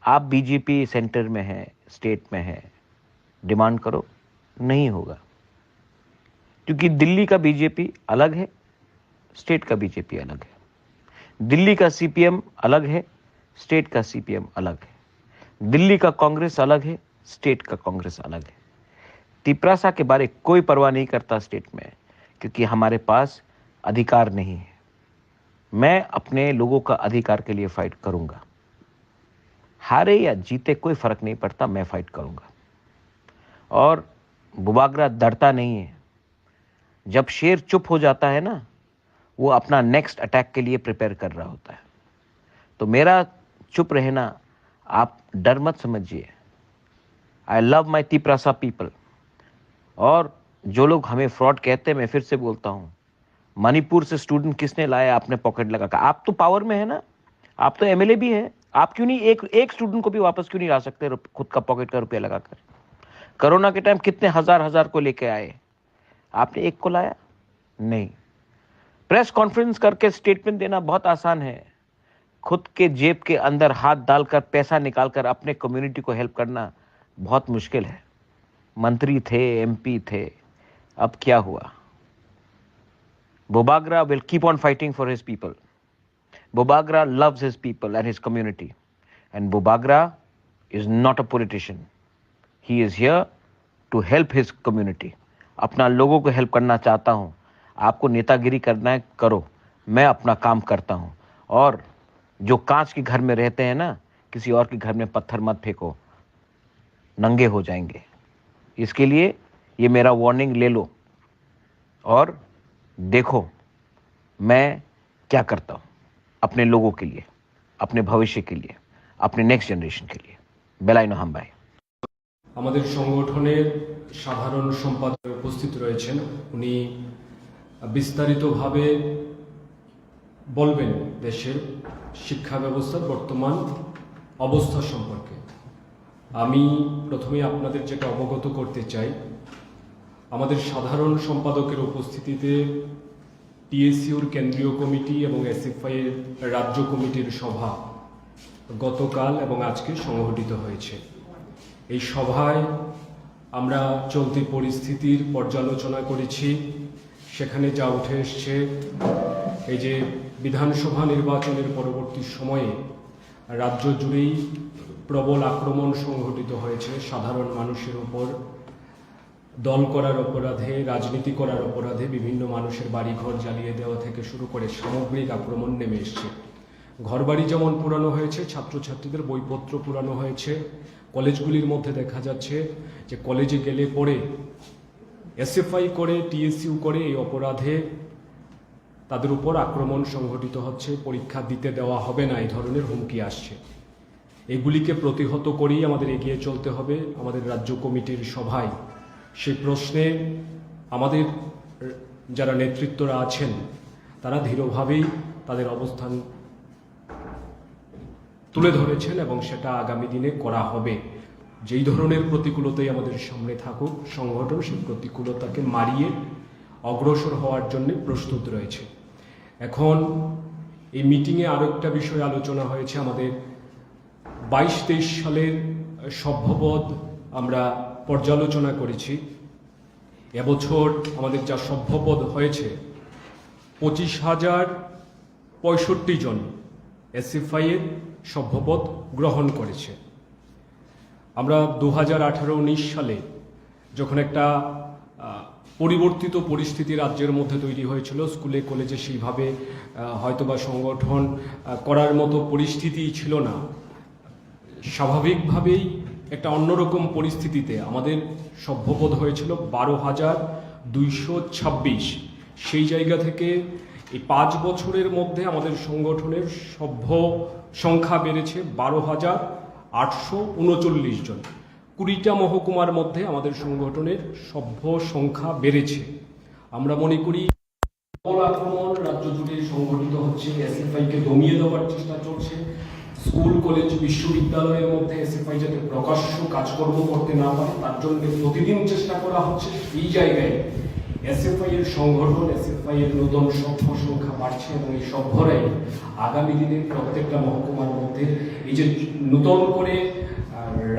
आप BJP centre में है, स्टेट में है, डिमांड करो, नहीं होगा, क्योंकि दिल्ली का बीजेपी अलग है, स्टेट का बीजेपी अलग है। दिल्ली का सीपीएम अलग है, स्टेट का सीपीएम अलग है। दिल्ली का कांग्रेस अलग है, स्टेट का कांग्रेस अलग है। तिपरासा के बारे कोई परवाह नहीं करता स्टेट में, क्योंकि हमारे पास अधिकार नहीं है। मैं अपने लोगों का अधिकार के लिए फाइट करूंगा, हारे या जीते कोई फर्क नहीं पड़ता, मैं फाइट करूंगा। और बुबागरा डरता नहीं है। जब शेर चुप हो जाता है ना, वो अपना नेक्स्ट अटैक के लिए प्रिपेयर कर रहा होता है। तो मेरा चुप रहना आप डर मत समझिए। I love my Tiprasa people. और जो लोग हमें फ्रॉड कहते हैं, मैं फिर से बोलता हूं, मणिपुर से स्टूडेंट किसने लाया आपने पॉकेट लगाकर? आप तो पावर में है ना, आप तो एमएलए भी है, आप क्यों नहीं एक स्टूडेंट को भी वापस क्यों नहीं ला सकते खुद का पॉकेट का रुपया लगाकर? कोरोना के टाइम कितने हजार को लेके आए, आपने एक को लाया नहीं। प्रेस कॉन्फ्रेंस करके स्टेटमेंट देना बहुत आसान है, खुद के जेब के अंदर हाथ डालकर पैसा निकालकर अपने कम्युनिटी को हेल्प करना बहुत मुश्किल है। मंत्री थे, एमपी थे, अब क्या हुआ? Bubagra will keep on fighting for his people. Bubagra loves his people and his community. And Bubagra is not a politician. He is here to help his community. अपना लोगों को हेल्प करना चाहता हूं। आपको नेतागिरी करना है, करो, मैं अपना काम करता हूं। और जो कांच के घर में रहते हैं ना, किसी और के घर में पत्थर मत फेंको, नंगे हो जाएंगे। इसके लिए ये मेरा वार्निंग ले लो और देखो मैं क्या करता हूं अपने लोगों के लिए, अपने भविष्य के लिए, अपने नेक्स्ट जनरेशन के लिए। बेलाई नहाम भाई। আমাদের সংগঠনের সাধারণ সম্পাদক উপস্থিত রয়েছেন, উনি বিস্তারিতভাবে বলবেন দেশের শিক্ষা ব্যবস্থার বর্তমান অবস্থা সম্পর্কে। আমি প্রথমে আপনাদের যেটা অবগত করতে চাই, আমাদের সাধারণ সম্পাদকের উপস্থিতিতে টিএসইউর কেন্দ্রীয় কমিটি এবং এসএফআই এর রাজ্য কমিটির সভা গতকাল এবং আজকে সংগঠিত হয়েছে। এই সভায় আমরা চলতি পরিস্থিতির পর্যালোচনা করেছি। সেখানে যা উঠে এসছে, এই যে বিধানসভা নির্বাচনের পরবর্তী সময়ে রাজ্য জুড়েই প্রবল আক্রমণ সংঘটিত হয়েছে সাধারণ মানুষের উপর। দল করার অপরাধে, রাজনীতি করার অপরাধে বিভিন্ন মানুষের বাড়িঘর জ্বালিয়ে দেওয়া থেকে শুরু করে সামগ্রিক আক্রমণ নেমে এসছে। ঘরবাড়ি যেমন পুরানো হয়েছে, ছাত্রছাত্রীদের বইপত্র পুরানো হয়েছে। কলেজগুলির মধ্যে দেখা যাচ্ছে যে কলেজে গেলে পরে এসএফআই করে, টিএসইউ করে এই অপরাধে তাদের উপর আক্রমণ সংঘটিত হচ্ছে। পরীক্ষা দিতে দেওয়া হবে না, এই ধরনের হুমকি আসছে। এগুলিকে প্রতিহত করেই আমাদের এগিয়ে চলতে হবে। আমাদের রাজ্য কমিটির সভায় সেই প্রশ্নে আমাদের যারা নেতৃত্বরা আছেন তারা ধীরভাবেই তাদের অবস্থান তুলে ধরেছেন এবং সেটা আগামী দিনে করা হবে। যেই ধরনের প্রতিকূলতাই আমাদের সামনে থাকুক, সংগঠন সেই প্রতিকূলতাকে মারিয়ে অগ্রসর হওয়ার জন্য প্রস্তুত রয়েছে। এখন এই মিটিংয়ে আরও একটা বিষয় আলোচনা হয়েছে। আমাদের 22-23 সালের সভ্যপদ আমরা পর্যালোচনা করেছি। এবছর আমাদের যা সভ্যপদ হয়েছে, 25,065 জন এসএফআই এর সভ্যপদ গ্রহণ করেছে। আমরা 2018-19 সালে যখন একটা পরিবর্তিত পরিস্থিতি রাজ্যের মধ্যে তৈরি হয়েছিল, স্কুলে কলেজে সেইভাবে হয়তোবা সংগঠন করার মতো পরিস্থিতি ছিল না, স্বাভাবিকভাবেই একটা অন্যরকম পরিস্থিতিতে আমাদের সভ্যপদ হয়েছিল 12,226। সেই জায়গা থেকে এই 5 বছরের মধ্যে আমাদের সংগঠনের সভ্য সংখ্যা বেড়েছে 12,839 জন। 20টা মহকুমার মধ্যে আমাদের সংগঠনের সভ্য সংখ্যা বেড়েছে। আমরা মনে করি আক্রমণ রাজ্য জুড়ে সংগঠিত হচ্ছে, এসএফআইকে দমিয়ে দেওয়ার চেষ্টা চলছে। স্কুল, কলেজ, বিশ্ববিদ্যালয়ের মধ্যে এসএফআই যাতে প্রকাশ্য কাজকর্ম করতে না পারে তার জন্য প্রতিদিন চেষ্টা করা হচ্ছে। এই জায়গায় এসএফআই এর সংগঠন, এসএফআই এর নতুন সভ্য সংখ্যা বাড়ছে এবং এই সভ্যরাই আগামী দিনে প্রত্যেকটা মহকুমার মধ্যে মধ্যে এই যে নূতন করে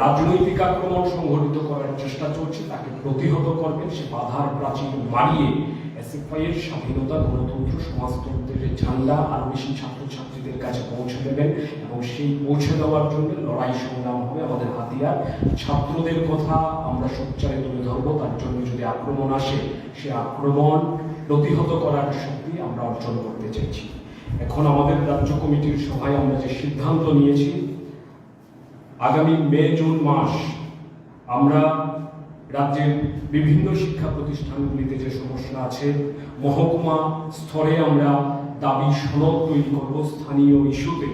রাজনৈতিক আক্রমণ সংঘটিত করার চেষ্টা চলছে তাকে প্রতিহত করবেন, সে বাধার প্রাচীর মারিয়ে এসএফআই এর স্বাধীনতা, গণতন্ত্র, সমাজতন্ত্রের ঝান্ডা আরো বেশি ছাত্রছাত্রীদের কাছে পৌঁছে দেবেন এবং সেই পৌঁছে দেওয়ার জন্য লড়াই সংগ্রাম হবে আমাদের হাতিয়ার। ছাত্রদের কথা আমরা সোচ্চারে তুলে ধরবো, তার জন্য যদি আক্রমণ আসে সে আক্রমণ প্রতিহত করার শক্তি আমরা অর্জন করতে চাইছি। এখন আমাদের রাজ্য কমিটির সভায় আমরা যে সিদ্ধান্ত নিয়েছি, আগামী মে জুন মাস আমরা রাজ্যের বিভিন্ন শিক্ষা প্রতিষ্ঠানগুলিতে যে সমস্যা আছে মহকুমা স্তরে আমরা দাবি সনদ তৈরি করব, স্থানীয় ইস্যুতে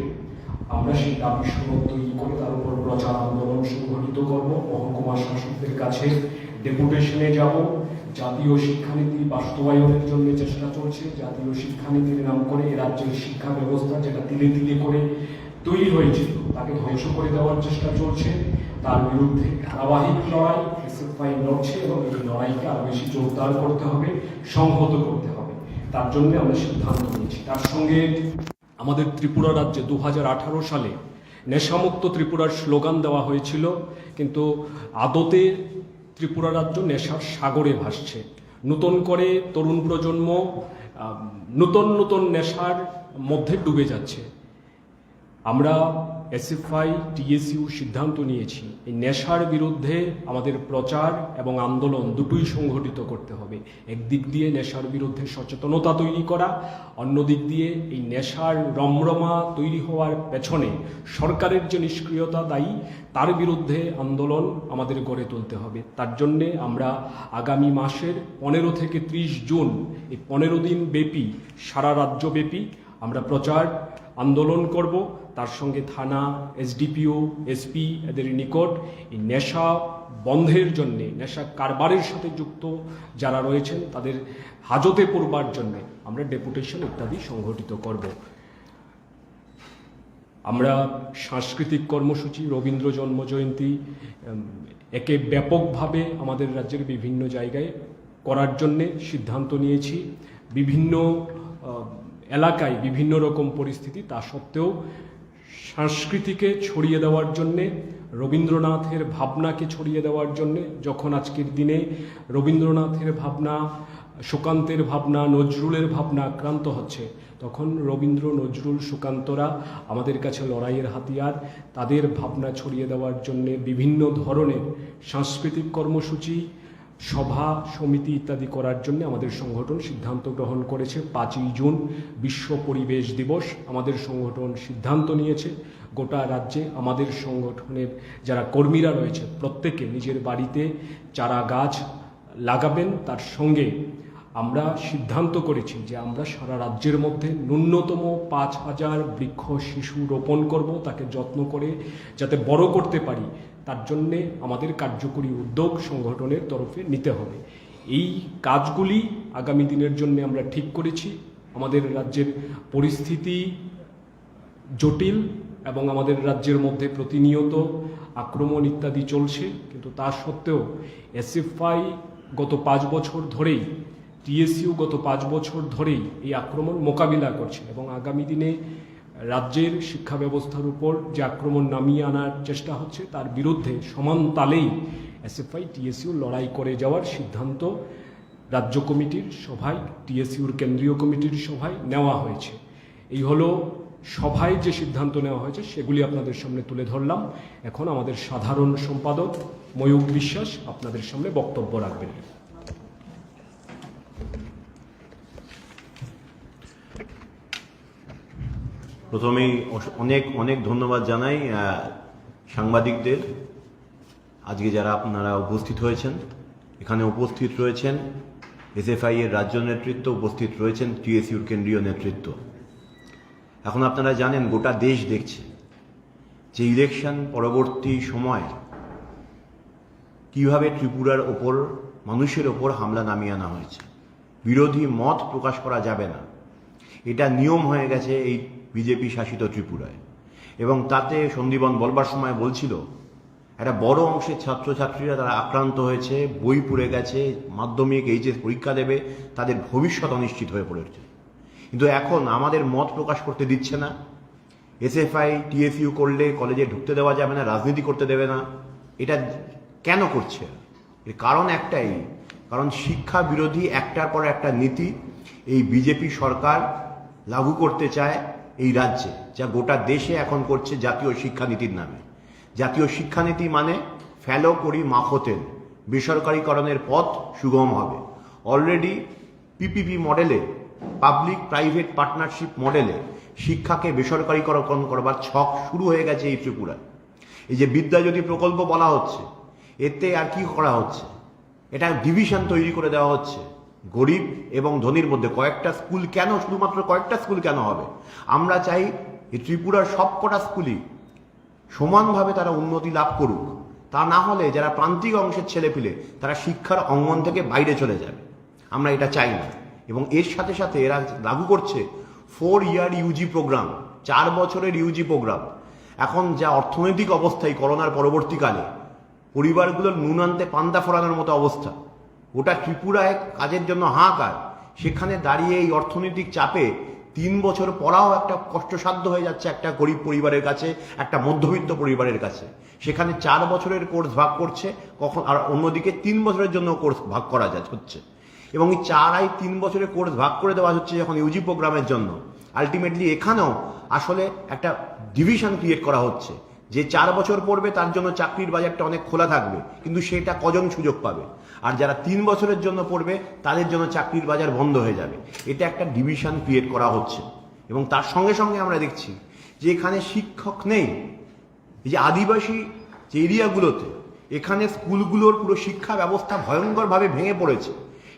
আমরা সেই দাবি সনদ তৈরি করে তার উপর প্রচার আন্দোলন সংগঠিত করব। মহকুমা শাসকদের কাছে ডেপুটেশনে যাব। জাতীয় শিক্ষানীতি বাস্তবায়নের জন্য চেষ্টা চলছে। জাতীয় শিক্ষানীতির নাম করে এ রাজ্যের শিক্ষা ব্যবস্থা যেটা তিলে তিলে করে তৈরি হয়েছিল তাকে ধ্বংস করে দেওয়ার চেষ্টা চলছে। তার বিরুদ্ধে ধারাবাহিক লড়াই এসএফআই লড়ছে এবং এই লড়াইকে আরো বেশি জোরদার করতে হবে, সংহত করতে হবে। তার জন্য আমরা সিদ্ধান্ত নিয়েছি। তার সঙ্গে আমাদের ত্রিপুরা রাজ্যে 2018 সালে নেশামুক্ত ত্রিপুরার স্লোগান দেওয়া হয়েছিল, কিন্তু আদতে ত্রিপুরা রাজ্য নেশার সাগরে ভাসছে। নতুন করে তরুণ প্রজন্ম নতুন নতুন নেশার মধ্যে ডুবে যাচ্ছে। আমরা এসএফআই টিএসইউ সিদ্ধান্ত নিয়েছি এই নেশার বিরুদ্ধে আমাদের প্রচার এবং আন্দোলন দুটোই সংগঠিত করতে হবে। একদিক দিয়ে নেশার বিরুদ্ধে সচেতনতা তৈরি করা, অন্যদিক দিয়ে এই নেশার রমরমা তৈরি হওয়ার পেছনে সরকারের যে নিষ্ক্রিয়তা দায়ী তার বিরুদ্ধে আন্দোলন আমাদের গড়ে তুলতে হবে। তার জন্যে আমরা আগামী মাসের 15 থেকে 30 জুন এই 15 দিন ব্যাপী সারা রাজ্যব্যাপী আমরা প্রচার আন্দোলন করব। তার সঙ্গে থানা, এসডিপিও, এসপি এদের নিকট এই নেশা বন্ধের জন্যে, নেশা কারবারের সাথে যুক্ত যারা রয়েছেন তাদের হাজতে পড়বার জন্যে আমরা ডেপুটেশন ইত্যাদি সংগঠিত করব। আমরা সাংস্কৃতিক কর্মসূচি, রবীন্দ্র জন্মজয়ন্তী একে ব্যাপকভাবে আমাদের রাজ্যের বিভিন্ন জায়গায় করার জন্যে সিদ্ধান্ত নিয়েছি। বিভিন্ন এলাকায় বিভিন্ন রকম পরিস্থিতি, তা সত্ত্বেও সংস্কৃতিকে ছড়িয়ে দেওয়ার জন্যে, রবীন্দ্রনাথের ভাবনাকে ছড়িয়ে দেওয়ার জন্যে, যখন আজকের দিনে রবীন্দ্রনাথের ভাবনা, সুকান্তের ভাবনা, নজরুলের ভাবনা আক্রান্ত হচ্ছে, তখন রবীন্দ্র, নজরুল, সুকান্তরা আমাদের কাছে লড়াইয়ের হাতিয়ার। তাদের ভাবনা ছড়িয়ে দেওয়ার জন্যে বিভিন্ন ধরনের সাংস্কৃতিক কর্মসূচি, সভা সমিতি ইত্যাদি করার জন্য আমাদের সংগঠন সিদ্ধান্ত গ্রহণ করেছে। 5ই জুন বিশ্ব পরিবেশ দিবস আমাদের সংগঠন সিদ্ধান্ত নিয়েছে গোটা রাজ্যে আমাদের সংগঠনের যারা কর্মীরা রয়েছে প্রত্যেকে নিজের বাড়িতে চারা গাছ লাগাবেন। তার সঙ্গে আমরা সিদ্ধান্ত করেছি যে আমরা সারা রাজ্যের মধ্যে ন্যূনতম 5000 বৃক্ষ শিশু রোপণ করব, তাকে যত্ন করে যাতে বড় করতে পারি তার জন্যে আমাদের কার্যকরী উদ্যোগ সংগঠনের তরফে নিতে হবে। এই কাজগুলি আগামী দিনের জন্য আমরা ঠিক করেছি। আমাদের রাজ্যের পরিস্থিতি জটিল এবং আমাদের রাজ্যের মধ্যে প্রতিনিয়ত আক্রমণ ইত্যাদি চলছে, কিন্তু তা সত্ত্বেও এসএফআই গত 5 বছর ধরেই, টিএসইউ গত 5 বছর ধরেই এই আক্রমণ মোকাবিলা করছে এবং আগামী দিনে রাজ্যের শিক্ষা ব্যবস্থার উপর যে আক্রমণ নামিয়ে আনার চেষ্টা হচ্ছে তার বিরুদ্ধে সমান তালেই এসএফআই টিএসইউ লড়াই করে যাওয়ার সিদ্ধান্ত রাজ্য কমিটির সভায়, টিএসইউর কেন্দ্রীয় কমিটির সভায় নেওয়া হয়েছে। এই হলো সভায় যে সিদ্ধান্ত নেওয়া হয়েছে, সেগুলি আপনাদের সামনে তুলে ধরলাম। এখন আমাদের সাধারণ সম্পাদক ময়ূক বিশ্বাস আপনাদের সামনে বক্তব্য রাখবেন। প্রথমেই অনেক অনেক ধন্যবাদ জানাই সাংবাদিকদের। আজকে যারা আপনারা উপস্থিত হয়েছেন, এখানে উপস্থিত রয়েছেন এসএফআই এর রাজ্য নেতৃত্ব, উপস্থিত রয়েছেন টিএসইউর কেন্দ্রীয় নেতৃত্ব। এখন আপনারা জানেন গোটা দেশ দেখছে যে ইলেকশন পরবর্তী সময় কিভাবে ত্রিপুরার ওপর, মানুষের ওপর হামলা নামিয়ে আনা হয়েছে। বিরোধী মত প্রকাশ করা যাবে না, এটা নিয়ম হয়ে গেছে এই বিজেপি শাসিত ত্রিপুরায়। এবং তাতে সন্দীপন বলবার সময় বলছিল একটা বড় অংশের ছাত্রছাত্রীরা তারা আক্রান্ত হয়েছে, বই পুড়ে গেছে, মাধ্যমিক এইচএস পরীক্ষা দেবে, তাদের ভবিষ্যৎ অনিশ্চিত হয়ে পড়েছে। কিন্তু এখন আমাদের মত প্রকাশ করতে দিচ্ছে না, এসএফআই টিএসইউ করলে কলেজে ঢুকতে দেওয়া যাবে না, রাজনীতি করতে দেবে না, এটা কেন করছে? এর কারণ একটাই, কারণ শিক্ষা বিরোধী একটার পর একটা নীতি এই বিজেপি সরকার লাগু করতে চায় এই রাজ্যে, যা গোটা দেশে এখন করছে জাতীয় শিক্ষানীতির নামে। জাতীয় শিক্ষানীতি মানে ফেলো করি মাখো তেল, বেসরকারীকরণের পথ সুগম হবে। অলরেডি পিপিপি মডেলে, পাবলিক প্রাইভেট পার্টনারশিপ মডেলে শিক্ষাকে বেসরকারীকরণ করবার ছক শুরু হয়ে গেছে এই ত্রিপুরায়। এই যে বিদ্যাজ্যোতি প্রকল্প বলা হচ্ছে, এতে আর কি করা হচ্ছে? এটা ডিভিশন তৈরি করে দেওয়া হচ্ছে গরিব এবং ধনীর মধ্যে। কয়েকটা স্কুল কেন, শুধুমাত্র কয়েকটা স্কুল কেন হবে? আমরা চাই এই ত্রিপুরার সবকটা স্কুলই সমানভাবে তারা উন্নতি লাভ করুক। তা না হলে যারা প্রান্তিক অংশের ছেলেপিলে তারা শিক্ষার অঙ্গন থেকে বাইরে চলে যাবে, আমরা এটা চাই না। এবং এর সাথে সাথে এরা লাগু করছে 4 ইয়ার ইউজি প্রোগ্রাম, 4 বছরের ইউজি প্রোগ্রাম। এখন যা অর্থনৈতিক অবস্থায় করোনার পরবর্তীকালে পরিবারগুলোর নুন আনতে পান্তা ফোরানোর মতো অবস্থা, গোটা ত্রিপুরায় কাজের জন্য হাহাকার, সেখানে দাঁড়িয়ে এই অর্থনৈতিক চাপে 3 বছর পড়াও একটা কষ্টসাধ্য হয়ে যাচ্ছে একটা গরিব পরিবারের কাছে, একটা মধ্যবিত্ত পরিবারের কাছে। সেখানে 4 বছরের কোর্স ভাগ করছে কখন, আর অন্যদিকে 3 বছরের জন্য কোর্স ভাগ করা হচ্ছে। এবং এই 3 বছরের কোর্স ভাগ করে দেওয়া হচ্ছে যখন ইউজি প্রোগ্রামের জন্য, আলটিমেটলি এখানেও আসলে একটা ডিভিশন ক্রিয়েট করা হচ্ছে। যে 4 বছর পড়বে তার জন্য চাকরির বাজারটা অনেক খোলা থাকবে, কিন্তু সেটা কজন সুযোগ পাবে? আর যারা 3 বছরের জন্য পড়বে তাদের জন্য চাকরির বাজার বন্ধ হয়ে যাবে। এটা একটা ডিভিশন ক্রিয়েট করা হচ্ছে। এবং তার সঙ্গে সঙ্গে আমরা দেখছি যে এখানে শিক্ষক নেই। এই যে আদিবাসী যে এরিয়াগুলোতে, এখানে স্কুলগুলোর পুরো শিক্ষা ব্যবস্থা ভয়ঙ্করভাবে ভেঙে পড়েছে।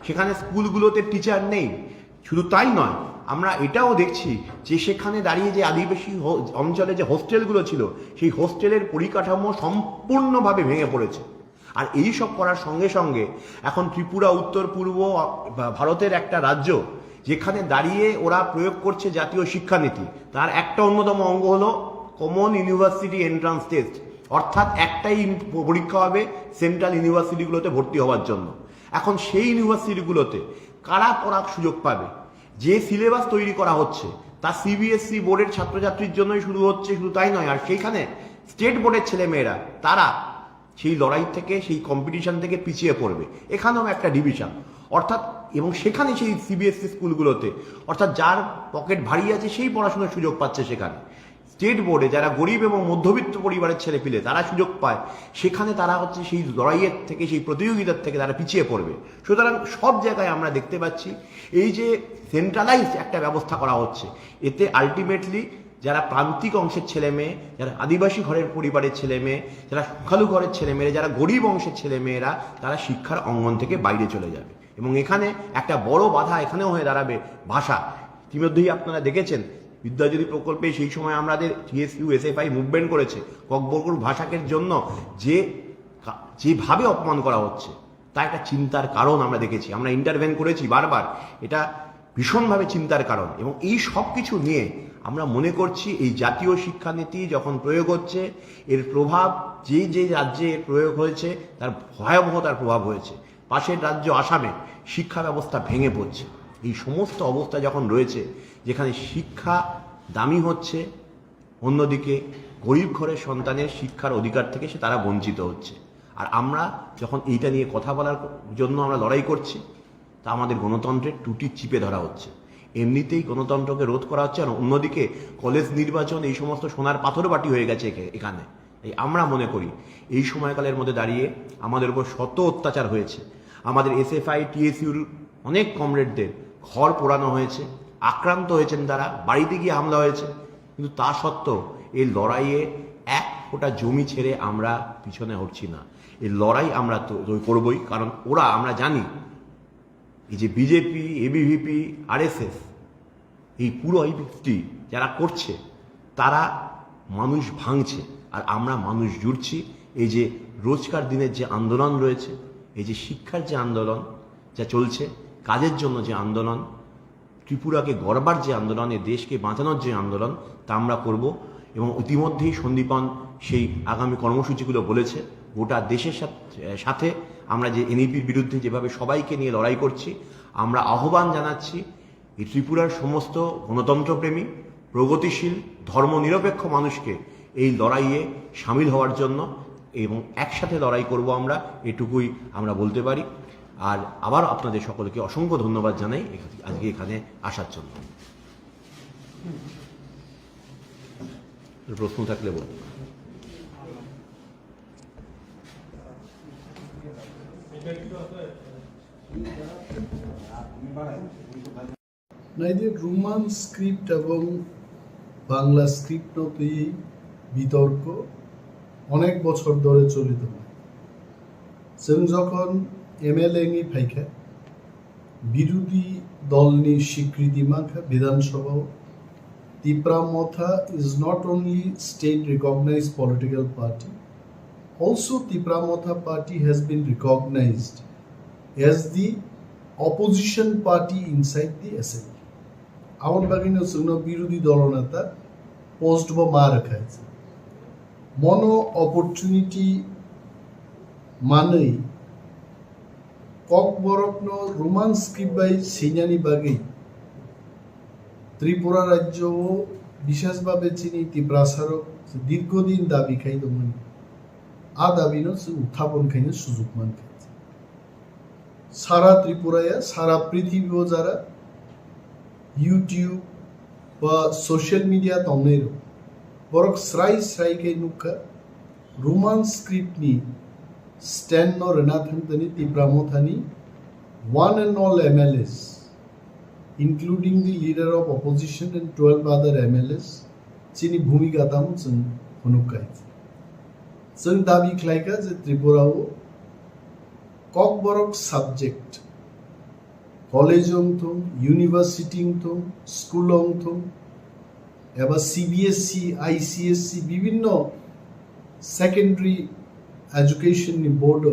সেখানে স্কুলগুলোতে টিচার নেই। শুধু তাই নয়, আমরা এটাও দেখছি যে সেখানে দাঁড়িয়ে যে আদিবাসী অঞ্চলে যে হোস্টেলগুলো ছিল, সেই হোস্টেলের পরিকাঠামো সম্পূর্ণভাবে ভেঙে পড়েছে। আর এই সব করার সঙ্গে সঙ্গে এখন ত্রিপুরা উত্তর পূর্ব ভারতের একটা রাজ্য, যেখানে দাঁড়িয়ে ওরা প্রয়োগ করছে জাতীয় শিক্ষানীতি। তার একটা অন্যতম অঙ্গ হলো কমন ইউনিভার্সিটি এন্ট্রান্স টেস্ট, অর্থাৎ একটাই পরীক্ষা হবে সেন্ট্রাল ইউনিভার্সিটিগুলোতে ভর্তি হওয়ার জন্য। এখন সেই ইউনিভার্সিটিগুলোতে কারা পড়ার সুযোগ পাবে? যে সিলেবাস তৈরি করা হচ্ছে তা সিবিএসই বোর্ডের ছাত্রছাত্রীর জন্যই শুরু হচ্ছে। শুধু তাই নয়, আর সেইখানে স্টেট বোর্ডের ছেলেমেয়েরা তারা সেই লড়াই থেকে, সেই কম্পিটিশন থেকে পিছিয়ে পড়বে। এখানেও একটা ডিভিশন, অর্থাৎ এবং সেখানে সেই সিবিএসই স্কুলগুলোতে, অর্থাৎ যার পকেট ভারী আছে সেই পড়াশোনার সুযোগ পাচ্ছে সেখানে। স্টেট বোর্ডে যারা গরিব এবং মধ্যবিত্ত পরিবারের ছেলেপিলে তারা সুযোগ পায়, সেখানে তারা হচ্ছে সেই লড়াইয়ের থেকে, সেই প্রতিযোগিতার থেকে তারা পিছিয়ে পড়বে। সুতরাং সব জায়গায় আমরা দেখতে পাচ্ছি এই যে সেন্ট্রালাইজড একটা ব্যবস্থা করা হচ্ছে, এতে আলটিমেটলি যারা প্রান্তিক অংশের ছেলে মেয়ে, যারা আদিবাসী ঘরের পরিবারের ছেলে মেয়ে, যারা সংখ্যালু ঘরের ছেলে মেয়ে, যারা গরিব অংশের ছেলে মেয়েরা, তারা শিক্ষার অঙ্গন থেকে বাইরে চলে যাবে। এবং এখানে একটা বড় বাধা এখানেও হয়ে দাঁড়াবে ভাষা। ইতিমধ্যেই আপনারা দেখেছেন বিদ্যাজ্যোতি প্রকল্পে সেই সময় আমাদের টিএসইউ এসএফআই মুভমেন্ট করেছে ককবরক ভাষাকের জন্য যেভাবে অপমান করা হচ্ছে, তা একটা চিন্তার কারণ আমরা দেখেছি। আমরা ইন্টারভেন করেছি বারবার, এটা ভীষণভাবে চিন্তার কারণ। এবং এই সব কিছু নিয়ে আমরা মনে করছি এই জাতীয় শিক্ষানীতি যখন প্রয়োগ হচ্ছে, এর প্রভাব যে যে রাজ্যে প্রয়োগ হয়েছে তার ভয়াবহতার প্রভাব হয়েছে। পাশের রাজ্য আসামে শিক্ষা ব্যবস্থা ভেঙে পড়ছে। এই সমস্ত অবস্থা যখন রয়েছে, যেখানে শিক্ষা দামি হচ্ছে, অন্যদিকে গরিব ঘরের সন্তানের শিক্ষার অধিকার থেকে তারা বঞ্চিত হচ্ছে। আর আমরা যখন এইটা নিয়ে কথা বলার জন্য আমরা লড়াই করছি, তা আমাদের গণতন্ত্রের টুটি চিপে ধরা হচ্ছে। এমনিতেই গণতন্ত্রকে রোধ করা হচ্ছে, আর অন্যদিকে কলেজ নির্বাচন এই সমস্ত সোনার পাথর বাটি হয়ে গেছে এখানে। এই আমরা মনে করি এই সময়কালের মধ্যে দাঁড়িয়ে আমাদের উপর শত অত্যাচার হয়েছে। আমাদের এসএফআই টিএসইউর অনেক কমরেডদের ঘর পোড়ানো হয়েছে, আক্রান্ত হয়েছেন তারা, বাড়িতে গিয়ে হামলা হয়েছে। কিন্তু তা সত্ত্বেও এই লড়াইয়ে এক ফোঁটা জমি ছেড়ে আমরা পিছনে হটছি না। এই লড়াই আমরা তো করবই, কারণ ওরা, আমরা জানি এই যে বিজেপি, এবিভিপি, আরএসএস, এই পুরো এইটি যারা করছে তারা মানুষ ভাঙছে, আর আমরা মানুষ জুড়ছি। এই যে রোজকার দিনের যে আন্দোলন রয়েছে, এই যে শিক্ষার যে আন্দোলন যা চলছে, কাজের জন্য যে আন্দোলন, ত্রিপুরাকে গড়বার যে আন্দোলন, এই দেশকে বাঁচানোর যে আন্দোলন, তা আমরা করব। এবং ইতিমধ্যেই সন্দীপন সেই আগামী কর্মসূচিগুলো বলেছে। গোটা দেশের সাথে আমরা যে এনইপির বিরুদ্ধে যেভাবে সবাইকে নিয়ে লড়াই করছি, আমরা আহ্বান জানাচ্ছি এই ত্রিপুরার সমস্ত গণতন্ত্রপ্রেমী, প্রগতিশীল ধর্মনিরপেক্ষ মানুষকে এই লড়াইয়ে সামিল হওয়ার জন্য এবং একসাথে লড়াই করব আমরা, এটুকুই আমরা বলতে পারি। আর আবার আপনাদের সকলকে অসংখ্য ধন্যবাদ জানাই আজকে এখানে আসার জন্য। প্রশ্ন থাকলে বলুন। রোমান স্ক্রিপ্ট এবং বাংলা স্ক্রিপ্ট নিয়ে বিতর্ক অনেক বছর ধরে চলিত হয়। যখন এমএলএ ফাইখা বিরোধী দলনি স্বীকৃতি মাখা বিধানসভা Debbarma is not only state recognized political party, also Debbarma party has been recognized as the opposition party inside the assembly. আমার বাগিনা সঙ্গে বিরোধী দলনেতা পোস্ট বা মা রাখা আছে মনো অপরচুনিটি মানেই ককবরকন রোমান স্ক্রিপ্ট সিনানি বাগেই ত্রিপুরা রাজ্য বিশেষভাবে চিনি তীব্রাসারক দীর্ঘদিন দাবি খাই দমন আ দাবিনো উত্থাপন খাইনে সুযোগ মান খাইছে সারা ত্রিপুরায় সারা পৃথিবীও যারা ইউটিউব বা সোশ্যাল মিডিয়া তংনের বরক স্রাই খাই নুকা রোমান স্ক্রিপ্ট নি স্ট্যান্ড নো রেনাথানি তীব্রামথানি one and all MLAs including the leader of opposition and 12 other MLAs chini bhumika tam chung hunukai chung dabi khlaika je tripura o kokborok subject college thum university thum school thum eba CBSC ICSC bibhinno secondary education ni board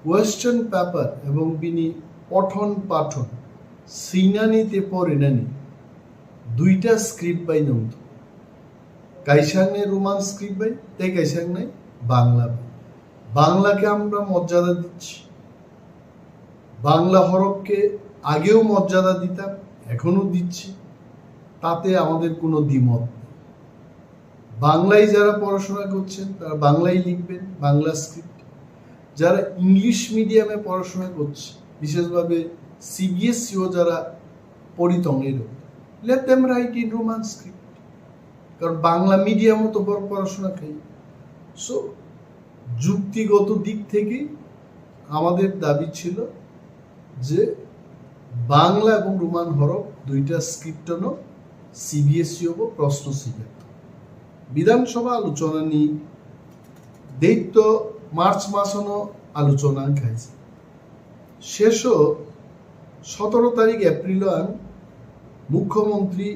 question paper এবং বিনি পঠন পাঠন সিনানিতে পড়িনানি দুইটা script by নম কাইসাংনে Roman script বাই তাই কাইসাংনে বাংলা বাংলাকে আমরা মর্যাদা দিচ্ছি বাংলা হরফকে আগেও মর্যাদা দিতাম এখনো দিচ্ছি তাতে আমাদের কোনো দ্বিমত নেই বাংলায় যারা পড়াশোনা করছেন তারা বাংলায় লিখবেন বাংলা স্ক্রিপ্ট যারা ইংলিশ মিডিয়ামে পড়াশোনা করছে বিশেষভাবে সিবিএসসি ও যারা পরিতঙ্গের let them write in Roman script কারণ বাংলা মিডিয়ামও তো পড়াশোনা খাই সো যুক্তিগত দিক থেকে আমাদের দাবি ছিল যে বাংলা এবং রোমান হরফ দুইটা স্ক্রিপ্টনো সিবিএসসি ও প্রশ্ন শিখাত বিধানসভা আলোচনা নিয়ে দৈত্য মার্চ মাসনো আলোচনা খাইছে শেষ 17 তারিখ এপ্রিল মুখ্যমন্ত্রী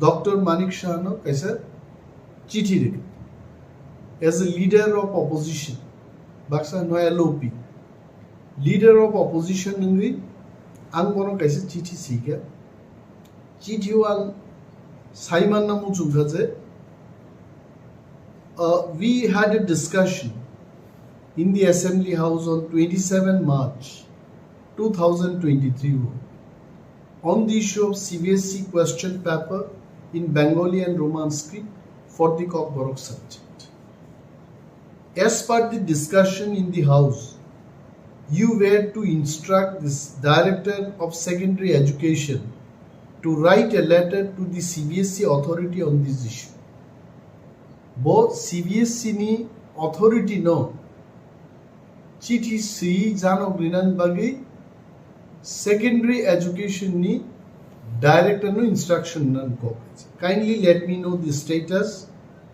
ডক্টর মানিক সাহানো কাছে চিঠি রেখে as a leader of opposition Baksa নয় LOP লিডার অফ অপোজিশন নঙ্গি আং বনো কাছে চিঠি শিখে চিঠি আং Saiman নামু চুঙ্গাছে we had a discussion in the Assembly House on 27 March 2023 on the issue of CBSC question paper in Bengali and Roman script for the Kokborok subject. As per the discussion in the House, you were to instruct this Director of Secondary Education to write a letter to the CBSC authority on this issue. Both CBSC ni authority no chithi si jano grinan bagi secondary education ni director no instruction nan ko kindly let me know the status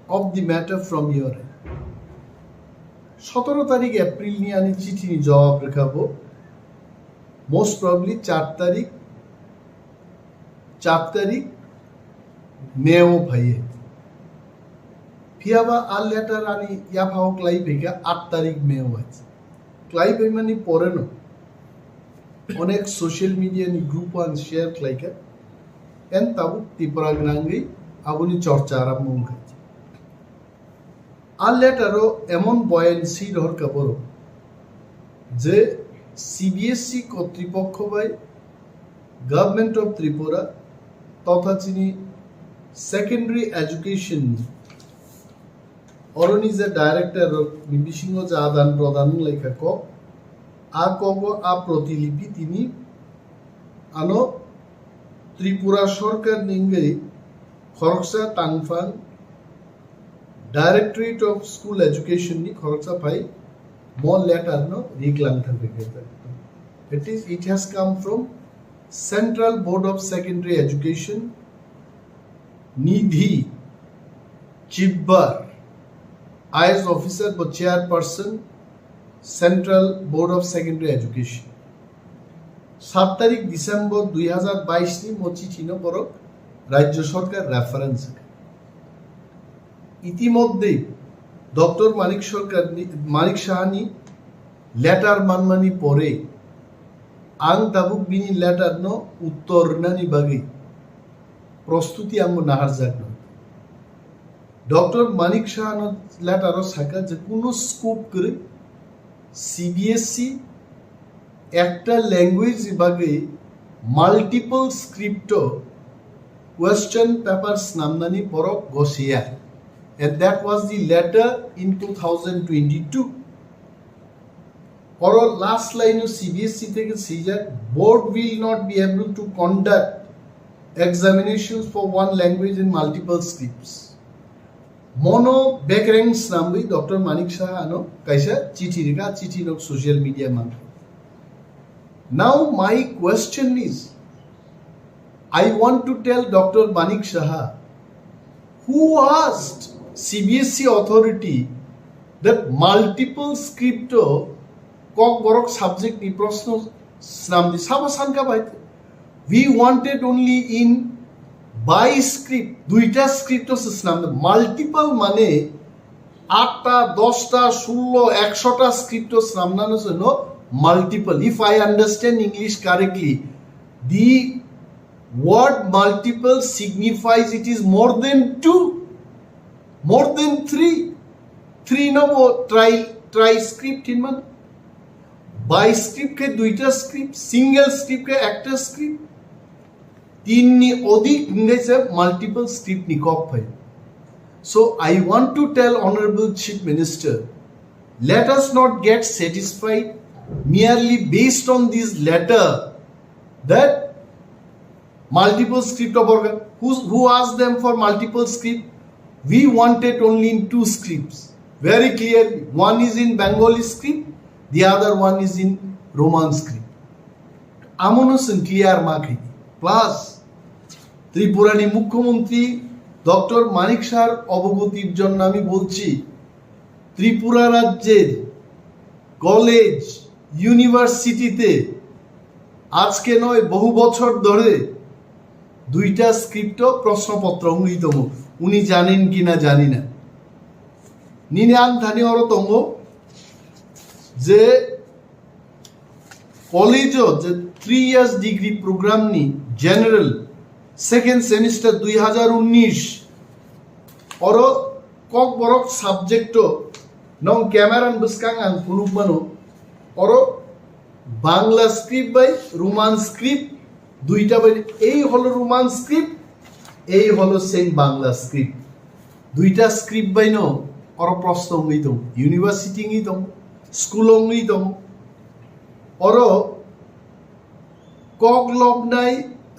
of the matter from your end 17 তারিখ April নি ani চিঠি ni jawab রাখাবো most probably 4 তারিখ মেও ভাইয়ে ফিয়াবা আর letter আনি ইয়া ফাও ক্লাই বেগা 8 তারিখ মেও আছে ক্লাই বেমানি পরে না অনেক সোশ্যাল মিডিয়া নি গ্রুপ আন শেয়ার ক্লাইকা এন তাবু ত্রিপুরা গ্রাঙ্গি আবুনি চর্চা আরম্ভ হয়েছে আর লেটারও এমন বয়ানসি রহর কাপড় যে সিবিএসসি কর্তৃপক্ষ বাই গভর্নমেন্ট অফ ত্রিপুরা তথা চিনি secondary education Oron is a director of Bibisingo Jadan Pradhan Lekha ko a kogo a protilipi tini ano Tripura Sarkar Ningai Khoroksa Tangfang Directorate of School Education ni Khoroksa pai more letter no reclam it has come from Central Board of Secondary Education Nidhi Chibbar IAS officer but chairperson Central Board of Secondary Education 7 তারিখ December 2022 নি মোচি চিনো পরক রাজ্য সরকার reference ইতিমধ্যে doctor মানিক Sahani letter মানমানি পরে আং দাবুক বিনি letter ন উত্তর নানি বাগে প্রস্তুতি আঙ্গ নাহার জাগন ডক্টর মানিক সাহান লেটারও সাকা যে কোনো স্কোপ করে সিবিএসসি একটা ল্যাঙ্গুয়েজ বিভাগে মাল্টিপল স্ক্রিপ্ট কোয়েশ্চন পেপারস নামনানি পরক গসিয়া and that was the letter in 2022 or last line of CBSE থেকে caesar board will not be able to conduct examinations for one language in multiple scripts mono backranks nambi Dr. Manik Saha ano kaisa chithi nok social media man. Now my question is, I want to tell Dr. Manik Saha, who asked CBSE authority that multiple scripto Kokborok subject ni proshno snamdi sabasan ka baite. We wanted only in by script duita scripto snamdi multiple mane 8টা 10টা 16 100টা scripto snamnano jono multiple. If I understand English correctly, the word multiple signifies it is more than 2, more than 3 no try script in man by script ke duita script single script ke একটা script তিন নি অধিক ইংরেজি multiple script ni kok bhai. So I want to tell Honorable Chief Minister, let us not get satisfied merely based on this letter that multiple script of organ who asked them for multiple script. We wanted only in 2 scripts very clearly. One is in Bengali script, the other one is in Roman script. Amonosan clear marking plus ত্রিপুরানি মুখ্যমন্ত্রী doctor মানিক সাহার অবগতির জন্য আমি বলছি ত্রিপুরা রাজ্যের college ইউনিভার্সিটিতে আজকে নয় বহু বছর ধরে 2টা স্ক্রিপ্ট প্রশ্নপত্র অঙ্গিতম উনি জানেন কিনা জানি না নিনান ধানি অরতঙ্গ যে কলেজও যে 3 ইয়ার্স ডিগ্রি প্রোগ্রাম নি জেনারেল সেকেন্ড সেমিস্টার 2019 অর Kokborok সাবজেক্ট নং ক্যামেরান বসকাং আং পুনুবানো অর বাংলা স্ক্রিপ্ট বাই রোমান স্ক্রিপ্ট 2টা বাই এই হলো রোমান স্ক্রিপ্ট এই হলো সেম বাংলা স্ক্রিপ্ট 2টা স্ক্রিপ্ট বাই নো অর প্রশ্ন হইতো ইউনিভার্সিটি হইতো স্কুল হইতো অর কগলবনাই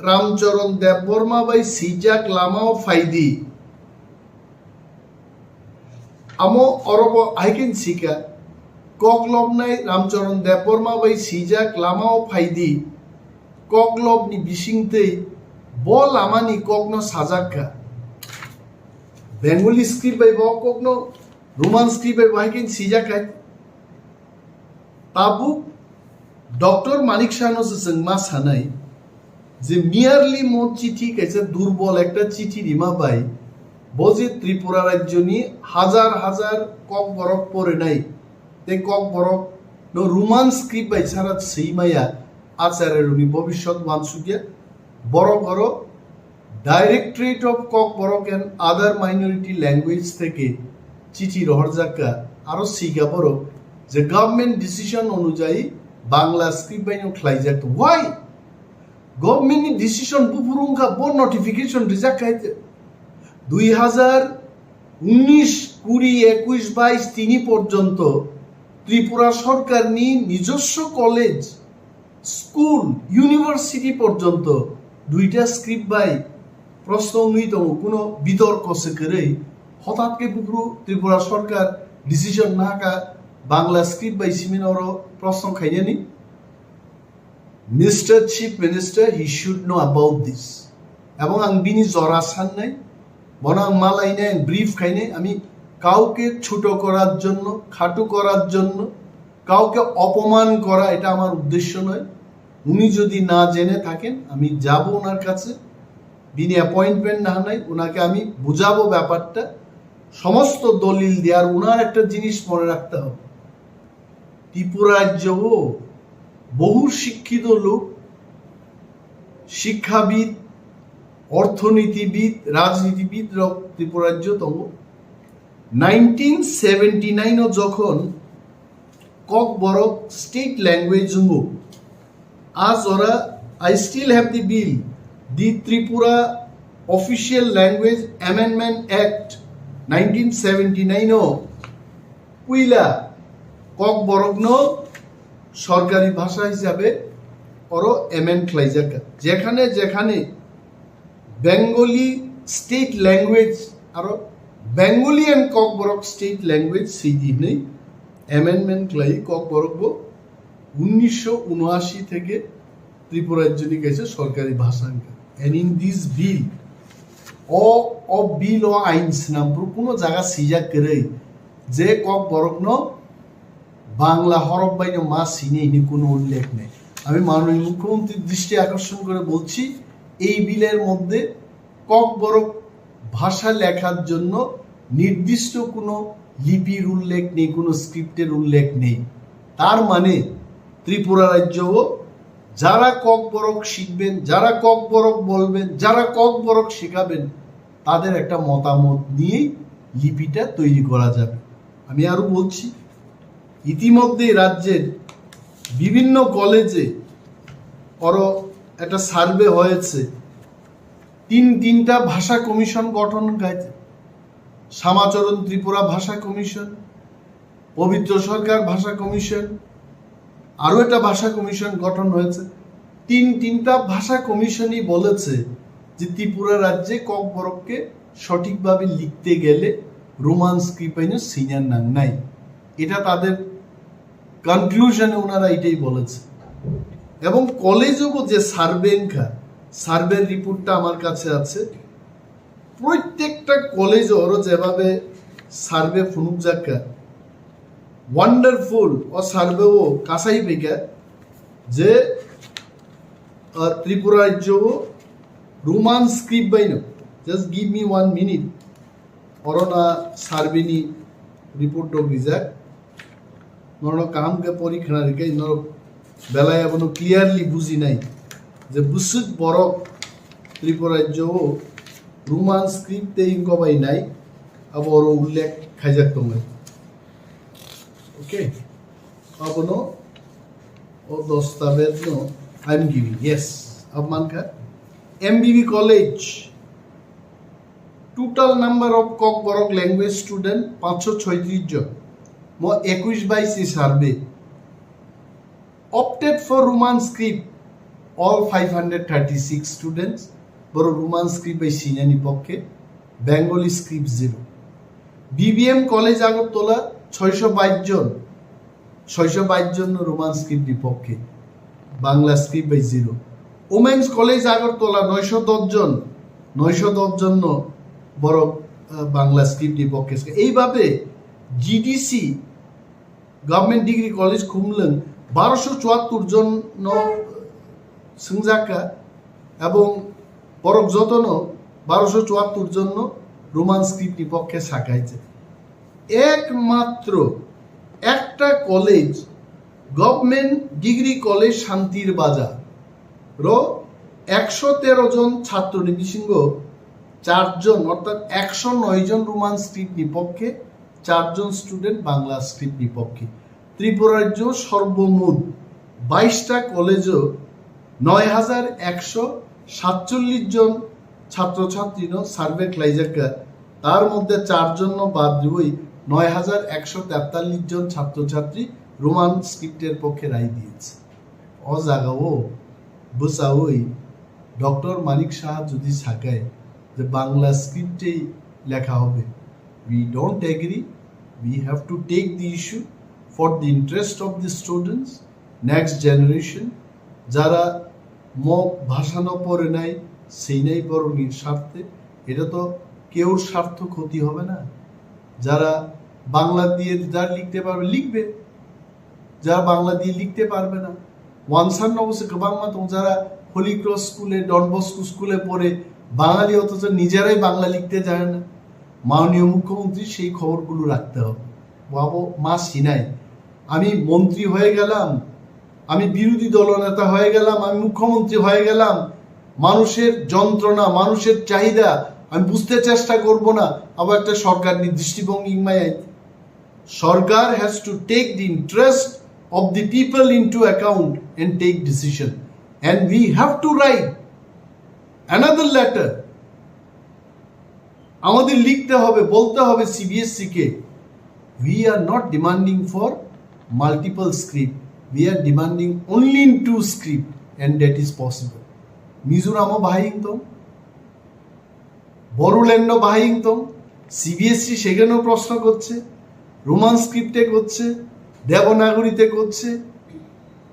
রামচরণ দেববর্মা বাই সিজাক লামাও ফাইদি আমো অরব আইকেন সিকা কগলবনাই রামচরণ দেববর্মা বাই সিজাক লামাও ফাইদি কগলবনি বিসিংতেই বল আমানি কগনো সাজাক্কা বেঙ্গলি স্ক্রিপ্ট বাই কগনো রোমান স্ক্রিপ্ট বাই আইকেন সিজাকাই তাবু ডক্টর মানিক সাহানো जोंमा सानाय যে মিয়ারলি মো চিঠি কাছে দুর্বল একটা চিঠি রিমা বাই বজে ত্রিপুরা রাজ্য নি হাজার হাজার Kokborok পরে নাই তে Kokborok নো রোমান স্ক্রিপ্ট বাই সারা সেইমায়া আচারের উনি ভবিষ্যৎ মানসুকিয়া বড় বড় directorate of Kokborok and other minority language থেকে চিঠি রহরজাকা আরো সিগা বড় যে গভর্নমেন্ট ডিসিশন অনুযায়ী বাংলা স্ক্রিপ্ট বাই নো খ্লাইজাক ওয়াই গভর্নমেন্ট ডিসিশন বুফুরুঙ্গা বড় নোটিফিকেশন রিজাক খাইতে 2019, 20, 21, 22, 3 পর্যন্ত ত্রিপুরা সরকার নিয়ে নিজস্ব কলেজ, স্কুল, ইউনিভার্সিটি পর্যন্ত 2টা স্ক্রিপ্ট বাই প্রশ্ন উন্নীত কোনো বিতর্ক সে করে হঠাৎকে পুকুরু ত্রিপুরা সরকার ডিসিশন না কা বাংলা স্ক্রিপ্ট বাই সিমিনার প্রশ্ন খাইনি নি mister chief minister he should know about this এবং আং বিনি জরা সান নাই বনাং মালাই নাই ব্রিফ খাইনে আমি কাউকে ছোট করার জন্য, খাটো করার জন্য, কাউকে অপমান করা এটা আমার উদ্দেশ্য নয়। উনি যদি না জেনে থাকেন আমি যাব ওনার কাছে, বিনি অ্যাপয়েন্টমেন্ট না নাই, ওনাকে আমি বুঝাবো ব্যাপারটা, সমস্ত দলিল দিয়ে। আর ওনার একটা জিনিস মনে রাখতে হবে, ত্রিপুরা রাজ্য বহু শিক্ষিত লোক, শিক্ষাবিদ, অর্থনীতিবিদ, রাজনীতিবিদ ত্রিপুরা রাজ্য তম 1979 যখন ককবরক স্টেট ল্যাঙ্গুয়েজ আজ ওরা I still have the bill the Tripura official language amendment act 1979 কুইলা ককবরক সরকারি ভাষা হিসাবে ওরা অ্যামেন্ড খাইজাকা যেখানে যেখানে বেঙ্গলি স্টেট ল্যাঙ্গুয়েজ আর Bengali and Kokborok state language সেই দিনে অ্যামেন্ডমেন্ট লাই ককবরক 1979 থেকে ত্রিপুরার জন্য গেছে সরকারি ভাষা। অ্যান্ড ইন দিস বিল ও বিল ও আইনস নাম কোনো জায়গা সিজা করে যে ককবরক বাংলা হরফ বাইন মা সিনে ইনি কোনো উল্লেখ নেই। আমি মাননীয় মুখ্যমন্ত্রীর দৃষ্টি আকর্ষণ করে বলছি, এই বিলের মধ্যে ককবরক ভাষা লেখার জন্য নির্দিষ্ট কোনো লিপির উল্লেখ নেই, কোনো স্ক্রিপ্টের উল্লেখ নেই। তার মানে ত্রিপুরা রাজ্য যারা ককবরক শিখবেন, যারা ককবরক বলবেন, যারা ককবরক শেখাবেন, তাদের একটা মতামত নিয়েই লিপিটা তৈরি করা যাবে। আমি আরো বলছি, ইতিমধ্যে রাজ্যের বিভিন্ন কলেজে একটা সার্ভে হয়েছে, তিনটা ভাষা কমিশন গঠন হয়েছে। শ্যামাচরণ ত্রিপুরা ভাষা কমিশন, পবিত্র সরকার ভাষা কমিশন, আরো একটা ভাষা কমিশন গঠন হয়েছে। তিনটা ভাষা কমিশনই বলেছে যে ত্রিপুরা রাজ্যে ককবরককে সঠিকভাবে লিখতে গেলে রোমান স্ক্রিপ্ট সিনিয়র নাম নাই। এটা তাদের কনক্লুশনে ওনারা এটাই বলেছে। এবং কলেজও যে সার্ভের রিপোর্টটা আমার কাছে আছে, প্রত্যেকটা কলেজ ওরা যেভাবে সার্ভে ফুনুক যাকা ওয়ান্ডারফুল ও সার্ভেও কাছাই পেকা যে ত্রিপুরা রাজ্য রোমান স্ক্রিপ্ট বাইন জাস্ট গিভ মি 1 মিনিট অরনা সার্ভেনি রিপোর্ট বিজাক নর কামকে পরীক্ষা রেখে নর বেলায় এখনো ক্লিয়ারলি বুঝি নাই যে বুসুক বরক ত্রিপুরা রাজ্য রোমান স্ক্রিপ্টে ইনকবাই নাই আবার উল্লেখ খাইজাক তোমার ওকে अपनो और दस्तावेज नो आई एम गिविंग यस अब मान का MBB college total number of Kokborok language student 536 जन मो 21-22 survey opted for roman script all 536 students बरो roman script by सिनियनी पक्षे bengali script 0 BBM college Agartala 622 জন 622 জন রোমান স্ক্রিপ্ট বিপক্ষে বাংলা স্ক্রিপ্ট বাই 0 ওমেন্স কলেজ আগরতলা 910 জন 910 জন বড় বাংলা স্ক্রিপ্ট বিপক্ষে। এইভাবে GDC government degree college Khumulwng 1274 জন সংজাকা এবং বরক যতন 1274 জন রোমান স্ক্রিপ্ট বিপক্ষে শাখাইছে। একমাত্র একটা কলেজ গভর্নমেন্ট ডিগ্রি কলেজ শান্তির বাজার 113 জন ছাত্র নিবিসিংহ 4 জন অর্থাৎ 109 জন রোমান স্ক্রিপ্ট বিপক্ষে 4 জন স্টুডেন্ট বাংলা স্ক্রিপ্ট বিপক্ষে। ত্রিপুরা রাজ্য সর্বমোট 22টা কলেজও 9147 জন ছাত্রছাত্রী সার্ভে ক্লাইজাকা তার মধ্যে 4 জন বাদ দিয়ে 9143 জন ছাত্রছাত্রী রোমান স্ক্রিপ্টের পক্ষে রায় দিয়েছে। ও জায়গাও বুঝাওই ডক্টর মানিক সাহা যদি থাকায় যে বাংলা স্ক্রিপ্টেই লেখা হবে, we don't agree. We have to take the issue for the interest of the students, next generation. যারা ভাষানো পড়ে নাই সেই নাই বরং স্বার্থে, এটা তো কেউর স্বার্থ ক্ষতি হবে না। যারা বাংলা দিয়ে যারা লিখতে পারবে লিখবে, যারা বাংলা দিয়ে লিখতে পারবে না ওয়ানসান অবশ্যই বাংলা তো যারা হোলি ক্রস স্কুলে ডনবস্কো স্কুলে পড়ে বাঙালি অথচ নিজেরাই বাংলা লিখতে জানে না, মাননীয় মুখ্যমন্ত্রী সেই খবরগুলো রাখতে হবে। বাবু মা সিনাই আমি মন্ত্রী হয়ে গেলাম, আমি বিরোধী দলনেতা হয়ে গেলাম, আমি মুখ্যমন্ত্রী হয়ে গেলাম, মানুষের যন্ত্রণা মানুষের চাহিদা আমি বুঝতে চেষ্টা করব না, আবার একটা সরকার দৃষ্টিভঙ্গি সরকার has to take the interest of the people into account and take decision, and we have to write another letter. আমাদের লিখতে হবে, বলতে হবে CBSE K, we are not demanding for multiple script, we are demanding only in 2 script and that is possible. মিজোরামও বাহিংতম, বড়োল্যান্ডও বাহিংতম, CBSE সেখানেও প্রশ্ন করছে, রোমান স্ক্রিপ্টে করছে, দেবনাগরীতে করছে,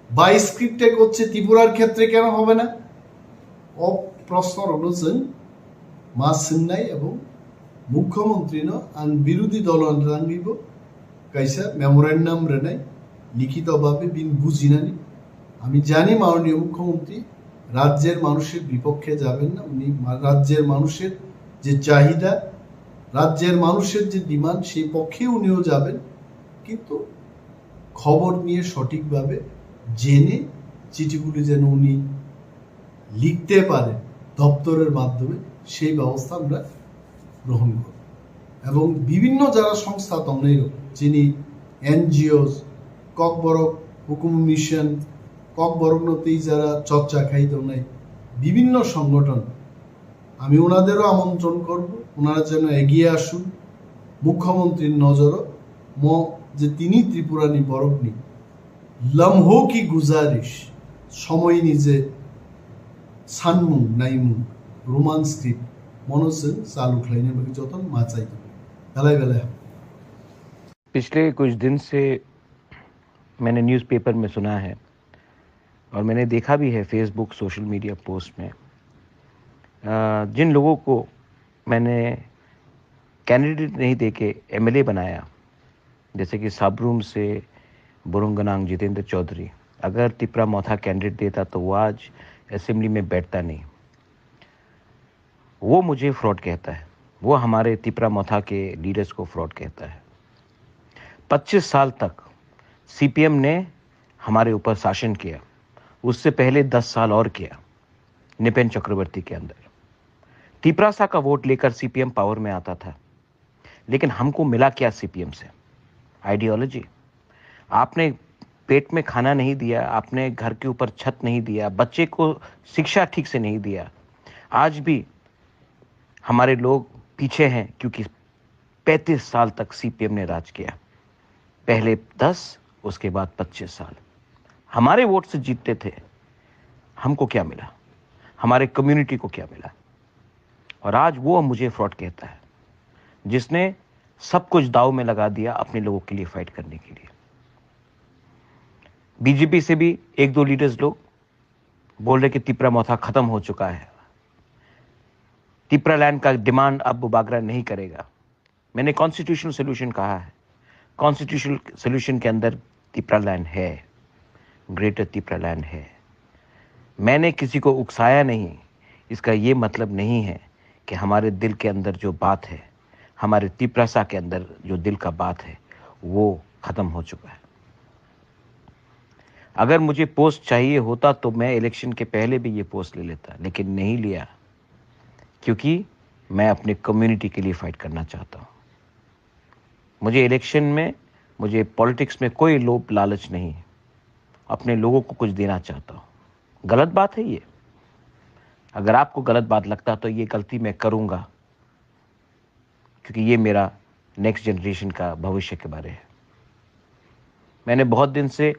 22 স্ক্রিপ্টে করছে, ত্রিপুরার ক্ষেত্রে কেন হবে না? ও প্রশ্ন অনুযায়ী মা সিন্নাই এবং মুখ্যমন্ত্রী আন বিরোধী দল রাঙ্গিব কাইসা মেমোরেন্ডাম রেনাই লিখিতভাবে বিন বুঝিনানি। আমি জানি মাননীয় মুখ্যমন্ত্রী রাজ্যের মানুষের বিপক্ষে যাবেন না, উনি রাজ্যের মানুষের যে চাহিদা, রাজ্যের মানুষের যে ডিমান্ড সেই পক্ষে উনিও যাবেন, কিন্তু খবর নিয়ে সঠিকভাবে জেনে চিঠিগুলি যেন উনি লিখতে পারেন দপ্তরের মাধ্যমে সেই ব্যবস্থা আমরা গ্রহণ করব। এবং বিভিন্ন যারা সংস্থা তন্নেই যিনি এনজিওস ককবরক হুকুম মিশন ককবরকনতেই যারা চর্চা খাইত নাই বিভিন্ন সংগঠন, আমি ওনাদেরও আমন্ত্রণ করব, ওনারা যেন এগিয়ে আসুন। মুখ্যমন্ত্রীর নজরও যে তিনি ত্রিপুরানি বরকনি লম্হো কি গুজারিশ সময় নিজে সানমু নাইমু রোমান স্ক্রিপ্ট মনোসেন চালু খাইने बाकी যতন মাচাই বেলায় বেলায়। पिछले कुछ दिन से मैंने न्यूज़पेपर में सुना है और मैंने देखा भी है फेसबुक सोशल मीडिया पोस्ट में, जिन लोगों को मैंने कैंडिडेट नहीं देके एमएलए बनाया, जैसे कि साबरूम से बुरुंगनांग जितेंद्र चौधरी, अगर तिपरा मौथा कैंडिडेट देता तो वो आज असेंबली में बैठता नहीं। वो मुझे फ्रॉड कहता है, वो हमारे तिपरा मौथा के लीडर्स को फ्रॉड कहता है। 25 साल तक सीपीएम ने हमारे ऊपर शासन किया, उससे पहले 10 साल और किया निपेन चक्रवर्ती के अंदर। तिपरासा का वोट लेकर सीपीएम पावर में आता था, लेकिन हमको मिला क्या सीपीएम से? आइडियोलॉजी। आपने पेट में खाना नहीं दिया, आपने घर के ऊपर छत नहीं दिया, बच्चे को शिक्षा ठीक से नहीं दिया। आज भी हमारे लोग पीछे हैं क्योंकि 35 साल तक सीपीएम ने राज किया, पहले 10 उसके बाद 25 साल हमारे वोट से जीतते थे। हमको क्या मिला? हमारे कम्युनिटी को क्या मिला? और आज वो मुझे फ्रॉड कहता है, जिसने सब कुछ दाव में लगा दिया अपने लोगों के लिए फाइट करने के लिए। बीजेपी से भी 1-2 लीडर्स लोग बोल रहे कि तिपरा मौथा खत्म हो चुका है, तिपरा लैंड का डिमांड अब बागरा नहीं करेगा। मैंने कॉन्स्टिट्यूशनल सोल्यूशन कहा है, कॉन्स्टिट्यूशनल सोल्यूशन के अंदर तिपरा लैंड है, ग्रेटर तिपरा लैंड है। मैंने किसी को उकसाया नहीं, इसका ये मतलब नहीं है कि हमारे दिल के अंदर जो बात है, हमारे तिपरासा के अंदर जो दिल का बात है, वो ख़त्म हो चुका है। अगर मुझे पोस्ट चाहिए होता तो मैं इलेक्शन के पहले भी ये पोस्ट ले लेता, लेकिन नहीं लिया, क्योंकि मैं अपने कम्युनिटी के लिए फाइट करना चाहता हूँ। मुझे इलेक्शन में, मुझे पॉलिटिक्स में कोई लोभ लालच नहीं है, अपने लोगों को कुछ देना चाहता हूँ। गलत बात है ये, अगर आपको गलत बात लगता तो ये गलती मैं करूंगा, क्योंकि ये मेरा नेक्स्ट जनरेशन का भविष्य के बारे है। मैंने बहुत दिन से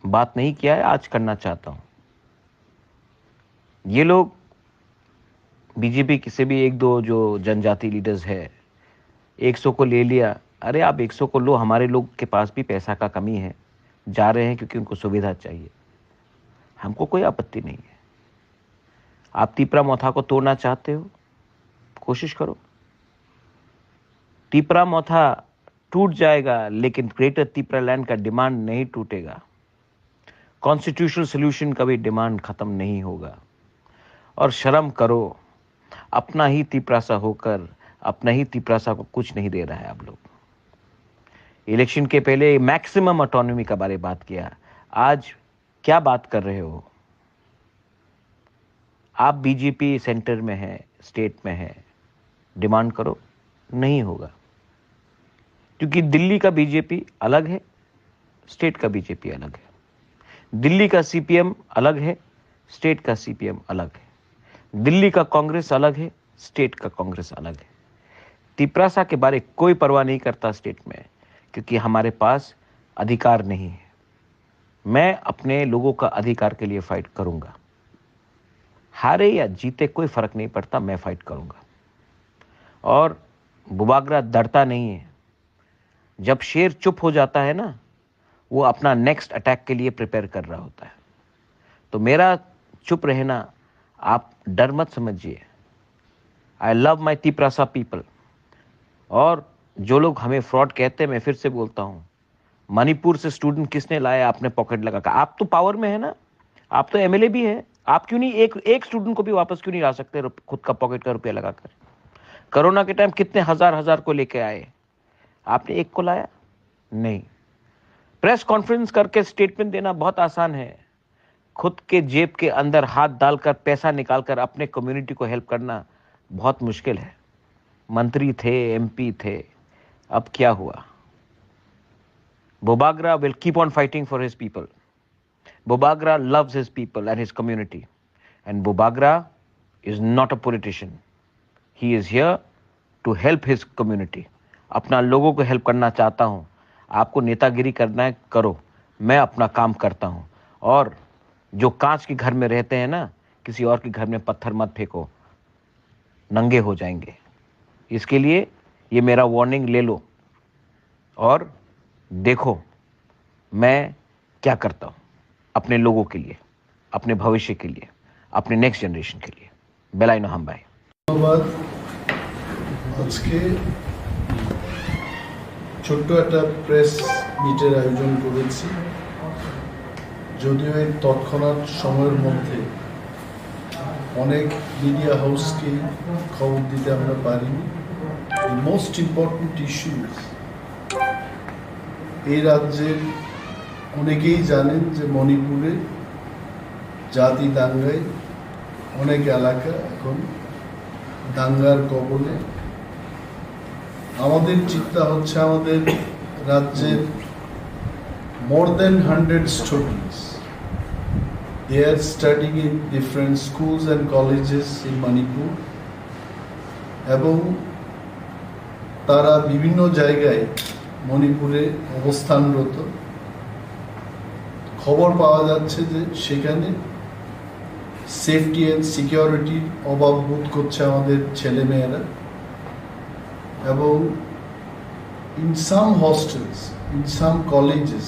बात नहीं किया है, आज करना चाहता हूं। ये लोग बीजेपी किसी भी एक दो जो जनजाति लीडर्स है 100 को ले लिया। अरे आप 100 को लो, हमारे लोग के पास भी पैसा का कमी है, जा रहे हैं क्योंकि उनको सुविधा चाहिए, हमको कोई आपत्ति नहीं है। आप तीपरा मौथा को तोड़ना चाहते हो, कोशिश करो। तीपरा मौथा टूट जाएगा, लेकिन ग्रेटर तीपरा लैंड का डिमांड नहीं टूटेगा। कॉन्स्टिट्यूशनल सॉल्यूशन का भी डिमांड खत्म नहीं होगा। और शर्म करो, अपना ही तीपरासा होकर अपना ही तीपरासा को कुछ नहीं दे रहा है। आप लोग इलेक्शन के पहले मैक्सिमम ऑटोनॉमी का बारे बात किया, आज क्या बात कर रहे हो? आप बीजेपी सेंटर में है, स्टेट में है, डिमांड करो, नहीं होगा। क्योंकि दिल्ली का बीजेपी अलग है, स्टेट का बीजेपी अलग है। दिल्ली का सीपीएम अलग है, स्टेट का सीपीएम अलग है। दिल्ली का कांग्रेस अलग है, स्टेट का कांग्रेस अलग है। तीपरासा के बारे कोई परवाह नहीं करता स्टेट में, क्योंकि हमारे पास अधिकार नहीं है। मैं अपने लोगों का अधिकार के लिए फाइट करूंगा, हारे या जीते कोई फर्क नहीं पड़ता, मैं फाइट करूंगा। और बुबागरा डरता नहीं है। जब शेर चुप हो जाता है ना, वो अपना नेक्स्ट अटैक के लिए प्रिपेयर कर रहा होता है। तो मेरा चुप रहना आप डर मत समझिए। I love my Tiprasa people. और जो लोग हमें फ्रॉड कहते हैं, मैं फिर से बोलता हूं, मणिपुर से स्टूडेंट किसने लाया आपने पॉकेट लगा कर? आप तो पावर में है ना, आप तो एमएलए भी है, आप क्यों नहीं एक स्टूडेंट को भी वापस क्यों नहीं ला सकते खुद का पॉकेट का रुपया लगाकर? कोरोना के टाइम कितने हजार को लेके आए, आपने एक को लाया नहीं। प्रेस कॉन्फ्रेंस करके स्टेटमेंट देना बहुत आसान है, खुद के जेब के अंदर हाथ डालकर पैसा निकालकर अपने कम्युनिटी को हेल्प करना बहुत मुश्किल है। मंत्री थे, एमपी थे, अब क्या हुआ? Bobagra will keep on fighting for his people. Bobagra loves his people and his community. And Bobagra is not a politician. He is here to help his community. अपना लोगों को हेल्प करना चाहता हूं। आपको नेतागिरी करना है, करो, मैं अपना काम करता हूं। और जो कांच के घर में रहते हैं ना, किसी और के घर में पत्थर मत फेंको, नंगे हो जाएंगे। इसके लिए ये मेरा वार्निंग ले लो और देखो मैं क्या करता हूं अपने लोगों के लिए, अपने भविष्य के लिए, अपने नेक्स्ट जनरेशन के लिए। बेलाइनो हम भाई ধন্যবাদ। আজকে ছোট্ট একটা প্রেস মিটের আয়োজন করেছি, যদিও এই তৎক্ষণাৎ সময়ের মধ্যে অনেক মিডিয়া হাউসকে খবর দিতে আমরা পারিনি। The most important issues, এই রাজ্যের অনেকেই জানেন যে মণিপুরে জাতি দাঙ্গায় অনেক এলাকা এখন দাঙ্গার কবলে। আমাদের চিন্তা হচ্ছে আমাদের রাজ্যের more than 100 students, they are studying in different schools and colleges in Manipur, এবং তারা বিভিন্ন জায়গায় মণিপুরে অবস্থানরত। খবর পাওয়া যাচ্ছে যে সেখানে সেফটি অ্যান্ড সিকিউরিটির অভাব বোধ করছে আমাদের ছেলেমেয়েরা, এবং in some hostels, in some colleges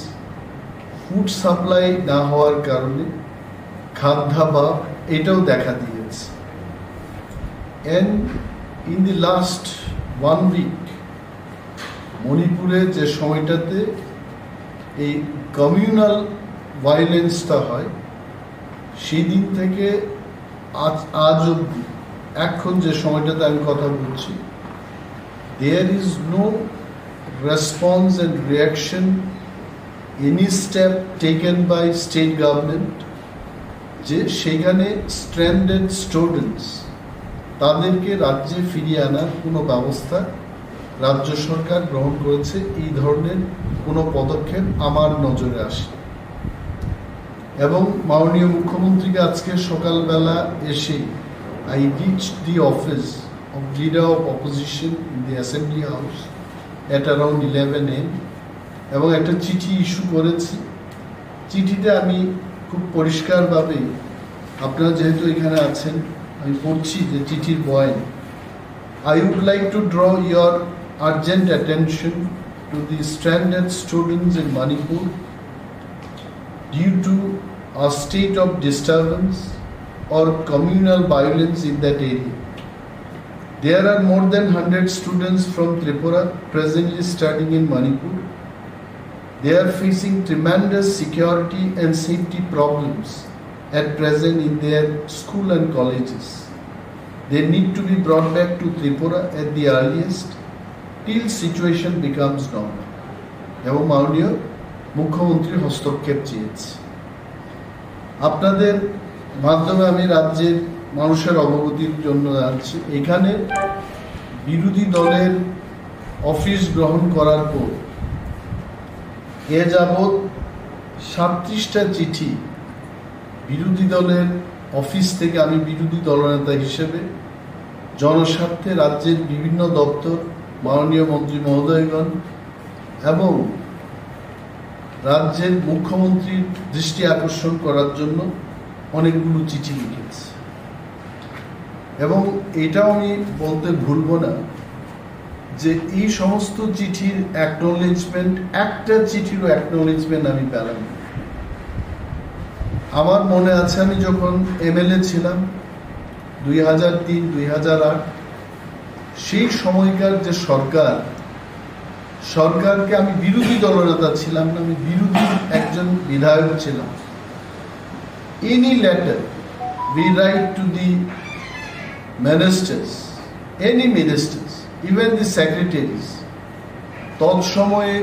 food supply না হওয়ার কারণে খাদ্যাভাব এটাও দেখা দিয়েছে। And in the last 1 week মণিপুরে যে সময়টাতে এই কমিউনাল ভায়োলেন্সটা হয়, সেই দিন থেকে আজ অবধি এখন যে সময়টাতে আমি কথা বলছি, there is no response and reaction, any step taken by state government যে সেখানে স্ট্র্যান্ডেড স্টুডেন্টস তাদেরকে রাজ্যে ফিরিয়ে আনার কোনো ব্যবস্থা রাজ্য সরকার গ্রহণ করেছে। এই ধরনের কোনো পদক্ষেপ আমার নজরে আসে, এবং মাননীয় মুখ্যমন্ত্রীকে আজকে সকালবেলা এসে I reached the office of leader of opposition in the assembly house at around 11 am এবং একটা চিঠি ইস্যু করেছি। চিঠিতে আমি খুব পরিষ্কারভাবে, আপনারা যেহেতু এখানে আছেন, আমি পড়ছি যে চিঠির বয়ান। I would like to draw your urgent attention to the stranded students in Manipur due to a state of disturbance or communal violence in that area. There are more than 100 students from Tripura presently studying in Manipur. They are facing tremendous security and safety problems at present in their school and colleges. They need to be brought back to Tripura at the earliest till situation becomes normal. এবং মাননীয় মুখ্যমন্ত্রী হস্তক্ষেপ চেয়েছে। আপনাদের মাধ্যমে আমি রাজ্যের মানুষের অবগতির জন্য জানাচ্ছি, এখানে বিরোধী দলের অফিস গ্রহণ করার পর এ যাবৎ 37টা চিঠি বিরোধী দলের অফিস থেকে আমি বিরোধী দলনেতা হিসেবে জনস্বার্থে রাজ্যের বিভিন্ন দপ্তর, মাননীয় মন্ত্রী মহোদয়গণ এবং রাজ্যের মুখ্যমন্ত্রীর দৃষ্টি আকর্ষণ করার জন্য অনেকগুলো চিঠি লিখেছি। এবং এটাও আমি বলতে ভুলব না যে এই সমস্ত চিঠির অ্যাকনোলেজমেন্ট, একটা চিঠিরও অ্যাকনোলেজমেন্ট আমি পেলাম। আমার মনে আছে আমি যখন এমএলএ ছিলাম 2003-2008, সেই সময়কার যে সরকারকে আমি বিরোধী দলনেতা ছিলাম না, আমি বিরোধী একজন বিধায়ক ছিলাম। Any letter we write to the ministers, any ministers, even the secretaries, তৎসময়ে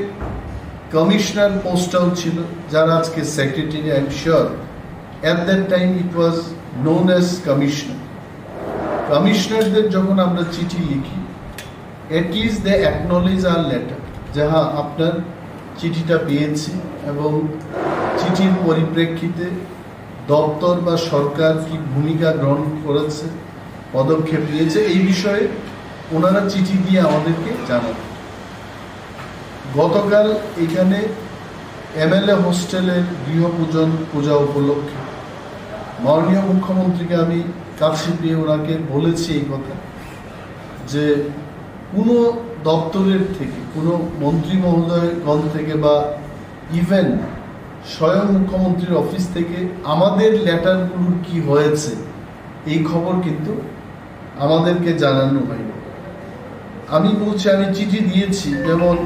কমিশনার পোস্টও ছিল যারা আজকে secretary. I am sure at that time it was known as commissioner. কমিশনারদের যখন আমরা চিঠি লিখি, at least they acknowledge our letter, যে হ্যাঁ আপনার চিঠিটা পেয়েছি এবং চিঠির পরিপ্রেক্ষিতে দপ্তর বা সরকার কি ভূমিকা গ্রহণ করেছে, পদক্ষেপ নিয়েছে, এই বিষয়ে ওনারা চিঠি দিয়ে আমাদেরকে জানান। গতকাল এখানে এমএলএ হোস্টেলের পূজা উপলক্ষে মাননীয় মুখ্যমন্ত্রীকে আমি কাছে পেয়ে ওনাকে বলেছি এই কথা যে কোনো দপ্তরের থেকে, কোনো মন্ত্রী মহোদয়গণ থেকে বা ইভেন স্বয়ং মুখ্যমন্ত্রীর অফিস থেকে আমাদের লেটারগুলোর কি হয়েছে এই খবর কিন্তু আমাদেরকে জানানো হয়নি। আমি বলছি আমি চিঠি দিয়েছি, যেমন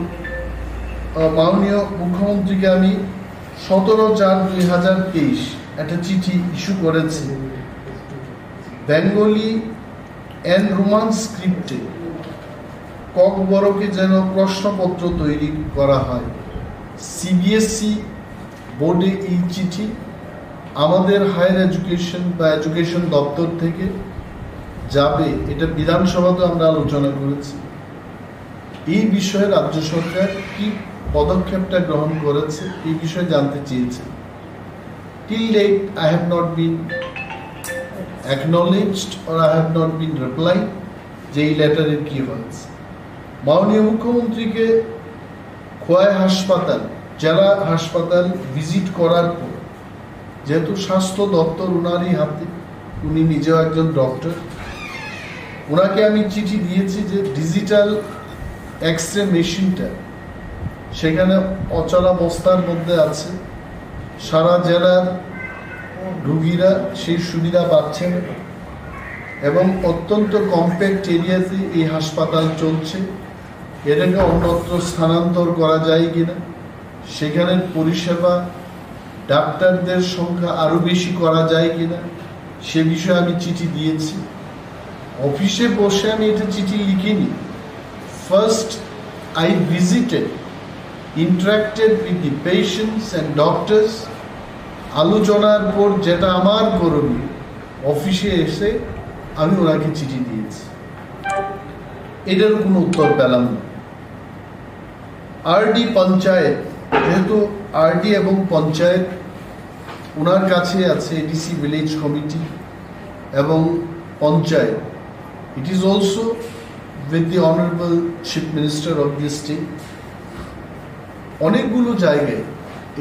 মাননীয় মুখ্যমন্ত্রীকে আমি 17/4/2023 একটা চিঠি ইস্যু করেছি বেঙ্গলি অ্যান্ড রোমান স্ক্রিপ্টে ককবরকে যেন প্রশ্নপত্র তৈরি করা হয়। সিবিএসই বোর্ডে এই চিঠি আমাদের হায়ার এডুকেশন বা এডুকেশন দপ্তর থেকে যাবে, এটা বিধানসভাতে আমরা আলোচনা করেছি। এই বিষয়ে রাজ্য সরকার কি পদক্ষেপটা গ্রহণ করেছে এই বিষয়ে জানতে চেয়েছে। Till date, I have not been acknowledged or I have not been replied যে এই লেটারের কি হয়েছে। মাননীয় মুখ্যমন্ত্রীকে খোয়াই হাসপাতাল, জেলা হাসপাতাল ভিজিট করার পর, যেহেতু স্বাস্থ্য দপ্তর ওনারই হাতে, উনি নিজেও একজন ডক্টর, ওনাকে আমি চিঠি দিয়েছি যে ডিজিটাল এক্স-রে মেশিনটা সেখানে অচলাবস্থার মধ্যে আছে, সারা জেলার রুগীরা সেই সুবিধা পাচ্ছেন এবং অত্যন্ত কম্প্যাক্ট এরিয়াতে এই হাসপাতাল চলছে। এটাকে অন্যত্র স্থানান্তর করা যায় কিনা, সেখানের পরিষেবা ডাক্তারদের সংখ্যা আরও বেশি করা যায় কিনা, সে বিষয়ে আমি চিঠি দিয়েছি। অফিসে বসে আমি এটা চিঠি লিখিনি। First I visited, interacted with the patients and doctors, আলোচনার পর যেটা আমার করণীয় অফিসে এসে আমি ওনাকে চিঠি দিয়েছি। এটার কোনো উত্তর পেলাম না। আরডি পঞ্চায়েত, যেহেতু আরডি এবং পঞ্চায়েত ওনার কাছে আছে, এডিসি ভিলেজ কমিটি এবং Panchayat. It is also with the Honorable Chief Minister of the state. অনেকগুলো জায়গায়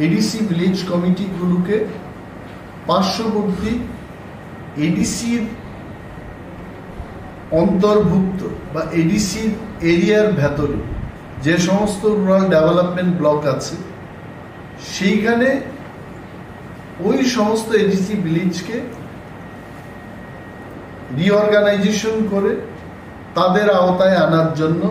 এডিসি ভিলেজ কমিটিগুলোকে পার্শ্ববর্তী এডিসির অন্তর্ভুক্ত বা এডিসির এরিয়ার ভেতরে যে সমস্ত রুরাল ডেভেলপমেন্ট ব্লক আছে সেইখানে ওই সমস্ত এডিসি ভিলেজকে রিঅর্গানাইজেশন করে তাদের আওতায় আনার জন্য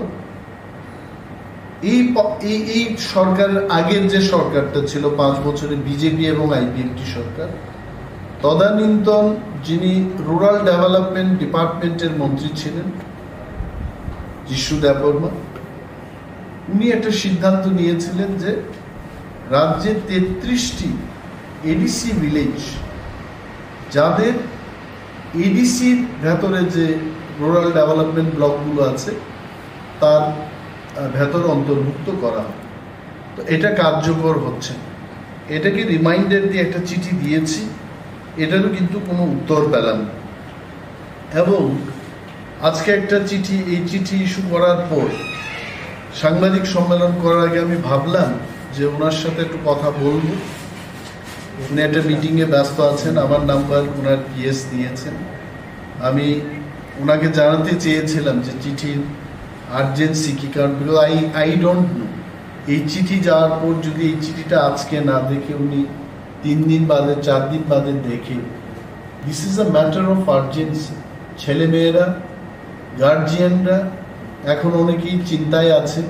এই সরকারের আগের যে সরকারটা ছিল 5 বছরে বিজেপি এবং আইপিএফটি সরকার, তদানীন্তন যিনি রুরাল ডেভেলপমেন্ট ডিপার্টমেন্টের মন্ত্রী ছিলেন দেববর্মা, উনি একটা সিদ্ধান্ত নিয়েছিলেন যে রাজ্যে 33টি এডিসি ভিলেজ যাদের এডিসির ভেতরে যে রুরাল ডেভেলপমেন্ট ব্লকগুলো আছে তার ভেতরে অন্তর্ভুক্ত করা হয়। তো এটা কার্যকর হচ্ছে। এটাকে রিমাইন্ডার দিয়ে একটা চিঠি দিয়েছি, এটারও কিন্তু কোনো উত্তর পেলাম না। এবং আজকে একটা চিঠি, এই চিঠি ইস্যু করার পর সাংবাদিক সম্মেলন করার আগে আমি ভাবলাম যে ওনার সাথে একটু কথা বলবো। উনি একটা মিটিংয়ে ব্যস্ত আছেন, আমার নাম্বার ওনার পিএস দিয়েছেন। আমি ওনাকে জানাতে চেয়েছিলাম যে চিঠির আর্জেন্সি কি, কারণ আই ডোন্ট নো এই চিঠি যাওয়ার পর যদি এই চিঠিটা আজকে না দেখে উনি 3 দিন বাদে 4 দিন বাদে দেখে, this is a matter of urgency. ছেলেমেয়েরা, গার্জিয়ানরা এখন অনেকেই চিন্তায় আছেন।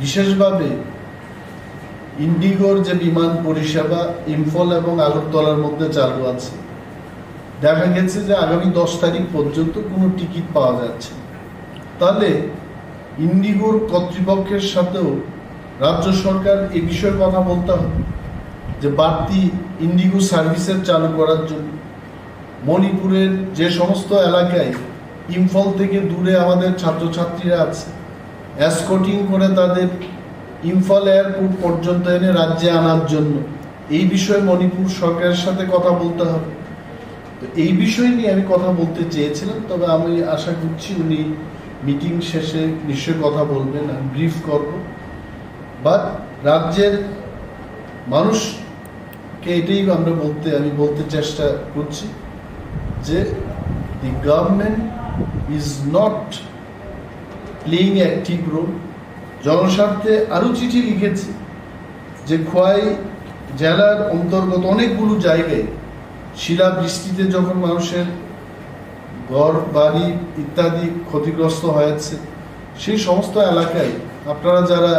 বিশেষভাবে ইন্ডিগোর যে বিমান পরিষেবা ইম্ফল এবং আগরতলার মধ্যে চালু আছে, দেখা গেছে যে আগামী 10 তারিখ পর্যন্ত কোনো টিকিট পাওয়া যাচ্ছে। তাহলে ইন্ডিগোর কর্তৃপক্ষের সাথেও রাজ্য সরকার এ বিষয়ে কথা বলতে হবে যে বাড়তি ইন্ডিগো সার্ভিসের চালু করার জন্য মণিপুরের যে সমস্ত এলাকায় ইম্ফল থেকে দূরে আমাদের ছাত্রছাত্রীরা আছে, এসকর্টিং করে তাদের ইম্ফল এয়ারপোর্ট পর্যন্ত এনে রাজ্যে আনার জন্য এই বিষয়ে মণিপুর সরকারের সাথে কথা বলতে হবে। তো এই বিষয় নিয়ে আমি কথা বলতে চেয়েছিলাম, তবে আমি আশা করছি উনি মিটিং শেষে নিশ্চয়ই কথা বলবেন, আমি ব্রিফ করব। বাট রাজ্যের মানুষকে এটাই আমি বলতে চেষ্টা করছি যে the government is not playing active role. জনস্বার্থে আরও চিঠি লিখেছি যে খোয়াই জেলার অন্তর্গত অনেকগুলো জায়গায় শিলাবৃষ্টিতে যখন মানুষের ঘর বাড়ি ইত্যাদি ক্ষতিগ্রস্ত হয়েছে, সেই সমস্ত এলাকায় আপনারা যারা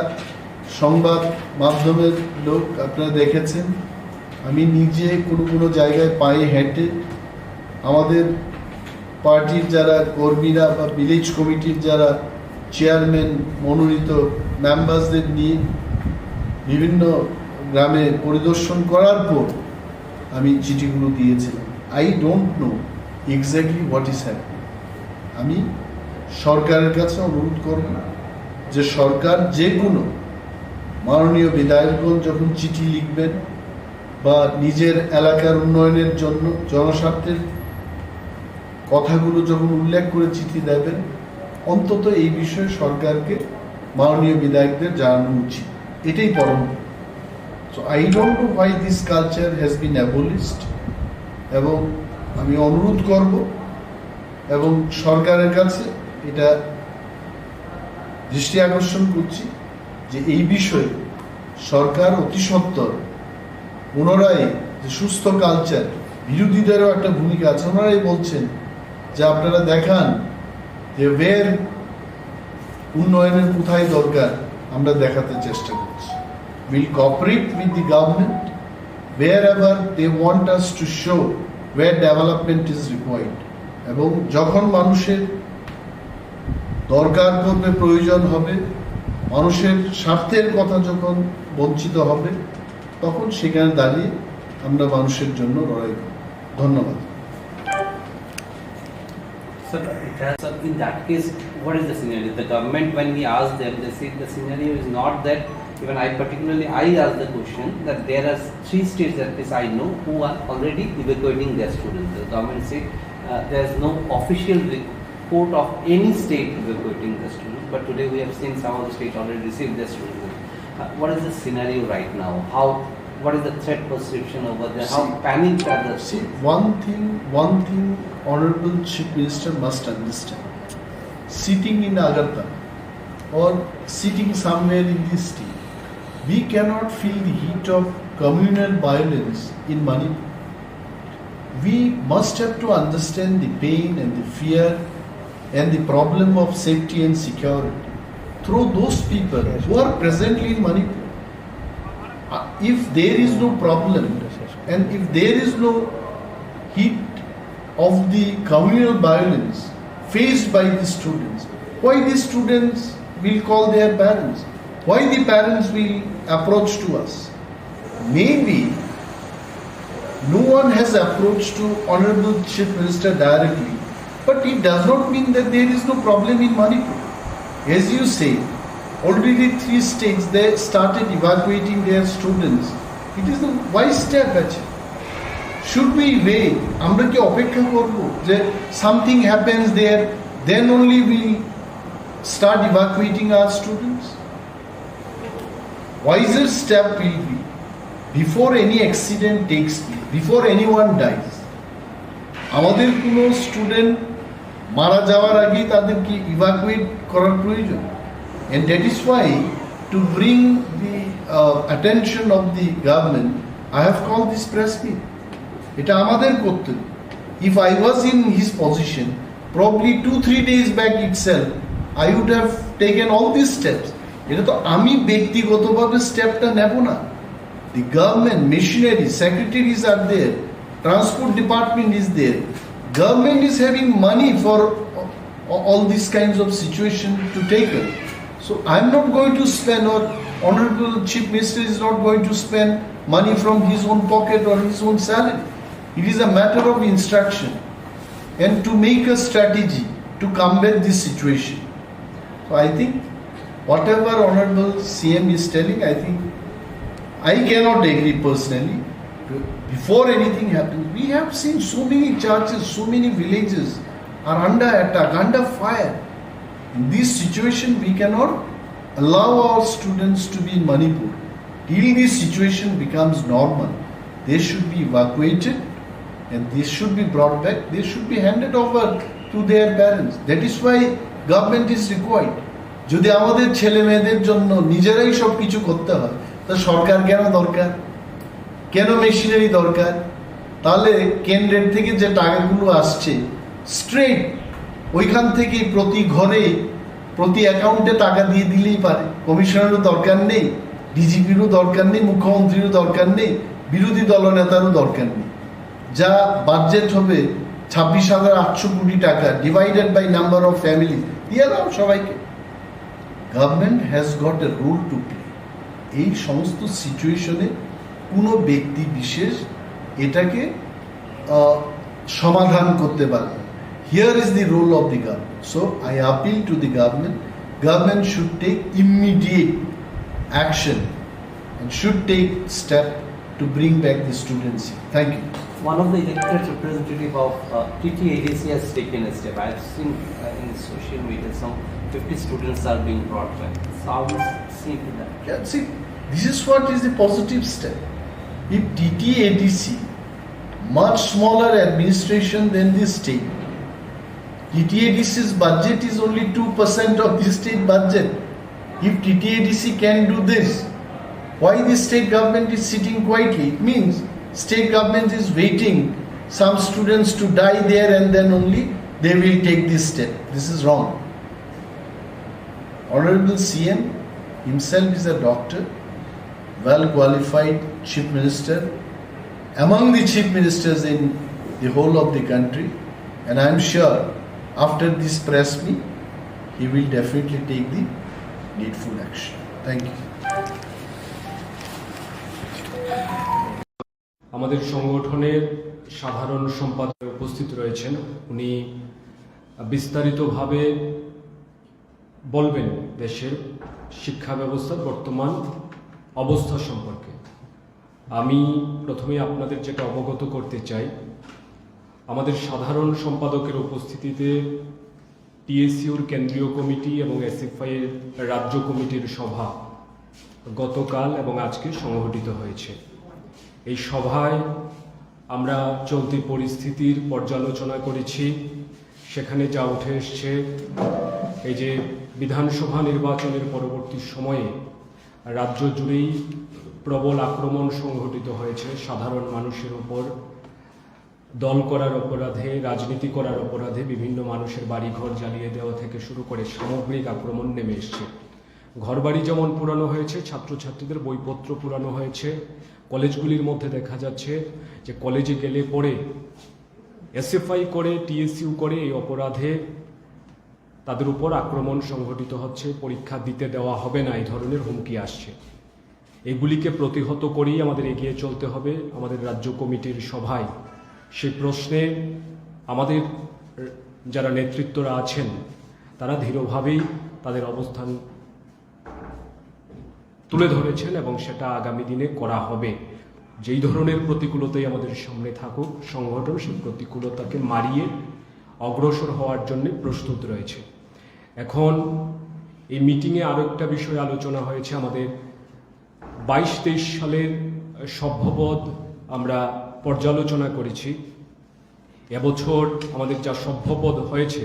সংবাদ মাধ্যমের লোক আপনারা দেখেছেন, আমি নিজে কোনো জায়গায় পায়ে হেঁটে আমাদের পার্টির যারা কর্মীরা বা ভিলেজ কমিটির যারা চেয়ারম্যান মনোনীত মেম্বারসদের নিয়ে বিভিন্ন গ্রামে পরিদর্শন করার পর আমি চিঠিগুলো দিয়েছিলাম। I don't know exactly what is happening. আমি সরকারের কাছে অনুরোধ করব যে সরকার যে কোনো মাননীয় বিধায়কগণ যখন চিঠি লিখবেন বা নিজের এলাকার উন্নয়নের জন্য জনস্বার্থের কথাগুলো যখন উল্লেখ করে চিঠি দেবেন, অন্তত এই বিষয়ে সরকারকে মাননীয় বিধায়কদের জানানো উচিত। এটাই পরম। So I don't know why this culture has been abolished. এবং আমি অনুরোধ করব এবং সরকারের কাছে এটা দৃষ্টি আকর্ষণ করছি যে এই বিষয়ে সরকার অতি সত্বর পুনরায় যে সুস্থ কালচার, বিরোধীদেরও একটা ভূমিকা আছে, ওনারাই বলছেন যে আপনারা দেখান যে ওয়ের উন্নয়নের কোথায় দরকার, আমরা দেখাতে চেষ্টা করছি। Will cooperate with the government wherever they want us to show where development is required. এবং যখন মানুষের দরকার পড়বে, প্রয়োজন হবে, মানুষের স্বার্থের কথা যখন বঞ্চিত হবে, তখন সেখানে দাঁড়িয়ে আমরা মানুষের জন্য লড়াই করব। ধন্যবাদ। Sir, in that case, what is the scenario? The government, when we ask them, they say the scenario is not that. Even I asked the question that there are 3 states that is I know who are already evacuating their students. The government said there is no official report of any state evacuating the students, but today we have seen some of the states already received their students. What is the scenario right now? What is the threat perception over there? How panicked are the See, students? one thing Honorable Chief Minister must understand. Sitting in Agartala or sitting somewhere in this state, we cannot feel the heat of communal violence in Manipur. We must have to understand the pain and the fear and the problem of safety and security through those people who are presently in Manipur. If there is no problem and if there is no heat of the communal violence faced by the students, why the students will call their parents? Why the parents will approach to us? Maybe no one has approached to Honorable Chief Minister directly, but it does not mean that there is no problem in Manipur. As you say, already 3 states they started evacuating their students. It is the wise step actually. Should we wait? আমরা কি অপেক্ষা করব যে something happens there, then only we start evacuating our students? Wiser step will be, before any accident takes place, before anyone dies, আমাদের কোনো student মারা যাওয়ার আগেই তাদেরকে evacuate করার প্রয়োজন. And that is why, to bring the attention of the government, I have called this press meet. এটা আমাদের কর্তব্য. If I was in his position, probably 2-3 days back itself, I would have taken all these steps. এটা তো আমি ব্যক্তিগতভাবে স্টেপটা নেব না. The government machinery, secretaries are there, transport department is there. Government is having money for all these kinds of situation to take it. So I'm not going to spend, or Honorable Chief Minister is not going to spend money from his own pocket or his own salary. It is a matter of instruction and to make a strategy to combat this situation. So I think whatever Honorable CM is telling, I think I cannot agree personally. Before anything happens, we have seen so many churches, so many villages are under attack, under fire. In this situation, we cannot allow our students to be in Manipur. Till this situation becomes normal, they should be evacuated and they should be brought back. They should be handed over to their parents. That is why government is required. যদি আমাদের ছেলে মেয়েদের জন্য নিজেরাই সব কিছু করতে হয়, তা সরকার কেন দরকার? কেন মেশিনারি দরকার? তাহলে কেন্দ্রের থেকে যে টাকাগুলো আসছে স্ট্রেট ওইখান থেকে প্রতি ঘরে প্রতি অ্যাকাউন্টে টাকা দিয়ে দিলেই পারে। কমিশনারও দরকার নেই, ডিজিপিরও দরকার নেই, মুখ্যমন্ত্রীরও দরকার নেই, বিরোধী দলনেতারও দরকার নেই। যা বাজেট হবে 26,800 কোটি টাকা divided by number of family দিয়ে দাও সবাইকে। Government has got a role to play. এই সমস্ত সিচুয়েশনে কোনো ব্যক্তি বিশেষ এটাকে সমাধান করতে পারবে। Here is the role of the government. So I appeal to the government. Government should take immediate action and should take step to bring back the students here. Thank you. One of the elected representative of TTADC has taken a step. I have seen in social media some 50 students are being brought back. So how do you see to that? Yeah, see, this is what is the positive step. If TTADC, much smaller administration than the state, TTADC's budget is only 2% of the state budget. If TTADC can do this, why the state government is sitting quietly? It means state government is waiting some students to die there and then only they will take this step. This is wrong. Honorable CM himself is a doctor, well qualified chief minister, among the chief ministers in the whole of the country, and I am sure after this press meet, he will definitely take the needful action. Thank you. আমাদের সংগঠনের সাধারণ সম্পাদক উপস্থিত রয়েছেন, উনি বিস্তারিতভাবে বলবেন দেশের শিক্ষা ব্যবস্থার বর্তমান অবস্থা সম্পর্কে। আমি প্রথমে আপনাদের যেটা অবগত করতে চাই, আমাদের সাধারণ সম্পাদকের উপস্থিতিতে টিএসইউর কেন্দ্রীয় কমিটি এবং এসএফআই এর রাজ্য কমিটির সভা গতকাল এবং আজকে সংগঠিত হয়েছে। এই সভায় আমরা চলতি পরিস্থিতির পর্যালোচনা করেছি। সেখানে যা উঠে এসছে, এই যে বিধানসভা নির্বাচনের পরবর্তী সময়ে রাজ্য জুড়েই প্রবল আক্রমণ সংঘটিত হয়েছে সাধারণ মানুষের উপর। দল করার অপরাধে, রাজনীতি করার অপরাধে বিভিন্ন মানুষের বাড়িঘর জ্বালিয়ে দেওয়া থেকে শুরু করে সামগ্রিক আক্রমণ নেমে এসছে। ঘরবাড়ি যেমন পুরানো হয়েছে, ছাত্রছাত্রীদের বইপত্র পুরানো হয়েছে। কলেজগুলির মধ্যে দেখা যাচ্ছে যে কলেজে গেলে পরে এসএফআই করে, টিএসইউ করে এই অপরাধে তাদের উপর আক্রমণ সংঘটিত হচ্ছে। পরীক্ষা দিতে দেওয়া হবে না, এই ধরনের হুমকি আসছে। এগুলিকে প্রতিহত করেই আমাদের এগিয়ে চলতে হবে। আমাদের রাজ্য কমিটির সভায় সেই প্রশ্নে আমাদের যারা নেতৃত্বরা আছেন তারা দৃঢ়ভাবেই তাদের অবস্থান তুলে ধরেছেন এবং সেটা আগামী দিনে করা হবে। যেই ধরনের প্রতিকূলতাই আমাদের সামনে থাকুক, সংগঠন সেই প্রতিকূলতাকে মারিয়ে অগ্রসর হওয়ার জন্য প্রস্তুত রয়েছে। এখন এই মিটিংয়ে আরও একটা বিষয় আলোচনা হয়েছে। আমাদের 22-23 সালের সভ্যপদ আমরা পর্যালোচনা করেছি। এবছর আমাদের যা সভ্যপদ হয়েছে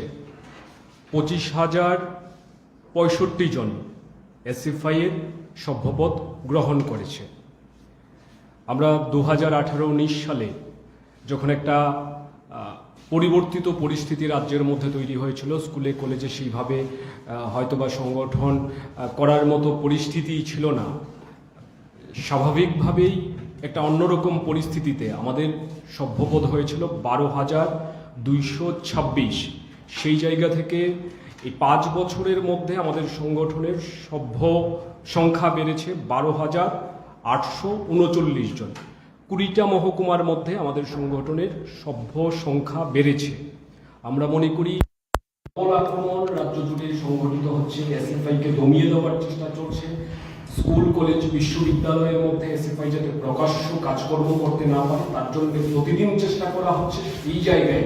25,065 জন এসএফআই এর সভ্যপদ গ্রহণ করেছে। আমরা 2018-19 সালে যখন একটা পরিবর্তিত পরিস্থিতি রাজ্যের মধ্যে তৈরি হয়েছিল, স্কুলে কলেজে সেইভাবে হয়তোবা সংগঠন করার মতো পরিস্থিতি ছিল না, স্বাভাবিকভাবেই একটা অন্যরকম পরিস্থিতিতে আমাদের সভ্যপদ হয়েছিল 12,226। সেই জায়গা থেকে এই 5 বছরের মধ্যে আমাদের সংগঠনের সভ্য সংখ্যা বেড়েছে 12,839 জন। 20টা মহকুমার মধ্যে আমাদের সংগঠনের সভ্য সংখ্যা বেড়েছে। আমরা মনে করি আক্রমণ রাজ্য জুড়ে সংগঠিত হচ্ছে, এসএফআইকে দমিয়ে দেওয়ার চেষ্টা চলছে। স্কুল, কলেজ, বিশ্ববিদ্যালয়ের মধ্যে এসএফআই যাতে প্রকাশ্য কাজকর্ম করতে না পারে তার জন্য প্রতিদিন চেষ্টা করা হচ্ছে। এই জায়গায়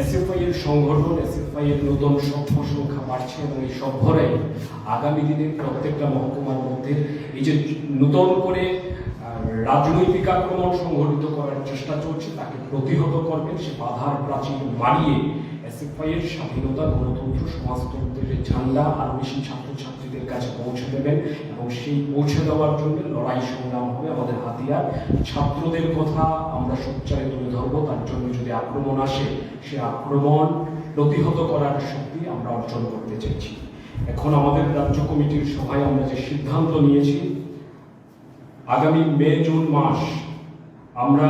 এসএফআই এর সংগঠন, এসএফআই এর নতুন সভ্য সংখ্যা বাড়ছে এবং এই সভ্যরাই আগামী দিনে প্রত্যেকটা মহকুমার মধ্যে এই যে নতুন করে রাজনৈতিক আক্রমণ সংঘটিত করার চেষ্টা চলছে তাকে প্রতিহত করবেন। সে বাধার প্রাচীর মারিয়ে এসএফআই এর স্বাধীনতা, গণতন্ত্র, সমাজতন্ত্রের ঝান্ডা আরো বেশি ছাত্রছাত্রীদের কাছে পৌঁছে দেবেন এবং সেই পৌঁছে দেওয়ার জন্য লড়াই সংগ্রাম হবে আমাদের হাতিয়ার। ছাত্রদের কথা আমরা সোচ্চারে তুলে ধরবো। তার জন্য যদি আক্রমণ আসে, সে আক্রমণ প্রতিহত করার শক্তি আমরা অর্জন করতে চাইছি। এখন আমাদের রাজ্য কমিটির সভায় আমরা যে সিদ্ধান্ত নিয়েছি, আগামী মে-জুন মাস আমরা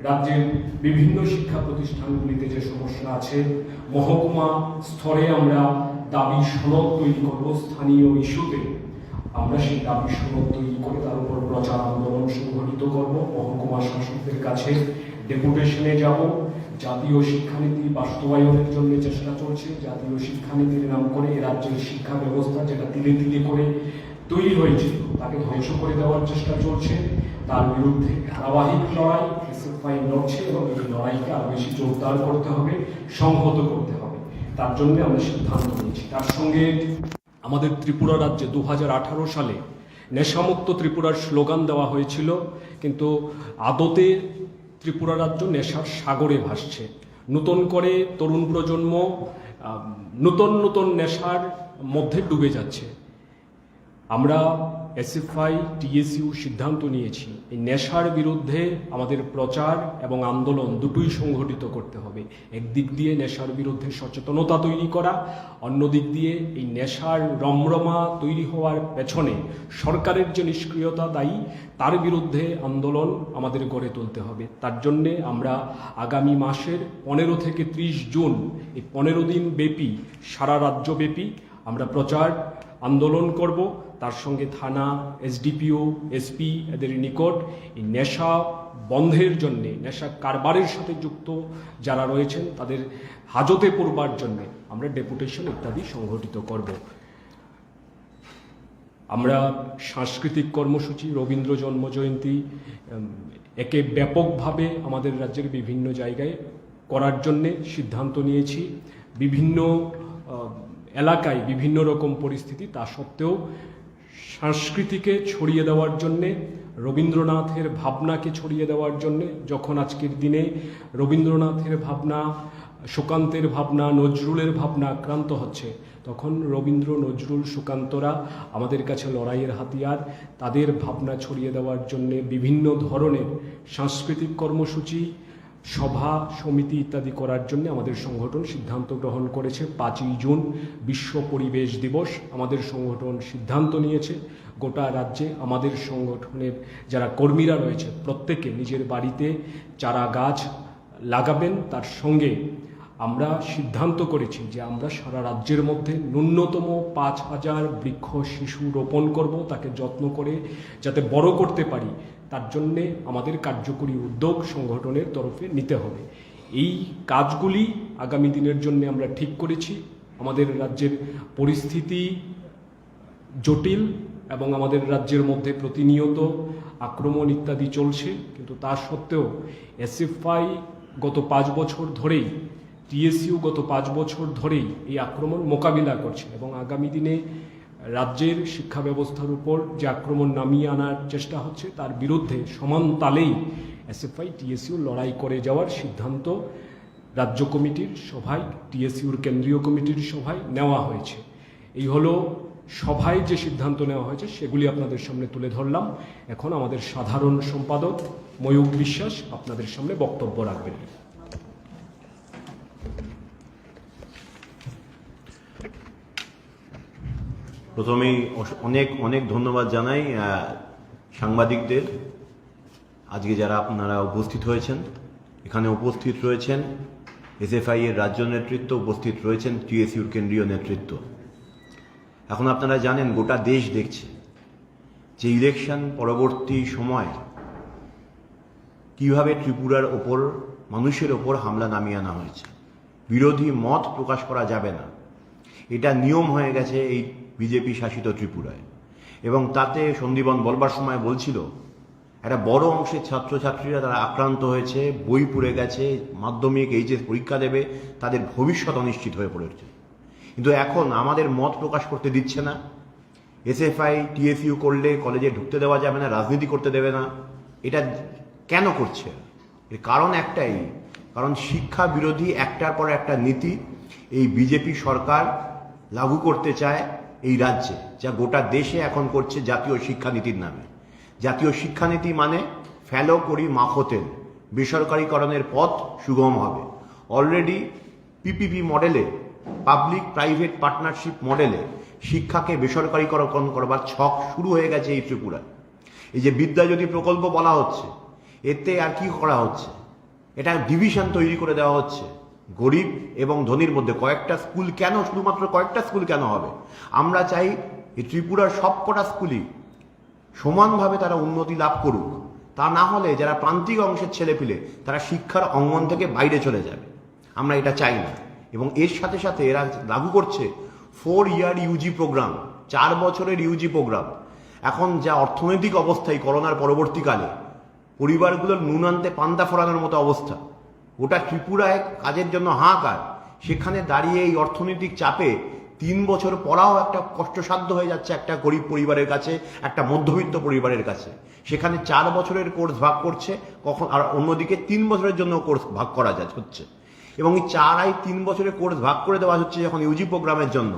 রাজ্যের বিভিন্ন শিক্ষা প্রতিষ্ঠানগুলিতে যে সমস্যা আছে, মহকুমা স্তরে আমরা দাবি সনদ তৈরি করব। স্থানীয় ইস্যুতে আমরা সেই দাবি সনদ তৈরি করে তার উপর প্রচার আন্দোলন সংগঠিত করব। মহকুমা শাসকদের কাছে ডেপুটেশনে যাব। জাতীয় শিক্ষানীতি বাস্তবায়নের জন্য চেষ্টা চলছে। জাতীয় শিক্ষানীতির নাম করে রাজ্যের শিক্ষা ব্যবস্থা যেটা তিলে তিলে করে তৈরি হয়েছিল তাকে ধ্বংস করে দেওয়ার চেষ্টা চলছে। তার বিরুদ্ধে ধারাবাহিক লড়াই এসএফআই লড়ছে এবং এই লড়াইকে আরো বেশি জোরদার করতে হবে, সংহত করতে হবে। তার জন্য আমরা সিদ্ধান্ত নিয়েছি। তার সঙ্গে আমাদের ত্রিপুরা রাজ্যে 2018 সালে নেশামুক্ত ত্রিপুরার স্লোগান দেওয়া হয়েছিল, কিন্তু আদতে ত্রিপুরা রাজ্য নেশার সাগরে ভাসছে। নতুন করে তরুণ প্রজন্ম নতুন নতুন নেশার মধ্যে ডুবে যাচ্ছে। আমরা এসএফআই, টিএসইউ সিদ্ধান্ত নিয়েছি এই নেশার বিরুদ্ধে আমাদের প্রচার এবং আন্দোলন দুটোই সংগঠিত করতে হবে। একদিক দিয়ে নেশার বিরুদ্ধে সচেতনতা তৈরি করা, অন্য দিক দিয়ে এই নেশার রমরমা তৈরি হওয়ার পেছনে সরকারের যে নিষ্ক্রিয়তা দায়ী তার বিরুদ্ধে আন্দোলন আমাদের গড়ে তুলতে হবে। তার জন্যে আমরা আগামী মাসের 15 থেকে 30 জুন এই 15 দিন ব্যাপী সারা রাজ্যব্যাপী আমরা প্রচার আন্দোলন করব। তার সঙ্গে থানা, এসডিপিও, এসপি এদের নিকট এই নেশা বন্ধের জন্যে, নেশা কারবারের সাথে যুক্ত যারা রয়েছেন তাদের হাজতে পড়বার জন্যে আমরা ডেপুটেশন ইত্যাদি সংগঠিত করব। আমরা সাংস্কৃতিক কর্মসূচি, রবীন্দ্র জন্মজয়ন্তী একে ব্যাপকভাবে আমাদের রাজ্যের বিভিন্ন জায়গায় করার জন্যে সিদ্ধান্ত নিয়েছি। বিভিন্ন এলাকায় বিভিন্ন রকম পরিস্থিতি, তা সত্ত্বেও সংস্কৃতিকে ছড়িয়ে দেওয়ার জন্যে, রবীন্দ্রনাথের ভাবনাকে ছড়িয়ে দেওয়ার জন্যে, যখন আজকের দিনে রবীন্দ্রনাথের ভাবনা, সুকান্তের ভাবনা, নজরুলের ভাবনা আক্রান্ত হচ্ছে, তখন রবীন্দ্র, নজরুল, সুকান্তরা আমাদের কাছে লড়াইয়ের হাতিয়ার। তাদের ভাবনা ছড়িয়ে দেওয়ার জন্যে বিভিন্ন ধরনের সাংস্কৃতিক কর্মসূচি, সভা, সমিতি ইত্যাদি করার জন্য আমাদের সংগঠন সিদ্ধান্ত গ্রহণ করেছে। 5ই জুন বিশ্ব পরিবেশ দিবস আমাদের সংগঠন সিদ্ধান্ত নিয়েছে গোটা রাজ্যে আমাদের সংগঠনের যারা কর্মীরা রয়েছে প্রত্যেকে নিজের বাড়িতে চারা গাছ লাগাবেন। তার সঙ্গে আমরা সিদ্ধান্ত করেছি যে আমরা সারা রাজ্যের মধ্যে ন্যূনতম 5,000 বৃক্ষ শিশু রোপণ করব, তাকে যত্ন করে যাতে বড় করতে পারি, তার জন্যে আমাদের কার্যকরী উদ্যোগ সংগঠনের তরফে নিতে হবে। এই কাজগুলি আগামী দিনের জন্য আমরা ঠিক করেছি। আমাদের রাজ্যের পরিস্থিতি জটিল এবং আমাদের রাজ্যের মধ্যে প্রতিনিয়ত আক্রমণ ইত্যাদি চলছে, কিন্তু তা সত্ত্বেও এসএফআই গত 5 বছর ধরেই, টিএসইউ গত 5 বছর ধরেই এই আক্রমণ মোকাবিলা করছে এবং আগামী দিনে রাজ্যের শিক্ষা ব্যবস্থার উপর যে আক্রমণ নামিয়ে আনার চেষ্টা হচ্ছে তার বিরুদ্ধে সমান তালেই এসএফআই টিএসইউ লড়াই করে যাওয়ার সিদ্ধান্ত রাজ্য কমিটির সভায়, টিএসইউর কেন্দ্রীয় কমিটির সভায় নেওয়া হয়েছে। এই হলো সভায় যে সিদ্ধান্ত নেওয়া হয়েছে, সেগুলি আপনাদের সামনে তুলে ধরলাম। এখন আমাদের সাধারণ সম্পাদক ময়ূক বিশ্বাস আপনাদের সামনে বক্তব্য রাখবেন। প্রথমেই অনেক অনেক ধন্যবাদ জানাই সাংবাদিকদের, আজকে যারা আপনারা উপস্থিত হয়েছেন। এখানে উপস্থিত রয়েছেন এসএফআই এর রাজ্য নেতৃত্ব, উপস্থিত রয়েছেন টিএসইউর কেন্দ্রীয় নেতৃত্ব। এখন আপনারা জানেন গোটা দেশ দেখছে যে ইলেকশন পরবর্তী সময় কিভাবে ত্রিপুরার ওপর, মানুষের ওপর হামলা নামিয়ে আনা হয়েছে। বিরোধী মত প্রকাশ করা যাবে না, এটা নিয়ম হয়ে গেছে এই বিজেপি শাসিত ত্রিপুরায়। এবং তাতে সন্দীপন বলবার সময় বলছিল একটা বড় অংশের ছাত্রছাত্রীরা তারা আক্রান্ত হয়েছে, বই পুড়ে গেছে, মাধ্যমিক এইচএস পরীক্ষা দেবে, তাদের ভবিষ্যৎ অনিশ্চিত হয়ে পড়েছে। কিন্তু এখন আমাদের মত প্রকাশ করতে দিচ্ছে না। এসএফআই টিএসইউ করলে কলেজে ঢুকতে দেওয়া যাবে না, রাজনীতি করতে দেবে না। এটা কেন করছে? এর কারণ একটাই, কারণ শিক্ষা বিরোধী একটার পর একটা নীতি এই বিজেপি সরকার লাগু করতে চায় এই রাজ্যে, যা গোটা দেশে এখন করছে জাতীয় শিক্ষানীতির নামে। জাতীয় শিক্ষানীতি মানে ফেলো করি মাখতেন, বেসরকারীকরণের পথ সুগম হবে। অলরেডি পিপিপি মডেলে, পাবলিক প্রাইভেট পার্টনারশিপ মডেলে শিক্ষাকে বেসরকারীকরণ করবার ছক শুরু হয়ে গেছে এই ত্রিপুরায়। এই যে বিদ্যাজ্যোতি প্রকল্প বলা হচ্ছে, এতে আর কি করা হচ্ছে? এটা ডিভিশন তৈরি করে দেওয়া হচ্ছে গরিব এবং ধনীর মধ্যে। কয়েকটা স্কুল কেন, শুধুমাত্র কয়েকটা স্কুল কেন হবে? আমরা চাই এই ত্রিপুরার সবকটা স্কুলই সমানভাবে তারা উন্নতি লাভ করুক। তা না হলে যারা প্রান্তিক অংশের ছেলেপিলে তারা শিক্ষার অঙ্গন থেকে বাইরে চলে যাবে। আমরা এটা চাই না। এবং এর সাথে সাথে এরা লাগু করছে 4 ইয়ার ইউজি প্রোগ্রাম, 4 বছরের ইউজি প্রোগ্রাম। এখন যা অর্থনৈতিক অবস্থা এই করোনার পরবর্তীকালে, পরিবারগুলোর নুন আনতে পান্তা ফোরানোর মতো অবস্থা, গোটা ত্রিপুরায় কাজের জন্য হাহাকার। সেখানে দাঁড়িয়ে এই অর্থনৈতিক চাপে 3 বছর পড়াও একটা কষ্টসাধ্য হয়ে যাচ্ছে একটা গরিব পরিবারের কাছে, একটা মধ্যবিত্ত পরিবারের কাছে। সেখানে 4 বছরের কোর্স ভাগ করছে কখন, আর অন্যদিকে 3 বছরের জন্য কোর্স ভাগ করা হচ্ছে। এবং এই 3 বছরের কোর্স ভাগ করে দেওয়া হচ্ছে যখন ইউজি প্রোগ্রামের জন্য,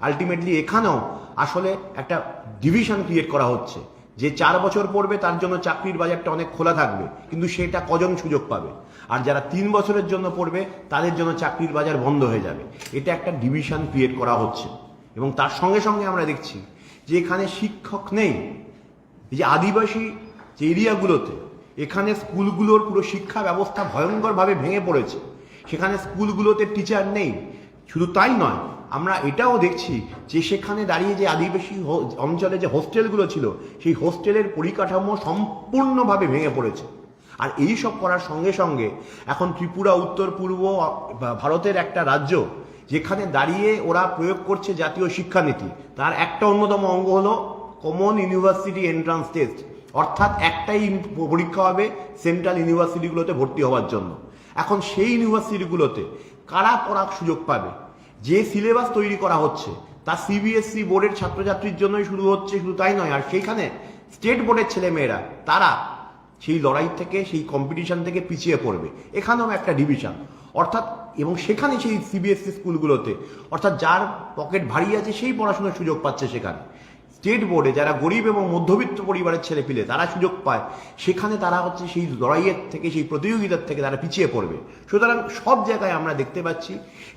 আলটিমেটলি এখানেও আসলে একটা ডিভিশন ক্রিয়েট করা হচ্ছে যে 4 বছর পড়বে তার জন্য চাকরির বাজারটা অনেক খোলা থাকবে, কিন্তু সেটা কজন সুযোগ পাবে? আর যারা 3 বছরের জন্য পড়বে তাদের জন্য চাকরির বাজার বন্ধ হয়ে যাবে। এটা একটা ডিভিশন ক্রিয়েট করা হচ্ছে। এবং তার সঙ্গে সঙ্গে আমরা দেখছি যে এখানে শিক্ষক নেই। এই যে আদিবাসী যে এরিয়াগুলোতে, এখানে স্কুলগুলোর পুরো শিক্ষা ব্যবস্থা ভয়ঙ্করভাবে ভেঙে পড়েছে। সেখানে স্কুলগুলোতে টিচার নেই। শুধু তাই নয়, আমরা এটাও দেখছি যে সেখানে দাঁড়িয়ে যে আদিবাসী অঞ্চলে যে হোস্টেলগুলো ছিল, সেই হোস্টেলের পরিকাঠামো সম্পূর্ণভাবে ভেঙে পড়েছে। আর এই সব করার সঙ্গে সঙ্গে এখন ত্রিপুরা উত্তর পূর্ব ভারতের একটা রাজ্য, যেখানে দাঁড়িয়ে ওরা প্রয়োগ করছে জাতীয় শিক্ষানীতি। তার একটা অন্যতম অঙ্গ হলো কমন ইউনিভার্সিটি এন্ট্রান্স টেস্ট, অর্থাৎ একটাই পরীক্ষা হবে সেন্ট্রাল ইউনিভার্সিটিগুলোতে ভর্তি হওয়ার জন্য। এখন সেই ইউনিভার্সিটিগুলোতে কারা পড়ার সুযোগ পাবে? যে সিলেবাস তৈরি করা হচ্ছে তা সিবিএসসি বোর্ডের ছাত্রছাত্রীর জন্যই শুরু হচ্ছে, শুধু তাই নয়, আর সেইখানে স্টেট বোর্ডের ছেলেমেয়েরা তারা সেই লড়াই থেকে, সেই কম্পিটিশন থেকে পিছিয়ে পড়বে। এখানেও একটা ডিভিশন, অর্থাৎ এবং সেখানে সেই সিবিএসসি স্কুলগুলোতে অর্থাৎ যার পকেট ভারী আছে সেই পড়াশোনার সুযোগ পাচ্ছে সেখানে। স্টেট বোর্ডে যারা গরিব এবং মধ্যবিত্ত পরিবারের ছেলেপিলে তারা সুযোগ পায়, সেখানে তারা হচ্ছে সেই লড়াইয়ের থেকে, সেই প্রতিযোগিতার থেকে তারা পিছিয়ে পড়বে। সুতরাং সব জায়গায় আমরা দেখতে পাচ্ছি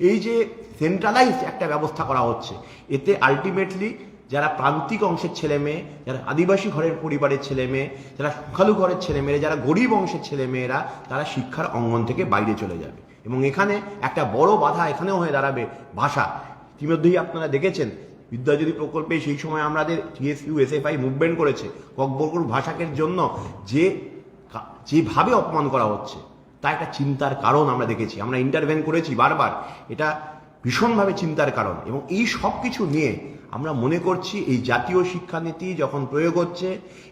এই যে সেন্ট্রালাইজড একটা ব্যবস্থা করা হচ্ছে, এতে আলটিমেটলি যারা প্রান্তিক অংশের ছেলে মেয়ে, যারা আদিবাসী ঘরের পরিবারের ছেলে মেয়ে, যারা সংখ্যালঘু ঘরের ছেলে মেয়েরা, যারা গরিব অংশের ছেলে মেয়েরা, তারা শিক্ষার অঙ্গন থেকে বাইরে চলে যাবে। এবং এখানে একটা বড় বাধা এখানেও হয়ে দাঁড়াবে ভাষা। ইতিমধ্যেই আপনারা দেখেছেন বিদ্যাজ্যোতি প্রকল্পে সেই সময় আমাদের টিএসইউ এসএফআই মুভমেন্ট করেছে ককবরক ভাষাকের জন্য যেভাবে অপমান করা হচ্ছে তা একটা চিন্তার কারণ আমরা দেখেছি, আমরা ইন্টারভেন করেছি বারবার, এটা ভীষণভাবে চিন্তার কারণ। এবং এই সব কিছু নিয়ে আমরা মনে করছি এই জাতীয় শিক্ষানীতি যখন প্রয়োগ হচ্ছে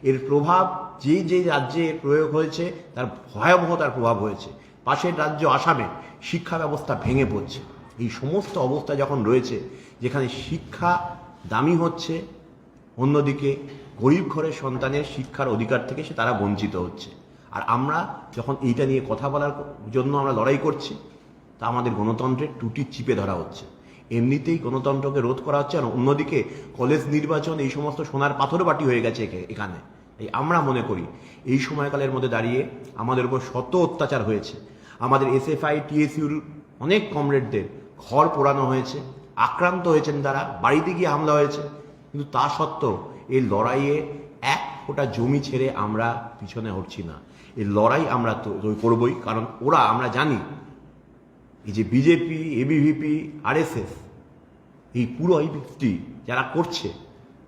এর প্রভাব যে যে রাজ্যে প্রয়োগ হয়েছে তার ভয়াবহতার প্রভাব হয়েছে। পাশের রাজ্য আসামে শিক্ষা ব্যবস্থা ভেঙে পড়ছে। এই সমস্ত অবস্থা যখন রয়েছে, যেখানে শিক্ষা দামি হচ্ছে, অন্যদিকে গরিব ঘরের সন্তানের শিক্ষার অধিকার থেকে তারা বঞ্চিত হচ্ছে, আর আমরা যখন এইটা নিয়ে কথা বলার জন্য আমরা লড়াই করছি, তা আমাদের গণতন্ত্রের টুটি চিপে ধরা হচ্ছে। এমনিতেই গণতন্ত্রকে রোধ করা হচ্ছে, আর অন্যদিকে কলেজ নির্বাচন এই সমস্ত সোনার পাথর বাটি হয়ে গেছে এখানে। এই আমরা মনে করি এই সময়কালের মধ্যে দাঁড়িয়ে আমাদের উপর শত অত্যাচার হয়েছে। আমাদের এসএফআই টিএসইউর অনেক কমরেডদের ঘর পোড়ানো হয়েছে, আক্রান্ত হয়েছেন তারা, বাড়িতে গিয়ে হামলা হয়েছে, কিন্তু তা সত্ত্বেও এই লড়াইয়ে এক ফোঁটা জমি ছেড়ে আমরা পিছনে হটছি না। এই লড়াই আমরা তো করবই, কারণ ওরা, আমরা জানি এই যে বিজেপি, এবিভিপি, আরএসএস, এই পুরো এই ব্যক্তি যারা করছে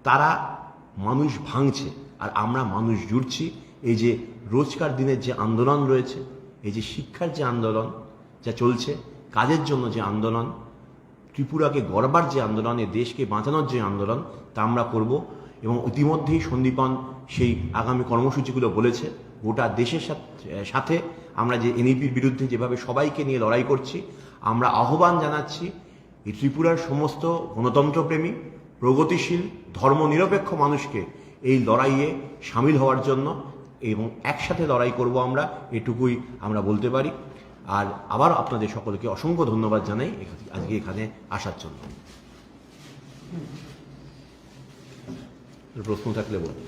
তারা মানুষ ভাঙছে, আর আমরা মানুষ জুড়ছি। এই যে রোজকার দিনের যে আন্দোলন রয়েছে, এই যে শিক্ষার যে আন্দোলন যা চলছে, কাজের জন্য যে আন্দোলন, ত্রিপুরাকে গড়বার যে আন্দোলন, এই দেশকে বাঁচানোর যে আন্দোলন, তা আমরা করব। এবং ইতিমধ্যেই সন্দীপন সেই আগামী কর্মসূচিগুলো বলেছে। গোটা দেশের সাথে আমরা যে এনইপির বিরুদ্ধে যেভাবে সবাইকে নিয়ে লড়াই করছি, আমরা আহ্বান জানাচ্ছি এই ত্রিপুরার সমস্ত গণতন্ত্রপ্রেমী, প্রগতিশীল, ধর্মনিরপেক্ষ মানুষকে এই লড়াইয়ে সামিল হওয়ার জন্য, এবং একসাথে লড়াই করব আমরা, এটুকুই আমরা বলতে পারি। আর আবার আপনাদের সকলকে অসংখ্য ধন্যবাদ জানাই আজকে এখানে আসার জন্য। প্রশ্ন থাকলে বলুন।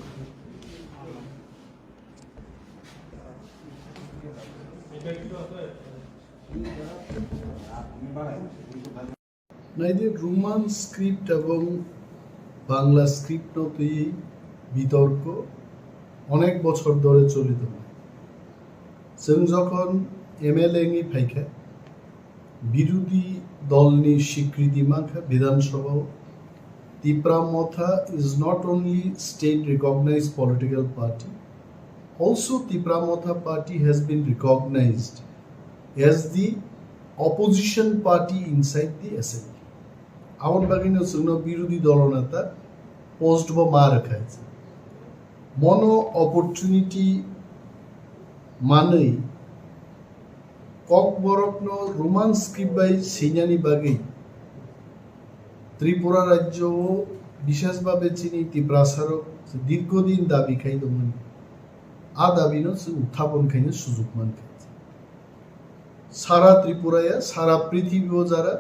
নাইদের রোমান স্ক্রিপ্ট এবং বাংলা স্ক্রিপ্ট এই বিতর্ক অনেক বছর ধরে চলিত। जों যখন এমএলএ ফাইখা বিরোধী দলনি স্বীকৃতি মাখা বিধানসভা Tipra Motha is not only state recognized political party, also Tipramotha party has been recognized as the opposition party inside the assembly. আমার বাগিনে জন্য বিরোধী দলনেতা পোস্ট বা মা রাখা আছে মনো অপরচুনিটি মানেই ককবরক রোমান স্ক্রিপ্ট বাই সিনানি বাগেই ত্রিপুরা রাজ্য বিশেষভাবে চিনি তীব্রাসারক দীর্ঘদিন দাবি খাই দমন আ দাবি উত্থাপন খাইনে সুযোগ মান খাইছে সারা ত্রিপুরায় সারা পৃথিবীও যারা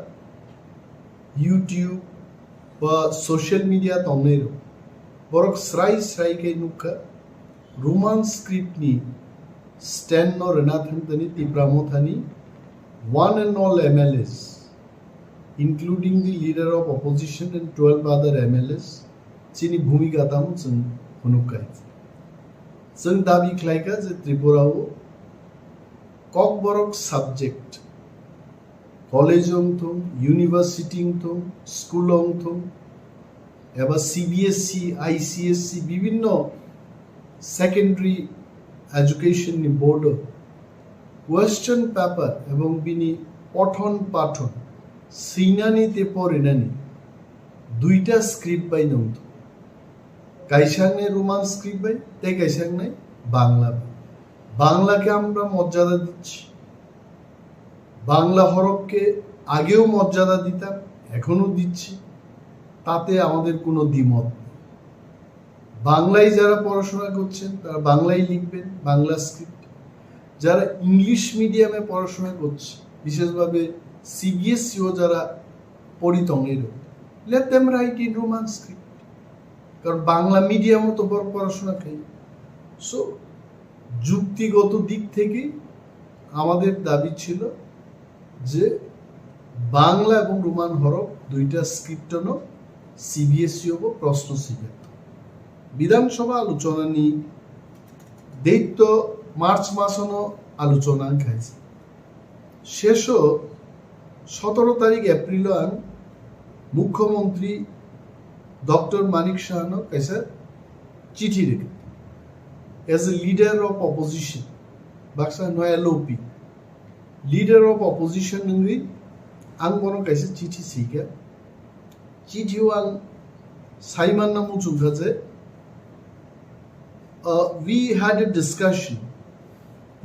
ইউটিউব বা সোশ্যাল মিডিয়া তমনেরও বরক স্রাই স্রাই খাই নুকা রোমান স্ক্রিপ্ট নি স্ট্যান্ড নো রেনাথানি তীব্রামথানি one and all MLAs, including the leader of opposition and 12 other MLAs, chini bhumika tam chung hunukai. Chung dabi khlaika je Tripura o Kokborok subject, college thum, university thum, school thum, eba CBSC, ICSC, bibhinno secondary education ni board question paper এবং বিনি পঠন পাঠন সিনানিতে পড়েনানি দুইটা script বাই নমত কাইসাংনে রোমান স্ক্রিপ্ট বাই তাই কাইসাং নাই বাংলা বাংলাকে আমরা মর্যাদা দিচ্ছি বাংলা হরফকে আগেও মর্যাদা দিতাম, এখনো দিচ্ছি, তাতে আমাদের কোনো দ্বিমত নেই। বাংলায় যারা পড়াশোনা করছেন তারা বাংলায় লিখবেন, বাংলা স্ক্রিপ্ট। যারা ইংলিশ মিডিয়ামে পড়াশোনা করছে, বিশেষভাবে সিবিএসইও যারা পরিতঙ্গের, let them write in Roman script, কারণ বাংলা মিডিয়ামও তো পড়াশোনা খাই। সো যুক্তিগত দিক থেকে আমাদের দাবি ছিল যে বাংলা এবং রোমান হরফ দুইটা স্ক্রিপ্টনো সিবিএসই হব প্রশ্ন শিখে। বিধানসভা আলোচনা নিয়ে দৈত্য মার্চ মাসনো আলোচনা খাইছে, শেষ 17 তারিখ এপ্রিল মুখ্যমন্ত্রী ডক্টর মানিক সাহানো কাছে চিঠি রেখে as a leader of opposition, baksa no LOP, leader of opposition ngi ang bono kaise chithi siga chithi wang Simon namu chungha je we had a discussion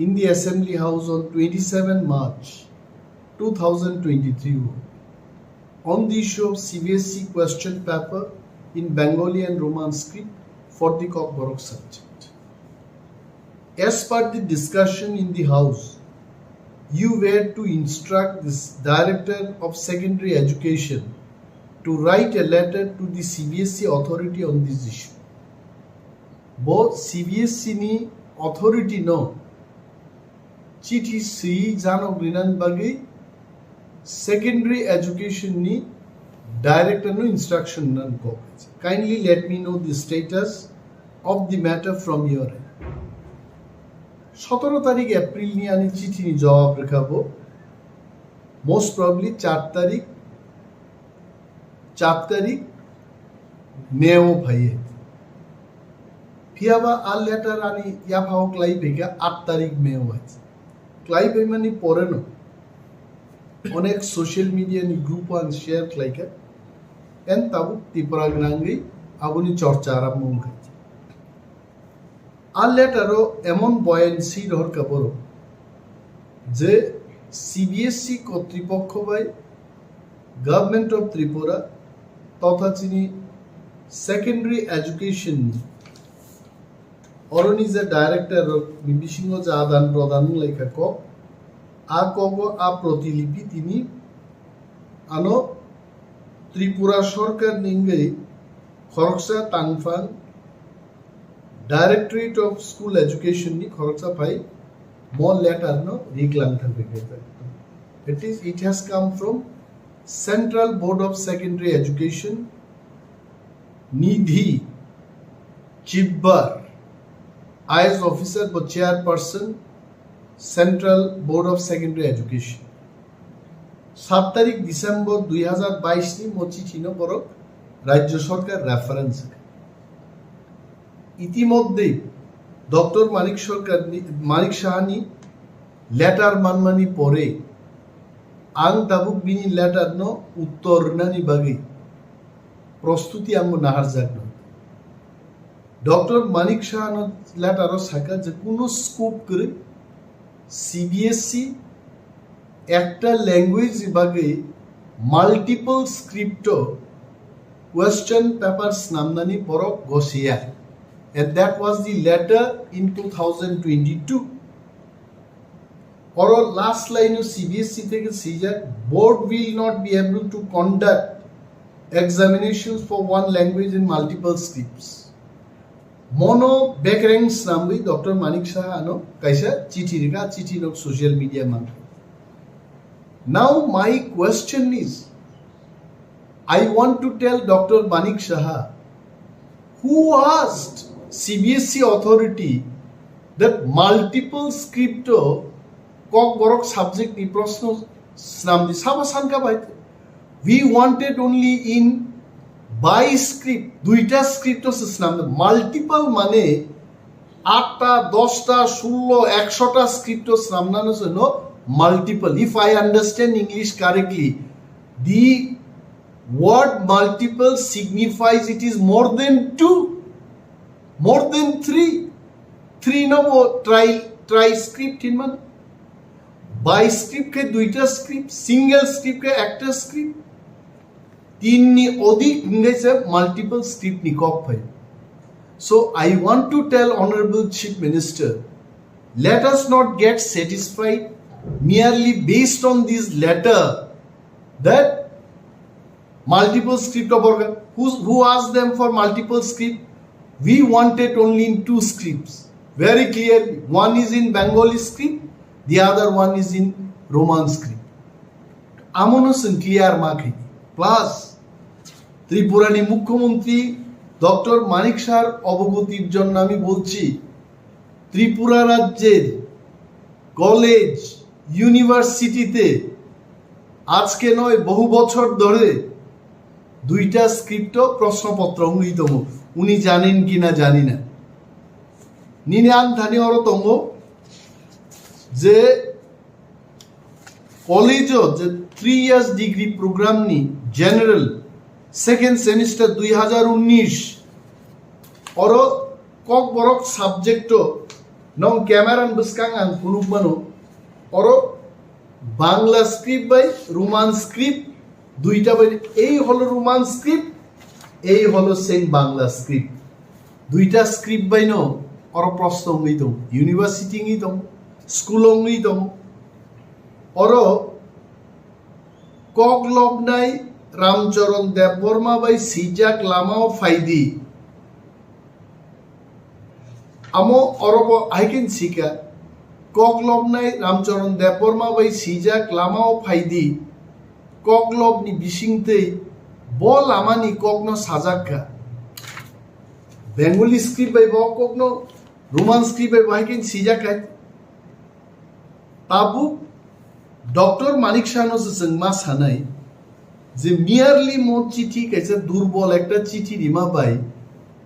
in the Assembly House on 27 March 2023 on the issue of CBSE question paper in Bengali and Roman script for the Kokborok subject. As per the discussion in the House, you were to instruct this Director of Secondary Education to write a letter to the CBSE authority on this issue. Both CBSE ni authority no chithi Sri Jano Grinan Bagi Secondary Education ni Director no instruction nan ko. Kindly let me know the status of the matter from your end. 17 তারিখ April নিয়ে আমি চিঠি নিয়ে জবাব রেখাবো, most probably 4 তারিখ মেও ভাইয়ে ফিয়াবা আর letter আনি ইয়া ভাও ক্লাই ভেগা 8 তারিখ মেও আছে ক্লাই ভে মানে পরে ন অনেক সোশ্যাল মিডিয়া নি গ্রুপ আন শেয়ার ক্লাইকা এন তাবু ত্রিপুরা গ্রাঙ্গি আবুনি চর্চা আরম্ভ হয়েছে। আর লেটারও এমন বয়ানসি রহর কাপড় যে সিবিএসই কর্তৃপক্ষ বাই গভর্নমেন্ট অফ ত্রিপুরা তথা চিনি সেকেন্ডারি এডুকেশন অরনিজে ডাইরেক্টর বিবিসিংহ যে আদান প্রদান লেখা ক আ প্রতিলিপি তিনি আনো ত্রিপুরা সরকার নিঙ্গে খরকসা টাংফাং Directorate of School Education ni khoroksa bhai more letter no reglang thakbe it has come from Central Board of Secondary Education Nidhi Chibbar IAS officer but chairperson Central Board of Secondary Education 7 তারিখ December 2022 নি মোচি চিনো বড় রাজ্য সরকার reference ইতিমধ্যে doctor মানিক Sahani letter মানমানি পরে আং দাবুক বিনি লেটার ন উত্তর নানি বাগে প্রস্তুতি আঙ্গ নাহার যাক ডক্টর মানিক সাহানো লেটারও সাকা যে কোনো স্কোপ করে সিবিএসই একটা ল্যাঙ্গুয়েজ বাগে মাল্টিপল স্ক্রিপ্ট কোয়েশ্চন পেপারস নামনানি বড় Gausia. And that was the letter in 2022. Or last line of CBSE থেকে CJAC, board will not be able to conduct examinations for one language in multiple scripts. Mono backranks nambi Dr. Manik Saha ano kaisa chithi no social media man. Now my question is, I want to tell Dr. Manik Saha, who asked CBSE authority that multiple script Kokborok subject ni prashno namdi Saha sanka baite. We wanted only in by script duita script namdi multiple mane 8টা 10টা 16 100টা script namnano no multiple. If I understand English correctly, the word multiple signifies it is more than 2, more than 3 no try script in man. By script के दुईटा script single script के actor script तीन नि अधिक English multiple script नि Kock भाई so I want to tell honorable chief minister let us not get satisfied merely based on this letter that multiple script of organ who asked them for multiple script we wanted only in two scripts very clearly one is in Bengali script the other one is in Roman script amonosan clear marking plus ত্রিপুরানি মুখ্যমন্ত্রী doctor মানিক সাহার অবগতির জন্য আমি বলছি ত্রিপুরা রাজ্যের college ইউনিভার্সিটিতে আজকে নয় বহু বছর ধরে দুইটা স্ক্রিপ্ট প্রশ্নপত্র অঙ্গিতম উনি জানেন কিনা জানি না নিনান ধানি অরতম যে কলেজও যে 3 ইয়ার্স ডিগ্রি প্রোগ্রাম নি জেনারেল सेकेंड सेमिस्टर 2019 और कॉकबोरक सब्जेक्ट नौ कैमरान बसकांग आं कुनुबानो और बांग्ला स्क्रिप्ट बाय रोमान स्क्रिप्ट दुईटा बाय এই হলো রোমান স্ক্রিপ্ট এই হলো সেম বাংলা স্ক্রিপ্ট দুইটা স্ক্রিপ্ট বাই নো और প্রশ্ন হইতো ইউনিভার্সিটি হইতো স্কুল হইতো और কগলব নাই रामचरण देबबर्मा बाई सीजाक लामाओ फायदी अमो औरबो आइकेन सिका कॉकलॉब नाई रामचरण देबबर्मा बाई सीजाक लामाओ फायदी कॉकलॉब नि बिसिंगते बल आमानी कॉकनो साजाका बेंगली स्क्रिप्ट बाई बो कॉकनो रोमान स्क्रिप्ट बाई आइकेन सीजाका ताबु डॉक्टर मानिक शानो से संगमा सानाई যে মিয়ারলি মোট চিঠি কেছে দুর্বল একটা চিঠি রিমা পাই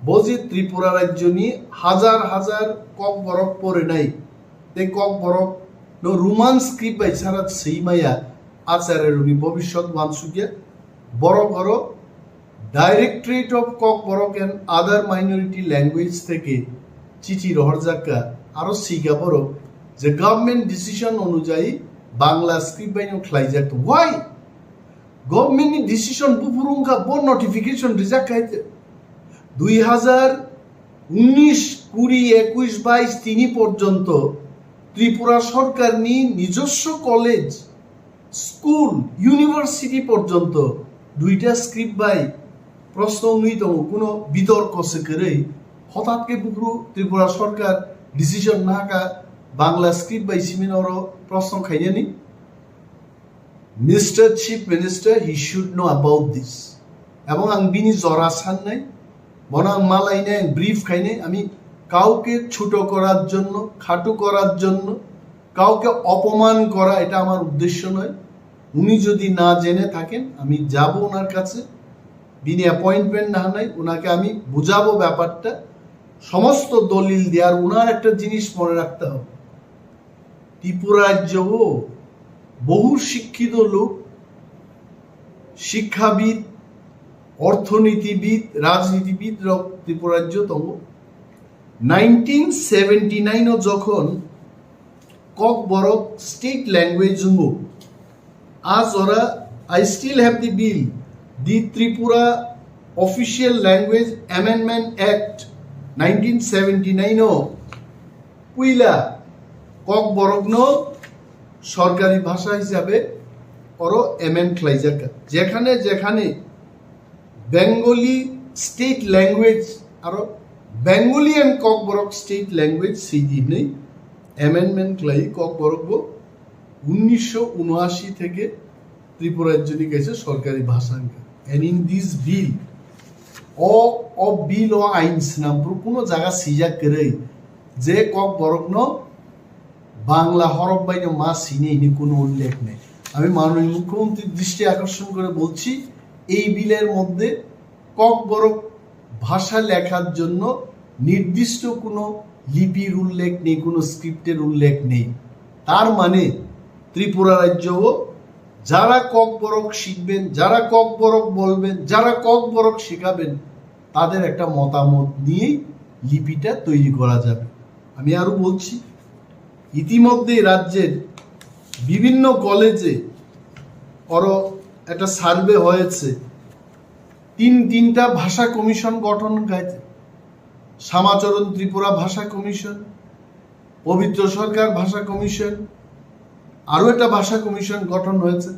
বজে ত্রিপুরা রাজ্য নিয়ে হাজার হাজার ককবরক পড়ে নাই তে ককবরক নো রোমান স্ক্রিপ্ট বাই ছাড়া সেই মায়া আচারের উনি ভবিষ্যৎ মানসুকিয়া বড় বড় directorate of Kokborok and other minority language থেকে চিঠি রহরজাক্কা আরো সিগা বড় যে গভর্নমেন্ট ডিসিশন অনুযায়ী বাংলা স্ক্রিপ্ট বাই নো খ্লাইজাক ওয়াই गवर्नमेंट डिसीजन बुफुरुंगा बो नोटिफिकेशन रिजाक खाइते 2019 20 21 22 তিনি পর্যন্ত ত্রিপুরা সরকার নি নিজস্ব কলেজ স্কুল ইউনিভার্সিটি পর্যন্ত দুইটা স্ক্রিপ্ট বাই প্রশ্ন নিত কোনো বিতর্ক সেকরে হঠাৎ কে বুফুরু ত্রিপুরা সরকার ডিসিশন নাকা বাংলা স্ক্রিপ্ট বাই সিমিনর প্রশ্ন খাইনি Mr. Chief Minister, he should know about this. এবং আং বিনি জরাসান নাই বনা মালাই নাই ব্রিফ খাই নাই আমি কাউকে ছোট করার জন্য খাটো করার জন্য কাউকে অপমান করা এটা আমার উদ্দেশ্য নয় উনি যদি না জেনে থাকেন আমি যাব ওনার কাছে বিনি অ্যাপয়েন্টমেন্ট না নাই ওনাকে আমি বুঝাবো ব্যাপারটা সমস্ত দলিল দেওয়ার ওনার একটা জিনিস মনে রাখতে হবে ত্রিপুরা রাজ্য বহু শিক্ষিত লোক শিক্ষাবিদ অর্থনীতিবিদ রাজনীতিবিদ ত্রিপুরা রাজ্য তম 1979 যখন ককবরক স্টেট ল্যাঙ্গুয়েজ হুঙ্গো আজ ওরা I still have the bill the Tripura official language amendment act 1979 পুইলা ককবরক নো সরকারি ভাষা হিসাবে और एमएन ख्लाइजाका যেখানে যেখানে বেঙ্গলি স্টেট ল্যাঙ্গুয়েজ আর Bengali and Kokborok state language সিদি নেই অ্যামেন্ডমেন্ট ক্লাই ককবরক 1979 থেকে ত্রিপুরা রাজ্যনি গেছে সরকারি ভাষা এন্ড ইন দিস বিল ও বিল ও আইনস নাম কোনো জায়গা সিজা করে যে ককবরক ন বাংলা হরফ বাইনে মা সিনে ইনি কোনো উল্লেখ নেই আমি মাননীয় মুখ্যমন্ত্রীর দৃষ্টি আকর্ষণ করে বলছি এই বিলের মধ্যে ককবরক ভাষা লেখার জন্য নির্দিষ্ট কোনো লিপির উল্লেখ নেই কোনো স্ক্রিপ্টের উল্লেখ নেই তার মানে ত্রিপুরা রাজ্য যারা ককবরক শিখবেন যারা ককবরক বলবেন যারা ককবরক শেখাবেন তাদের একটা মতামত নিয়ে লিপিটা তৈরি করা যাবে আমি আরো বলছি ইতিমধ্যে রাজ্যের বিভিন্ন কলেজে আরো একটা সার্ভে হয়েছে, তিনটা ভাষা কমিশন গঠন হয়েছে। শ্যামাচরণ ত্রিপুরা ভাষা কমিশন, পবিত্র সরকার ভাষা কমিশন, আরো একটা ভাষা কমিশন গঠন হয়েছে।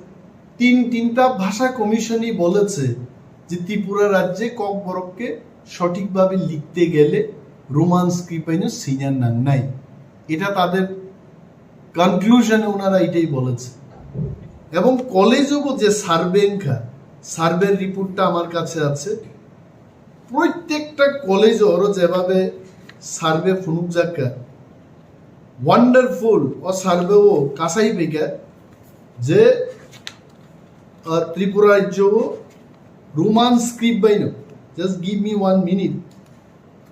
তিনটা ভাষা কমিশনই বলেছে যে ত্রিপুরা রাজ্যে ককবরককে সঠিকভাবে লিখতে গেলে রোমান স্ক্রিপ্ট সিনিয়র নাম নাই। এটা তাদের কনক্লুশনে ওনারা এটাই বলেছে। এবং কলেজও যে সার্ভের রিপোর্টটা আমার কাছে আছে, প্রত্যেকটা কলেজও ওরা যেভাবে সার্ভে ফুনুক জাকা ওয়ান্ডারফুল ও সার্ভেও কাসাই বেগা যে ত্রিপুরা রাজ্য রোমান স্ক্রিপ্ট বাইন জাস্ট গিভ মি 1 মিনিট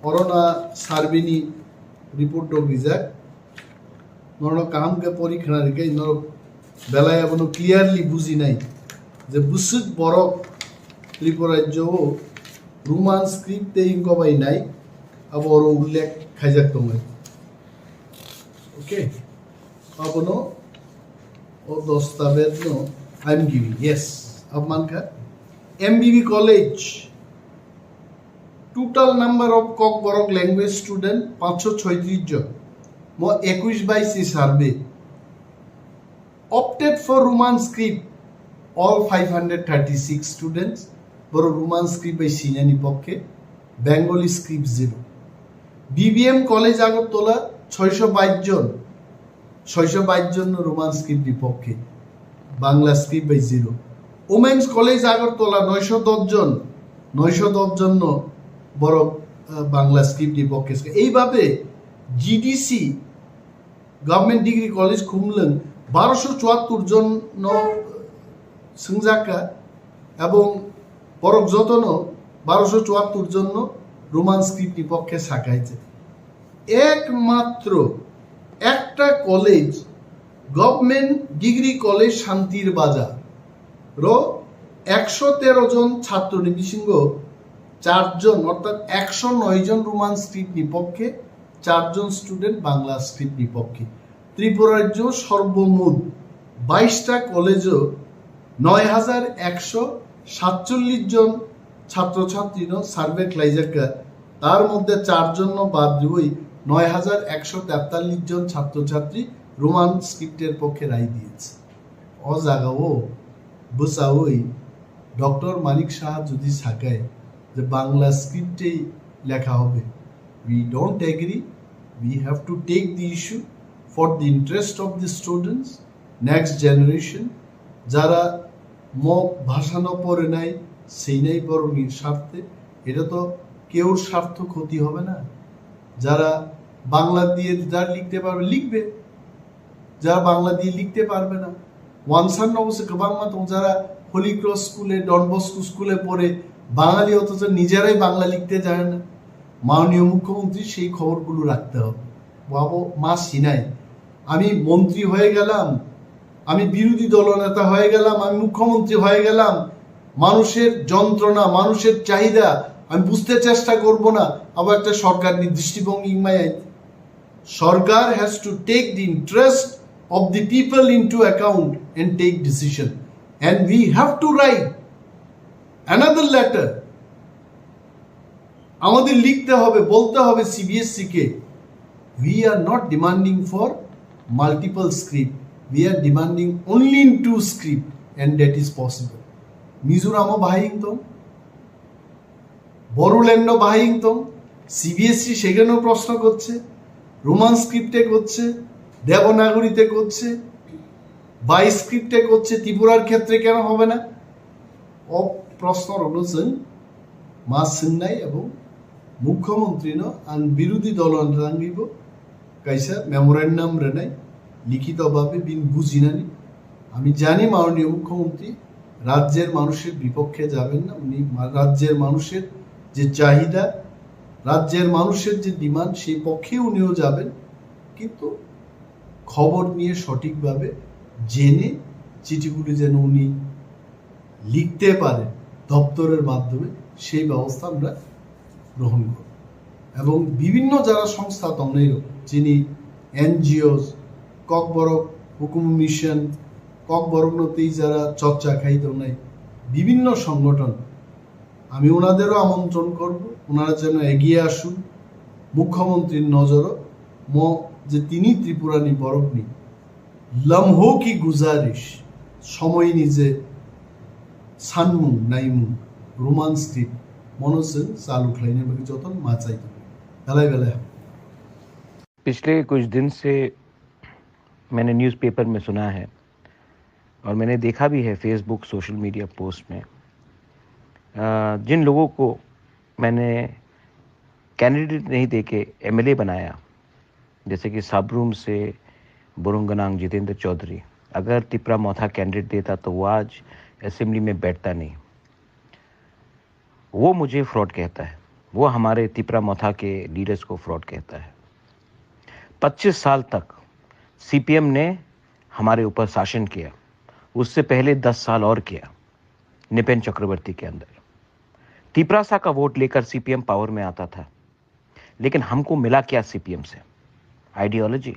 অরনা সার্ভেনি রিপোর্ট গিজাক নর কামকে পরীক্ষা রেখে নর বেলায় এখনো ক্লিয়ারলি বুঝি নাই যে বুসুদ বরক ত্রিপুরা রাজ্য রোমান স্ক্রিপ্ট ইনকবাই নাই আবার উল্লেখ খাইজাক তোমায়। ওকে, अपनो और दस्तावेज नो आई एम गिविंग यस। अब मान का MBB college total number of Kokborok language student 536 जन मो 21/22 survey opted for Roman script all 536 students बरो रोमान स्क्रिप्ट बाई सिनियनी पक्षे Bengali script 0। BBM college Agartala 622 জন রোমান স্ক্রিপ্ট বিপক্ষে বাংলা স্ক্রিপ্ট বাই 0। ওমেন্স কলেজ আগরতলা 910 জন বড় বাংলা স্ক্রিপ্ট বিপক্ষে। এইভাবে GDC government degree college Khumulwng 1274 জন সংজাকা এবং বরক যতন 1274 জন রোমান স্ক্রিপ্ট বিপক্ষে শাখাইছে। একমাত্র একটা কলেজ গভর্নমেন্ট ডিগ্রি কলেজ শান্তির বাজার র 113 জন ছাত্র নিবিসিংহ 4 জন অর্থাৎ 109 জন রোমান স্ক্রিপ্ট বিপক্ষে, 4 জন স্টুডেন্ট বাংলা স্ক্রিপ্ট বিপক্ষে। ত্রিপুরা রাজ্য সর্বমোট 22টা কলেজও 9147 জন ছাত্রছাত্রী সার্ভে ক্লাইজাকা, তার মধ্যে 4 জন বাদ দিয়ে 9143 জন ছাত্রছাত্রী রোমান স্ক্রিপ্টের পক্ষে রায় দিয়েছে। ও জায়গাও বসাওই ডক্টর মানিক সাহা যদি সাকায় যে বাংলা স্ক্রিপ্টেই লেখা হবে, we don't agree. We have to take the issue for the interest of the students, next generation. যারা ভাষানো পড়ে নাই সেই নাই বরণীর স্বার্থে, এটা তো কেউর স্বার্থ ক্ষতি হবে না। যারা বাংলা দিয়ে যারা লিখতে পারবে লিখবে, যারা বাংলা দিয়ে লিখতে পারবে না ওয়ানসান অবশ্যই গোবাং মাতং যারা হোলি ক্রস স্কুলে ডন বস্কো স্কুলে পড়ে বাঙালি অথচ নিজেরাই বাংলা লিখতে জানে না। মাননীয় মুখ্যমন্ত্রী সেই খবরগুলো রাখতে হবে। বাবু মা সিনাই আমি মন্ত্রী হয়ে গেলাম, আমি বিরোধী দলনেতা হয়ে গেলাম, আমি মুখ্যমন্ত্রী হয়ে গেলাম, মানুষের যন্ত্রণা মানুষের চাহিদা আমি বুঝতে চেষ্টা করব না, আবার একটা সরকার দৃষ্টিভঙ্গি সরকার has to take the interest of the people into account and take decision, and we have to write another letter. আমাদের লিখতে হবে, বলতে হবে CBSE K, we are not demanding for multiple script, we are demanding only in 2 script and that is possible. মিজোরামও বাহাইংতম, বড়োল্যান্ডও বাহাইংতম, CBSE সেখানেও প্রশ্ন করছে, রোমান স্ক্রিপ্টে করছে, দেবনাগরীতে করছে, বাই স্ক্রিপ্টে করছে, ত্রিপুরার ক্ষেত্রে কেন হবে না? প্রশ্ন অনুযায়ী মা সিংনাই এবং মুখ্যমন্ত্রী আন বিরোধী দল রাঙ্গিব কাইসা মেমোরেন্ডাম রেনাই লিখিতভাবে বিন বুঝিনানি। আমি জানি মাননীয় মুখ্যমন্ত্রী রাজ্যের মানুষের বিপক্ষে যাবেন না, উনি রাজ্যের মানুষের যে চাহিদা, রাজ্যের মানুষের যে ডিমান্ড সেই পক্ষে উনিও যাবেন, কিন্তু খবর নিয়ে সঠিকভাবে জেনে চিঠিগুলি যেন উনি লিখতে পারেন দপ্তরের মাধ্যমে, সেই ব্যবস্থা আমরা গ্রহণ করব। এবং বিভিন্ন যারা সংস্থা তন্নেরও যিনি এনজিওস ককবরক হুকুম মিশন ককবরকনতেই যারা চর্চা খাইতো নাই বিভিন্ন সংগঠন আমি ওনাদেরও আমন্ত্রণ করব ওনারা যেন এগিয়ে আসুন মুখ্যমন্ত্রীর নজরও যে তিনি ত্রিপুরানি বরকনি লম্হো কি গুজারিশ সময় নিজে সানমুং নাইমুং रोमान स्ट्रीट मनोज चालू खलाइने बगी जतन माचाई बेला बेला पिछले कुछ दिन से मैंने न्यूज़पेपर में सुना है और मैंने देखा भी है फेसबुक सोशल मीडिया पोस्ट में जिन लोगों को मैंने कैंडिडेट नहीं देके एमएलए बनाया जैसे कि साबरूम से बुरुंगनांग जितेंद्र चौधरी अगर तिपरा मोथा कैंडिडेट देता तो वो आज असेंबली में बैठता नहीं वो मुझे फ्रॉड कहता है वो हमारे तिपरा मोथा के लीडर्स को फ्रॉड कहता है 25 साल तक सीपीएम ने हमारे ऊपर शासन किया उससे पहले 10 साल और किया निपेन चक्रवर्ती के अंदर तिपरासा का वोट लेकर सीपीएम पावर में आता था लेकिन हमको मिला क्या सीपीएम से आइडियोलॉजी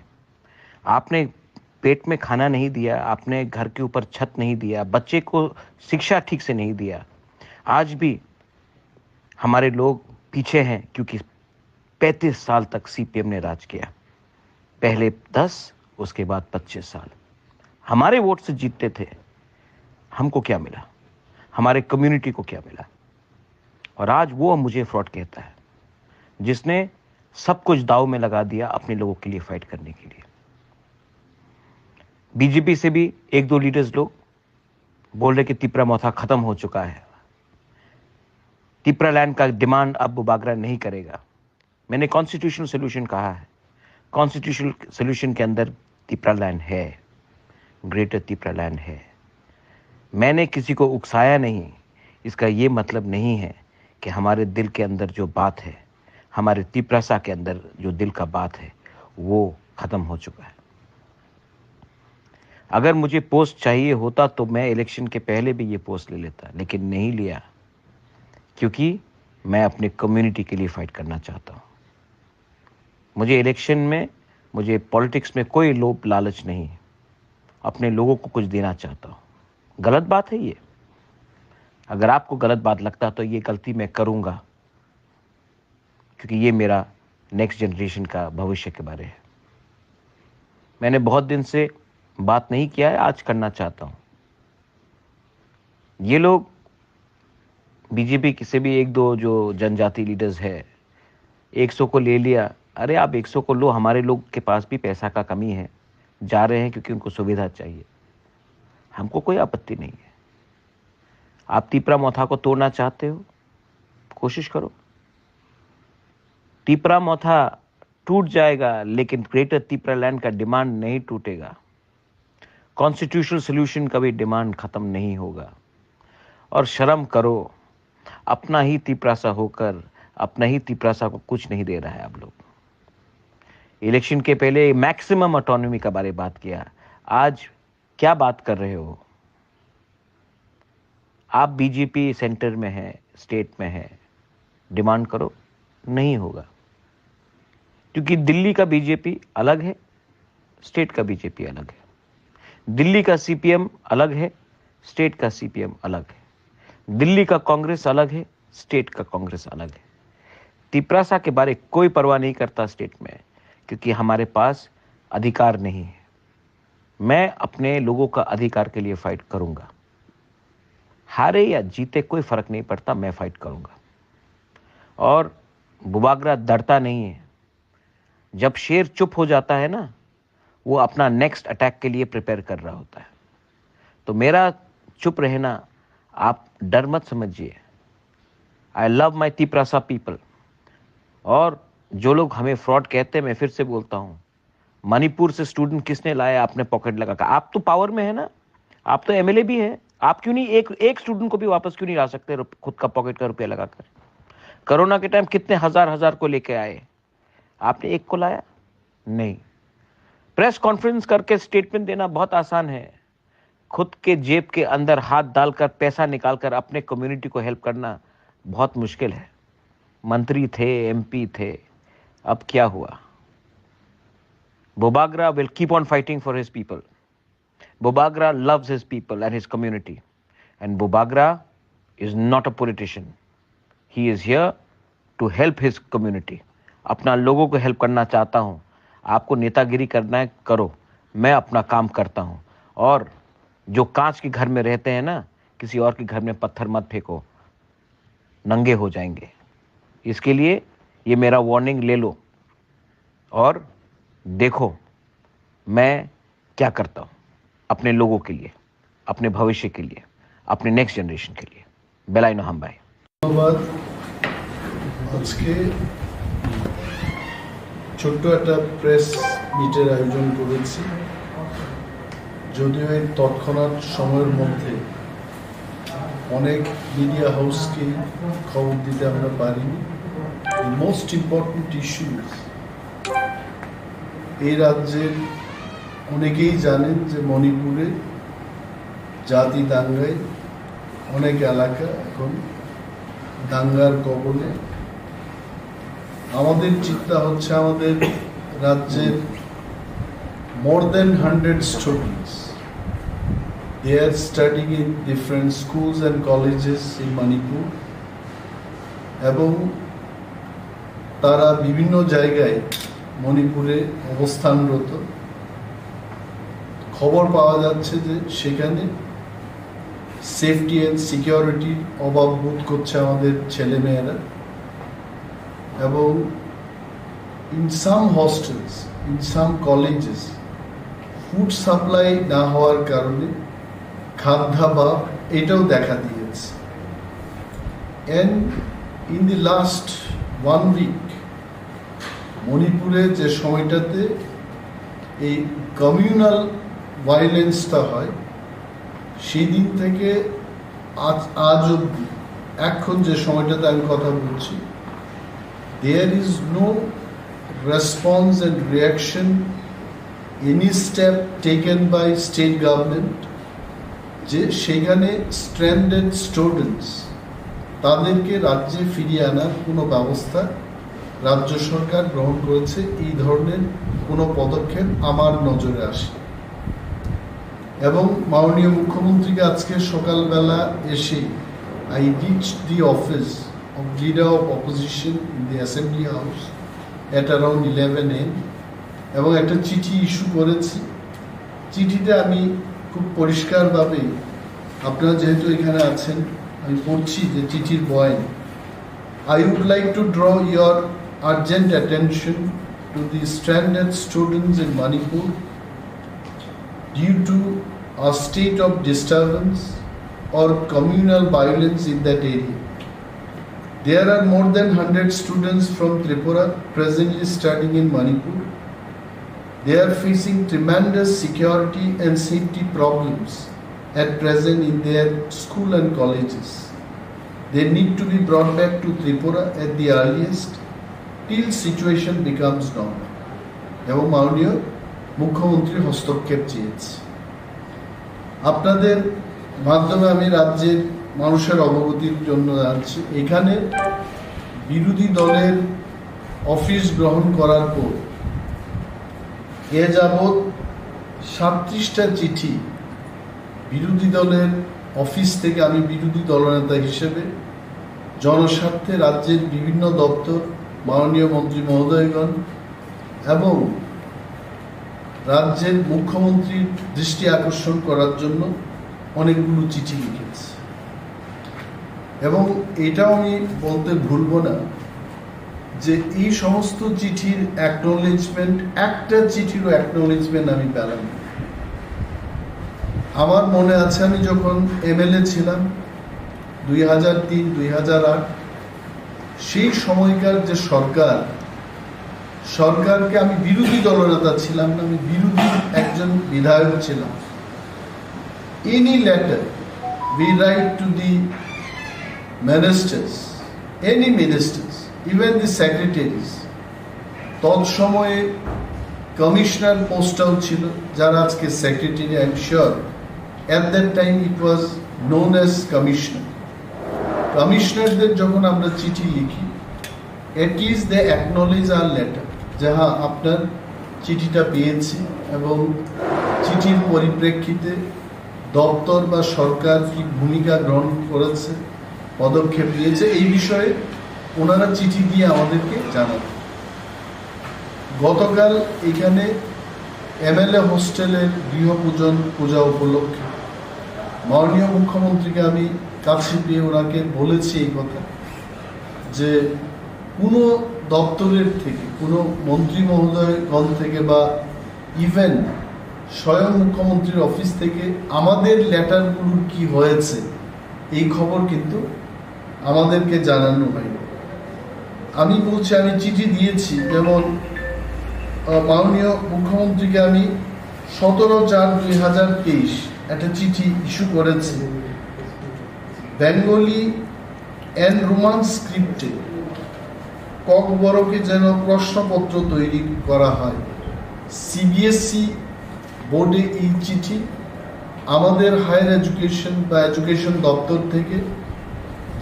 आपने पेट में खाना नहीं दिया आपने घर के ऊपर छत नहीं दिया बच्चे को शिक्षा ठीक से नहीं दिया आज भी हमारे लोग पीछे हैं क्योंकि 35 साल तक सीपीएम ने राज किया पहले 10 उसके बाद 25 साल हमारे वोट से जीतते थे हमको क्या मिला हमारे कम्युनिटी को क्या मिला और आज वो मुझे फ्रॉड कहता है जिसने सब कुछ दाव में लगा दिया अपने लोगों के लिए फाइट करने के लिए बीजेपी से भी एक दो लीडर्स लोग बोल रहे कि तिपरा मोथा खत्म हो चुका है तिपरा लैंड का डिमांड अब बुबागरा नहीं करेगा मैंने कॉन्स्टिट्यूशनल सोल्यूशन कहा है कॉन्स्टिट्यूशनल सोल्यूशन के अंदर तिपरा लैंड है ग्रेटर तिपरा लैंड है मैंने किसी को उकसाया नहीं इसका ये मतलब नहीं है कि हमारे दिल के अंदर जो बात है हमारे तिपरासा के अंदर जो दिल का बात है वो ख़त्म हो चुका है अगर मुझे पोस्ट चाहिए होता तो मैं इलेक्शन के पहले भी ये पोस्ट ले लेता लेकिन नहीं लिया क्योंकि मैं अपने कम्युनिटी के लिए फाइट करना चाहता हूँ मुझे इलेक्शन में मुझे पॉलिटिक्स में कोई लोभ लालच नहीं है अपने लोगों को कुछ देना चाहता हूँ गलत बात है ये अगर आपको गलत बात लगता तो ये गलती मैं करूँगा क्योंकि ये मेरा नेक्स्ट जनरेशन का भविष्य के बारे है मैंने बहुत दिन से बात नहीं किया है आज करना चाहता हूँ ये लोग बीजेपी किसी भी एक दो जो जनजाति लीडर्स है 100 को ले लिया अरे आप 100 को लो हमारे लोग के पास भी पैसा का कमी है जा रहे हैं क्योंकि उनको सुविधा चाहिए हमको कोई आपत्ति नहीं है आप तिपरा मोथा को तोड़ना चाहते हो कोशिश करो तिपरा मोथा टूट जाएगा लेकिन ग्रेटर तिपरा लैंड का डिमांड नहीं टूटेगा कॉन्स्टिट्यूशनल सोल्यूशन का भी डिमांड खत्म नहीं होगा और शर्म करो अपना ही तिपरासा होकर अपना ही तिपरासा को कुछ नहीं दे रहा है आप लोग इलेक्शन के पहले मैक्सिमम ऑटोनॉमी का बारे बात किया आज क्या बात कर रहे हो आप बीजेपी सेंटर में है स्टेट में है डिमांड करो नहीं होगा क्योंकि दिल्ली का बीजेपी अलग है स्टेट का बीजेपी अलग है दिल्ली का सीपीएम अलग है स्टेट का सीपीएम अलग है दिल्ली का कांग्रेस अलग है स्टेट का कांग्रेस अलग है तिपरासा के बारे कोई परवाह नहीं करता स्टेट में क्योंकि हमारे पास अधिकार नहीं है मैं अपने लोगों का अधिकार के लिए फाइट करूंगा हारे या जीते कोई फर्क नहीं पड़ता मैं फाइट करूंगा और बुबागरा डरता नहीं है जब शेर चुप हो जाता है ना वो अपना नेक्स्ट अटैक के लिए प्रिपेयर कर रहा होता है तो मेरा चुप रहना आप डर मत समझिए I love my Tiprasa people और जो लोग हमें फ्रॉड कहते हैं मैं फिर से बोलता हूँ मणिपुर से स्टूडेंट किसने लाया आपने पॉकेट लगाकर आप तो पावर में है ना आप तो एमएलए भी है आप क्यों नहीं एक स्टूडेंट को भी वापस क्यों नहीं ला सकते खुद का पॉकेट का रुपया लगाकर कोरोना के टाइम कितने हजार को लेके आए आपने एक को लाया नहीं प्रेस कॉन्फ्रेंस करके स्टेटमेंट देना बहुत आसान है खुद के जेब के अंदर हाथ डालकर पैसा निकालकर अपने कम्युनिटी को हेल्प करना बहुत मुश्किल है मंत्री थे एमपी थे अब क्या हुआ Bubagra will keep on fighting for his people Bobagra loves his people and his community. And Bobagra is not a politician. He is here to help his community. अपना लोगों को हेल्प करना चाहता हूँ. आपको नेतागिरी करना है, करो. मैं अपना काम करता हूँ. और जो कांच के घर में रहते हैं ना, किसी और के घर में पत्थर मत फेंको, नंगे हो जाएंगे. इसके लिए ये मेरा वार्निंग ले लो और देखो मैं क्या करता हूँ अपने लोगों के लिए, अपने भविष्य के लिए, अपने नेक्स्ट जनरेशन के लिए. बेलाई नो हम भाई. ধন্যবাদ. আজকে ছোট্ট একটা প্রেস মিটের আয়োজন করেছি, যদিও এই তৎক্ষণাৎ সময়ের মধ্যে অনেক মিডিয়া হাউসকে খবর দিতে আমরা পারিনি. মোস্ট ইম্পর্টেন্ট ইস্যুস, এই রাজ্যের অনেকেই জানেন যে মণিপুরে জাতি দাঙ্গায় অনেক এলাকা এখন দাঙ্গার কবলে. আমাদের চিন্তা হচ্ছে আমাদের রাজ্যের more than 100 students, they are studying in different schools and colleges in Manipur, এবং তারা বিভিন্ন জায়গায় মণিপুরে অবস্থানরত. খবর পাওয়া যাচ্ছে যে সেখানে সেফটি অ্যান্ড সিকিউরিটির অভাব বোধ করছে আমাদের ছেলেমেয়েরা, এবং in some hostels, in some colleges food supply না হওয়ার কারণে খাদ্যাভাব এটাও দেখা দিয়েছে. And in the last 1 week মণিপুরে যে সময়টাতে এই কমিউনাল ভায়োলেন্সটা হয়, সেই দিন থেকে আজ অবধি এখন যে সময়টাতে আমি কথা বলছি, there is no response and reaction, any step taken by state government যে সেখানে স্ট্র্যান্ডেড স্টুডেন্টস তাদেরকে রাজ্যে ফিরিয়ে আনার কোনো ব্যবস্থা রাজ্য সরকার গ্রহণ করেছে. এই ধরনের কোনো পদক্ষেপ আমার নজরে আসে. এবং মাননীয় মুখ্যমন্ত্রীকে আজকে সকালবেলা এসে I reached the office of leader of opposition in the assembly house at around 11 AM, এবং একটা চিঠি ইস্যু করেছি. চিঠিতে আমি খুব পরিষ্কারভাবে, আপনারা যেহেতু এখানে আছেন আমি পড়ছি যে চিঠির বয়ান. I would like to draw your urgent attention to the stranded students in Manipur due to a state of disturbance or communal violence in that area. There are more than 100 students from Tripura presently studying in Manipur. They are facing tremendous security and safety problems at present in their school and colleges. They need to be brought back to Tripura at the earliest till situation becomes normal. এবং মাননীয় মুখ্যমন্ত্রী হস্তক্ষেপ চেয়েছে. আপনাদের মাধ্যমে আমি রাজ্যের মানুষের অবগতির জন্য জানাচ্ছি, এখানে বিরোধী দলের অফিস গ্রহণ করার পর এ যাবৎ 37টা চিঠি বিরোধী দলের অফিস থেকে আমি বিরোধী দলনেতা হিসেবে জনস্বার্থে রাজ্যের বিভিন্ন দপ্তর, মাননীয় মন্ত্রী মহোদয়গণ এবং রাজ্যের মুখ্যমন্ত্রীর দৃষ্টি আকর্ষণ করার জন্য অনেকগুলো চিঠি লিখেছি. এবং এটাও আমি বলতে ভুলব না যে এই সমস্ত চিঠির অ্যাকনোলেজমেন্ট, একটা চিঠিরও অ্যাকনোলেজমেন্ট আমি পেলাম না. আমার মনে আছে আমি যখন এমএলএ ছিলাম 2003-2008, সেই সময়কার যে সরকারকে আমি বিরোধী দলনেতা ছিলাম না, আমি বিরোধী একজন বিধায়ক ছিলাম. Any letter we write to the ministers, any ministers, even the secretaries, তৎসময়ে কমিশনার পোস্টটাও ছিল যারা আজকে secretary. I am sure at that time it was known as commissioner. কমিশনারদের যখন আমরা চিঠি লিখি, at least they acknowledge our letter যে হ্যাঁ আপনার চিঠিটা পেয়েছি এবং চিঠির পরিপ্রেক্ষিতে দপ্তর বা সরকার কি ভূমিকা গ্রহণ করেছে, পদক্ষেপ নিয়েছে, এই বিষয়ে ওনারা চিঠি দিয়ে আমাদেরকে জানান। গতকাল এখানে MLA হোস্টেলের গৃহপূজন পূজা উপলক্ষে মাননীয় মুখ্যমন্ত্রীকে আমি কাছে পেয়ে ওনাকে বলেছি এই কথা, যে কোনো দপ্তরের থেকে, কোনো মন্ত্রী মহোদয়গণ থেকে বা ইভেন স্বয়ং মুখ্যমন্ত্রীর অফিস থেকে আমাদের লেটারগুলোর কি হয়েছে এই খবর কিন্তু আমাদেরকে জানানো হয়নি। আমি বলছি, আমি চিঠি দিয়েছি, যেমন মাননীয় মুখ্যমন্ত্রীকে আমি 17/4/2023 একটা চিঠি ইস্যু করেছি। বেঙ্গলি অ্যান্ড রোমান স্ক্রিপ্টে ককবরকে যেন প্রশ্নপত্র তৈরি করা হয়। CBSE বোর্ডে এই চিঠি আমাদের হায়ার এডুকেশন বা এডুকেশন দপ্তর থেকে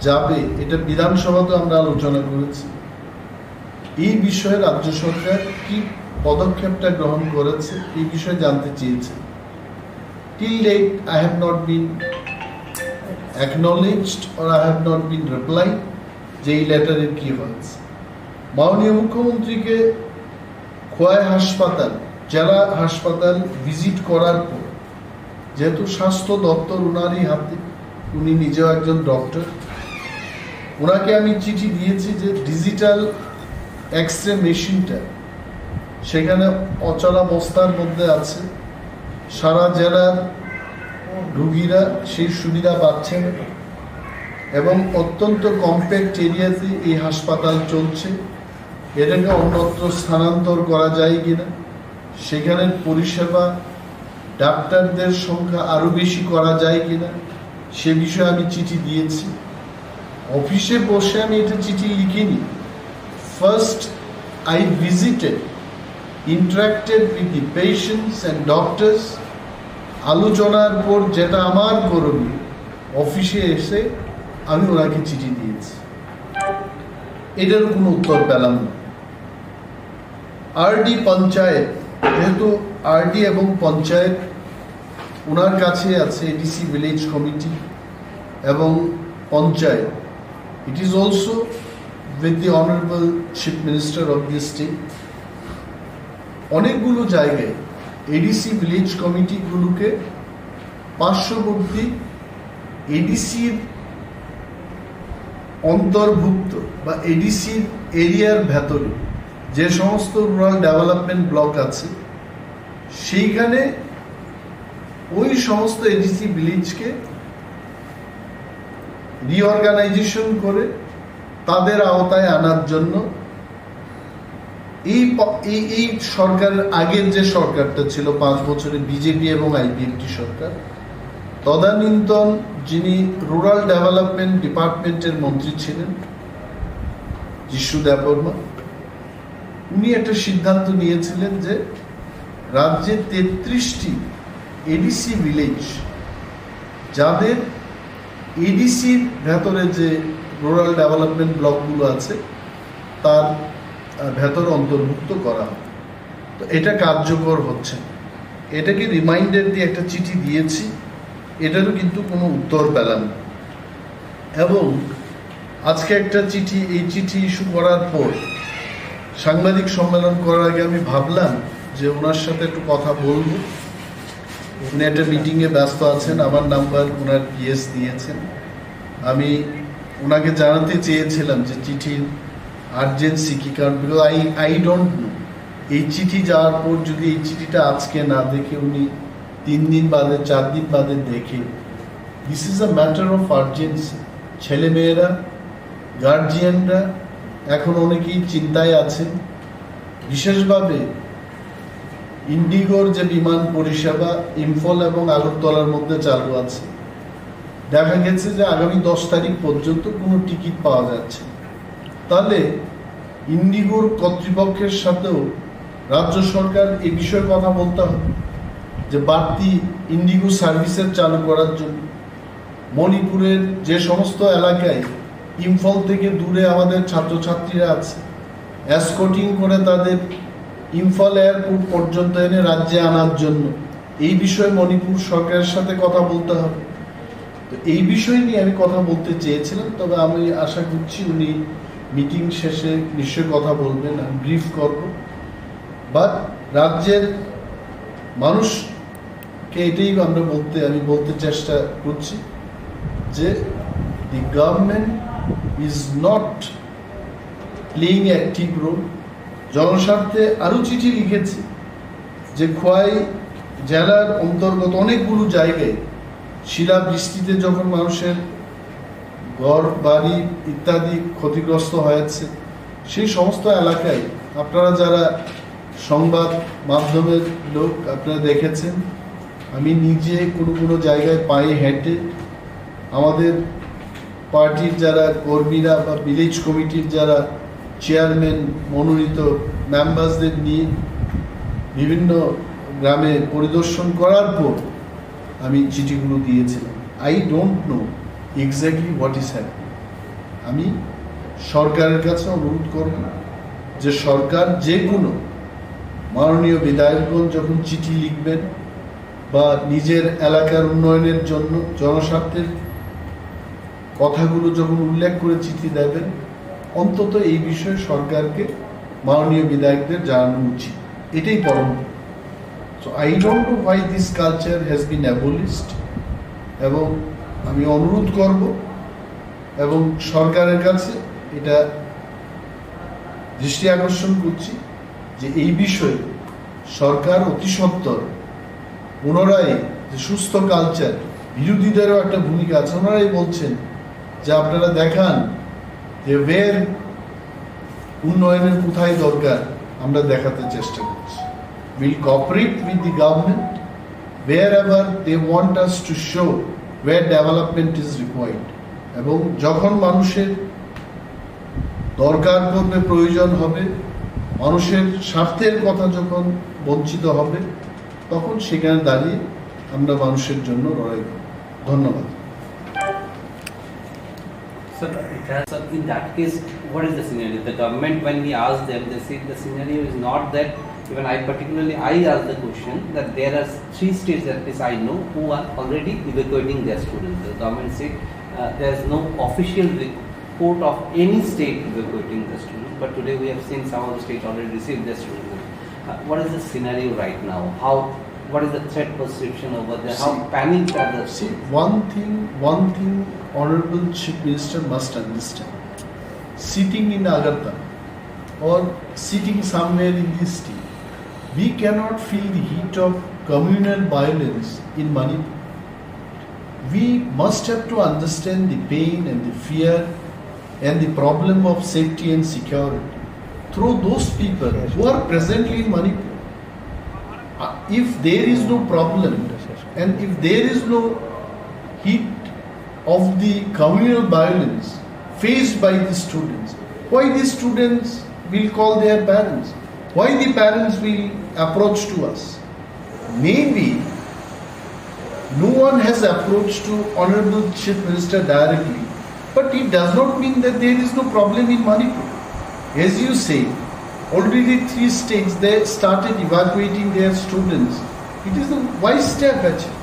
যাবে, এটা বিধানসভাতে আমরা আলোচনা করেছি। এই বিষয়ে রাজ্য সরকার কি পদক্ষেপটা গ্রহণ করেছে এই বিষয়ে জানতে চেয়েছে। Till date, I have not been acknowledged or I have not been replied যে এই লেটারের কি হয়েছে। মাননীয় মুখ্যমন্ত্রীকে খোয়াই হাসপাতাল, জেলা হাসপাতাল ভিজিট করার পর, যেহেতু স্বাস্থ্য দপ্তর ওনারই হাতে, উনি নিজেও একজন ডক্টর, ওনাকে আমি চিঠি দিয়েছি যে ডিজিটাল এক্সরে মেশিনটা সেখানে অচলাবস্থার মধ্যে আছে, সারা জেলার রুগীরা সেই সুবিধা পাচ্ছেন এবং অত্যন্ত কম্প্যাক্ট এরিয়াতে এই হাসপাতাল চলছে। এটাকে অন্যত্র স্থানান্তর করা যায় কিনা, সেখানের পরিষেবা ডাক্তারদের সংখ্যা আরো বেশি করা যায় কিনা, সে বিষয়ে আমি চিঠি দিয়েছি। অফিসে বসে আমি এটা চিঠি লিখিনি। First I visited, interacted with the patients and doctors, আলোচনার পর যেটা আমার করণীয়, অফিসে এসে আমি ওনাকে চিঠি দিয়েছি। এটার কোনো উত্তর পেলাম না। RD পঞ্চায়েত, যেহেতু RD এবং পঞ্চায়েত ওনার কাছে আছে, ADC ভিলেজ কমিটি এবং panchayat, it is also with the honorable chief minister of the state. অনেকগুলো জায়গায় ADC ভিলেজ কমিটি গুলোকে পার্শ্ববর্তী ADCর অন্তর্ভুক্ত বা ADCর এরিয়ার ভেতরে যে সমস্ত রুরাল ডেভেলপমেন্ট ব্লক আছে, সেইখানে ওই সমস্ত ADC ভিলেজকে রিঅর্গানাইজেশন করে তাদের আওতায় আনার জন্য এই সরকারের আগের যে সরকারটা ছিল 5 বছরে, বিজেপি এবং IPFT সরকার, তদানীন্তন যিনি রুরাল ডেভেলপমেন্ট ডিপার্টমেন্টের মন্ত্রী ছিলেন দেববর্মা, উনি একটা সিদ্ধান্ত নিয়েছিলেন যে রাজ্যে 33টি ADC ভিলেজ, যাদের ADCর ভেতরে যে রুরাল ডেভেলপমেন্ট ব্লকগুলো আছে তার ভেতরে অন্তর্ভুক্ত করা হয়। তো এটা কার্যকর হচ্ছে। এটাকে রিমাইন্ডার দিয়ে একটা চিঠি দিয়েছি, এটারও কিন্তু কোনো উত্তর পেলাম না। এবং আজকে একটা চিঠি, এই চিঠি ইস্যু করার পর সাংবাদিক সম্মেলন করার আগে আমি ভাবলাম যে ওনার সাথে একটু কথা বলবো। উনি একটা মিটিংয়ে ব্যস্ত আছেন, আমার নাম্বার ওনার PS দিয়েছেন। আমি ওনাকে জানাতে চেয়েছিলাম যে চিঠির আর্জেন্সি কি, কারণ বিকজ আই ডোন্ট নো এই চিঠি যাওয়ার পর যদি এই চিঠিটা আজকে না দেখে উনি 3 দিন বাদে 4 দিন বাদে দেখে, this is a matter of urgency. ছেলেমেয়েরা, গার্জিয়ানরা এখন অনেকেই চিন্তায় আছেন। বিশেষভাবে ইন্ডিগোর যে বিমান পরিষেবা ইম্ফল এবং আগরতলার মধ্যে চালু আছে, দেখা গেছে যে আগামী 10 তারিখ পর্যন্ত কোনো টিকিট পাওয়া যাচ্ছে। তাহলে ইন্ডিগোর কর্তৃপক্ষের সাথেও রাজ্য সরকার এই বিষয়ে কথা বলতে হবে যে বাড়তি ইন্ডিগো সার্ভিসের চালু করার জন্য। মণিপুরের যে সমস্ত এলাকায় ইম্ফল থেকে দূরে আমাদের ছাত্রছাত্রীরা আছে, এসকর্টিং করে তাদের ইম্ফল এয়ারপোর্ট পর্যন্ত এনে রাজ্যে আনার জন্য এই বিষয়ে মণিপুর সরকারের সাথে কথা বলতে হবে। তো এই বিষয় নিয়ে আমি কথা বলতে চেয়েছিলাম, তবে আমি আশা করছি উনি মিটিং শেষে নিশ্চয়ই কথা বলবেন, আমি ব্রিফ করব। বাট রাজ্যের মানুষকে এটাই আমি বলতে চেষ্টা করছি যে the government is not playing active role. জনস্বার্থে আরও চিঠি লিখেছি যে খোয়াই জেলার অন্তর্গত অনেকগুলো জায়গায় শিলাবৃষ্টিতে যখন মানুষের ঘর বাড়ি ইত্যাদি ক্ষতিগ্রস্ত হয়েছে, সেই সমস্ত এলাকায় আপনারা যারা সংবাদ মাধ্যমের লোক আপনারা দেখেছেন, আমি নিজে কোনো জায়গায় পায়ে হেঁটে আমাদের পার্টির যারা কর্মীরা বা ভিলেজ কমিটির যারা চেয়ারম্যান মনোনীত মেম্বারসদের নিয়ে বিভিন্ন গ্রামে পরিদর্শন করার পর আমি চিঠিগুলো দিয়েছিলাম। I don't know exactly what is happening. আমি সরকারের কাছে অনুরোধ করব যে সরকার যে কোনো মাননীয় বিধায়কগণ যখন চিঠি লিখবেন বা নিজের এলাকার উন্নয়নের জন্য জনস্বার্থের কথাগুলো যখন উল্লেখ করে চিঠি দেবেন, অন্তত এই বিষয়ে সরকারকে মাননীয় বিধায়কদের জানানো উচিত, এটাই পরম। So I don't know why this culture has been abolished, এবং আমি অনুরোধ করব এবং সরকারের কাছে এটা দৃষ্টি আকর্ষণ করছি যে এই বিষয়ে সরকার অতি সত্বর পুনরায় যে সুস্থ কালচার, বিরোধীদেরও একটা ভূমিকা আছে, ওনারাই বলছেন যে আপনারা দেখান যে ওয়ের উন্নয়নের কোথায় দরকার, আমরা দেখাতে চেষ্টা করছি। Will cooperate with the government wherever they want us to show where development is required, এবং যখন মানুষের দরকার পড়বে, প্রয়োজন হবে, মানুষের স্বার্থের কথা যখন বঞ্চিত হবে, তখন সেখানে দাঁড়িয়ে আমরা মানুষের জন্য লড়াই করব। ধন্যবাদ। So in that case, what is the scenario? The government, when we ask them, they say the scenario is not that. Even I asked the question that there are 3 states, at least I know, who are already evacuating their students. The government said there is no official report of any state evacuating the students, but today we have seen some of the states already received their students. What is the scenario right now? What is the threat perception over there? How panicked are the students? One thing Honorable Chief Minister must understand. Sitting in Agartala or sitting somewhere in this state, we cannot feel the heat of communal violence in Manipur. We must have to understand the pain and the fear and the problem of safety and security through those people who are presently in Manipur. If there is no problem and if there is no heat of the communal violence faced by the students, why the students will call their parents? Why the parents will approach to us? Maybe no one has approached to Honorable Chief Minister directly, but it does not mean that there is no problem in Manipur. As you say, already 3 states they started evacuating their students. It is a wise step actually.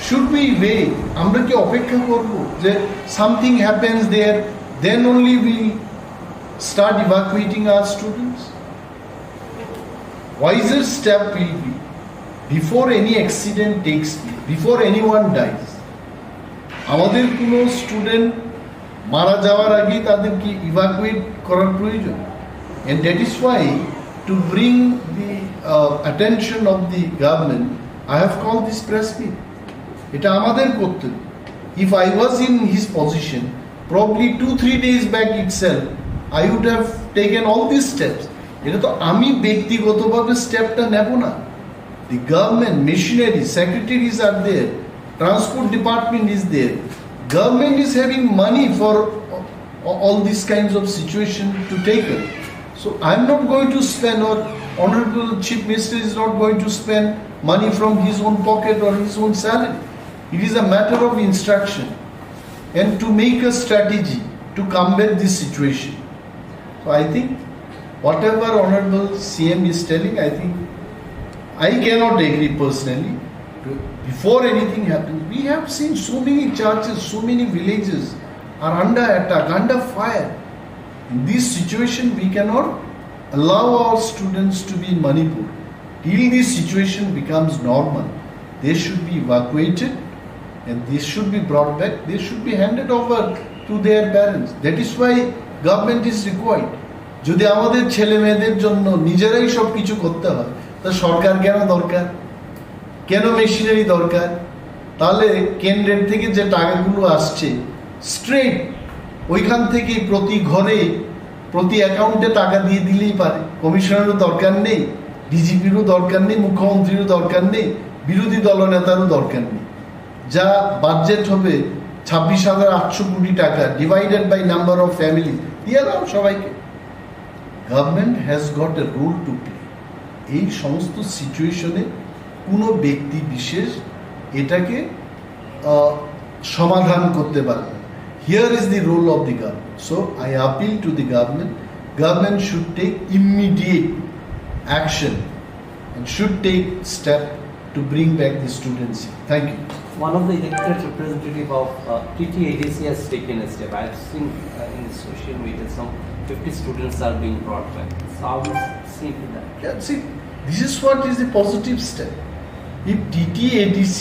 Should we wait? আমরা কি অপেক্ষা করব যে something happens there, then only we start evacuating our students? Wiser step will be, before any accident takes place, before anyone dies, আমাদের কোনো student মারা যাওয়ার আগে তাদেরকে ইভাকুয়েট করার প্রয়োজন। And that is why, to bring the attention of the government, I have called this press meet. এটা আমাদের কর্তব্য। If I was in his position, probably 2-3 days back itself, I would have taken all these steps. এটা তো আমি ব্যক্তিগতভাবে স্টেপটা নেব না। The government machinery, secretaries are there, transport department is there, government is having money for all these kinds of situation to take it. So I'm not going to spend, or Honorable Chief Minister is not going to spend money from his own pocket or his own salary. It is a matter of instruction and to make a strategy to combat this situation. So I think whatever Honorable CM is telling, I think I cannot agree personally. Before anything happens, we have seen so many churches, so many villages are under attack, under fire. In this situation, we cannot allow our students to be in Manipur. Till this situation becomes normal, they should be evacuated and they should be brought back. They should be handed over to their parents. That is why government is required. যদি আমাদের ছেলে মেয়েদের জন্য নিজেরাই সব কিছু করতে হয়, তা সরকার কেন দরকার, কেন মেশিনারি দরকার? তাহলে কেন্দ্রের থেকে যে টাকাগুলো আসছে স্ট্রেট ওইখান থেকে প্রতি ঘরে প্রতি অ্যাকাউন্টে টাকা দিয়ে দিলেই পারে। কমিশনারও দরকার নেই, ডিজিপিরও দরকার নেই, মুখ্যমন্ত্রীরও দরকার নেই, বিরোধী দলনেতারও দরকার নেই। যা বাজেট হবে 26,800 কোটি টাকা divided by number of family দিয়ে দাও সবাইকে। Government has got a role to play. এই সমস্ত সিচুয়েশনে কোনো ব্যক্তি বিশেষ এটাকে সমাধান করতে পারবে। Here is the role of the government. So I appeal to the government. Government should take immediate action and should take step to bring back the students. Thank you. One of the elected representative of TTADC has taken a step. I have seen in the social media some 50 students are being brought back. So how do you see that? Yeah, see, this is what is the positive step. If TTADC,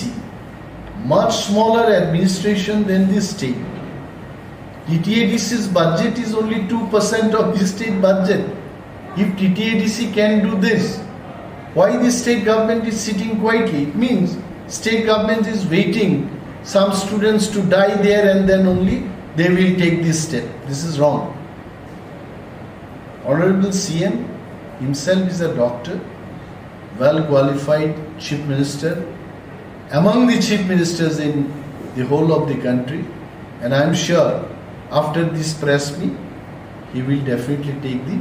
much smaller administration than the state, TTADC's budget is only 2% of the state budget. If TTADC can do this, why the state government is sitting quietly? It means state government is waiting some students to die there and then only they will take this step. This is wrong. Honorable CM himself is a doctor, well qualified chief minister, among the chief ministers in the whole of the country, and I am sure after this press meet he will definitely take the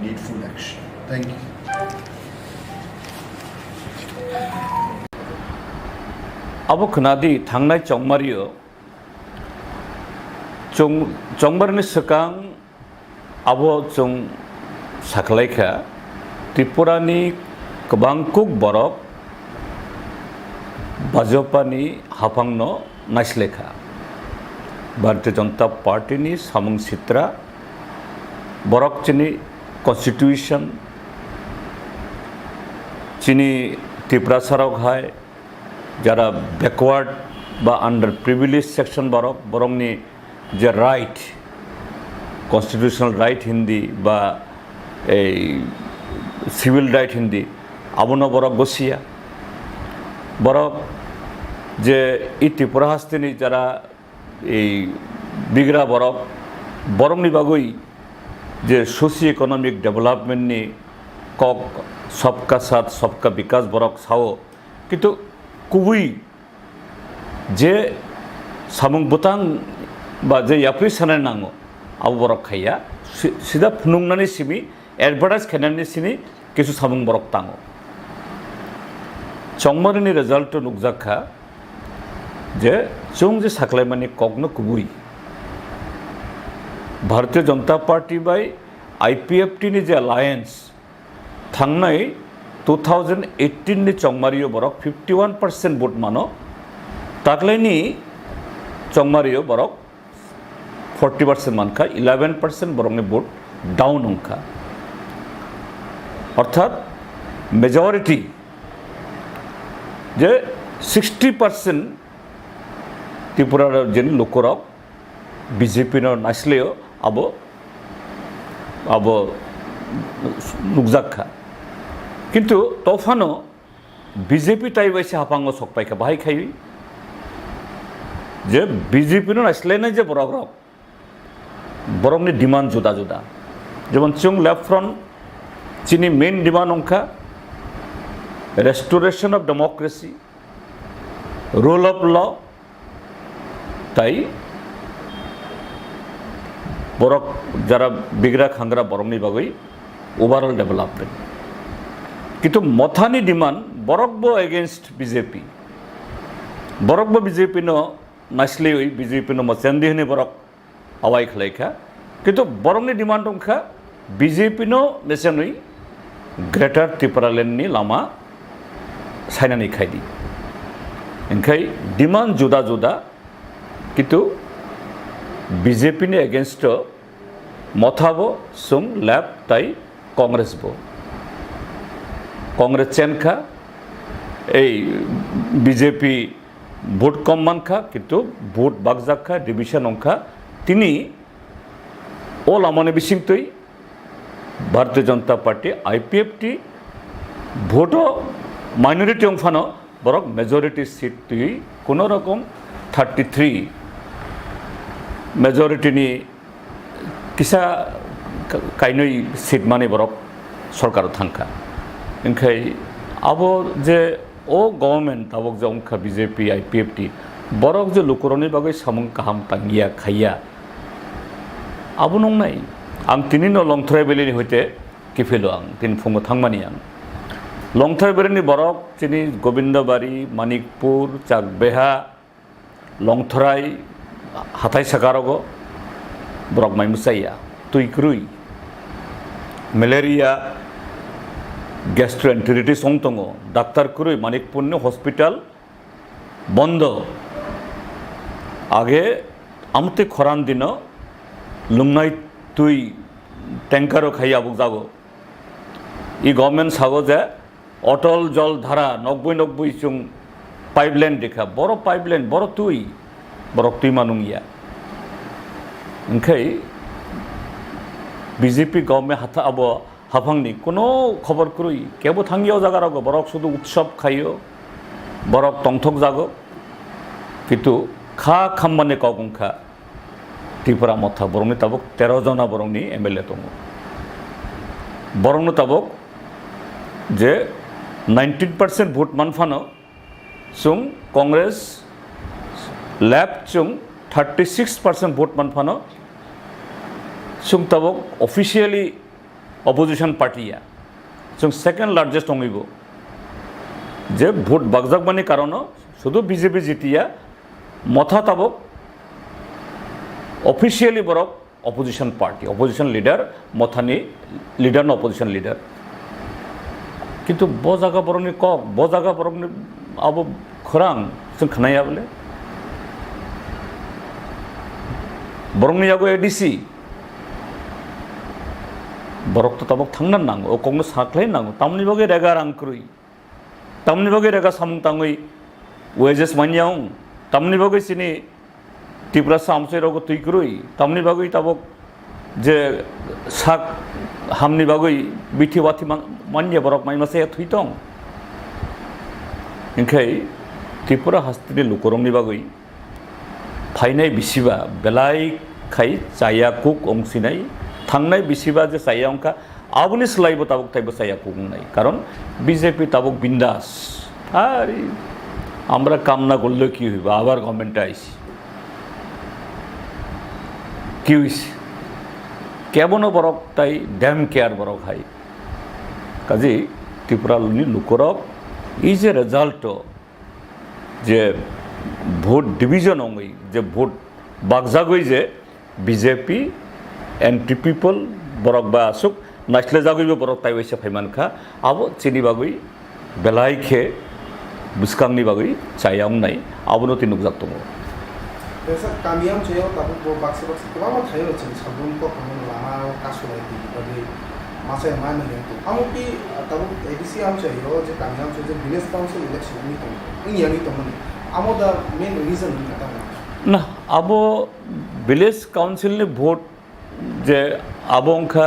needful action. Thank you. Abo kenadi thangnai chongmario chongmarni sekang abo chung saklaika Tripurani kebang Kokborok Bajopani hapangno naislekha Bharatiya Janata Party ni samung sitra borok chini constitution chini Tripura sarok hai যারা backward বা under privilege section বরংনি যে right constitutional right Hindi বা এই civil right Hindi আবনো বরক বসিয়া বরক যে ই ত্রিপুরা হাস্তিনি যারা এই বিগড়া বরক বরংনি বাগৈ যে সোশিও ইকোনমিক ডেভেলপমেন্টনি কক সবকা সাথ সবকা বিকাশ বরক সাও কিন্তু কুবুই যে সামুং বুতাং বা যে ইয়াপ্রি সানায় নাঙো আবু বরক খাইয়া সিধা ফুনুংনানি সিমি এডভার্টাইজ খাইনানি সিনি কিছু সামুং বরক তাঙো চংমারিনি রেজাল্ট নুকজাখা যে চং যে সাকলাইমানি কগনো কুবুই ভারতীয় জনতা পার্টি বাই IPFT ni যে alliance থাংনাই 2018 ni chongmario borok 51% vote mano taklaini chongmario borok 40% mankha 11% borongni vote down onkha অর্থাৎ মেজরিটি যে 60% ত্রিপুরার যে লোকরক বিজেপি নাসলেও আবো আবো নুকজাখা কিন্তু তফানো বিজেপি টাই বাইছে হাপাঙ্গ সকপাইখা বাহাই খাই যে বিজেপি নাসলে না যে বরক রক বরংনি ডিমান্ড জুদা জুদা যেমন চুং লেফট ফ্রন্ট চিনি মেইন ডিমান্ড অংখা restoration of democracy rule of law তাই বরক যারা বিগড়া খাংরা বরংনি বাগৈ ওভারঅল ডেভেলপমেন্ট কিন্তু মথানি ডিমান্ড বরকব এগেইনস্ট বিজেপি বরকব বিজেপি নাসলে বিজেপি মচেন্দিহনি বরক আওয়াই খালাইখা কিন্তু বরংনি ডিমান্ড অংখা বিজেপি মেসেনই গ্রেটার ত্রিপুরাল্যান্ডনি লাमा साइनानै खायदि ओंखाय डिमान्ड जुदा जुदा किन्तु बीजेपीनि एगेन्स्ट मथाबो सुं लेफ्ट ताई कांग्रेस बो कांग्रेस चेनखा এই बीजेपी ভোট কম মানখা কিন্তু ভোট বাগজাখা ডিভিশন অংখা তিনি ও লামানে বিসিংতই ভারতীয় জনতা পার্টি আইপিএফটি ভোটও মাইনরিটি অংফানো বরক মেজরিটি সিট তুই কোনো রকম 33 মেজরিটিনি কিসা কাইনই সিট মানে বরক সরকার থাঙ্কা ओंखाय आबो जे ओ गवर्नमेंट आबो जे अंखा बीजेपी आईपीएफटी बरक जे लुकुरनि बागै सामुं काहाम तांगिया खाइया आबो नंनाय आं तिनिनो लंथराय बेलिनि हयते किफेलो आं तिन फुङो थांमानि आं लंथराय बेलिनि बरक तिनि गोविंदबारी मानिकपुर चाकबेहा लंथराय हाथाय सागारगो बरक माइमुसाइया तुइक्रुइ मेलेरिया গ্যাস্ট্রোএন্টেরিটিস সংতঙ্গ ডাক্তার কুরুই মানিকপুরনি হসপিটাল বন্ধ আগে আমতে খরান দিন লুংনাই তুই ট্যাঙ্কারও খাইয়া বুক যাগো ই গভর্নমেন্ট সাগো যে অটল জল ধারা 90 চুং পাইপলাইন দেখা বড় পাইপলাইন বড় তুই বড় তুই মানুংইয়া ओंखाय बीजेपी गवर्नमेंट हाथा आबो हाफांनि कोनो खबर करुई केबो थांगियाव जागारागो बरक शुधु उत्सव खाइयो बरक तंथक जागो किन्तु खा खामबाने कावगंखा त्रिपुरा मथा बरंनि ताबक 13 जना बरंनि एमएलए दङ बरंनो ताबक जे 19% भोट मानफानो सुं कांग्रेस लेफ्ट सुं 36% भोट मानफानो सुं ताबक ऑफिशियली अपोजिशन पार्टिया जों सेकेंड लार्जेस्ट होंगो जे भोट बागजागबानि कारण शुधु बीजेपी जितिया मथा ताबक ऑफिशियली बरक अपोजिशन पार्टी अपोजिशन लीडर मथानी लीडर न अपोजिशन लीडर किन्तु ब जागा बरंनि कक ब जागा बरंनि अब खरां जों खोनाया बोले बरंनि जागो एडीसी बरक तो तबक थांना नांगो ओकंनो साख्लाय नांगो तामनि बगे रेगा रांक्रुई तामनि बगे रेगा सामुं तांगै वेजेस मान्याव तामनि बगे सिनि त्रिपुरा सामसे रगो तुइक्रुई तामनि बगे तबक जे साक हामनि बगे बिथि वाथि मान्या बरक माइमासे थुइतं ओंखाय त्रिपुरा हास्तिनि लुकुरंनि बगे फाइनाय बिसिबा बेलाय खाय जाया कुक अंसिनाय थांनाय बिसिबा जे साया अंका आबुनि सोलायबो ताबक थाइबो साया कुंनाय कारण बीजेपी ताबक बिंदास आरे আমরা কামনা করলে কি হইব আবার গভর্নমেন্ট আইছি কি হইছে কেবন বরক তাই ড্যাম কেয়ার বরক হাই কাজে ত্রিপুরানি লুকরক ইজ এ রেজাল্ট যে ভোট ডিভিজন হই যে ভোট বাগজাগই যে বিজেপি एंटी पीपल बरक बा सुक नाचले जागैबो बरक ताइ वैसे फाइमानखा आबो चिनि बागै बेलायखे बुसकांनि बागै चायाव नाय आबोनो तिनुक जातों ऐसा कामियाम चाहिए तब वो बाक्स बाक्स कब वो थायो चल साबुन को हम लामा कासुलाई दी बदे मासे मान नहीं तो हम की तब एडीसी हम चाहिए जो कामियाम चाहिए विलेज काउंसिल इलेक्शन नहीं तो इन यानी तो मन आमो द मेन रीजन ना आबो विलेज काउंसिल ने भोट जे आबो अंखा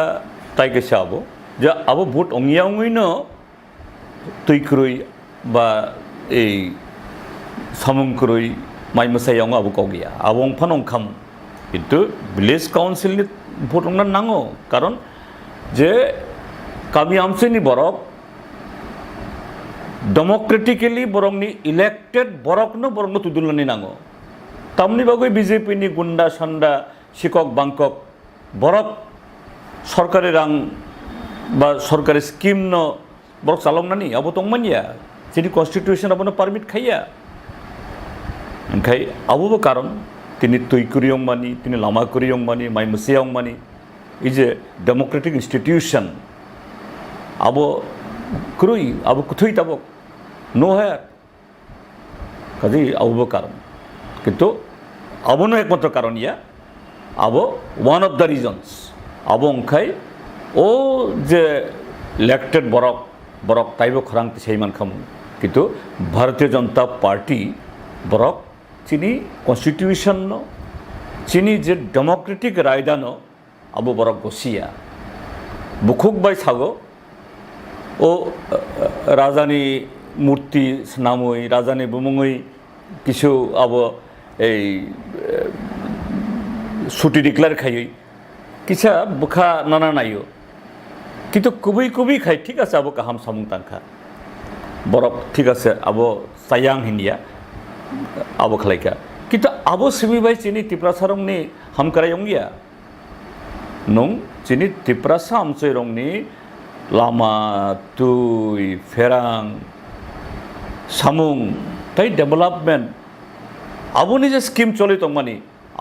ताइकेसे आबो जे आबो भोट अंगियावैनो तुइक्रुइ बा ए सामुंक्रुइ माइमसायाव आबो कगिया आबो अंफान अंखाम किन्तु विलेज काउंसिल नि भोट अंगना नांगो कारण जे कामी आमसेनि बरक डेमोक्रेटिकली बरंनि इलेक्टेड बरकनो बरंनो तुदुलनि नांगो तामनि बागै बीजेपी नि गुंडा सान्डा शिकक बांकक बरक सरकारि रां बा सरकारि स्कीम न बरक चालंनानि आबो तंमानिया जेनि कन्स्टिट्यूशन आबोनो पारमिट खाइया ओंखाय आबोबो कारण तिनि तुइकुरियं मानि तिनि लामाकुरियं मानि माइमसेयाव मानि इज ए डेमोक्रेटिक इंस्टीट्यूशन आबो क्रुई आबो कुथुइ ताबक नो हायर काजे अब कारण किंतु अब नो एकमात्र कारण या अब वन ऑफ द रीजन्स अब अंखाय ओ जे इलेक्टेड बरक बरक ताइबो खरांग सैमान खामु किंतु भारतीय जनता पार्टी बरक चिनी कॉन्स्टिट्यूशन नो चिनी जे डेमोक्रेटिक रायदानो अब बरक बसिया बुखुक बाय सागो ओ राजानी मूर्ति नामई राजानी बुमुङै किछु अब ए छुट्टी डिक्लेयर खाई किसा बुखा नाना नायो किंतु कुबी कुबी खाई ठीक है अब काहाम सामुं तांखा बरफ ठीक है अब सायांग हिंदिया अब खलाइका किंतु अब सिबिबाय चिनी तिप्रासारंनि हामकारायंगिया नों चिनी तिप्रासा हामचैरंनि लामा तुई फेरां सामुं ताई डेभलपमेंट आबोनि जे स्कीम चले तंमानि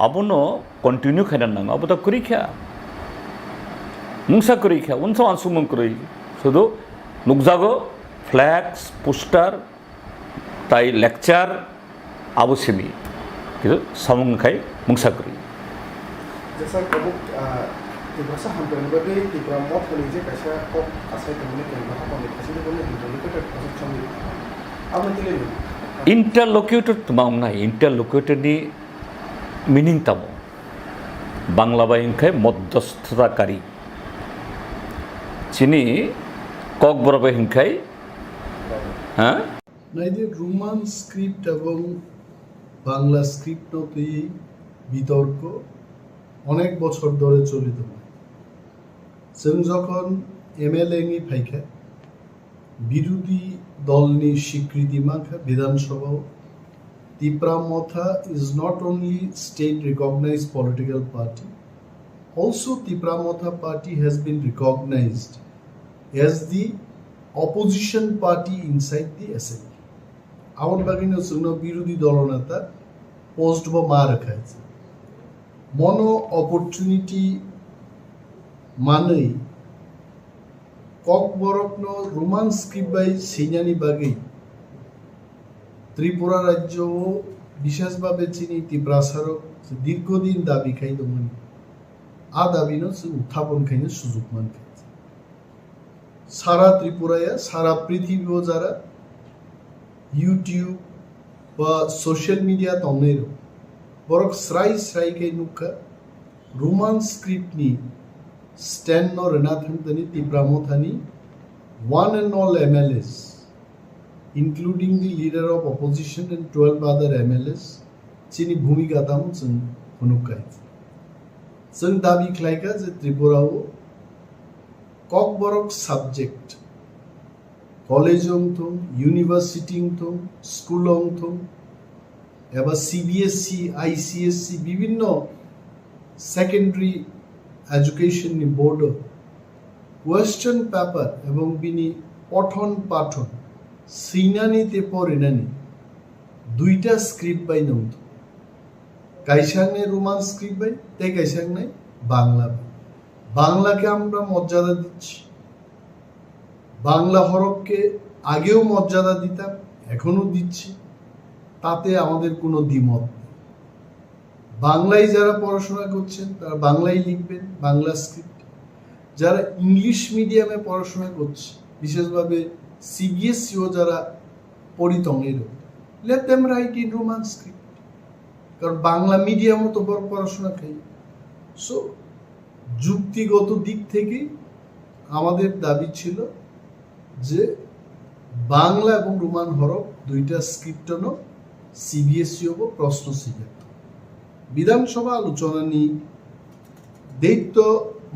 आबोनो कंटिन्यू खायनान नांगौ आबो दा कुरिखा मुंसा कुरिखा उनसो आनसुमं कुरि सुदु नुकजागो फ्लैक्स पोस्टर ताई लेक्चर आबो सिमी किंतु सामुं खाय मुंसा कुरि जैसा कबुक तिब्रासा हमपेन बदे तिब्रा मत होली जे कैसा को आसाय तमने के बहा को लिखासी दे बोले इंटरलोकेटर प्रोसेस चंगी आपने तिले इंटरलोकेटर तुमाम ना इंटरलोकेटर नि मीनिंग तमो बांग्ला बायंखाय मध्यस्थताकारी चिनी ककबरक बायंखाय हाँ नाइदे रोमान स्क्रिप्ट एवं बांग्ला स्क्रिप्ट नते বিতর্ক অনেক বছর ধরে চলিত जों যখন এমএলএ ফাইখা বিরোধী দলনি স্বীকৃতি মাখা বিধানসভা Debbarma is not only state recognized political party, also Debbarma party has been recognized as the opposition party inside the assembly. Our bagino sugno birudhi dolonata post ba ma rakha ache. Mono opportunity manei Kokborok no Roman script by Sinyani Bagai Tripura রাজ্য বিশেষভাবে চিনি তিব্রাসারক দীর্ঘদিন দাবি খাই দমন আ দাবি ন উত্থাপন খাইনে সুযোগ মান খাইছে সারা ত্রিপুরায় সারা পৃথিবীও যারা ইউটিউব বা সোশ্যাল মিডিয়া তংনেরো বরক স্রাই স্রাই খাই নুকা রোমান স্ক্রিপ্ট নি স্ট্যান্ড ন রেনাথানি তিব্রামথানি one and all MLAs including the leader of opposition and 12 other MLAs, chini bhumika tam chung hunukai. Chung dabi khlaika je Tripura o Kokborok subject college thum, university thum, school thum, eba CBSC, ICSC bibhinno secondary education ni board question paper ebong bini পঠন পাঠন সিনানিতে পড়েনানি দুইটা script বাই নমতো কাইসাংনে Roman script বাই তাই কাইসাং নাই বাংলা বাংলাকে আমরা মর্যাদা দিচ্ছি বাংলা হরফকে আগেও মর্যাদা দিতাম এখনো দিচ্ছি তাতে আমাদের কোনো দ্বিমত নেই বাংলায় যারা পড়াশোনা করছেন তারা বাংলায় লিখবেন বাংলা স্ক্রিপ্ট যারা ইংলিশ মিডিয়ামে পড়াশোনা করছে বিশেষভাবে সিবিএসসি ও যারা পরিতঙ্গের let them write in Roman script কারণ বাংলা মিডিয়ামও তো পড়াশোনা খাই সো যুক্তিগত দিক থেকে আমাদের দাবি ছিল যে বাংলা এবং রোমান হরফ দুইটা স্ক্রিপ্টনো সিবিএসসি হব প্রশ্ন সিলেক্ট বিধানসভা আলোচনা নি দৈত্য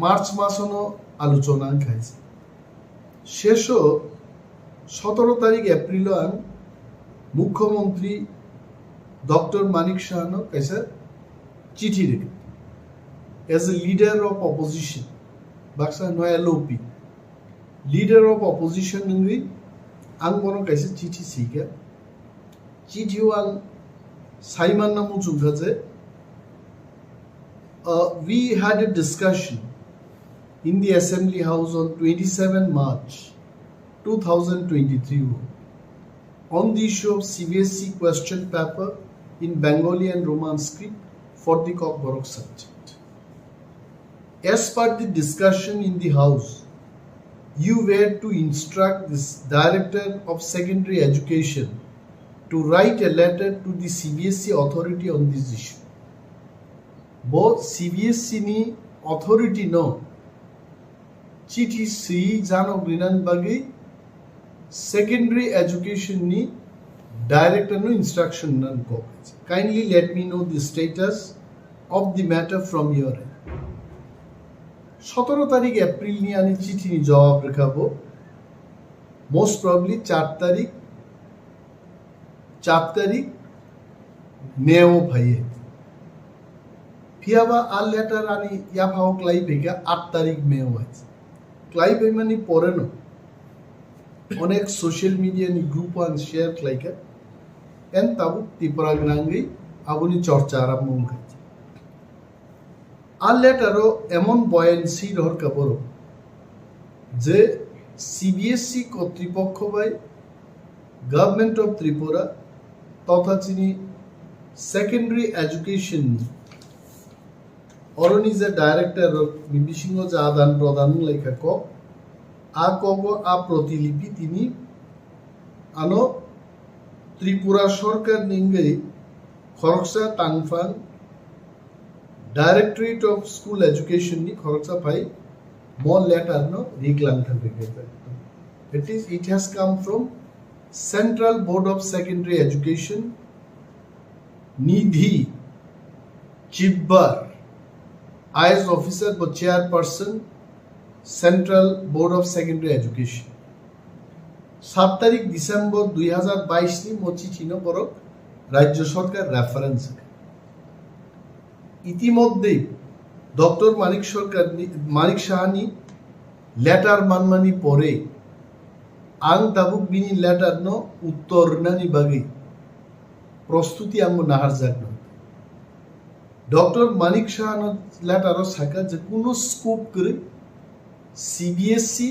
মার্চ মাসনো আলোচনা খাইছে শেষ 17 তারিখ এপ্রিল মুখ্যমন্ত্রী ডক্টর মানিক সাহানো कैसा চিঠি রেখে as a leader of opposition baksa no LOP leader of opposition ngi ang bono कैसा চিঠি সিকা চিঠি ওয়াল Saiman নামু চুগাছে we had a discussion in the Assembly House on 27 March 2023 on the issue of CBSE question paper in Bengali and Roman script for the Kokborok subject. As per the discussion in the House, you were to instruct this Director of Secondary Education to write a letter to the CBSE authority on this issue. Both CBSE ni authority no Chithi Sri Jano Grinan Bagi Secondary Education ni Director no instruction nan ko. Kindly let me know the status of the matter from your end. 17 তারিখ April নিয়ে আমি চিঠি নিয়ে জবাব রেখাবো most probably 4 তারিখ মেও ভাইয়ে ফিয়াবা আর letter আনি ইয়া ভাও ক্লাইভ হেগা 8 তারিখ মেও আছে ক্লাইভ মানে পরে ন অনেক সোশ্যাল মিডিয়া নি গ্রুপ আন শেয়ার ক্লাইকা এন তাবু ত্রিপুরা গ্রাঙ্গি আবুনি চর্চা আরম্ভ হয়েছে আর লেটারও এমন বয়ানসি রহর কাপড় যে সিবিএসই কর্তৃপক্ষ বাই গভর্নমেন্ট অফ ত্রিপুরা তথা চিনি সেকেন্ডারি এডুকেশন অরনিজে ডাইরেক্টর বিবিসিংহ যে আদান প্রদান লেখা ক আ প্রতিলিপি তিনি আনো ত্রিপুরা সরকার নিঙ্গে খরকসা টাংফাং Directorate of School Education ni khoroksa phai more letter no reglang thabe it has come from Central Board of Secondary Education Nidhi Chibbar IS officer but chairperson Central Board of Secondary Education 7 তারিখ December 2022 নি মোচি চিনো বড় রাজ্য সরকার reference ইতিমধ্যে doctor মানিক Sahani letter মানমানি পরে আং দাবুক বিনি লেটার ন উত্তর নানি বাগে প্রস্তুতি আঙ্গ নাহার জাগ ডক্টর মানিক সাহান লেটার সাকা যে কোনো স্কোপ করে সিবিএসই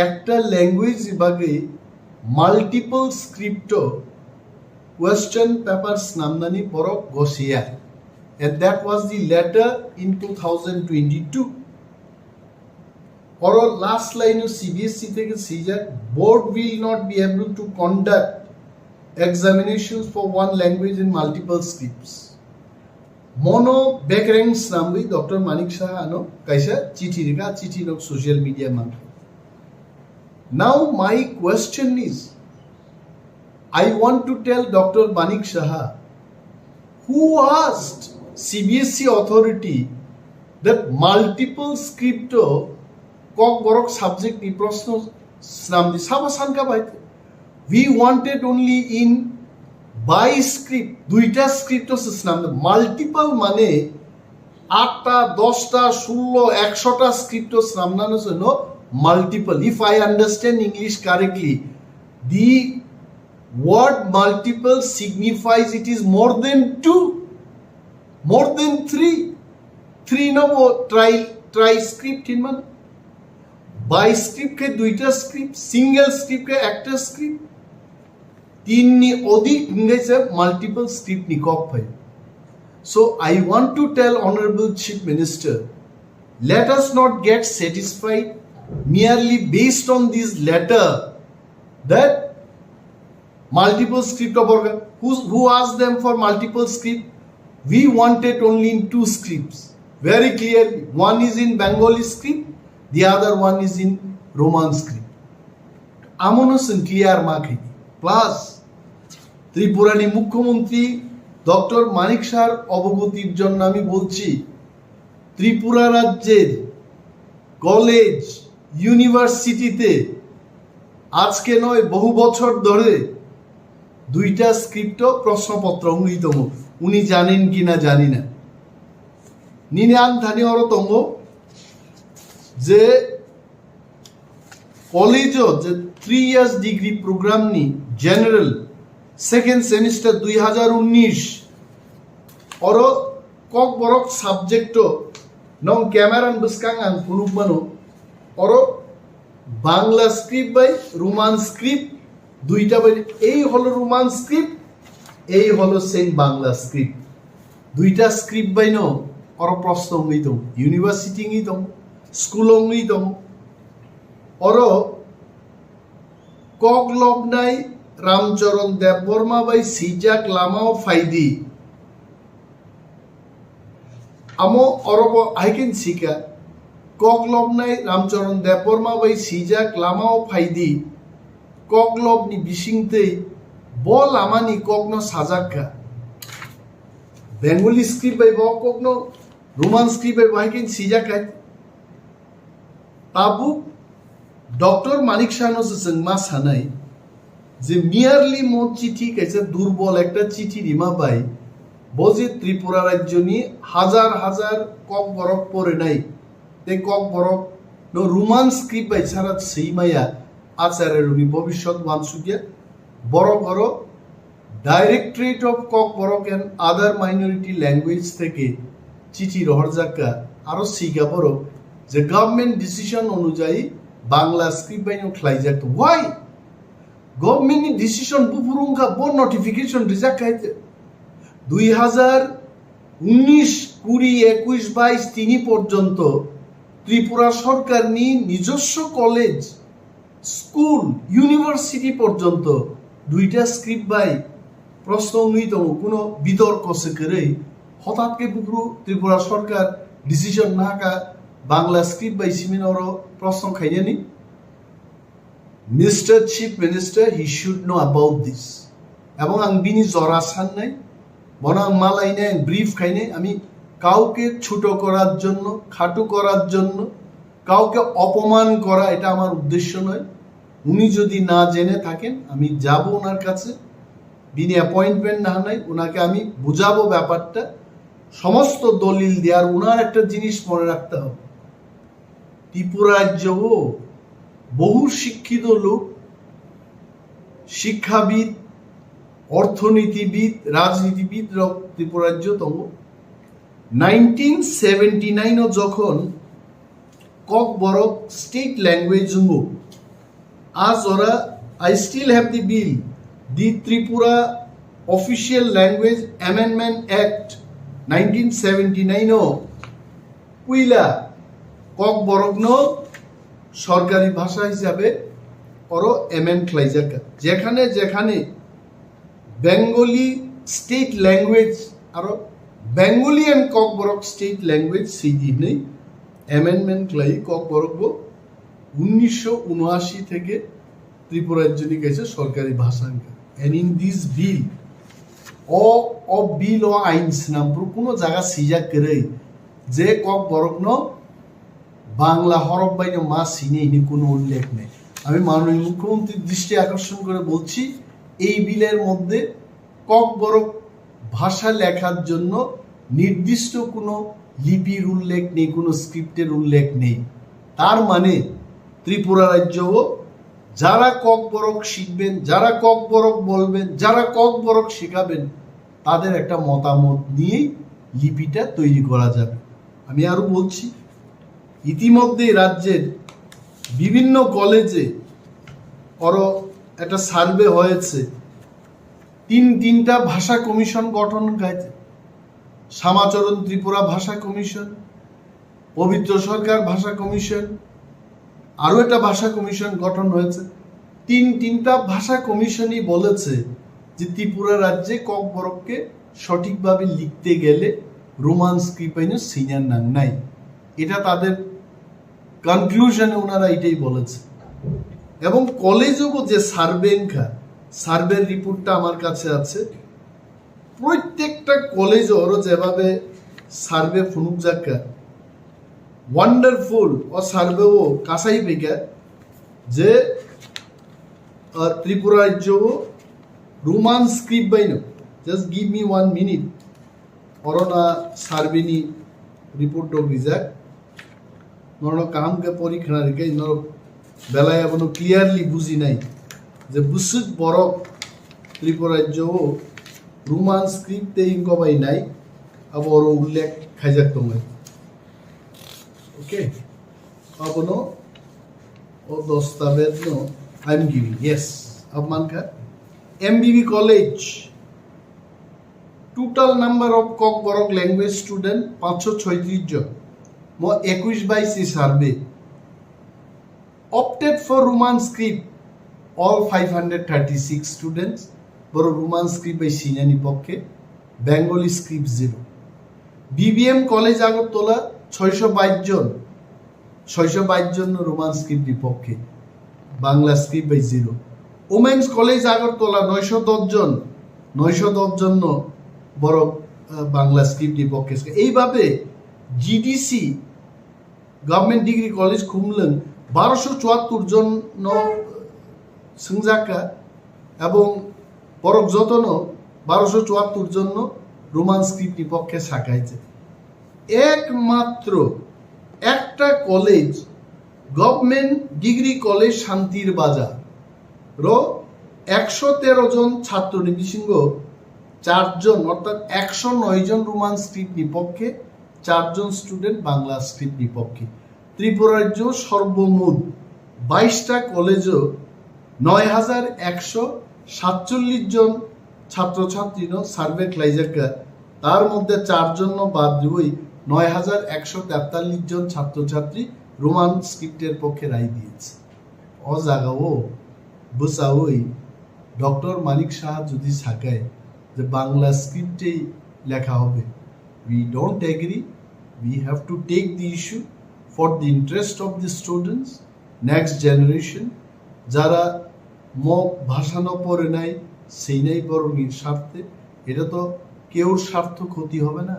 একটা ল্যাঙ্গুয়েজ বাগে মাল্টিপল স্ক্রিপ্ট কোয়েশ্চন পেপারস নামনানি বড় Gausia and that was the letter in 2022 or last line of CBSE থেকে caesar board will not be able to conduct examinations for one language in multiple scripts mono backranks nambi Dr. Manik Saha ano kaisa chithi no social media man. Now my question is I want to tell Dr. Manik Saha who asked CBSE authority that multiple script Kokborok subject ni proshno namdi saba sanka baite we wanted only in by script duita script namdi multiple mane 8টা 10টা 16 100টা script namnano no multiple if I understand English correctly the word multiple signifies it is more than 2 more than 3 no try script in man by script ke duita script single script ke actor script tin ni odik ingese multiple script ni kok bhai so I want to tell honorable chief minister let us not get satisfied merely based on this letter that multiple script of organ who asked them for multiple script we wanted only in 2 scripts very clearly one is in Bengali script the other one is in Roman script amonosen clear marking plus ত্রিপুরানি মুখ্যমন্ত্রী doctor মানিক সাহার অবগতির জন্য আমি বলছি ত্রিপুরা রাজ্যের college ইউনিভার্সিটিতে আজকে নয় বহু বছর ধরে 2টা স্ক্রিপ্ট প্রশ্নপত্র অঙ্গিতম উনি জানেন কিনা জানি না নিনান ধানি অরতম যে কলেজও যে 3 ইয়ার্স ডিগ্রি প্রোগ্রাম নি জেনারেল সেকেন্ড সেমিস্টার 2019 অর Kokborok সাবজেক্ট নং ক্যামেরান বসকাং আং পুনুকমানো অর বাংলা স্ক্রিপ্ট বাই রোমান স্ক্রিপ্ট দুইটা বই, এই হলো রোমান স্ক্রিপ্ট, এই হলো সেন্ট বাংলা স্ক্রিপ্ট। দুইটা স্ক্রিপ্ট বাইন অর প্রশ্ন অঙ্গি দম, ইউনিভার্সিটি অঙ্গি দম, স্কুল অঙ্গি দম, অর কক লবনাই রামচরণ দেববর্মা বাই সিজাক লামাও ফাইদি আমো অরব আইকেন শিকা কক লবনাই রামচরণ দেববর্মা বাই সিজাক লামাও ফাইদি কক লবনি বিসিংতে বল আমানি ককনো সাজাকা বেঙ্গলি স্ক্রিপ্ট বাই ব ককনো রোমান স্ক্রিপ্ট বাই বাইকেন সিজাকাই তাবু ডক্টর মানিক শাহনো जों मा सानाय যে মিয়ারলি মো চিঠি কাছে দুর্বল একটা চিঠি রিমা বাই বজে ত্রিপুরা রাজ্য নিয়ে হাজার হাজার কক বরক পরে নাই তে কক বরক নো রোমান স্ক্রিপ্ট বাই ছাড়া সেইমায়া আচারের উনি ভবিষ্যৎ মানসুকিয়া বড় বড় directorate of cock Borok and other minority language থেকে চিঠি রহরজাকা আরো সিগা বড় যে গভর্নমেন্ট ডিসিশন অনুযায়ী বাংলা স্ক্রিপ্ট বাইনো খ্লাইজাক ওয়াই গভর্নমেন্টনি ডিসিশন বুফুরুঙ্কা ব নোটিফিকেশন রিজাক খাইতে 2019, 20, 21, 22, 3 পর্যন্ত ত্রিপুরা সরকার নি নিজস্ব কলেজ, স্কুল, ইউনিভার্সিটি পর্যন্ত দুইটা স্ক্রিপ্ট বাই প্রশ্ন নিত কোনো বিতর্ক সে করে হঠাৎকে বুফুরু ত্রিপুরা সরকার ডিসিশন না কা বাংলা স্ক্রিপ্ট বাই সিমিনর প্রশ্ন খাইনি Mr. Chief Minister, he should know about this. এবং আং বিনি জরা সান নাই বনা মালাই নাই ব্রিফ খাই নাই আমি কাউকে ছোট করার জন্য খাটো করার জন্য কাউকে অপমান করা এটা আমার উদ্দেশ্য নয় উনি যদি না জেনে থাকেন আমি যাব ওনার কাছে বিনি অ্যাপয়েন্টমেন্ট না নাই ওনাকে আমি বুঝাবো ব্যাপারটা সমস্ত দলিল দেওয়ার ওনার একটা জিনিস মনে রাখতে হবে ত্রিপুরা রাজ্য বহু শিক্ষিত লোক শিক্ষাবিদ অর্থনীতিবিদ রাজনীতিবিদ ত্রিপুরা রাজ্য তম 1979 যখন kokborok state language as ora I still have the bill the Tripura Official Language Amendment Act 1979 puila kokborok no সরকারি ভাষা হিসাবে অর এমএন খ্লাইজাকা যেখানে যেখানে বেঙ্গলি স্টেট ল্যাঙ্গুয়েজ আর Bengali and kokborok state language সেই দিনে অ্যামেন্ডমেন্ট ক্লাই kokborok 1979 থেকে ত্রিপুরা রাজ্যনি গেছে সরকারি ভাষা এন্ড ইন দিস বিল ও বিল ও আইনস নাম কোনো জায়গা সিজা করে যে kokborok নো বাংলা হরফ বাইনে মা সিনে ইনি কোনো উল্লেখ নেই আমি মাননীয় মুখ্যমন্ত্রীর দৃষ্টি আকর্ষণ করে বলছি এই বিলের মধ্যে kokborok ভাষা লেখার জন্য নির্দিষ্ট কোনো লিপির উল্লেখ নেই কোনো স্ক্রিপ্টের উল্লেখ নেই তার মানে ত্রিপুরা রাজ্য যারা kokborok শিখবেন যারা kokborok বলবেন যারা kokborok শেখাবেন তাদের একটা মতামত নিয়েই লিপিটা তৈরি করা যাবে আমি আরো বলছি ইতিমধ্যে রাজ্যের বিভিন্ন কলেজে একটা সার্ভে হয়েছে তিনটা ভাষা কমিশন গঠন হয়েছে শ্যামাচরণ ত্রিপুরা ভাষা কমিশন পবিত্র সরকার ভাষা কমিশন আরো একটা ভাষা কমিশন গঠন হয়েছে তিনটা ভাষা কমিশনই বলেছে যে ত্রিপুরা রাজ্যে kokborokকে সঠিকভাবে লিখতে গেলে রোমান স্ক্রিপ্ট সিনিয়র নাম নাই এটা তাদের কনক্লুশনে ওনারা এটাই বলেছে এবং কলেজও যে সার্ভের রিপোর্টটা আমার কাছে আছে প্রত্যেকটা কলেজ ওরও যেভাবে সার্ভে ফুনুক জাকা ওয়ান্ডারফুল ও সার্ভেও কাসাই পেকা যে ত্রিপুরা রাজ্য রোমান স্ক্রিপ্ট বাইনো জাস্ট গিভ মি 1 মিনিট অরনা সার্ভেনি রিপোর্ট রিজাক নরনো কাম কে পরীক্ষা রেখে নর বেলায় এখনো ক্লিয়ারলি বুঝি নাই যে বুসুক বরক ত্রিপুরা রাজ্য রোমান স্ক্রিপ্ট ইনকবাই নাই আবার উল্লেখ খাইজাক তোমায় ওকে আপনো ও দস্তাবেজ নো I am giving yes Manka. MBB College. Total number of Kokborok language student 536 জন. Mo 21/22 survey. Opted for Roman script all 536 students. Boro Roman script by Sinani Pokke. Bengali script 0. BBM College Agartala 622 জন. 622 জন Roman script বিপক্ষে, Bangla script বাই 0। Women's college Agartala 910 জন, 910 জন বড় Bangla script বিপক্ষে। এইভাবে GDC government degree college Khumulwng 1274 জন সংজাকা এবং বরক যতন 1274 জন রোমান স্ক্রিপ্ট বিপক্ষে শাখাইছে। একমাত্র একটা কলেজ গভর্নমেন্ট ডিগ্রি কলেজ শান্তির বাজার 113 জন ছাত্র নিবিসিংহ 4 জন অর্থাৎ 109 জন রোমান স্ক্রিপ্ট বিপক্ষে, 4 জন স্টুডেন্ট বাংলা স্ক্রিপ্ট বিপক্ষে। ত্রিপুরা রাজ্য সর্বমোট 22টা কলেজও 9147 জন ছাত্রছাত্রী সার্ভে ক্লাইজাকা, তার মধ্যে 4 জন বাদ দিয়ে 9143 জন ছাত্রছাত্রী রোমান স্ক্রিপ্টের পক্ষে রায় দিয়েছে। অজাগাও বসাওই ডক্টর মানিক সাহা যদি সাকায় যে বাংলা স্ক্রিপ্টেই লেখা হবে, we don't agree. We have to take the issue for the interest of the students, next generation. যারা ভাষানো পড়ে নাই সেই নাই বরং স্বার্থে, এটা তো কেউর স্বার্থ ক্ষতি হবে না।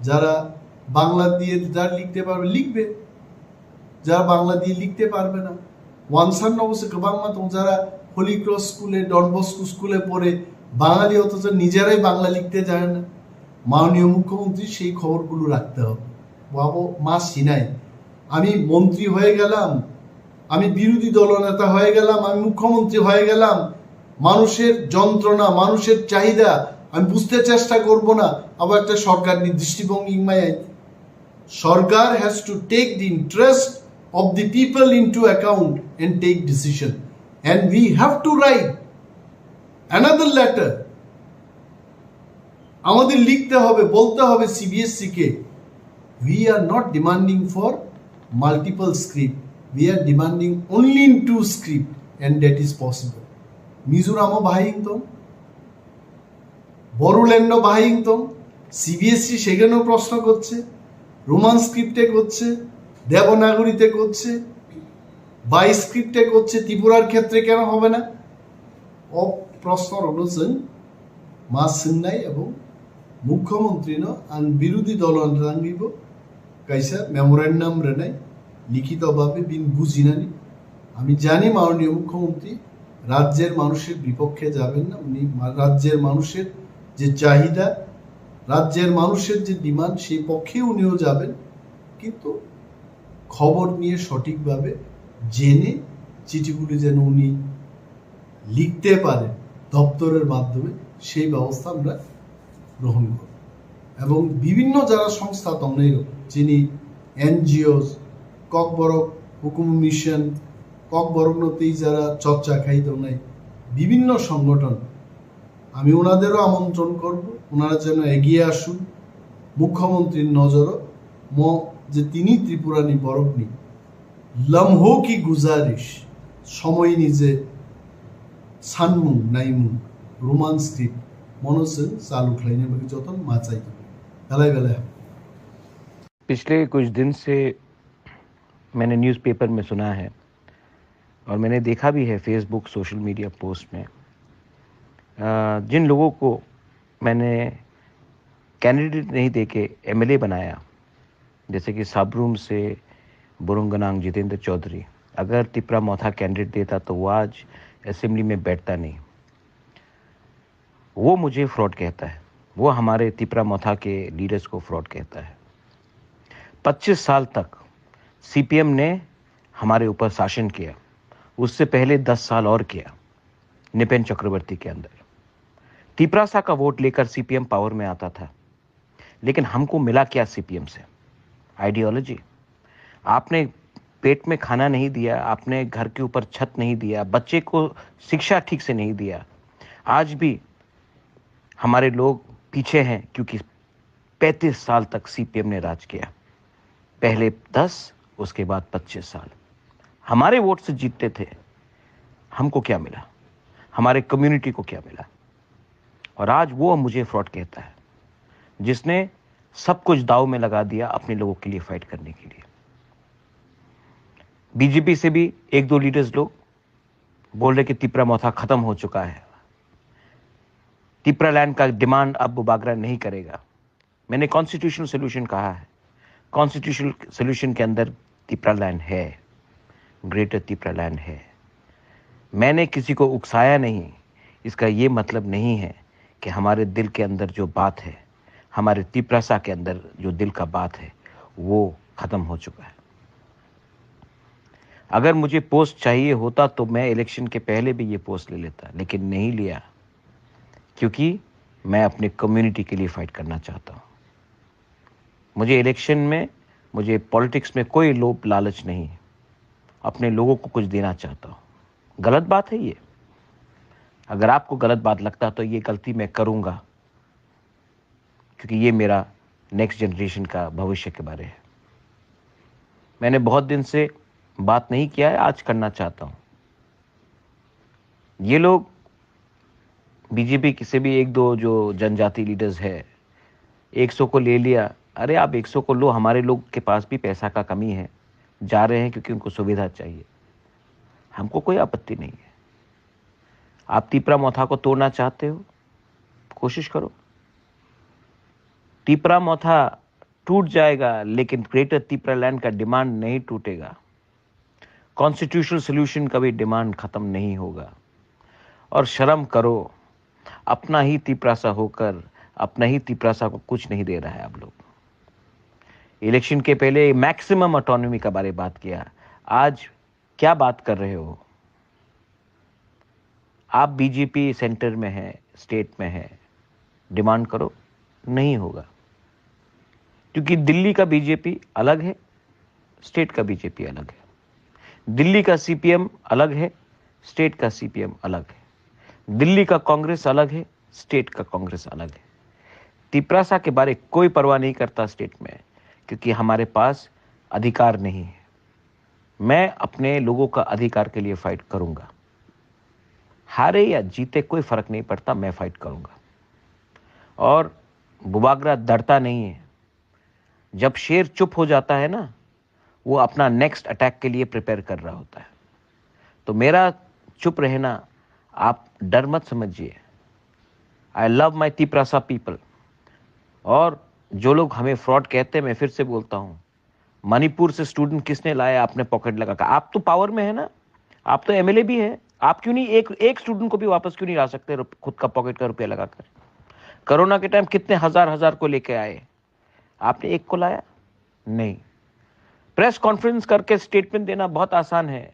যারা বাংলা দিয়ে যারা লিখতে পারবে লিখবে, যারা বাংলা দিয়ে লিখতে পারবে না ওয়ানসান অবশ্যই গোবাং মাতং যারা হোলি ক্রস স্কুলে ডন বস্কো স্কুলে পড়ে বাঙালি অথচ নিজেরাই বাংলা লিখতে জানে না। মাননীয় মুখ্যমন্ত্রী সেই খবরগুলো রাখতে হবে। বাবু মা সিনাই আমি মন্ত্রী হয়ে গেলাম, আমি বিরোধী দলনেতা হয়ে গেলাম, আমি মুখ্যমন্ত্রী হয়ে গেলাম, মানুষের যন্ত্রণা মানুষের চাহিদা আমি বুঝতে চেষ্টা করব না, আবার একটা সরকার দৃষ্টিভঙ্গি সরকার has to take the interest of the people into account and take decision, and we have to write another letter. আমাদের লিখতে হবে, বলতে হবে CBSE K, we are not demanding for multiple script, we are demanding only in 2 script, and that is possible. মিজোরামও বাহাইংতম, বড়োল্যান্ডও বাহাইংতম, CBSE সেখানেও প্রশ্ন করছে, রোমান স্ক্রিপ্টে করছে, দেবনাগরীতে করছে, বাই স্ক্রিপ্টে করছে, ত্রিপুরার ক্ষেত্রে কেন হবে না? প্রশ্ন অনুযায়ী মা সিংনাই এবং মুখ্যমন্ত্রী আন বিরোধী দল রাঙ্গিব কাইসা মেমোরেন্ডাম রেনাই লিখিতভাবে বিন বুঝিনানি। আমি জানি মাননীয় মুখ্যমন্ত্রী রাজ্যের মানুষের বিপক্ষে যাবেন না, উনি রাজ্যের মানুষের যে চাহিদা, রাজ্যের মানুষের যে ডিমান্ড সেই পক্ষে উনিও যাবেন, কিন্তু খবর নিয়ে সঠিকভাবে জেনে চিঠিগুলি যেন উনি লিখতে পারেন দপ্তরের মাধ্যমে, সেই ব্যবস্থা আমরা গ্রহণ করব। এবং বিভিন্ন যারা সংস্থা তন্নেরও যিনি এনজিওস, ককবরক হুকুম মিশন, ককবরকনতেই যারা চর্চা খাই তন্নাই বিভিন্ন সংগঠন, আমি ওনাদেরও আমন্ত্রণ করব, ওনারা যেন এগিয়ে আসুন। মুখ্যমন্ত্রীর নজরও যে তিনি ত্রিপুরানি বরফনি লম্হো কি গুজারিশ সময় নিজে সানমুং নাইমুং रोमान स्क्रिप्ट मनोज चालू खिलाने में जोतन माचाई गलाई बेला। पिछले कुछ दिन से मैंने न्यूज़पेपर में सुना है और मैंने देखा भी है फेसबुक सोशल मीडिया पोस्ट में, जिन लोगों को मैंने कैंडिडेट नहीं देके एमएलए बनाया, जैसे कि साबरूम से बुरुंगनांग जितेंद्र चौधरी, अगर तिपरा मोथा कैंडिडेट देता तो वो आज असेंबली में बैठता नहीं। वो मुझे फ्रॉड कहता है, वो हमारे तिपरा मोथा के लीडर्स को फ्रॉड कहता है। 25 साल तक सीपीएम ने हमारे ऊपर शासन किया, उससे पहले 10 साल और किया निपेन चक्रवर्ती के अंदर। तिपरासा का वोट लेकर सीपीएम पावर में आता था, लेकिन हमको मिला क्या सीपीएम से? आइडियोलॉजी। आपने पेट में खाना नहीं दिया, आपने घर के ऊपर छत नहीं दिया, बच्चे को शिक्षा ठीक से नहीं दिया, आज भी हमारे लोग पीछे हैं क्योंकि 35 साल तक सीपीएम ने राज किया। पहले 10, उसके बाद 25 साल हमारे वोट से जीतते थे। हमको क्या मिला? हमारे कम्युनिटी को क्या मिला? और आज वो मुझे फ्रॉड कहता है, जिसने सब कुछ दाव में लगा दिया अपने लोगों के लिए फाइट करने के लिए। बीजेपी से भी 1-2 लीडर्स लोग बोल रहे कि तिपरा मोथा खत्म हो चुका है, तिपरा लैंड का डिमांड अब बुबागरा नहीं करेगा। मैंने कॉन्स्टिट्यूशनल सोल्यूशन कहा है, कॉन्स्टिट्यूशनल सोल्यूशन के अंदर तिपरा लैंड है, ग्रेटर तिपरा लैंड है। मैंने किसी को उकसाया नहीं। इसका ये मतलब नहीं है कि हमारे दिल के अंदर जो बात है, हमारे तिपरासा के अंदर जो दिल का बात है, वो खत्म हो चुका है। अगर मुझे पोस्ट चाहिए होता तो मैं इलेक्शन के पहले भी ये पोस्ट ले लेता, लेकिन नहीं लिया क्योंकि मैं अपने कम्युनिटी के लिए फाइट करना चाहता हूँ। मुझे इलेक्शन में, मुझे पॉलिटिक्स में कोई लोभ लालच नहीं है। अपने लोगों को कुछ देना चाहता हूँ। गलत बात है ये। अगर आपको गलत बात लगता तो ये गलती मैं करूँगा, क्योंकि ये मेरा नेक्स्ट जनरेशन का भविष्य के बारे है। मैंने बहुत दिन से बात नहीं किया है, आज करना चाहता हूँ। ये लोग बीजेपी किसी भी 1-2 जो जनजाति लीडर्स है, 100 को ले लिया। अरे आप 100 को लो, हमारे लोग के पास भी पैसा का कमी है, जा रहे हैं क्योंकि उनको सुविधा चाहिए। हमको कोई आपत्ति नहीं है। आप तिपरा मोथा को तोड़ना चाहते हो, कोशिश करो। तिपरा मोथा टूट जाएगा, लेकिन ग्रेटर तिपरा लैंड का डिमांड नहीं टूटेगा। कॉन्स्टिट्यूशनल सोल्यूशन का भी डिमांड खत्म नहीं होगा। और शर्म करो, अपना ही तिपरासा होकर अपना ही तिपरासा को कुछ नहीं दे रहा है आप लोग। इलेक्शन के पहले मैक्सिमम ऑटोनॉमी का बारे बात किया, आज क्या बात कर रहे हो? आप बीजेपी सेंटर में है, स्टेट में है, डिमांड करो, नहीं होगा। क्योंकि दिल्ली का बीजेपी अलग है, स्टेट का बीजेपी अलग है। दिल्ली का सीपीएम अलग है, स्टेट का सीपीएम अलग है। दिल्ली का कांग्रेस अलग है, स्टेट का कांग्रेस अलग है। तिपरासा के बारे कोई परवाह नहीं करता स्टेट में, क्योंकि हमारे पास अधिकार नहीं है। मैं अपने लोगों का अधिकार के लिए फाइट करूंगा। हारे या जीते कोई फर्क नहीं पड़ता, मैं फाइट करूंगा। और बुबागरा डरता नहीं है। जब शेर चुप हो जाता है ना, वो अपना नेक्स्ट अटैक के लिए प्रिपेयर कर रहा होता है। तो मेरा चुप रहना आप डर मत समझिए। I love my Tiprasa people. और जो लोग हमें फ्रॉड कहते हैं, मैं फिर से बोलता हूँ, मणिपुर से स्टूडेंट किसने लाया अपने पॉकेट लगाकर? आप तो पावर में है ना, आप तो एमएलए भी है। आप क्यों नहीं एक स्टूडेंट को भी वापस क्यों नहीं ला सकते खुद का पॉकेट का रुपया लगाकर? कोरोना के टाइम कितने हजार को लेके आए, आपने एक को लाया? नहीं। प्रेस कॉन्फ्रेंस करके स्टेटमेंट देना बहुत आसान है,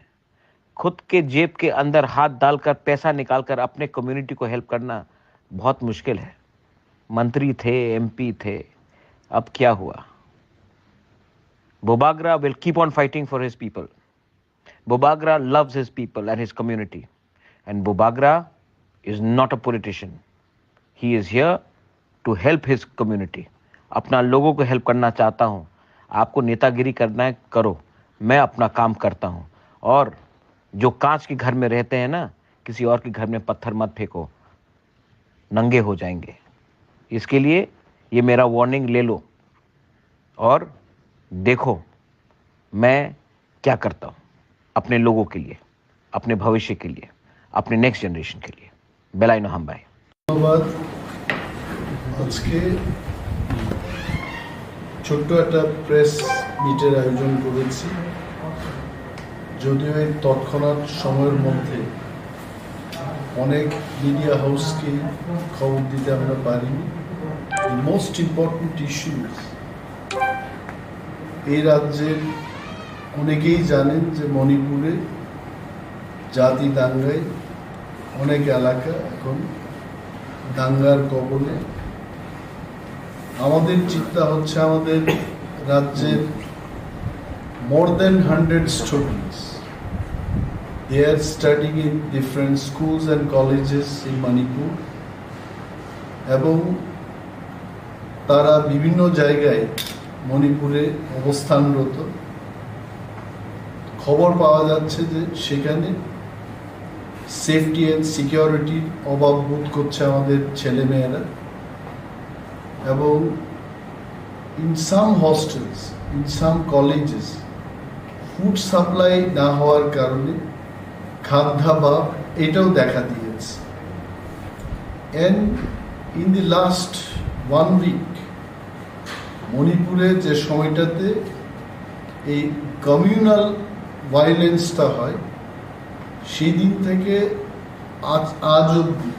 खुद के जेब के अंदर हाथ डालकर पैसा निकालकर अपने कम्युनिटी को हेल्प करना बहुत मुश्किल है। मंत्री थे, एमपी थे, अब क्या हुआ? Bubagra will keep on fighting for his people. Bubagra loves his people and his community. And Bubagra is not a politician. He is here to help his community. अपना लोगों को हेल्प करना चाहता हूँ। आपको नेतागिरी करना है, करो। मैं अपना काम करता हूँ। और जो कांच के घर में रहते हैं ना, किसी और के घर में पत्थर मत फेंको, नंगे हो जाएंगे। इसके लिए ये मेरा वार्निंग ले लो और देखो मैं क्या करता हूँ अपने लोगों के लिए, अपने भविष्य के लिए, अपने नेक्स्ट जनरेशन के लिए। बेलाई नोहाम भाई। ধন্যবাদ। আজকে ছোট্ট একটা প্রেস মিটের আয়োজন করেছি, যদিও এই তৎক্ষণাৎ সময়ের মধ্যে অনেক মিডিয়া হাউসকে খবর দিতে আমরা পারিনি। মোস্ট ইম্পর্টেন্ট ইস্যুস, এই রাজ্যের অনেকেই জানেন যে মণিপুরে জাতি দাঙ্গায় অনেক এলাকা এখন দাঙ্গার কবলে। আমাদের চিন্তা হচ্ছে আমাদের রাজ্যের more than 100 students. They are studying in different schools and colleges in Manipur. এবং তারা বিভিন্ন জায়গায় মণিপুরে অবস্থানরত। খবর পাওয়া যাচ্ছে যে সেখানে সেফটি অ্যান্ড সিকিউরিটির অভাব বোধ করছে আমাদের ছেলেমেয়েরা, এবং in some hostels, in some colleges, food supply না হওয়ার কারণে খাদ্যাভাব এটাও দেখা দিয়েছে। And in the last 1 week, মণিপুরে যে সময়টাতে এই কমিউনাল ভায়োলেন্সটা হয়, সেই দিন থেকে আজ অবধি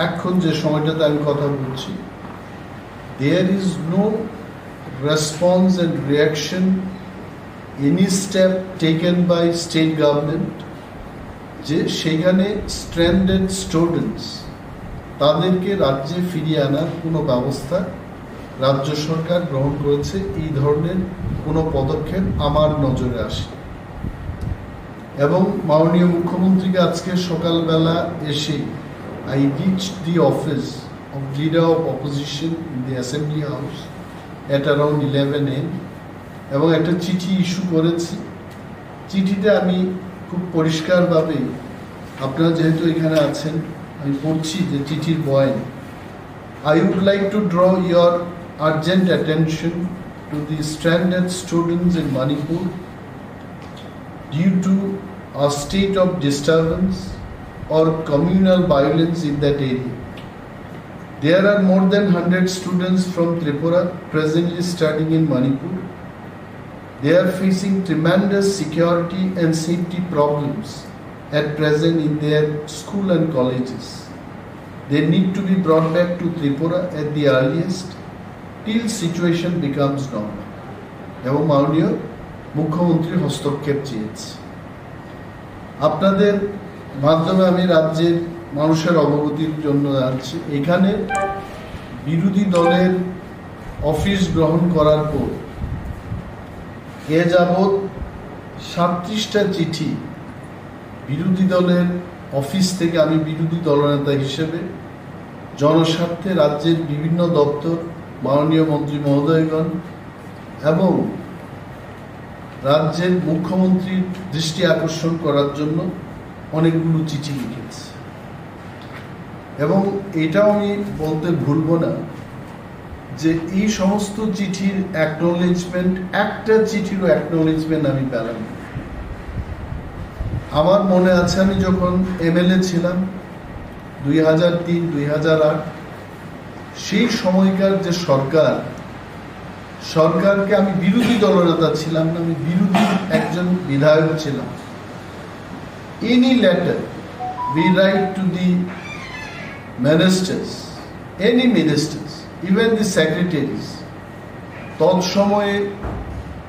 এখন যে সময়টাতে আমি কথা বলছি, there is no response and reaction, any step taken by state government যে সেখানে stranded students তাদেরকে রাজ্যে ফিরিয়ে আনার কোনো ব্যবস্থা রাজ্য সরকার গ্রহণ করেছে। এই ধরনের কোনো পদক্ষেপ আমার নজরে আসে, এবং মাননীয় মুখ্যমন্ত্রীকে আজকে সকালবেলা এসে I reached the office of leader of opposition in the assembly house at around 11 AM, এবং একটা চিঠি ইস্যু করেছি। চিঠিতে আমি খুব পরিষ্কারভাবে, আপনারা যেহেতু এখানে আছেন, আমি পড়ছি যে চিঠির বয়ান। I would like to draw your urgent attention to the stranded students in Manipur due to a state of disturbance or communal violence in that area. There are more than 100 students from Tripura presently studying in Manipur. They are facing tremendous security and safety problems at present in their school and colleges. They need to be brought back to Tripura at the earliest till situation becomes normal. এবং মাননীয় মুখ্যমন্ত্রী হস্তক্ষেপ চেয়েছে। আপনাদের মাধ্যমে আমি রাজ্যের মানুষের অবগতির জন্য জানাচ্ছি, এখানে বিরোধী দলের অফিস গ্রহণ করার পর এ যাবৎ 37টা চিঠি বিরোধী দলের অফিস থেকে আমি বিরোধী দলনেতা হিসেবে জনস্বার্থে রাজ্যের বিভিন্ন দপ্তর, মাননীয় মন্ত্রী মহোদয়গণ এবং রাজ্যের মুখ্যমন্ত্রীর দৃষ্টি আকর্ষণ করার জন্য অনেকগুলো চিঠি লিখেছি। এবং এটাও আমি বলতে ভুলব না যে এই সমস্ত চিঠির অ্যাকনোলেজমেন্ট, একটা চিঠিরও অ্যাকনোলেজমেন্ট আমি পেলাম না। আমার মনে আছে আমি যখন এমএলএ ছিলাম 2003-2008, সেই সময়কার যে সরকারকে আমি বিরোধী দলনেতা ছিলাম না, আমি বিরোধী একজন বিধায়ক ছিলাম। Any letter we write to the ministers, any ministers, even the secretaries, তৎসময়ে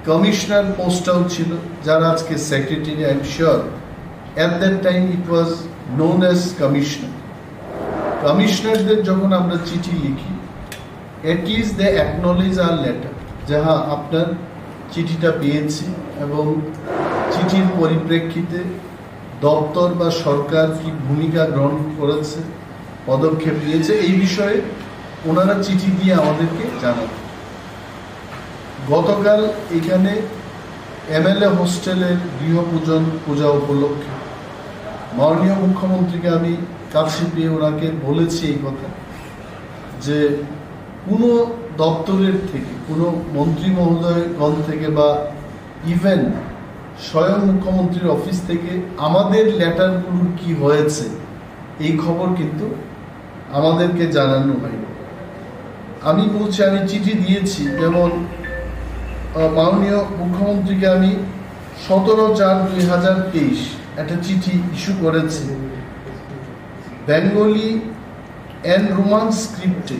কমিশনার পোস্টটাও ছিল, যারা আজকে secretary, I am sure at that time it was known as commissioner. কমিশনারদের যখন আমরা চিঠি লিখি, at least they acknowledge our letter, যে হ্যাঁ আপনার চিঠিটা পেয়েছি এবং চিঠির পরিপ্রেক্ষিতে দপ্তর বা সরকার কি ভূমিকা গ্রহণ করেছে, পদক্ষেপ নিয়েছে, এই বিষয়ে ওনারা চিঠি দিয়ে আমাদেরকে জানান। গতকাল এখানে এমএলএ হোস্টেলের পূজা উপলক্ষে মাননীয় মুখ্যমন্ত্রীকে আমি কাছে পেয়ে ওনাকে বলেছি এই কথা, যে কোনো দপ্তরের থেকে, কোনো মন্ত্রী মহোদয়গণ থেকে বা ইভেন স্বয়ং মুখ্যমন্ত্রীর অফিস থেকে আমাদের লেটারগুলোর কি হয়েছে এই খবর কিন্তু আমাদেরকে জানানো হয়নি। আমি বলছি, আমি চিঠি দিয়েছি, যেমন মাননীয় মুখ্যমন্ত্রীকে আমি 17/4/2023 একটা চিঠি ইস্যু করেছি। বেঙ্গলি অ্যান্ড রোমান স্ক্রিপ্টে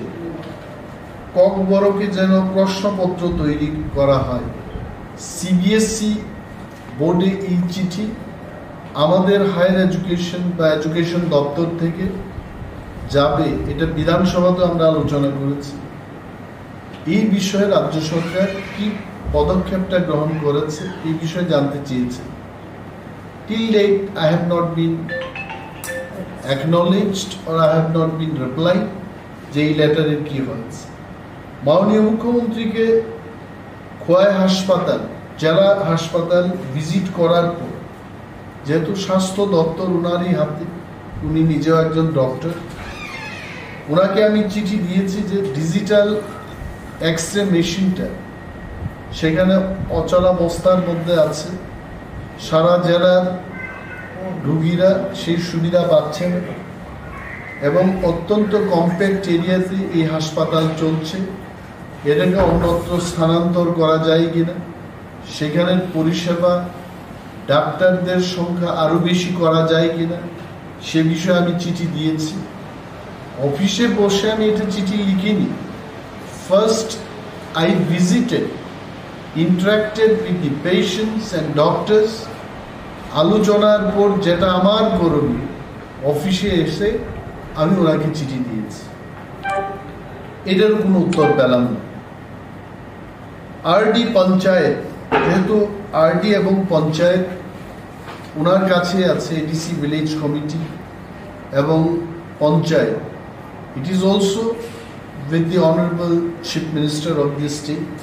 ককবরকে যেন প্রশ্নপত্র তৈরি করা হয়। সিবিএসই বোর্ডে এই চিঠি আমাদের হায়ার এডুকেশন বা এডুকেশন দপ্তর থেকে যাবে, এটা বিধানসভাতে আমরা আলোচনা করেছি। এই বিষয়ে রাজ্য সরকার কি পদক্ষেপটা গ্রহণ করেছে এই বিষয়ে জানতে চেয়েছে। Till date, I have not been acknowledged or I have not been replied যে এই লেটারের কি হয়েছে। মাননীয় মুখ্যমন্ত্রীকে খোয়াই হাসপাতাল, জেলা হাসপাতাল ভিজিট করার পর, যেহেতু স্বাস্থ্য দপ্তর উনারই হাতে, উনি নিজেও একজন ডক্টর, ওনাকে আমি চিঠি দিয়েছি যে ডিজিটাল এক্স-রে মেশিনটা সেখানে অচলাবস্থার মধ্যে আছে, সারা জেলার রুগীরা সেই সুবিধা পাচ্ছেন এবং অত্যন্ত কম্প্যাক্ট এরিয়াতে এই হাসপাতাল চলছে। এটাকে অন্যত্র স্থানান্তর করা যায় কিনা, সেখানের পরিষেবা ডাক্তারদের সংখ্যা আরও বেশি করা যায় কিনা, সে বিষয়ে আমি চিঠি দিয়েছি। অফিসে বসে আমি এটা চিঠি লিখিনি। First I visited, interacted with the patients and doctors, আলোচনার পর যেটা আমার করণীয় অফিসে এসে আমি ওনাকে চিঠি দিয়েছি। এটার কোনো উত্তর পেলাম না। আরডি পঞ্চায়েত, যেহেতু আরডি এবং পঞ্চায়েত ওনার কাছে আছে, এডিসি ভিলেজ কমিটি এবং panchayat, it is also with the Honorable Chief Minister of the state,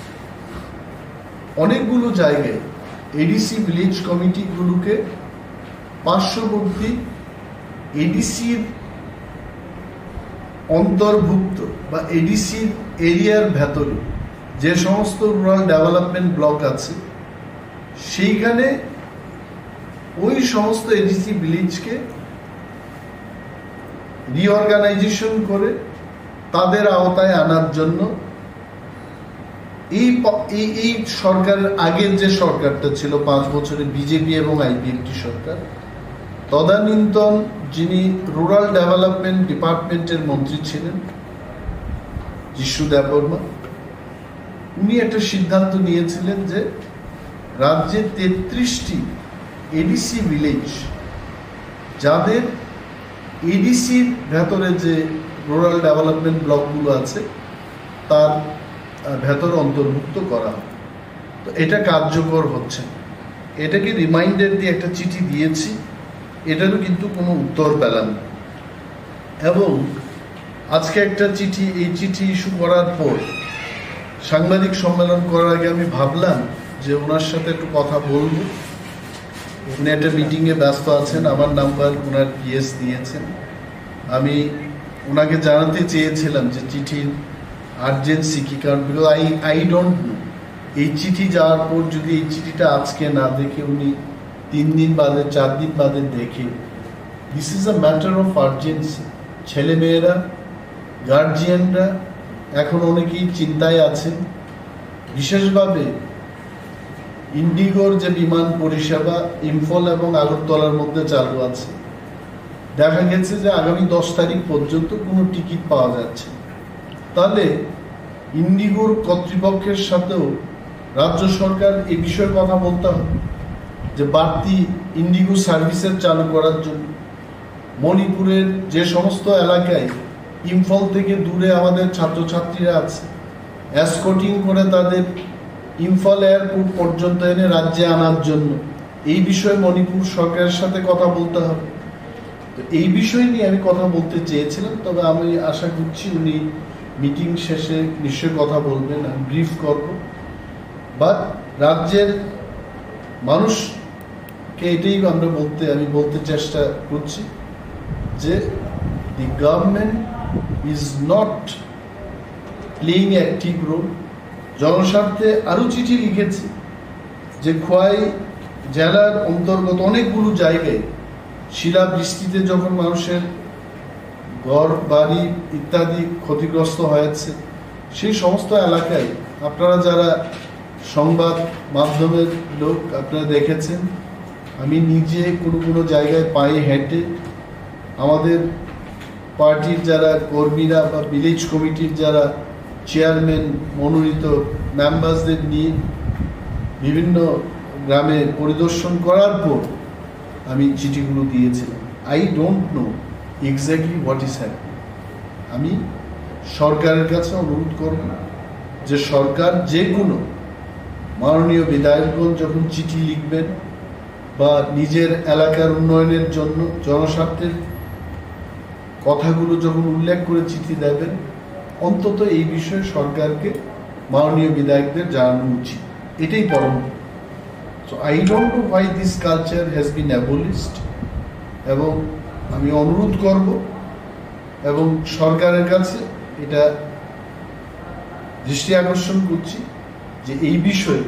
অনেকগুলো জায়গায় এডিসি ভিলেজ কমিটিগুলোকে পার্শ্ববর্তী এডিসির অন্তর্ভুক্ত বা এডিসির এরিয়ার ভেতরে যে সমস্ত রুরাল ডেভেলপমেন্ট ব্লক আছে সেইখানে ওই সমস্ত এডিসি ভিলেজকে রিঅর্গানাইজেশন করে তাদের আওতায় আনার জন্য এই সরকারের আগের যে সরকারটা ছিল 5 বছরে বিজেপি এবং আইপিএফটি সরকার, তদানীন্তন যিনি রুরাল ডেভেলপমেন্ট ডিপার্টমেন্টের মন্ত্রী ছিলেন দেববর্মা, উনি একটা সিদ্ধান্ত নিয়েছিলেন যে রাজ্যে 33টি এডিসি ভিলেজ, যাদের এডিসির ভেতরে যে রুরাল ডেভেলপমেন্ট ব্লকগুলো আছে তার ভেতর অন্তর্ভুক্ত করা হয়। তো এটা কার্যকর হচ্ছে। এটাকে রিমাইন্ডার দিয়ে একটা চিঠি দিয়েছি, এটারও কিন্তু কোনো উত্তর পেলাম না। এবং আজকে একটা চিঠি, এই চিঠি ইস্যু করার পর সাংবাদিক সম্মেলন করার আগে আমি ভাবলাম যে ওনার সাথে একটু কথা বলবো। উনি একটা মিটিংয়ে ব্যস্ত আছেন, আমার নাম্বার ওনার পিএস দিয়েছেন। আমি ওনাকে জানাতে চেয়েছিলাম যে চিঠির আর্জেন্সি কি, কারণ বিকজ আই ডোন্ট নো এই চিঠি যাওয়ার পর যদি এই চিঠিটা আজকে না দেখে উনি 3 দিন বাদে 4 দিন বাদে দেখে, this is a matter of urgency. ছেলেমেয়েরা, গার্জিয়ানরা এখন অনেকেই চিন্তায় আছেন। বিশেষভাবে ইন্ডিগোর যে বিমান পরিষেবা ইম্ফল এবং আগরতলার মধ্যে চালু আছে, দেখা গেছে যে আগামী 10 তারিখ পর্যন্ত কোনো টিকিট পাওয়া যাচ্ছে। তাহলে ইন্ডিগোর কর্তৃপক্ষের সাথেও রাজ্য সরকার এই বিষয়ে কথা বলতে হবে যে বাড়তি ইন্ডিগো সার্ভিসের চালু করার জন্য। মণিপুরের যে সমস্ত এলাকায় ইম্ফল থেকে দূরে আমাদের ছাত্রছাত্রীরা আছে, এসকর্টিং করে তাদের ইম্ফল এয়ারপোর্ট পর্যন্ত এনে রাজ্যে আনার জন্য এই বিষয়ে মণিপুর সরকারের সাথে কথা বলতে হবে। তো এই বিষয় নিয়ে আমি কথা বলতে চেয়েছিলাম, তবে আমি আশা করছি উনি মিটিং শেষে নিশ্চয়ই কথা বলবেন, আমি ব্রিফ করব। বাট রাজ্যের মানুষকে এটাই আমি বলতে চেষ্টা করছি যে the government is not playing active role. জনস্বার্থে আরও চিঠি লিখেছি যে খোয়াই জেলার অন্তর্গত অনেকগুলো জায়গায় শিলাবৃষ্টিতে যখন মানুষের ঘর বাড়ি ইত্যাদি ক্ষতিগ্রস্ত হয়েছে, সেই সমস্ত এলাকায় আপনারা যারা সংবাদ মাধ্যমের লোক আপনারা দেখেছেন, আমি নিজে কোনো জায়গায় পায়ে হেঁটে আমাদের পার্টির যারা কর্মীরা বা ভিলেজ কমিটির যারা চেয়ারম্যান মনোনীত মেম্বারসদের নিয়ে বিভিন্ন গ্রামে পরিদর্শন করার পর আমি চিঠিগুলো দিয়েছিলাম। I don't know exactly what is happening. আমি সরকারের কাছে অনুরোধ করব যে সরকার যে কোনো মাননীয় বিধায়কগণ যখন চিঠি লিখবেন বা নিজের এলাকার উন্নয়নের জন্য জনস্বার্থের কথাগুলো যখন উল্লেখ করে চিঠি দেবেন, অন্তত এই বিষয়ে সরকারকে মাননীয় বিধায়কদের জানানো উচিত। এটাই পরম। So I don't know why this culture has been abolished, এবং আমি অনুরোধ করব এবং সরকারের কাছে এটা দৃষ্টি আকর্ষণ করছি যে এই বিষয়ে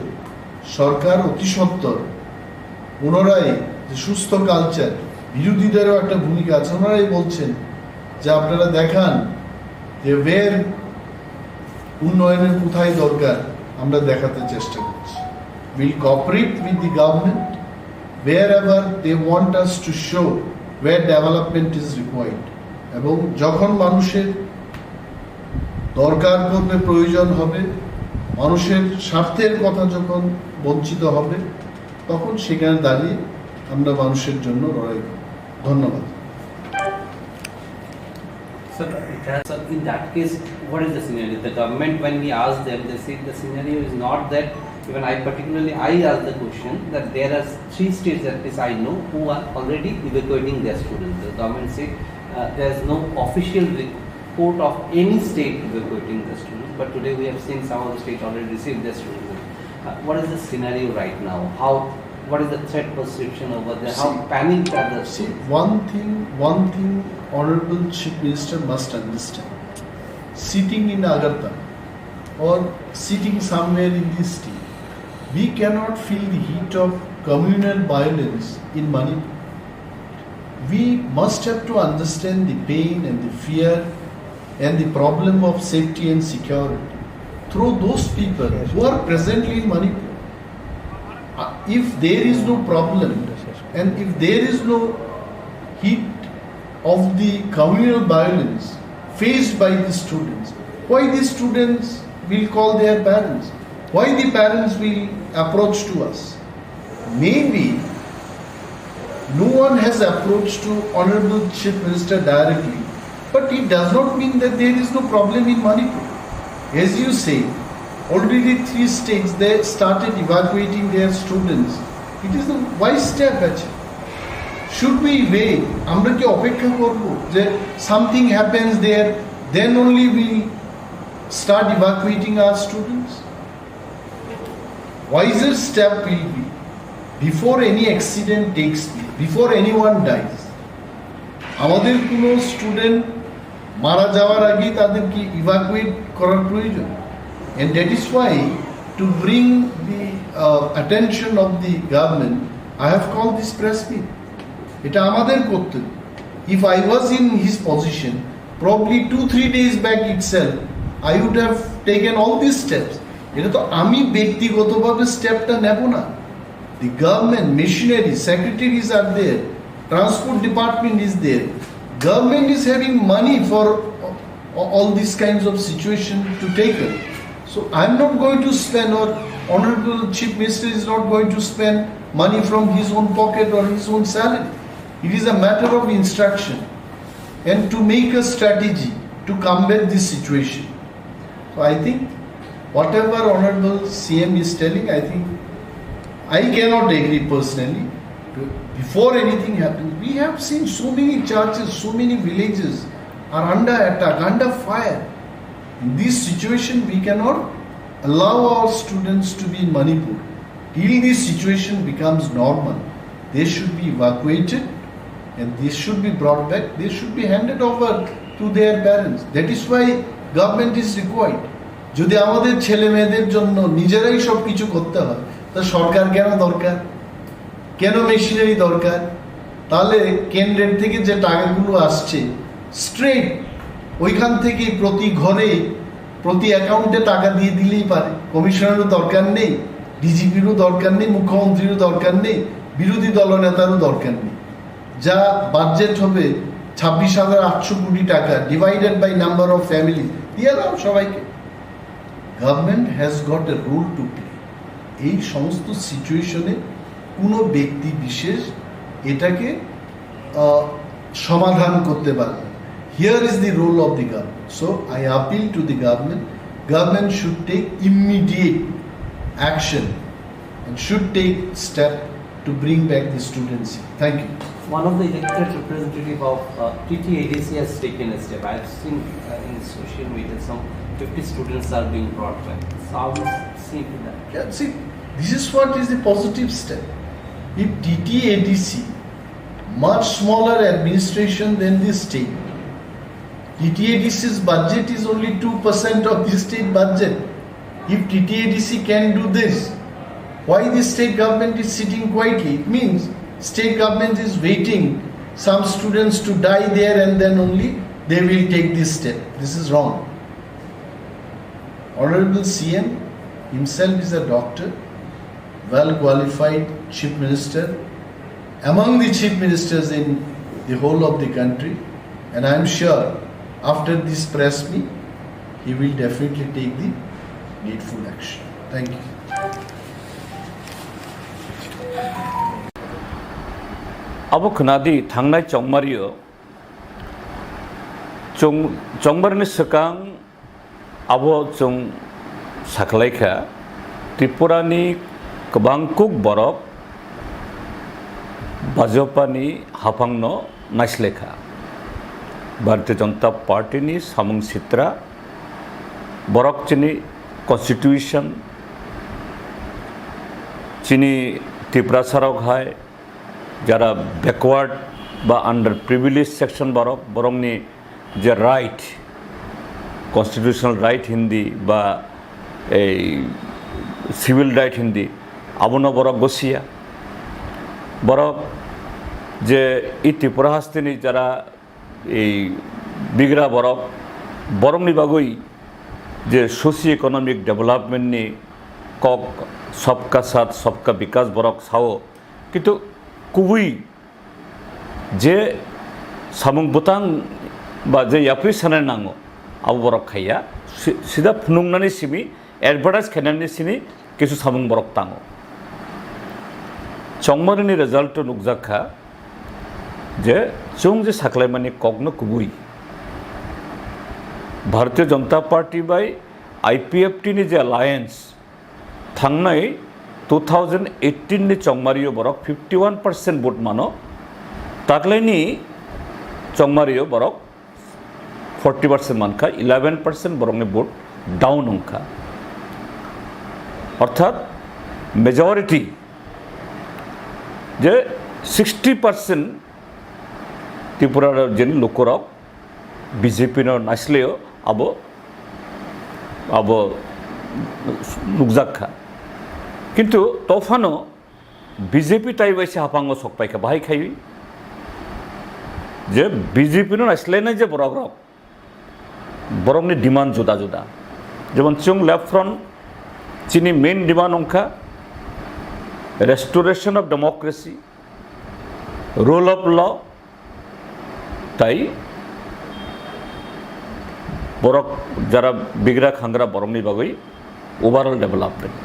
সরকার অতি সত্বর পুনরায় যে সুস্থ কালচার, বিরোধীদেরও একটা ভূমিকা আছে, ওনারাই বলছেন যে আপনারা দেখান যে ওয়ের উন্নয়নের কোথায় দরকার, আমরা দেখাতে চেষ্টা করছি। Will cooperate with the government wherever they want us to show where development is required, এবং যখন মানুষের দরকার পড়বে, প্রয়োজন হবে, মানুষের স্বার্থের কথা যখন বঞ্চিত হবে, তখন সেখানে দাঁড়িয়ে আমরা মানুষের জন্য লড়াই করব। ধন্যবাদ। So in that case, what is the scenario? The government, when we ask them, they say the scenario is not that. Even I asked the question that there are 3 states, at least I know, who are already evacuating their students. The government said there is no official report of any state evacuating the students, but today we have seen some of the states already received their students. What is the scenario right now? What is the threat perception over there? How panicked are the students? One thing Honorable Chief Minister must understand. Sitting in Agartala or sitting somewhere in this state, we cannot feel the heat of communal violence in Manipur. We must have to understand the pain and the fear and the problem of safety and security through those people who are presently in Manipur. If there is no problem and if there is no heat of the communal violence faced by the students, why the students will call their parents? Why the parents will approach to us? Maybe no one has approached to Honorable Chief Minister directly, but it does not mean that there is no problem in Manipur. As you say, already 3 states they started evacuating their students. It is a wise step actually. Should we wait? Amra ki opekha korbo je something happens there, then only we start evacuating our students? Wiser step will be, before any accident takes place, before anyone dies, আমাদের কোনো student মারা যাওয়ার আগে তাদেরকে evacuate করার প্রয়োজন। And that is why, to bring the attention of the government, I have called this press meet. এটা আমাদের কর্তব্য। If I was in his position, probably 2-3 days back itself, I would have taken all these steps. এটা তো আমি ব্যক্তিগতভাবে স্টেপটা নেব না। The government machinery, secretaries are there, transport department is there, government is having money for all these kinds of situation to take it. So I'm not going to spend, or Honorable Chief Minister is not going to spend money from his own pocket or his own salary. It is a matter of instruction and to make a strategy to combat this situation. So I think whatever Honorable CM is telling, I think I cannot agree personally. Before anything happens, we have seen so many churches, so many villages are under attack, under fire. In this situation, we cannot allow our students to be in Manipur. Till this situation becomes normal, they should be evacuated and they should be brought back, they should be handed over to their parents. That is why government is required. যদি আমাদের ছেলে মেয়েদের জন্য নিজেরাই সব কিছু করতে হয়, তা সরকার কেন দরকার, কেন মেশিনারি দরকার? তাহলে কেন্দ্রের থেকে যে টাকাগুলো আসছে স্ট্রেট ওইখান থেকে প্রতি ঘরে প্রতি অ্যাকাউন্টে টাকা দিয়ে দিলেই পারে। কমিশনারও দরকার নেই, ডিজিপিরও দরকার নেই, মুখ্যমন্ত্রীরও দরকার নেই, বিরোধী দলনেতারও দরকার নেই। যা বাজেট হবে 26,800 কোটি টাকা divided by number of family দিয়ে দাও সবাইকে। Government has got a role to play. এই সমস্ত সিচুয়েশনে কোনো ব্যক্তি বিশেষ এটাকে সমাধান করতে পারবে। Here is the role of the government. So I appeal to the government. Government should take immediate action and should take step to bring back the students here. Thank you. One of the elected representative of TTADC has taken a step. I have seen in social media some 50 students are being brought back. So how do you see that? Yeah, see, this is what is the positive step. If TTADC, much smaller administration than the state, TTADC's budget is only 2% of the state budget. If TTADC can do this, why the state government is sitting quietly? It means state government is waiting some students to die there and then only they will take this step. This is wrong. Honorable CM himself is a doctor, well qualified chief minister, among the chief ministers in the whole of the country, and I am sure after this press meet he will definitely take the needful action. Thank you. Abo kenadi thangnai chongmario chongmarni sekang abo chung saklaika Tripurani kebangkuk borok bajopani hapangno naislekha Bharatiya Janata Party ni samung sitra borok chini constitution chini Tripura sarok hai যারা backward বা under privilege section বরংনি যে right constitutional right Hindi বা এই civil right Hindi আবনো বরক গসিয়া বরক যে ই ত্রিপুরা হাস্তিনি যারা এই বিগ্রা বরক বরংনি বাগৈ যে সোশিও ইকোনমিক ডেভেলপমেন্টনি কক সবকা সাথ সবকা বিকাশ বরক সাও কিন্তু কুবুই যে সামুং বুতাং বা যে ইয়াপুই সানায় নাঙো আবু বরক খাইয়া সিধা ফুনুংনানি সিমি এডভার্টাইজ খাইনানি সিনি কিছু সামুং বরক তাঙো চংমারিনি রেজাল্ট নুকজাখা যে চং যে সাকলাইমানি কগনো কুবুই ভারতীয় জনতা পার্টি বাই IPFT ni যে alliance থাংনাই 2018 ni chongmario borok 51% vote mano taklaini chongmario borok 40% mankha 11% borongni vote down onkha অর্থাৎ মেজরিটি যে 60% ত্রিপুরার যে লোকরক বিজেপি নাসলেও আবো নুকজাখা কিন্তু তফানো বিজেপি টাই বাইছে হাপাঙ্গ সকপাইখা বাহাই খাই যে বিজেপি নাসলাইনাই যে বরক রক বরংনি ডিমান্ড জুদা জুদা যেমন চুং লেফট ফ্রন্ট চিনি মেইন ডিমান্ড অংখা restoration of democracy rule of law তাই বরক যারা বিগ্রা খাংগ্রা বরংনি বাগৈ ওভারঅল ডেভেলপমেন্ট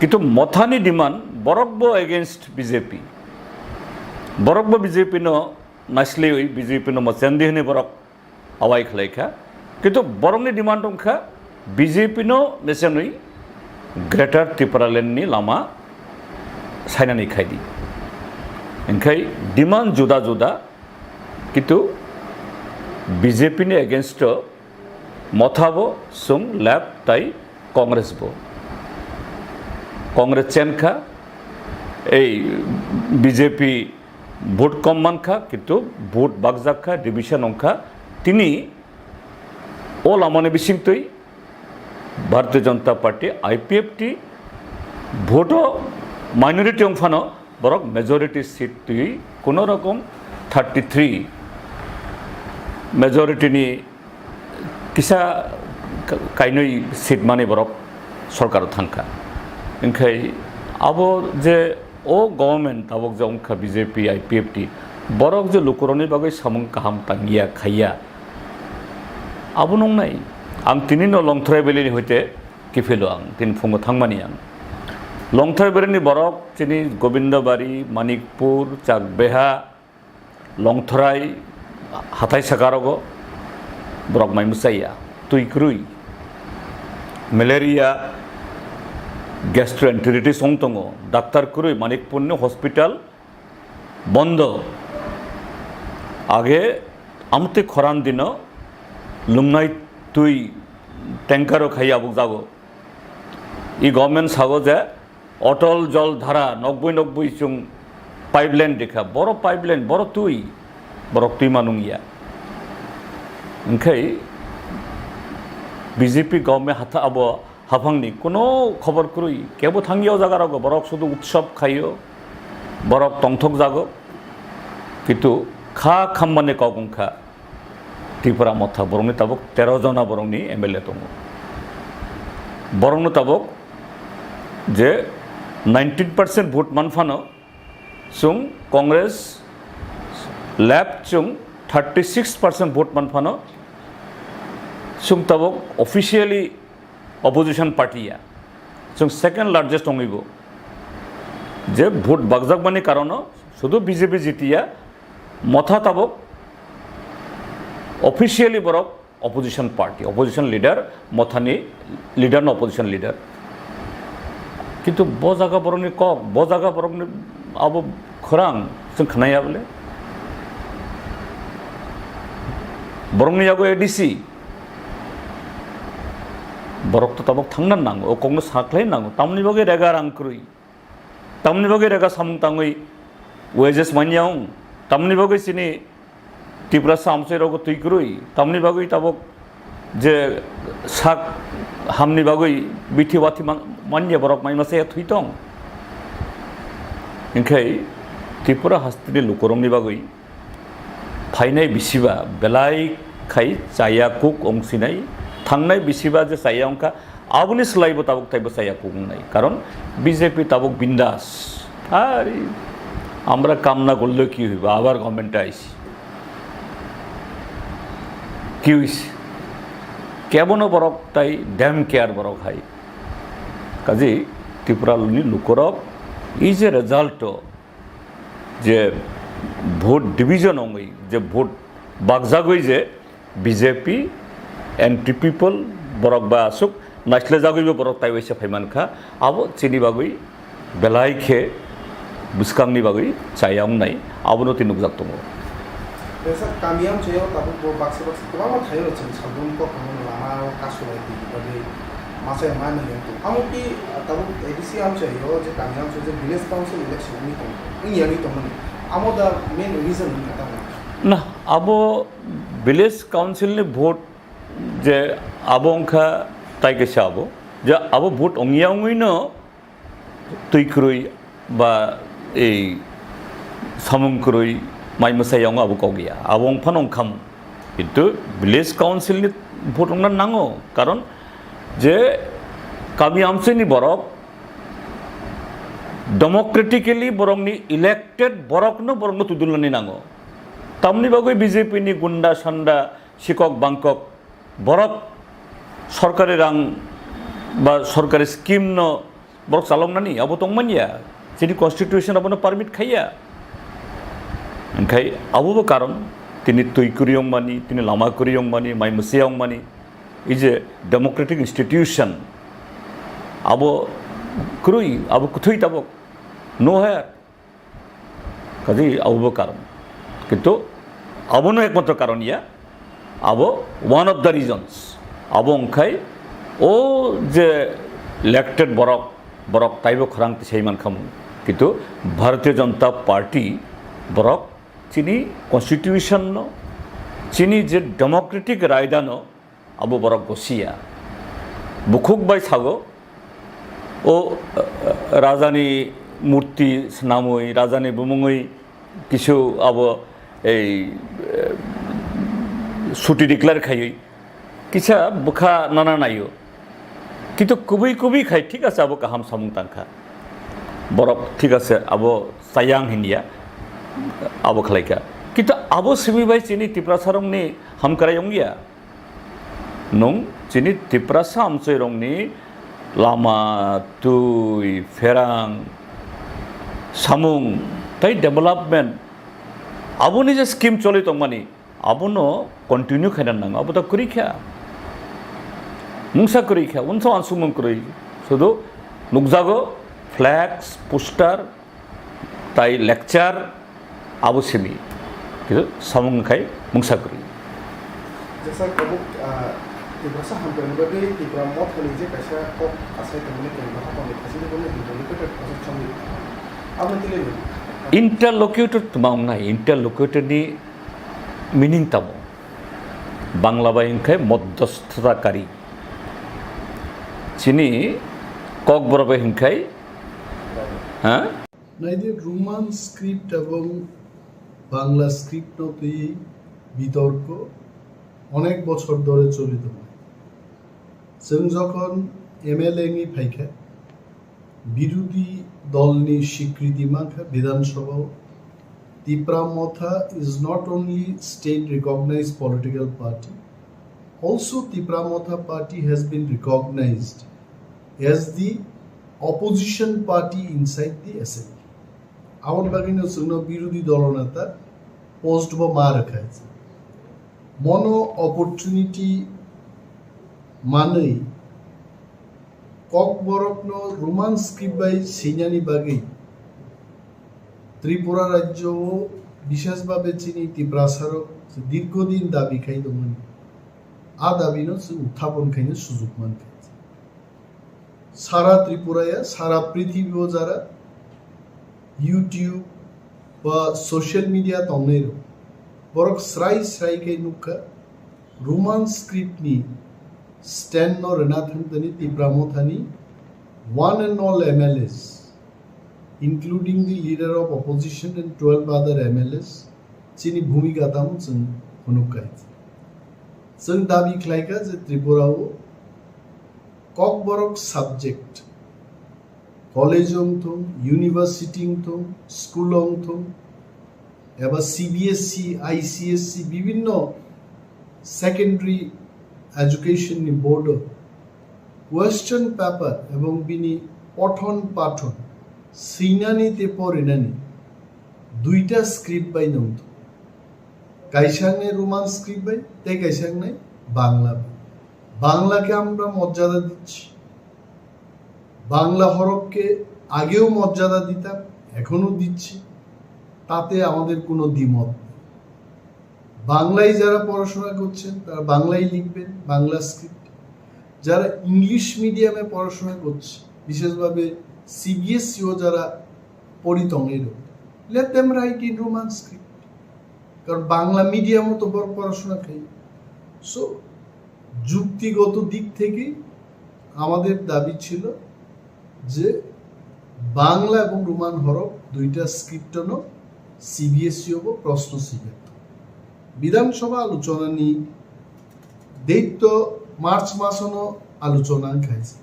কিন্তু মথানি ডিমান্ড বরকবো এগেনস্ট বিজেপি বরকবো বিজেপি নাসলে বিজেপি মচেন্দিহনি বরক আওয়াই খালাইখা কিন্তু বরংনি ডিমান্ড অংখা বিজেপি মেসেনই গ্রেটার ত্রিপুরাল্যান্ডনি লামা সাইনানি খাইদি ओंखाय डिमांड जुदा जुदा किन्तु बीजेपी नि एगेंस्ट मथाबो सुं लेफ्ट ताई कांग्रेस बो कांग्रेस चेनखा ए बीजेपी भोट कम मानखा किन्तु भोट बागजाखा डिविशन अंखा तिनी ओ लामाने बिसिंगतै Bharatiya Janata party IPFT भोटो minority अंफानो बरक मेजरिटी सीट तुई कोनो रकम 33 मेजरिटी नि किसा काइनई सीट माने बरक सरकार थांखा ओंखाय आबो जे ओ गवर्नमेंट आबो जे अंखा बीजेपी आईपीएफटी बरक जे लुकुरनि बागै सामुं काहाम तांगिया खाइया आबो नंनाय आं तिनिनो लंथराय बेलिनि होते किफेलो आं तिन फुङो थांमानि आं लंथराय बेलिनि बरक चिनि गोविंदबारी मानिकपुर चाकबेहा लंथराय हाथाय सागारगो बरक माइमुसाइया तुइक्रुई मेलेरिया গ্যাস্ট্রোএন্টেরিটিস দङ ডাক্তার করে মানিকপুরনি হসপিটাল বন্ধ আগে আমতে খরান দিন লুমনাই তুই ট্যাঙ্কারও খাই আবুক যাব ই গভর্নমেন্ট সাগো যে অটল জল ধারা 90 চুং পাইপলাইন দেখা বড় পাইপলাইন বড় তুই বড় তুই মানুংইয়া ओंखाय বিজেপি গভর্নমেন্ট হাথা আবো হাফাংনি কোনো খবর করি কেবো থাঙ্গিয়াও জায়গা রাখো বরক শুধু উৎসব খাইও বরক টংথক জাগো কিন্তু খা খাম্মানে কগংখা ত্রিপুরা মথা বরংনি তাবক 13 जना বরংনি এমএলএ দङ বরংনি তাবক যে 19% ভোট মানফানো सुं कांग्रेस लैब चुं 36% भोट मानफानो सुं तबक ऑफिशियली अपोजिशन पार्टिया सुं सेकेंड लार्जेस्ट होंगो जे भोट बागजागबानी कारण शुद्ध बीजेपी जितिया मथा तबक ऑफिशियली बरक अपोजिशन पार्टी अपोजिशन लीडर मथानी लीडर न अपोजिशन लीडर किंतु ब जागा बरकनि कक ब जागा बरकनि अब खरां जों खोनाया बोले बरंनि जागो एडीसी बरक तो तबक थांनान नांगौ अकंनो साख्लाय नांगौ तामनि बगे रेगा रांक्रुइ तामनि बगे रेगा सामुं ताङै वेजेस मानियाव तामनि बगे सिनि त्रिपुरा सामसे रगो तुइक्रुइ तामनि बगे तबक जे साक हामनि बगे बिथि वाथि मानिया बरक माइमासे थुइतं ओंखाय त्रिपुरा हास्तिनि लुकरंनि बागै फाइनाय बिसिबा बेलाय खाय जाया कुक अंसिनाय थांनाय बिसिबा जे जाया अंका आबुनि सोलायबो ताबक ताइबो जाया कुकनाय कारण बीजेपी ताबक बिंदास आरे আমরা কামনা করলে কি হইব আবার গভর্নমেন্ট আইছি কি হইছে কেবন বরক তাই ড্যাম কেয়ার বরক হাই কাজে ত্রিপুরানি লুকরক ইজ এ রেজাল্ট যে ভোট ডিভিজন হই যে ভোট বাগজাগই যে বিজেপি এন্টি পিপল বরক বা আসুক নাচলে জাগইব বরক তাই হইছে ফাইমানখা আবো চিনি বাগই বেলাই খে बुसकांनि बागै चायाव नाय आबोनति नुकजाक दङ बेसा कामियाम चेयो ताबो बाक्से बाक्से गोबां थायो जों साबुन को खामन लामा कासुलाय दि बादि मासे माने तो आमोपि ताबो एडीसी आम चेयो जे कामियाम चेयो जे विलेज काउंसिल इलेक्शन नि तो इंगियानि तो माने आमो दा मेन रीजन नता ना आबो विलेज काउंसिल नि भोट जे आबो अंखा ताइके साबो जे आबो भोट अंगियावैनो तुइख्रुइ बा এই সামুংক্রই মাইমসাইয়াং আবো কগিয়া আবং ফানং খাম কিন্তু ভিলেজ কাউন্সিলনি ভোট না নাঙো কারণ যে কামি আমসেনি বরক ডেমোক্রেটিক্যালি বরংনি ইলেক্টেড বরকনো বরংনো তুদুলনি নাঙো তামনি বাগৈ বিজেপি নি গুন্ডা সান্ডা শিকক বাংকক বরক সরকারি রাং বা সরকারি স্কিম ন বরক চালং নানি আবো তংমানিয়া jadi constitution abono permit khaya engkai abubo karon tini tuikuriong mani tini lama kuriong mani mai musiang mani is a democratic institution abo kurui abo kuthui tabok no hai kaji abubo karon kintu abono ekmatra karon ya abo one of the reasons abo engkai o je elected borok borok taibo khorang tisaiman khamu কিন্তু ভারতীয় Janata party বরক চিনি constitution চিনি যে Democratic রায়দান আবো বরক বসিয়া বুকুক by sago ও রাজানি মূর্তি নামই রাজানি বুমুই কিছু আবো এই ছুটি ডিক্লার খাই কিছা বুখা নানা নাইও কিন্তু কুবি কুবি খাই ঠিক আছে আবো কাহাম সামুং তাংখা বরক ঠিক আছে আবো সায়াং হিন্দিয়া আবো খালাইকা কিন্তু আবো সিমিবাই চিনি ত্রিপুরা সারংনি হামকারায়ংগিয়া নং চিনি ত্রিপুরা সামসই রংনি লামা তুই ফেরাং সামুং তাই ডেভেলপমেন্ট আবনি যে স্কিম চলে তংমানি আবনো কন্টিনিউ খাইনান নাং আবো তা করিখা মুংসা করিখা উনসা আনসুমং করি শুধু নুকজাগো ফ্ল্যাক্স পোস্টার তাই লেকচার আবশ্যেনি কিন্তু সামুংখাই মুংসাকরি jasa kabuk tibrasa hampir bagai tibra mot kali je kaisa kok asai temune kan bah apa nih kasih boleh interlocutor proses chongi apa tile ni ইন্টারলোকিউটর তোমাম নাই ইন্টারলোকিউটর ni মিনিং তামো বাংলা বাইংখাই মধ্যস্থতাকারী চিনি ককবরক হিংখাই হ্যাঁ নাইদের রোমান স্ক্রিপ্ট এবং Bangla script এই বিতর্ক অনেক বছর ধরে চলিত जों যখন এমএলএ নি ফাইখা বিরোধী দলনি স্বীকৃতি মাখা বিধানসভা Tipra Motha is not only state recognized political party, also Tipramotha party has been recognized as the opposition party inside the assembly. Our bagino sugno বিরোধী দলনেতা পোস্ট বা মা রাখা আছে মনো অপরচুনিটি মানেই ককবরকন রোমান স্ক্রিপ্ট বাই সিনানি বাগেই ত্রিপুরা রাজ্য বিশেষভাবে চিনি তীব্রাসারক দীর্ঘদিন দাবি খাইদমন আ দাবিনো উত্থাপন খাইনো সুযোগ মান খাইছে সারা ত্রিপুরায় সারা পৃথিবীও যারা ইউটিউব বা সোশ্যাল মিডিয়া তংনেরো বরক স্রাই স্রাই খাই নুকা রোমান স্ক্রিপ্ট নি স্ট্যান্ড নো রেনাথনি তীব্রামথানি one and all MLAs including the leader of opposition and 12 other MLAs chini bhumika tam chung hunukai chung dabi khlaika je tripura o kokborok subject college ong thum university ong thum school ong thum eba CBSE ICSC bibhinno secondary education ni board question paper এবং বিনি পঠন পাঠন সিনানিতে পড়িনানি দুইটা script বাই নমতো কাইসাংনে রোমান স্ক্রিপ্ট বাই তাই কাইসাংনে বাংলা বাংলাকে আমরা মর্যাদা দিচ্ছি বাংলা হরফকে আগেও মর্যাদা দিতাম এখনো দিচ্ছি তাতে আমাদের কোনো দ্বিমত নেই বাংলায় যারা পড়াশোনা করছেন তারা বাংলায় লিখবেন বাংলা স্ক্রিপ্ট যারা ইংলিশ মিডিয়ামে পড়াশোনা করছে বিশেষভাবে সিবিএসই ও যারা পরিতঙ্গের let them write in Roman script কারণ বাংলা মিডিয়ামও তো পড়াশোনা খাই সো যুক্তিগত দিক থেকে আমাদের দাবি ছিল যে বাংলা এবং রোমান হরফ দুইটা স্ক্রিপ্টনো সিবিএসই ও প্রশ্ন শিখে বিধানসভা আলোচনা নি দৈত্য মার্চ মাসনো আলোচনা খাইছে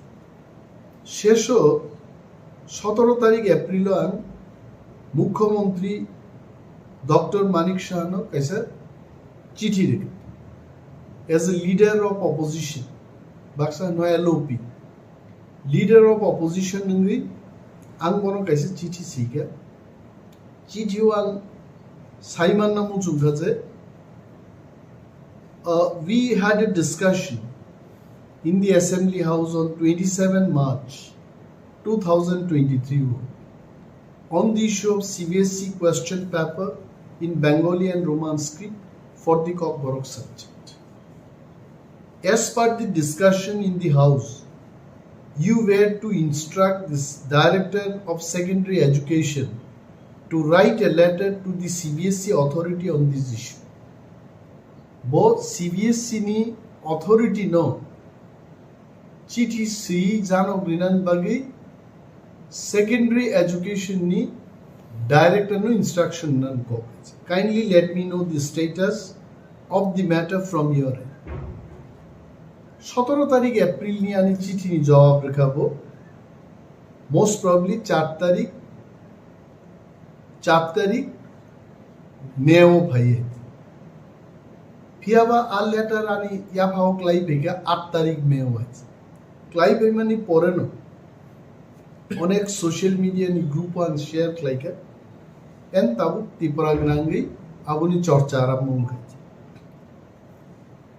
শেষ 17 তারিখ এপ্রিল আন মুখ্যমন্ত্রী ডক্টর মানিক সাহানো কাইসা চিঠি রেখে as a leader of opposition Baksa নয় LOP লিডার অফ অপোজিশন নঙ্গি আং বনো কাইসা চিঠি শিখা চিঠিও আং সাইমান নামু চুঙ্গা যে we had a discussion in the Assembly House on 27 March 2023 on the issue of CBSE question paper in Bengali and Roman script for the Kokborok subject. As per the discussion in the House, you were to instruct this Director of Secondary Education to write a letter to the CBSE authority on this issue. Both CBSE ni authority no chithi si jano grinan bagi secondary education ni director no instruction nan ko kindly let me know the status of the matter from your end 17 তারিখ April নি ani চিঠি ni jawab রাখাবো most probably 4 তারিখ মেও ভাইয়ে फियाबा आल letter आनी या भाव क्लाई बेगा 8 तारीख में हुआ है क्लाई बे मनी पोरेनो अनेक सोशल मीडिया नि ग्रुप आन शेयर क्लाई के एन ताबु तिपरा ग्रांगी आबुनी चर्चा आरम्भ होगा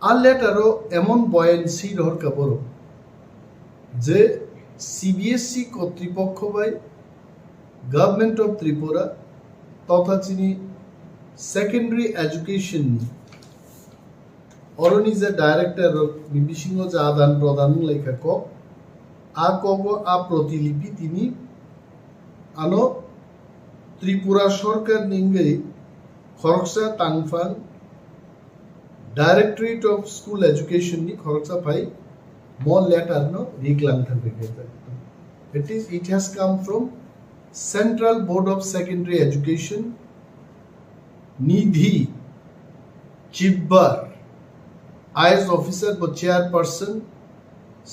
आल लेटरो एमन बयानसी रहर कबरो जे সিবিএসসি কর্তৃপক্ষ বাই গভর্নমেন্ট অফ ত্রিপুরা তথা চিনি সেকেন্ডারি এডুকেশন অরনিজা ডাইরেক্টর বিবিসিংহ যা আদান প্রদান লেখা কক আ কব আ প্রতিলিপি তিনি আনো ত্রিপুরা সরকার নিঙ্গে খরকসা টাংফাং directorate of school education ni khoroksa pai mo letter no riglang thanbe it has come from Central Board of Secondary Education Nidhi Chibbar IS officer but chairperson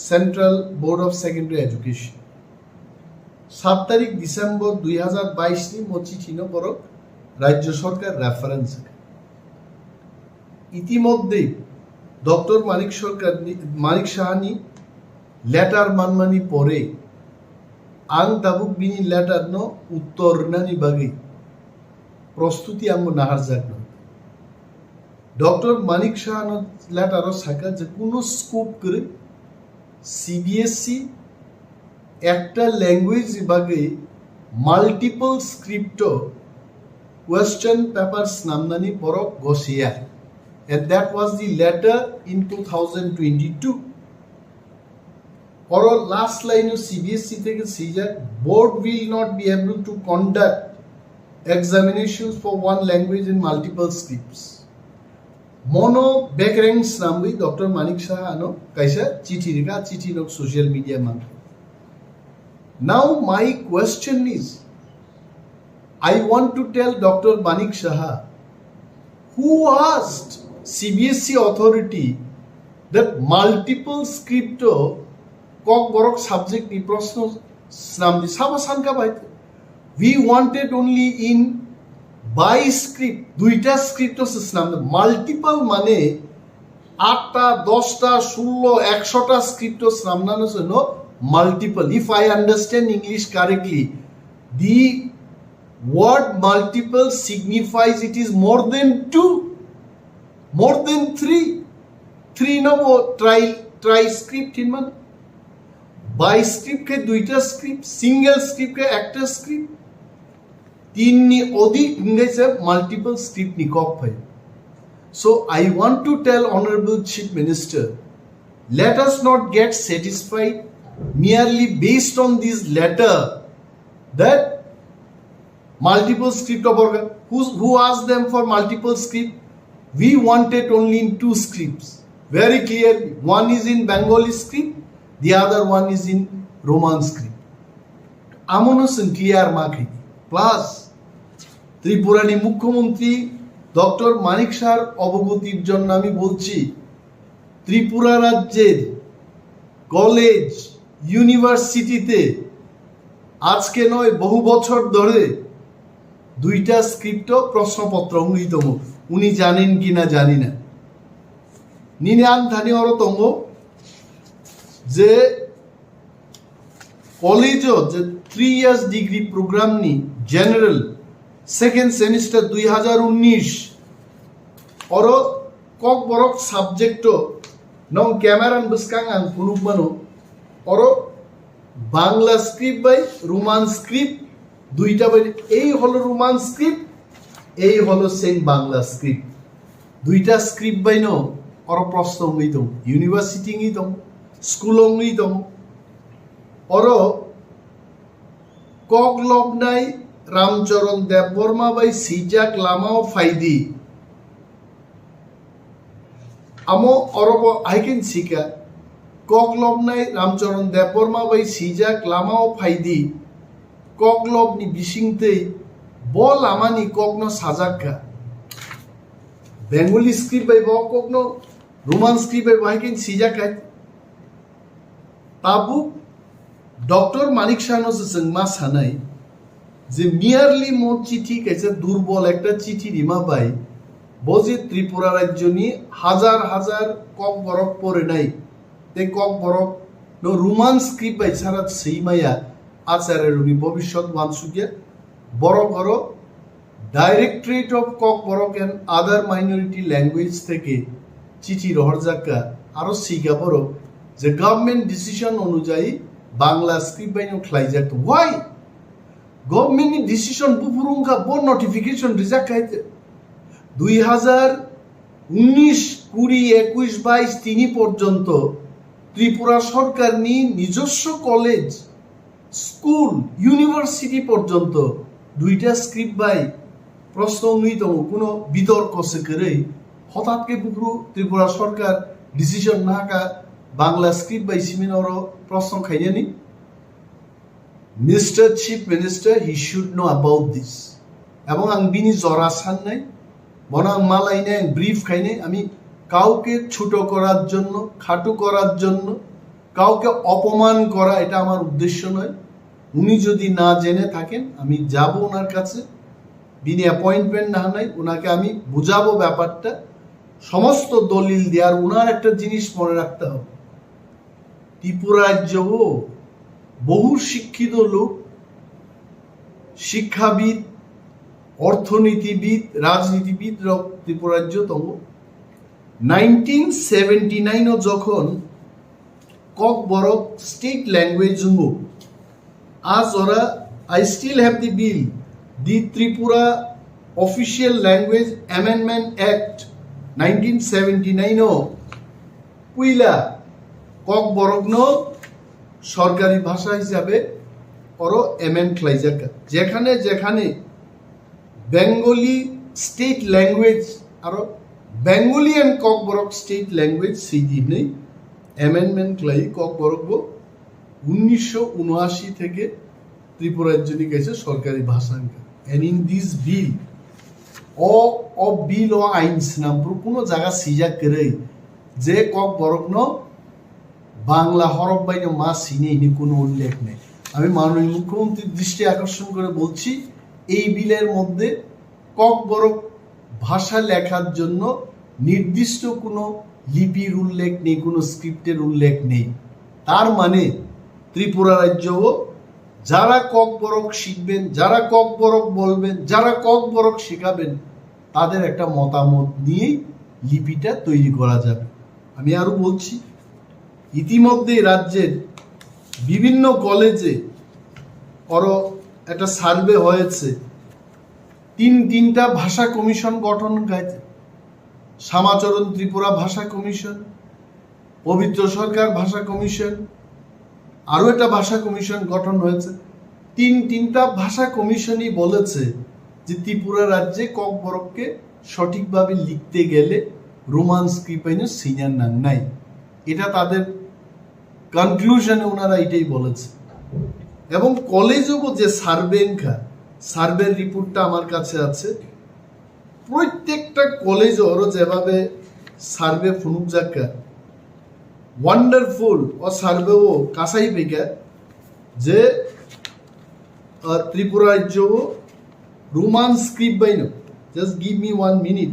Central Board of Secondary Education 7 তারিখ December 2022 নি মোচি চিনো বরক রাজ্য সরকার reference ইতিমধ্যে doctor মানিক Sahani letter মানমানি পরে আং দাবুক বিনি letter ন উত্তর নানি বাগে প্রস্তুতি আঙ্গ নাহার জাগ ডক্টর মানিক সাহান লেটার সাকা যে কোনো স্কোপ করে সিবিএসসি একটা ল্যাঙ্গুয়েজ বাগে multiple script question papers নামনানি Borok Gausia and that was the letter in 2022 or last line of CBSE থেকে সিজা board will not be able to conduct examinations for one language in multiple scripts mono backranks nambi Dr. Manik Saha ano kaisa chithi no social media man. Now my question is I want to tell Dr. Manik Saha who asked CBSE authority that multiple script Kokborok subject ni proshno snamdi saba sanka bai we wanted only in by script duita script snam multiple mane 8টা 10টা 16 100টা script snamnano no multiple if I understand English correctly the word multiple signifies it is more than 2 more than 3 no try script in man by script ke duita script single script ke একটা script তিন ni অধিক ইংরেজি multiple script ni kok bhai so I want to tell honorable chief minister let us not get satisfied merely based on this letter that multiple script of organ who asked them for multiple script we wanted only in 2 scripts very clearly one is in Bengali script the other one is in Roman script amonosen clear makhi plus ত্রিপুরানি মুখ্যমন্ত্রী doctor মানিক সাহার অবগতির জন্য আমি বলছি ত্রিপুরা রাজ্যের college ইউনিভার্সিটিতে আজকে নয় বহু বছর ধরে 2টা স্ক্রিপ্ট প্রশ্নপত্র অঙ্গিতম উনি জানেন কিনা জানি না নিনান ধানি অরতম যে কলেজ যে 3 ইয়ার্স ডিগ্রি প্রোগ্রাম নি জেনারেল সেকেন্ড সেমিস্টার 2019 অর kokborok সাবজেক্ট নং ক্যামেরান বসকাং আং পুনুকমানো অর বাংলা স্ক্রিপ্ট বাই রোমান স্ক্রিপ্ট দুইটা বাই এই হলো রোমান স্ক্রিপ্ট এই হলো সেম বাংলা স্ক্রিপ্ট দুইটা স্ক্রিপ্ট বাই নো অর প্রশ্ন হইতম ইউনিভার্সিটি হইতম স্কুল হইতম অর কগলবনাই রামচরণ দেববর্মা বাই সিজাক লামাও ফাইদি আমো অরব আইকেন সিকা কগলবনাই রামচরণ দেববর্মা বাই সিজাক লামাও ফাইদি কগলবনি বিসিংতেই বল আমানি কগনো সাজাকা বেঙ্গলি স্ক্রিপ্ট বাই কগনো রোমান স্ক্রিপ্ট বাই আইকেন সিজাকা তাবু ডক্টর মানিক সাহানো जोंमा सानाय যে মিয়ারলি মোট চিঠি কেছে দুর্বল একটা চিঠি রিমা বাই বজে ত্রিপুরা রাজ্য নি হাজার হাজার kokborok পরে নাই তে kokborok নো রোমান স্ক্রিপ্ট বাই সারা সেইমায়া আচারের উনি ভবিষ্যৎ ওয়ানসুকিয়া বড় বড় directorate of kokborok and other minority language থেকে চিঠি রহরজাকা আরো সিগা বড় যে গভর্নমেন্ট ডিসিশন অনুযায়ী Bangla script by no Klaijak. Why? Government decision Bupurunga board notification Rizakaite 2019 20 21 22 তিনি পর্যন্ত ত্রিপুরা সরকার নিয়ে নিজস্ব কলেজ স্কুল ইউনিভার্সিটি পর্যন্ত দুইটা স্ক্রিপ্ট বাই প্রশ্ন নিত কোনো বিতর্ক সে করে হঠাৎকে পুরো ত্রিপুরা সরকার ডিসিশন না কা বাংলা স্ক্রিপ্ট বাই সিমিনার প্রশ্ন খাইনি নি mister chief minister he should know about this এবং আং বিনি জরা সান নাই বনাং মালাই নাই ব্রিফ খাইনি আমি কাউকে ছোট করার জন্য খাটো করার জন্য কাউকে অপমান করা এটা আমার উদ্দেশ্য নয় উনি যদি না জেনে থাকেন আমি যাব ওনার কাছে বিনি অ্যাপয়েন্টমেন্ট না নাই ওনাকে আমি বুঝাবো ব্যাপারটা সমস্ত দলিল দিয়ে আর ওনার একটা জিনিস মনে রাখতে হবে ত্রিপুরা রাজ্য বহু শিক্ষিত লোক শিক্ষাবিদ অর্থনীতিবিদ রাজনীতিবিদ ত্রিপুরা রাজ্য তম 1979 যখন Kokborok state language move as ora I still have the bill the Tripura Official Language Amendment Act 1979 পুইলা Kokborok no সরকারি ভাষা হিসাবে অর এমএন ক্লাইজাকা যেখানে যেখানে বেঙ্গলি স্টেট ল্যাঙ্গুয়েজ আর Bengali and Kokborok state language সেই নেই অ্যামেন্ডমেন্ট লাই Kokborok 1979 থেকে ত্রিপুরা রাজ্যে গেছে সরকারি ভাষা এন্ড ইন দিস বিল ও বিল ও আইনস নাম কোনো জায়গা সিজা করে যে Kokborok ন বাংলা হরফ বাইনে মা সিনে ইনি কোনো উল্লেখ নেই আমি মাননীয় মুখ্যমন্ত্রীর দৃষ্টি আকর্ষণ করে বলছি এই বিলের মধ্যে Kokborok ভাষা লেখার জন্য নির্দিষ্ট কোনো লিপির উল্লেখ নেই কোনো স্ক্রিপ্টের উল্লেখ নেই তার মানে ত্রিপুরা রাজ্য যারা Kokborok শিখবেন যারা Kokborok বলবেন যারা Kokborok শেখাবেন তাদের একটা মতামত নিয়েই লিপিটা তৈরি করা যাবে আমি আরো বলছি ইতিমধ্যে রাজ্যের বিভিন্ন কলেজে একটা সার্ভে হয়েছে তিনটা ভাষা কমিশন গঠন হয়েছে শ্যামাচরণ ত্রিপুরা ভাষা কমিশন পবিত্র সরকার ভাষা কমিশন আরো একটা ভাষা কমিশন গঠন হয়েছে তিনটা ভাষা কমিশনই বলেছে যে ত্রিপুরা রাজ্যে Kokborokকে সঠিকভাবে লিখতে গেলে রোমান স্ক্রিপ্ট সিনিয়র নাম নাই এটা তাদের কনক্লুশনে ওনারা এটাই বলেছে এবং কলেজও যে সার্ভের রিপোর্টটা আমার কাছে আছে প্রত্যেকটা কলেজ ওরও যেভাবে সার্ভে ফুনুক জাকা ওয়ান্ডারফুল ও সার্ভেও কাসাই পেকা যে ত্রিপুরা রাজ্য রোমান স্ক্রিপ্ট বাইন জাস্ট গিভ মি 1 মিনিট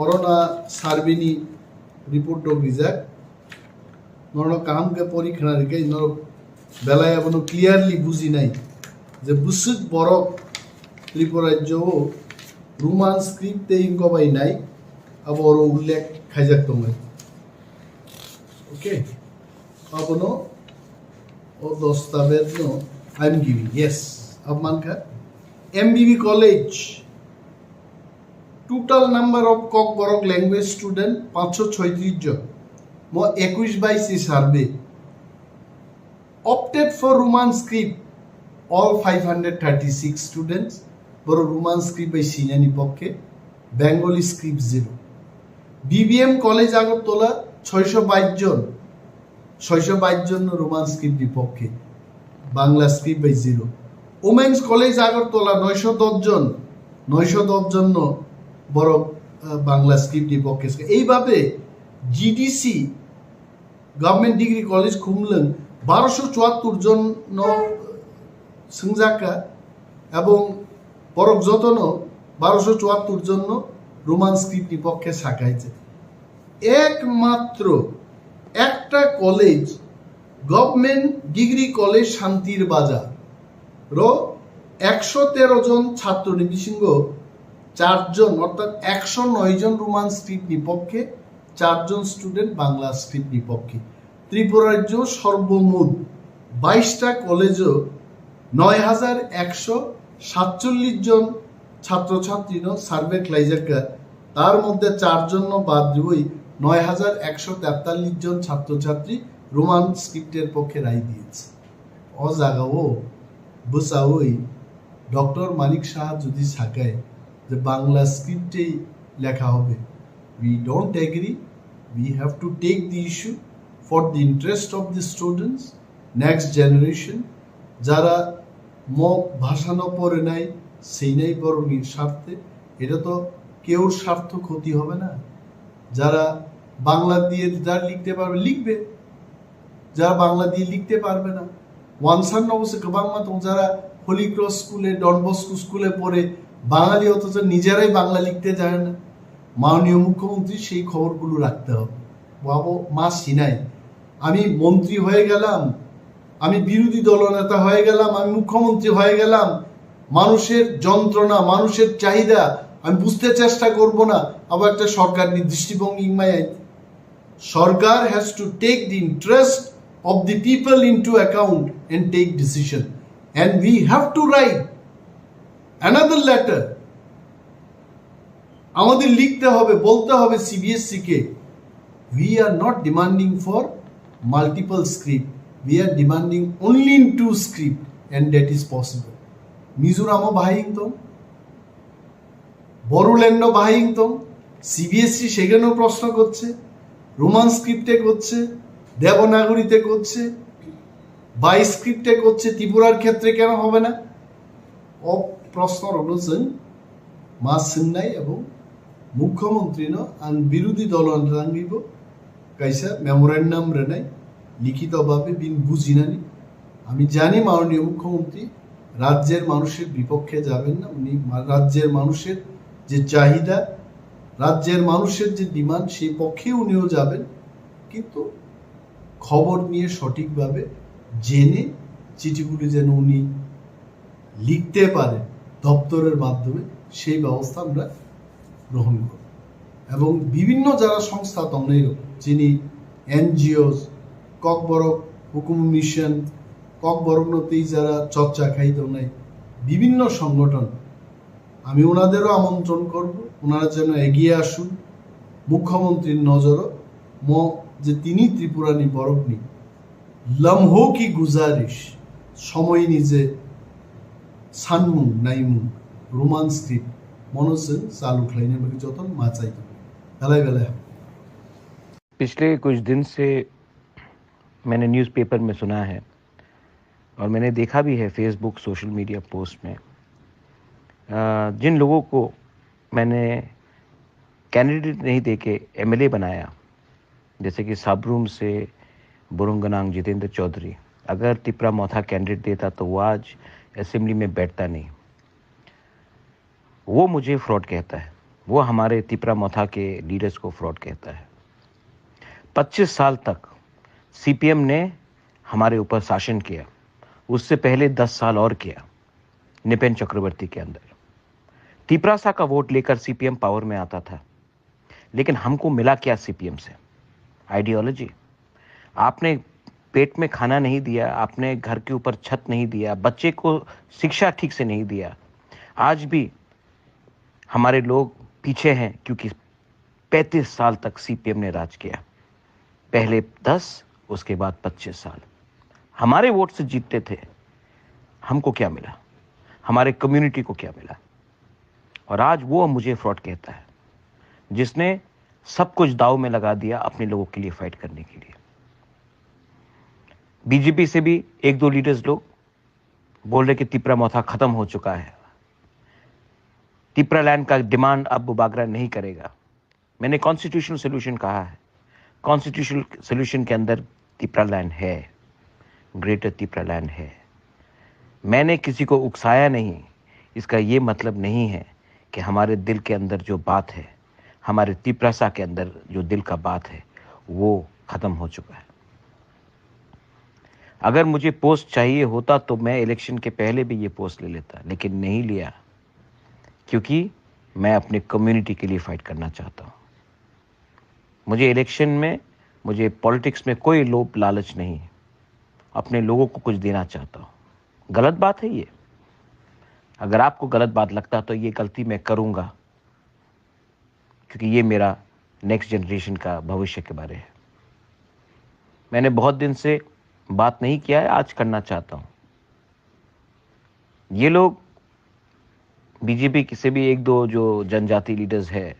অরনা সার্ভেনি রিপোর্ট বিজাক নর কামকে পরীক্ষা রেখে নর বেলায় এখনো ক্লিয়ারলি বুঝি নাই যে বুসুদ বরক ত্রিপুরা রাজ্য রোমান স্ক্রিপ্ট ইনকবাই নাই আবার উল্লেখ খাইজাক তোমায় ওকে আপনো ও দস্তাবেজ নো আই এম গিভিং ইয়েস अब मान का MBB college total number of Kokborok language student 536 जन मो 21-22 survey opted for Roman script all 536 students বড় রোমান স্ক্রিপ্ট বাই সিনানি পক্ষে Bengali script 0 BBM college Agartala 622 জন রোমান স্ক্রিপ্ট বিপক্ষে বাংলা স্ক্রিপ্ট বাই 0 ওমেন্স কলেজ আগরতলা 910 জন বড় বাংলা স্ক্রিপ্ট বিপক্ষে এইভাবে GDC government degree college Khumulwng 1274 জন সংজাকা এবং বরক যতন 1274 জন রোমান স্ক্রিপ্ট বিপক্ষে শাখাইছে একমাত্র একটা কলেজ গভর্নমেন্ট ডিগ্রি কলেজ শান্তির বাজার র 113 জন ছাত্র নিবিসিংহ 4 জন অর্থাৎ 109 জন রোমান স্ক্রিপ্ট বিপক্ষে 4 জন স্টুডেন্ট বাংলা স্ক্রিপ্ট বিপক্ষে ত্রিপুরা রাজ্য সর্বমোট 22টা কলেজও 9147 জন ছাত্রছাত্রী সার্ভে ক্লাইজাকা তার মধ্যে 4 জন বাদ দিবই 9143 জন ছাত্রছাত্রী রোমান স্ক্রিপ্টের পক্ষে রায় দিয়েছে। ও জায়গাও বসাওই ডক্টর মানিক সাহা যদি থাকায় যে বাংলা স্ক্রিপ্টেই লেখা হবে, we don't agree. We have to take the issue for the interest of the students, next generation. যারা ভাষানো পড়ে নাই সেই নাই বরং স্বার্থে, এটা তো কেউর স্বার্থ ক্ষতি হবে না। যারা বাংলা দিয়ে যারা লিখতে পারবে লিখবে, যারা বাংলা দিয়ে লিখতে পারবে না ওয়ানসান অবশ্যই বাংলা তো যারা হোলি ক্রস স্কুলে ডন বস্কো স্কুলে পড়ে বাঙালি অথচ নিজেরাই বাংলা লিখতে জানে না। মাননীয় মুখ্যমন্ত্রী সেই খবরগুলো রাখতে হবে। বাবু মা সিনাই আমি মন্ত্রী হয়ে গেলাম, আমি বিরোধী দলনেতা হয়ে গেলাম, আমি মুখ্যমন্ত্রী হয়ে গেলাম, মানুষের যন্ত্রণা মানুষের চাহিদা আমি বুঝতে চেষ্টা করব না, আবার একটা সরকার দৃষ্টিভঙ্গি সরকার has to take the interest of the people into account and take decision, and we have to write another letter. আমাদের লিখতে হবে, বলতে হবে CBSE K, we are not demanding for multiple script, we are demanding only in 2 script and that is possible. মিজোরামও বাহাইংতম, বড়োল্যান্ডও বাহাইংতম, CBSE সেখানেও প্রশ্ন করছে, রোমান স্ক্রিপ্টে করছে, দেবনাগরীতে করছে, বাই স্ক্রিপ্টে করছে, ত্রিপুরার ক্ষেত্রে কেন হবে না? ও প্রশ্ন অনুযায়ী মা সিন্নাই এবং মুখ্যমন্ত্রী আন বিরোধী দল রাঙ্গিব কাইসা মেমোরেন্ডাম রেনাই লিখিতভাবে বিন বুঝিনানি। আমি জানি মাননীয় মুখ্যমন্ত্রী রাজ্যের মানুষের বিপক্ষে যাবেন না, উনি রাজ্যের মানুষের যে চাহিদা, রাজ্যের মানুষের যে ডিমান্ড সেই পক্ষে উনিও যাবেন, কিন্তু খবর নিয়ে সঠিকভাবে জেনে চিঠিগুলি যেন উনি লিখতে পারে দপ্তরের মাধ্যমে সেই ব্যবস্থা আমরা গ্রহণ করব। এবং বিভিন্ন যারা সংস্থা তন্নেই যিনি এনজিওস ককবরক হুকুম মিশন ককবরকনতেই যারা চর্চা খাইত নাই বিভিন্ন সংগঠন, আমি ওনাদেরও আমন্ত্রণ করব, ওনারা যেন এগিয়ে আসুন। মুখ্যমন্ত্রীর নজরও যে তিনি ত্রিপুরানি বরফনি লম্হো কি গুজারিশ সময় নিজে সানমু নাইমু रोमान स्क्रिप्ट मनोसन चालू खलाइने बगे जतन माचाइ बेला बेला। पिछले कुछ दिन से मैंने न्यूज़पेपर में सुना है और मैंने देखा भी है फेसबुक सोशल मीडिया पोस्ट में, जिन लोगों को मैंने कैंडिडेट नहीं देके एमएलए बनाया, जैसे कि साबरूम से बुरुंगनांग जितेंद्र चौधरी, अगर तिपरा मौथा कैंडिडेट देता तो वो आज असेंबली में बैठता नहीं। वो मुझे फ्रॉड कहता है, वो हमारे तिपरा मौथा के लीडर्स को फ्रॉड कहता है। 25 साल तक सीपीएम ने हमारे ऊपर शासन किया, उससे पहले 10 साल और किया निपेन चक्रवर्ती के अंदर। तिपरासा का वोट लेकर सीपीएम पावर में आता था, लेकिन हमको मिला क्या सीपीएम से? आइडियोलॉजी। आपने पेट में खाना नहीं दिया, आपने घर के ऊपर छत नहीं दिया, बच्चे को शिक्षा ठीक से नहीं दिया। आज भी हमारे लोग पीछे हैं क्योंकि 35 साल तक सीपीएम ने राज किया, पहले 10 उसके बाद 25 साल हमारे वोट से जीतते थे। हमको क्या मिला? हमारे कम्युनिटी को क्या मिला? और आज वो मुझे फ्रॉड कहता है, जिसने सब कुछ दाव में लगा दिया अपने लोगों के लिए फाइट करने के लिए। बीजेपी से भी 1-2 लीडर्स लोग बोल रहे कि तिपरा मौथा खत्म हो चुका है, तिपरा लैंड का डिमांड अब बागरा नहीं करेगा। मैंने कॉन्स्टिट्यूशनल सोल्यूशन कहा है, कॉन्स्टिट्यूशनल सोल्यूशन के अंदर तिपरा लैंड है, ग्रेटर तिपरा लैंड है। मैंने किसी को उकसाया नहीं, इसका ये मतलब नहीं है कि हमारे दिल के अंदर जो बात है, हमारे तिपरासा के अंदर जो दिल का बात है, वो ख़त्म हो चुका है। अगर मुझे पोस्ट चाहिए होता तो मैं इलेक्शन के पहले भी ये पोस्ट ले लेता, लेकिन नहीं लिया, क्योंकि मैं अपने कम्युनिटी के लिए फाइट करना चाहता हूँ। मुझे इलेक्शन में, मुझे पॉलिटिक्स में कोई लोभ लालच नहीं है, अपने लोगों को कुछ देना चाहता हूँ। गलत बात है ये। अगर आपको गलत बात लगता तो ये गलती मैं करूँगा, क्योंकि ये मेरा नेक्स्ट जनरेशन का भविष्य के बारे है। मैंने बहुत दिन से बात नहीं किया है, आज करना चाहता हूँ। ये लोग बीजेपी से भी एक दो जो जनजाति लीडर्स है,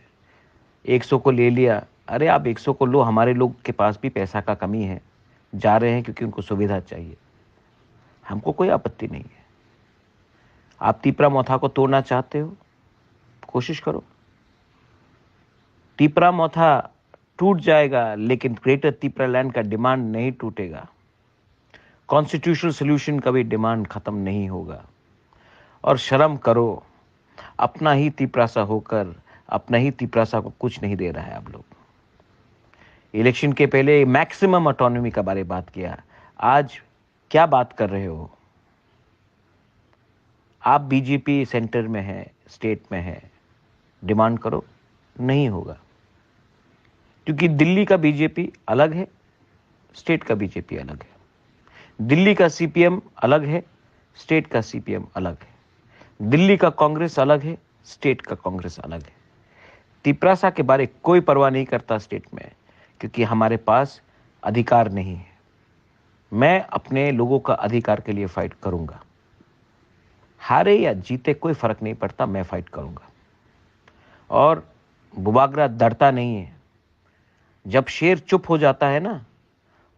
100 को ले लिया। अरे आप 100 को लो, हमारे लोग के पास भी पैसा का कमी है, जा रहे हैं क्योंकि उनको सुविधा चाहिए। हमको कोई आपत्ति नहीं है। आप तीपरा मौथा को तोड़ना चाहते हो, कोशिश करो। तीपरा मौथा टूट जाएगा, लेकिन ग्रेटर तीपरा लैंड का डिमांड नहीं टूटेगा। कॉन्स्टिट्यूशनल सोल्यूशन का भी डिमांड खत्म नहीं होगा। और शर्म करो, अपना ही तीपरासा होकर अपना ही तीपरासा को कुछ नहीं दे रहा है आप लोग। इलेक्शन के पहले मैक्सिमम ऑटोनॉमी का बारे बात किया, आज क्या बात कर रहे हो? आप बीजेपी सेंटर में है, स्टेट में है, डिमांड करो, नहीं होगा। क्योंकि दिल्ली का बीजेपी अलग है, स्टेट का बीजेपी अलग है। दिल्ली का सीपीएम अलग है, स्टेट का सीपीएम अलग है। दिल्ली का कांग्रेस अलग है, स्टेट का कांग्रेस अलग है। तीपरासा के बारे कोई परवाह नहीं करता स्टेट में, क्योंकि हमारे पास अधिकार नहीं है। मैं अपने लोगों का अधिकार के लिए फाइट करूंगा। हारे या जीते कोई फर्क नहीं पड़ता, मैं फाइट करूंगा। और बुबागरा डरता नहीं है। जब शेर चुप हो जाता है ना,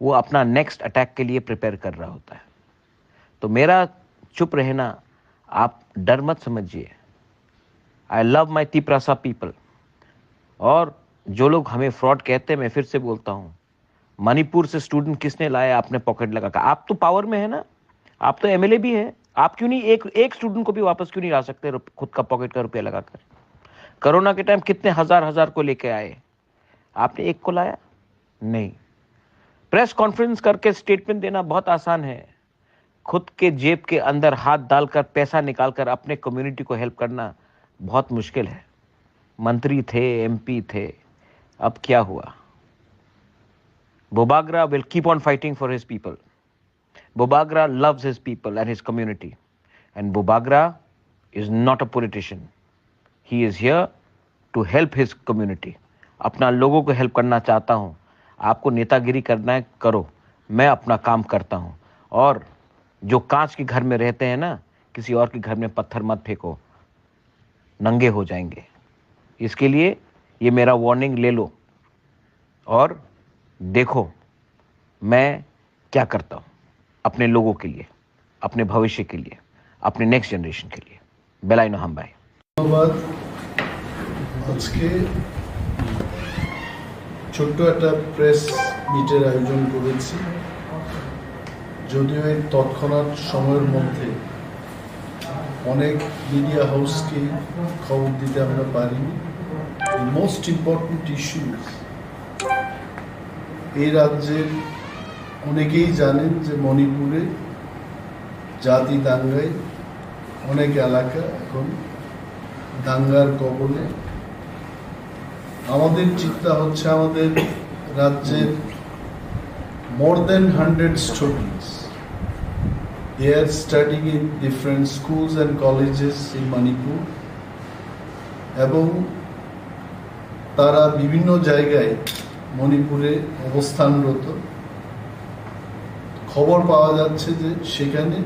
वो अपना नेक्स्ट अटैक के लिए प्रिपेयर कर रहा होता है। तो मेरा चुप रहना आप डर मत समझिए। I love my Tiprasa people. और जो लोग हमें फ्रॉड कहते हैं, मैं फिर से बोलता हूँ, मणिपुर से स्टूडेंट किसने लाया आपने पॉकेट लगा कर? आप तो पावर में है ना, आप तो एमएलए भी है। आप क्यों नहीं एक स्टूडेंट को भी वापस क्यों नहीं ला सकते खुद का पॉकेट का रुपया लगाकर? कोरोना के टाइम कितने हजार को लेके आए, आपने एक को लाया नहीं। प्रेस कॉन्फ्रेंस करके स्टेटमेंट देना बहुत आसान है, खुद के जेब के अंदर हाथ डालकर पैसा निकालकर अपने कम्युनिटी को हेल्प करना बहुत मुश्किल है। मंत्री थे, एमपी थे, अब क्या हुआ? Bubagra will keep on fighting for his people. Bubagra loves his people and his community. And Bubagra is not a politician. He is here to help his community. अपना लोगों को हेल्प करना चाहता हूँ। आपको नेतागिरी करना है, करो। मैं अपना काम करता हूँ। और जो कांच के घर में रहते हैं ना, किसी और के घर में पत्थर मत फेंको, नंगे हो जाएंगे। इसके लिए ये मेरा वार्निंग ले लो और देखो मैं क्या करता हूँ अपने लोगों के लिए, अपने भविष्य के लिए, अपने नेक्स्ट जनरेशन के लिए। बेलाइनो हम भाई ধন্যবাদ। আজকে ছোট্ট একটা প্রেস মিটের আয়োজন করেছি, যদিও এই তৎক্ষণাৎ সময়ের মধ্যে অনেক মিডিয়া হাউসকে খবর দিতে আমরা পারিনি। মোস্ট ইম্পর্টেন্ট ইস্যুস, এই রাজ্যের অনেকেই জানেন যে মণিপুরে জাতি দাঙ্গায় অনেক এলাকা এখন দাঙ্গার কবলে। আমাদের চিন্তা হচ্ছে আমাদের রাজ্যের more than 100 students, they are studying in different schools and colleges in Manipur, এবং তারা বিভিন্ন জায়গায় মণিপুরে অবস্থানরত। খবর পাওয়া যাচ্ছে যে সেখানে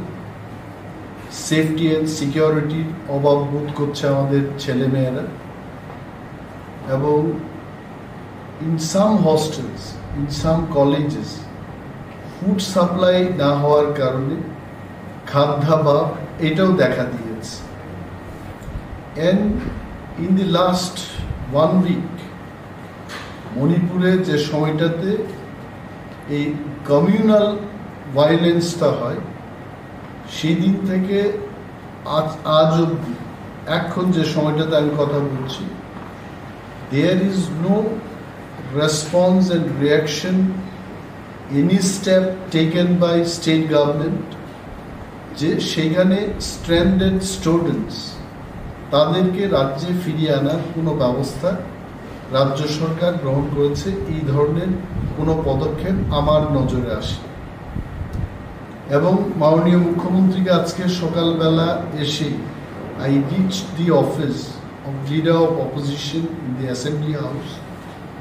সেফটি অ্যান্ড সিকিউরিটির অভাব বোধ করছে আমাদের ছেলেমেয়েরা, এবং in some hostels, in some colleges food supply না হওয়ার কারণে খাদ্যাভাব এটাও দেখা দিয়েছে। And in the last 1 week মণিপুরে যে সময়টাতে এই কমিউনাল ভায়োলেন্সটা হয়, সেই দিন থেকে আজ অবধি এখন যে সময়টাতে আমি কথা বলছি, there is no response and reaction, any step taken by state government যে সেখানে স্ট্র্যান্ডেড স্টুডেন্টস তাদেরকে রাজ্যে ফিরিয়ে আনার কোনো ব্যবস্থা রাজ্য সরকার গ্রহণ করেছে। এই ধরনের কোনো পদক্ষেপ আমার নজরে আসে। এবং মাননীয় মুখ্যমন্ত্রীকে আজকে সকালবেলা এসে I reached the office of leader of opposition in the assembly house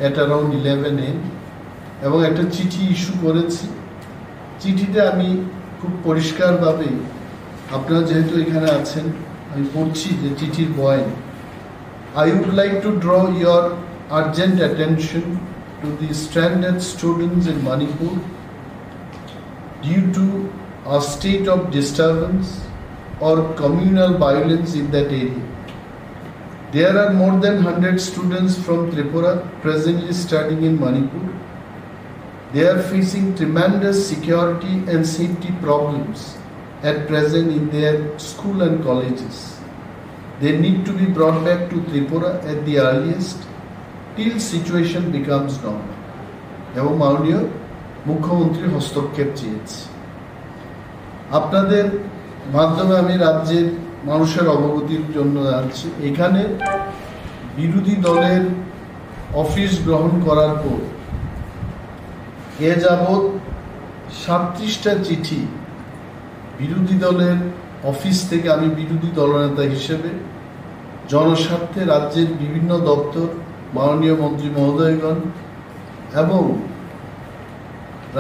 at around 11 AM এবং একটা চিঠি ইস্যু করেছি। চিঠিতে আমি খুব পরিষ্কারভাবে, আপনারা যেহেতু এখানে আছেন আমি পড়ছি যে চিঠির বয়ান। I would like to draw your urgent attention to the stranded students in Manipur due to a state of disturbance or communal violence in that area. There are more than 100 students from Tripura presently studying in Manipur. They are facing tremendous security and safety problems at present in their school and colleges. They need to be brought back to Tripura at the earliest till situation becomes normal. এবং মাননীয় মুখ্যমন্ত্রী হস্তক্ষেপ চেয়েছে। আপনাদের মাধ্যমে আমি রাজ্যের মানুষের অবগতির জন্য জানাচ্ছি, এখানে বিরোধী দলের অফিস গ্রহণ করার পর এ যাবৎ 37টা চিঠি বিরোধী দলের অফিস থেকে আমি বিরোধী দলনেতা হিসেবে জনস্বার্থে রাজ্যের বিভিন্ন দপ্তর, মাননীয় মন্ত্রী মহোদয়গণ এবং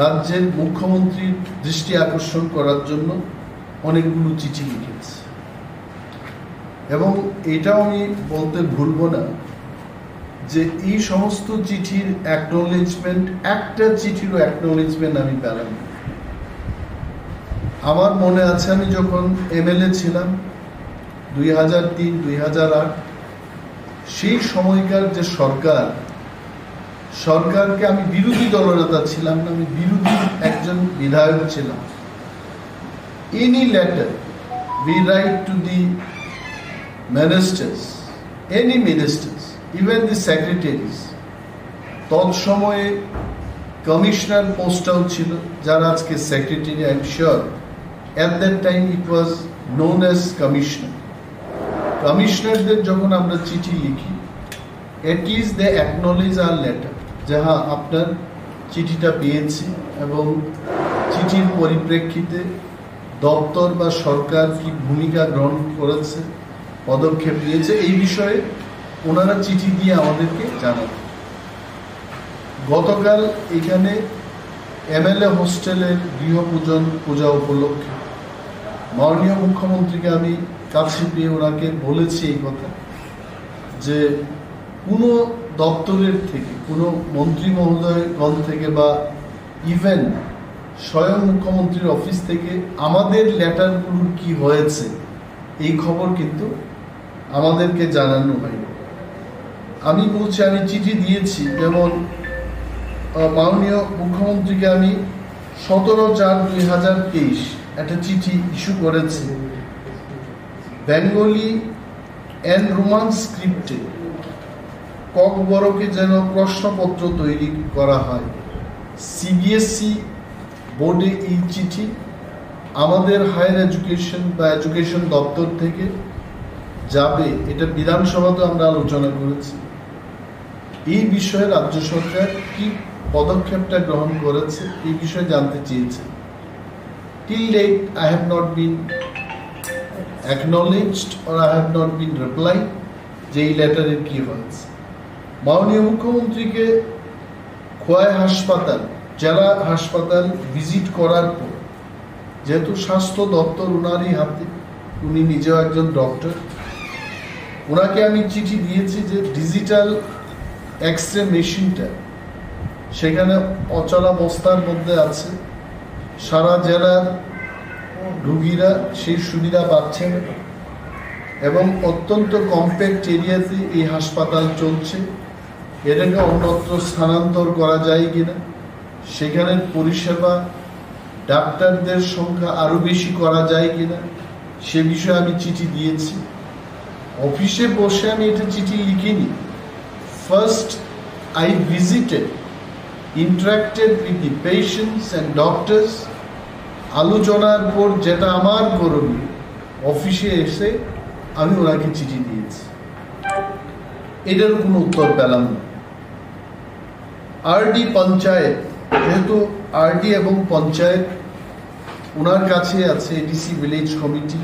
রাজ্যের মুখ্যমন্ত্রীর দৃষ্টি আকর্ষণ করার জন্য অনেকগুলো চিঠি লিখেছি। এবং এটাও আমি বলতে ভুলবো না যে এই সমস্ত চিঠির অ্যাকনোলেজমেন্ট, একটা চিঠিরও অ্যাকনোলেজমেন্ট আমি পেলাম। আমার মনে আছে আমি যখন এমএলএ ছিলাম 2003-2008, সেই সময়কার যে সরকারকে আমি বিরোধী দলনেতা ছিলাম না, আমি বিরোধী একজন বিধায়ক ছিলাম। Any letter we write to the ministers, any ministers, even the secretaries, তৎসময়ে কমিশনার পোস্টটাও ছিল, যারা আজকে secretary, I am sure at that time it was known as commissioner. কমিশনারদের যখন আমরা চিঠি লিখি, at least they acknowledge our letter, যে হ্যাঁ আপনার চিঠিটা পেয়েছি এবং চিঠির পরিপ্রেক্ষিতে দপ্তর বা সরকার কি ভূমিকা গ্রহণ করেছে, পদক্ষেপ নিয়েছে, এই বিষয়ে ওনারা চিঠি দিয়ে আমাদেরকে জানাবে। গতকাল এখানে এমএলএ হোস্টেলের পূজা উপলক্ষে মাননীয় মুখ্যমন্ত্রীকে আমি কাছে পেয়ে ওনাকে বলেছি এই কথা, যে কোনো দপ্তরের থেকে, কোনো মন্ত্রী মহোদয়গণ থেকে বা ইভেন স্বয়ং মুখ্যমন্ত্রীর অফিস থেকে আমাদের লেটারগুলোর কি হয়েছে এই খবর কিন্তু আমাদেরকে জানানো হয়নি। আমি বলছি, আমি চিঠি দিয়েছি, যেমন মাননীয় মুখ্যমন্ত্রীকে আমি 17/4/2023 একটা চিঠি ইস্যু করেছি। বেঙ্গলি অ্যান্ড রোমান স্ক্রিপ্টে ককবরকে যেন প্রশ্নপত্র তৈরি করা হয়। সিবিএসই বোর্ডে এই চিঠি আমাদের হায়ার এডুকেশন বা এডুকেশন দপ্তর থেকে যাবে, এটা বিধানসভাতে আমরা আলোচনা করেছি। এই বিষয়ে রাজ্য সরকার কি পদক্ষেপটা গ্রহণ করেছে এই বিষয়ে জানতে চেয়েছে। Till date I have not been acknowledged or I have not been reply যে এই লেটারের কি হয়েছে। মাননীয় মুখ্যমন্ত্রীকে খোয়াই হাসপাতাল, জেলা হাসপাতাল ভিজিট করার পর, যেহেতু স্বাস্থ্য দপ্তর ওনারই হাতে, উনি নিজেও একজন ডক্টর, ওনাকে আমি চিঠি দিয়েছি যে ডিজিটাল এক্স-রে মেশিনটা সেখানে অচলাবস্থার মধ্যে আছে, সারা জেলার রুগীরা সেই সুবিধা পাচ্ছেন এবং অত্যন্ত কম্প্যাক্ট এরিয়াতে এই হাসপাতাল চলছে। এটাকে অন্যত্র স্থানান্তর করা যায় কিনা, সেখানের পরিষেবা, ডাক্তারদের সংখ্যা আরও বেশি করা যায় কিনা, সে বিষয়ে আমি চিঠি দিয়েছি। অফিসে বসে আমি এটা চিঠি লিখিনি। First I visited, interacted with the patients and doctors. আলোচনার পর যেটা আমার করণীয়, অফিসে এসে আমি ওনাকে চিঠি দিয়েছি। এটার কোনো উত্তর পেলাম না। আরডি পঞ্চায়েত, যেহেতু আরডি এবং পঞ্চায়েত ওনার কাছে আছে এডিসি ভিলেজ কমিটি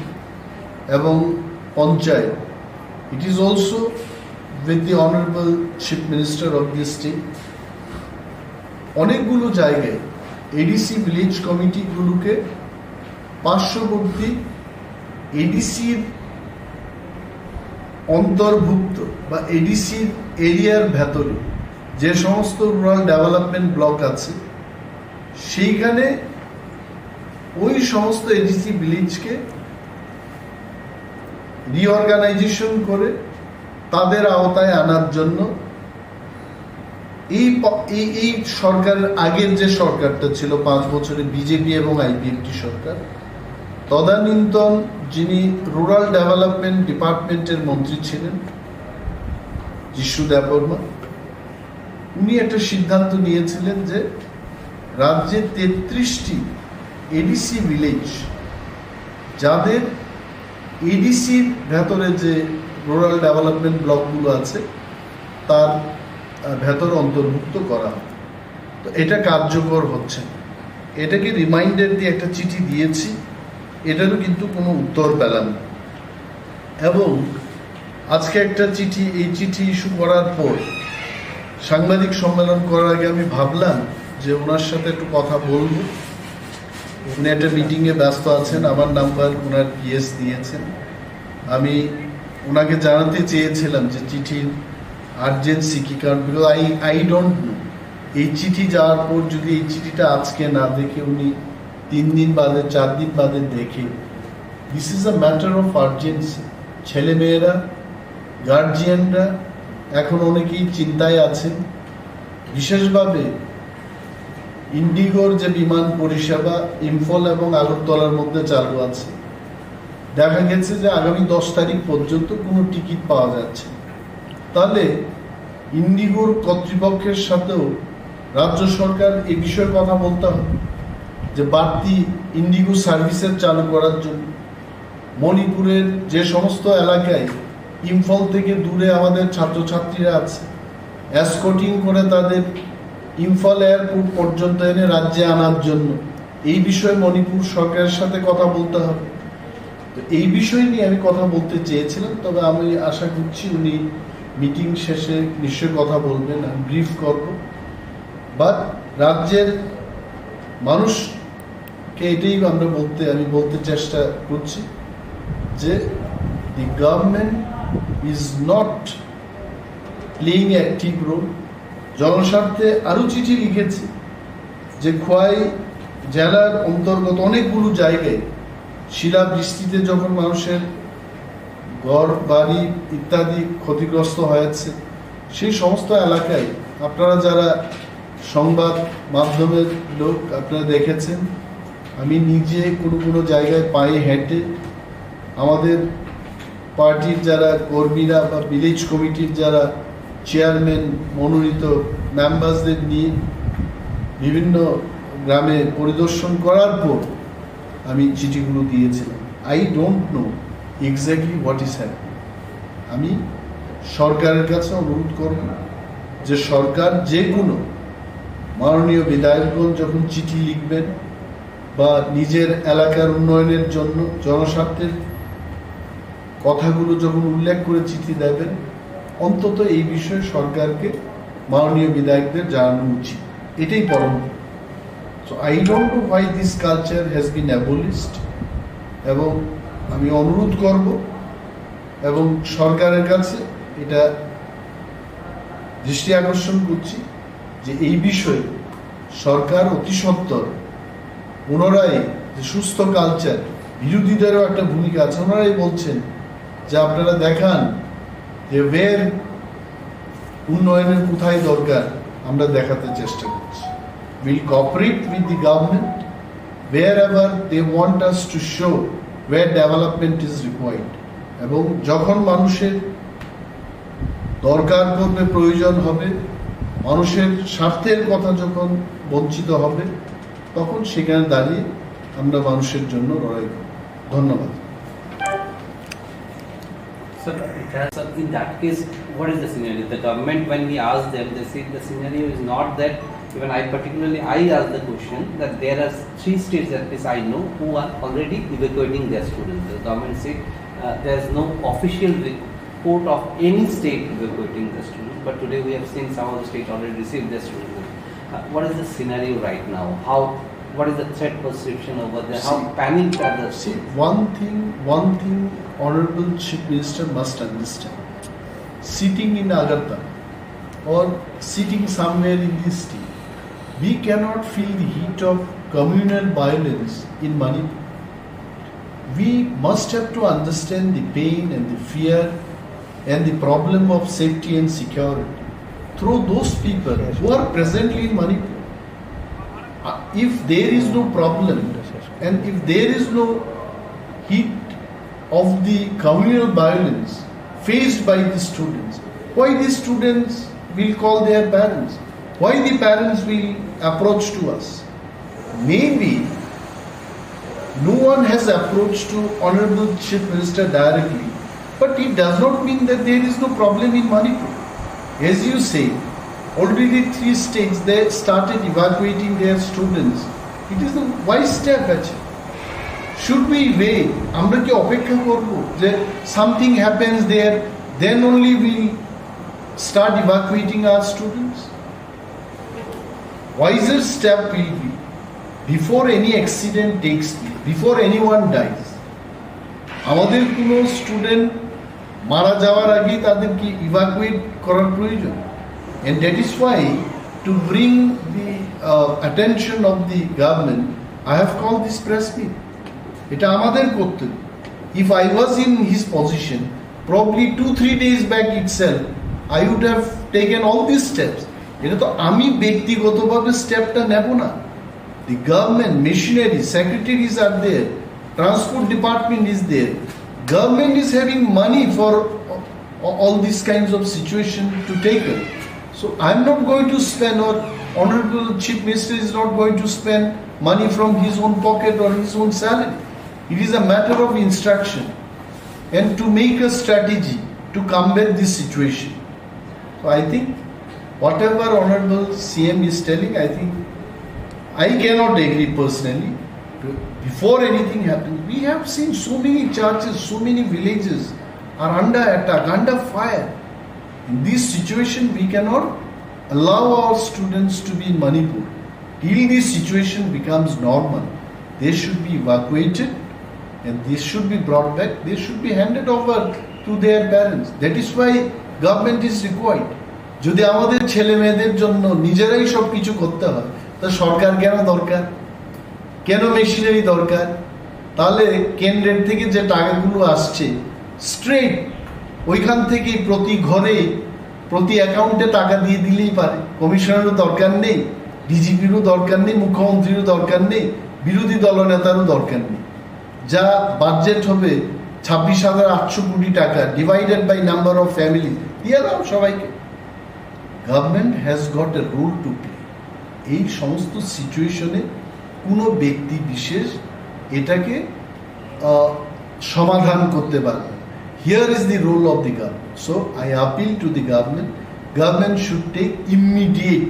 এবং panchayat. It is also with the honourable chief minister of the state. অনেকগুলো জায়গায় এডিসি ভিলেজ কমিটিগুলোকে পার্শ্ববর্তী এডিসির অন্তর্ভুক্ত বা এডিসির এরিয়ার ভেতরে যে সমস্ত রুরাল ডেভেলপমেন্ট ব্লক আছে সেইখানে ওই সমস্ত এডিসি ভিলেজকে রিঅর্গানাইজেশন করে তাদের আওতায় আনার জন্য এই সরকারের আগের যে সরকারটা ছিল 5 বছরে বিজেপি এবং আইপিএফটি সরকার, তদানীন্তন যিনি রুরাল ডেভেলপমেন্ট ডিপার্টমেন্টের মন্ত্রী ছিলেন দেববর্মা, উনি একটা সিদ্ধান্ত নিয়েছিলেন যে রাজ্যে 33টি এডিসি ভিলেজ যাদের এডিসির ভেতরে যে রুরাল ডেভেলপমেন্ট ব্লকগুলো আছে তার ভেতর অন্তর্ভুক্ত করা হয়। তো এটা কার্যকর হচ্ছে। এটাকে রিমাইন্ডার দিয়ে একটা চিঠি দিয়েছি, এটারও কিন্তু কোনো উত্তর পেলাম না। এবং আজকে একটা চিঠি, এই চিঠি ইস্যু করার পর সাংবাদিক সম্মেলন করার আগে আমি ভাবলাম যে ওনার সাথে একটু কথা বলবো। উনি একটা মিটিংয়ে ব্যস্ত আছেন, আমার নাম্বার ওনার পিএস দিয়েছেন। আমি ওনাকে জানাতে চেয়েছিলাম যে চিঠির আর্জেন্সি কি, কারণ বিকজ আই ডোন্ট নো এই চিঠি যাওয়ার পর যদি এই চিঠিটা আজকে না দেখে উনি 3 দিন বাদে 4 দিন বাদে দেখে, this is a matter of urgency. ছেলেমেয়েরা, গার্জিয়ানরা এখন অনেকেই চিন্তায় আছেন। বিশেষভাবে ইন্ডিগোর যে বিমান পরিষেবা ইম্ফল এবং আগরতলার মধ্যে চালু আছে, দেখা গেছে যে আগামী 10 তারিখ পর্যন্ত কোনো টিকিট পাওয়া যাচ্ছে। তাহলে ইন্ডিগোর কর্তৃপক্ষের সাথেও রাজ্য সরকার এই বিষয়ে কথা বলতে হবে যে বাড়তি ইন্ডিগো সার্ভিসের চালু করার জন্য মণিপুরের যে সমস্ত এলাকায় ইম্ফল থেকে দূরে আমাদের ছাত্রছাত্রীরা আছে, এসকর্টিং করে তাদের ইম্ফল এয়ারপোর্ট পর্যন্ত এনে রাজ্যে আনার জন্য এই বিষয়ে মণিপুর সরকারের সাথে কথা বলতে হবে। তো এই বিষয় নিয়ে আমি কথা বলতে চেয়েছিলাম, তবে আমি আশা করছি উনি মিটিং শেষে নিশ্চয়ই কথা বলবেন, আমি ব্রিফ করব। বাট রাজ্যের মানুষকে এটাই আমি বলতে চেষ্টা করছি যে the government is not playing active role. জনস্বার্থে আরও চিঠি লিখেছি যে খোয়াই জেলার অন্তর্গত অনেকগুলো জায়গায় শিলাবৃষ্টিতে যখন মানুষের ঘর বাড়ি ইত্যাদি ক্ষতিগ্রস্ত হয়েছে, সেই সমস্ত এলাকায় আপনারা যারা সংবাদ মাধ্যমের লোক আপনারা দেখেছেন, আমি নিজে কোনো জায়গায় পায়ে হেঁটে আমাদের পার্টির যারা কর্মীরা বা ভিলেজ কমিটির যারা চেয়ারম্যান মনোনীত মেম্বারসদের নিয়ে বিভিন্ন গ্রামে পরিদর্শন করার পর আমি চিঠিগুলো দিয়েছিলাম। I don't know exactly what is happening. আমি সরকারের কাছে অনুরোধ করব যে সরকার যে কোনো মাননীয় বিধায়কগণ যখন চিঠি লিখবেন বা নিজের এলাকার উন্নয়নের জন্য জনস্বার্থের কথাগুলো যখন উল্লেখ করে চিঠি দেবেন, অন্তত এই বিষয়ে সরকারকে মাননীয় বিধায়কদের জানানো উচিত। এটাই পরম। So I don't know why this culture has been abolished. এবং আমি অনুরোধ করব এবং সরকারের কাছে এটা দৃষ্টি আকর্ষণ করছি যে এই বিষয়ে সরকার অতি সত্বর পুনরায় যে সুস্থ কালচার, বিরোধীদেরও একটা ভূমিকা আছে, ওনারাই বলছেন যে আপনারা দেখান যে ওয়ের উন্নয়নের কোথায় দরকার, আমরা দেখাতে চেষ্টা করছি। Will cooperate with the government wherever they want us to show where development is required. এবং যখন মানুষের দরকার পড়বে, প্রয়োজন হবে, মানুষের স্বার্থের কথা যখন বঞ্চিত হবে, তখন সেখানে দাঁড়িয়ে আমরা মানুষের জন্য লড়াই করব। ধন্যবাদ। So, in that case, what is the scenario? The government, when we ask them, they say the scenario is not that even I particularly, I asked the question that there are 3 states at least I know who are already evacuating their students. The government said there is no official report of any state evacuating the students, but today we have seen some of the states already received their students. What is the scenario right now? What is the threat perception over there? How panicked are the See, one thing Honorable Chief Minister must understand. Sitting in Agartala or sitting somewhere in this state, we cannot feel the heat of communal violence in Manipur. We must have to understand the pain and the fear and the problem of safety and security through those people who are presently in Manipur. If there is no problem and if there is no heat of the communal violence faced by the students, why the students will call their parents? Why the parents will approach to us? Maybe no one has approached to Honorable Chief Minister directly, but it does not mean that there is no problem in Manipur. As you say, already 3 states they started evacuating their students. It is a wise step actually. Should we wait? আমরা কি অপেক্ষা করব যে something happens there, then only we start evacuating our students? Wiser step will be before any accident takes place, before anyone dies. আমাদের কোনো student মারা যাওয়ার আগে তাদেরকে ইভাকুয়েট করার প্রয়োজন। And that is why, to bring the attention of the government, I have called this press meet. এটা আমাদের কর্তব্য. If I was in his position, probably 2-3 days back itself, I would have taken all these steps. এটা তো আমি ব্যক্তিগতভাবে স্টেপটা নেব না। The government machinery, secretaries are there, transport department is there. Government is having money for all these kinds of situation to take it. So I'm not going to spend, or Honorable Chief Minister is not going to spend money from his own pocket or his own salary. It is a matter of instruction and to make a strategy to combat this situation. So I think whatever Honorable CM is telling, I think I cannot agree personally. Before anything happens, we have seen so many churches, so many villages are under attack, under fire. In this situation, we cannot allow our students to be in Manipur. Till this situation becomes normal, they should be evacuated and they should be brought back. They should be handed over to their parents. That is why government is required. যদি আমাদের ছেলে মেয়েদের জন্য নিজেরাই সব কিছু করতে হয়, তা সরকার কেন দরকার? কেন মেশিনারি দরকার? তাহলে কেন্দ্রের থেকে যে টাকাগুলো আসছে স্ট্রেট ওইখান থেকে প্রতি ঘরে প্রতি অ্যাকাউন্টে টাকা দিয়ে দিলেই পারে। কমিশনারও দরকার নেই, ডিজিপিরও দরকার নেই, মুখ্যমন্ত্রীরও দরকার নেই, বিরোধী দলনেতারও দরকার নেই। যা বাজেট হবে 26,800 কোটি টাকা divided by number of family দিয়ে দাও সবাইকে। Government has got a role to play. এই সমস্ত সিচুয়েশনে কোনো ব্যক্তি বিশেষ এটাকে সমাধান করতে পারবে। Here is the role of the government. So I appeal to the government. Government should take immediate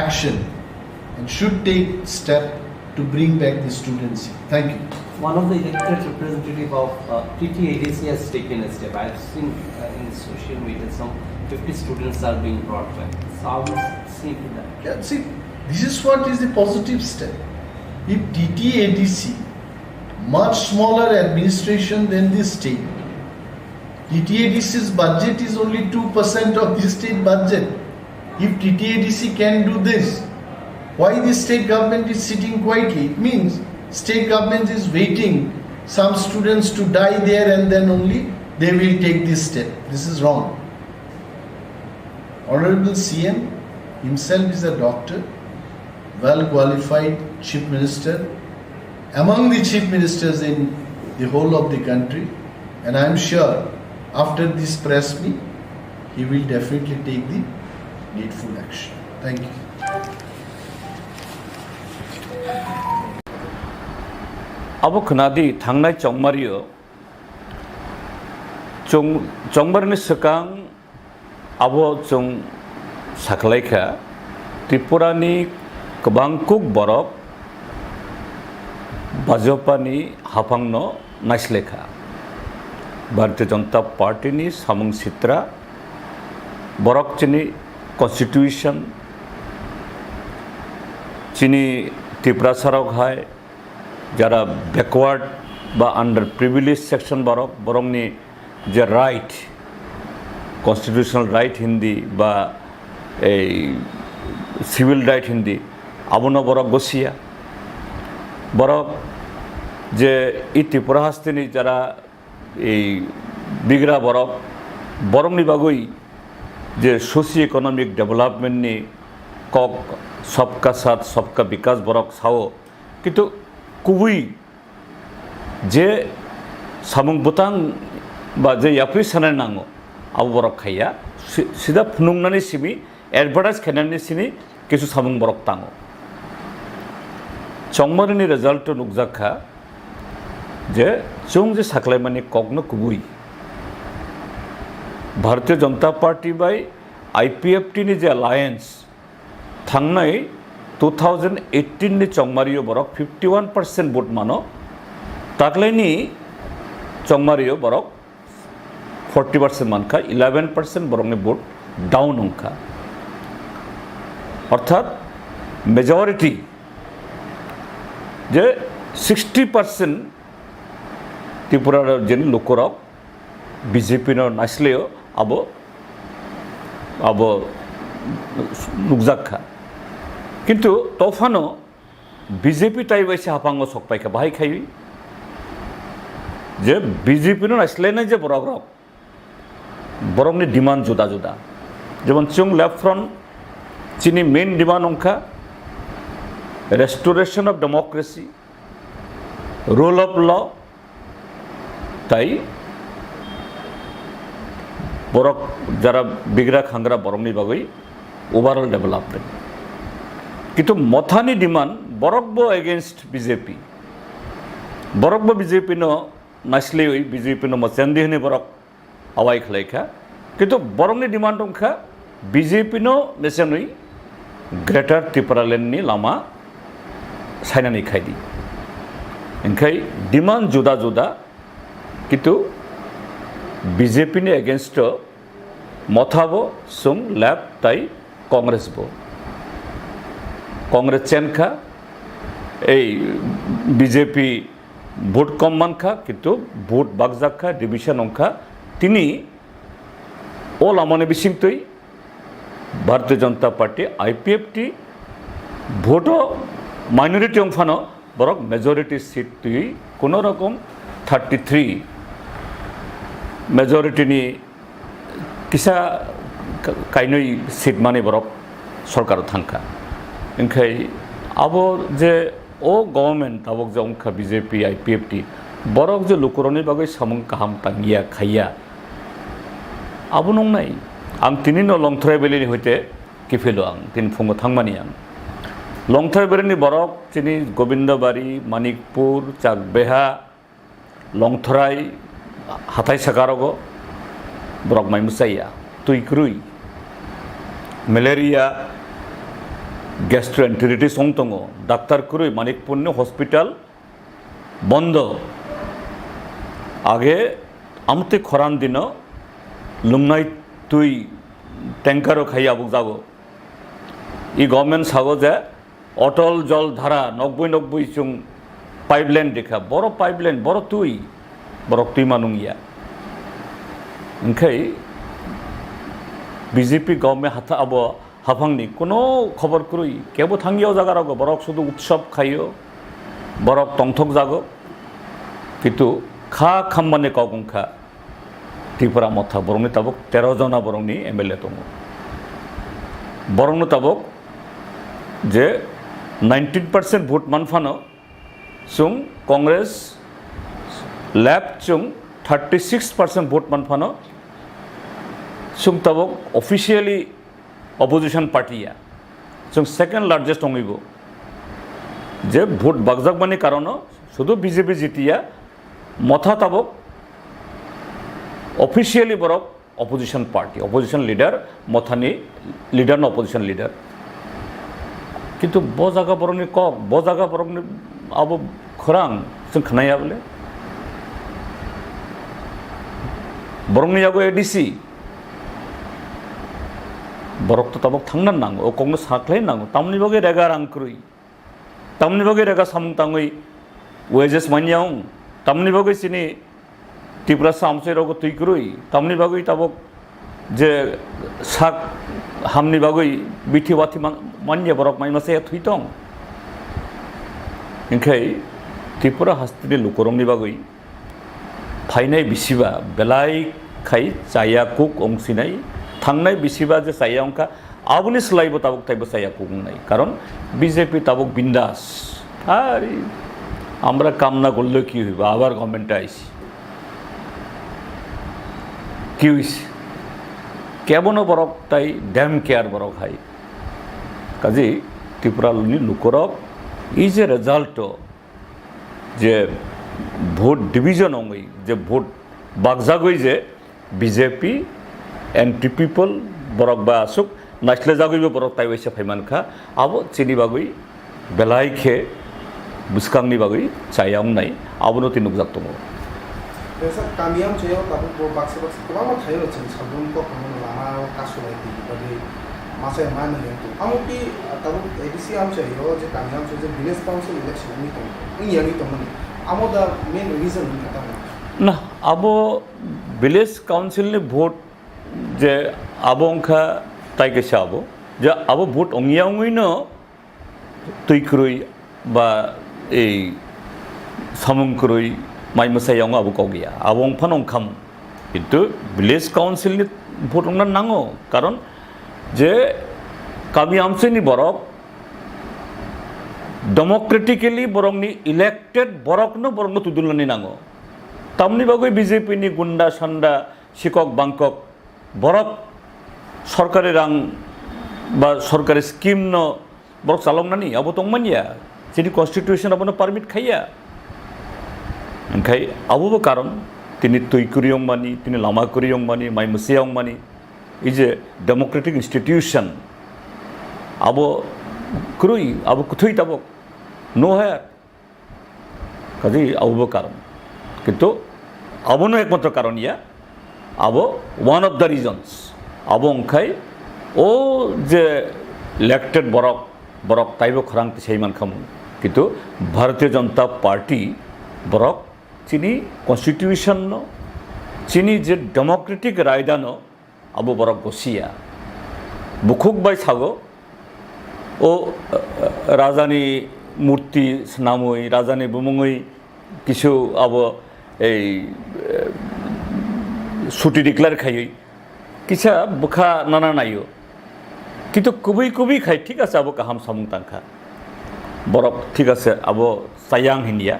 action and should take step to bring back the students here. Thank you. One of the elected representative of TTADC has taken a step. I have seen in social media some 50 students are being brought back. So how would you see to that? Yeah, see, this is what is the positive step. If TTADC, much smaller administration than the state, TTADC's budget is only 2% of the state budget. If TTADC can do this, why the state government is sitting quietly? It means state government is waiting some students to die there and then only they will take this step. This is wrong. Honorable CM himself is a doctor, well qualified chief minister, among the chief ministers in the whole of the country, and I am sure after this press meet, he will definitely take the needful action. Thank you. Abu Kanadi Tangnai Chongmario Chongmarni Sakang Abo Chong Saklaika त्रिपुरानि गोबां Kokborok भाजपानि हाफांनो नायस्लेखा Bharatiya Janata पार्टीनि सामुं सित्रा borok chini constitution chini Tripura sarok hai jara backward ba under privileged section borokni je right constitutional right hindi ba ei civil right hindi abono borok gosia borok je I Tripura hastini jara ei bigra borokni bagoi যে socio economic ডেভেলপমেন্টনি cock সবকা সাথ সবকা বিকাশ বরক Sao কিন্তু কুবুই যে সামুং বুতাং বা যে ইয়াপ্রি সানায় নাঙো আবু বরক খাইয়া সিধা ফুনুংনানি সিমি এডভার্টাইজ খেনানি সিনি কিছু সামুং বরক তাঙো চংমারিনি রেজাল্ট নুকজাখা যে চং যে সাকলাইমানি ককনো কুবুই Bharatiya Janata party bye IPFT नि जे अलायंस थांनाय 2018 नि चंगमारियो बरक 51% भोट मानो ताकलायनि चंगमारियो बरक 40% मानखा 11% बरकनि भोट डाउन अंखा अर्थात मेजॉरिटी जे 60% त्रिपुरा जेनि लोकरक BJP नो नासलेयो अब नुकजाखा किन्तु तफानो BJP टाइप ऐसे हाफांगो सकपाइखा बाहाय खायो जे BJP नो नासलेनाय जे बरकनि डिमांड जुदा जुदा जेमन चुं लेफ्ट फ्रंट चिनि मेन डिमांड अंखा restoration of democracy rule of law ताई borok jara bigra khangra borokni bagoi overall development kitu mothani demand borok bo against BJP borok bo BJP no nasle oi BJP no machandi hne borok awai khlaika kitu borokni demand ongkha BJP no mesenoi greater Tripura land ni lama sainani khaidi enkai demand juda juda kitu BJP ने against मथाबो सुं lab ताई कांग्रेस बो कांग्रेस चेनखा ए BJP vote कम मानखा किंतु vote बागजाखा division अंखा तिनी ओ लामने बिसिंगतई Bharatiya Janata party IPFT भोटो minority अंफानो बरक majority seat तुई कोनो रकम 33 majority नि किसा काइनई सीट माने बरक सरकार थांखा इनखाय अब जे ओ गवर्नमेंट अब जे अंखा BJP IPFT बरक जे लुकुरनि बागै सामुं काहाम तांगिया खाइया अब नंनाय आं तिनि न लंथराय बेलिनि होते किफेलो आं तिन फुङो थांमानि आं लंथराय बेलिनि बरक तिनि गोविंदबारी मानिकपुर चाकबेहा लंथराय हाथाय सागारगो बरक माइमुसाइया तुइक्रुई malaria gastroenteritis ongtongo डाक्टर कुरुई मानिकपुरनि हॉस्पिटल बंद आगे आमते खरान दिन लुंगनाय तुई टैंकारो खाइया बुजागो ई गवर्नमेंट सागो जे अटल जल धारा 90 चुं पाइपलाइन देखा बड़ पाइपलाइन बड़ तुई बरक तुई मानुंगिया ओंखाय BJP गवर्नमेंट हाथा अब हाफांनि कोनो खबर कुरुई केबो थांगियाव जागारागो बरक शुधु उत्सव खाइयो बरक तंथक जागो किन्तु खा खामबाने कगंखा त्रिपुरा मथा बरंनि ताबक 13 जना बरंनि MLA दङ बरंनो ताबक जे 19% भोट मानफानो सुं कांग्रेस लेफ्ट चुं 36% भोट मानफानो सुं ताबक ऑफिशियली अपोजिशन पार्टिया जों सेकेंड लार्जेस्ट होंगो जे भोट बागजागबानि कारण शुधु BJP जितिया मथा ताबक ऑफिशियली बरक अपोजिशन पार्टी अपोजिशन लीडर मथानी लीडर न अपोजिशन लीडर किन्तु ब जागा बरंनि कक ब जागा बरंनि आबो खरां जों खोनाया बोले बरंनि जागो एडिसि बरक तो तबक थांनान नांगौ अकंनो साख्लाय नांगौ तामनि बगे रेगा रांक्रुइ तामनि बगे रेगा सामुं ताङै वेजेस मानियाव तामनि बगे सिनि त्रिपुरा सामसे रगो तुइक्रुइ तामनि बगे तबक जे साक हामनि बगे बिथि वाथि मानिया बरक माइ मासे थुइतों इनखाय त्रिपुरा हास्तिनि लुकरंनि बगे फाइनाय बिसिबा बेलाय खाय जाया कुक अंसिनाय थांनाय बिसिबा जे साया अंका आबुनि स्लाइबो ताबक ताइबो साया कुगुंनाय कारण बीजेपी ताबक बिंदास आरे আমরা কামনা করলে কি হইব আবার গভর্নমেন্ট আইছি কি হইছে কেবন বরক তাই ড্যাম কেয়ার বরক হাই কাজে ত্রিপুরানি লুকরক ইজ এ রেজাল্ট যে ভোট ডিভিজন হই যে ভোট বাগজাগই যে বিজেপি এন্টি পিপল বরক বা আসুক নাচলে জাগইব বরক তাই হইছে ফাইমানখা আবো চিনি বাগই বেলাইখে बुसकांनि बागै सायाव नाय आबुनति नुकजाक दङ Desa kami yang saya tahu bahwa baksa-baksa kelama tayo chen sabun ko kamu lama kasulai di bagi masa yang mana yang tu. Kamu pi tahu edisi am saya je kami yang saya village council election ini tu. Ini yang itu mana? Amo the main reason ni kata. Nah, abo village council ni vote je abo angka tai ke sabo. Je abo vote ongia ongi no tuikrui ba এই সামুংক্রই মাইমসাইয়াং আবু কগিয়া আবং ফানংখাম কিন্তু village কাউন্সিলনি ভোটংনা নাঙো কারণ যে কামি আমসেনি বরক democratically বরংনি elected বরকনো বরংনো তুদুলনি নাঙো তামনি বাগৈ BJP নি গুন্ডা সান্ডা শিকক বাংকক বরক সরকারি রাং বা সরকারি স্কিম ন বরক চালংনানি আবো তংমানিয়া jadi constitution abono permit khaya engkai abubo karon tini tuikuriong mani tini lama kuriong mani mai musiang mani is a democratic institution abo krui abo kuthui tabok no hai kaji abubo karon kintu abono ekmatra karon ya abo one of the reasons abo engkai o je elected borok borok taibo khorang seiman khamu কিন্তু ভারতীয় Janata party বরক চিনি constitution চিনি যে Democratic রায়দানো Abu বরক বসিয়া বুকুক by sago ও রাজানি মূর্তি নামই রাজানি বুমুই কিছু আবো এই ছুটি ডিক্লার খাই কিছা বুখা নানা নাইও কিন্তু কুবি কুবি খাই ঠিক আছে আবো কাহাম সামুং তাংখা বরক ঠিক আছে আবো সায়াং হিন্দিয়া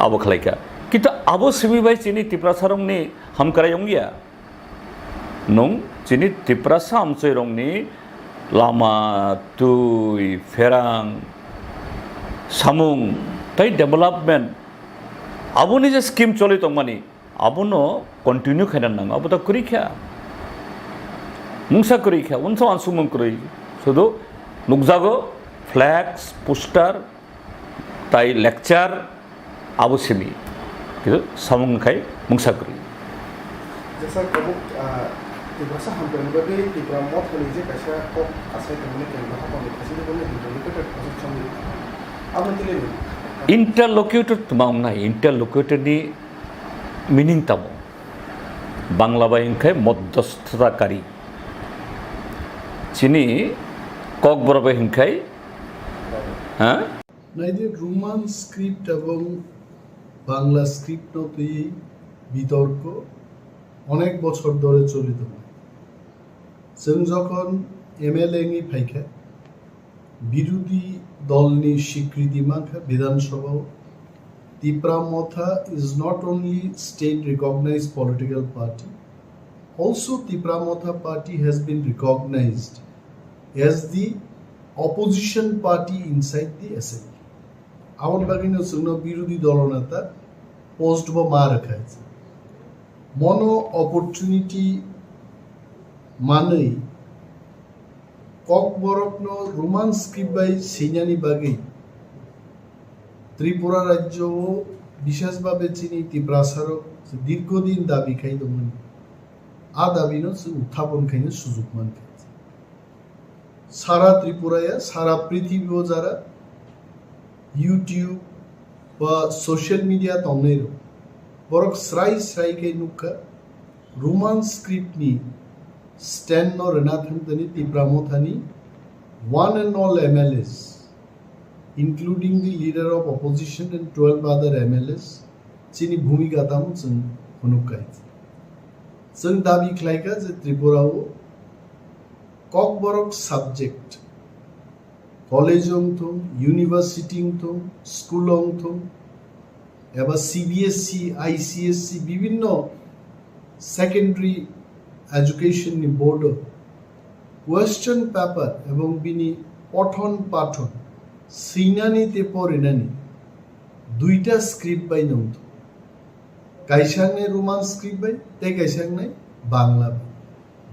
আবো খালাইকা কিন্তু আবো সিবিবাই চিনি ত্রিপুরা সারংনি হামকারায়ংগিয়া নং চিনি ত্রিপুরা সামসৈরংনি লামা তুই ফেরাং সামুং তাই ডেভেলপমেন্ট আবুনি যে স্কিম চলে তংমানি আবুনো কন্টিনিউ খাইনান নাং আবো তা করিখা মুংসা করিখা উনসো আনসুমং করি শুধু নুকজাগো ফ্ল্যাক্স পোস্টার তাই লেকচার আবশ্যমি কিন্তু সামুংখাই মুংসা করি Jasa kamu tiba sah hampir berbagai tiba mod hal ini kaisa kok asai temen yang bahasa pamit kasih itu boleh interlocutor masuk sambil apa nanti lagi interlocutor tumang na interlocutor ni meaning tamo Bangla বাইংখাই মধ্যস্থতাকারী চিনি ককবরক হিংখাই হ্যাঁ নাইদের Roman script এবং Bangla script নতে বিতর্ক অনেক বছর ধরে চলিত হয় जों যখন এমএলএ নি ফাইখা বিরোধী দলনি স্বীকৃতি মাখা বিধানসভা Debbarma is not only state recognized political party, also Debbarma party has been recognized as the opposition party inside the assembly. Our bagino sugno birodi dolonata post ba ma rakha আছে mono opportunity manei Kokborok no Roman script by Sinyani Bagi Tripura রাজ্য বিশেষভাবে চিনি তীব্রাসারক দীর্ঘদিন দাবি খাইদমোন আ দাবিনো উত্থাপন খাইনো সুযোগ মানখাইছে সারা ত্রিপুরায় সারা পৃথিবীও যারা ইউটিউব বা সোশ্যাল মিডিয়া তংনেরো বরক স্রাই স্রাই খাই নুকা রোমান স্ক্রিপ্ট নি স্ট্যান্ড নো রেনাথানি তীব্রামথানি one and all MLAs including the leader of opposition and 12 other MLAs chini bhumika tam chung hunukai chung dabi khlaika je Tripura o Kokborok subject college thum university thum school thum eba CBSE ICSC bibhinno secondary education ni board question paper এবং বিনি পঠন পাঠন সিনানিতে পড়েনানি দুইটা script বাই নমতো কাইসাংনে রোমান স্ক্রিপ্ট বাই তাই কাইসাংনে বাংলা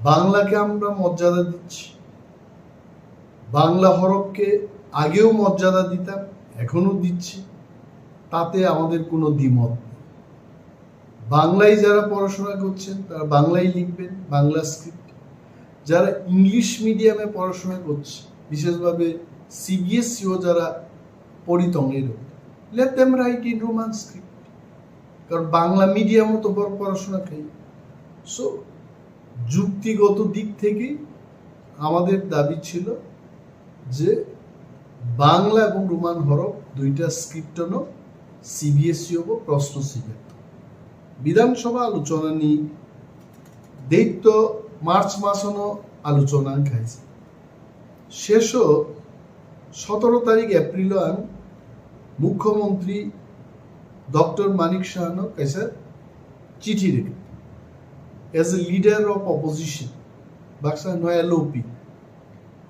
বাংলাকে আমরা মর্যাদা দিচ্ছি বাংলা হরফকে আগেও মর্যাদা দিতাম এখনো দিচ্ছি তাতে আমাদের কোনো দ্বিমত নেই বাংলায় যারা পড়াশোনা করছেন তারা বাংলায় লিখবেন বাংলা স্ক্রিপ্ট যারা ইংলিশ মিডিয়ামে পড়াশোনা করছে বিশেষভাবে সিবিএসই ও যারা পরিতঙ্গের let them write in Roman script কারণ বাংলা মিডিয়ামও তো পড়াশোনা খাই সো যুক্তিগত দিক থেকে আমাদের দাবি ছিল যে বাংলা এবং রোমান হরফ দুইটা স্ক্রিপ্টনো সিবিএসই ও প্রশ্ন শিখে বিধানসভা আলোচনা নি দৈত্য মার্চ মাসনো আলোচনা খাইছে শেষ 17 তারিখ এপ্রিল আন মুখ্যমন্ত্রী ডক্টর মানিক সাহানো কাছে চিঠি রেখে as a leader of opposition Baksa নয় LOP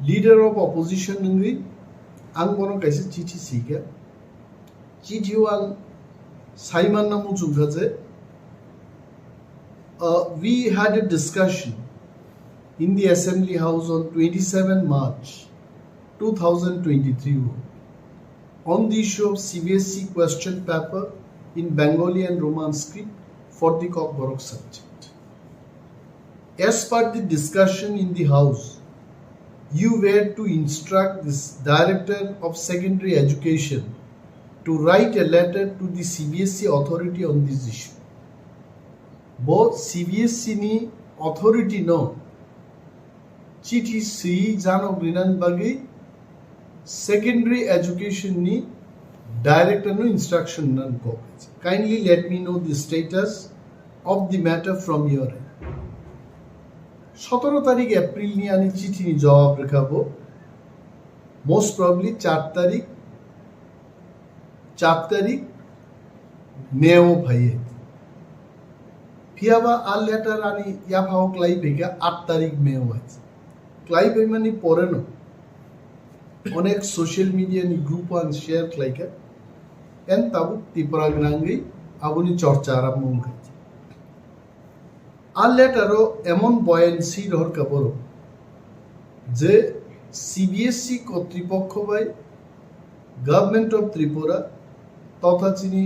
লিডার অফ অপোজিশন নঙ্গি আং বনো কাছে চিঠি শিখে চিঠিও আং Saiman নামু চুঙ্গাছে we had a discussion in the Assembly House on 27 March 2023 on the issue of CBSE question paper in Bengali and Roman script for the Kokborok subject. As per the discussion in the House, you were to instruct this Director of Secondary Education to write a letter to the CBSE authority on this issue. Both CBSE ni authority no চিঠি সি জানো গ্রিনান বাগে secondary education নি director নো instruction নান কো kindly let me know the status of the matter from your end 17 তারিখ এপ্রিল নি আনি চিঠি নি জবাব রেখাবো মোস্ট প্রবাবলি 4 তারিখ মেও ভাইয়ে ফিয়াবা আর লেটার আনি ইয়া ফাও ক্লাই বেগা 8 তারিখ মেও আছে ক্লাইভ মানে পরে না অনেক সোশ্যাল মিডিয়া নি গ্রুপ আন শেয়ার ক্লাইকা এন তাবু ত্রিপুরা গ্রাঙ্গি আবুনি চর্চা আরম্ভ হয়েছে আর লেটারও এমন বয়ান্সি রহর কাপড় যে সিবিএসই কর্তৃপক্ষ বাই গভর্নমেন্ট অফ ত্রিপুরা তথা চিনি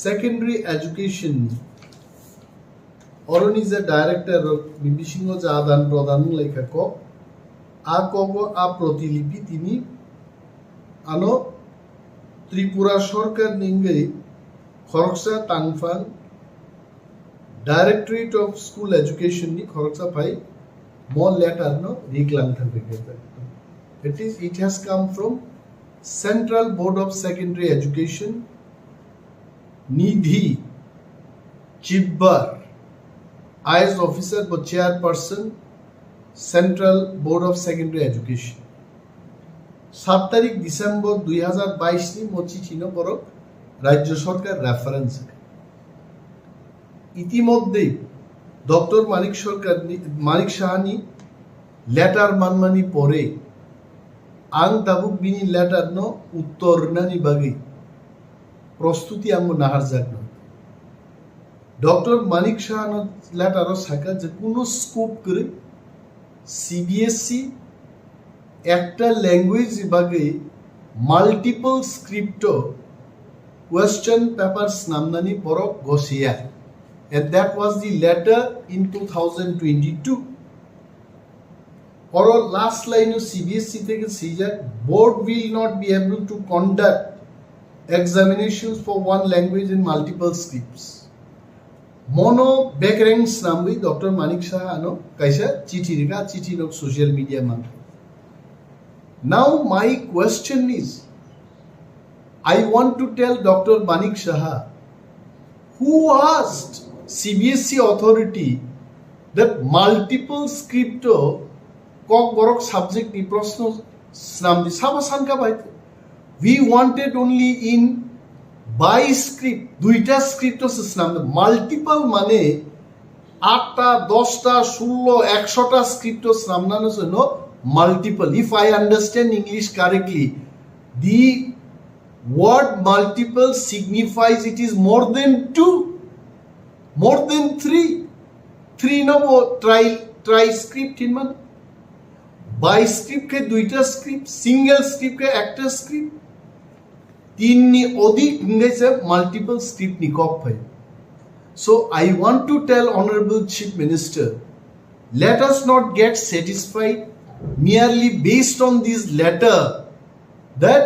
সেকেন্ডারি এডুকেশন অরনিজা ডাইরেক্টর বিবিসিংহ যে আদান প্রদান লেখা ক আ কব আ প্রতিলিপি তিনি আনো ত্রিপুরা সরকার নিঙ্গে খরকসা টাংফাং ডাইরেক্টরেট অফ স্কুল এডুকেশন নি খরকসা ভাই মল লেটার নো রিকলাম থাকবে it has come from Central Board of Secondary Education Nidhi Chibbar IAS officer but chairperson Central Board of Secondary Education 7 তারিখ ডিসেম্বর 2022 নি মোচি ছিল বড় রাজ্য সরকার রেফারেন্স ইতিমধ্যে ডক্টর মানিক সাহানি লেটার মানমানি পরে আং দাবুক বিনি লেটার ন উত্তর নানি বাগে প্রস্তুতি আঙ্গ নাহার জাগ ডক্টর মানিক সাহানো লেটারও থাকা যে কোনো স্কোপ করে সিবিএসই একটা ল্যাঙ্গুয়েজ বিভাগে multiple script question papers নামনানি Borok Gausia and that was the letter in 2022 or last line of CBSE থেকে caesar board will not be able to conduct examinations for one language in multiple scripts mono backranks nambi Dr. Manik Saha ano kaisa chithi nok social media man. Now my question is, I want to tell Dr. Manik Saha, who asked CBSE authority that multiple script Kokborok subject ni proshno namdi saba sanka baite. We wanted only in by script দুইটা script নাম multiple মানে 8টা 10টা 16 100টা script নামানোর জন্য multiple. If I understand English correctly, the word multiple signifies it is more than 2, more than 3 no try script in man by script ke duita script single script ke actor script तीन ni अधिक English multiple script ni kok bhai. So I want to tell Honorable Chief Minister, let us not get satisfied merely based on this letter that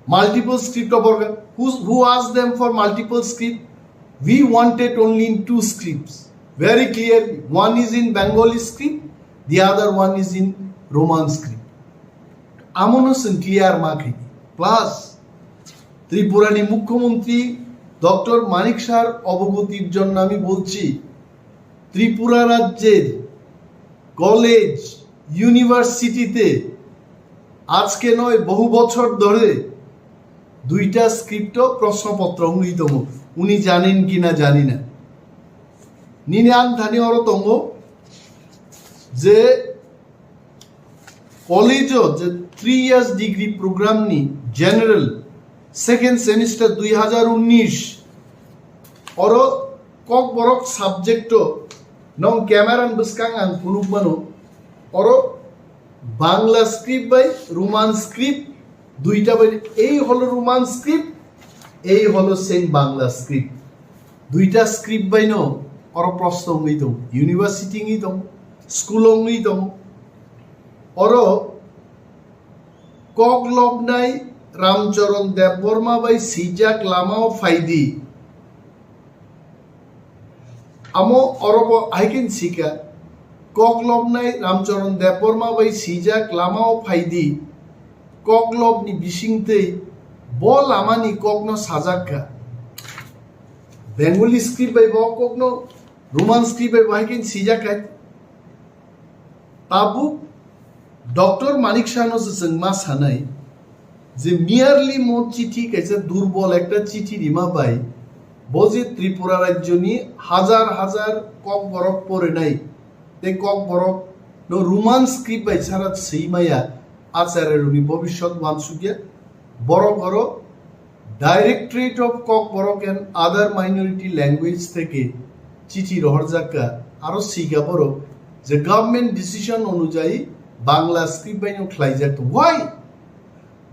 multiple script of who asked them for multiple script. We wanted only in 2 scripts very clearly. One is in Bengali script, the other one is in Roman script. Amonosan clear marking plus ত্রিপুরানি মুখ্যমন্ত্রী doctor মানিক সাহার অবগতির জন্য আমি বলছি, ত্রিপুরা রাজ্যের college ইউনিভার্সিটিতে আজকে নয় বহু বছর ধরে 2টা স্ক্রিপ্ট প্রশ্নপত্র অঙ্গিতম উনি জানেন কিনা জানি না নিনান ধানি অরতঙ্গ যে কলেজও যে 3 ইয়ার্স ডিগ্রি প্রোগ্রাম নি জেনারেল সেকেন্ড সেমিস্টার 2019 और Kokborok subject non cameran buskang ang punugmano और বাংলা স্ক্রিপ্ট বাই রোমান স্ক্রিপ্ট দুইটা বাই এই হলো রোমান স্ক্রিপ্ট এই হলো সেম বাংলা স্ক্রিপ্ট দুইটা স্ক্রিপ্ট বাই নো और প্রশ্ন হইতো ইউনিভার্সিটি হইতো স্কুল হইতো और কগলব নাই রামচরণ দেববর্মা বাই সিজাক লামাও ফাইদি আমো অরব আইকেন সিকা কগলব নাই রামচরণ দেববর্মা বাই সিজাক লামাও ফাইদি কগলব নি বিসিংতে বল আমানি কগনো সাজাকা বেঙ্গলি স্ক্রিপ্ট বাই কগনো রোমান স্ক্রিপ্ট বাই আইকেন সিজাকা তাবু ডক্টর মানিক শাহনো जोंमा सानाय যে মিয়ারলি মো চিঠি কেছে দুর্বল একটা চিঠি রিমা পাই বজে ত্রিপুরা রাজ্য নিয়ে হাজার হাজার ককবরক পড়ে নাই তে ককবরক নো রোমান স্ক্রিপ্ট বাই ছাড়া সেইমায়া আচারের উনি ভবিষ্যৎ ওয়ানসুকিয়া বড় বড় directorate of Kokborok and other minority language থেকে চিঠি রহরজাকা আরো সিগা বড় যে গভর্নমেন্ট ডিসিশন অনুযায়ী বাংলা স্ক্রিপ্ট বাই নো খ্লাইজাক ওয়াই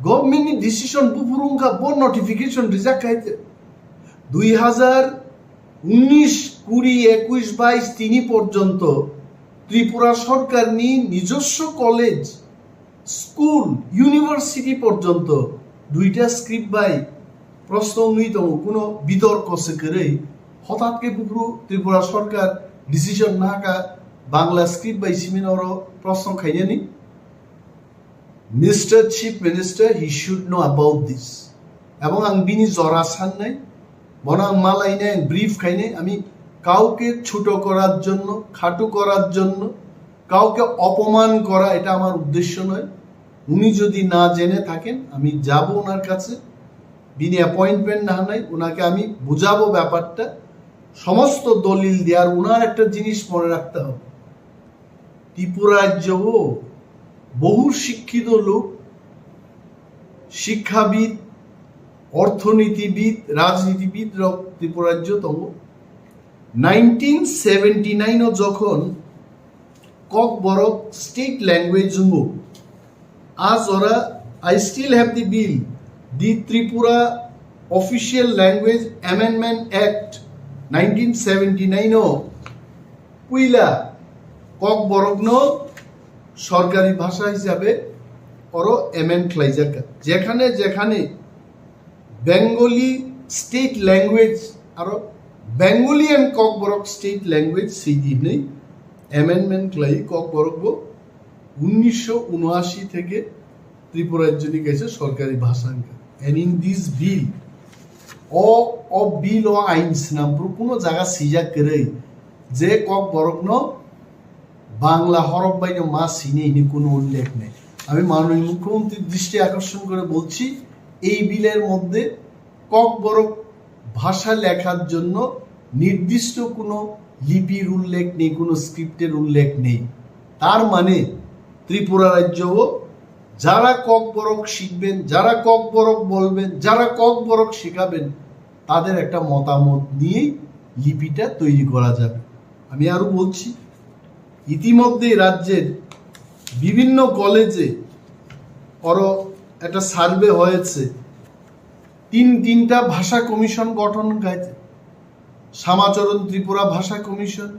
গভর্নমেন্ট ডিসিশন বুপুরুঙ্গা বোর নোটিফিকেশন রিজাক্ট খাইতে 2019 20 21 22 3 পর্যন্ত ত্রিপুরা সরকার নি নিজস্ব কলেজ স্কুল ইউনিভার্সিটি পর্যন্ত 2টা স্ক্রিপ্ট বাই প্রশ্ন নিত কোনো বিতর্ক সেকরে হঠাৎকে বুপুরু ত্রিপুরা সরকার ডিসিশন নাকা বাংলা স্ক্রিপ্ট বাই সিমিনর প্রশ্ন খাইনি Mr. Chief Minister, he should know about this. এবং আমি বিনি জরা সান নাই বনাং মালাই নাই ব্রিফ খাই নাই আমি কাউকে ছোট করার জন্য খাটো করার জন্য কাউকে অপমান করা এটা আমার উদ্দেশ্য নয় উনি যদি না জেনে থাকেন আমি যাব ওনার কাছে বিনি অ্যাপয়েন্টমেন্ট না নাই ওনাকে আমি বুঝাবো ব্যাপারটা সমস্ত দলিল দেওয়ার ওনার একটা জিনিস মনে রাখতে হবে ত্রিপুরা রাজ্য বহু শিক্ষিত লোক শিক্ষাবিদ অর্থনীতিবিদ রাজনীতিবিদ ত্রিপুরা রাজ্য তম 1979 যখন ককবরক স্টেট ল্যাঙ্গুয়েজ আজ ওরা I still have the bill, the Tripura Official Language Amendment Act 1979 পুইলা ককবরক সরকারি ভাষা হিসাবে ওর এমেন্ট লাইজাকা যেখানে যেখানে বেঙ্গলি স্টেট ল্যাঙ্গুয়েজ আর Bengali and Kokborok state language সেই দিনে অ্যামেন্ডমেন্ট লাই ককবরক 1979 থেকে ত্রিপুরার জন্য গেছে সরকারি ভাষা এন্ড ইন দিস বিল ও বিল ও আইনস নাম কোনো জায়গা সিজা করে যে ককবরক বাংলা হরফ বাইন মা সিনে ইনি কোনো উল্লেখ নেই আমি মাননীয় মুখ্যমন্ত্রীর দৃষ্টি আকর্ষণ করে বলছি এই বিলের মধ্যে ককবরক ভাষা লেখার জন্য নির্দিষ্ট কোনো লিপির উল্লেখ নেই কোনো স্ক্রিপ্টের উল্লেখ নেই তার মানে ত্রিপুরা রাজ্যও যারা ককবরক শিখবেন যারা ককবরক বলবেন যারা ককবরক শেখাবেন তাদের একটা মতামত নিয়েই লিপিটা তৈরি করা যাবে আমি আরো বলছি ইতিমধ্যে রাজ্যের বিভিন্ন কলেজে একটা সার্ভে হয়েছে তিনটা ভাষা কমিশন গঠন হয়েছে শ্যামাচরণ ত্রিপুরা ভাষা কমিশন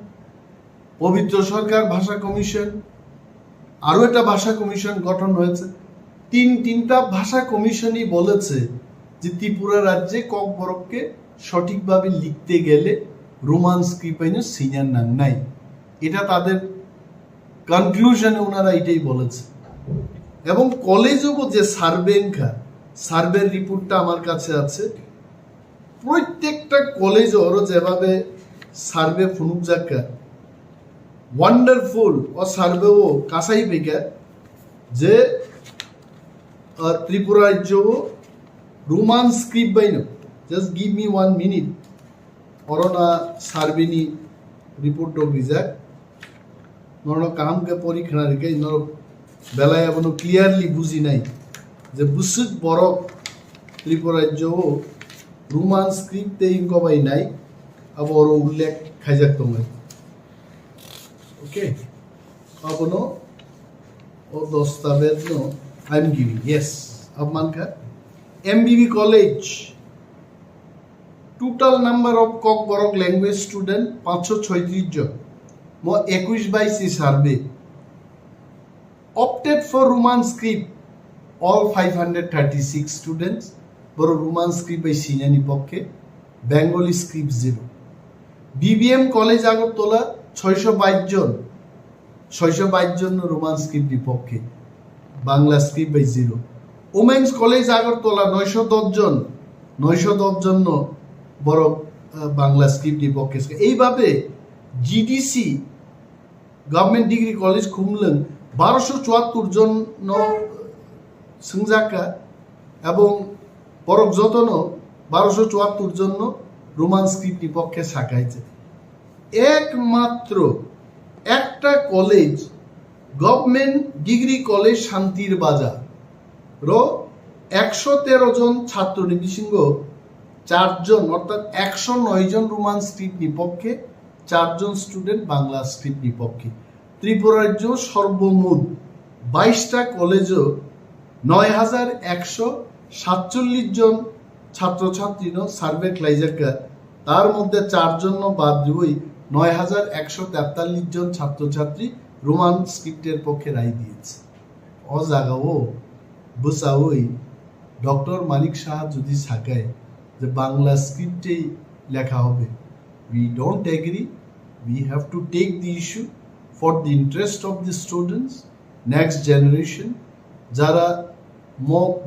পবিত্র সরকার ভাষা কমিশন আরো একটা ভাষা কমিশন গঠন হয়েছে তিনটা ভাষা কমিশনই বলেছে যে ত্রিপুরা রাজ্যে ককবরককে সঠিকভাবে লিখতে গেলে রোমান স্ক্রিপ্ট সিনিয়র নাম নাই এটা তাদের কনক্লুশনে ওনারা এটাই বলেছে এবং কলেজও যে সার্ভের রিপোর্টটা আমার কাছে আছে প্রত্যেকটা কলেজ ওরও যেভাবে সার্ভে ফুনুক যাকা ওয়ান্ডারফুল ও সার্ভে ও কাসাই পেকা যে ত্রিপুরা রাজ্য রোমান স্ক্রিপ্ট বাইন জাস্ট গিভ মি 1 মিনিট অরনা সার্ভেনি রিপোর্ট বিজাক নরনো কামকে পরীক্ষা রেখে নর বেলায় এখনো ক্লিয়ারলি বুঝি নাই যে বুসুদ বরক ত্রিপুরা রাজ্য রোমান স্ক্রিপ্টে ইনকবাই নাই আবার উল্লেখ খাইজাক তোমায় ওকে আপনো ও দস্তাবেজ নো আই এম গিভিং ইয়েস अब मान का MBB college total number of Kokborok language student 536 जन मो 21/22 survey opted for Roman script all 536 students बरो रोमान स्क्रिप्ट बाई सिनियनी पक्षे Bengali script 0 BBM college Agartala 622 জন रोमान स्क्रिप्ट पक्षे बांग्ला स्क्रिप्ट बाई 0 ওমেন্স কলেজ আগরতলা 910 জন বড় বাংলা স্ক্রিপ্ট পক্ষে এইভাবে GDC government degree college Khumulwng 1274 জন সংজাকা এবং বরক যতন 1274 জন রোমান স্ক্রিপ্ট পক্ষে শাখাইছে একমাত্র একটা কলেজ গভর্নমেন্ট ডিগ্রি কলেজ শান্তির বাজার 113 জন ছাত্র নিবিসিংহ 4 জন অর্থাৎ 109 জন রোমান স্ক্রিপ্ট নিপক্ষে 4 জন স্টুডেন্ট বাংলা স্ক্রিপ্ট নিপক্ষে ত্রিপুরা রাজ্য সর্বমোট 22টা কলেজও 9147 জন ছাত্রছাত্রী সার্ভে ক্লাইজাকা তার মধ্যে 4 জন বাদ দিয়ে 9143 জন ছাত্রছাত্রী রোমান স্ক্রিপ্টের পক্ষে রায় দিয়েছে ও জায়গাও বুঝাওই ডক্টর মানিক সাহা যদি থাকায় যে বাংলা স্ক্রিপ্টেই লেখা হবে we don't agree we have to take the issue for the interest of the students next generation যারা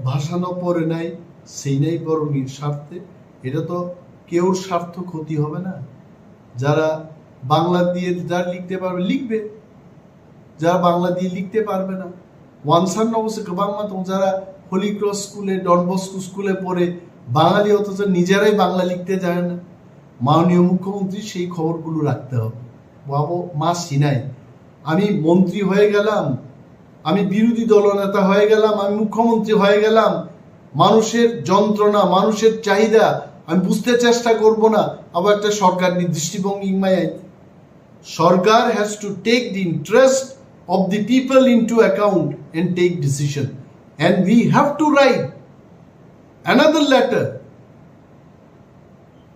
ভাষা না পড়ে নাই সেই নাই বরং স্বার্থে এটা তো কেউ স্বার্থ ক্ষতি হবে না যারা বাংলা দিয়ে যারা লিখতে পারবে লিখবে যারা বাংলা দিয়ে লিখতে পারবে না ওয়ানসান অবশ্যই বাংলা তো যারা হোলি ক্রস স্কুলে ডন বস্কো স্কুলে পড়ে বাঙালি অথচ নিজেরাই বাংলা লিখতে যায় না মাননীয় মুখ্যমন্ত্রী সেই খবরগুলো রাখতে হবে বাবু মা সিনাই আমি মন্ত্রী হয়ে গেলাম আমি বিরোধী দলনেতা হয়ে গেলাম আমি মুখ্যমন্ত্রী হয়ে গেলাম মানুষের যন্ত্রণা মানুষের চাহিদা আমি বুঝতে চেষ্টা করব না আবার একটা সরকার দৃষ্টিভঙ্গি সরকার has to take the interest of the people into account and take decision. and we have to write another letter.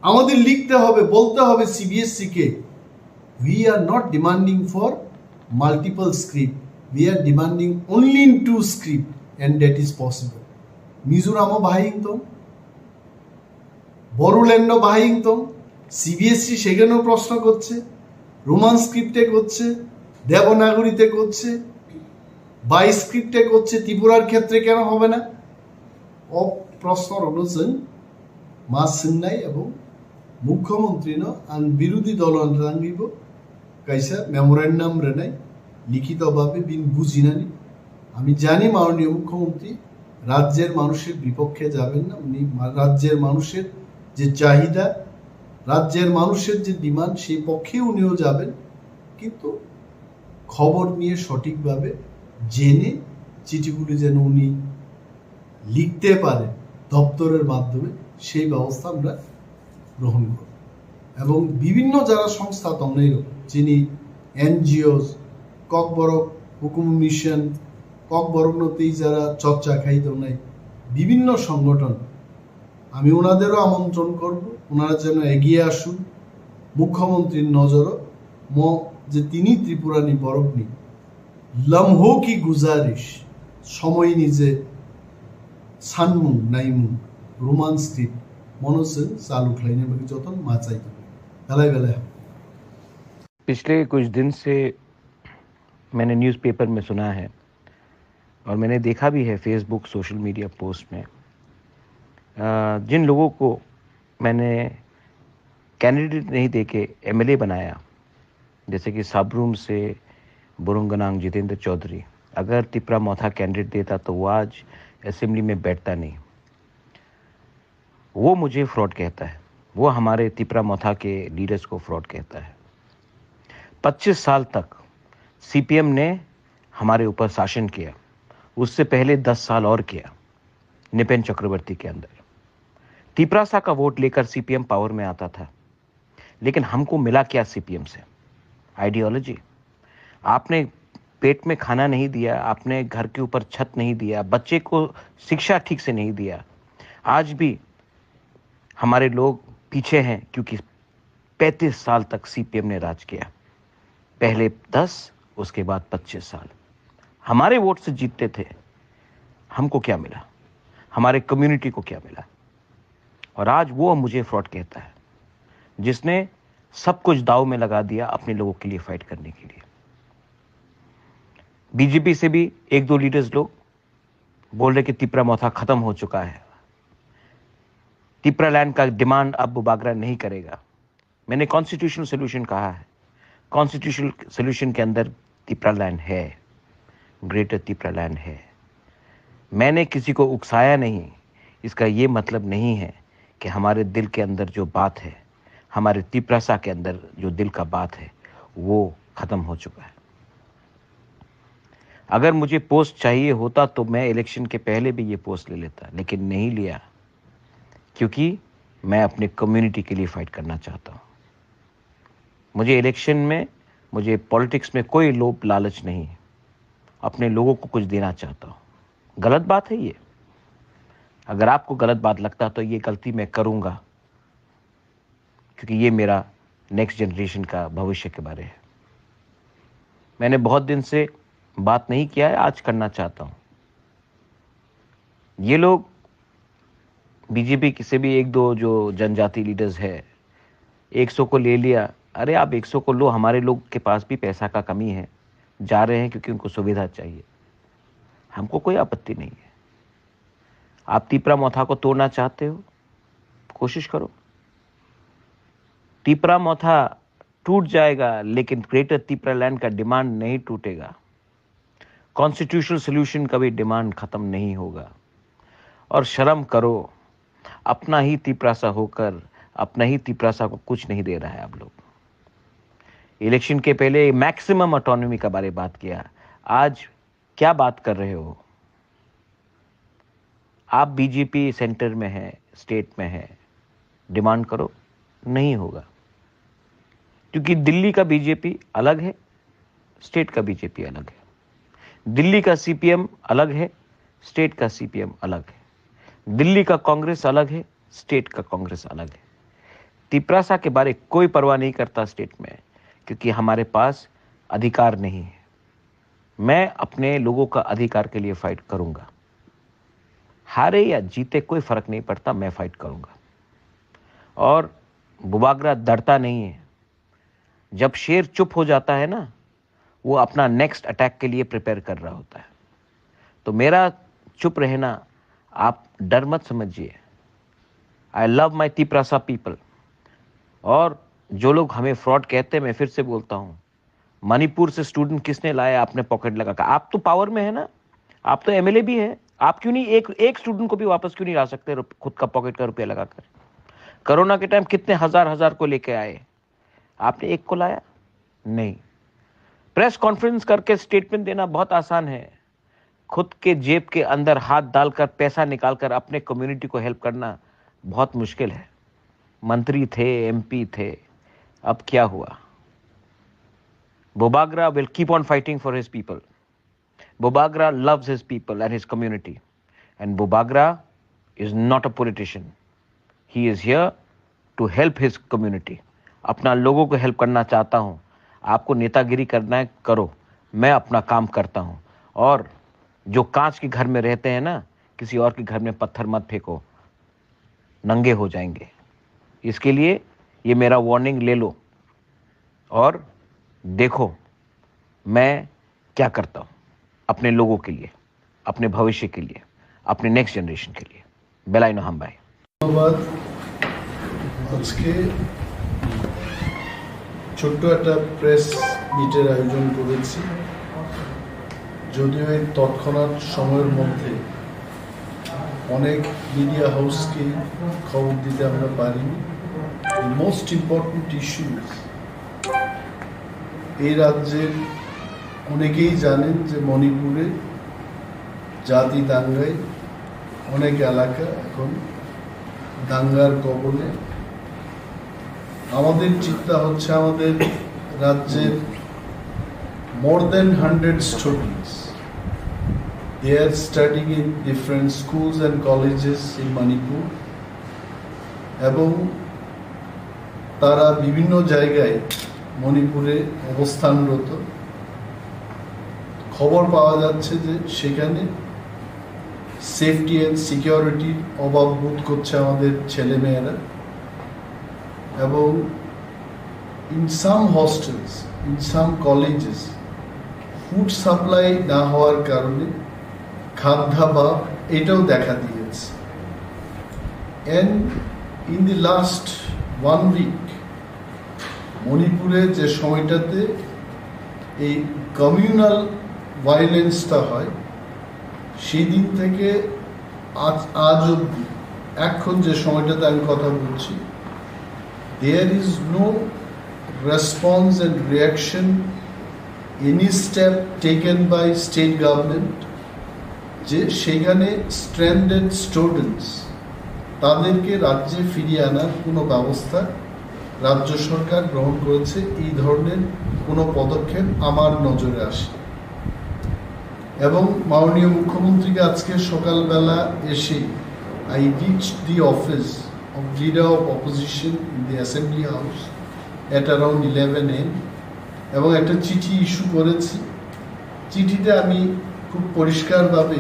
আমাদের লিখতে হবে, বলতে হবে CBSE K, we are not demanding for multiple script, we are demanding only in 2 script and that is possible. মিজোরামও বাহাইংতম, বড়োল্যান্ডও বাহাইংতম, CBSE সেখানেও প্রশ্ন করছে, রোমান স্ক্রিপ্টে করছে, দেবনাগরীতে করছে, বাই স্ক্রিপ্টে করছে, ত্রিপুরার ক্ষেত্রে কেন হবে না? প্রশ্ন অনুযায়ী মা সিন্নাই এবং মুখ্যমন্ত্রী আন বিরোধী দল রাঙ্গিব কাইসা মেমোরেন্ডাম রেনাই লিখিতভাবে বিন বুঝিনানি। আমি জানি মাননীয় মুখ্যমন্ত্রী রাজ্যের মানুষের বিপক্ষে যাবেন না, উনি রাজ্যের মানুষের যে চাহিদা, রাজ্যের মানুষের যে ডিমান্ড, সেই পক্ষে উনিও যাবেন, কিন্তু খবর নিয়ে সঠিকভাবে জেনে চিঠিগুলি যেন উনি লিখতে পারেন দপ্তরের মাধ্যমে, সেই ব্যবস্থা আমরা গ্রহণ করব। এবং বিভিন্ন যারা সংস্থা তন্নেই যিনি এনজিওস, ককবরক হুকুম মিশন, ককবরকনতেই যারা চর্চা খাইত নাই বিভিন্ন সংগঠন, আমি ওনাদেরও আমন্ত্রণ করব, ওনারা যেন এগিয়ে আসুন। মুখ্যমন্ত্রীর নজরও যে তিনি ত্রিপুরানি বরকনি লম্হো কি গুজারিশ সময় নিজে সানমু নাইমু রোমান স্ক্রিপ্ট মনোসেন চালু খাইने बाकी जतन माचाई बेलाय बेलाय। पिछले कुछ दिन से मैंने न्यूज़पेपर में सुना है और मैंने देखा भी है फेसबुक सोशल मीडिया पोस्ट में, जिन लोगों को मैंने कैंडिडेट नहीं देके एमएलए बनाया, जैसे कि साबरूम से बुरुंगनांग जितेंद्र चौधरी, अगर तिपरा मौथा कैंडिडेट देता तो वो आज असेंबली में बैठता नहीं। वो मुझे फ्रॉड कहता है, वो हमारे तिपरा मौथा के लीडर्स को फ्रॉड कहता है। 25 साल तक सीपीएम ने हमारे ऊपर शासन किया, उससे पहले 10 साल और किया निपेन चक्रवर्ती के अंदर। तिपरासा का वोट लेकर सीपीएम पावर में आता था, लेकिन हमको मिला क्या सीपीएम से? आइडियोलॉजी। आपने पेट में खाना नहीं दिया, आपने घर के ऊपर छत नहीं दिया, बच्चे को शिक्षा ठीक से नहीं दिया। आज भी हमारे लोग पीछे हैं क्योंकि 35 साल तक सीपीएम ने राज किया, पहले 10, उसके बाद 25 साल हमारे वोट से जीतते थे। हमको क्या मिला? हमारे कम्युनिटी को क्या मिला? और आज वो मुझे फ्रॉड कहता है, जिसने सब कुछ दाव में लगा दिया अपने लोगों के लिए फाइट करने के लिए। बीजेपी से भी 1-2 लीडर्स लोग बोल रहे कि तिपरा मौथा खत्म हो चुका है, तिपरा लैंड का डिमांड अब बागरा नहीं करेगा। मैंने कॉन्स्टिट्यूशनल सोल्यूशन कहा है, कॉन्स्टिट्यूशनल सोल्यूशन के अंदर तिपरा लैंड है, ग्रेटर तिपरा लैंड है। मैंने किसी को उकसाया नहीं, इसका ये मतलब नहीं है कि हमारे दिल के अंदर जो बात है, हमारे तिपरासा के अंदर जो दिल का बात है, वो ख़त्म हो चुका है। अगर मुझे पोस्ट चाहिए होता तो मैं इलेक्शन के पहले भी ये पोस्ट ले लेता, लेकिन नहीं लिया, क्योंकि मैं अपने कम्युनिटी के लिए फाइट करना चाहता हूँ। मुझे इलेक्शन में, मुझे पॉलिटिक्स में कोई लोभ लालच नहीं है, अपने लोगों को कुछ देना चाहता हूँ। गलत बात है ये, अगर आपको गलत बात लगता तो ये गलती मैं करूँगा, क्योंकि ये मेरा नेक्स्ट जनरेशन का भविष्य के बारे है। मैंने बहुत दिन से बात नहीं किया है, आज करना चाहता हूँ। ये लोग बीजेपी से भी 1-2 जो जनजाति लीडर्स है, 100 को ले लिया। अरे आप 100 को लो, हमारे लोग के पास भी पैसा का कमी है, जा रहे हैं क्योंकि उनको सुविधा चाहिए, हमको कोई आपत्ति नहीं है। आप तिपरा मौथा को तोड़ना चाहते हो, कोशिश करो, तिपरा मौथा टूट जाएगा, लेकिन ग्रेटर तिपरा लैंड का डिमांड नहीं टूटेगा। कॉन्स्टिट्यूशनल सोल्यूशन का भी डिमांड खत्म नहीं होगा। और शर्म करो, अपना ही तिपरासा होकर अपना ही तिपरासा को कुछ नहीं दे रहा है आप लोग। इलेक्शन के पहले मैक्सिमम ऑटोनॉमी का बारे बात किया, आज क्या बात कर रहे हो? आप बीजेपी सेंटर में है, स्टेट में है, डिमांड करो, नहीं होगा, क्योंकि दिल्ली का बीजेपी अलग है, स्टेट का बीजेपी अलग है। दिल्ली का सीपीएम अलग है, स्टेट का सीपीएम अलग है, दिल्ली का कांग्रेस अलग है, स्टेट का कांग्रेस अलग है। तिपरासा के बारे कोई परवाह नहीं करता स्टेट में, क्योंकि हमारे पास अधिकार नहीं है। मैं अपने लोगों का अधिकार के लिए फाइट करूंगा, हारे या जीते कोई फर्क नहीं पड़ता, मैं फाइट करूंगा। और बुबागरा डरता नहीं है। जब शेर चुप हो जाता है ना, वो अपना नेक्स्ट अटैक के लिए प्रिपेयर कर रहा होता है। तो मेरा चुप रहना आप डर मत समझिए। I love my Tiprasa people. और जो लोग हमें फ्रॉड कहते हैं, मैं फिर से बोलता हूं, मणिपुर से स्टूडेंट किसने लाया आपने पॉकेट लगाकर? आप तो पावर में है ना, आप तो एमएलए भी है, आप क्यों नहीं एक स्टूडेंट को भी वापस क्यों नहीं ला सकते खुद का पॉकेट का रुपया लगाकर? कोरोना के टाइम कितने हजार को लेके आए, आपने एक को लाया नहीं। प्रेस कॉन्फ्रेंस करके स्टेटमेंट देना बहुत आसान है, खुद के जेब के अंदर हाथ डालकर पैसा निकालकर अपने कम्युनिटी को हेल्प करना बहुत मुश्किल है। मंत्री थे, एमपी थे, अब क्या हुआ? Bobagra will keep on fighting for his people. Bobagra loves his people and his community. And Bobagra is not a politician. He is here to help his community. अपना लोगों को हेल्प करना चाहता हूँ। आपको नेतागिरी करना है, करो, मैं अपना काम करता हूँ। और जो कांच के घर में रहते हैं ना, किसी और के घर में पत्थर मत फेंको, नंगे हो जाएंगे। इसके लिए ये मेरा वार्निंग ले लो और देखो मैं क्या करता हूं अपने लोगों के लिए, अपने भविष्य के लिए, अपने नेक्स्ट जनरेशन के लिए। बेलाइनो हम भाई ধন্যবাদ। আজকে ছোট্ট একটা প্রেস মিটের আয়োজন করেছি, যদিও এই তৎক্ষণাৎ সময়ের মধ্যে অনেক মিডিয়া হাউসকে খবর দিতে আমরা পারিনি। মোস্ট ইম্পর্টেন্ট ইস্যুস, এই রাজ্যের অনেকেই জানেন যে মণিপুরে জাতি দাঙ্গায় অনেক এলাকা এখন দাঙ্গার কবলে। আমাদের চিন্তা হচ্ছে আমাদের রাজ্যের more than 100 students, they are studying in different schools and colleges in Manipur, এবং তারা বিভিন্ন জায়গায় মণিপুরে অবস্থানরত। খবর পাওয়া যাচ্ছে যে সেখানে সেফটি অ্যান্ড সিকিউরিটির অভাব বোধ করছে আমাদের ছেলেমেয়েরা, এবং in some hostels, in some colleges food supply না হওয়ার কারণে খাদ্যাভাব এটাও দেখা দিয়েছে। And in the last 1 week মণিপুরে যে সময়টাতে এই কমিউনাল ভায়োলেন্সটা হয়, সেই দিন থেকে আজ অবধি এখন যে সময়টাতে আমি কথা বলছি, there is no response and reaction, any step taken by state government যে সেখানে স্ট্র্যান্ডেড স্টুডেন্টস তাদেরকে রাজ্যে ফিরিয়ে আনার কোনো ব্যবস্থা রাজ্য সরকার গ্রহণ করেছে। এই ধরনের কোনো পদক্ষেপ আমার নজরে আসে, এবং মাননীয় মুখ্যমন্ত্রীকে আজকে সকালবেলা এসে I reach the office of leader of opposition in the assembly house at around 11 AM, এবং একটা চিঠি ইস্যু করেছি। চিঠিতে আমি খুব পরিষ্কারভাবে,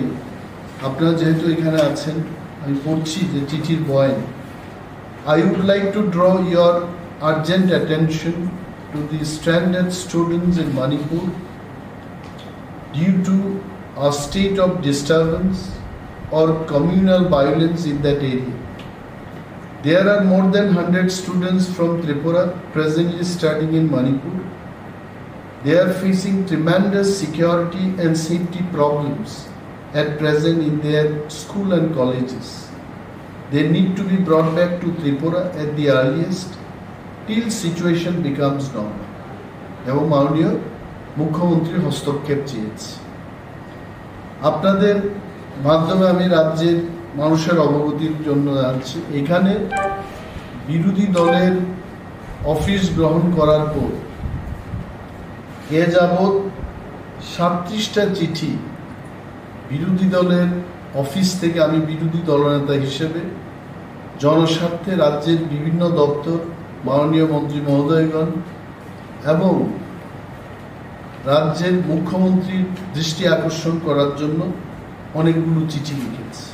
আপনারা যেহেতু এখানে আছেন, আমি পড়ছি যে চিঠির বয়ান। I would like to draw your urgent attention to the stranded students in Manipur due to a state of disturbance or communal violence in that area. There are more than 100 students from Tripura presently studying in Manipur. They are facing tremendous security and safety problems at present in their school and colleges. They need to be brought back to Tripura at the earliest till situation becomes normal. এবং মাননীয় মুখ্যমন্ত্রী হস্তক্ষেপ চেয়েছে। আপনাদের মাধ্যমে আমি রাজ্যের মানুষের অবগতির জন্য জানাচ্ছি, এখানে বিরোধী দলের অফিস গ্রহণ করার পর এ যাবৎ 37টা চিঠি বিরোধী দলের অফিস থেকে আমি বিরোধী দলনেতা হিসেবে জনস্বার্থে রাজ্যের বিভিন্ন দপ্তর, মাননীয় মন্ত্রী মহোদয়গণ এবং রাজ্যের মুখ্যমন্ত্রীর দৃষ্টি আকর্ষণ করার জন্য অনেকগুলো চিঠি লিখেছি।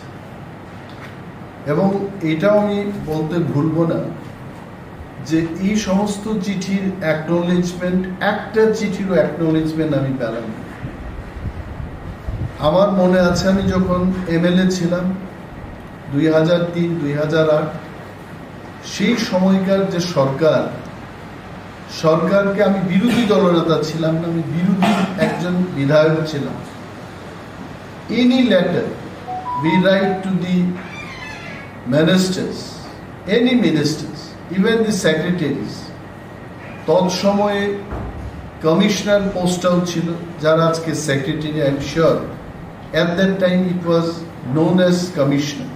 এবং এটাও আমি বলতে ভুলব না যে এই সমস্ত চিঠির অ্যাকনোলেজমেন্ট, একটা চিঠিরও অ্যাকনোলেজমেন্ট আমি পেলাম। আমার মনে আছে আমি যখন এমএলএ ছিলাম 2003-2008, সেই সময়কার যে সরকারকে আমি বিরোধী দলনেতা ছিলাম না, আমি বিরোধী একজন বিধায়ক ছিলাম। Any letter we write to the ministers, any ministers, even the secretaries, তৎসময়ে কমিশনার পোস্টও ছিল যারা আজকে secretary, I am sure at that time it was known as commissioner.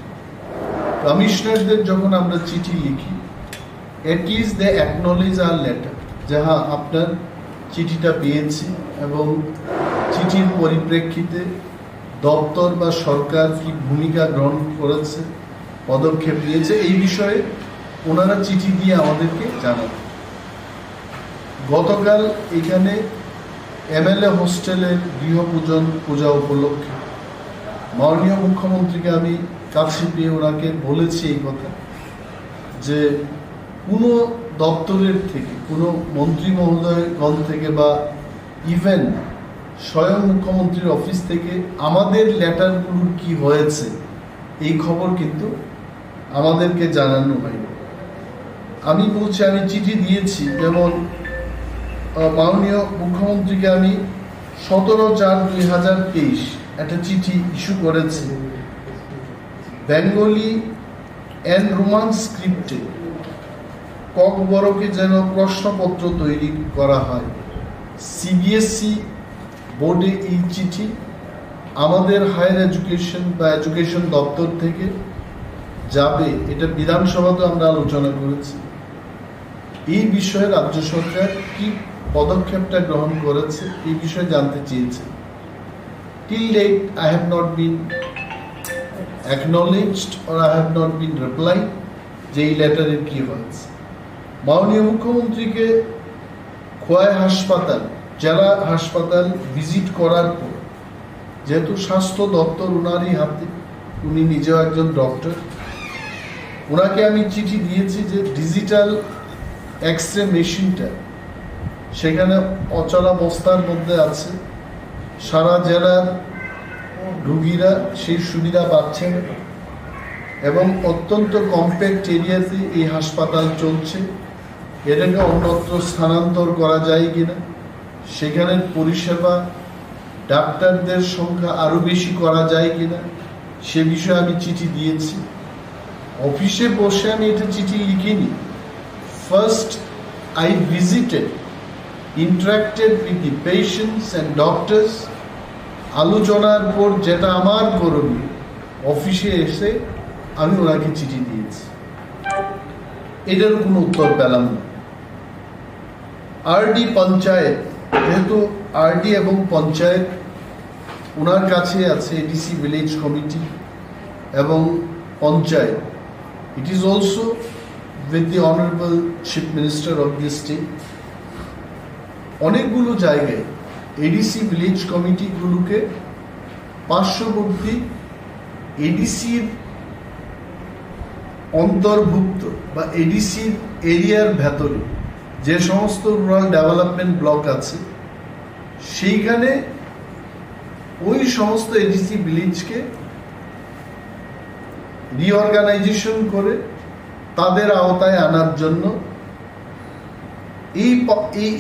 কমিশনারদের যখন আমরা চিঠি লিখি, at least they acknowledge our letter, যে হ্যাঁ আপনার চিঠিটা পেয়েছি এবং চিঠির পরিপ্রেক্ষিতে দপ্তর বা সরকার কি ভূমিকা গ্রহণ করেছে, পদক্ষেপ নিয়েছে, এই বিষয়ে ওনারা চিঠি দিয়ে আমাদেরকে জানান। গতকাল এখানে এমএলএ হোস্টেলের পূজা উপলক্ষে মাননীয় মুখ্যমন্ত্রীকে আমি কাছে পেয়ে ওনাকে বলেছি এই কথা যে কোনো দপ্তরের থেকে, কোনো মন্ত্রী মহোদয়গণ থেকে বা ইভেন স্বয়ং মুখ্যমন্ত্রীর অফিস থেকে আমাদের লেটারগুলোর কি হয়েছে এই খবর কিন্তু আমাদেরকে জানানো হয়নি। আমি বলছি আমি চিঠি দিয়েছি, যেমন মাননীয় মুখ্যমন্ত্রীকে আমি 17/4/2023 একটা চিঠি ইস্যু করেছি বেঙ্গলি অ্যান্ড রোমান স্ক্রিপ্টে ককবরকে যেন প্রশ্নপত্র তৈরি করা হয়। সিবিএসই বোর্ডে এই চিঠি আমাদের হায়ার এডুকেশন বা এডুকেশন দপ্তর থেকে যাবে, এটা বিধানসভাতে আমরা আলোচনা করেছি। এই বিষয়ে রাজ্য সরকার কি পদক্ষেপটা গ্রহণ করেছে এই বিষয়ে জানতে চেয়েছে। Till date I have not been acknowledged or I have not been replied যে এই লেটারের কি হয়েছে। মাননীয় মুখ্যমন্ত্রীকে খোয়াই হাসপাতাল, জেলা হাসপাতাল ভিজিট করার পর, যেহেতু স্বাস্থ্য দপ্তর ওনারই হাতে, উনি নিজেও একজন ডক্টর, ওনাকে আমি চিঠি দিয়েছি যে ডিজিটাল এক্স-রে মেশিনটা সেখানে অচলাবস্থার মধ্যে আছে, সারা জেলার রুগীরা সেই সুবিধা পাচ্ছেন এবং অত্যন্ত কম্প্যাক্ট এরিয়াতে এই হাসপাতাল চলছে। এটাকে অন্যত্র স্থানান্তর করা যায় কিনা, সেখানের পরিষেবা ডাক্তারদের সংখ্যা আরও বেশি করা যায় কিনা, সে বিষয়ে আমি চিঠি দিয়েছি। অফিসে বসে আমি এটা চিঠি লিখিনি। First I visited, interacted with the patients and doctors, আলোচনার পর যেটা আমার করণীয় অফিসে এসে আমি ওনাকে চিঠি দিয়েছি। এটার কোনো উত্তর পেলাম না। আরডি পঞ্চায়েত, যেহেতু আরডি এবং পঞ্চায়েত ওনার কাছে আছে, এডিসি ভিলেজ কমিটি এবং panchayat, it is also with the honorable chief minister of this state, অনেকগুলো জায়গায় এডিসি ভিলেজ কমিটিগুলোকে পার্শ্ববর্তী এডিসির অন্তর্ভুক্ত বা এডিসির এরিয়ার ভেতরে যে সমস্ত রুরাল ডেভেলপমেন্ট ব্লক আছে সেইখানে ওই সমস্ত এডিসি ভিলেজকে রিঅর্গানাইজেশন করে তাদের আওতায় আনার জন্য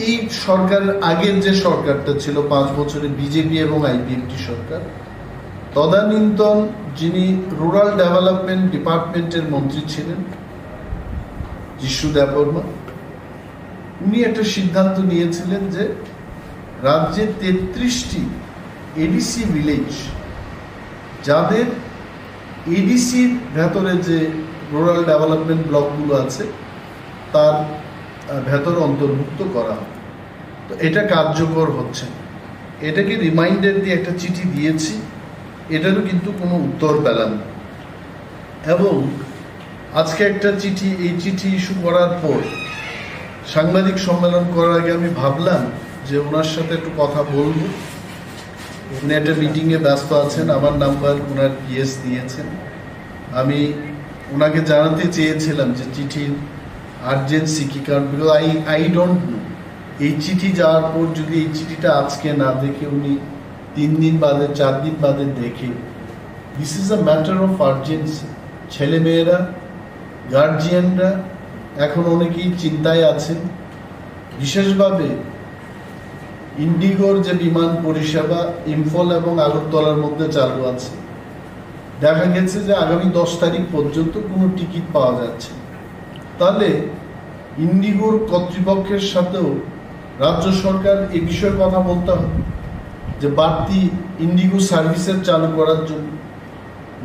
এই সরকারের আগের যে সরকারটা ছিল 5 বছরে বিজেপি এবং আইপিএফটি সরকার, তদানীন্তন যিনি রুরাল ডেভেলপমেন্ট ডিপার্টমেন্টের মন্ত্রী ছিলেন দেববর্মা, উনি একটা সিদ্ধান্ত নিয়েছিলেন যে রাজ্যে 33টি এডিসি ভিলেজ, যাদের এডিসির ভেতরে যে রুরাল ডেভেলপমেন্ট ব্লকগুলো আছে তার ভেতরে অন্তর্ভুক্ত করা হয়। তো এটা কার্যকর হচ্ছে। এটাকে রিমাইন্ডার দিয়ে একটা চিঠি দিয়েছি এটারও কিন্তু কোনো উত্তর পেলাম না। এবং আজকে একটা চিঠি, এই চিঠি ইস্যু করার পর সাংবাদিক সম্মেলন করার আগে আমি ভাবলাম যে ওনার সাথে একটু কথা বলবো। উনি একটা মিটিংয়ে ব্যস্ত আছেন, আমার নাম্বার ওনার পিএস দিয়েছেন। আমি ওনাকে জানাতে চেয়েছিলাম যে চিঠির আর্জেন্সি কি, কারণ বিকজ আই ডোন্ট নো এই চিঠি যাওয়ার পর যদি এই চিঠিটা আজকে না দেখে উনি 3 দিন বাদে 4 দিন বাদে দেখে, this is a matter of urgency. ছেলেমেয়েরা, গার্জিয়ানরা এখন অনেকেই চিন্তায় আছেন। বিশেষভাবে ইন্ডিগোর যে বিমান পরিষেবা ইম্ফল এবং আগরতলার মধ্যে চালু আছে, দেখা গেছে যে আগামী 10 তারিখ পর্যন্ত কোনো টিকিট পাওয়া যাচ্ছে। তাহলে ইন্ডিগোর কর্তৃপক্ষের সাথেও রাজ্য সরকার এ বিষয়ে কথা বলতে হবে যে বাড়তি ইন্ডিগো সার্ভিসের চালু করার জন্য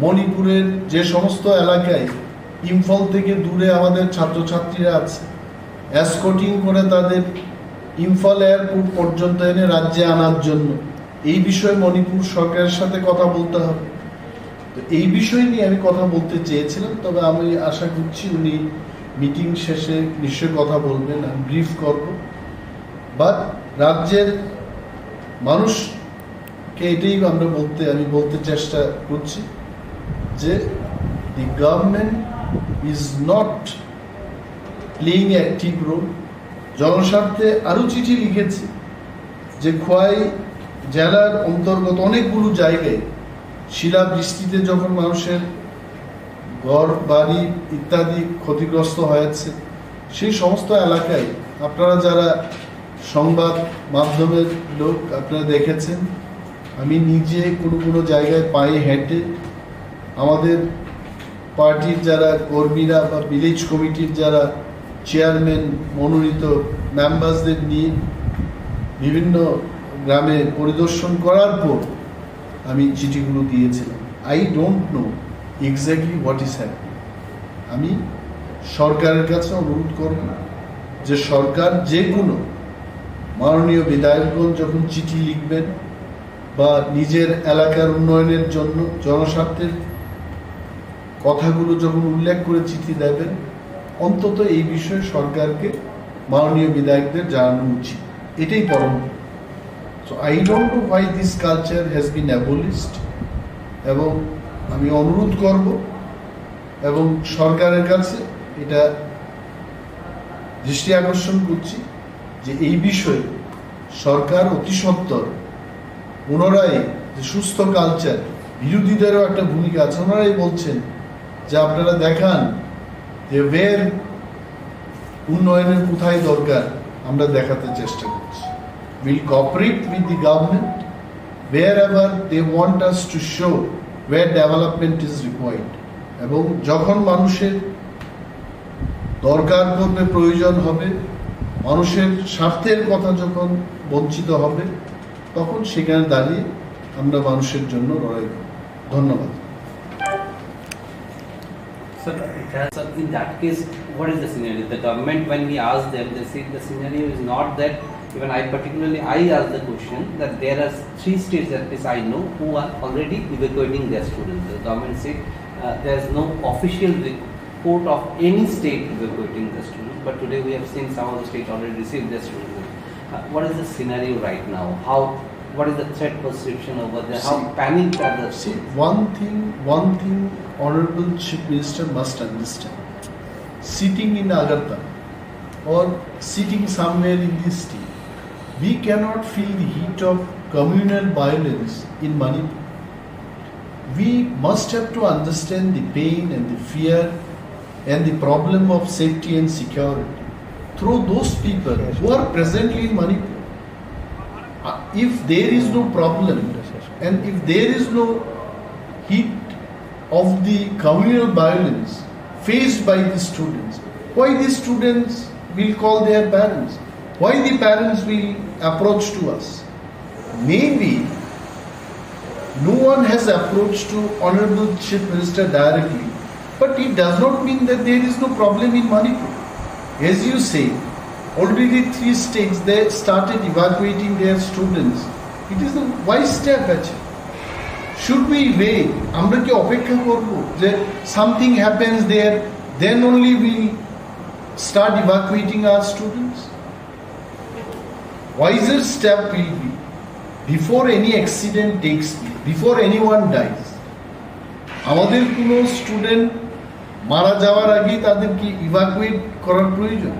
মণিপুরের যে সমস্ত এলাকায় ইম্ফল থেকে দূরে আমাদের ছাত্রছাত্রীরা আছে, এসকর্টিং করে তাদের ইম্ফল এয়ারপোর্ট পর্যন্ত এনে রাজ্যে আনার জন্য এই বিষয়ে মণিপুর সরকারের সাথে কথা বলতে হবে। তো এই বিষয় নিয়ে আমি কথা বলতে চেয়েছিলাম, তবে আমি আশা করছি উনি মিটিং শেষে নিশ্চয়ই কথা বলবেন, আমি ব্রিফ করব। বাট রাজ্যের মানুষকে এটাই আমি বলতে চেষ্টা করছি যে the government is not playing active role. জনস্বার্থে আরও চিঠি লিখেছি যে খোয়াই জেলার অন্তর্গত অনেকগুলো জায়গায় শিলাবৃষ্টিতে যখন মানুষের ঘর বাড়ি ইত্যাদি ক্ষতিগ্রস্ত হয়েছে, সেই সমস্ত এলাকায় আপনারা যারা সংবাদ মাধ্যমের লোক আপনারা দেখেছেন, আমি নিজে কোনো জায়গায় পায়ে হেঁটে আমাদের পার্টির যারা কর্মীরা বা ভিলেজ কমিটির যারা চেয়ারম্যান মনোনীত মেম্বারসদের নিয়ে বিভিন্ন গ্রামে পরিদর্শন করার পর আমি চিঠিগুলো দিয়েছিলাম। I don't know exactly what is happening. আমি সরকারের কাছে অনুরোধ করব যে সরকার যে কোনো মাননীয় বিধায়কগণ যখন চিঠি লিখবেন বা নিজের এলাকার উন্নয়নের জন্য জনস্বার্থের কথাগুলো যখন উল্লেখ করে চিঠি দেবেন, অন্তত এই বিষয়ে সরকারকে মাননীয় বিধায়কদের জানানো উচিত, এটাই পরম। So I don't know why this culture has been abolished. এবং আমি অনুরোধ করব এবং সরকারের কাছে এটা দৃষ্টি আকর্ষণ করছি যে এই বিষয়ে সরকার অতি সত্বর পুনরায় যে সুস্থ কালচার, বিরোধীদেরও একটা ভূমিকা আছে, ওনারাই বলছেন যে আপনারা দেখান যে ওয়ের উন্নয়নের কোথায় দরকার, আমরা দেখাতে চেষ্টা করছি। Will cooperate with the government wherever they want us to show where development is required। এবং যখন মানুষের দরকার পড়বে, প্রয়োজন হবে, মানুষের স্বার্থের কথা যখন বঞ্চিত হবে, তখন সেখানে দাঁড়িয়ে আমরা মানুষের জন্য লড়াই করব। ধন্যবাদ। So in that case, what is the scenario? The government, when we ask them, they say the scenario is not that. Even I asked the question that there are 3 states at least I know who are already evacuating their students. The government said there is no official report of any state evacuating the students, but today we have seen some of the states already received their students. What is the scenario right now? What is the threat perception over there? How panicked are the see one thing Honorable Chief Minister must understand. Sitting in Agartala or sitting somewhere in this state, we cannot feel the heat of communal violence in Manik. We must have to understand the pain and the fear and the problem of safety and security through those people who are presently in Manik. If there is no problem and if there is no heat of the communal violence faced by the students, why the students will call their parents? Why the parents will approach to us? Maybe no one has approached to Honorable Chief Minister directly, but it does not mean that there is no problem in Manipur. As you say, already 3 states they started evacuating their students. It is a wise step actually. Should we wait? আমরা কি অপেক্ষা করব যে something happens there, then only we start evacuating our students? Wiser step will be, before any accident takes place, before anyone dies, আমাদের কোনো student মারা যাওয়ার আগেই তাদেরকে ইভাকুয়েট করার প্রয়োজন।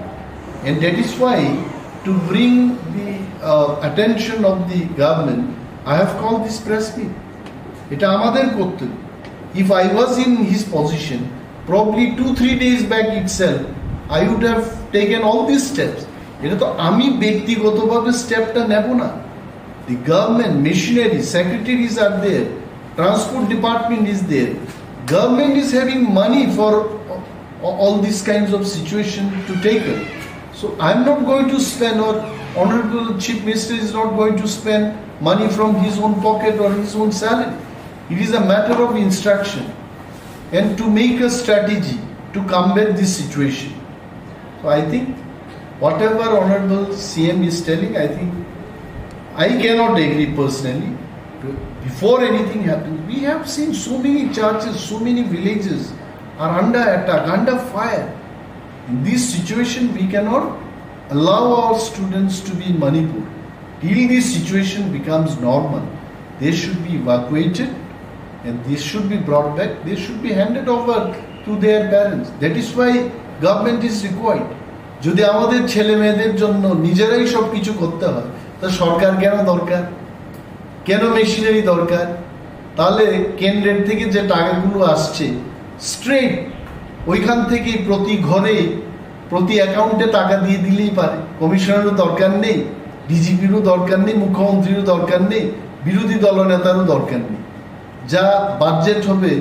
And that is why, to bring the attention of the government, I have called this press meet. এটা আমাদের করতে। If I was in his position, probably 2-3 days back itself, I would have taken all these steps. এটা তো আমি ব্যক্তিগতভাবে স্টেপটা নেব না। The government machinery, secretaries are there, transport department is there, government is having money for all these kinds of situation to take it. So I'm not going to spend, or Honorable Chief Minister is not going to spend money from his own pocket or his own salary. It is a matter of instruction and to make a strategy to combat this situation. So I think whatever Honorable CM is telling, I think I cannot agree personally. Before anything happens, we have seen so many churches, so many villages are under attack, under fire. In this situation, we cannot allow our students to be in Manipur. Till this situation becomes normal, they should be evacuated and they should be brought back. They should be handed over to their parents. That is why government is required. যদি আমাদের ছেলে মেয়েদের জন্য নিজেরাই সব কিছু করতে হয়, তা সরকার কেন দরকার, কেন মেশিনারি দরকার? তাহলে কেন্দ্রের থেকে যে টাকাগুলো আসছে স্ট্রেট ওইখান থেকে প্রতি ঘরে প্রতি অ্যাকাউন্টে টাকা দিয়ে দিলেই পারে। কমিশনারও দরকার নেই, ডিজিপিরও দরকার নেই, মুখ্যমন্ত্রীরও দরকার নেই, বিরোধী দলনেতারও দরকার নেই। যা বাজেট হবে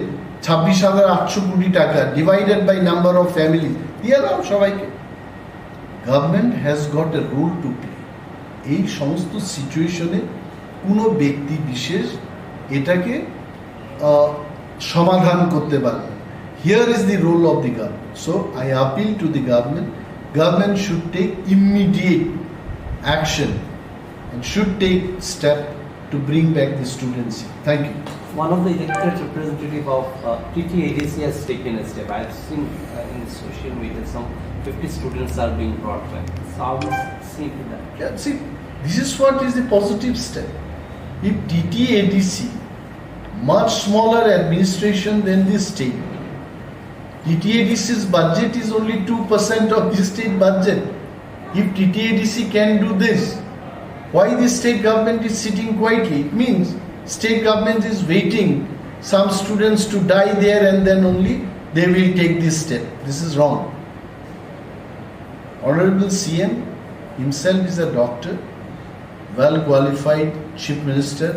26,800 কোটি টাকা, divided by number of family, দিয়ে দাও সবাইকে। Government has got a role to play. এই সমস্ত সিচুয়েশনে কোনো ব্যক্তি বিশেষ এটাকে সমাধান করতে পারবে। Here is the role of the government. So I appeal to the government. Government should take immediate action and should take step to bring back the students here. Thank you. One of the elected representative of TTADC has taken a step. I have seen in the social media some 50 students are being brought back. So how do you see that? Yeah, see, this is what is the positive step. If TTADC, much smaller administration than the state, TTADC's budget is only 2% of the state budget. If TTADC can do this, why the state government is sitting quietly? It means state government is waiting some students to die there and then only they will take this step. This is wrong. Honorable CM himself is a doctor, well qualified chief minister,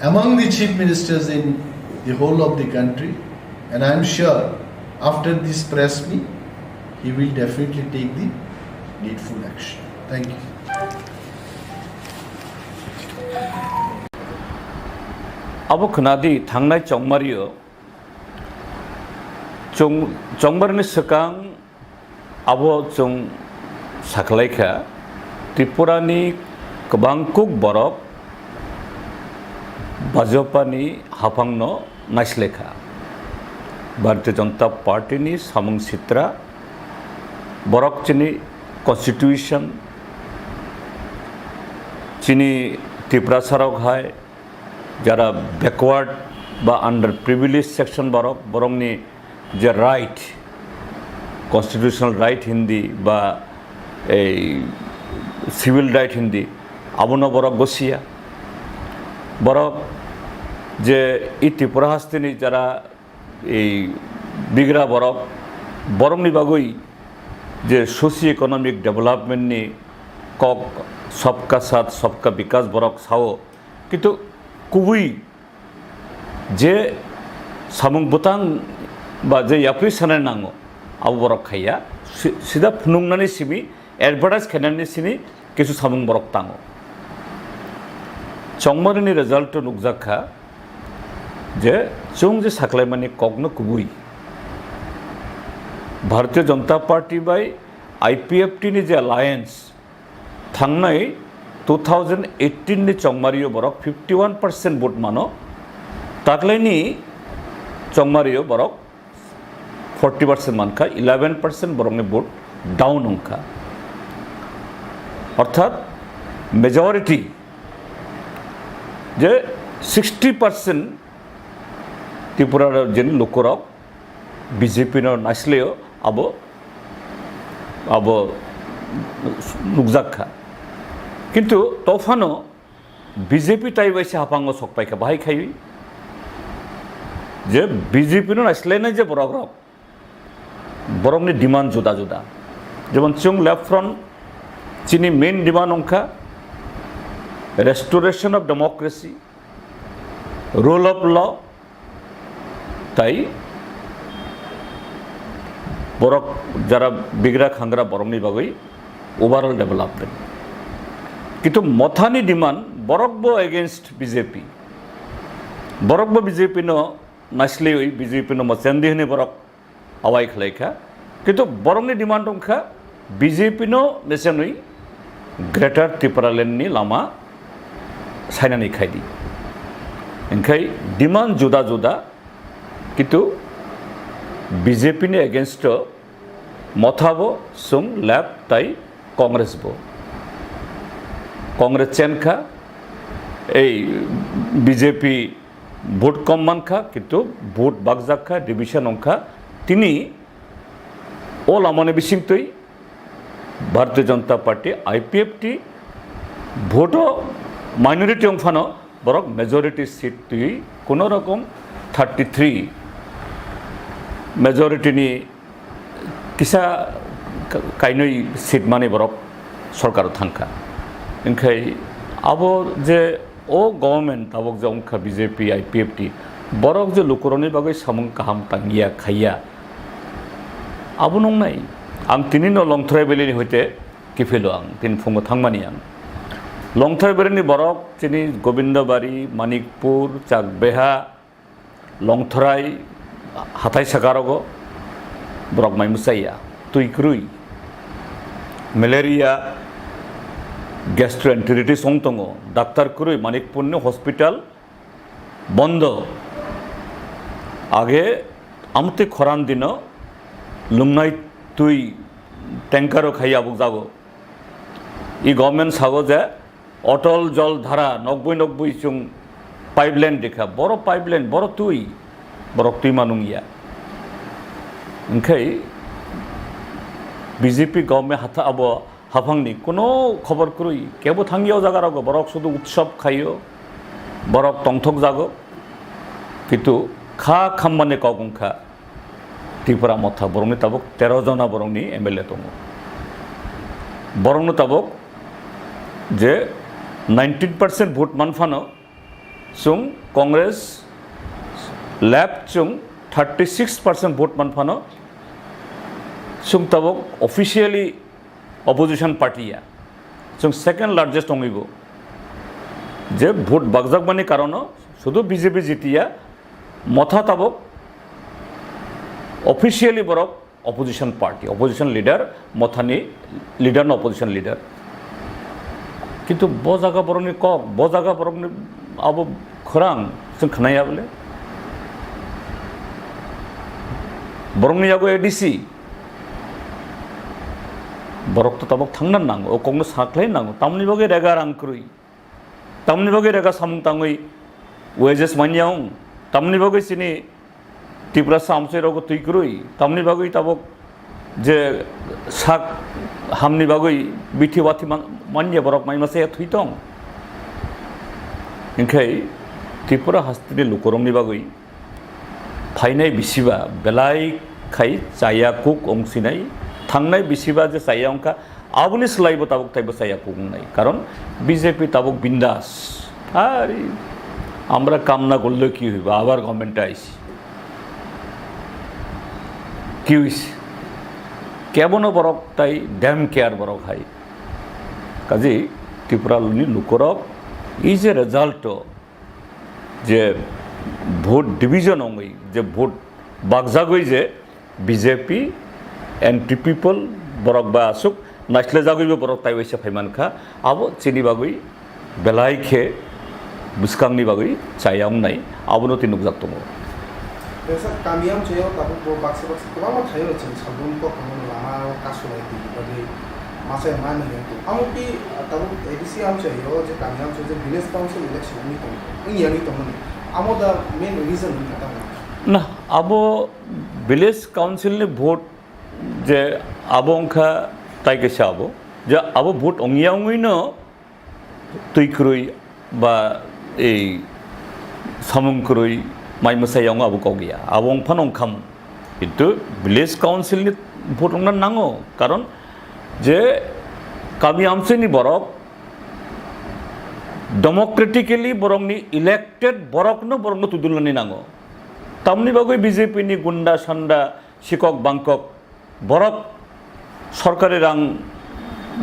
among the chief ministers in the whole of the country, and I am sure after this press meet he will definitely take the needful action. Thank you. Abo khnadi thangnai chongmario chongmarni sekang abo chung saklaikha Tripurani kobang Kokborok Bajopani hapangno naislekha Bharatiya Janata Party ni samung sitra borok chini constitution chini Tripura sarok hai যারা backward বা under privilege section বরংনি যে right constitutional right Hindi বা এই civil right Hindi আবনো বরক গসিয়া বরক যে ই ত্রিপুরা হাস্তিনি যারা এই বিগড়া বরক বরংনি বাগৈ যে সোশিও ইকোনমিক ডেভেলপমেন্টনি কক সবকা সাথ সবকা বিকাশ বরক সাও কিন্তু কুবুই যে সামুং বুতাং বা যে ইয়াপুই সানায় নাঙো আবু বরক খাইয়া সিধা ফুনুংনানি সিমি এডভার্টাইজ খেনানি সিনি কিছু সামুং বরক তাঙো চংমারিনি রেজাল্ট নুকজাখা যে চং যে সাকলাইমানি কগ্ন কুবুই ভারতীয় জনতা পার্টি বাই IPFT ni je alliance thangnai 2018 ni chongmario borok 51% vote mano ताकलायनी चंगमारियो बरक 40% मानखा 11% बरकनि भोट डाउन अंखा अर्थात मेजॉरिटी जे 60% त्रिपुरा जेन लोकरक बीजेपी नासलेयो अब नुकजाखा किंतु तोफानो बीजेपी टाइप ऐसे हापांगो सकपाइखा बाहाय खाई जे बीजेपी नासलायनाय जे बरकनि डिमांड जुदा जुदा जेमन चुं लेफ्ट फ्रंट चीनी मेन डिमांड अंखा restoration of democracy rule of law ताई बरक जरा बिग्रा खांग्रा बरकनि बागै ओवरऑल डेवलपमेंट किंतु मथानी डिमांड बरकबो अगेंस्ट बीजेपी बरकबो बीजेपी नो नासले बीजेपी नो मचेंदी हने बरक अवाई खलाइखा किंतु बरकनि डिमांड अंखा बीजेपी नो नेसेनै ग्रेटर त्रिपुरालैंड नि लामा साइनानै खायदी ओंखाय डिमांड जुदा जुदा किंतु बीजेपी ने अगेंस्ट मथाबो सुं लेफ्ट ताई कांग्रेस बो कांग्रेस चेनखा ए बीजेपी भोट कम मानखा किंतु भोट बागजाखा डिविजन अंखा तिनी ओ लामाने बिसिंगतै Bharatiya Janata party IPFT भोटो minority अंफानो बरक मेजॉरिटी सीट तुई कोनो रकम 33 मेजॉरिटी नि किसा काइनई सीट माने बरक सरकार थांखा इनखाय अब जे ओ गवर्नमेंट अब जे अंखा बीजेपी आईपीएफटी बरक जे लुकुरनि बागै सामं काहाम तांगिया खाइया अब नंनाय आं तिनिनो लंथराय बेलिनि होते किफेलो आं तिन फुङो थांमानि आं लंथराय बेलिनि बरक चिनि गोविंदबारी मानिकपुर चाकबेहा लंथराय हाथाय सागारगो बरक माइमुसाइया तुइक्रुई मेलेरिया गैस्ट्रोएंटेरिटिस अंतंगो डाक्टर क्रुई मानिकपुरनि हॉस्पिटल बंद आगे आमते खरान दिन लुंगनाय तुई टैंकारो खाई आबुक जागो ई गवर्नमेंट सागो जे अटल जल धारा 90 चुं पाइपलाइन देखा बड़ पाइपलाइन बड़ तुई बरक तुई मानुंगिया ओंखाय बीजेपी गवर्नमेंट हाथा अब हाफांनि कोनो खबर क्रुई केबो थांगियाव जागारागो बरक शुद्ध उत्सव खाइयो बरक तंथक जागो किंतु खा खाममाने कगंखा त्रिपुरा मथा बरंनि ताबक 13 जना बरंनि एमएलए दङ बरंनो ताबक जे 19% भोट मानफानो सुं कांग्रेस लेफ्ट चुं 36% भोट मानफानो सुं ताबक ऑफिशियली अपोजिशन पार्टिया जों सेकेंड लार्जेस्ट अंगैबो जे भोट बागजाक माने कारण शुद्ध बीजेपी जितिया मथा ताबक ऑफिशियली बरक अपोजिशन पार्टी अपोजिशन लीडर मथानी लीडर न अपोजिशन लीडर किंतु ब जागा बरकनि कक ब जागा बरकनि अब खरां जों खोनाया बोले बरंनि जागो एडीसी बरक तो तबक थांना नांगो कंग्रेस साख्लाय नांगो तामनि बगे रेगा रांक्रुई तामनि बगे रेगा सामुं तांगै वेजेस मान्याव तामनि बगे सिनि त्रिपुरा सामसे रगो तुइक्रुई तामनि बगे तबक जे साक हामनि बगे बिथि वाथि मान्य बरक माइमासे थुइतों इनखाय त्रिपुरा हास्तिनि लुकरमनि बगे फाइनाय बिसिबा बेलाय खाय जाया कुक अंसिनाय थांनाय बिसिबा जे साया अंका आबुनि सोलायबो ताबक ताइबो साया कुगनाय कारण बीजेपी ताबक बिंदास आरे আমরা কামনা করলে কি হইব আবার গভর্নমেন্ট আইছি কি হইছে কেবনো বরক তাই ড্যাম কেয়ার বরক হাই কাজে ত্রিপুরালনি লুকরক ইজ এ রেজাল্ট যে ভোট ডিভিজন অঙ্গই যে ভোট বাগজাগই যে বিজেপি एंटी पीपल बरक बा आसुक नाचले जागैबो बरक ताइबैसे फाइमानखा आबो चिनि बागै बेलायखे buskangni bagui chayam nai abono tinukjak tongo. Desa kami am chayo tabu bo baksa kebama thayo chen sabun ko kamun lama kasulai di bagi masa yang mana yang tu. Amu pi tabu ABC am chayo je kami am chayo je village council election ni tong. Ini yang itu mana. Amu the main reason ni kata mana. Nah, abo village council ni vote je abo angka tai kesa abo. Je abo vote ongia ongui no tuikrui ba samung krui mai masai yang abu kau gaya abong panong kam itu village council ni vote ongna nango karon je kami amse ni borok democratically borong ni elected borok no tudul ni nango tamni bagoi BJP ni gunda sanda sikok bangkok borok sorkari rang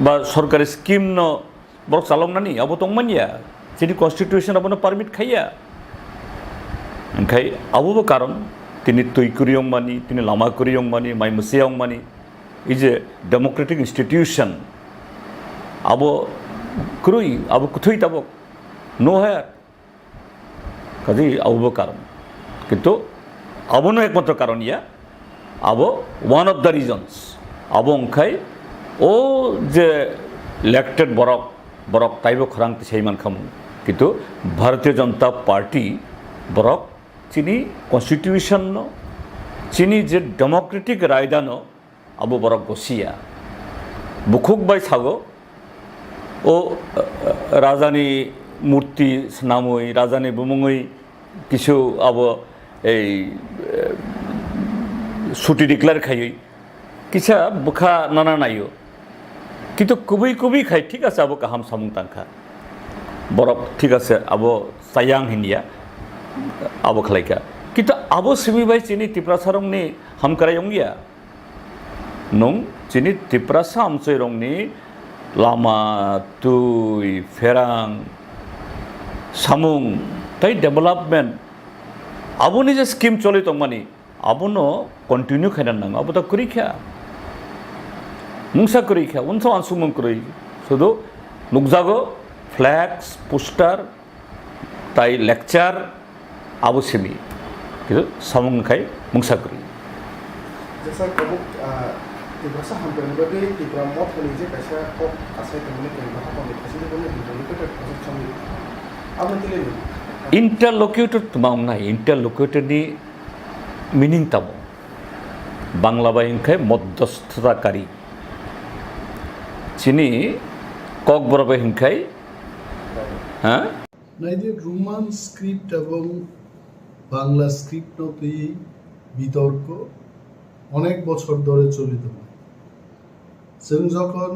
ba sorkari scheme no borok salong nani abo tongman ya jadi constitution abo no permit khaya Angkai abu karon tini tuikuriong mani, tini lama kuriong mani, mai musiang mani, is a democratic institution. Abu kurui, abu kuthui tabok, no hair. Kadi abu karon. Kintu abu no ekmatra karon ya. Abu one of the reasons. Abu angkai o je elected borok taibo kharang tisaiman kamu. Kintu Bharatiya Janata Party borok chini constitution no chini je democratic raida no abu borok gosia bukhuk bai sago o rajani murti snamoi rajani bumungoi kisu abo ei suti declare khai kisha bukha nana nayo কিন্তু kubi khai ঠিক আছে abo kaham samung tangkha borok ঠিক আছে abo sayang hindia abo khlaika kita abo sibi bai chini tiprasarong ni hamkarayong ya nong chini tiprasa amsoirong ni lama tui ferang samung tai development abo ni je scheme choli tongmani abo no continue khainan nang abo ta kurikha mungsa kurikha unso ansumung kuroi sudo nukjago flags poster tai lecture abu simi gitu samung kai mungsa kuri Jasa kamu tiba-tiba hampir berbagai tiba mod menuju kaisa kok kasai temunya yang berapa nih kasih dia punya interlocutor proses kami apa nanti lagi interlocutor tumang na interlocutor ni meaning tamo bangla bayin kai মধ্যস্থতাকারী chini kokborok bayin kai ha না যে Roman script এবং Bangla script নিয়ে বিতর্ক অনেক বছর ধরে চলিত হয় जों যখন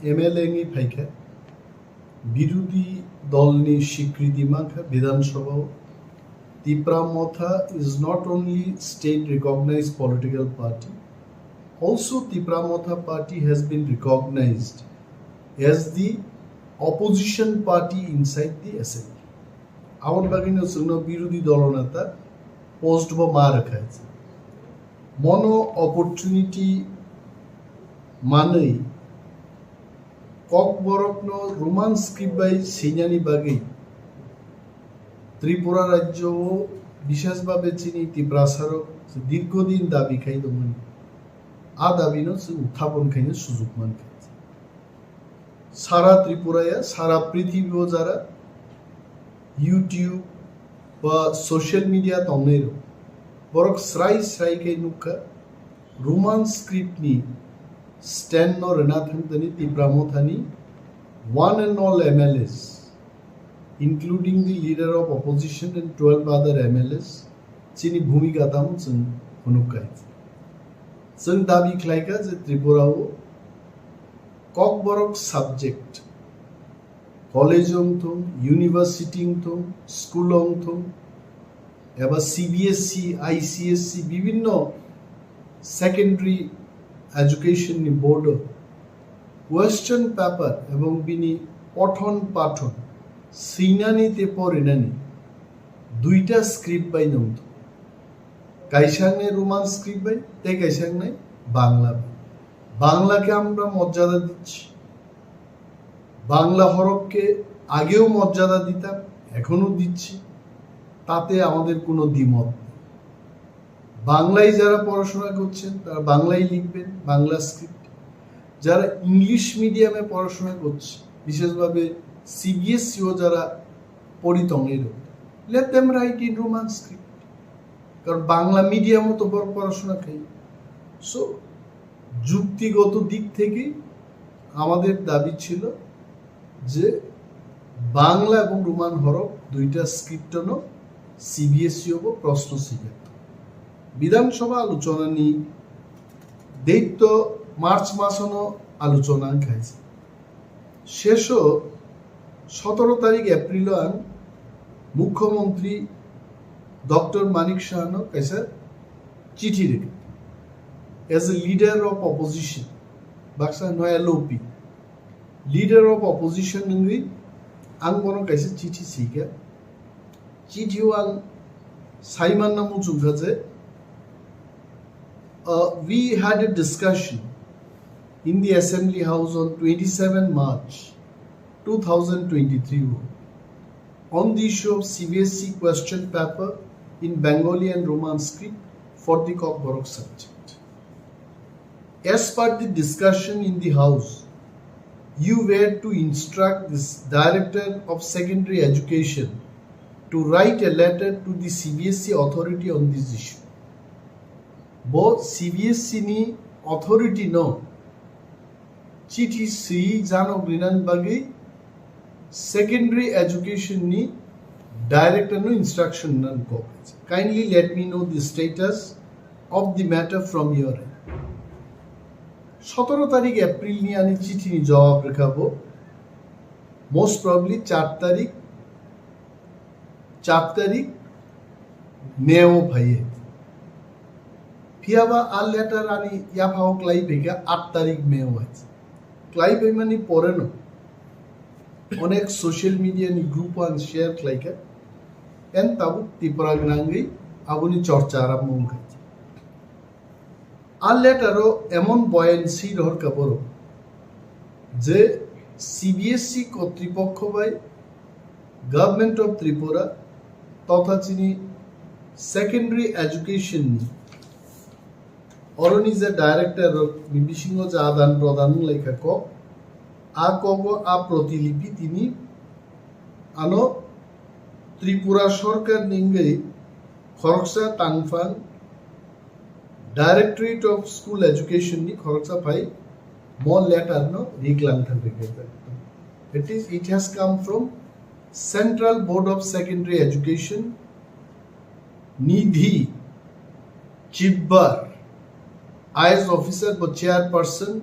এমএলএ নি ফাইখা বিরোধী দল নি স্বীকৃতি মাখা বিধানসভা Tipra Motha is not only state recognized political party also Tipramotha party has been recognized as the opposition party inside the assembly আমার বাগিনা জন্য বিরোধী দলনেতা পোস্ট বা মা রাখা আছে মনো অপরচুনিটি মানেই ককবরকন রোমান স্ক্রিপ্ট বাই সিনানি বাগি ত্রিপুরা রাজ্য বিশেষভাবে চিনি তীব্রাসারক দীর্ঘদিন দাবি খাই দমন আ দাবিনো উত্থাপন খাইনে সুযোগ মান খাইছে সারা ত্রিপুরায় সারা পৃথিবীও যারা YouTube বা সোশ্যাল মিডিয়া তংনের বরক স্রাই কে নুকা রোমান স্ক্রিপ্ট নি স্ট্যান্ড নো রেনাথনি তিপ্রামথানি one and all MLAs including the leader of opposition and 12 other MLAs chini bhumika tam chung hunukai chung dabi khlaika je Tripura o Kokborok subject college অংথম ইউনিভার্সিটি অংথম স্কুল অংথম এবার CBSE ICSE বিভিন্ন secondary education board question paper এবং বিনি পঠন পাঠন সিনানিতে পরিনানি দুইটা স্ক্রিপ্ট বাই নমত কাইসাংনে রোমান স্ক্রিপ্ট বাই তে কাইসাংনে বাংলা বাংলাকে আমরা মর্যাদা দিচ্ছি বাংলা হরফকে আগেও মর্যাদা দিতাম এখনো দিচ্ছি, তাতে আমাদের কোনো দ্বিমত নেই। বাংলায় যারা পড়াশোনা করছেন তারা বাংলায় লিখবেন, বাংলা স্ক্রিপ্ট। যারা ইংলিশ মিডিয়ামে পড়াশোনা করছে, বিশেষভাবে সিবিএসসি ও যারা পরিতঙ্গের, let them write in Roman script, কারণ বাংলা মিডিয়ামও তো পড়াশোনা খাই। সো যুক্তিগত দিক থেকে আমাদের দাবি ছিল যে বাংলা এবং রোমান হরফ দুইটা স্ক্রিপ্টনো সিবিএসসি হব প্রশ্ন শিখে। বিধানসভা আলোচনা নিয়ে দৈত্য মার্চ মাসনো আলোচনা খাইছে। শেষ 17 তারিখ এপ্রিল মুখ্যমন্ত্রী ডক্টর মানিক সাহানো কাছে চিঠি রেখে as a leader of opposition Baksa নয় LOP লিডার অফ অপোজিশন নঙ্গি আং বনো কাছে চিঠি শিখে চিঠিও আং Saiman নামু চুঙ্গাছে we had a discussion in the Assembly House on 27 March 2023 on the issue of CBSE question paper in Bengali and Roman script for the Kokborok subject. As per the discussion in the House, you were to instruct this Director of Secondary Education to write a letter to the CBSE authority on this issue. Both CBSE ni authority no chithi si jano grinan bagi secondary education ni director no instruction nan ko. Kindly let me know the status of the matter from your end. 17 তারিখ April নিয়ে আমি চিঠি জবাব রেখাবো। Most probably 4 তারিখ মেও ভাইয়ে ফিয়াবা আর letter আনি ইয়া ভাও ক্লাই বেগা 8 তারিখ মেও আছে ক্লাই বেমানি পরে না অনেক সোশ্যাল মিডিয়া নি গ্রুপ আন শেয়ার ক্লাইকা এন তাবু ত্রিপুরা গ্রাঙ্গি আবুনি চর্চা আরম্ভ হয়েছে। আর লেটারও এমন বয়ানসি রহর কাপড় যে সিবিএসসি কর্তৃপক্ষ বাই গভর্নমেন্ট অফ ত্রিপুরা তথা চিনি সেকেন্ডারি এডুকেশন নি অরনি যে ডাইরেক্টর বিবিসিংহ যে আদান প্রদান লেখা ক আ কব আ প্রতিলিপি তিনি আনো ত্রিপুরা সরকার নিঙ্গে খরকসা টাংফাং Directorate of School Education ni khoroksa pai more letter no reglang thakbe. It has come from Central Board of Secondary Education Nidhi Chibbar IAS officer but chairperson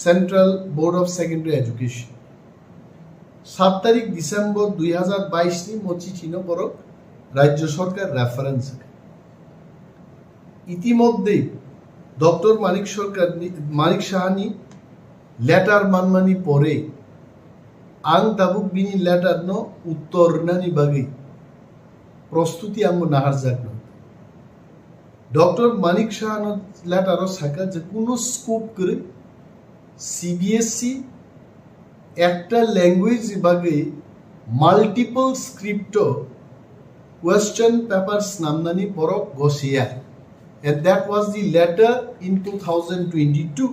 Central Board of Secondary Education 7 তারিখ December 2022 নি মোচি চিনো পরক রাজ্য সরকার reference ইতিমধ্যে doctor মানিক Sahani letter মানমানি পরে আং দাবুক বিনি letter ন উত্তর নানি বাগে প্রস্তুতি আঙ্গ নাহার জাগন ডক্টর মানিক সাহানো লেটারও সাকা যে কোনো স্কোপ করে সিবিএসসি একটা ল্যাঙ্গুয়েজ বাগে মাল্টিপল স্ক্রিপ্ট কোয়েশ্চন পেপারস নামনানি পরক গসিয়া. And that was the letter in 2022.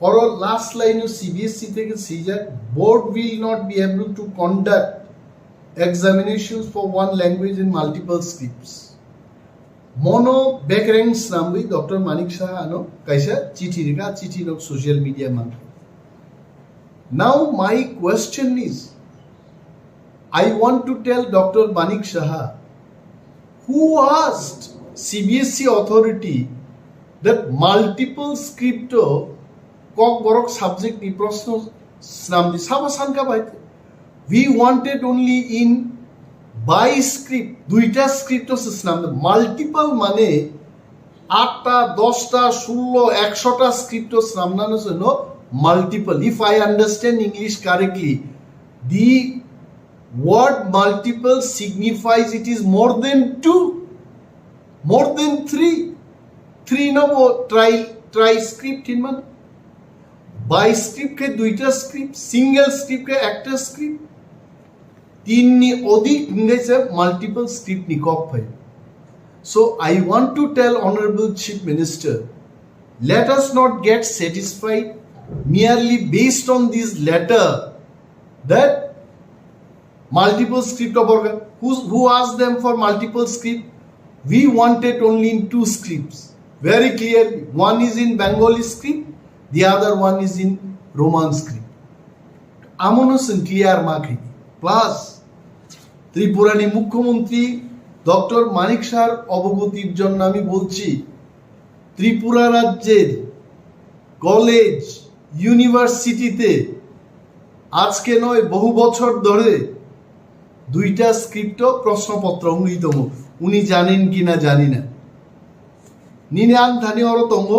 Or last line of CBSE থেকে CJAT, board will not be able to conduct examinations for one language in multiple scripts. Mono backranks nambi Dr. Manik Saha ano kaisa chithi rega chithi log social media man. Now my question is, I want to tell Dr. Manik Saha, who asked CBSE authority that multiple scripto Kokborok subject ni proshno snamdi Saha sanka baite. We wanted only in by script duita scripto snamdi multiple mane 8টা 10টা 16 100টা scripto snamnano jono multiple. If I understand English correctly, the word multiple signifies it is more than 2. More than 3 no try script in man by script ke duita script single script ke ekta script 3 अधिक English multiple script ni kok phai. So I want to tell Honorable Chief Minister, let us not get satisfied merely based on this letter that multiple script of organ. Who asked them for multiple script? We wanted only in 2 scripts. Very clearly. One is in Bengali script, the other one is in Roman script. Amonosan clear marking. Plus, ত্রিপুরানি মুখ্যমন্ত্রী doctor মানিক সার অবগতির জন্য আমি বলছি, ত্রিপুরা রাজ্যের college ইউনিভার্সিটিতে আজকে নয় বহু বছর ধরে 2টা স্ক্রিপ্ট প্রশ্নপত্র অঙ্গিতম। উনি জানেন কিনা জানি না। নিনান ধানি অরতঙ্গ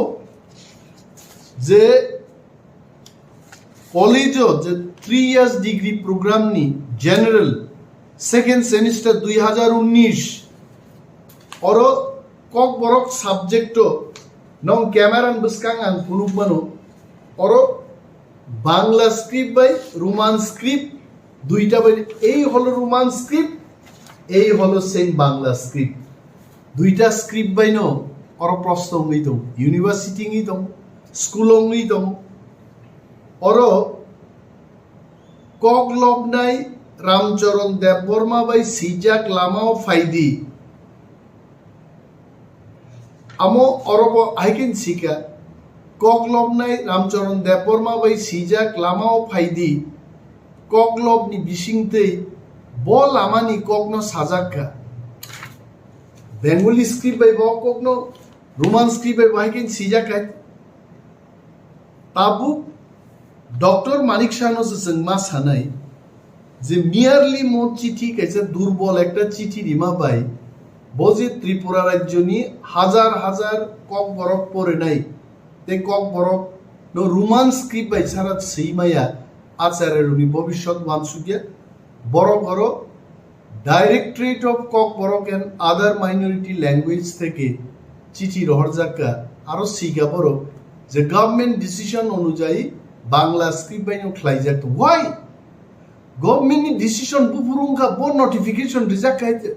যে কলেজও যে 3 ইয়ার্স ডিগ্রি প্রোগ্রাম নি জেনারেল সেকেন্ড সেমিস্টার 2019 और kokborok সাবজেক্ট নং ক্যামেরান বসকাং আং পুনুবানো और বাংলা স্ক্রিপ্ট বাই রোমান স্ক্রিপ্ট 2টা বাই এই হলো রোমান স্ক্রিপ্ট, এই হলো সেম বাংলা স্ক্রিপ্ট। 2টা স্ক্রিপ্ট বাই নো और প্রশ্ন হইতো ইউনিভার্সিটি হইতো স্কুল হইতো और koklob নাই রামচরণ দেববর্মা বাই সিজাক লামাও ফাইদি আমো অরব আইকেন সিকা koklob নাই রামচরণ দেববর্মা বাই সিজাক লামাও ফাইদি koklob ni bisingtei bol amani kokno sajakka bengali script by bo kokno roman script by aইকেন সিজাকা tabu ডক্টর মানিক শানো সঙ্গমা সানাই যে মিয়ারলি মোট চিঠি কেছে দুর্বল একটা চিঠি রিমা পাই বজে ত্রিপুরা রাজ্য নিয়ে হাজার হাজার kokborok পরে নাই তে kokborok নো রোমান স্ক্রিপ্ট বাই সারা সেইমায়া আচারের উনি ভবিষ্যৎ বানসুকিয়া বড় বড় directorate of kokborok and other minority language থেকে চিঠি রহরজাকা আরো শিখা বড় যে গভর্নমেন্ট ডিসিশন অনুযায়ী বাংলা স্ক্রিপ্ট বাই নো খ্লাইজাক ওয়াই গভর্নমেন্টনি ডিসিশন বুফুরুঙ্গা বোর নোটিফিকেশন রিজাক খাইতে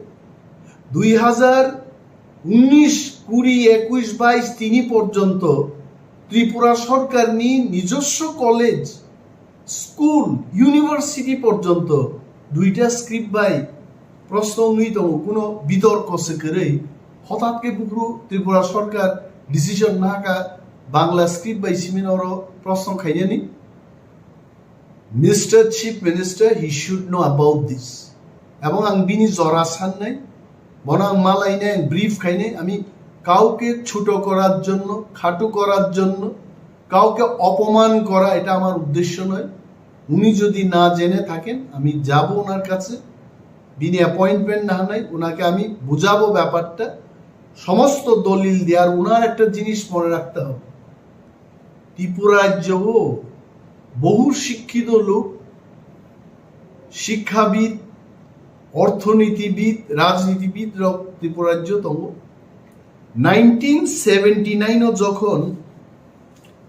2019, 20, 21, 22, 3 পর্যন্ত ত্রিপুরা সরকার নি নিজস্ব কলেজ স্কুল ইউনিভার্সিটি পর্যন্ত 2টা স্ক্রিপ্ট বাই প্রশ্ন নিত কোনো বিতর্ক সেকরে হঠাৎকে বুফুরু ত্রিপুরা সরকার ডিসিশন না কা বাংলা স্ক্রিপ্ট বাই সিমিনর প্রশ্ন খাইনি। Mr. Chief Minister, he should know about this. এবং আমি বিনি জরা সান নাই বনাং মালাই নাই ব্রিফ খাই নাই। আমি কাউকে ছোট করার জন্য খাটো করার জন্য কাউকে অপমান করা এটা আমার উদ্দেশ্য নয়। উনি যদি না জেনে থাকেন আমি যাব ওনার কাছে, বিনি অ্যাপয়েন্টমেন্ট না নাই ওনাকে আমি বুঝাবো ব্যাপারটা সমস্ত দলিল দিয়ে। আর ওনার একটা জিনিস মনে রাখতে হবে, ত্রিপুরা রাজ্য বহু শিক্ষিত লোক, শিক্ষাবিদ, অর্থনীতিবিদ, রাজনীতিবিদ ত্রিপুরা রাজ্য তম 1979 যখন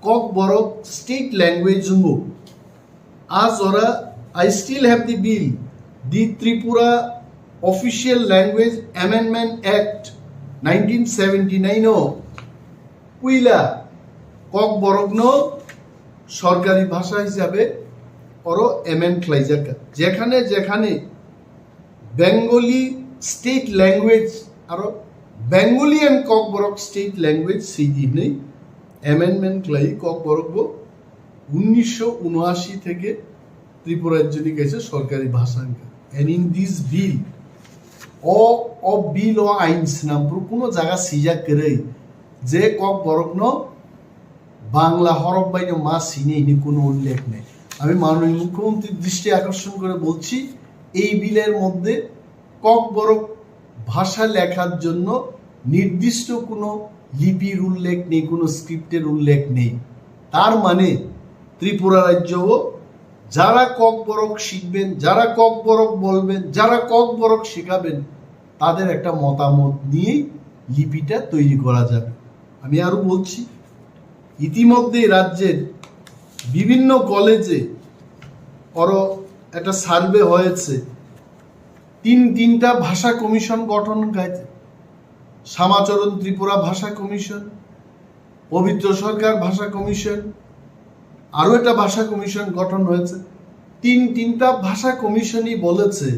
kokborok স্টেট ল্যাঙ্গুয়েজ হবো আজ ওরা I still have the bill the Tripura official language amendment act 1979 কুইলা kokborok নো সরকারি ভাষা হিসাবে ওরও এমএন খ্লাইজাকা যেখানে যেখানে বেঙ্গলি স্টেট ল্যাঙ্গুয়েজ আর Bengali and kokborok state language সেই দিনে অ্যামেন্ডমেন্ট ক্লাই kokborok 1979 থেকে ত্রিপুরা রাজ্যের কাছে সরকারি ভাষা। এন্ড ইন দিস বিল ও বিল ও আইনস নাম কোনো জায়গা সিজা করে যে kokborok নো বাংলা হরফ বাইনে মা সিনে ইনি কোনো উল্লেখ নেই। আমি মাননীয় মুখ্যমন্ত্রীর দৃষ্টি আকর্ষণ করে বলছি, এই বিলের মধ্যে kokborok ভাষা লেখার জন্য নির্দিষ্ট কোনো লিপির উল্লেখ নেই, কোনো স্ক্রিপ্টের উল্লেখ নেই। তার মানে ত্রিপুরা রাজ্য যারা kokborok শিখবেন, যারা kokborok বলবেন, যারা kokborok শেখাবেন তাদের একটা মতামত নিয়েই লিপিটা তৈরি করা যাবে। আমি আরো বলছি, ইতিমধ্যে রাজ্যের বিভিন্ন কলেজে একটা সার্ভে হয়েছে তিনটা ভাষা কমিশন গঠন হয়েছে। শ্যামাচরণ ত্রিপুরা ভাষা কমিশন, পবিত্র সরকার ভাষা কমিশন, আরো একটা ভাষা কমিশন গঠন হয়েছে। তিনটা ভাষা কমিশনই বলেছে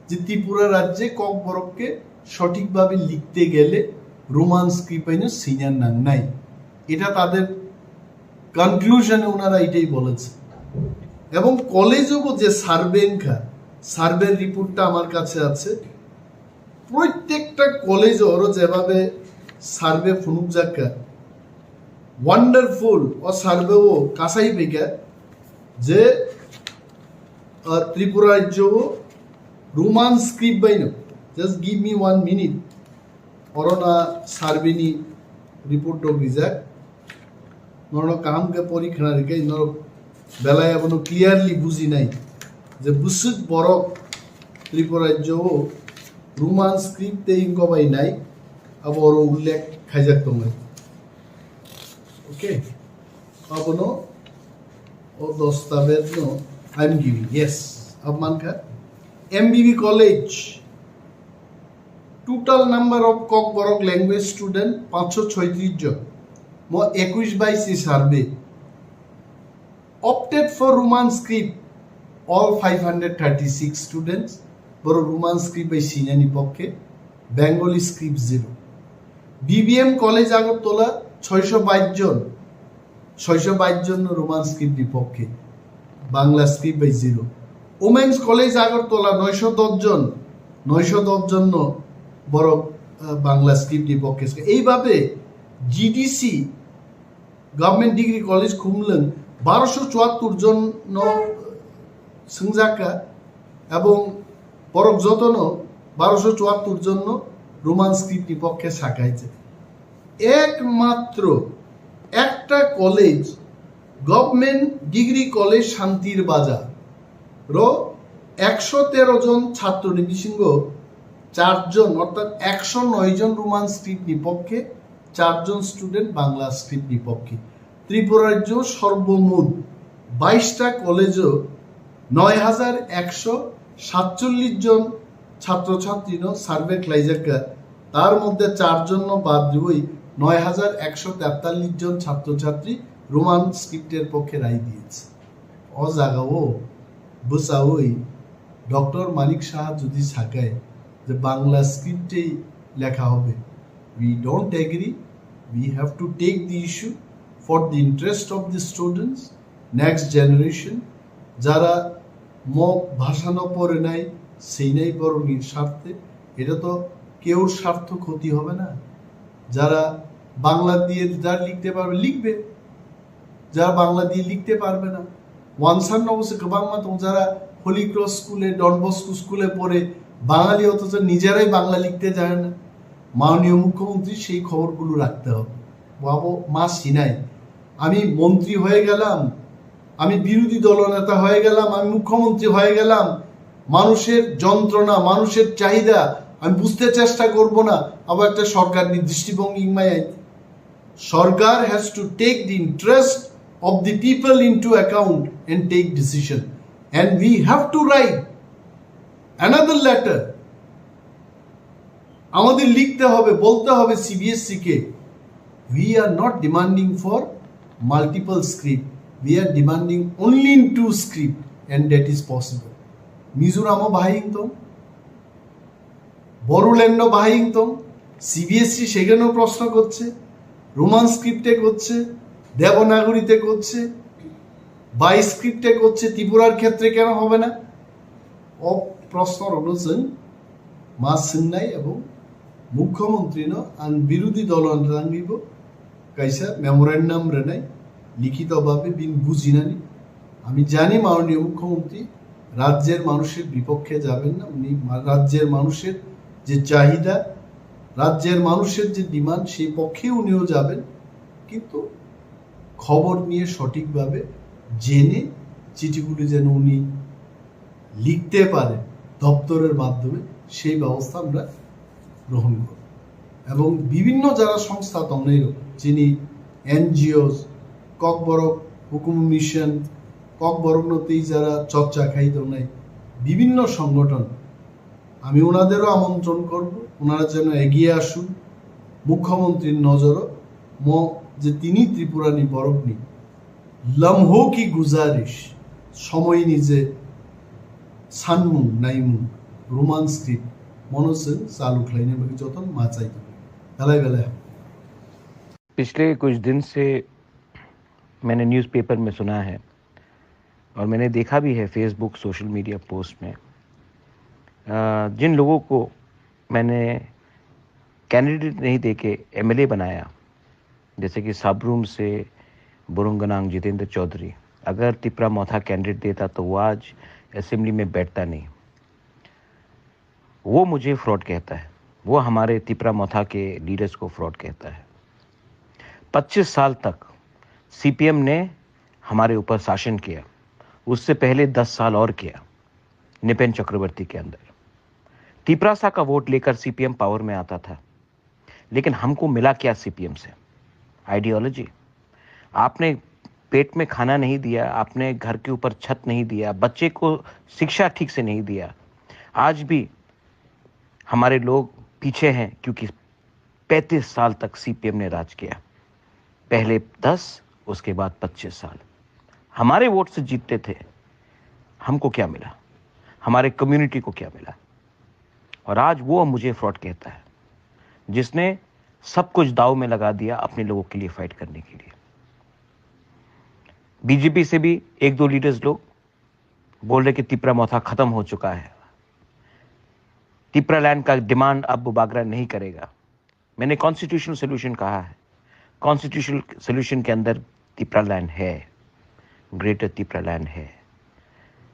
যে ত্রিপুরা রাজ্যে ককবরককে সঠিকভাবে লিখতে গেলে রোমান স্ক্রিপ্ট সিনিয়র নাম নাই। এটা তাদের কনক্লুশনে ওনারা এটাই বলেছে। এবং কলেজও যে সার্ভের রিপোর্টটা আমার কাছে আছে, প্রত্যেকটা কলেজ ওরও যেভাবে সার্ভে ফুনুক যাকা ওয়ান্ডারফুল ও সার্ভেও কাছাই পেকা যে ত্রিপুরা রাজ্য রোমান স্ক্রিপ্ট বাইন। জাস্ট গিভ মি 1 মিনিট অরনা সার্ভেনি রিপোর্ট রিজাক নর কামকে পরীক্ষা রেখে নর বেলায় এখনো ক্লিয়ারলি বুঝি নাই যে বুসুদ বরক ত্রিপুরা রাজ্য রোমান স্ক্রিপ্টে ইনকবাই নাই আবার উল্লেখ খাইজাক তোমায়। ওকে, अपनो और दस्तावेज नो आई एम गिविंग यस। अब मान का MBB college total number of Kokborok language student 536 जन मो 21-22 survey opted for Roman script all 536 students बरो रोमान स्क्रिप्ट बाई सिनियनी पक्षे Bengali script 0। BBM college Agartala 622 জন রোমান স্ক্রিপ্ট বিপক্ষে বাংলা স্ক্রিপ্ট বাই 0। ওমেন্স কলেজ আগরতলা 910 জন বড় বাংলা স্ক্রিপ্ট বিপক্ষে। এইভাবে GDC government degree college Khumulwng 1274 জন সংজাকা এবং বরক যতন 1274 জন রোমান স্ক্রিপ্ট বিপক্ষে শাখাইছে। একমাত্র একটা কলেজ গভর্নমেন্ট ডিগ্রি কলেজ শান্তির বাজার 113 জন ছাত্র নিবিসিংহ 4 জন অর্থাৎ 109 জন রোমান স্ক্রিপ্ট বিপক্ষে 4 জন স্টুডেন্ট বাংলা স্ক্রিপ্ট বিপক্ষে। ত্রিপুরা রাজ্য সর্বমোট 22টা কলেজও 9147 জন ছাত্রছাত্রী সার্ভে ক্লাইজাকা, তার মধ্যে 4 জন বাদ দিয়ে 9143 জন ছাত্রছাত্রী রোমান স্ক্রিপ্টের পক্ষে রায় দিয়েছে। ও জাগাও বুসাওই ডক্টর মানিক সাহা যদি থাকায় যে বাংলা স্ক্রিপ্টেই লেখা হবে, we don't agree. We have to take the issue for the interest of the students, next generation. যারা ভাষানো পড়ে নাই সেই নাই বরং স্বার্থে, এটা তো কেউ স্বার্থ ক্ষতি হবে না। যারা বাংলা দিয়ে যারা লিখতে পারবে লিখবে, যারা বাংলা দিয়ে লিখতে পারবে না ওয়ানসান অবশ্যই বাংলা তো যারা হোলি ক্রস স্কুলে ডন বস্কো স্কুলে পড়ে বাঙালি অথচ নিজেরাই বাংলা লিখতে জানে না। মাননীয় মুখ্যমন্ত্রী সেই খবরগুলো রাখতে হবে। বাবু মা সিনাই আমি মন্ত্রী হয়ে গেলাম, আমি বিরোধী দলনেতা হয়ে গেলাম, আমি মুখ্যমন্ত্রী হয়ে গেলাম, মানুষের যন্ত্রণা মানুষের চাহিদা আমি বুঝতে চেষ্টা করব না, আবার একটা সরকার দৃষ্টিভঙ্গি সরকার has to take the interest of the people into account and take decision and we have to write another letter. আমাদের লিখতে হবে, বলতে হবে CBSE K we are not demanding for multiple script, we are demanding only in 2 script and that is possible. মিজোরামও বাহিংতম, বড়োল্যান্ডও বাহিংতম, CBSE সেখানেও প্রশ্ন করছে, রোমান স্ক্রিপ্টে করছে, দেবনাগরীতে করছে, বাই স্ক্রিপ্টে করছে, ত্রিপুরার ক্ষেত্রে কেন হবে না? প্রশ্ন অনুযায়ী মা সিন্নাই এবং মুখ্যমন্ত্রী আর বিরোধী দল রাঙ্গিব কাইসা মেমোরেন্ডাম রেনাই লিখিতভাবে বিন বুঝিনানি। আমি জানি মাননীয় মুখ্যমন্ত্রী রাজ্যের মানুষের বিপক্ষে যাবেন না, উনি রাজ্যের মানুষের যে চাহিদা, রাজ্যের মানুষের যে ডিমান্ড সেই পক্ষে উনিও যাবেন, কিন্তু খবর নিয়ে সঠিকভাবে জেনে চিঠিগুলি যেন উনি লিখতে পারেন দপ্তরের মাধ্যমে সেই ব্যবস্থা আমরা গ্রহণ করব। এবং বিভিন্ন যারা সংস্থা তন্নেই যিনি NGOs ককবরক হুকুম মিশন ককবরক নতেই যারা চর্চা খাই তন্নাই বিভিন্ন সংগঠন আমি ওনাদেরও আমন্ত্রণ করব, ওনারা যেন এগিয়ে আসুন। মুখ্যমন্ত্রীর নজরও যে তিনি ত্রিপুরানি বরফনি লম্হো কি গুজারিশ সময় নিজে সানমুং নাইমুং रोमान स्क्रिप्ट मनोजन चालू खलाइने बगी जतन माचाइ बेलाय बेलाय। पिछले कुछ दिन से मैंने न्यूज़पेपर में सुना है और मैंने देखा भी है फेसबुक सोशल मीडिया पोस्ट में, जिन लोगों को मैंने कैंडिडेट नहीं देके एमएलए बनाया, जैसे कि साबरूम से बुरुंगनांग जितेंद्र चौधरी, अगर तिपरा मौथा कैंडिडेट देता तो वो आज असेंबली में बैठता नहीं। वो मुझे फ्रॉड कहता है, वो हमारे तिपरा मौथा के लीडर्स को फ्रॉड कहता है। 25 साल तक सीपीएम ने हमारे ऊपर शासन किया, उससे पहले 10 साल और किया निपेन चक्रवर्ती के अंदर। तिपरासा का वोट लेकर सीपीएम पावर में आता था, लेकिन हमको मिला क्या सीपीएम से? आइडियोलॉजी। आपने पेट में खाना नहीं दिया, आपने घर के ऊपर छत नहीं दिया, बच्चे को शिक्षा ठीक से नहीं दिया। आज भी हमारे लोग पीछे हैं क्योंकि 35 साल तक सीपीएम ने राज किया, पहले 10, उसके बाद 25 साल हमारे वोट से जीतते थे। हमको क्या मिला? हमारे कम्युनिटी को क्या मिला? और आज वो मुझे फ्रॉड कहता है, जिसने सब कुछ दाव में लगा दिया अपने लोगों के लिए फाइट करने के लिए। बीजेपी से भी 1-2 लीडर्स लोग बोल रहे कि तिपरा मौथा खत्म हो चुका है, तिपरा लैंड का डिमांड अब बुबागरा नहीं करेगा। मैंने कॉन्स्टिट्यूशनल सोल्यूशन कहा है, कॉन्स्टिट्यूशनल सोल्यूशन के अंदर तिपरा लैंड है, ग्रेटर तिपरा लैंड है।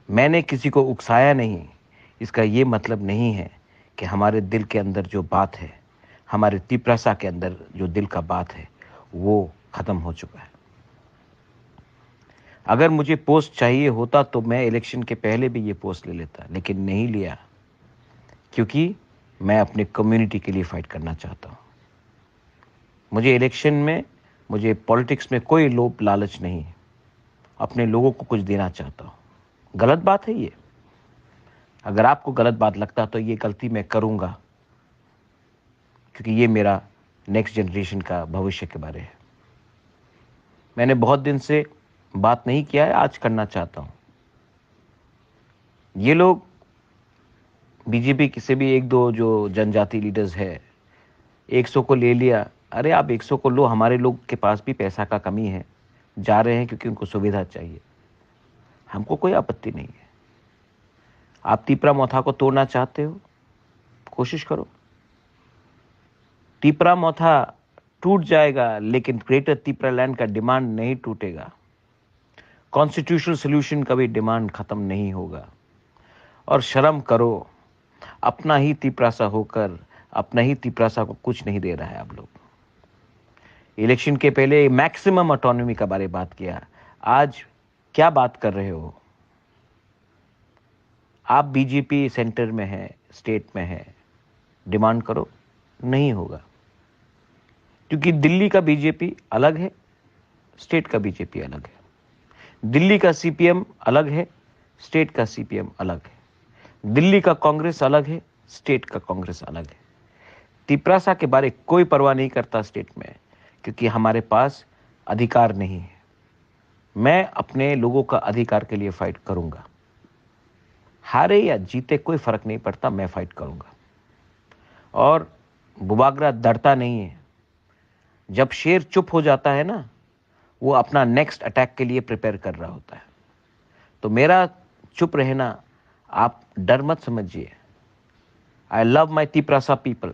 मैंने किसी को उकसाया नहीं, इसका ये मतलब नहीं है कि हमारे दिल के अंदर जो बात है, हमारे तिपरासा के अंदर जो दिल का बात है, वो ख़त्म हो चुका है। अगर मुझे पोस्ट चाहिए होता तो मैं इलेक्शन के पहले भी ये पोस्ट ले लेता, लेकिन नहीं लिया, क्योंकि मैं अपने कम्युनिटी के लिए फाइट करना चाहता हूँ। मुझे इलेक्शन में, मुझे पॉलिटिक्स में कोई लोभ लालच नहीं है, अपने लोगों को कुछ देना चाहता हूँ। गलत बात है ये, अगर आपको गलत बात लगता तो ये गलती मैं करूँगा, क्योंकि ये मेरा नेक्स्ट जनरेशन का भविष्य के बारे है। मैंने बहुत दिन से बात नहीं किया है, आज करना चाहता हूँ। ये लोग बीजेपी से भी 1-2 जो जनजाति लीडर्स है, 100 को ले लिया। अरे आप 100 को लो, हमारे लोग के पास भी पैसा का कमी है, जा रहे हैं क्योंकि उनको सुविधा चाहिए, हमको कोई आपत्ति नहीं है। आप तिपरा मौथा को तोड़ना चाहते हो, कोशिश करो। तिपरा मौथा टूट जाएगा, लेकिन ग्रेटर तिपरा लैंड का डिमांड नहीं टूटेगा। कॉन्स्टिट्यूशनल सोल्यूशन का भी डिमांड खत्म नहीं होगा। और शर्म करो, अपना ही तिपरासा होकर अपना ही तिपरासा को कुछ नहीं दे रहा है आप लोग। इलेक्शन के पहले मैक्सिमम ऑटोनॉमी का बारे बात किया, आज क्या बात कर रहे हो? आप बीजेपी सेंटर में है, स्टेट में है, डिमांड करो, नहीं होगा, क्योंकि दिल्ली का बीजेपी अलग है, स्टेट का बीजेपी अलग है। दिल्ली का सीपीएम अलग है, स्टेट का सीपीएम अलग है। दिल्ली का कांग्रेस अलग है, स्टेट का कांग्रेस अलग है। तिपरासा के बारे कोई परवाह नहीं करता स्टेट में, क्योंकि हमारे पास अधिकार नहीं है। मैं अपने लोगों का अधिकार के लिए फाइट करूंगा, हारे या जीते कोई फर्क नहीं पड़ता, मैं फाइट करूंगा। और बुबागरा डरता नहीं है। जब शेर चुप हो जाता है ना, वो अपना नेक्स्ट अटैक के लिए प्रिपेयर कर रहा होता है। तो मेरा चुप रहना आप डर मत समझिए। I love my Tiprasa people.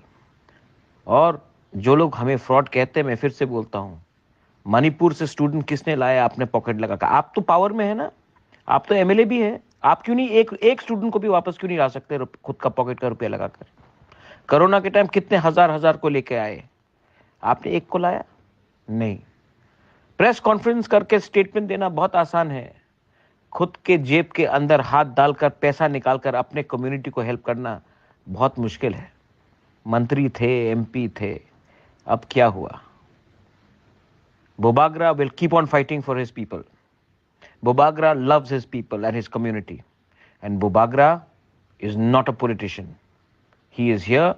और जो लोग हमें फ्रॉड कहते हैं, मैं फिर से बोलता हूँ, मणिपुर से स्टूडेंट किसने लाया आपने पॉकेट लगाकर? आप तो पावर में है ना, आप तो एमएलए भी है, आप क्यों नहीं एक स्टूडेंट को भी वापस क्यों नहीं ला सकते खुद का पॉकेट का रुपया लगाकर? कोरोना के टाइम कितने हजार को लेके आए, आपने एक को लाया नहीं। प्रेस कॉन्फ्रेंस करके स्टेटमेंट देना बहुत आसान है, खुद के जेब के अंदर हाथ डालकर पैसा निकालकर अपने कम्युनिटी को हेल्प करना बहुत मुश्किल है। मंत्री थे, एमपी थे, अब क्या हुआ? Bobagra will keep on fighting for his people. Bobagra loves his people and his community. And Bobagra is not a politician. He is here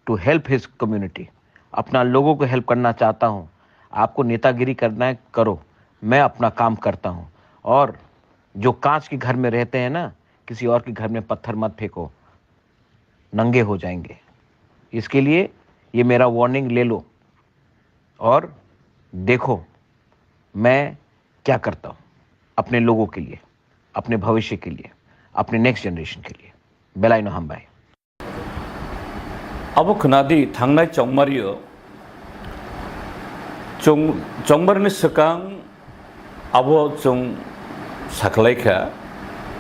to help his community. अपना लोगों को हेल्प करना चाहता हूँ। आपको नेतागिरी करना है, करो, मैं अपना काम करता हूँ। और जो कांच के घर में रहते हैं ना, किसी और के घर में पत्थर मत फेंको, नंगे हो जाएंगे। इसके लिए ये मेरा वार्निंग ले लो और देखो मैं क्या करता हूँ अपने लोगों के लिए, अपने भविष्य के लिए, अपने नेक्स्ट जनरेशन के लिए। बेलाइनो हम बाय अब खोनादी थांनाय चंमारियो चंबारनि सिगां अब जों साख्लायखा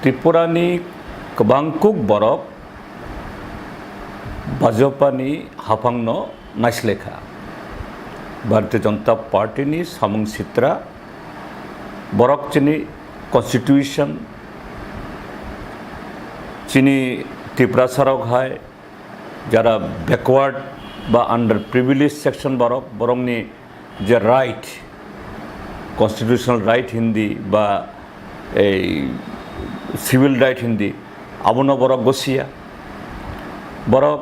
त्रिपुरानि गोबां बरक भाजपानि हाफांनो नायस्लेखा भारतीय जनता पार्टीनि सामुं सित्रा बरक चिनी कन्स्टिट्यूशन चिनी त्रिपुरा सारावहाय যারা ব্যাকওয়ার্ড বা আন্ডার প্রিভিলেজ সেকশন বরংনি যে রাইট কনস্টিটিউশনাল রাইট হিন্দি বা এই সিভিল রাইট হিন্দি আবনো বরক গসিয়া বরক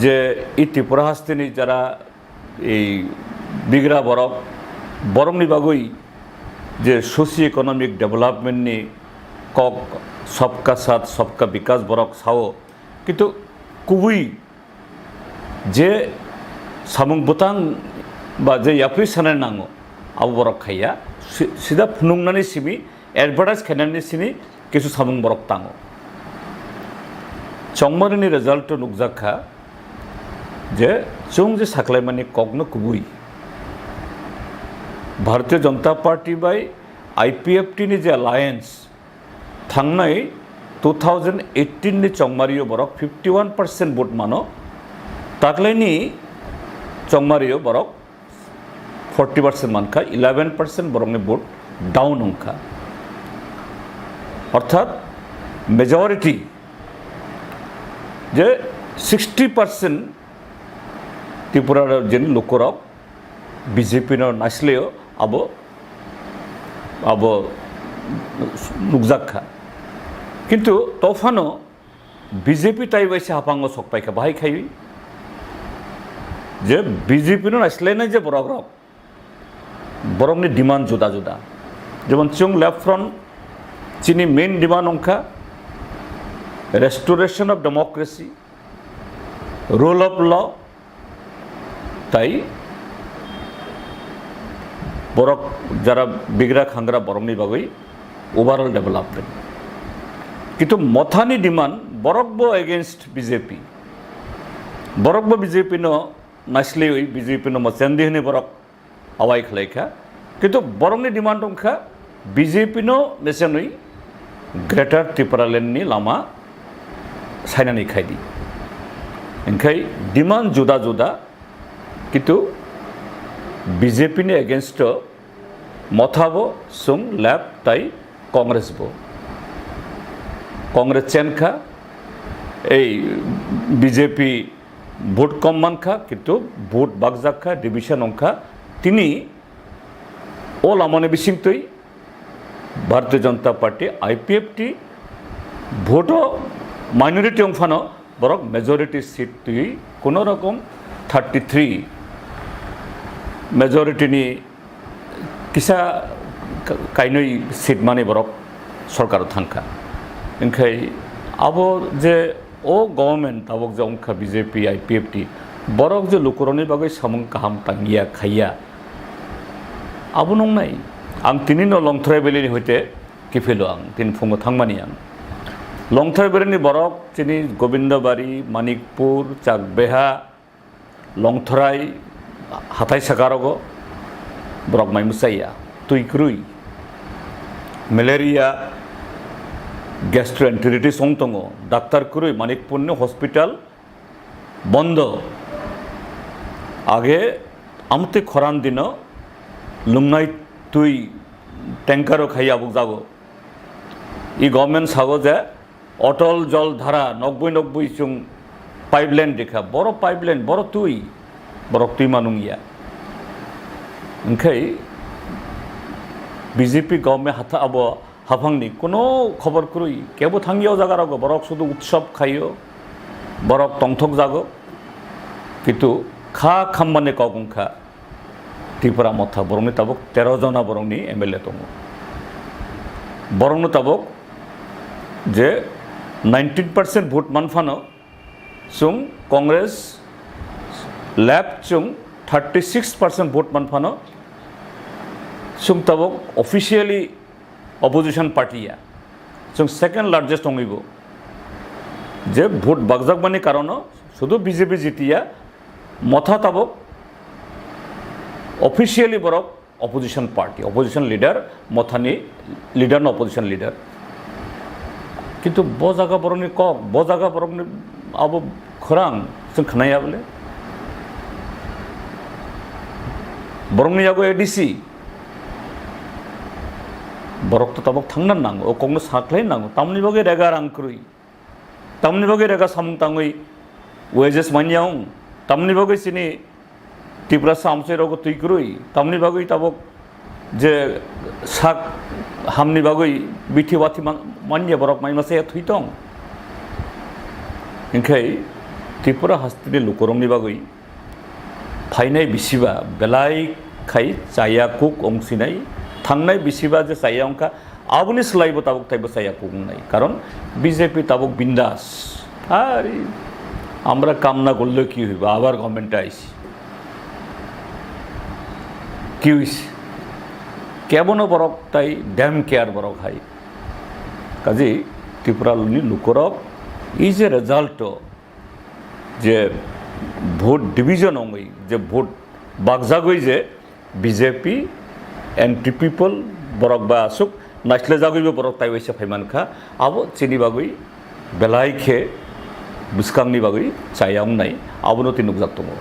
যে এই ত্রিপুরা হাস্তিনি যারা এই বিগ্রা বরক বরংনি বাগৈ যে সোশিও ইকোনমিক ডেভেলপমেন্টনি কক সবকা সাথ সবকা বিকাশ বরক সাও কিন্তু কুবুই যে সামুং বুতাং বা যে ইয়াপ্রি সানাय नांगौ আবু বরক খাইয়া সিধা ফুনুংনানি সিমি এডভার্টাইজ খাইনানি সিমি কিছু সামুং বরক তাङो চংমারিনি রেজাল্ট নুকজাखा যে जों যে साख्लायमानि ककनो कुबुई Bharatiya Janata party bye IPFT नि जे अलायंस थांनाय 2018 नि चंमारियो बरक 51% भोट मानो ताकलायनि चंमारियो बरक 40% मानखा 11% बरकनि भोट डाउन अंखा अर्थात मेजॉरिटी जे 60% त्रिपुरा जेनि लोकरक बीजेपी नो नासलेयो अब नुकजाखा किन्तु तफानो बीजेपी टाइबाइसे हाफांगो सकपाइखा बाहाय खायो जे बीजेपी नो नासलायनाय जे बरक बरकनि डिमांड जुदा जुदा जेमन जों लेफ्ट फ्रंट चिनी मेन डिमांड अंखा restoration of democracy rule of law ताई बरक जरा बिग्रा खांग्रा बरकनि बागै ओवरऑल डेवलपमेंट किन्तु मथानी डिमांड बरकबो एगेंस्ट बीजेपी बरकबो बीजेपी नो नासलेयै बीजेपी नो मसेंदी होने बरक आवाय खलायखा किन्तु बरकनि डिमांड अंखा बीजेपी नो मेसेनै ग्रेटर त्रिपुरा लैंडनि लामा सायनानै खायदि ओंखाय डिमांड जुदा जुदा किन्तु बीजेपी नि एगेंस्ट मथाबो सुं लेफ्ट ताई कांग्रेस बो कांग्रेस चेनखा बीजेपी भोट कम मानखा किन्तु भोट बागजाखा डिविशन अंखा तिनी ओ लामाने बिसिंगतै Bharatiya Janata party IPFT भोटो minority अंफानो बरक मेजॉरिटी सीट तुई कोनो रकम 33 मेजॉरिटी नि किसा काइनै सीट माने बरक सरकार थांखा ओंखाय अब जे ओ गवर्नमेंट अब जे अंखा बीजेपी आईपीएफटी बरक जे लुकुरनि बागै सामुं काहाम तांगिया खाइया अब नंनाय आं तिनिनो लंथराय बेलिनि हयते किफेलो आं तिन फुङो थांमानि आं लंथराय बेलिनि बरक चिनि गोविंदबारी मानिकपुर चाकबेहा लंथराय हाथाय सागारगो बरक माइमुसाइया तुइक्रुई मेलेरिया गैस्ट्रोएंटेरिटिस अंतंगो डाक्टर कुरुई मानिकपुरनि हॉस्पिटल बंद आगे आमते खरान दिन लुमनाय तुई टैंकारो खाइया बुक जागो ई गवर्नमेंट सागो जे अटल जल धारा 90 चुं पाइपलाइन देखा बड़ पाइपलाइन बड़ तुई बरक तुई मानुंगिया ओंखाय बीजेपी गवर्नमेंट हाथा अब हाफांनि कोनो खबर करुई केबो थांगियाव जागारागो बरक शुधु उत्सव खाइयो borok tongthok jago kitu kha khammane kogungkha Tripura motha borongni tabok 13 jona borongni MLA tongo borongno tabok je 19% vote manfano chung Congress LOP chung 36% vote manfano chung tabok officially opposition party ya chung second largest ongibo je vote bagjagmani karono শুধু BJP Motha মথা তাবক officially বরক opposition party opposition leader মথানি leader না opposition leader কিন্তু বজাগা বরংনি cock বজাগা বরংনি আবো খরাং जों खोनाया বলে বরংনি যাগো এডিসি বরক তো তাবক থাংনান নাঙ্গো ও কংনো সাকলাই নাঙ্গো তামনি বগে রেগা রাংক্রুই তামনি বগে রেগা সামুং তাঙ্গই wages manyang tamni bagai sini Tripura samsai rogo tuikrui tamni bagai tabok je sak hamni bagai bithi wati manya borok mai masaya thuitong ingkai Tripura hastile lukorongni bagai phainai bisiba belai khai chaya kuk ongsinai thangnai bisiba je chaya ongka abuni slaibo tabok taibo chaya kuk nai karon BJP tabok bindas ari আমরা কামনা করলে কি হইব আবার গভর্নমেন্টে আইছি কি হইছে কেমন বরক তাই ড্যাম কেয়ার বরক হাই কাজে ত্রিপুরালনি লুকরক ইজ এ রেজাল্ট যে ভোট ডিভিজন হই যে ভোট বাগজাগই যে বিজেপি এন্টি পিপল বরক বা আসুক নাচলে জাগইব বরক তাই হইছে ফাইমানখা আবো চিনি বাগই বেলাই খে Buskangni bagai sayang nai abono tinuk jaktongo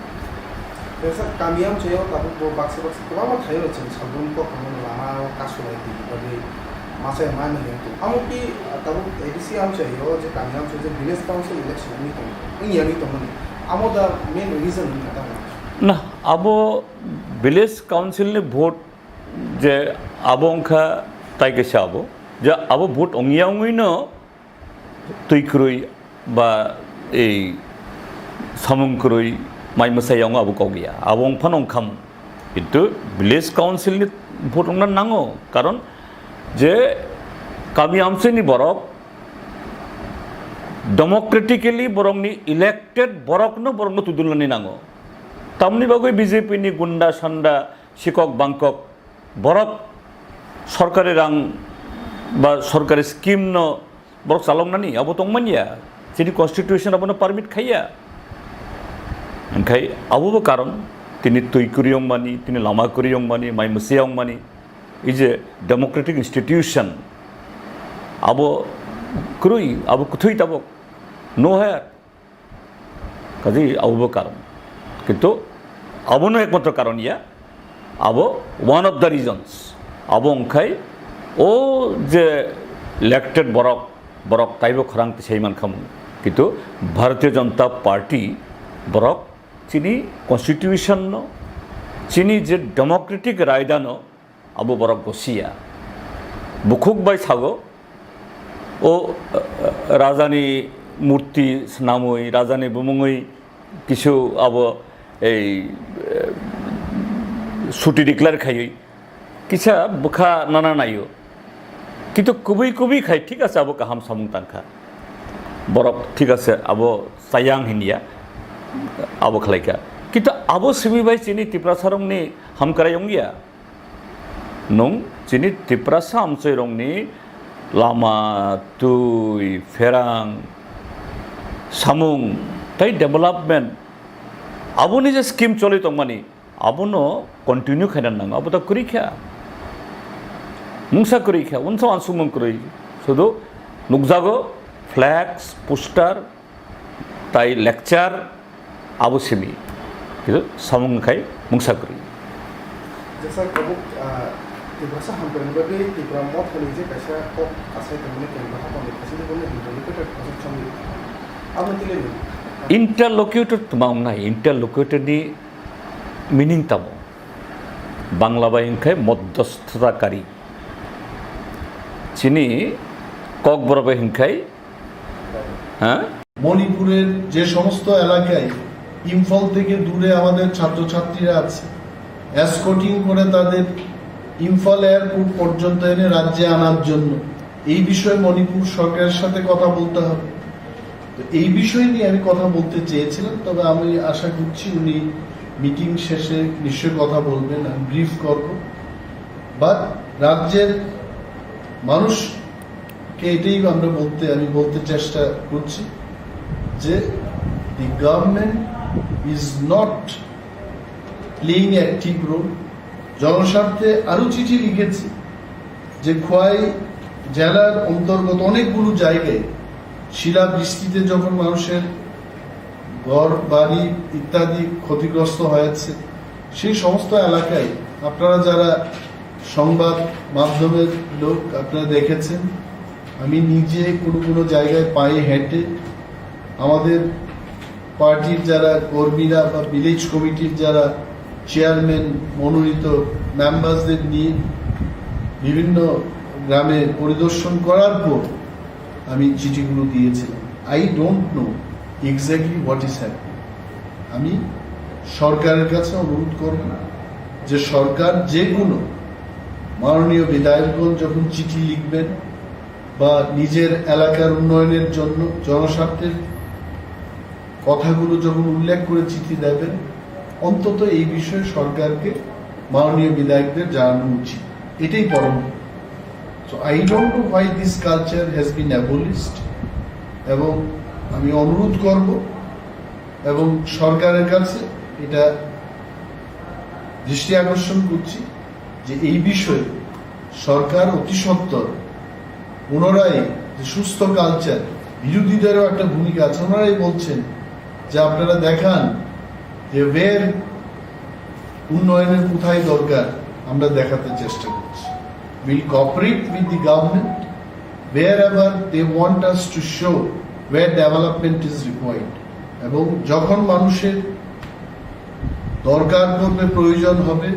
Desa kamiam chayo tabu bakse kebama thayo chen sabun ko kamun lama kasulai di bagi masa yang mana yang tu amuki tabu edisi am chayo je kamiam chayo village council election ni to ini yani to mani amo the main reason ni kata na abo village council ni vote je abongkha tai ke sabo je abo vote ongia ongui no tuikrui ba এই সামুংক্রই মাইমসাইয়াং আবু কগিয়া আবং ফানং খাম কিন্তু village council নি vote না নাঙো কারণ যে কামি আমসেনি বরক democratically বরংনি elected বরকনো বরংনো তুদুলনি নাঙো তামনি বাগৈ BJP নি গুন্ডা সান্ডা শিকক বাংকক বরক সরকারি রাং বা সরকারি স্কিম ন বরক চালং নানি আবো তংমানিয়া jadi constitution abono permit khaya angkai abu karon tini tuikuriong mani tini lama kuriong mani mai musiang mani is a democratic institution abo kurui abo kuthui tabok no hai kaji abu karon kintu abono ekmatra karon ya abo one of the reasons abo angkai o je elected borok taibo khorang seiman khamu কিন্তু ভারতীয় Janata party বরক চিনি constitution চিনি যে Democratic রায়দানো Abu বরক বসিয়া বুকুক by sago ও রাজানি মূর্তি নামই রাজানি বুমুঙই কিছু আব এই ছুটি ডিক্লার খাই কিছা বুখা নানা নাইও কিন্তু কুবি খাই ঠিক আছে আবো কাহাম সামুং তাংখা বরক ঠিক আছে আবো সায়াং হিন্দিয়া আবো খালাইকা কিন্তু আবো সিবিবাই চিনি ত্রিপুরা সারংনি হামকারায়ংগিয়া নং চিনি ত্রিপুরা সামসৈরংনি লামা তুই ফেরাং সামুং তাই ডেভেলপমেন্ট আবনি যে স্কিম চলে তংমানি আবনো কন্টিনিউ খাইনান নাঙ্গো আবো তা করিখা মুংসা করিখা উনসা আনসুমং করি শুধু নুকজাগো ফ্ল্যাক্স পোস্টার তাই লেকচার আবু সিমি কিন্তু সামুংখাই মুংসা করি jasa kabuk Tripura sa hampir bagai Tripura mot kali je kaisa kok asai temne kemba ha pamit kasi de boleh interlocutor kasut chamli abang tile ni interlocutor tumang nai interlocutor ni meaning tamo Bangla বাহিংখাই মধ্যস্থতাকারী চিনি ককবরক হিংখাই হ্যাঁ মণিপুরের যে সমস্ত এলাকায় ইম্ফল থেকে দূরে আমাদের ছাত্রছাত্রীরা আছে, এসকর্টিং করে তাদের ইম্ফল এয়ারপোর্ট পর্যন্ত এনে রাজ্যে আনার জন্য এই বিষয়ে মণিপুর সরকারের সাথে কথা বলতে হবে। তো এই বিষয় নিয়ে আমি কথা বলতে চেয়েছিলাম, তবে আমি আশা করছি উনি মিটিং শেষে নিশ্চয়ই কথা বলবেন, আমি ব্রিফ করব। বাট রাজ্যের মানুষকে এটাই আমি বলতে চেষ্টা করছি যে the government is not playing active role. জনস্বার্থে আরো চিঠি লিখেছি যে খোয়াই জেলার অন্তর্গত অনেকগুলো জায়গায় শিলাবৃষ্টিতে যখন মানুষের ঘর বাড়ি ইত্যাদি ক্ষতিগ্রস্ত হয়েছে, সেই সমস্ত এলাকায় আপনারা যারা সংবাদ মাধ্যমের লোক আপনারা দেখেছেন, আমি নিজে কোনো জায়গায় পায়ে হেঁটে আমাদের পার্টির যারা কর্মীরা বা ভিলেজ কমিটির যারা চেয়ারম্যান মনোনীত মেম্বারসদের নিয়ে বিভিন্ন গ্রামে পরিদর্শন করার পর আমি চিঠিগুলো দিয়েছিলাম। I don't know exactly what is happening. আমি সরকারের কাছে অনুরোধ করব যে সরকার যে কোনো মাননীয় বিধায়কগণ যখন চিঠি লিখবেন বা নিজের এলাকার উন্নয়নের জন্য জনস্বার্থের কথাগুলো যখন উল্লেখ করে চিঠি দেবেন, অন্তত এই বিষয়ে সরকারকে মাননীয় বিধায়কদের জানানো উচিত, এটাই পরম। So I don't know why this culture has been abolished, এবং আমি অনুরোধ করব এবং সরকারের কাছে এটা দৃষ্টি আকর্ষণ করছি যে এই বিষয়ে সরকার অতি সত্বর পুনরায় যে সুস্থ কালচার, বিরোধীদেরও একটা ভূমিকা আছে, ওনারাই বলছেন যে আপনারা দেখান যে ওয়ের উন্নয়নের কোথায় দরকার, আমরা দেখাতে চেষ্টা করছি। We'll cooperate with the government wherever they want us to show where development is required. এবং যখন মানুষের দরকার পড়বে, প্রয়োজন হবে,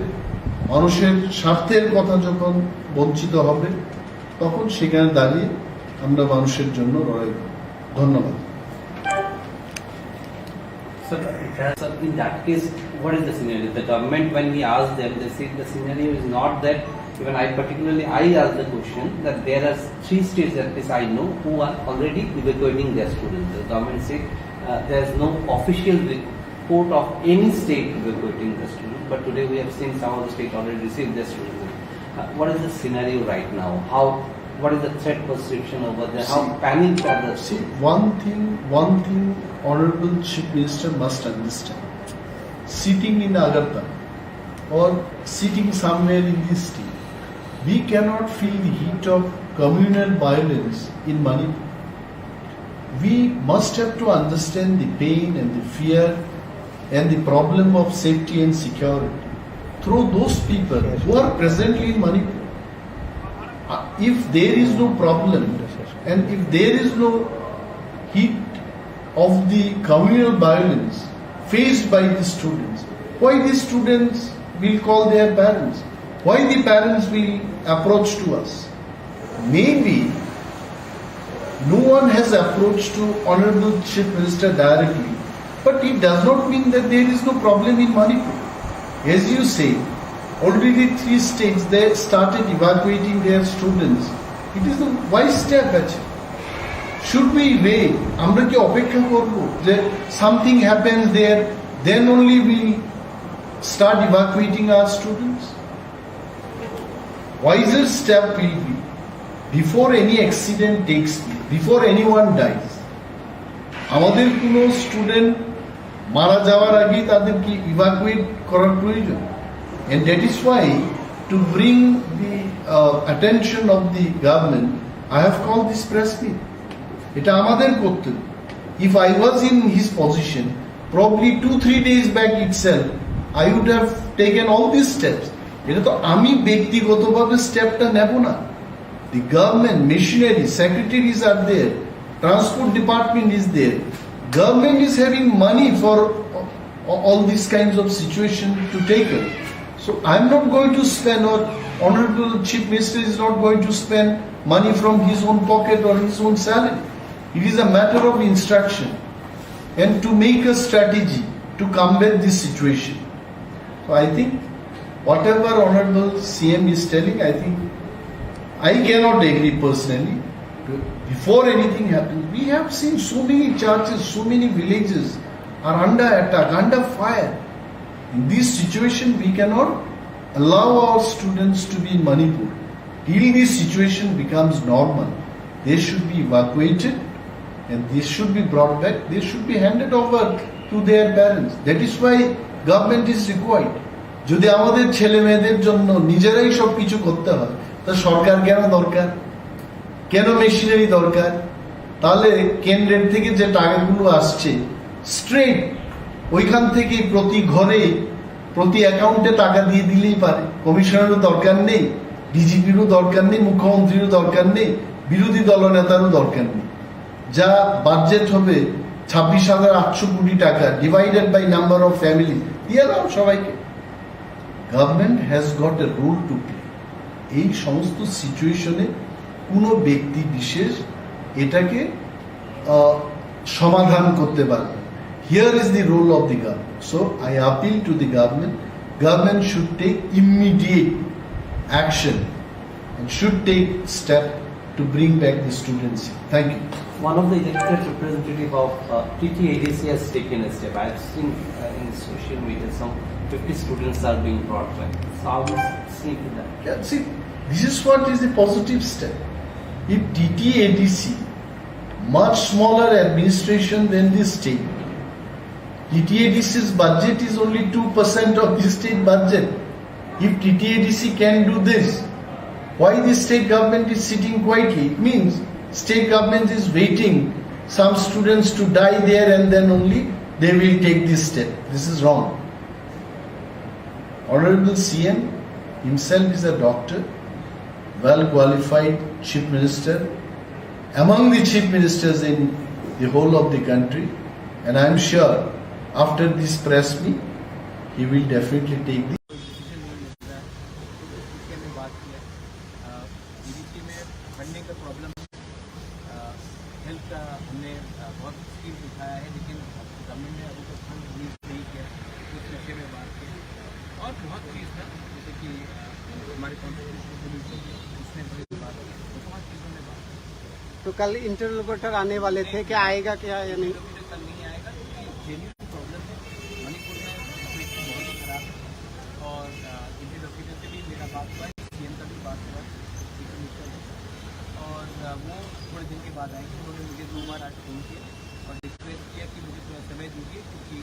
মানুষের স্বার্থের কথা যখন বঞ্চিত হবে, তখন সেখানে দাঁড়িয়ে আমরা মানুষের জন্য লড়াই করব। ধন্যবাদ। So, in that case, what is the scenario? The government, when we ask them, they say the scenario is not that. Even I asked the question that there are 3 states, at least I know, who are already evacuating their students. The government said there is no official report of any state evacuating the students, but today we have seen some of the states already received their students. What is the scenario right now? What is the threat perception over there? How panicked are the? See, one thing Honorable Chief Minister must understand. Sitting in Agartala or sitting somewhere in this state, we cannot feel the heat of communal violence in Manik. We must have to understand the pain and the fear and the problem of safety and security through those people who are presently in Manik. If there is no problem and if there is no heat of the communal violence faced by the students, why the students will call their parents? Why the parents will approach to us? Maybe no one has approached to Honorable Chief Minister directly, but it does not mean that there is no problem in Manipur. As you say, already 3 states they started evacuating their students. It is a wise step actually. Should we wait? আমরা কি অপেক্ষা করব যে something happens there, then only we start evacuating our students? Wiser step will be, before any accident takes place, before anyone dies, আমাদের কোনো student মারা যাওয়ার আগে তাদেরকে ইভাকুয়েট করার প্রয়োজন। And that is why, to bring the attention of the government, I have called this press meet. এটা আমাদের করতে। If I was in his position, probably 2-3 days back itself, I would have taken all these steps. এটা তো আমি ব্যক্তিগতভাবে স্টেপটা নেব না। The government machinery, secretaries are there, transport department is there, government is having money for all these kinds of situation to take it. So I'm not going to spend, or Honorable Chief Minister is not going to spend money from his own pocket or his own salary. It is a matter of instruction and to make a strategy to combat this situation. So I think whatever Honorable CM is telling, I think I cannot agree personally. Before anything happens, we have seen so many churches, so many villages are under attack, under fire. In this situation, we cannot allow our students to be in Manipur. Till this situation becomes normal, they should be evacuated and they should be brought back. They should be handed over to their parents. That is why government is required. যদি আমাদের ছেলে মেয়েদের জন্য নিজেরাই সবকিছু করতে হয়, তা সরকার কেন দরকার, কেন মেশিনারি দরকার? তাহলে কেন্দ্রের থেকে যে টাকাগুলো আসছে স্ট্রেট ওইখান থেকে প্রতি ঘরে প্রতি অ্যাকাউন্টে টাকা দিয়ে দিলেই পারে। কমিশনারও দরকার নেই, ডিজিপিরও দরকার নেই, মুখ্যমন্ত্রীরও দরকার নেই, বিরোধী দলনেতারও দরকার নেই। যা বাজেট হবে 26,800 কোটি টাকা divided by number of family দিয়ে দাও সবাইকে। Government has got a role to play. এই সমস্ত সিচুয়েশনে কোনো ব্যক্তি বিশেষ এটাকে সমাধান করতে পারবে। Here is the role of the government. So I appeal to the government. Government should take immediate action and should take step to bring back the students. Thank you. One of the elected representative of TTADC has taken a step. I have seen in social media some 50 students are being brought back. So how do you see to that? Yeah, see, this is what is a positive step. If TTADC, much smaller administration than the state, TTADC's budget is only 2% of the state budget. If TTADC can do this, why the state government is sitting quietly? It means state government is waiting some students to die there and then only they will take this step. This is wrong. Honorable CM himself is a doctor, well qualified chief minister, among the chief ministers in the whole of the country, and I am sure after this press meet he will definitely take the funding का problem health का हमने बहुत scheme उठाया है, लेकिन government ने अभी तक फंड रिलीज नहीं किया। कुछ नशे में बात की और बहुत चीज़ है, जैसे कि हमारे कॉन्स्टिट्यूशन उसने बड़ी बात की, तो बहुत चीज़ों में बात की। तो कल इंटरलोकेटर आने वाले थे, क्या आएगा क्या या नहीं? कल नहीं आएगा क्योंकि जेन्युइन प्रॉब्लम है। मणिपुर में सिचुएशन बहुत ही खराब है और इंटरलोकेटर से भी मेरा बात हुआ है, सीएम का भी बात हुआ है और वो थोड़े दिन के बाद आएंगे। उन्होंने मुझे 2 बार आज फ़ोन किया और रिक्वेस्ट किया कि मुझे थोड़ा समय दीजिए क्योंकि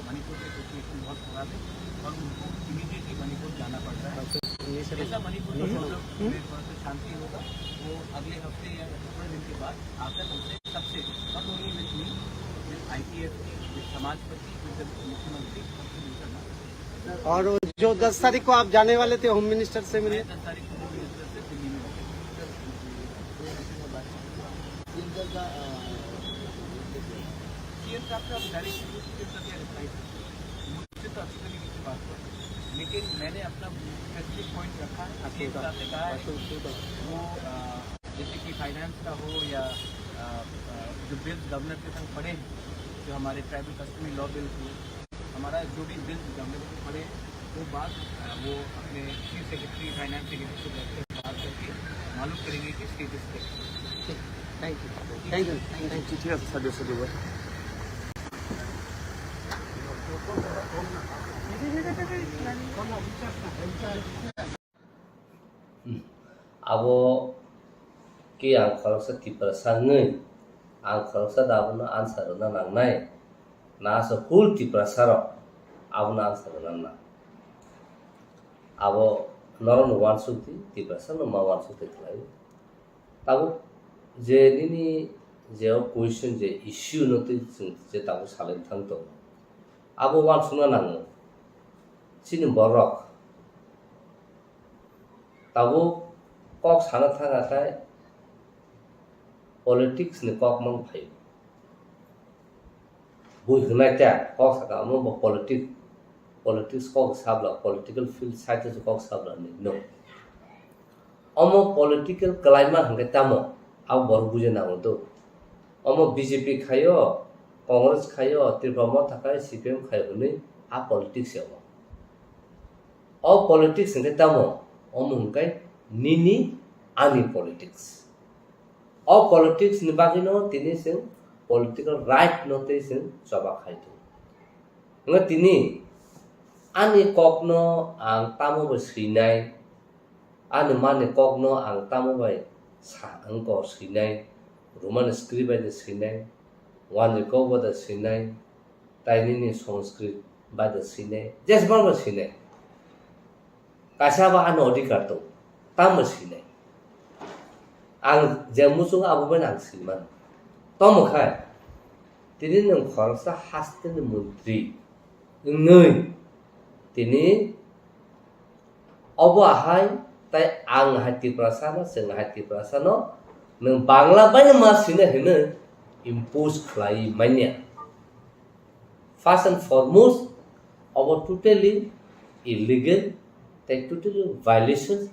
मणिपुर की सिचुएशन बहुत खराब है और उनको इमीडिएटली मणिपुर जाना पड़ रहा है। जैसा मणिपुर में थोड़ा सा शांति होगा, वो अगले हफ्ते या थोड़े दिन के बाद आकर हमसे सबसे not only with me, with IPF, with समाजपति, विद मुख्यमंत्री सबसे मिल करना। और जो 10 तारीख को आप जाने वाले थे होम मिनिस्टर से मिले? 10 तारीख को होम मिनिस्टर से दिल्ली में सीएम साहब का डायरेक्ट रिप्लाई मुझसे तो अच्छी तरीके से बात हुआ, लेकिन मैंने अपना स्पेसिफिक पॉइंट रखा है। सीएम साहब ने कहा है वो जैसे कि फाइनेंस का हो या जो बिल्स गवर्नर के संग पड़े हैं, जो हमारे ट्राइबल कस्टमरी लॉ बिल्स हो, हमारा जो भी बिल्स गवर्नर के पड़े वो बात वो अपने चीफ सेक्रेटरी फाइनेंस सेक्रेटरी से बैठ कर बात करके मालूम करेंगे कि स्टेटस क्या है। Thank you thank you thank you. ठीक है सदस्य जी। Abo ki ang kharoksa tiprasangni ang kharoksa dabuna answer na nangnai na so full tiprasaro abuna answer nanna abo noron wan sukti tiprasano ma wan sukti thlai tabo je nini je question je issue noti je tabo salen thangto abo wan suna nango sini borok tabo kok sana thanga kai politics ni kok mang phai bui hnai ta kok saka mo politics kok sabla political field side to kok sabla ni no omo political climate hangke tamo au bor buje na to अमो BJP खायो कांग्रेस खायो त्रिपुरा थाखाय CPM खायो हनै आ politics याव अ politics हनै तामो अमो हनकाय निनि आनि politics अ politics नि बागिनो तिनि जों पॉलिटिकल राइट नते जों जबा खायतो nga tini ani kokno ang tamo ba sinai ani mane kokno ang tamo ba sa ang ko sinai roman script ba de sinai wan ko ba de sinai taini ni sanskrit ba de sinai jes ba sinai kasa ba an odikar to tam sinai ang jamusung abu ba nang siman tom khai tini nang khorsa hasten mantri ngơi tini obahai tai ang hati prasana seng hati prasana nang bangla banya masine hene impose khlai mania first and foremost our totally illegal tai totally violations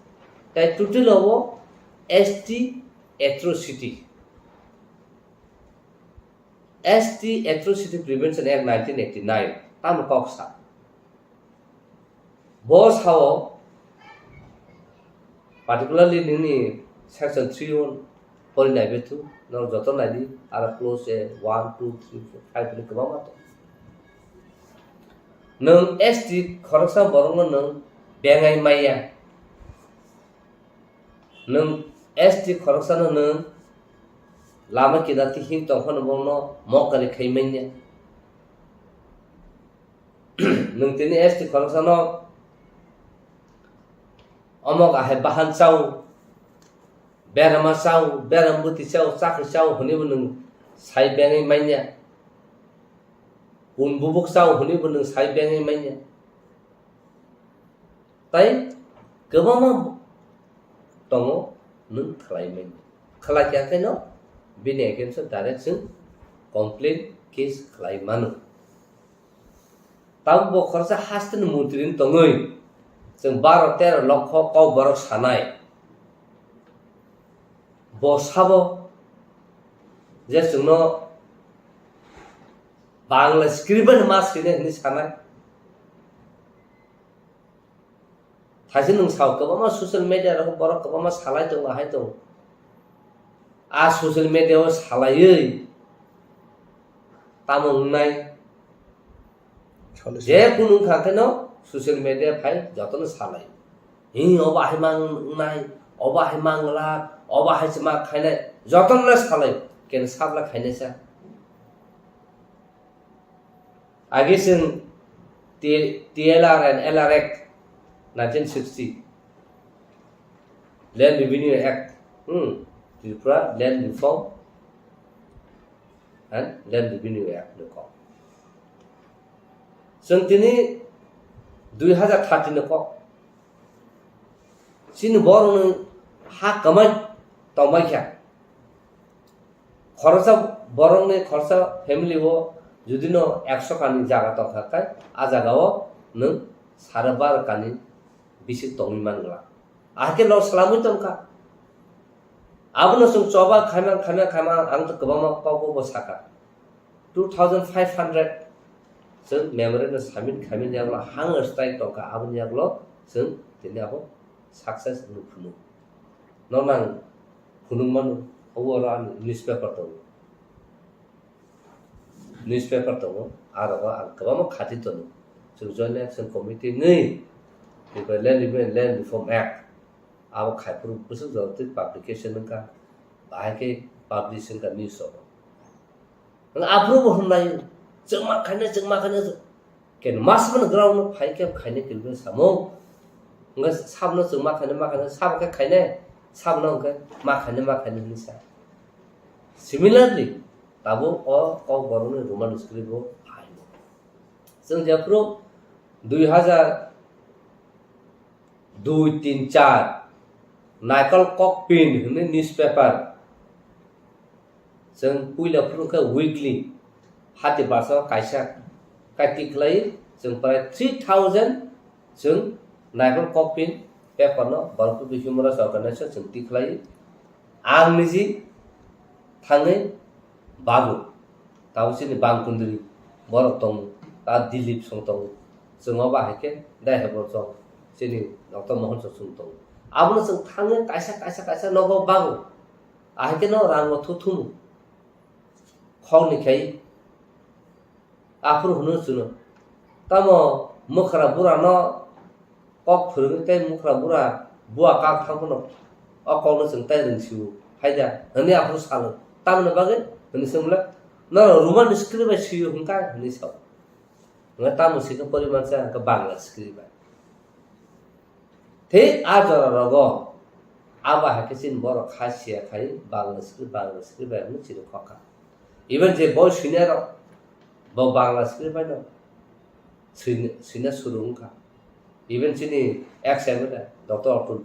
tai totally our ST atrocity Prevention Act 1989 tam koksa boss how particularly nini section 3 pori nai betu no joto nai di ara close 1 2 3 4 5 ni kama to nang ST khorsa borong nang bengai maya nang ST khorsa nang lama kita tihin tongkon bono mokari khaimenya nung tini ST khorosano amok ahe bahan chau berama chau berambuti chau chak chau huni bunung sai bengai manya unbubuk chau huni bunung sai bengai manya tai gobama tongo nung khlai manya khlai kya kaino bini against direction complaint case khlai manu tambo khorsa hasten mutrin tongoi जों 12-13 लक्ष ककबरक सानाय बसाबो जे जोंनो Bangla script मासिने नि सानाय थासे नों साव गोबां social media रो बरक गोबां सालाय दं आहाय दं आ ससियेल मिडिया आव सालायै तामंनाय जे कुनु खाथेनो social media phai jotone salai hi oba hai mang la oba hai chma khaine jotone salai ken sabla khaine sa age sin TLR and LR Act 1960 Land Revenue Act Tripura Land Reform and Land Revenue Act ko sentini 2013 ko sin borong ha kamai tomai kya khorsa borong ne khorsa family wo judino 100 kani jaga to khakai a jaga wo nung sarabar kani bisi tongi mangla ahke lo salamu tomka abno sung choba khama ang to kobama ko bo saka 2500 जों मेमोरेन्डाम सामिन यागला हांगर strike टका आबन यागलो जों दिनै आबो success नुफुनु ननां फुनुमान अवरा newspaper दङ आरो गोबां खाथि दङ जों जयन्ट एक्शन कमिटि नै बे लैंड रिफॉर्म एक्ट आबो खायफोर बोसोर जरते पब्लिकेशन का बाहायके पब्लिशिंग का न्यूज़ हो नों आप्रुव होननाय जों मा खायने केन मासबन ग्राउंड फाइके खायने केलबे सामो nga sabno जों मा खायने साब के खायने साबनो के मा खायने निसा सिमिलारली ताबो अ बरनो रोमान स्क्रिप्ट हो हायो जों जेप्रो 2002-3-4 नायकल ककपिन होनो न्यूज़पेपर जों पुइला फुरुखा वीकली हाति बासा कायसा काटिक्लाई जों प्राय 3000 जों नायकल ककपिन पेपर न बरफु ह्यूमरस अर्गनाइजेशन जों टिक्लाई आं निजि थाङै bago tahu sini bangkundri borok tong ta dilip song tong जोंनाव बाहायके दाय हेबो जं sini Dr. Mohan Sung tong abno जों थाङो कायसा नगो बागो ahike no rango thuthum khongni khai afur hunu suno tamo mukhra bura no kok phurung tai mukhra bura bua ka thangno akong no sung tai ring siu haida hani afur salo tamno bagin hani sumla no roman script ba siu hungka hani sa ngata musik poriman sa ka bangla script thế a jara rogo aba hakesin boro khasia khai bangla script ba mu chiri khaka even je boy senior bo bangla script ba no sina surung ka even chini exam da Dr.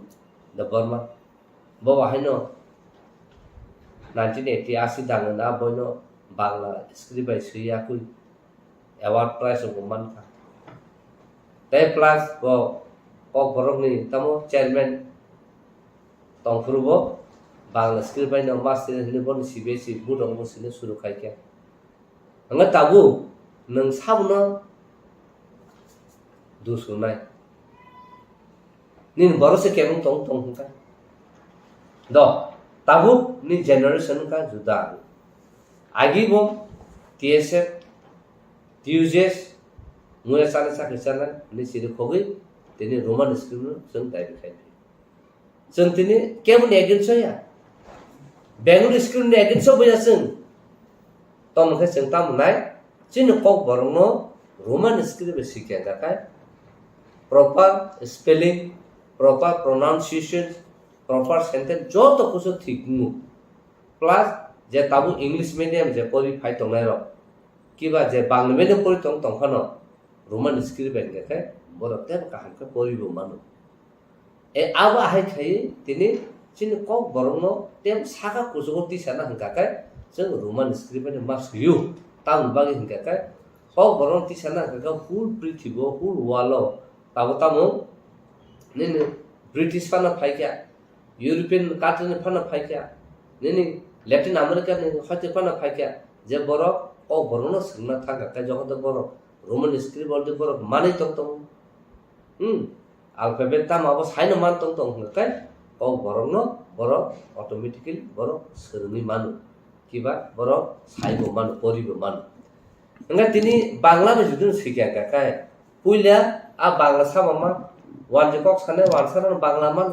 Debbarma bo haino 1980 dang na boy no bangla script ba suya kui award prize of man ka te plus bo Kokborok ni tamo chairman tongfrubo bangla skill by no master ni bon CBC budong mo sine suru khai kya anga tabu nang sabno du sunai nin borose kemung tong ka do tabu ni generation ka juda agi bo TSF TUJS mulai sana ni siri khogi tini roman script जों diary खाय जों tini केमन against या Bengal script ने against बया जों तम के जों तामनाय जिन Kokborok no roman script सिखे जाखाय proper spelling proper pronunciation proper sentence जत कुछ ठीक नु प्लस जे ताबु इंग्लिश मीडियम जे परि फाइ तंनाय र किबा जे बांग्ला मीडियम परि तंखनो roman script बेंगखाय borok tem kaham ke poribo manu aba hai khai tini chin Kokborok no tem saka kusugo ti sana hangka kai jeng roman script ne mas yu tam bagi hangka kai Kokborok ti sana hangka full prithibo full walo tamu nini British pana phaikya European country ne pana phaikya nini Latin America ne hote pana phaikya je borok Kokborok no singna thanga kai jogoto borok roman script bolde borok mani tong alphabet tam abo saino man tong kai Kokborok no borok automatically borok serni manu kiba borok saibo manu poribo manu enga tini bangla me judun sikya kai puila a bangla samama wan je kok sane wan sana bangla man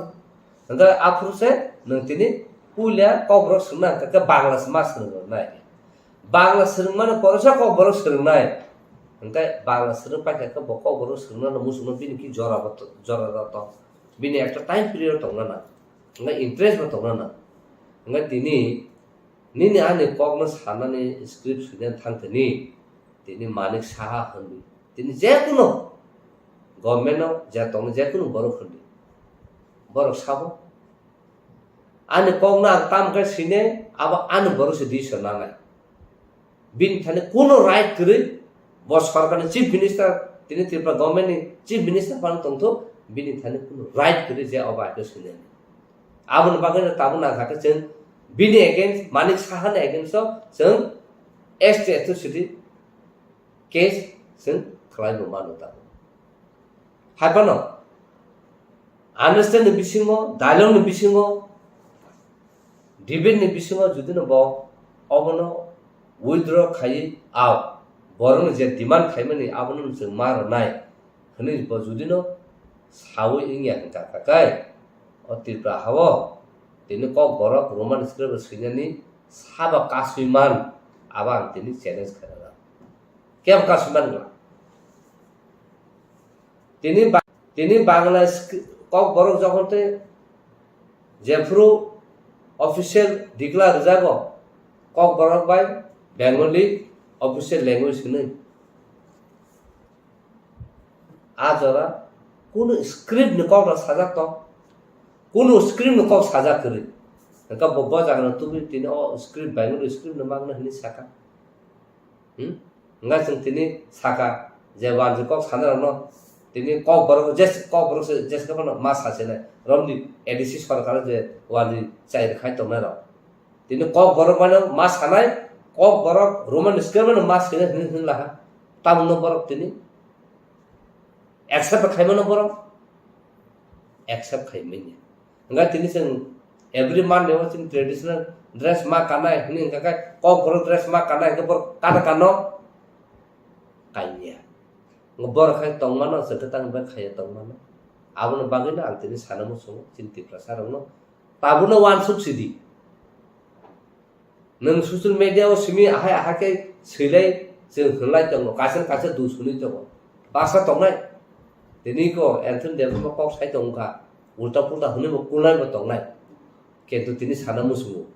enga afruse nang tini puila Kokborok suna ka bangla mas nai bangla serng man porosa Kokborok serng nai engkai bangla serung pakai ke Kokborok serung na musuh bini ki jora to bini ekta time period tong na engkai interest ba tong na engkai tini ane Kokno sana ni script sudah thang tini Manik Saha handi tini jekuno government no jatong jekuno borok handi borok sabo ane Kokno tam ka sine aba ane borok se di sana nai bin thane kono right kri bos सरकार chief minister तिनी Tripura government नि chief minister पान तंथो बिनि थाने कुनो right करे जे अबा के सुने आबन बागन ताबना थाके जों बिनि अगेंस्ट मानिक साहा ने अगेंस्ट जों एसटी एट्रोसिटी केस जों खालायबो मानो ता हायबानो आन्डारस्टैंड नि बिसिङो डायलॉग नि बिसिङो डिबेट नि बिसिङो जुदिनो ब अबनो विथड्र खाइ आउ borong je demand khaimani abon जों mar nai hni bo judino sawi ingya ka kai o Tripura hawo tini Kokborok roman script sinani saba kaswiman abang tini challenge kara kem kaswiman la tini bangla Kokborok jokonte jefru official declare jago Kokborok by Bengali official language नहीं आज जरा कुन script ने कौन साजा तो कुन script ने कौन साजा करे का बब्बा जागना तू भी तीन स्क्रिप्ट बेंगलुरु स्क्रिप्ट ने मांगना हनी साका nga जों तिनी साका जे वान जे कौन साजा न तिनी Kokborok Kokborok से जस का न मा सासे ने रमनी एडीसी सरकार जे वान चाइ खाइ तो न र तिनी Kokborok माने मा सानाय Kokborok Roman script mas kena hin lah tamu no borok tini accept khai no borok accept khai menya enggak tini sen every man dewa sen traditional dress ma kana ini enggak Kokborok dress ma kana ke bor kana kano kainya ngebor khai tong mano setetang ba khai tong mano abun bagina antini sanamu sungo cinti prasarangno tabuna wan subsidi nang social media o simi ahai ke silai se hulai tong kasen du suni tong basa tong nai tini ko Anthony Debbarma ko sai tong ka ulta pulta hune mo kulai mo tong nai kentu tini sanamu sungo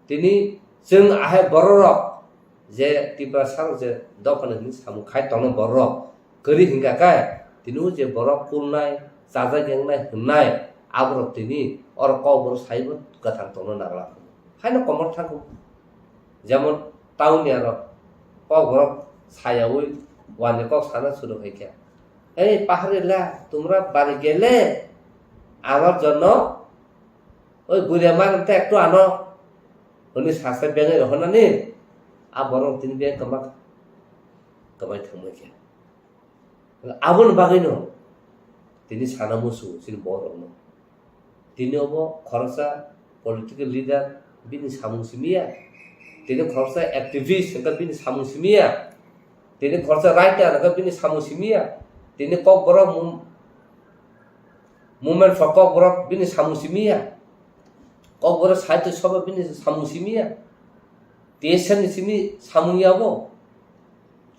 tini jeng ahai bororok je tipra sang je dokan ni samu khai tong bororok keri hingga kai tinu je borok kulnai saja yang nai hunai abrok tini or ko bor saibo kathang tong nagla haino komor thaku যেমন টাউনে আর কগরক ছায়াওই ওয়ানে cock সানা শুরু হয়ে গেল এই পাহাড়ে লা তোমরা বাড়ি গেলে আমার জন্য ওই গুড়িয়া মারতে একটু আনো উনি সাসে ব্যাঙে রহনানি আর বরং তিনি ব্যাঙ কামাই থামে গেল আবুন বাগাইনো তিনি সানা মুসু তিনি বড় তিনি হব খরচা পলিটিক্যাল লিডার বিনি সামুসিমিয়া তিনি খরচা অ্যাক্টিভিস্ট এটা বিনি সামুসিমিয়া তিনি খরচা রাইটার এটা বিনি সামুসিমিয়া তিনি Kokborok মুভমেন্ট ফর Kokborok বিনি সামুসিমিয়া Kokborok সাহিত্য সভা বিনি সামুসিমিয়া দেশান সিমি সামুয়াবো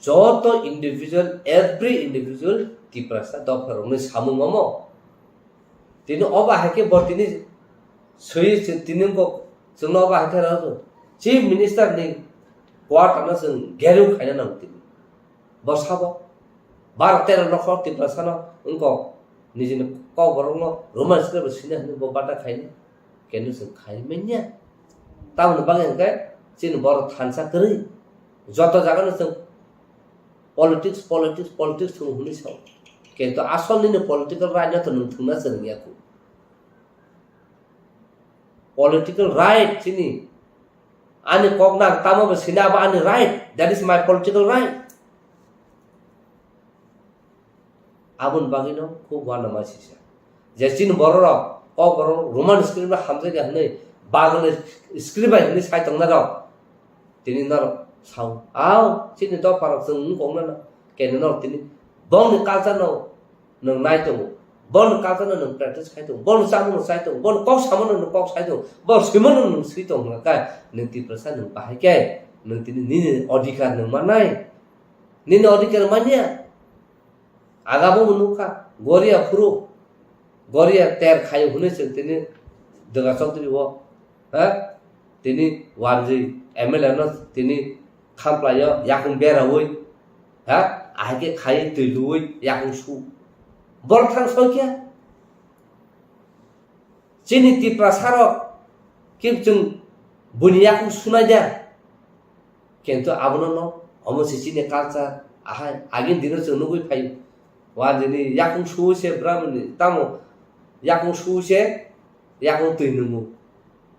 যত ইন্ডিভিজুয়াল এভরি ইন্ডিভিজুয়াল ত্রিপুরাসা দফারংনি সামুমমো তিনি অবাহাকে বর্তিনি সই তিনি जोंनो बाहायथार चिफ मिनिस्टार नि क्वार्टारनो जों गेरु खायना नांगौ तिनि बसाबो 12-13 नखर तिप्रासानो उनको निजिनो Kokborokno रोमान स्क्रिप्ट सिना हने बाटा खायनो केनु जों खायमेन्या ताउन बागेनके चिन बर थानसा करै जत जागानो जों पॉलिटिक्स थुं हुनि साव किन्तु आसलनिनो पॉलिटिकल राजनीति नोंथुंना जोंनियाखौ political right sini ani kokna tamo sina ba ani right that is my political right abun bagino khub wana masisa jesin bororo Kokborok roman script ba hamje ga hne bagne script ba hne sai tongna ro tini nar sau ao sini do parak sung kongna na ken no tini bong ni kalsa no nang nai to bon kalsana nang practice khai tung bon samu sai tung bon kok samu nang kok sai tung bon simon nang si tung ka nang ti prasa nang bahai ke nang tini ni odhikar nang manai ni odhikar manya agabo munuka goria furu goria ter khai hune se tini daga chotri wo ha tini warji mla no tini khamplayo yakung bera hoi ha ahke khai tului yakung su বরথাং সংখ্যা চিনি ত্রিপ্রাসারক কিন্তু বুনিয়াকু শুনাই দেয়া কিন্তু আবনন অমসি চিনি culture আহাই again দিন जों नुगै फाय वाजिनि याकुं सुसे ब्राह्मणी तामो याकुं सुसे याकुं तैनुमु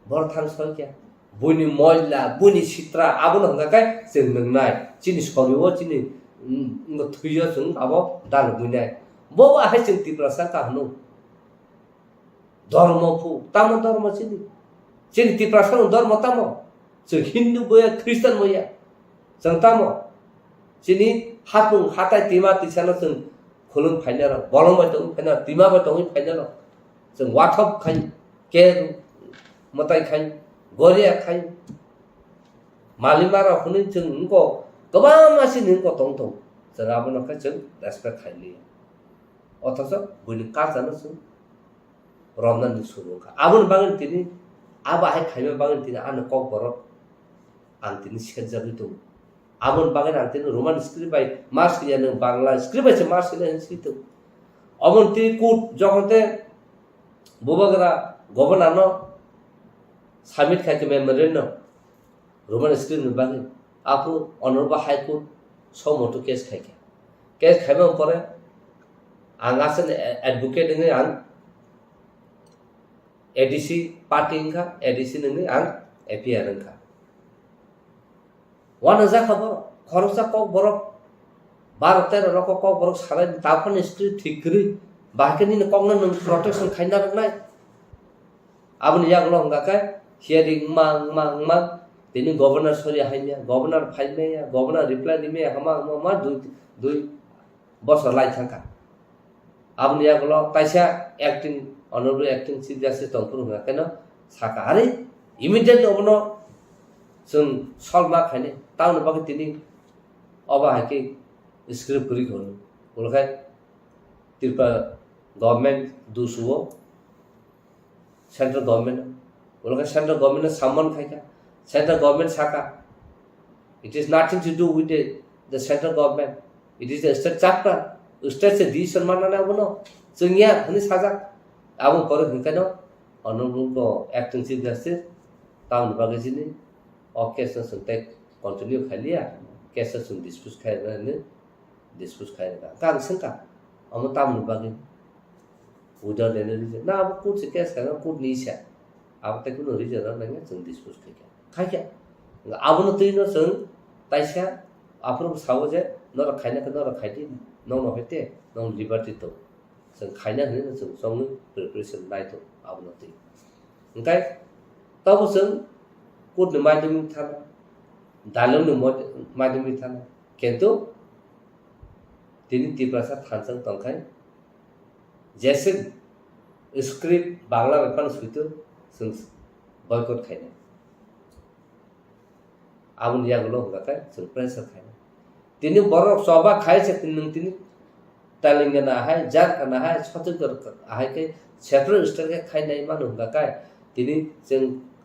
बरथां संख्या बुनि मयला बुनि सित्रा आबन हंगाकाय जों नंनाय चिनि सरियो चिनि थुयो जों आबो दाल बुइनाय बोबा है जों त्रिपुरासा काहनु धर्म फु तामो धर्म चिनि त्रिपुरासा धर्म तामो जों हिन्दू बया ख्रिस्टान बया जों तामो चिनि हापुं हाताय तिमा तिसानो जों खुलुम फाइनार बलंबाय दं फाइनार तिमाबाय दं फाइनार जों वाथब खाय के मताय खाय गरिया खाय मालिमारा हुनि जों उनको गोबां मासि निको दं जों आबनखा जों रेसपेक्ट खायलिया অথচ বইনি কাজানো जों रमनानि सुरुखा आबन बागन तिनि आबाहाय खायमा बागन तिनि आनो Kokborok आं तिनि सेजाबि दं आबन बागन आं तिनि रोमान स्क्रिप्ट बाय मार्स कियानो बांला स्क्रिप्ट बाय मार्स कियानो सितो अमन तिनि कोर्ट जखते बोबागरा गभर्नरनो साबमिट खायके मेमोरेन्डम रोमान स्क्रिप्ट बागन आपु अनरबा हाई कोर्ट समोto केस खायमा परे आं आसन एडवोकेट नोंनि आं एडीसी पार्टी नोंखा एडीसी नोंनि आं APR नोंखा One is a cover, Korosa Kokborok, Barter Roko Kokborok Saran, Tapan Street, Hickory, Bakan in the Common protection kind of night. Abun Yaglong Gaka, hearing Mang, the new governor Soria Haimia, Governor Paimea, Governor replied me, Hama, do boss or light Hanka. Abun Yaglo, Taisha acting, honorable acting Chief Justice on Purunakano, Sakari, immediately over soon solve mark Hane, town about tinning over hiking script curriculum. Okay, Tilpa government do so, central government, okay, central government someone Kaika, central government Saka. It is nothing to do with the central government. It is a state chapter. State a decent man and I will know. So, yeah, and this has a I will call it Hikano, honorable acting Chief Justice, town magazine, or cases and take continue Kalia, cases and disputes Kaira, disputes Kaira. Can't sink up. I'm a town bugging without any reason. Now, put the case and put Nisha. I'll take no reason and disputes Kaika. I will not know, son, Taisha, after Sawaja, not a kind of not a kite, no hete, no liberty to. Some kind of some preparation night I will not think. Okay? Thousand put the Madam Tana, Dalum Madam Tana, Kento, didn't Tiprasa Hansan Tonkai, Jason script Bangla weapons with you since boycott kind. Abun Yaglo, some pressure kind. Tinu borok soba khai sa tinu Talingana hai, Jarkana hai, Sotuka, Ahake, several star khai name manu gakai, Tini,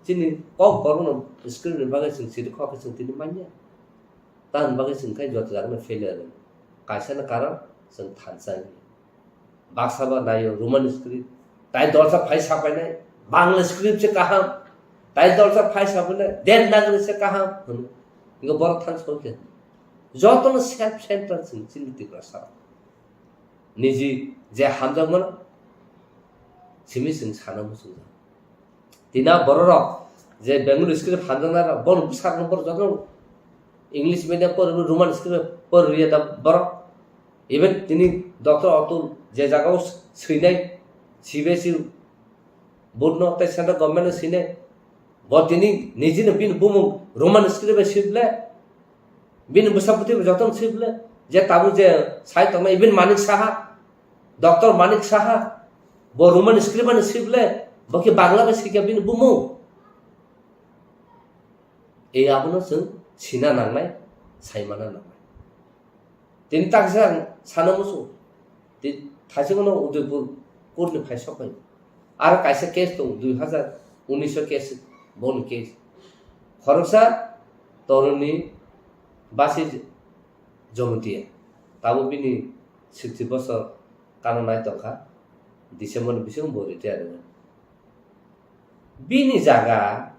Chini, Kokborok, screen and baggage in city coffee and Tinimania. Tan baggage in Kai Jotan failure. Kaisana Kara, some Tansan. Baksaba Nayo, Roman script, Tai Dolsa Pai Sapane, Bangla script Kaham, Tai Dolsa Pai Sapane, then Nagan Sekaham, you go borrow transported. Joton self sentence in Chiliti Grasa. Niji, Ze Hamdamana, Simis in Sanamusuza. Tina Borok, Ze Bengal script Handana, Bon Sarno, English medium for Roman script for Rieta Borok. Even Tini, Dr. Otul, Jezagos, Sine, CBSU, Budno, the Center Government Sine, Botini, Nijin bin Boom, Roman script Shible, Bin Busaputi, Joton Shible, Jetabu, Saitama, even Manik Saha, Dr. Manik Saha, Bo Roman script and Shible, Boki Bangla Sika bin Bumu. A Abunasun, Sina Nangai, Simona Nangai. Tin Taxan, Sanamusu, the Tajano Udebur, Kurni Paishokai. Our Kaisa case to do Hazard, Unisha case, bone case. Horosa, Toruni, Basis Jomutia. Tabubini 60% Kananai Toka, December Bisumbo retired. Bini Zaga,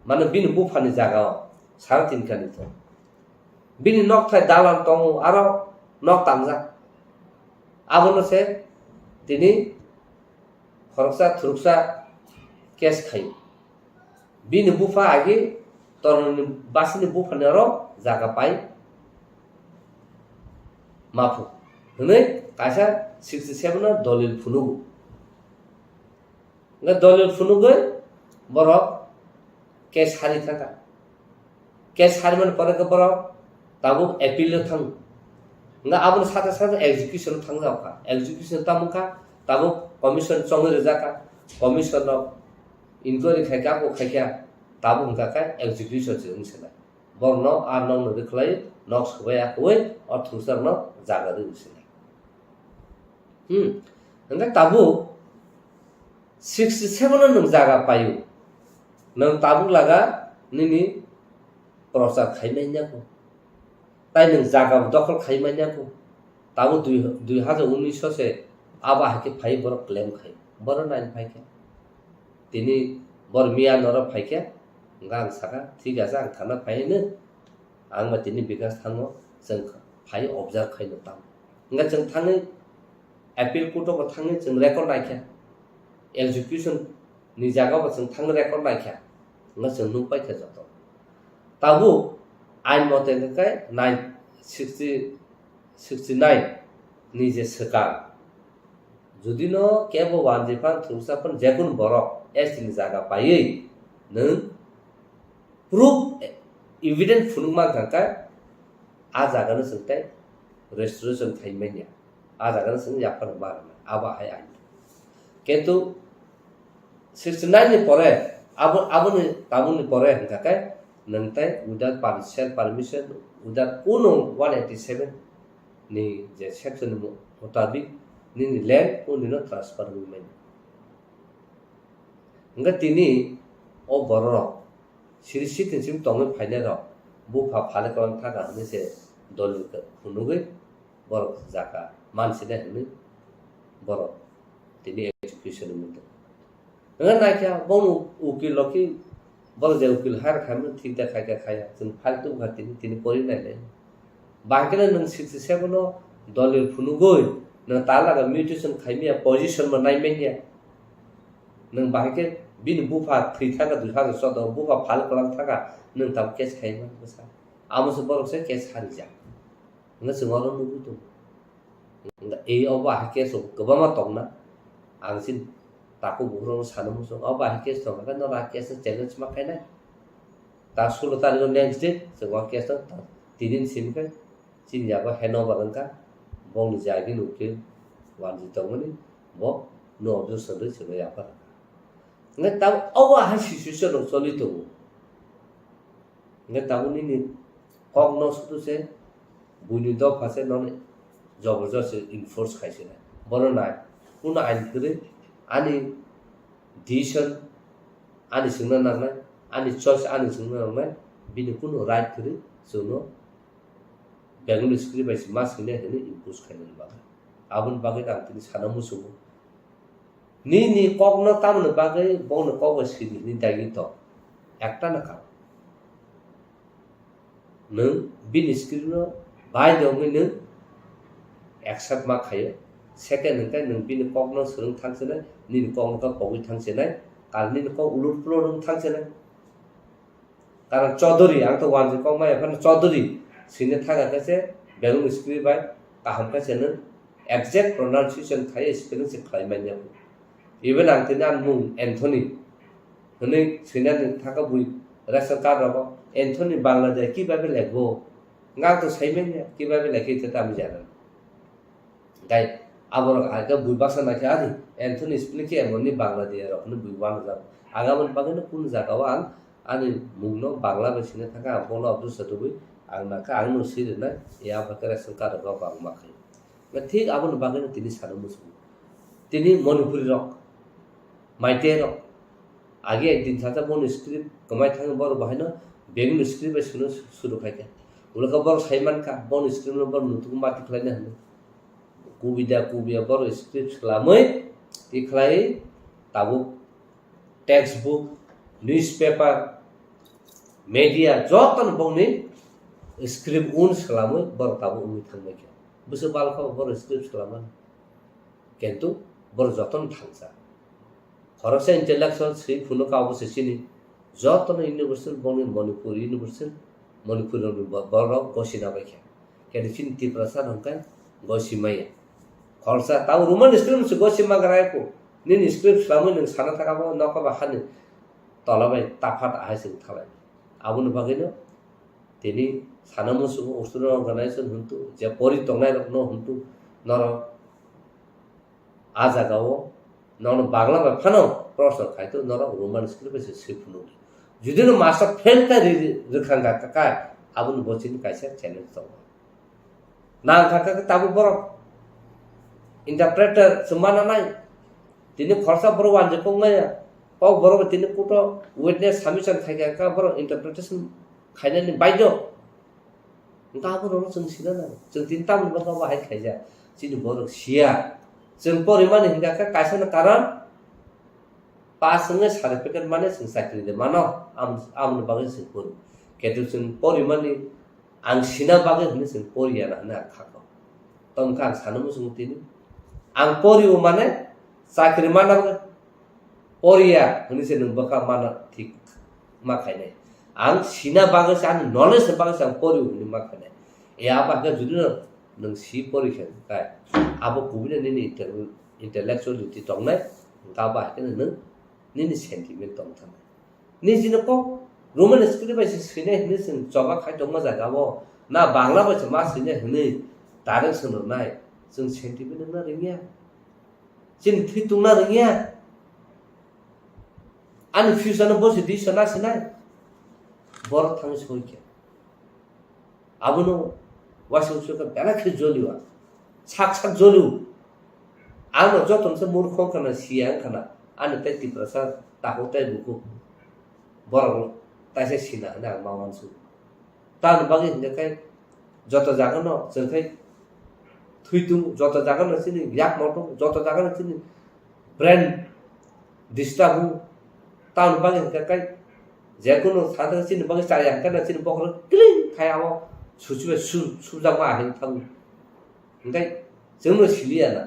Manabin Bufani Zaga, Sartin Canito. Bini Noctai Dalan Tongu, Aro, Noctamza. Abono said, Tini, Horsa, Truxa, Keskai. Bini Bufa Agi, Torun Basini Bufanero, Zagapai, Mapu. Hune, Kasha, 67 Dolil Funugu. The Dolil Funugu, Borok, Kes Haritaka. Kes Harman Poraka Borok, Tabu, Appeal Tang. Nga Abu Sata execution Tangaka, execution Tamuka, Tabu, Commission Song Rizaka, Commission of Inquiry Kakapo Kaka, Tabu Kaka, execution Zinsela. Borno are known to declare, Nox way or Tusarno, Zagadu. And the Tabu 67 on Zaga Payu. No Tabu Laga, Nini, Prosa Kaimaniaco. Timing Zaga, Doctor Kaimaniaco. Tabu do you have the only so say, Abba Haki Piper claim Kai, Borona and Pike. Tini, Bormia nor a Pike, Gang Saka, Tigazan, Kana Pine, Angatini because Tango, Sank, Pai observe kind of town. Ngatan Tangi, Appeal put over Tangi and record like execution Nizaga was some tongue record like her. Not a new bike as a Tabu आइन मते नकाय 69 नि जे सरकार जुदि न केबो वानजिफान थुसाफोर जेकुन बरक एसनि जागा पायै नों proof evidence फुनुमा थांखाय आ जागानो सोंथाय restoration थाइमेनिया आ जागानो सों याफान बारना आबा हाय आइन किन्तु 69 नि परे आबुनि तामुनि परे हंखाय नंताय विदाउट परमिशन विदाउट कोनो 187 नि जे सेक्शन मुताबिक नि लैंड उनिनो ट्रांसफर हुमेन nga tini o bororo sirisi tinsim tongi phainero bufa phale kalam thaka hne se dolika hunugai borok jaka mansine hne borok tini education muto nga naikya bon ukil loki bol je ukil har khamne thik da khaya jin faltu ghatini tini pori nai le bakena nang 67 no dolil phunugoi na talaga mutation khaimia position ma nai menia nang bahike bin bufa thri thaka du thaka so do bufa phal kalam thaka nang tab case khaima basa amus borok se case hari ja nga sungolo nu tu nga e oba case gobama tongna angsin taku burong sanam so oba case to ka no ra case challenge ma kai na ta sulo ta no next day so wa case to tinin sim ka sin ja ba hanover ka bong ja gi nu ke wan ji tong ni bo no objo so de so ya pa nga tahu awak hasil susun solid tu, nga tahu ni kognos tu se bunyi dok fase non jobberjast enforce kaise na, bono na, puna ain kiri, ani decision, ani sungna nangna, ani choice ani sungna nangna, bini puno right kiri, suno, bangun script baisi mas kini hene impose kaise na bagai, abun bagai nang tini sana musuh. Ni kogno tamne bagai bono kogo sini ni dagi to ekta na ka nung bin screen no bai de ngi nung accept ma khayo second nung kai nung bin kogno surung thangsena ni kogno ka pogui thangsena kal ni ko ulut pro nung thangsena karon chaudhary ang to wan je kong mai phan chaudhary sine thaga ka se bangun screen bai kaham ka se nung exact pronunciation khaye spelling se khlai manya even antinan mung Anthony hone sinan thaka bui rasa ka rabo Anthony Bangladesh ki babe legbo nga to saimen ki babe lekhi ta mi jana dai abor aga bui basa na khari Anthony speak ke amoni Bangladesh ro hone bui wan ja agaman bagena kun jaga wan ani mungno Bangladesh ne thaka bono abdu satubui angna ka angno sir na ya bakara sarkar ro bang makhai na thik abon bagena tini sanu musu tini Manipuri rock माइटेरो आगे एक दिन साथा bone script कमाई थांग बर बाहायनो बेंगुन script सुनो सुरु खायके उलका बर साइमान का बोन स्क्रिप्ट बर नुतुक माति खलायने हने कुबिया बर स्क्रिप्ट खलामै ति खलाय ताबु टेक्स्ट बुक न्यूज़पेपर मीडिया जतन बोनि स्क्रिप्ट उन खलामै बर ताबु उनि थांमै के बुसो बालखा बर स्क्रिप्ट खलामान किन्तु बर जतन थांसा खरसा इंटेलेक्चुअल श्री फुनो का अवश्य सिनी जतन यूनिवर्सिटी बने मणिपुर यूनिवर्सिटी मणिपुर बर गसिना बाइखे केन चिन्ति प्रसाद हंका गसिमाया खरसा ताउ रुमन स्क्रिप्ट से गसिमा गरायको निन स्क्रिप्ट सामु नों साना थाकाबो नका बाखानि तलाबाय ताफात आहायसिं थाबाय आबुन बागैनो तेनि सानामुसु अस्ट्रेलियन अर्गानाइजेशन हुन्तु जे परि तंनाय रखनो हुन्तु नर आजागाओ नन बांग्ला में फानो प्रश्न खाए तो नर रोमान स्क्रिप्ट से सिफुनु जुदिनो मास्टर फेल का रखांगा का आबुन बचिन काइसे चैलेंज तो ना का ताबु बर इंटरप्रेटर समाना नाय तिनि खरसा बर वान जे पंगाय पौ बर तिनि कुटो विटनेस सबमिशन थाइका का बर इंटरप्रिटेशन खाइनानि बायजो ताबु रो जों सिना ना जों तिन ताम बा बाहाय खाइजा सिनि बर सिया जों परिमाण हिंगा का काइसन कारण पास संगे सर्टिफिकेट माने जों साख्रि दे मानो आमन बागै जों पुर केतु जों परिमाण आं सिना बागै हने जों परिया ना खाखो तमका सानमु जों तिनि आं परिउ माने साख्रि माना परिया हने जों बका माना ठीक मा खाइने आं सिना बागैसो आं नलेज बागैसो आं परिउनि माखाने ए आबाखौ जुदि नों सि परिखे काय आबो गुबिना निनि इंटेलेक्चुअलिटी दंनाय गाबाखौ नों निनि सेंटिमेन्ट दं थानाय निजिनो को रोमान स्क्रिप्ट बायसे सिनाय हने जों जबा खाय दं मजा गाबो ना बांला बायसे मा सिनाय हने डाइरेक्ट सोननाय जों सेंटिमेन्ट ना रोङिया जों थैतुंना रोङिया आंनि फिउचारनो बसे दिसना सिनाय बर थांनो सयखे आबोनो वासौसोखौ बेलाखे जलिवा साक साक जलिउ आंनो जतनसे मूर्खों खाना सिया खाना आंनो तेति प्रसाद ताको ताइ बुकु बर ताइसे सिना ना मावानसु तान बागे हिंखाय जत जागोन जोंखाय थैतुं जत जागोन सिनि याक मतो जत जागोन सिनि ब्रेन डिस्टार्ब तान बागे हिंखाय जेकुनु सादा सिनि बागे चाया खाना सिनि बखर क्लिं खायाव सुचुबे सुजामा हिं थां ओंखाय जोंनो सिलियाना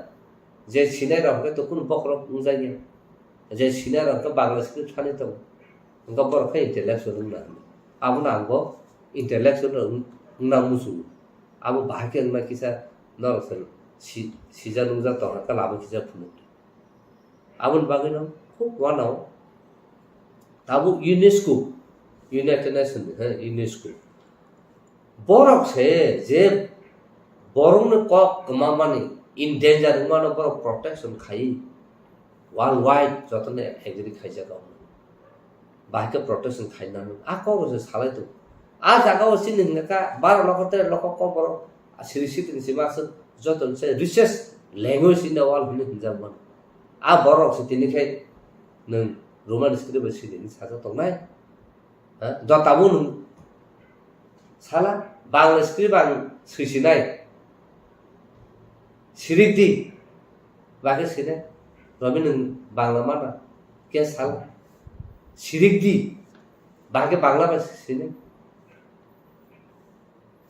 जे सिनाय रावखौ तो कुन बखर उजायो जे सिनाय रावखौ बांला स्क्रिप्ट थाने दं ओंखा बरखौ इंटेलेक्चुअल ना आबो नांगो इंटेलेक्चुअल ना मुसु आबो बाहाके ना किसा नरसन सिजा नुजा तोरा का लाबो किसा फुनु आबो बागे न खूब वानाव आबो यूनेस्को यूनाइटेड नेशन है यूनेस्को बरक से जे बरंनो कक मामानि इन डेंजर मानो बर प्रोटेक्शन खाई वर्ल्ड वाइड जतने एग्री खाइजा गाव बाहाके प्रोटेक्शन खाइना आ को से सालाय तो आ जागाव सिन नका 12 लखते लख को बर सिरिसित सिमास जतन से research language in the world हिन हिजामन आ बरक से तिनिखाय नों रोमान स्क्रिप्ट सिनि साजा तंनाय ह जताबो नों साला बांला स्क्रिप्ट आं सैसिनाय सिरिकदी बागे सिने रबि नों बांला माना के साला सिरिकदी बागे बांला बा सिने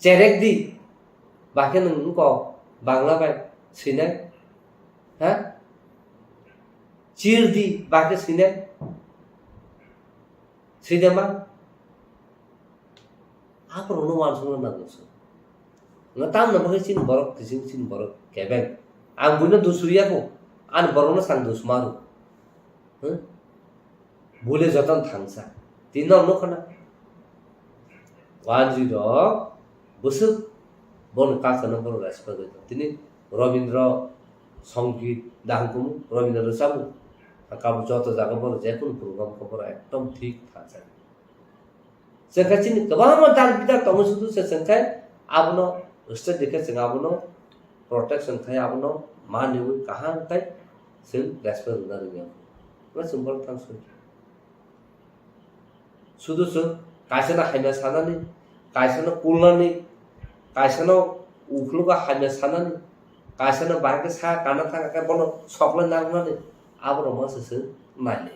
चेरेकदी बागे नों को बांला बा सिने ह चिरदी बागे सिने सिनेमा आप रोनो वानसुनो नागोसो ngataam na bagai sin borok tising sin borok kebeng ang buno dusuya ko an borono sang dusmaru bule joton thangsa tinno no khana 10 busuk bon kasana bor respect tini robindra songit dangkum robindra sabu akabu joto jaga bor jekun program khobor ekdom thik thacha sekachin kabama dal bidar tomusudu se sankai abno उससे देखे सिंगावनो protection खाय आवनो मानिउ कहां तय सिन respect ना रिया ना symbol थां सुदुसु कायसना हायना सानानि कायसना कुलनानि कायसना उखलुगा हायना सानानि कायसना बागे सा काना थांगा का बनो सकला नांनानि आब्रो माससो नायले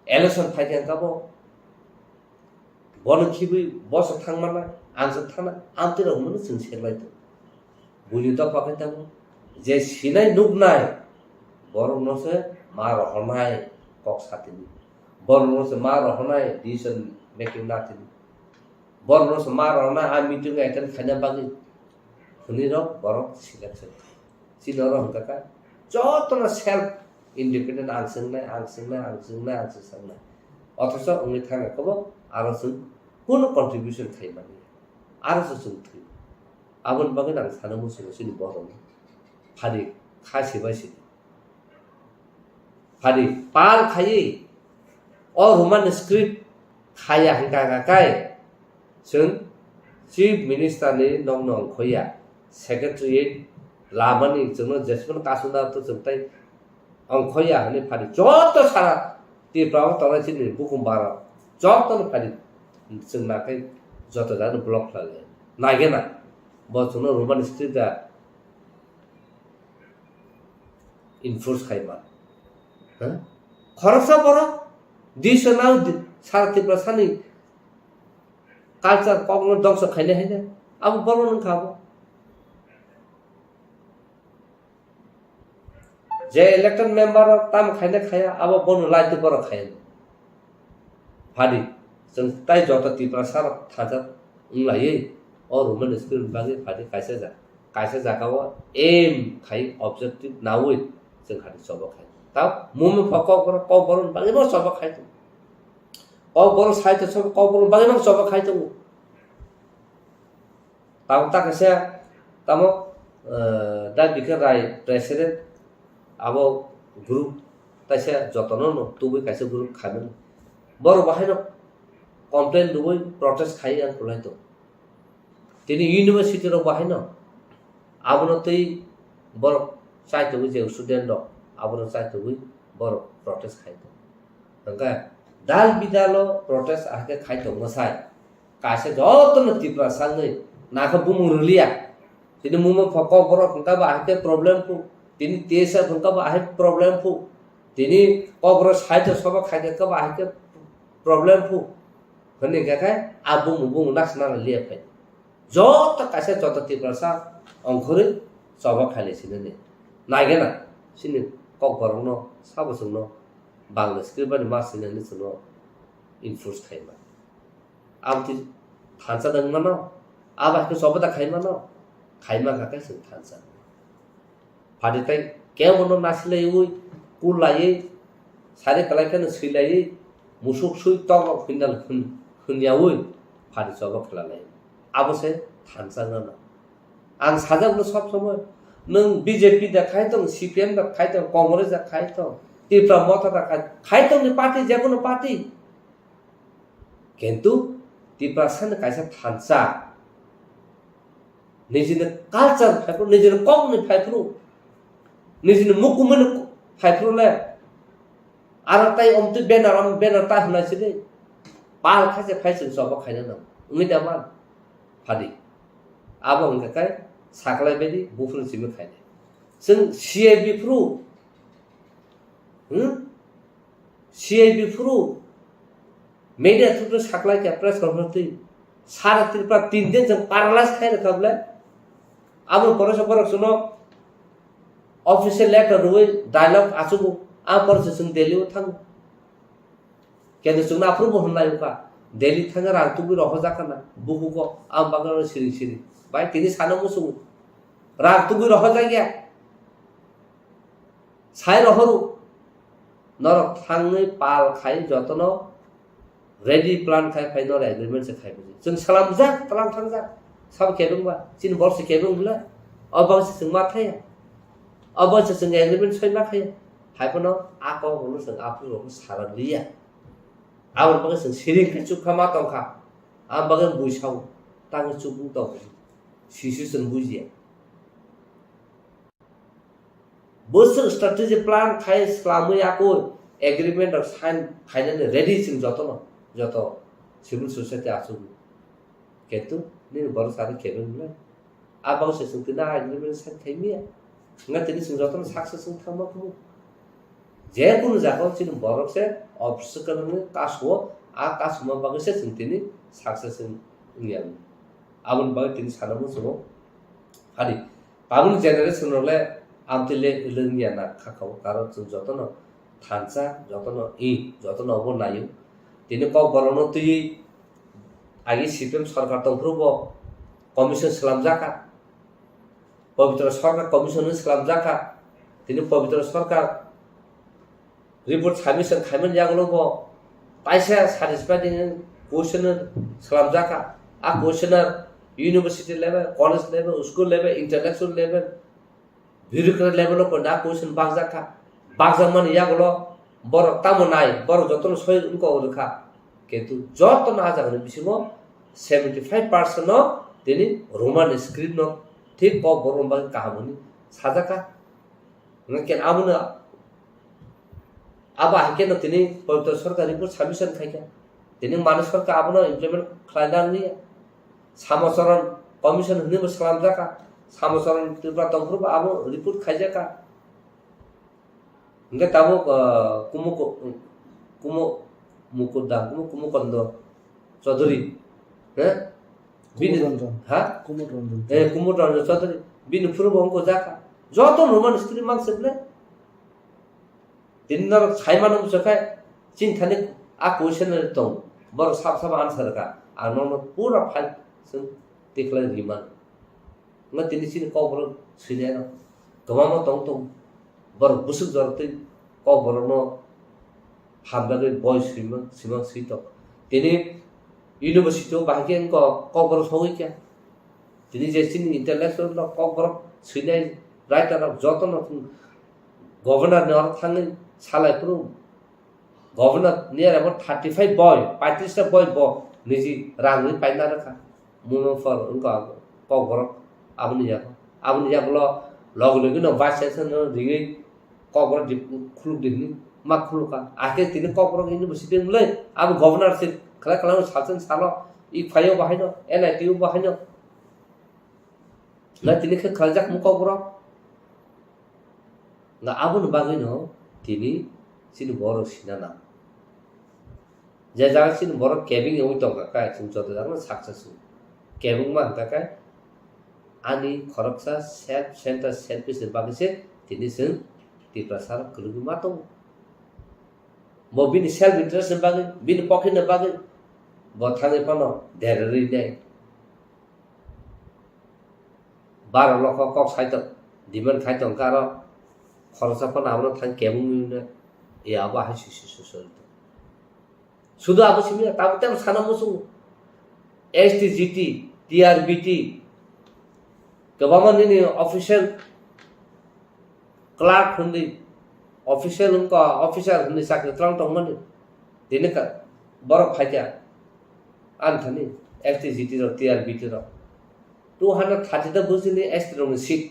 एलेक्शन फाइटें काबो बन खिबि बस थांमाना आंसो थाना आमतेर हमनो जों सेरलायदो बुलिदा पाखायतामो जे सिनाय नुगनाय बरनोसे मा रहनाय कक साथिनि बरनोसे मा रहनाय डिसिजन मेकिंग नाथिनि बरनोसे मा रहनाय आ मीटिंग अटेंड खायना बागि हुनिरो बरक सिलेक्शन सिनरो हमकाका जतना सेल्फ इंडिपेंडेंट आंसंनाय अथच उनि थांगा कबो आरो जों कोनो कंट्रीब्यूशन खायमानि आरो जों थै आबन बागै आं सानो मुसुनो सिनि बरन फारि खासे बायसे फारि पाल खायै अ रोमान स्क्रिप्ट खाया हंगागाकाय जों चीफ मिनिस्टर नि नंग खोया सेक्रेटारिएट लामानि जोंनो जेसेबां कासुना तो जोंताय अंखया हने फारि जत सारा तिप्राव तनाय सिनि बुकुमबार जतन फारि जों नाखाय जत जानो ब्लक लागे नागेना बसनो रोमान स्क्रिप्ट इनफोर्स खायमा ह खरसा बर दिसनाव सारति प्रसानि कल्चर पगनो दंस खायने हैने अब बरो नों खाबो जे इलेक्टेड मेंबर ताम खायने खाया अब बनो लाइट बर खायन फारि जों ताइ जत त्रिपुरा सार थाजा उंलायै और रोमन स्क्रिप्ट बागै फादि कायसा जागाव एम खाइ ऑब्जेक्टिव नावै जों खादि सब खाइ ता मुम फक बर बागै ब सब खाइ बर साइट सब बर बागै ब सब खाइ त ताव ता कैसे तामो दा बिखे राय प्रेसिडेंट आबो ग्रुप ताइसे जतनो न तुबै कैसे ग्रुप खानो बर बाहाय कमप्लेन दुबै प्रोटेस्ट खाइ आं खुलाय तो तिनी यूनिवर्सिटी रो बाहाय न आबनो तै बर साइट दुबै जे स्टूडेंट द आबनो साइट दुबै बर प्रोटेस्ट खाइ तो नंगा दाल बिदालो प्रोटेस्ट आके खाइ तो मसाय कासे जतनो त्रिपुरा सांगै नाखा बुमुरलिया तिनी मुम फक बर फंका बाहाके प्रॉब्लम को तिनी तेसा फंका बाहाय प्रॉब्लम को तिनी कबर साइट सब खाइ के बाहाके प्रॉब्लम को हने गाखाय आबु मुबु नासना लिया फाय जत कासे जत त्रिपुरा सा अंखरे सब खाले सिने नागेना सिने ककबरक न साबसुं न बांग्ला स्क्रिप्ट बानि मासिने नि सुनो इनफोर्स खाइमा आमति थानसा दंमा न आबाखौ सबदा खाइमा न खाइमा गाखाय जों थानसा फादिताय केवनो नासिलै उइ कुलायै सारे कलायखनो सैलायै मुसुक सुइ तग फिनाल खुनियावै फादि सब खेलालाय आबसे थानसा न आं साजाबनो सब समय नों बीजेपी दा खाइ तो सीपीएम दा खाइ तो कांग्रेस दा खाइ तो त्रिपुरा मता दा खाइ तो नि पार्टी जेकोनो पार्टी किन्तु त्रिपुरा सान कायसा थानसा निजिनो कालचार फाइफ्रु निजिनो कमनि फाइफ्रु निजिनो मुकुमन फाइफ्रुले आरो ताइ अमति बेनार ता होनायसिदे पाल खासे फाइसिन सब खाइनो न उंगिदा मान फादि आबो हंखाय साखलाय बायदि बुफुन सिमो खाइने जों सीआईबी फ्रु media थ्रु साखलाय के प्रेस कॉन्फ्रेंस सारा त्रिपुरा 3 दिन जों पारालाइज खाइ रखबले आबो परस सुनो ऑफिशियल लेटर रुइ डायलॉग आसुगु आ परस जों दिल्ली थां केन जों ना फ्रु होननाय का दिल्ली थां रातुबि रह जाखाना बुहुको आम बागर सिरि बाय तिनि सानो मुसु रातुबि रह जागिया साइ रहरु नर थाङै पाल खाइ जतनो रेडी प्लान खाइ फाइनल एग्रीमेंट से खाइ जों सलाम जा तलाम थां जा सब केबंबा 3 वर्ष केबंबला अबसे जों माथाय अबसे जों एग्रीमेंट सैमा खाइ हाइपनो आको होनो जों आफु सारलिया आवर बगे जों सिरिं चुखा मा तंखा आम बगे बुइसाव तांग चुबु तो सिसु जों बुजिया बोसोर स्ट्रेटेजी प्लान खाइ स्लामै आको एग्रीमेंट और साइन फाइनल रेडी जों जत सिविल सोसाइटी आसु केतु नि बर सारि केबंबला आबाव से जों तिना एग्रीमेंट साइन खाइमिया nga tini sing jotno success sing thangma ku je kun jago chin borok se obstacle ni kaswo a kasma bagi se sing tini success sing ngiam abun bagi tini sanamu suno hari babun generation role amtile ilengya na khakau karo chung jotno thansa jotno jotno obo nayu tini ko borono tui agi CPM सरकार तंफ्रुबो commission सलामजाका पवित्र सरकार commission सलामजाका तिनी पवित्र सरकार report submission खाइमन जागलोबो पाइसा सैटिस्फाइडिंग क्वेश्चन सलामजाका आ questioner university level college level school level international level bureaucrat level को ना क्वेश्चन बागजाका बागजामन यागलो बर तामनाय बर जतन सय उनको रखा किन्तु जत ना जागन बिसिमो 75% न तिनी रोमान स्क्रिप्ट न ठीक क बरम बा कहामुनि साजाका नकेन आमुना आबा हाके न तिनी पवित्र सरकार रिपोर्ट सबमिशन खाइका तिनी मानस सरकार आबनो इम्प्लिमेंट खालायनांनि सामसरन कमिशन हनि सलाम जाका सामसरन त्रिपुरा तंफ्रु आबो रिपोर्ट खाइजाका इंगे ताबो कुमो कंद चौधरी कुमुद रंजन चौधरी बिन फुरबंको जाका जत रोमान स्त्री मांगसेबले दिनर खाइमानो सखाय चिंथाने आ क्वेश्चन तो बर साब साब आन्सार का आर न पूरा फाइल जों देखलाय रिमान न तिनि सिन कबर सिने न गमा तंग तंग बर बुसुक जरते कबर न हामबागे बय सिमा सिमा सित तिनि इउनिभार्सिटी बाहागेन कबर सौई क्या तिनि जेसिन इंटेलेक्चुअल न कबर सिने राइटर जतन गभर्नर ने और थांगे सालायफोर governor near about 35 boy 35 boy निजी रांगनि पाइना रखा मुमफर उनका कबर आबनि जाबल लग लगे न वाइस चांसलर रिङै कबर खुलुक दिनि मा खुलुका आके तिनि कबर यूनिवर्सिटी ले अब गभर्नर से खला खला सासन सालो इ फायो बाहायनो एनआईटी बाहायनो ल तिनि खे खलजाक मु कबर ना आबुन बागैनो तिनि सिन बर सिनाना जे जागा सिन बर केबिंग एउ तंका काय सिन जतो जागा सक्सेसफुल केबिंग मा तका आनि खरकसा सेल्फ सेंटर सेल्फिस बागैसे तिनि जों तिप्रासार कुलुगु मातो बिनि सेल्फ इंटरेस्ट बागै बिनि पकेट बागै बथाङै पनो धेररै नै 12 लख कक साइट डिमान्ड खाइतों कारो खरसा पन आबनो थां केबिंग ए आबा हासिसुसुल सुदु आबो सिमिया ताबते साना मुसु STGT TRBT government official clerk हुंदी ऑफिशियल उनका ऑफिसर हुंदी साके त्रंग तंग मन दिने का बरफ फाइया आनथनि एसटीजीटी रो टीआरबीटी रो 230 द बुजिनि एसटी रो सीट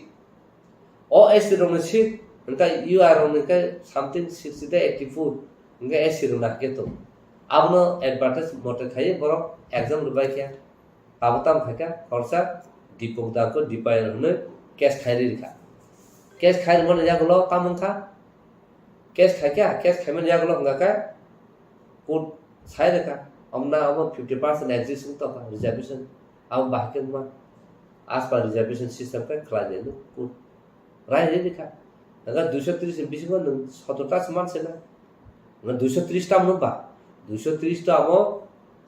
ओ एसटी रो सीट उनका यूआर उनका समथिंग 60 द 84 उनका एसटी रो नाके तो आबनो एडवर्टाइज मोटे खाए बरो एग्जाम रुबाय क्या ताबताम खाका खरसा दीपक दाको दीपाय हने कैश खाइरि रिखा कैश खाइर मन जागलो कामंखा कैश खाका कैश खाइमन जागलो हंगाका कोड साइ रेखा हमना अब 50% एग्जिस्टिंग तो रिजर्वेशन अब बाकी मा आसपास रिजर्वेशन सिस्टम का खला देनो कोड राय रिखा अगर 230 20 गन 17टा समान से ना 230 टा मनबा 230 टा अब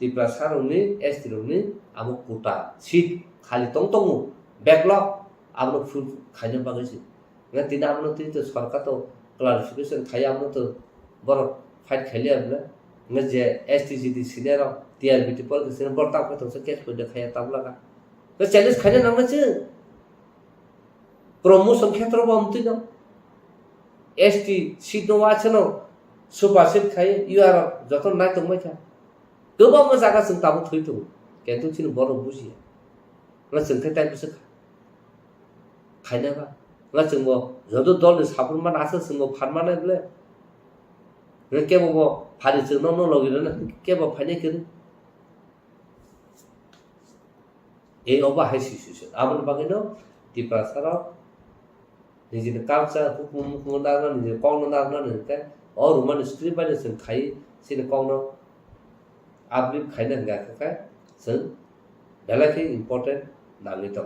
तिप्रासार उनि एसटी उनि अब कोटा सीट खाली तंग तंग बैकलॉग आबनो फुल खाइनो बागैसि न तिना आबनो ति तो सरकार तो क्लारिफिकेशन खाइ आबनो तो बर फाइट खेलिया बले न जे एसटीजीटी सिनेर टीआरबीटी पर के सिने बर्ता को तो केस को देखाया तबला का तो चैलेंज खाइनो नांगना छ प्रमोशन क्षेत्र बमति न एसटी सीट नो आछनो सुपारसिट खाइ यूआर जतन नाय तो मैथा गोबां म जागा जों ताबो थैतो केन्तु थिन बर बुजिया न जोंथाय टाइम बिसो खाइनाबा न जोंबो जदो दल साफुरमा नासो जोंबो फारमानाय बले न केबो फारि जोंनो न लगिरो न केबो फाइनाय करि ए अबा हाइसिसुस आबन बागैनो तिप्रासार निजिनि कालचार हुकुम हुकुमदार निजि कौनदार न के और मन स्क्रिप्ट बाय जों खाइ सिने कौन आबलिप खाइना गाका जों बेलाखि इम्पोर्टेन्ट नांगै तो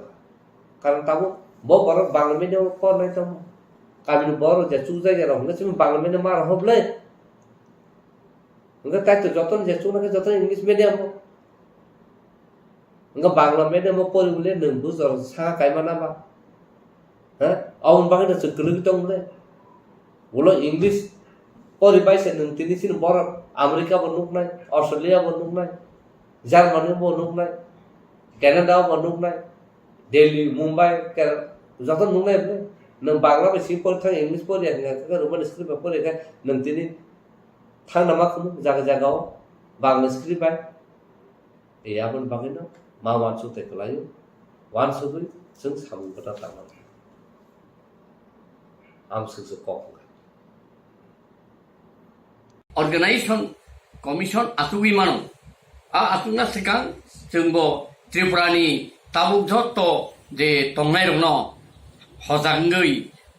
कारण ताबो बो बर बांग्ला मीडियम को नै त काबिन बर जे चु जायगा रहन सिम बांग्ला मीडियम मा रहबले उनका ताइ तो जतन जे चु न जतन इंग्लिश मीडियम उनका बांग्ला मीडियम परिबले नंबु जर सा कायमाना बा ह आउन बागै त गलगि तंगले बोलो इंग्लिश परिबाइसे नों तिनि सिन बर अमेरिका बनुकनाय अस्ट्रेलिया बनुकनाय जार्मानी बनुकनाय कनाडा बनुकनाय दिल्ली मुंबई के जतन नुनाय नों बांग्ला बेसि पर थां इंग्लिश पर या का रोमान स्क्रिप्ट पर या नों तिनि थां नामा खम जागा जागाव बांग्ला स्क्रिप्ट बाय ए आबन बागैनो मा वानसु तेखलायो वानसु जों सामु कथा तांना आम सो कक Organization Commission Tuwi mano atuna sekang जोंबो त्रिपुरानि ताबुक जत्तो जे तंनाय रंनो हजांगै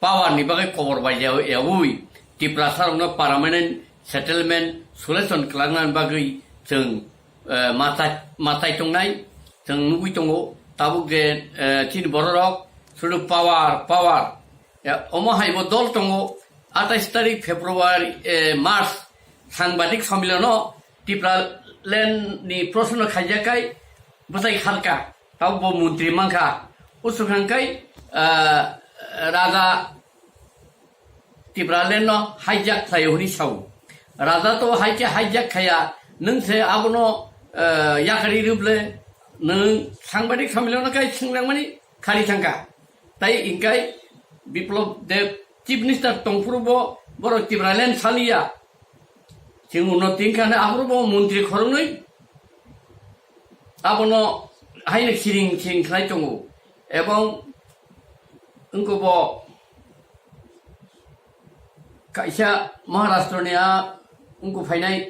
पावारनि बागै खबर बायजाव एवुइ त्रिपुरासारनो पार्मानेन्ट सेटलमेन्ट सल्युशन खालामनायनि बागै जों माथाय तंनाय जों नुगै दङ ताबुक जे थिन बररक सुदु पावार अमहायबो दल दङ 28 तारिख फेब्रुवारि मार्च सांबादिक सम्मेलन त्रिपुरा लेननि प्रश्न खायजाखाय बुजाय खालका तावबो मन्त्रि मांखा उसुखांखाय राजा तिब्रालेन हाइजाक थायोहनि साव राजा तो हाइके हाइजाक खाया नोंसे आबनो याखारि रुबले नों सांबादिक सम्मेलन खाय सिंलांमानि खारि थांका ताई इंखाय बिप्लब देव चिफ मिनिस्टार तंफ्रुबो बर' तिब्रालेन सालिया जों उन्नति खाने आबो मन्त्रि खरङै आबनो हाइनो सिरिं सिं खाय दङ एबं उनखौबो कायसा महाराष्ट्रनिया उनको फाइनाय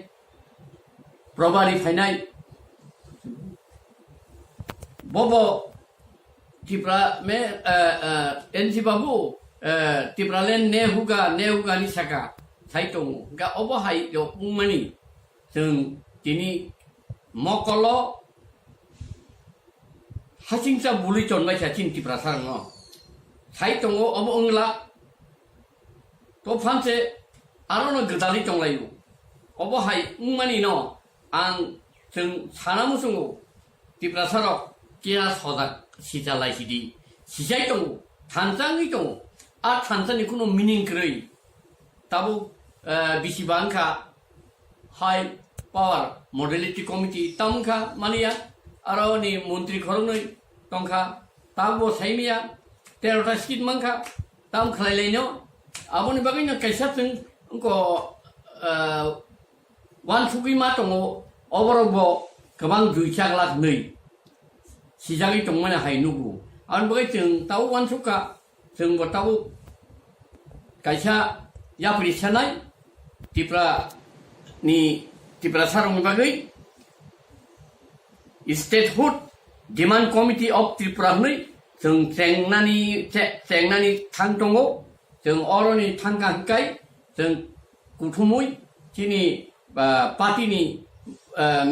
प्रभारी फाइनाय बबो तिब्रा में एनसी बाबू तिब्रालेन ने हुगा नि साका साइटों गा ओबो हाय यो उमनि जों दिनि मकलो हासिंसा बुलि चनबाय साचिन तिब्रा सारङ साइटों ओबो उंला तो फांसे आरोनो गोदालि दंलायो अबहाय उमानि न आं जों सानामुसुङो तिब्रासाराव केरा सदा सिजालायसिदि सिजाय दङ थानजाङै दङ आ थानजानि कुनो मिनिं ग्रै ताबो बिसिबांखा हाई पावर मडेलिटी कमिटी तामखा मानिया आरो नि मन्त्रि खरङै तंखा ताबो साइमिया 13टा स्किट मांखा ताम खलायलायनो आबोनि बागैनो कैसा जों उनको वान सुगि मा दङ अबरबो गोबां 2 लाख नै सिजागै दंमोन हायनुगु आं बागै जों ताव वान सुका जों बताव कैसा याफरि सानाय तिब्रा सारंनि बागै statehood demand committee of Tripura नै जों जेंनानि थां दङ जों अरनि थांगांखाय जों कुथुमुय जिनि पार्टीनि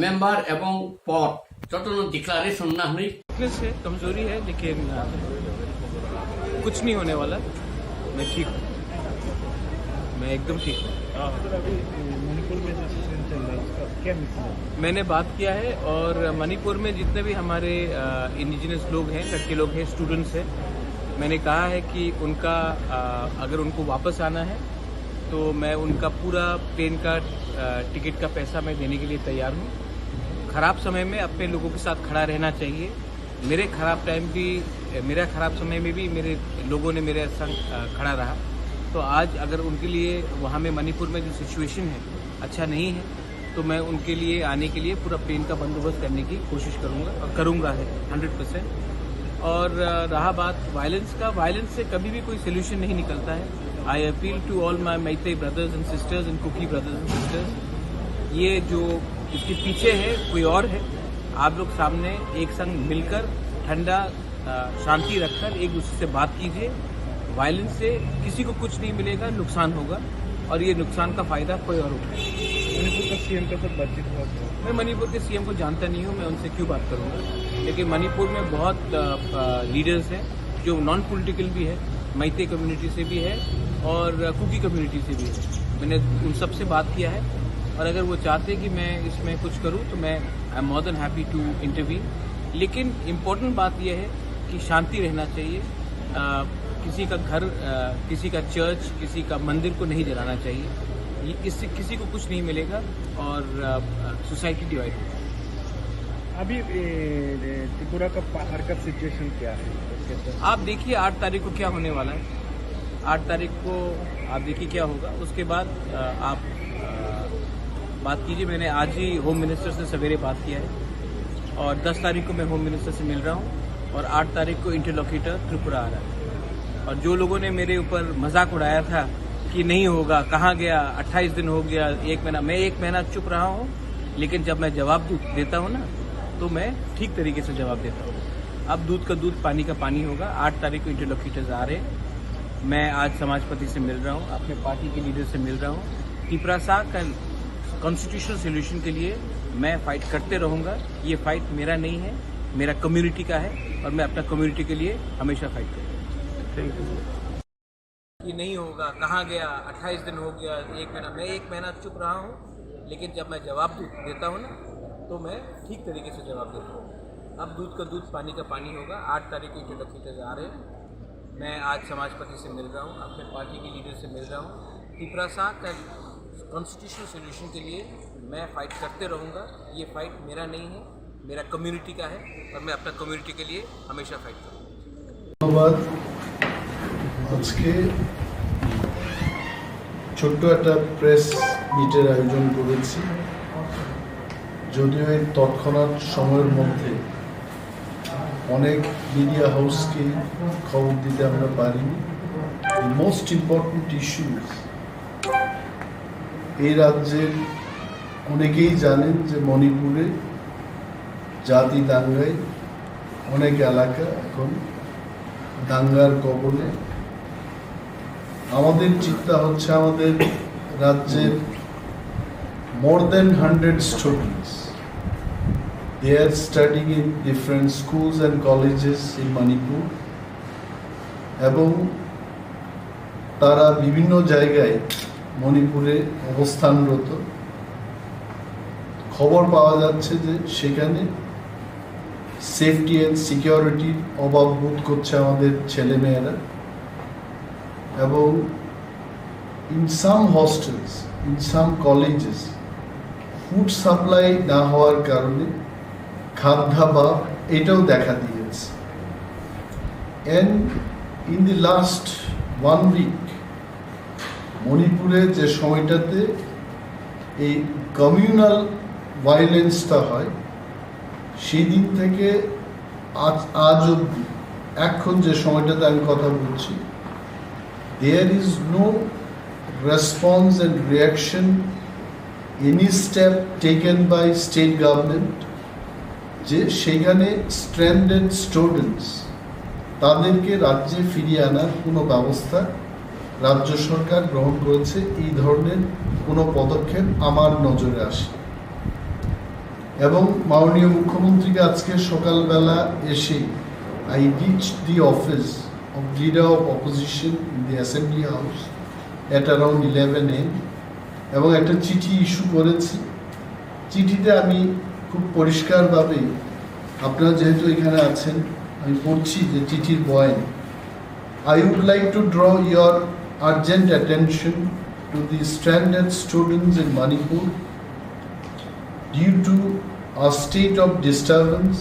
मेंबर एवं पद जतन डिक्लेरेशन ना हनै वीकनेस है, कमजोरी है, लेकिन कुछ नहीं होने वाला। मैं ठीक हूँ, मैं एकदम ठीक हूँ। मणिपुर में जो सिचुएशन चल रहा है उसका क्या मिसाल? मैंने बात किया है और मणिपुर में जितने भी हमारे इंडिजिनस लोग हैं, लड़के लोग हैं, स्टूडेंट्स हैं, मैंने कहा है कि उनका अगर उनको वापस आना है तो मैं उनका पूरा प्लेन का टिकट का पैसा मैं देने के लिए तैयार हूँ। खराब समय में अपने लोगों के साथ खड़ा रहना चाहिए। मेरा खराब समय में भी मेरे लोगों ने मेरे संग खड़ा रहा। तो आज अगर उनके लिए वहाँ में मणिपुर में जो सिचुएशन है अच्छा नहीं है तो मैं उनके लिए आने के लिए पूरा प्लेन का बंदोबस्त करने की कोशिश करूँगा है 100%। और रहा बात वायलेंस का, वायलेंस से कभी भी कोई सोल्यूशन नहीं निकलता है। I appeal to all my Meitei brothers and sisters and Kuki brothers and sisters, ये जो इसके पीछे है कोई और है। आप लोग सामने एक संग मिलकर ठंडा शांति रखकर एक दूसरे से बात कीजिए। वायलेंस से किसी को कुछ नहीं मिलेगा, नुकसान होगा और ये नुकसान का फायदा कोई और उठाए। मणिपुर का सीएम के साथ बातचीत हुआ? मैं मणिपुर के सीएम को जानता नहीं हूँ, मैं उनसे क्यों बात करूँगा। लेकिन मणिपुर में बहुत लीडर्स हैं जो नॉन पॉलिटिकल भी है, मैते कम्युनिटी से भी है और कुकी कम्युनिटी से भी है। मैंने उन सब से बात किया है और अगर वो चाहते कि मैं इसमें कुछ करूँ तो मैं I am more than happy to intervene. लेकिन इम्पोर्टेंट बात यह है कि शांति रहना चाहिए। किसी का घर, किसी का चर्च, किसी का मंदिर को नहीं जलाना चाहिए। इससे किसी को कुछ नहीं मिलेगा और सोसाइटी डिवाइड होगी। अभी त्रिपुरा का बाहर का सिचुएशन क्या है? आप देखिए 8 तारीख को क्या होने वाला है। 8 तारीख को आप देखिए क्या होगा, उसके बाद आप बात कीजिए। मैंने आज ही होम मिनिस्टर से सवेरे बात किया है और 10 तारीख को मैं होम मिनिस्टर से मिल रहा हूँ और 8 तारीख को इंटरलोकेटर त्रिपुरा आ रहा है। और जो लोगों ने मेरे ऊपर मजाक उड़ाया था कि नहीं होगा, कहाँ गया, 28 दिन हो गया, 1 महीना, मैं 1 महीना चुप रहा हूँ। लेकिन जब मैं जवाब देता हूँ ना तो मैं ठीक तरीके से जवाब देता हूँ। अब दूध का दूध, पानी का पानी होगा। 8 तारीख को इंटरलोकेटर्स आ रहे हैं। मैं आज समाजपति से मिल रहा हूँ, अपने पार्टी के लीडर से मिल रहा हूँ। त्रिपुरा का कॉन्स्टिट्यूशनल सोल्यूशन के लिए मैं फाइट करते रहूँगा। ये फाइट मेरा नहीं है, मेरा कम्युनिटी का है और मैं अपना कम्युनिटी के लिए हमेशा फाइट करूँगा। Thank you. ये नहीं होगा, कहाँ गया, 28 दिन हो गया, 1 महीना, मैं 1 महीना चुप रहा हूँ। लेकिन जब मैं जवाब देता हूँ ना तो मैं ठीक तरीके से जवाब देता हूँ। अब दूध का दूध पानी का पानी होगा। 8 तारीख को के लखीते जा रहे हैं। मैं आज समाजपति से मिल रहा हूँ, अपने पार्टी के लीडर से मिल रहा हूँ। त्रिपुरा साह का कॉन्स्टिट्यूशनल सोल्यूशन के लिए मैं फाइट करते रहूँगा। ये फाइट मेरा नहीं है, मेरा कम्युनिटी का है और मैं अपना कम्युनिटी के लिए हमेशा फाइट करूँगा। ধন্যবাদ। আজকে ছোট্ট একটা প্রেস মিটের আয়োজন করেছি, যদিও এই তৎক্ষণাৎ সময়ের মধ্যে অনেক মিডিয়া হাউসকে খবর দিতে আমরা পারিনি। মোস্ট ইম্পর্টেন্ট ইস্যুস, এই রাজ্যের অনেকেই জানেন যে মণিপুরে জাতি দাঙ্গায় অনেক এলাকা এখন দাঙ্গার কবলে। আমাদের চিন্তা হচ্ছে আমাদের রাজ্যের মোর দেন 100 students, they are studying in different schools and colleges in Manipur, এবং তারা বিভিন্ন জায়গায় মণিপুরে অবস্থানরত। খবর পাওয়া যাচ্ছে যে সেখানে সেফটি অ্যান্ড সিকিউরিটির অভাব বোধ করছে আমাদের ছেলেমেয়েরা, এবং in some hostels, in some colleges food supply না হওয়ার কারণে খাদ্যাভাব এটাও দেখা দিয়েছে। And in the last 1 week মণিপুরে যে সময়টাতে এই কমিউনাল ভায়োলেন্সটা হয়, সেই দিন থেকে আজ অবধি এখন যে সময়টাতে আমি কথা বলছি, there is no response and reaction, any step taken by state government যে সেখানে স্ট্র্যান্ডেড স্টুডেন্টস তাদেরকে রাজ্যে ফিরিয়ে আনার কোনো ব্যবস্থা রাজ্য সরকার গ্রহণ করেছে। এই ধরনের কোনো পদক্ষেপ আমার নজরে আসে, এবং মাননীয় মুখ্যমন্ত্রীকে আজকে সকালবেলা এসে I reached the office of leader of opposition in the assembly house at around 11 AM, এবং একটা চিঠি ইস্যু করেছি। চিঠিতে আমি খুব পরিষ্কারভাবে, আপনারা যেহেতু এখানে আছেন আমি পড়ছি যে চিঠির বয়ান। I would like to draw your urgent attention to the stranded students in Manipur due to a state of disturbance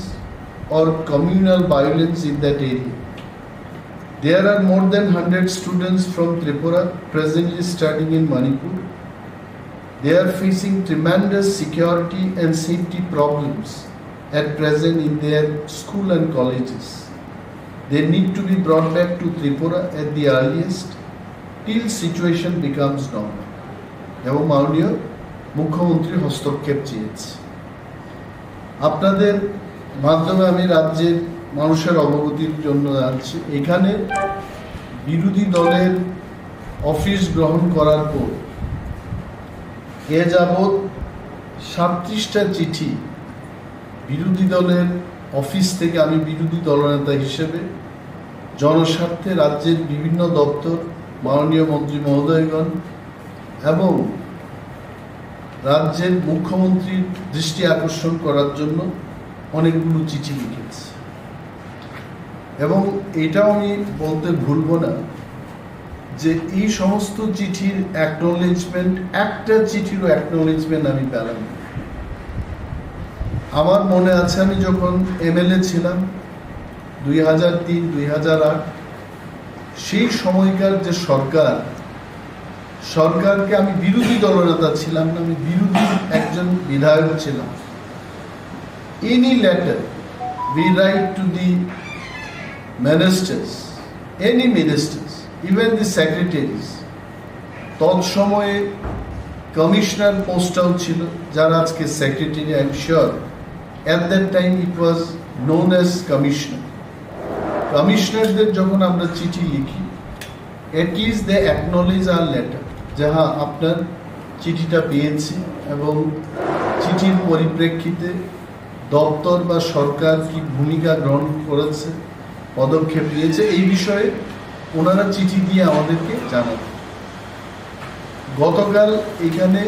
or communal violence in that area. There are more than 100 students from Tripura presently studying in Manipur. They are facing tremendous security and safety problems at present in their school and colleges. They need to be brought back to Tripura at the earliest till situation becomes normal. এবং মাননীয় মুখ্যমন্ত্রী হস্তক্ষেপ চেয়েছে। আপনাদের মাধ্যমে আমি রাজ্যের মানুষের অবগতির জন্য জানাচ্ছি, এখানে বিরোধী দলের অফিস গ্রহণ করার পর এ যাবৎ 37টা চিঠি বিরোধী দলের অফিস থেকে আমি বিরোধী দলনেতা হিসেবে জনস্বার্থে রাজ্যের বিভিন্ন দপ্তর, মাননীয় মন্ত্রী মহোদয়গণ এবং রাজ্যের মুখ্যমন্ত্রীর দৃষ্টি আকর্ষণ করার জন্য অনেকগুলো চিঠি লিখেছি। এবং এটাও আমি বলতে ভুলব না যে এই সমস্ত চিঠির অ্যাকনোলেজমেন্ট, একটা চিঠিরও অ্যাকনোলেজমেন্ট আমি পেলাম না। আমার মনে আছে আমি যখন এমএলএ ছিলাম 2003-2008, সেই সময়কার যে সরকারকে আমি বিরোধী দলনেতা ছিলাম না, আমি বিরোধী একজন বিধায়ক ছিলাম। Any letter we write to the ministers, any ministers, even the secretaries, তৎসময়ে কমিশনার পোস্টটাও ছিল, যারা আজকে secretary, I am sure at that time it was known as commissioner. কমিশনারদের যখন আমরা চিঠি লিখি, at least they acknowledge our letter, যে হ্যাঁ আপনার চিঠিটা পেয়েছি এবং চিঠির পরিপ্রেক্ষিতে দপ্তর বা সরকার কি ভূমিকা গ্রহণ করেছে, পদক্ষেপ নিয়েছে, এই বিষয়ে ওনারা চিঠি দিয়ে আমাদেরকে জানান। গতকাল এখানে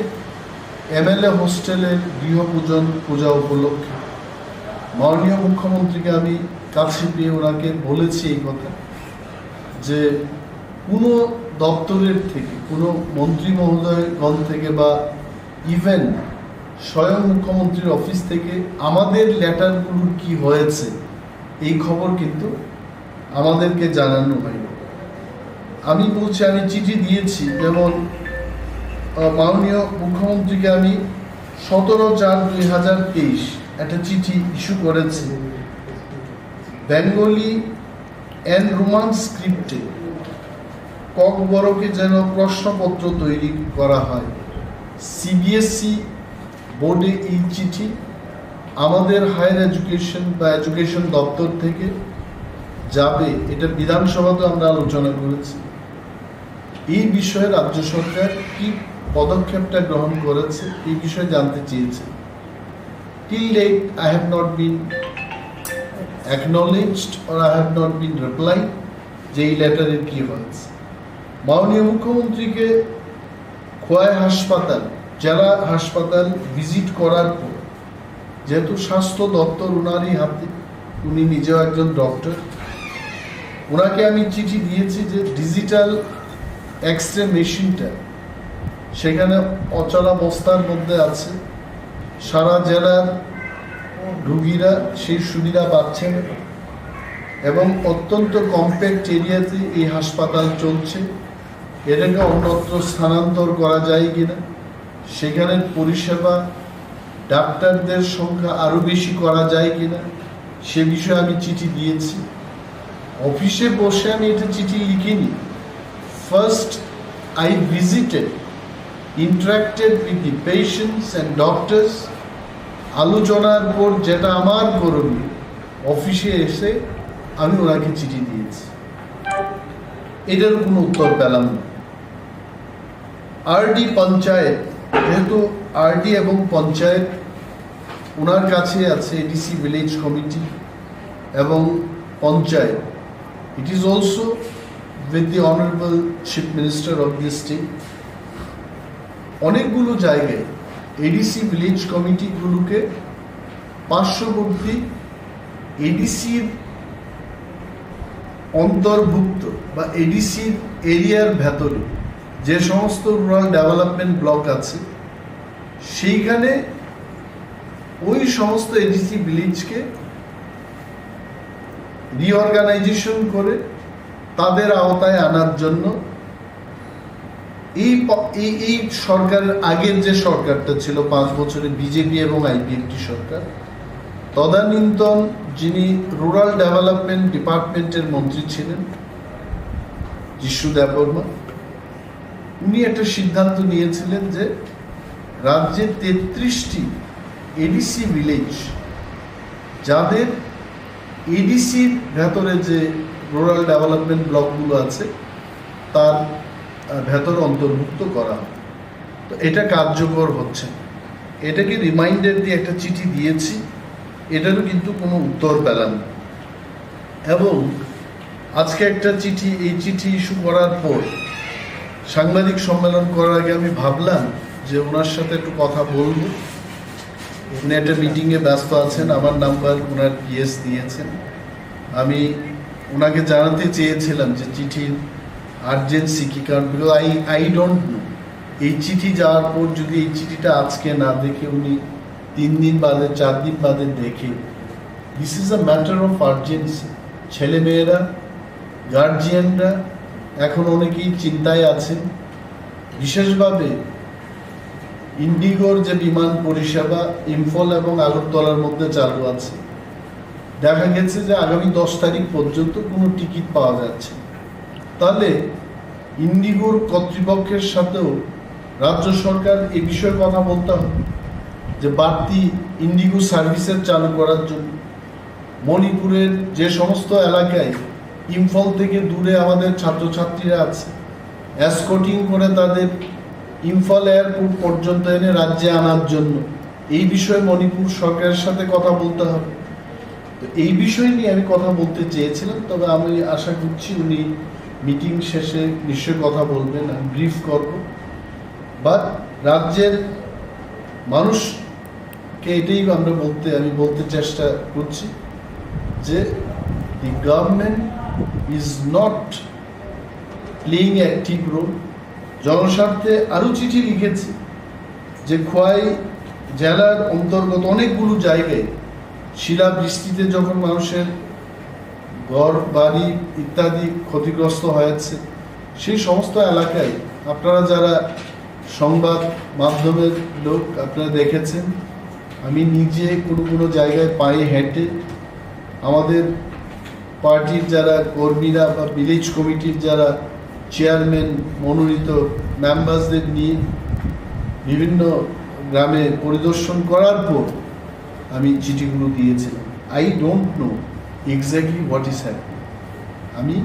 MLA হোস্টেলের গৃহপূজন পূজা উপলক্ষে মাননীয় মুখ্যমন্ত্রীকে আমি কাছে পেয়ে ওনাকে বলেছি এই কথা যে কোনো দপ্তরের থেকে কোনো মন্ত্রী মহোদয়গণ থেকে বা ইভেন স্বয়ং মুখ্যমন্ত্রীর অফিস থেকে আমাদের লেটারগুলোর কি হয়েছে এই খবর কিন্তু আমাদেরকে জানানো হয়নি। আমি বলছি আমি চিঠি দিয়েছি, যেমন মাননীয় মুখ্যমন্ত্রীকে আমি 17/4/2023 একটা চিঠি ইস্যু করেছি বেঙ্গলি অ্যান্ড রোমান স্ক্রিপ্টে ককবরকে যেন প্রশ্নপত্র তৈরি করা হয়। CBSE বোর্ডে এই চিঠি আমাদের হায়ার এডুকেশন বা এডুকেশন দপ্তর থেকে যাবে, এটা বিধানসভাতে আমরা আলোচনা করেছি। এই বিষয়ে রাজ্য সরকার কি পদক্ষেপটা গ্রহণ করেছে এই বিষয়ে জানতে চেয়েছে। Till date, I have not been acknowledged or I have not been replied যে এই লেটারের কি হয়েছে। মাননীয় মুখ্যমন্ত্রীকে খোয়াই হাসপাতাল, জেলা হাসপাতাল ভিজিট করার পর, যেহেতু স্বাস্থ্য দপ্তর ওনারই হাতে, উনি নিজেও একজন ডক্টর, ওনাকে আমি চিঠি দিয়েছি যে ডিজিটাল এক্সরে মেশিনটা সেখানে অচলাবস্থার মধ্যে আছে, সারা জেলার রুগীরা সেই সুবিধা পাচ্ছেন এবং অত্যন্ত কম্প্যাক্ট এরিয়াতে এই হাসপাতাল চলছে। এটাকে অন্যত্র স্থানান্তর করা যায় কিনা, সেখানের পরিষেবা ডাক্তারদের সংখ্যা আরও বেশি করা যায় কিনা সে বিষয়ে আমি চিঠি দিয়েছি। অফিসে বসে আমি এটা চিঠি লিখিনি। First I visited, interacted with the patients and doctors, আলোচনার পর যেটা আমার করণীয় অফিসে এসে আমি ওনাকে চিঠি দিয়েছি, এটার কোনো উত্তর পেলাম না। RD পঞ্চায়েত, যেহেতু RD এবং পঞ্চায়েত ওনার কাছে আছে, ADC ভিলেজ কমিটি এবং panchayat, it is also with the Honorable Chief Minister of the state. অনেকগুলো জায়গায় ADC ভিলেজ কমিটিগুলোকে পার্শ্ববর্তী ADCর অন্তর্ভুক্ত বা ADCর এরিয়ার ভেতরে যে সমস্ত রুরাল ডেভেলপমেন্ট ব্লক আছে সেইখানে ওই সমস্ত ADC ভিলেজকে রিঅর্গানাইজেশন করে তাদের আওতায় আনার জন্য এই সরকারের আগের যে সরকারটা ছিল 5 বছরে বিজেপি এবং IPFT সরকার, তদানীন্তন যিনি রুরাল ডেভেলপমেন্ট ডিপার্টমেন্টের মন্ত্রী ছিলেন দেববর্মা, উনি একটা সিদ্ধান্ত নিয়েছিলেন যে রাজ্যে 33টি ADC ভিলেজ যাদের ADCর ভেতরে যে রুরাল ডেভেলপমেন্ট ব্লকগুলো আছে তার ভেতর অন্তর্ভুক্ত করা হয়। তো এটা কার্যকর হচ্ছে, এটাকে রিমাইন্ডার দিয়ে একটা চিঠি দিয়েছি, এটারও কিন্তু কোনো উত্তর পেলাম না। এবং আজকে একটা চিঠি, এই চিঠি ইস্যু করার পর সাংবাদিক সম্মেলন করার আগে আমি ভাবলাম যে ওনার সাথে একটু কথা বলবো। উনি একটা মিটিংয়ে ব্যস্ত আছেন, আমার নাম্বার ওনার PS দিয়েছেন। আমি ওনাকে জানাতে চেয়েছিলাম যে চিঠির আর্জেন্সি কি, কারণ বিকজ আই ডোন্ট নো এই চিঠি যাওয়ার পর যদি এই চিঠিটা আজকে না দেখে উনি 3 দিন বাদে 4 দিন বাদে দেখে, this is a matter of urgency. ছেলেমেয়েরা, গার্জিয়ানরা এখন অনেকেই চিন্তায় আছেন, বিশেষভাবে ইন্ডিগোর যে বিমান পরিষেবা ইম্ফল এবং আগরতলার মধ্যে চালু আছে, দেখা গেছে যে আগামী 10 তারিখ পর্যন্ত কোনো টিকিট পাওয়া যাচ্ছে। তাহলে ইন্ডিগোর কর্তৃপক্ষের সাথেও রাজ্য সরকার এই বিষয়ে কথা বলতে হবে যে বাড়তি ইন্ডিগো সার্ভিসের চালু করার জন্য মণিপুরের যে সমস্ত এলাকায় ইম্ফল থেকে দূরে আমাদের ছাত্রছাত্রীরা আছে, এসকর্টিং করে তাদের ইম্ফল এয়ারপোর্ট পর্যন্ত এনে রাজ্যে আনার জন্য এই বিষয়ে মণিপুর সরকারের সাথে কথা বলতে হবে। তো এই বিষয় নিয়ে আমি কথা বলতে চেয়েছিলাম, তবে আমি আশা করছি উনি মিটিং শেষে নিশ্চয়ই কথা বলবেন, আমি ব্রিফ করব। বাট রাজ্যের মানুষকে এটাই আমি বলতে চেষ্টা করছি যে the government is not playing active role. জনস্বার্থে আরো চিঠি লিখেছি যে খোয়াই জেলার অন্তর্গত অনেকগুলো জায়গায় শিলাবৃষ্টিতে যখন মানুষের ঘর বাড়ি ইত্যাদি ক্ষতিগ্রস্ত হয়েছে, সেই সমস্ত এলাকায় আপনারা যারা সংবাদ মাধ্যমের লোক আপনারা দেখেছেন, আমি নিজে কোনো জায়গায় পায়ে হেঁটে আমাদের পার্টির যারা কর্মীরা বা ভিলেজ কমিটির যারা চেয়ারম্যান মনোনীত মেম্বারসদের নিয়ে বিভিন্ন গ্রামে পরিদর্শন করার পর আমি চিঠিগুলো দিয়েছিলাম। I don't know exactly what is happening. আমি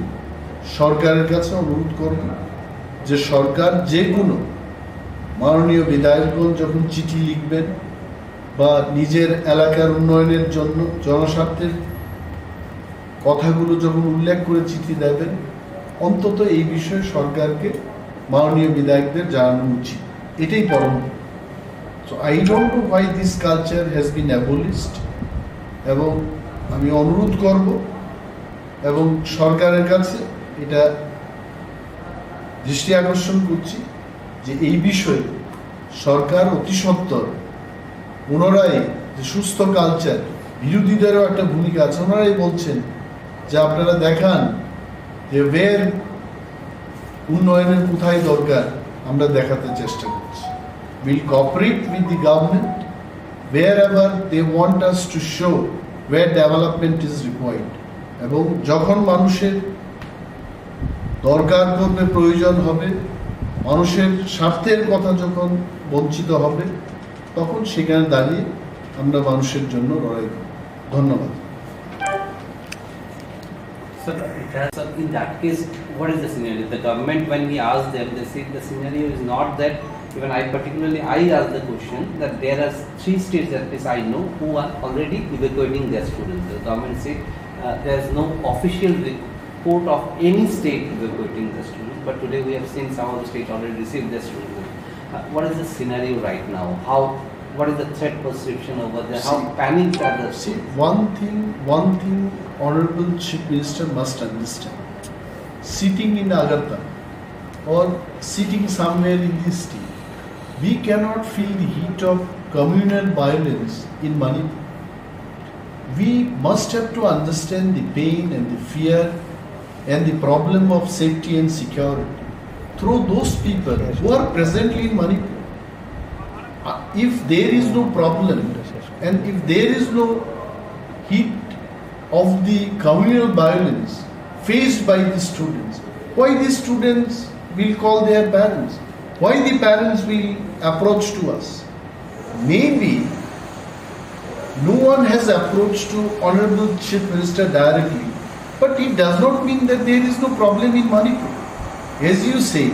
সরকারের কাছে অনুরোধ করব যে সরকার যে কোনো মাননীয় বিধায়কগণ যখন চিঠি লিখবেন বা নিজের এলাকার উন্নয়নের জন্য জনস্বার্থের কথাগুলো যখন উল্লেখ করে চিঠি দেবেন, অন্তত এই বিষয়ে সরকারকে মাননীয় বিধায়কদের জানানো উচিত। এটাই পরম। So I don't know why this culture has been abolished, এবং আমি অনুরোধ করব এবং সরকারের কাছে এটা দৃষ্টি আকর্ষণ করছি যে এই বিষয়ে সরকার অতি সত্বর পুনরায় যে সুস্থ কালচার, বিরোধীদেরও একটা ভূমিকা আছে, ওনারাই বলছেন যে আপনারা দেখান যে ওয়ের উন্নয়নের কোথায় দরকার আমরা দেখাতে চেষ্টা করছি। Will cooperate with the government wherever they want us to show where development is required, এবং যখন মানুষের দরকার পড়বে, প্রয়োজন হবে, মানুষের স্বার্থের কথা যখন বঞ্চিত হবে, তখন সেখানে দাঁড়িয়ে আমরা মানুষের জন্য লড়াই করব। ধন্যবাদ। So in that case, what is the scenario? The government, when we ask them, they say the scenario is not that. Even I asked the question that there are 3 states at least I know who are already evacuating their students. The government said there is no official report of any state evacuating the students, but today we have seen some of the states already received their students. What is the scenario right now? What is the threat perception over there? How panicked are the students? One thing Honorable Chief Minister must understand. Sitting in Agartala or sitting somewhere in this state, we cannot feel the heat of communal violence in Manipur. We must have to understand the pain and the fear and the problem of safety and security through those people who are presently in Manipur. If there is no problem and if there is no heat of the communal violence faced by the students, why the students will call their parents? Why the parents will approach to us? Maybe no one has approached to Honorable Chief Minister directly, but it does not mean that there is no problem in Manipur. As you say,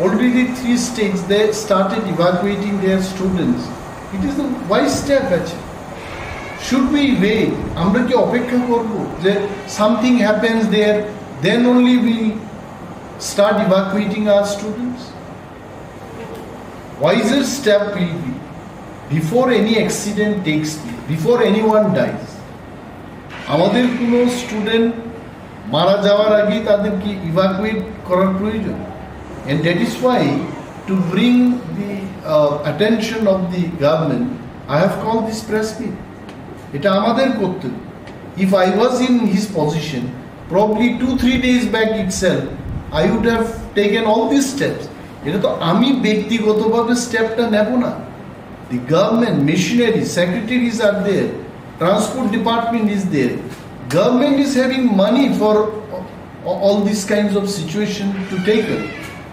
already 3 states they started evacuating their students. It is a wise step actually. Should we wait? Amra ki opekha korbo je something happens there, then only we start evacuating our students? Wiser step will be, before any accident takes place, before anyone dies, আমাদের কোনো student মারা যাওয়ার আগে তাদেরকে evacuate করার প্রয়োজন। And that is why, to bring the attention of the government, I have called this press meet. এটা আমাদের কর্তব্য। If I was in his position, probably 2-3 days back itself, I would have taken all these steps. এটা তো আমি ব্যক্তিগতভাবে স্টেপটা নেব না। The government machinery, secretaries are there, transport department is there, government is having money for all these kinds of situation to take it.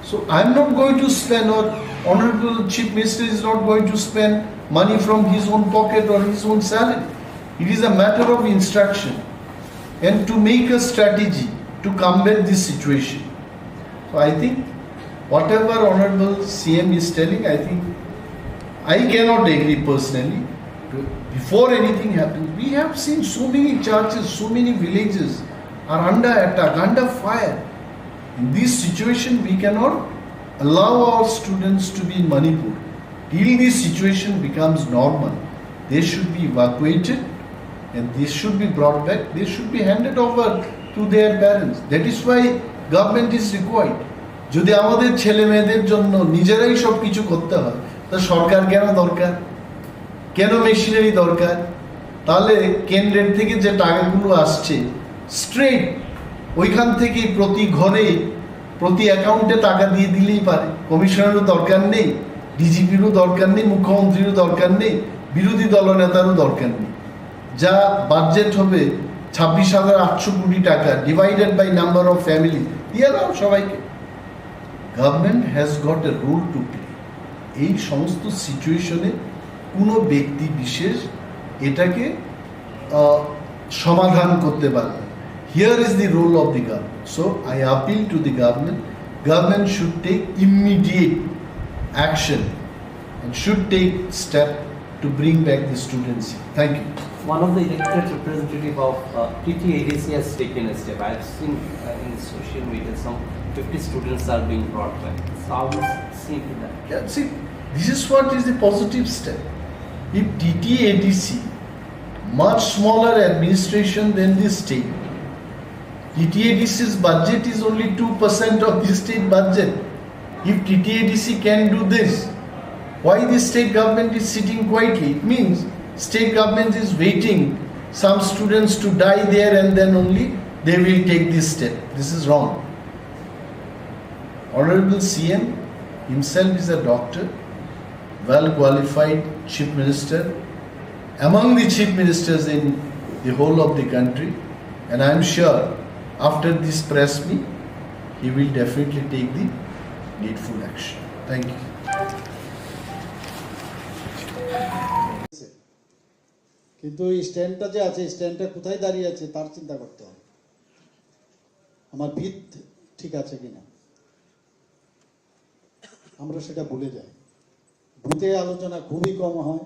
So I'm not going to spend, or Honorable Chief Minister is not going to spend money from his own pocket or his own salary. It is a matter of instruction and to make a strategy to combat this situation. So I think whatever Honorable CM is telling, I think I cannot agree personally. Before anything happens, we have seen so many churches, so many villages are under attack, under fire. In this situation, we cannot allow our students to be in Manipur. Till this situation becomes normal, they should be evacuated and this should be brought back. They should be handed over to their parents. That is why government is required. যদি আমাদের ছেলে মেয়েদের জন্য নিজেরাই সব কিছু করতে হয়, তা সরকার কেন দরকার, কেন মেশিনারি দরকার? তাহলে কেন্দ্রের থেকে যে টাকাগুলো আসছে স্ট্রেট ওইখান থেকে প্রতি ঘরে প্রতি অ্যাকাউন্টে টাকা দিয়ে দিলেই পারে। কমিশনারও দরকার নেই, ডিজিপিরও দরকার নেই, মুখ্যমন্ত্রীরও দরকার নেই, বিরোধী দলনেতারও দরকার নেই। যা বাজেট হবে 26,800 কোটি টাকা divided by number of family দিয়ে দাও সবাইকে। Government has got a role to play. এই সমস্ত সিচুয়েশনে কোনো ব্যক্তি বিশেষ এটাকে সমাধান করতে পারবে। Here is the role of the government. So I appeal to the government. Government should take immediate action and should take step to bring back the students. Thank you. One of the elected representative of TTADC has taken a step. I have seen in social media some 50 students are being brought back. So how do you see to that? Yeah, see, this is what is the positive step. If TTADC, much smaller administration than the state, TTADC's budget is only 2% of the state budget. If TTADC can do this, why the state government is sitting quietly? It means state government is waiting some students to die there and then only they will take this step. This is wrong. Honorable CM himself is a doctor, well qualified chief minister, among the chief ministers in the whole of the country, and I am sure after this press meet he will definitely take the needful action. Thank you. কিন্তু এই স্ট্যান্ডটা যে আছে, স্ট্যান্ডটা কোথায় দাঁড়িয়ে আছে তার চিন্তা করতে হবে। আমার ভিত ঠিক আছে কিনা, আমরা সেটা ভুলে যাই। বুথে আলোচনা খুবই কম হয়।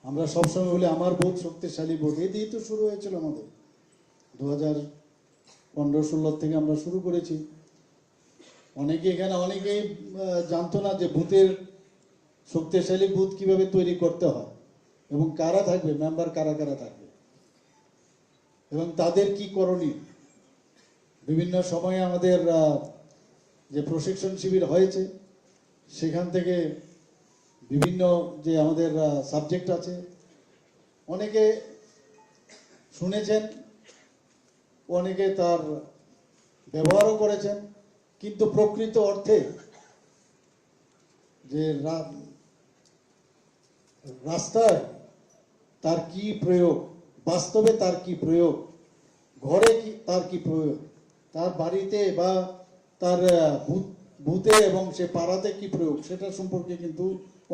আমরা সবসময় বলি আমার বুথ শক্তিশালী বুথ। এই দিয়েই তো শুরু হয়েছিল আমাদের 2015-16 থেকে আমরা শুরু করেছি। অনেকেই জানতো না যে বুথের শক্তিশালী বুথ কিভাবে তৈরি করতে হয় এবং কারা থাকবে, মেম্বার কারা কারা থাকবে এবং তাদের কি করণীয়। বিভিন্ন সময়ে আমাদের যে প্রশিক্ষণ শিবির হয়েছে সেখান থেকে বিভিন্ন যে আমাদের সাবজেক্ট আছে অনেকে শুনেছেন, অনেকে তার ব্যবহারও করেছেন, কিন্তু প্রকৃত অর্থে যে রাস্তায় তার কি প্রয়োগ, বাস্তবে তার কি প্রয়োগ, ঘরে কি তার কি প্রয়োগ, তার বাড়িতে বা তার বুথে এবং সে পাড়াতে কি প্রয়োগ, সেটা সম্পর্কে কিন্তু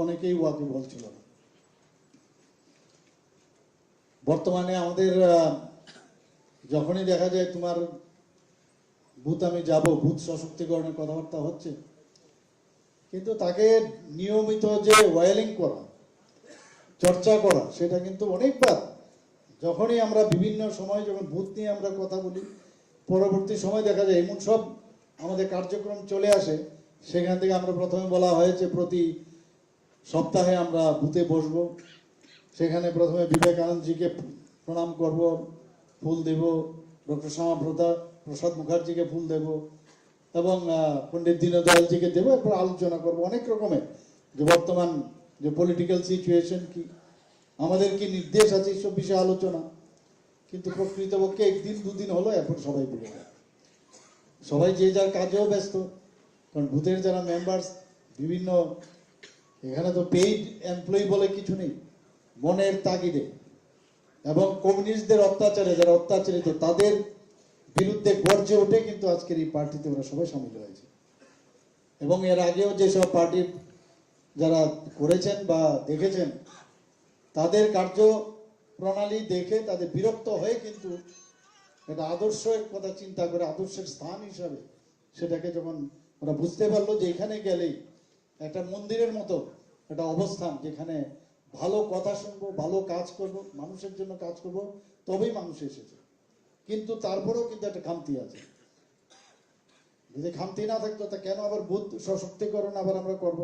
অনেকেই ওয়াকিবহাল ছিল না। বর্তমানে আমাদের যখনই দেখা যায় তোমার বুথ আমি যাব, বুথ সশক্তিকরণের কথাবার্তা হচ্ছে, কিন্তু তাকে নিয়মিত যে ওয়াইলিং করা, চর্চা করা, সেটা কিন্তু অনেকবার যখনই আমরা বিভিন্ন সময় যখন বুথ নিয়ে আমরা কথা বলি, পরবর্তী সময় দেখা যায় এমন সব আমাদের কার্যক্রম চলে আসে, সেখান থেকে আমরা প্রথমে বলা হয়েছে প্রতি সপ্তাহে আমরা বুথে বসবো, সেখানে প্রথমে বিবেকানন্দজিকে প্রণাম করব, ফুল দেব, ডক্টর শ্যামা প্রসাদ মুখার্জিকে ফুল দেব এবং পণ্ডিত দীনদয়ালজিকে দেবো, এরপর আলোচনা করব অনেক রকমের যে বর্তমান যে পলিটিক্যাল সিচুয়েশন কি, আমাদের কি নির্দেশ আছে, এইসব বিষয়ে আলোচনা। কিন্তু প্রকৃতপক্ষে একদিন দুদিন হলো, এরপর সবাই ভুলে যায়, সবাই যে যার কাজেও ব্যস্ত। কারণ বুথের যারা মেম্বার্স বিভিন্ন, এখানে তো পেইড এমপ্লয়ি বলে কিছু নেই, মনের তাগিদে এবং কমিউনিস্টদের অত্যাচারে যারা অত্যাচারিত তাদের বিরুদ্ধে গর্জে উঠে কিন্তু আজকের এই পার্টিতে ওরা সবাই সামিল হয়েছে। এবং এর আগেও যেসব পার্টির যারা করেছেন বা দেখেছেন তাদের কার্যপ্রণালী দেখে তাদের বিরক্ত হয়ে কিন্তু এটা আদর্শের কথা চিন্তা করে আদর্শের স্থান হিসাবে সেটাকে যখন ওরা বুঝতে পারলো যে এখানে গেলেই একটা মন্দিরের মতো একটা অবস্থান, যেখানে ভালো কথা শুনবো, ভালো কাজ করব, মানুষের জন্য কাজ করব, তবেই মানুষ এসেছে। কিন্তু তারপরেও কিন্তু একটা খামতি আছে। যদি খামতি না থাকতো তা কেন আবার বুথ সশক্তিকরণ আবার আমরা করব?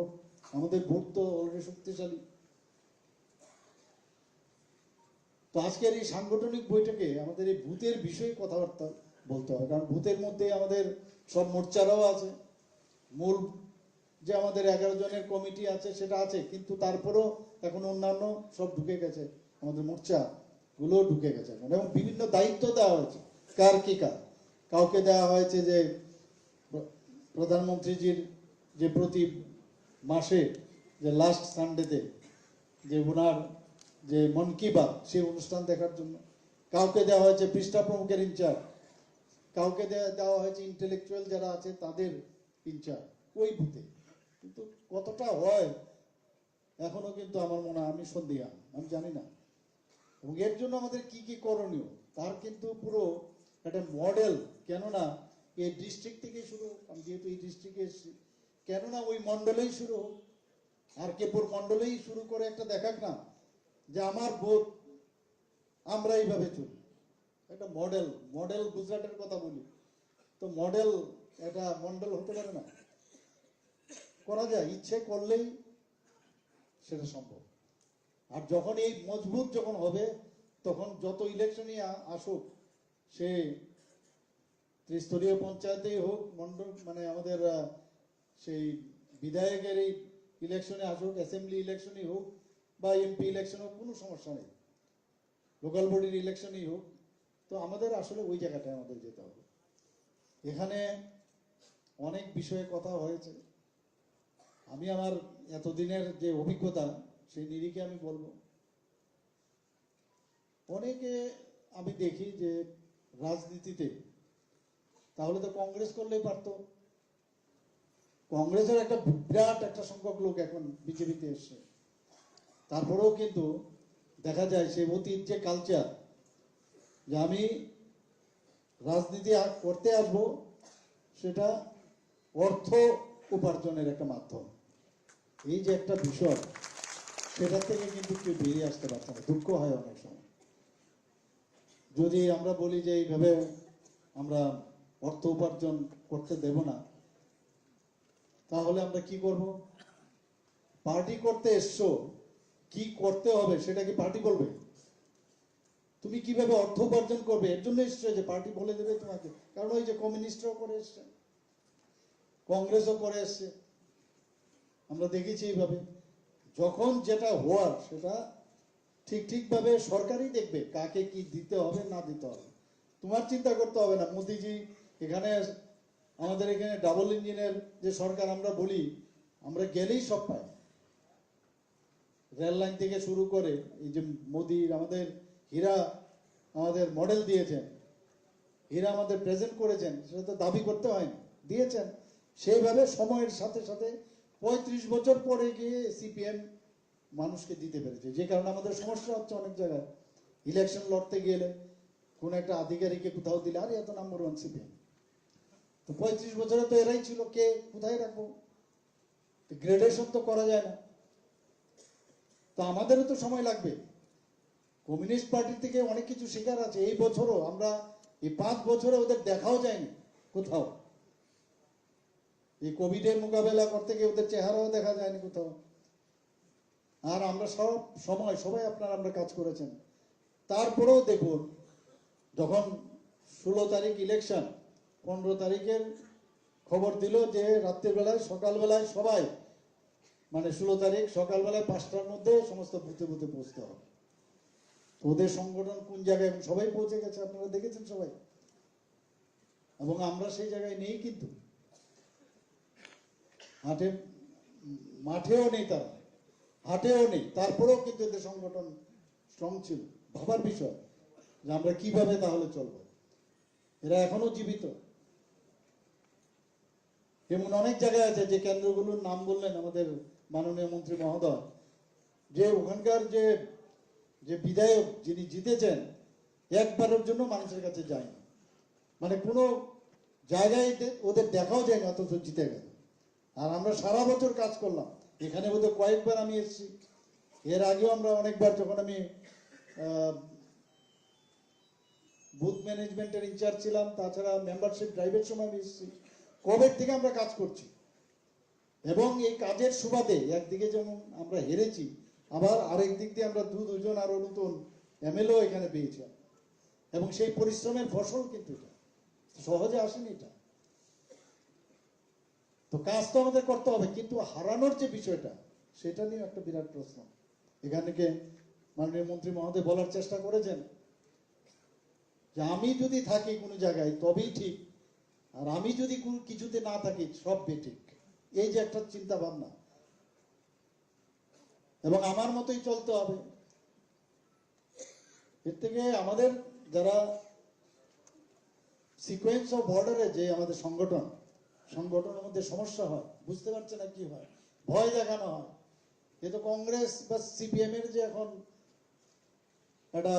আমাদের ভোট তো অলরেডি শক্তিশালী। তো আজকের এই সাংগঠনিক বৈঠকে আমাদের এই বুথের বিষয়ে কথাবার্তা বলতে হবে, কারণ বুথের মধ্যে আমাদের সব মোর্চারাও আছে, মূল যে আমাদের 11 জনের কমিটি আছে সেটা আছে, কিন্তু তারপরেও এখন অন্যান্য সব ঢুকে গেছে, আমাদের মোর্চা গুলো ঢুকে গেছে এখন, এবং বিভিন্ন দায়িত্ব দেওয়া হয়েছে কার কি কার। কাউকে দেওয়া হয়েছে যে প্রধানমন্ত্রীজির যে প্রতি মাসে যে লাস্ট সানডেতে যে ওনার যে মন কি বাত সেই অনুষ্ঠান দেখার জন্য, কাউকে দেওয়া হয়েছে পৃষ্ঠা প্রমুখের ইনচার্জ, কাউকে দেওয়া হয়েছে ইন্টেলেকচুয়াল যারা আছে তাদের ইনচার্জ ওই বুথে। কিন্তু কতটা হয় এখনো কিন্তু আমার মনে হয় আমি সন্দিহান, আমি জানি না। এবং এর জন্য আমাদের কি কি করণীয় তার কিন্তু পুরো একটা মডেল, কেননা এই ডিস্ট্রিক্ট থেকে শুরু, আমি যেহেতু এই ডিস্ট্রিক্টে এসেছি, কেননা ওই মন্ডলেই শুরু হোক, আর কেপুর মন্ডলেই শুরু করে একটা দেখাক না যে আমার বোধ আমরা এইভাবে চলি, একটা মডেল। মডেল গুজরাটের কথা বলি, তো মডেল এটা মন্ডল হতে পারে না? করা যায়, ইচ্ছে করলেই সেটা সম্ভব। আর যখন এই মজবুত যখন হবে, তখন যত ইলেকশনই আসুক, সে ত্রিস্তরীয় পঞ্চায়েতেই হোক, মন্ডল মানে আমাদের সেই বিধায়কের এই ইলেকশনে আসুক, অ্যাসেম্বলি ইলেকশনই হোক বা এমপি ইলেকশন হোক, কোনো সমস্যা নেই, লোকাল বডির ইলেকশনই হোক, তো আমাদের আসলে ওই জায়গাটায় আমাদের যেতে হবে। এখানে অনেক বিষয়ে কথা হয়েছে, আমি আমার এতদিনের যে অভিজ্ঞতা সেই নিরিখে আমি বলবো, অনেকে আমি দেখি যে রাজনীতিতে তাহলে তো কংগ্রেস করলেই পারতো, কংগ্রেসের একটা বিরাট একটা সংখ্যক লোক এখন বিজেপিতে এসছে, তারপরেও কিন্তু দেখা যায় সেই অতীত যে কালচার, যে আমি রাজনীতি করতে আসবো সেটা অর্থ উপার্জনের একটা মাধ্যম, এই যে একটা বিষয়, সেটা থেকে কিন্তু কেউ বেরিয়ে আসতে পারছে না। দুঃখ হয় অনেক সময় যদি আমরা বলি যে এইভাবে আমরা অর্থ উপার্জন করতে দেব না, তাহলে আমরা কি করব? পার্টি করতে এসছো, কি করতে হবে সেটা কি পার্টি বলবে? তুমি কিভাবে অর্থ উপার্জন করবে এর জন্য এসছো যে পার্টি বলে দেবে তোমাকে? কারণ ওই যে কমিউনিস্টরাও করে এসছে, কংগ্রেসও করে এসছে, আমরা দেখেছি এইভাবে। যখন যেটা হওয়ার সেটা ঠিকভাবে সরকারই দেখবে কাকে কি দিতে হবে না দিতে হবে, তোমার চিন্তা করতে হবে না। মোদিজি এখানে, আমাদের এখানে ডাবল ইঞ্জিনের যে সরকার আমরা বলি, আমরা গেলেই সব পাই, রেল লাইন থেকে শুরু করে এই যে মোদি আমাদের হীরা আমাদের মডেল দিয়েছেন, হীরা আমাদের প্রেজেন্ট করেছেন, সেটা তো দাবি করতে হয়নি, দিয়েছেন। সেইভাবে সময়ের সাথে সাথে 35 বছর পরে গিয়ে সিপিএম মানুষকে দিতে পেরেছে, যে কারণে আমাদের সমস্যা হচ্ছে অনেক জায়গায়। ইলেকশন লড়তে গেলে কোন একটা আধিকারিককে কোথাও দিলে আরে এত নাম্বার 1 সিপিএম, তো 35 বছরে তো এরাই ছিল, কে কোথায় রাখবো? গ্রেডেশন তো করা যায় না, তো আমাদেরও তো সময় লাগবে। কমিউনিস্ট পার্টি থেকে অনেক কিছু শেখার আছে। এই বছরও আমরা, এই 5 বছরে ওদের দেখাও যায়নি কোথাও, এই কোভিডের মোকাবেলা করতে গিয়ে ওদের চেহারাও দেখা যায়নি কোথাও। আর আমরা সব সময় সবাই আমরা কাজ করেছেন, তারপরেও দেখুন যখন 16 তারিখ ইলেকশন, 15 তারিখের খবর দিল যে রাত্রিবেলায় সকালবেলায় সবাই, মানে 16 তারিখ সকালবেলায় 5টার মধ্যে সমস্ত বুথে বুথে পৌঁছতে হবে। ওদের সংগঠন কোন জায়গায়, এবং সবাই পৌঁছে গেছে, আপনারা দেখেছেন সবাই, এবং আমরা সেই জায়গায় নেই, কিন্তু মাঠেও নেই, তারা হাটেও নেই, তারপরেও কিন্তু এদের সংগঠন স্ট্রং ছিল। ভাবার বিষয় যে আমরা কিভাবে তাহলে চলবো, এরা এখনো জীবিত। এমন অনেক জায়গায় আছে যে কেন্দ্রগুলোর নাম বললেন আমাদের মাননীয় মন্ত্রী মহোদয়, যে ওখানকার যে যে বিধায়ক যিনি জিতেছেন, একবারের জন্য মানুষের কাছে যায়নি, মানে কোনো জায়গায় ওদের দেখাও যায়নি, অথচ জিতে গেল। আর আমরা সারা বছর কাজ করলাম, এখানে ওদের কয়েকবার আমি এসেছি, এর আগেও আমরা অনেকবার, যখন আমি বুথ ম্যানেজমেন্টের ইনচার্জ ছিলাম, তাছাড়া মেম্বারশিপ ড্রাইভের সময় আমি এসেছি। কবে থেকে আমরা কাজ করছি, এবং এই কাজের সুবাদে একদিকে যেমন আমরা হেরেছি, আবার আরেক দিক দিয়ে আমরা দুজন আরো নতুন এমএলএ এখানে পেয়েছি, এবং সেই পরিশ্রমের ফসল কিন্তু এটা সহজে আসেনি। এটা তো কাজ তো আমাদের করতে হবে, কিন্তু হারানোর যে বিষয়টা সেটা নিয়ে একটা বিরাট প্রশ্ন। এখানে মাননীয় মন্ত্রী মহোদয় বলার চেষ্টা করেছেন যে আমি যদি থাকি কোনো জায়গায় তবেই ঠিক, আর আমি যদি কিছুতে না থাকি সব বেঠিক। এই যে একটা চিন্তা ভাবনা, এবং আমার মতোই চলতে হবে। এর থেকে আমাদের যারা সিকোয়েন্স অফ বর্ডারে যে আমাদের সংগঠনের মধ্যে সমস্যা হয়, বুঝতে পারছে না কি হয়, ভয় দেখানো হয়। এ তো কংগ্রেস বা সিপিএম এর যে এখন একটা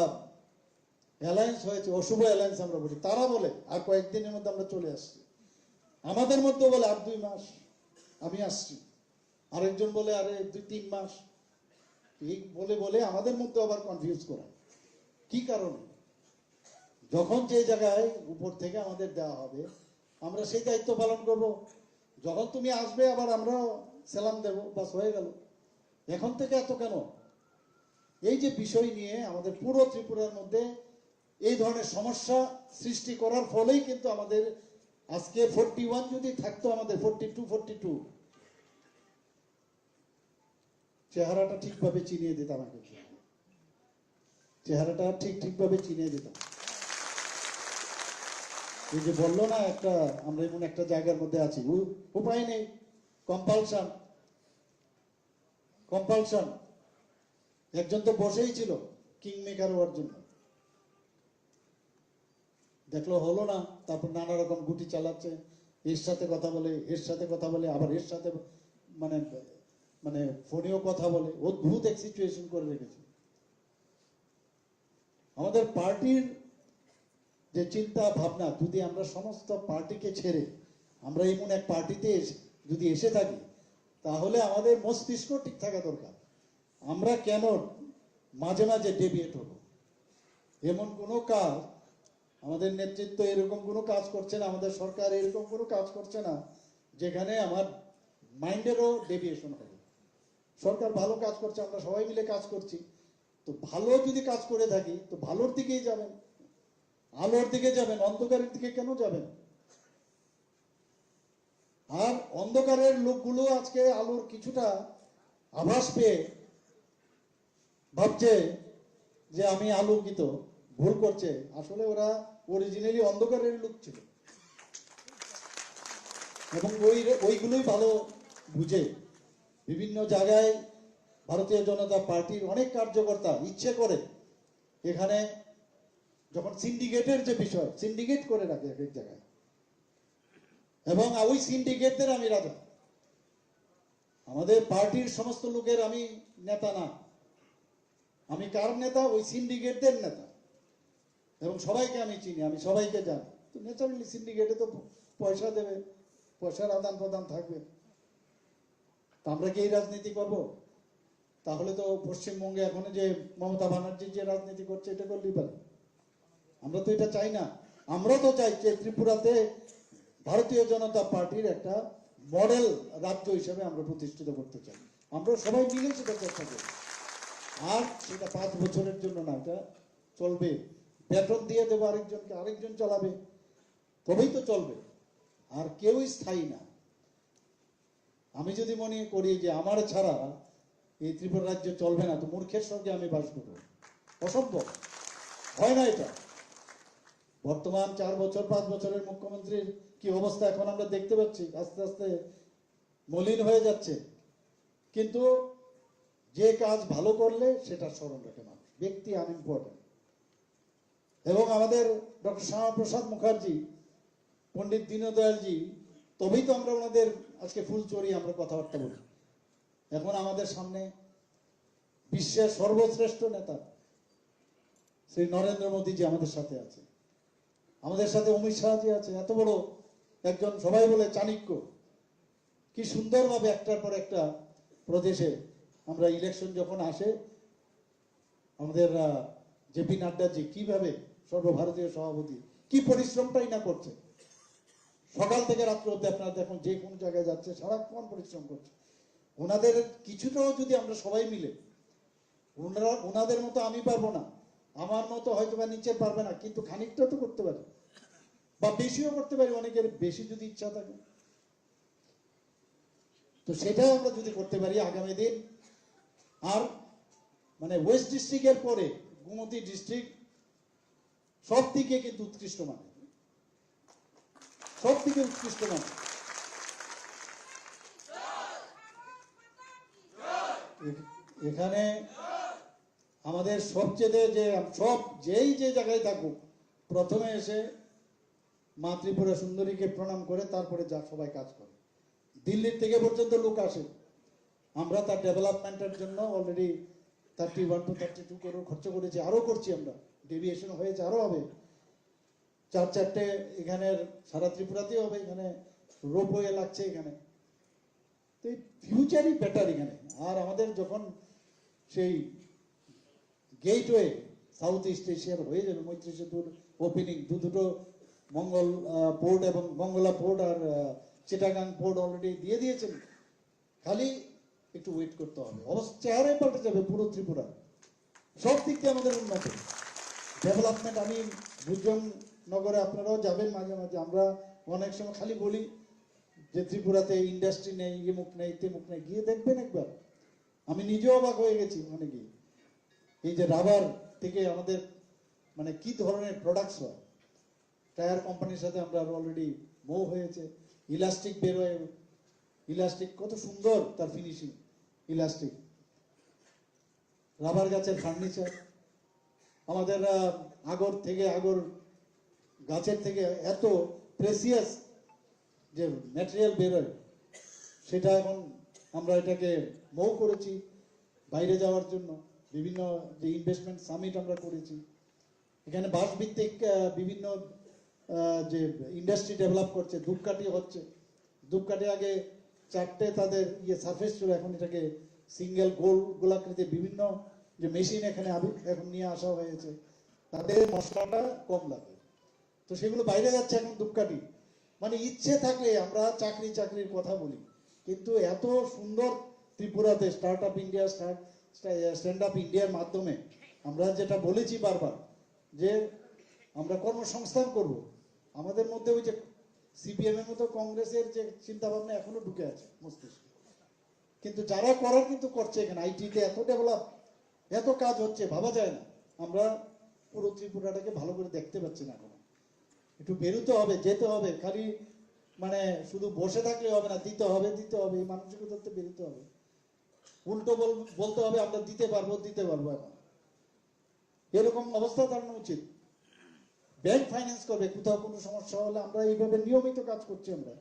অ্যালায়েন্স হয়েছে, অশুভ অ্যালায়েন্স আমরা বলি, তারা বলে আর কয়েকদিনের মধ্যে আমরা চলে আসছি। আমাদের মধ্যে বলে আর 2 মাস আমি আসছি, আরেকজন বলে আরে 2-3 মাস। এই বলে বলে আমাদের মধ্যে আবার কনফিউজ করা। কি কারণে? যখন যে জায়গায় উপর থেকে আমাদের দেওয়া হবে আমরা সেই দায়িত্ব পালন করব। যখন তুমি আসবে আবার আমরা সালাম দেব, বাস হয়ে গেল। এখন থেকে এত কেন? এই যে বিষয় নিয়ে আমাদের পুরো ত্রিপুরার মধ্যে এই ধরনের সমস্যা সৃষ্টি করার ফলেই কিন্তু আমাদের আজকে 41 যদি থাকতো, আমাদের 42 চেহারাটা ঠিকভাবে চিনিয়ে দিতাম। আগে চেহারাটা ঠিকভাবে চিনিয়ে দিতাম। এই যে বললো না একটা আমরা এমন একটা জায়গার মধ্যে আছি, উপায় নেই, কম্পালশন। একজন তো বসেই ছিল কিং মেকার হওয়ার জন্য, দেখলো হলো না, তারপর নানা রকম গুটি চালাচ্ছে, এর সাথে কথা বলে, এর সাথে কথা বলে, আবার এর সাথে মানে মানে ফোনেও কথা বলে, অদ্ভুত এক সিচুয়েশন করে রেখেছে। আমাদের পার্টির যে চিন্তা ভাবনা, যদি আমরা সমস্ত পার্টিকে ছেড়ে আমরা এমন এক পার্টিতে যদি এসে থাকি, তাহলে আমাদের মস্তিষ্ক ঠিক থাকা দরকার। আমরা কেন মাঝে মাঝে ডেভিয়েট হবো? এমন কোনো কাজ আমাদের নেতৃত্ব এরকম কোনো কাজ করছে না, আমাদের সরকার এরকম কোনো কাজ করছে না যেখানে আমার মাইন্ডেরও ডেভিয়েশন হবে। সরকার ভালো কাজ করছে, আমরা সবাই মিলে কাজ করছি, তো ভালো যদি কাজ করে থাকি তো ভালোর দিকেই যাবেন, আলোর দিকে যাবেন, অন্ধকারের দিকে কেন যাবেন? আর অন্ধকারের লোকগুলো আজকে আলোর কিছুটা আভাস পেয়ে ভাবছে যে আমি আলোকিত, ভুল করছে। আসলে ওরা অরিজিনালি অন্ধকারের লোক ছিল, এবং ওইগুলোই ভালো বুঝে। বিভিন্ন জায়গায় ভারতীয় জনতা পার্টির অনেক কার্যকর্তা ইচ্ছে করে এখানে যখন সিন্ডিকেটের যে বিষয়, সিন্ডিকেট করে রাখে এক এক জায়গায়, এবং ওই সিন্ডিকেটদের আমি রাজা। আমাদের পার্টির সমস্ত লোকের আমি নেতা না, আমি কার নেতা? ওই সিন্ডিকেটদের নেতা, এবং সবাইকে আমি চিনি, আমি সবাইকে জানি। তো ন্যাচারালি সিন্ডিকেটে তো পয়সা দেবে, পয়সার আদান প্রদান থাকবে। তা আমরা কি এই রাজনীতি করব? তাহলে তো পশ্চিমবঙ্গে এখন যে মমতা ব্যানার্জি যে রাজনীতি করছে এটা করলেই পারে। আমরা তো এটা চাই না। আমরা তো চাই যে ত্রিপুরাতে ভারতীয় জনতা পার্টির একটা মডেল রাজ্য হিসেবে আমরা প্রতিষ্ঠিত করতে চাই। আমরা সবাই মিলে সেটা চেষ্টা করি। আর সেটা 5 বছরের জন্য না, এটা চলবে। বেতন দিয়ে দেবো আরেকজনকে, আরেকজন চালাবে, তবেই তো চলবে। আর কেউই স্থায়ী না। আমি যদি মনে করি যে আমার ছাড়া এই ত্রিপুরা রাজ্য চলবে না, তো মূর্খের সঙ্গে আমি বাস করবো, অসম্ভব, হয় না এটা। বর্তমান 4 বছর 5 বছরের মুখ্যমন্ত্রীর কি অবস্থা এখন আমরা দেখতে পাচ্ছি, আস্তে আস্তে মলিন হয়ে যাচ্ছে। কিন্তু যে কাজ ভালো করলে সেটা স্মরণ রাখে মানুষ, ব্যক্তি আনইম্পর্টেন্ট। এবং আমাদের ডক্টর শ্যামা প্রসাদ মুখার্জি, পণ্ডিত দীনদয়ালজি, তবেই তো আমরা ওনাদের আজকে ফুল চড়িয়ে আমরা কথাবার্তা বলি। এখন আমাদের সামনে বিশ্বের সর্বশ্রেষ্ঠ নেতা শ্রী নরেন্দ্র মোদীজি আমাদের সাথে আছে, আমাদের সাথে অমিত শাহজি আছে, এত বড় একজন, সবাই বলে চাণক্য। কি সুন্দরভাবে একটার পর একটা প্রদেশে আমরা ইলেকশন যখন আসে, আমাদের জেপি নাড্ডাজি কিভাবে সর্বভারতীয় সভাপতি কি পরিশ্রমটাই না করছে। সকাল থেকে রাত্র অব্দি আপনারা দেখুন যে কোনো জায়গায় যাচ্ছে, সারাক্ষণ পরিশ্রম করছে। ওনাদের কিছুটাও যদি আমরা সবাই মিলে, ওনাদের মতো আমি পারবো না, আমার মতো হয়তো বা নিচে পারবে না, কিন্তু খানিকটা তো করতে পারি, বা বেশিও করতে পারি, অনেকের বেশি যদি ইচ্ছা থাকে। তো সেটাই আমরা যদি করতে পারি আগামী দিন, আর মানে ওয়েস্ট ডিস্ট্রিক্টের পরে গোমতী ডিস্ট্রিক্ট সব দিকে কিন্তু উৎকৃষ্ট মানে, সব দিকে উৎকৃষ্ট মানে। এখানে আমাদের সবচেয়ে যে সব যেই যে জায়গায় থাকুক, প্রথমে এসে মা ত্রিপুরা সুন্দরীকে প্রণাম করে তারপরে যা সবাই কাজ করে। দিল্লির থেকে পর্যন্ত লোক আসে। আমরা তার ডেভেলপমেন্টের জন্য অলরেডি 31 to 32 করোড় খরচ করেছি, আরো করছি আমরা, ডেভিয়েশন হয়েছে, আরো হবে। 4-4টে এখানের সারা ত্রিপুরাতেই হবে, এখানে রোপওয়ে লাগছে এখানে। তো এই ফিউচারই বেটার এখানে। আর আমাদের যখন সেই গেটওয়ে সাউথ ইস্ট এশিয়ার হয়ে যাবে, মৈত্রী সেতুর ওপেনিং, দুটো মঙ্গল পোর্ট এবং মঙ্গলা পোর্ট আর চিটাগাং পোর্ট অলরেডি দিয়ে দিয়েছেন, খালি একটু ওয়েট করতে হবে। অবশ্য চেহারাই পাল্টে যাবে পুরো ত্রিপুরা, সব দিক দিয়ে আমাদের উন্নত ডেভেলপমেন্ট। আমি বুঝলাম নগরে আপনারাও যাবেন মাঝে মাঝে, আমরা অনেক সময় খালি বলি যে ত্রিপুরাতে ইন্ডাস্ট্রি নেই, ইমুক নেই, তেমুক নেই, গিয়ে দেখবেন একবার। আমি নিজেও অবাক হয়ে গেছি ওখানে গিয়ে, এই যে রাবার থেকে আমাদের মানে কি ধরনের প্রোডাক্টস হয়। টায়ার কোম্পানির সাথে আমরা অলরেডি মৌ হয়েছে, ইলাস্টিক বেরোয়, ইলাস্টিক কত সুন্দর তার ফিনিশিং, ইলাস্টিক রাবার গাছের ফার্নিচার, আমাদের আগর থেকে আগর গাছের থেকে এত প্রেসিয়াস যে ম্যাটেরিয়াল বেরোয়, সেটা এখন আমরা এটাকে মৌ করেছি বাইরে যাওয়ার জন্য। বিভিন্ন যে ইনভেস্টমেন্ট সামিট আমরা করেছি, এখানে বাঁশ ভিত্তিক বিভিন্ন যে ইন্ডাস্ট্রি ডেভেলপ করছে। ধূপকাঠি হচ্ছে, ধূপকাঠি আগে 4টে তাদের সারফেস ছিল, এখন এটাকে সিঙ্গেল গোলাকৃতি বিভিন্ন যে মেশিন এখানে এখন নিয়ে আসা হয়েছে, তাদের মশলাটা কম লাগে, তো সেগুলো বাইরে যাচ্ছে এখন ধূপকাঠি। মানে ইচ্ছে থাকলে আমরা চাকরির কথা বলি, কিন্তু এত সুন্দর ত্রিপুরাতে start up India, stand up ইন্ডিয়ার মাধ্যমে আমরা যেটা বলেছি বারবার যে আমরা কর্মসংস্থান করব, আমাদের মধ্যে ওই যে সিপিএম এর মতো কংগ্রেসের যে চিন্তা ভাবনা এখনো ঢুকে আছে মস্তিষ্কে, কিন্তু যারা করার কিন্তু করছে। এখানে আইটিতে এত ডেভেলপ, এত কাজ হচ্ছে, ভাবা যায় না। আমরা পুরো ত্রিপুরাটাকে ভালো করে দেখতে পাচ্ছি না এখনো। একটু বেরোতে হবে, যেতে হবে, খালি মানে শুধু বসে থাকলে হবে না, দিতে হবে এই মানসিকতাতে বেরোতে হবে। উল্টো বলতে হবে আমরা দিতে পারবো এখন, এরকম অবস্থা দাঁড়ানো উচিত। ব্যাংক ফাইন্যান্স করবে, কোথাও কোনো সমস্যা হলে আমরা এইভাবে নিয়মিত কাজ করছি আমরা,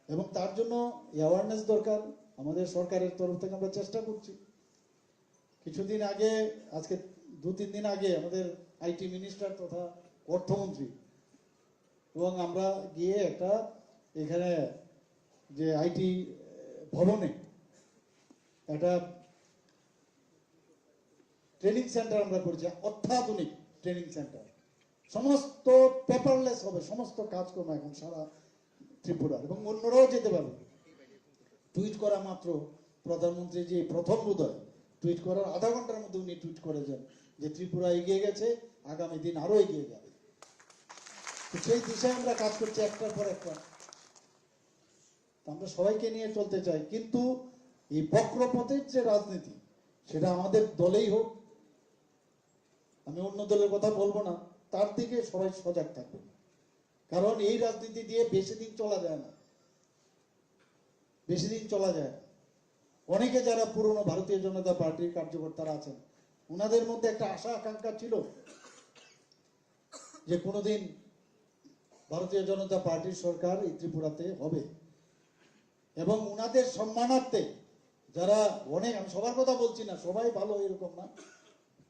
এবং তার জন্য অ্যাওয়ারনেস দরকার। আমাদের সরকারের তরফ থেকে আমরা চেষ্টা করছি। কিছুদিন আগে, আজকে 2-3 দিন আগে আমাদের আইটি মিনিস্টার তথা অর্থমন্ত্রী এবং আমরা গিয়ে একটা এখানে যে আইটি ভবনে একটা ট্রেনিং সেন্টার আমরা করেছি, অত্যাধুনিক ট্রেনিং সেন্টার। সমস্ত পেপারলেস হবে, সমস্ত কাজকর্ম এখন সারা ত্রিপুরা, এবং অন্যরাও যেতে পারবে। টুইট করা মাত্র প্রধানমন্ত্রী যে প্রথম বোধহয় টুইট করার আধা ঘন্টার মধ্যে উনি টুইট করেছেন যে ত্রিপুরা এগিয়ে গেছে, আগামী দিন আরো এগিয়ে যাবে। সেই দিশায় আমরা কাজ করছি একটার পর একটা। আমরা সবাইকে নিয়ে চলতে চাই, কিন্তু এই বক্রপথের যে রাজনীতি, সেটা আমাদের দলেই হোক, আমি অন্য দলের কথা বলবো না, তার দিকে সবাই সজাগ থাকবে। কারণ এই রাজনীতি দিয়ে বেশি দিন চলা যায় না। অনেকে যারা পুরনো ভারতীয় জনতা পার্টির কার্যকর্তারা আছেন, ওনাদের মধ্যে একটা আশা আকাঙ্ক্ষা ছিল যে কোনোদিন ভারতীয় জনতা পার্টির সরকার এই ত্রিপুরাতে হবে, এবং ওনাদের সম্মানার্থে যারা অনেক, আমি সবার কথা বলছি না, সবাই ভালো এরকম না,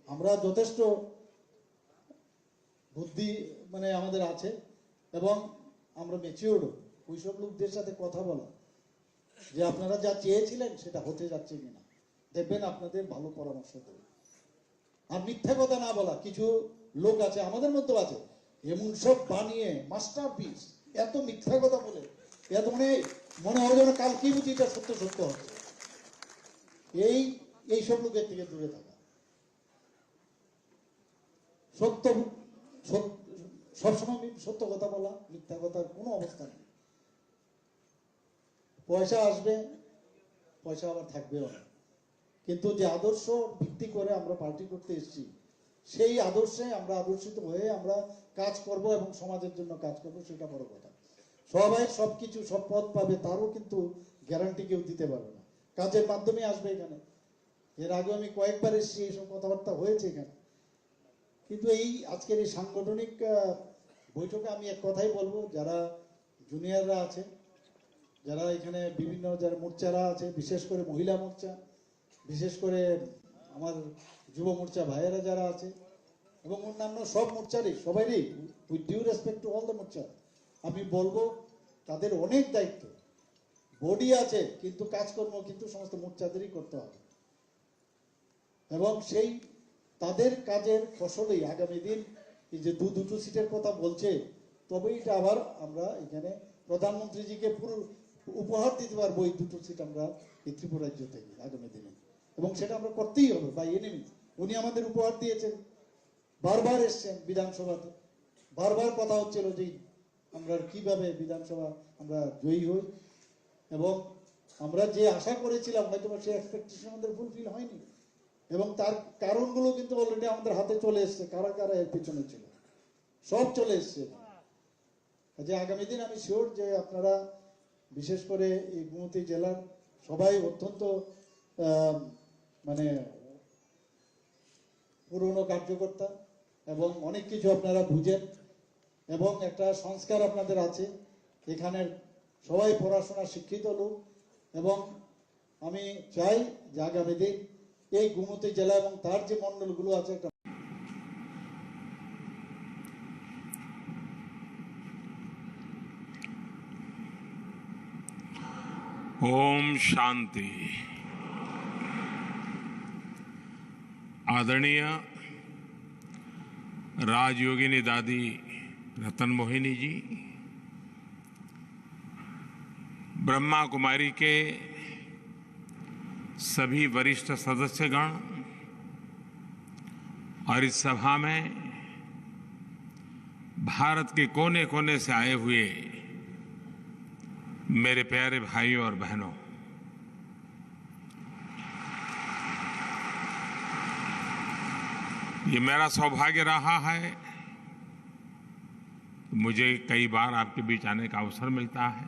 আমরা যথেষ্ট বুদ্ধি মানে আমাদের আছে, এবং আমরা ম্যাচিওর্ড, ওইসব লোকদের সাথে কথা বলা যে আপনারা যা চেয়েছিলেন সেটা হতে যাচ্ছে কিনা, দেখবেন আপনাদের ভালো পরামর্শ দেবে। আর মিথ্যা কথা না বলা, কিছু লোক আছে আমাদের মধ্যে আছে এমন সব বানিয়ে মাস্টারপিস এত মিথ্যা কথা বলে এত মনে হয় যেন কালকেই বুঝি এটা সত্য সত্য হচ্ছে। এইসব লোকের থেকে দূরে থাকা, সত্য সবসময় সত্য কথা বলা, মিথ্যা কথার কোনো অবস্থা নেই। পয়সা আসবে, পয়সা আবার থাকবেও না, কিন্তু যে আদর্শ ভিত্তি করে আমরা পার্টি করতে এসেছি সেই আদর্শে আমরা আদর্শিত হয়ে আমরা কাজ করব এবং সমাজের জন্য কাজ করব, সেটা বড় কথা। সবাই সবকিছু সব পদ পাবে তারও কিন্তু গ্যারান্টি কেউ দিতে পারবে না, কাজের মাধ্যমে আসবে এখানে। এর আগে আমি কয়েকবার এসেছি, এইসব কথাবার্তা হয়েছে এখানে, কিন্তু এই আজকের এই সাংগঠনিক বৈঠকে আমি এক কথাই বলবো, যারা জুনিয়ররা আছে, যারা এখানে বিভিন্ন যারা মোর্চারা আছে, বিশেষ করে মহিলা মোর্চা, বিশেষ করে আমার যুব মোর্চা ভাইয়েরা যারা আছে এবং অন্যান্য সব মোর্চারই সবাইরই, with due respect to all the মোর্চা, আমি বলবো তাদের অনেক দায়িত্ব, বডি আছে কিন্তু কাজকর্ম কিন্তু সমস্ত মোর্চাদেরই করতে হবে এবং সেই তাদের কাজের ফসলেই আগামী দিন এই যে দুটো সিটের কথা বলছে, তবেই এটা আবার আমরা এখানে প্রধানমন্ত্রীজিকে পুরো উপহার দিতে পারবো এই দুটো সিট আমরা এই ত্রিপুরা রাজ্য থেকে আগামী দিনে, এবং সেটা আমরা করতেই হবে বাই এনি মিনস। উনি আমাদের উপহার দিয়েছেন, বারবার এসছেন বিধানসভাতে, বারবার কথা হচ্ছিল যে আমরা কিভাবে বিধানসভা আমরা জয়ী হই, এবং আমরা যে আশা করেছিলাম হয়তো সেই এক্সপেকটেশন আমাদের ফুলফিল হয়নি, এবং তার কারণগুলো কিন্তু অলরেডি আমাদের হাতে চলে এসছে, কারা কারা এর পিছনে ছিল সব চলে এসছে। যে আগামী দিন আমি শিওর যে আপনারা বিশেষ করে এই গোমতী জেলার সবাই অত্যন্ত মানে পুরনো কার্যকর্তা এবং অনেক কিছু আপনারা বুঝেন এবং একটা সংস্কার আপনাদের আছে, এখানের সবাই পড়াশোনা শিক্ষিত লোক, এবং আমি চাই যে আগামী দিন এই গোমতী জেলা এবং তার যে মন্ডলগুলো আছে একটা ओम शांति। आदरणीय राजयोगिनी दादी रतन मोहिनी जी, ब्रह्मा कुमारी के सभी वरिष्ठ सदस्यगण और इस सभा में भारत के कोने कोने से आए हुए मेरे प्यारे भाइयों और बहनों, ये मेरा सौभाग्य रहा है, मुझे कई बार आपके बीच आने का अवसर मिलता है।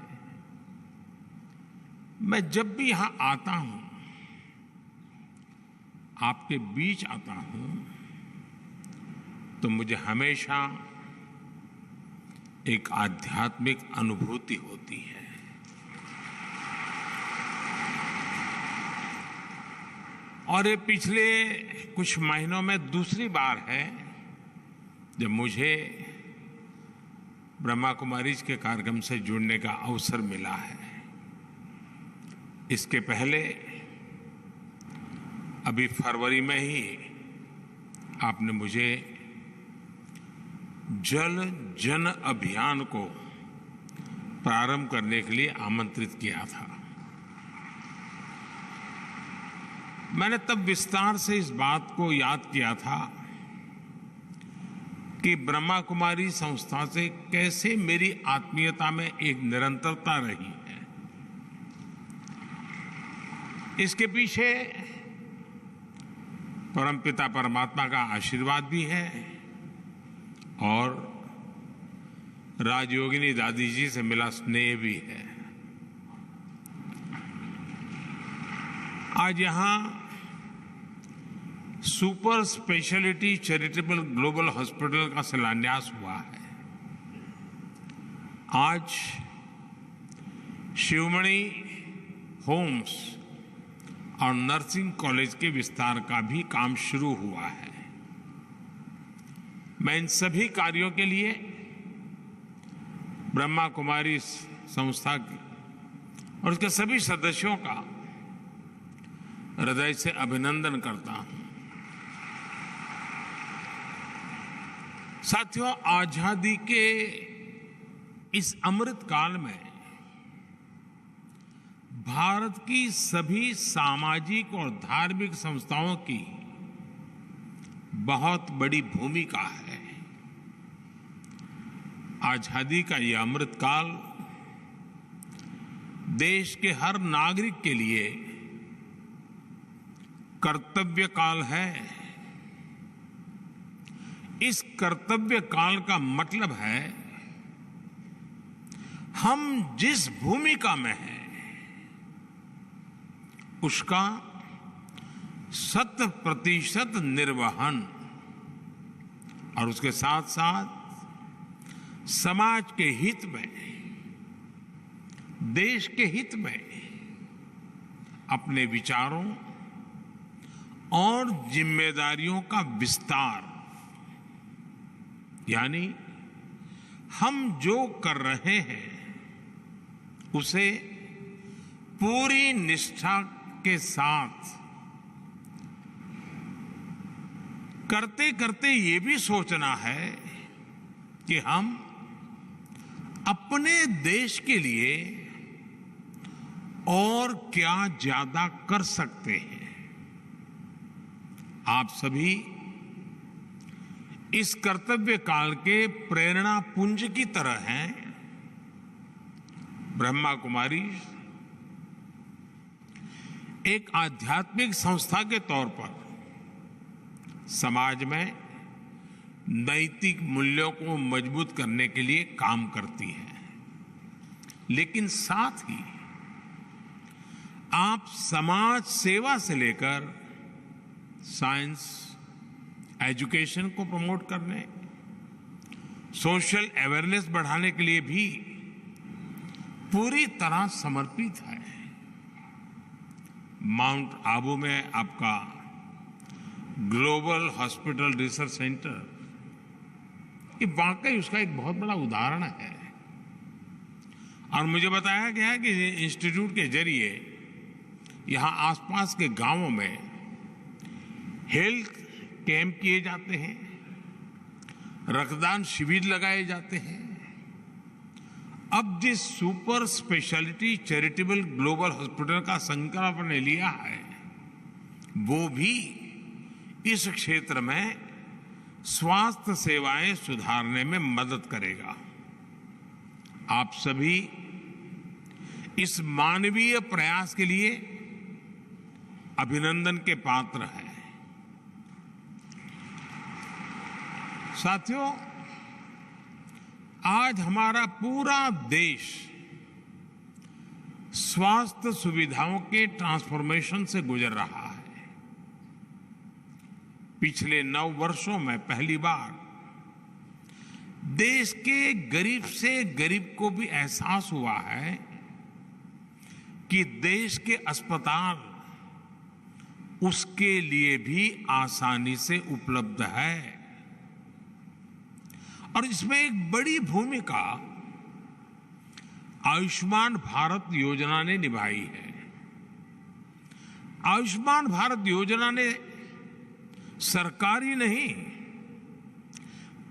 मैं जब भी यहां आता हूं, आपके बीच आता हूं, तो मुझे हमेशा एक आध्यात्मिक अनुभूति होती है। और ये पिछले कुछ महीनों में दूसरी बार है जब मुझे ब्रह्मा कुमारीज के कार्यक्रम से जुड़ने का अवसर मिला है। इसके पहले अभी फरवरी में ही आपने मुझे जल जन अभियान को प्रारंभ करने के लिए आमंत्रित किया था। मैंने तब विस्तार से इस बात को याद किया था कि ब्रह्मा कुमारी संस्था से कैसे मेरी आत्मीयता में एक निरंतरता रही है। इसके पीछे परमपिता परमात्मा का आशीर्वाद भी है और राजयोगिनी दादी जी से मिला स्नेह भी है। आज यहां super speciality charitable global hospital का शिलान्यास हुआ है। आज शिवमणि होम्स और नर्सिंग कॉलेज के विस्तार का भी काम शुरू हुआ है। मैं इन सभी कार्यों के लिए ब्रह्मा कुमारी संस्था और उसके सभी सदस्यों का हृदय से अभिनंदन करता हूं। साथियों, आजादी के इस अमृत काल में भारत की सभी सामाजिक और धार्मिक संस्थाओं की बहुत बड़ी भूमिका है। आजादी का यह अमृत काल देश के हर नागरिक के लिए कर्तव्य काल है। इस कर्तव्य काल का मतलब है हम जिस भूमिका में हैं उसका 100% निर्वहन और उसके साथ साथ समाज के हित में, देश के हित में अपने विचारों और जिम्मेदारियों का विस्तार, यानी हम जो कर रहे हैं उसे पूरी निष्ठा के साथ करते करते ये भी सोचना है कि हम अपने देश के लिए और क्या ज्यादा कर सकते हैं। आप सभी इस कर्तव्य काल के प्रेरणा पुंज की तरह हैं। ब्रह्मा कुमारी एक आध्यात्मिक संस्था के तौर पर समाज में नैतिक मूल्यों को मजबूत करने के लिए काम करती है, लेकिन साथ ही आप समाज सेवा से लेकर साइंस, एजुकेशन को प्रमोट करने, सोशल अवेयरनेस बढ़ाने के लिए भी पूरी तरह समर्पित है। माउंट आबू में आपका ग्लोबल हॉस्पिटल रिसर्च सेंटर, ये वाकई उसका एक बहुत बड़ा उदाहरण है। और मुझे बताया गया है कि इंस्टीट्यूट के जरिए यहां आसपास के गांवों में हेल्थ कैंप किए जाते हैं, रक्तदान शिविर लगाए जाते हैं। अब जिस super speciality charitable global hospital का संकल्प ने लिया है वो भी इस क्षेत्र में स्वास्थ्य सेवाएं सुधारने में मदद करेगा। आप सभी इस मानवीय प्रयास के लिए अभिनंदन के पात्र हैं। साथियों, आज हमारा पूरा देश स्वास्थ्य सुविधाओं के ट्रांसफॉर्मेशन से गुजर रहा है। पिछले 9 वर्षों में पहली बार देश के गरीब से गरीब को भी एहसास हुआ है कि देश के अस्पताल उसके लिए भी आसानी से उपलब्ध है। और इसमें एक बड़ी भूमिका आयुष्मान भारत योजना ने निभाई है। आयुष्मान भारत योजना ने सरकारी नहीं,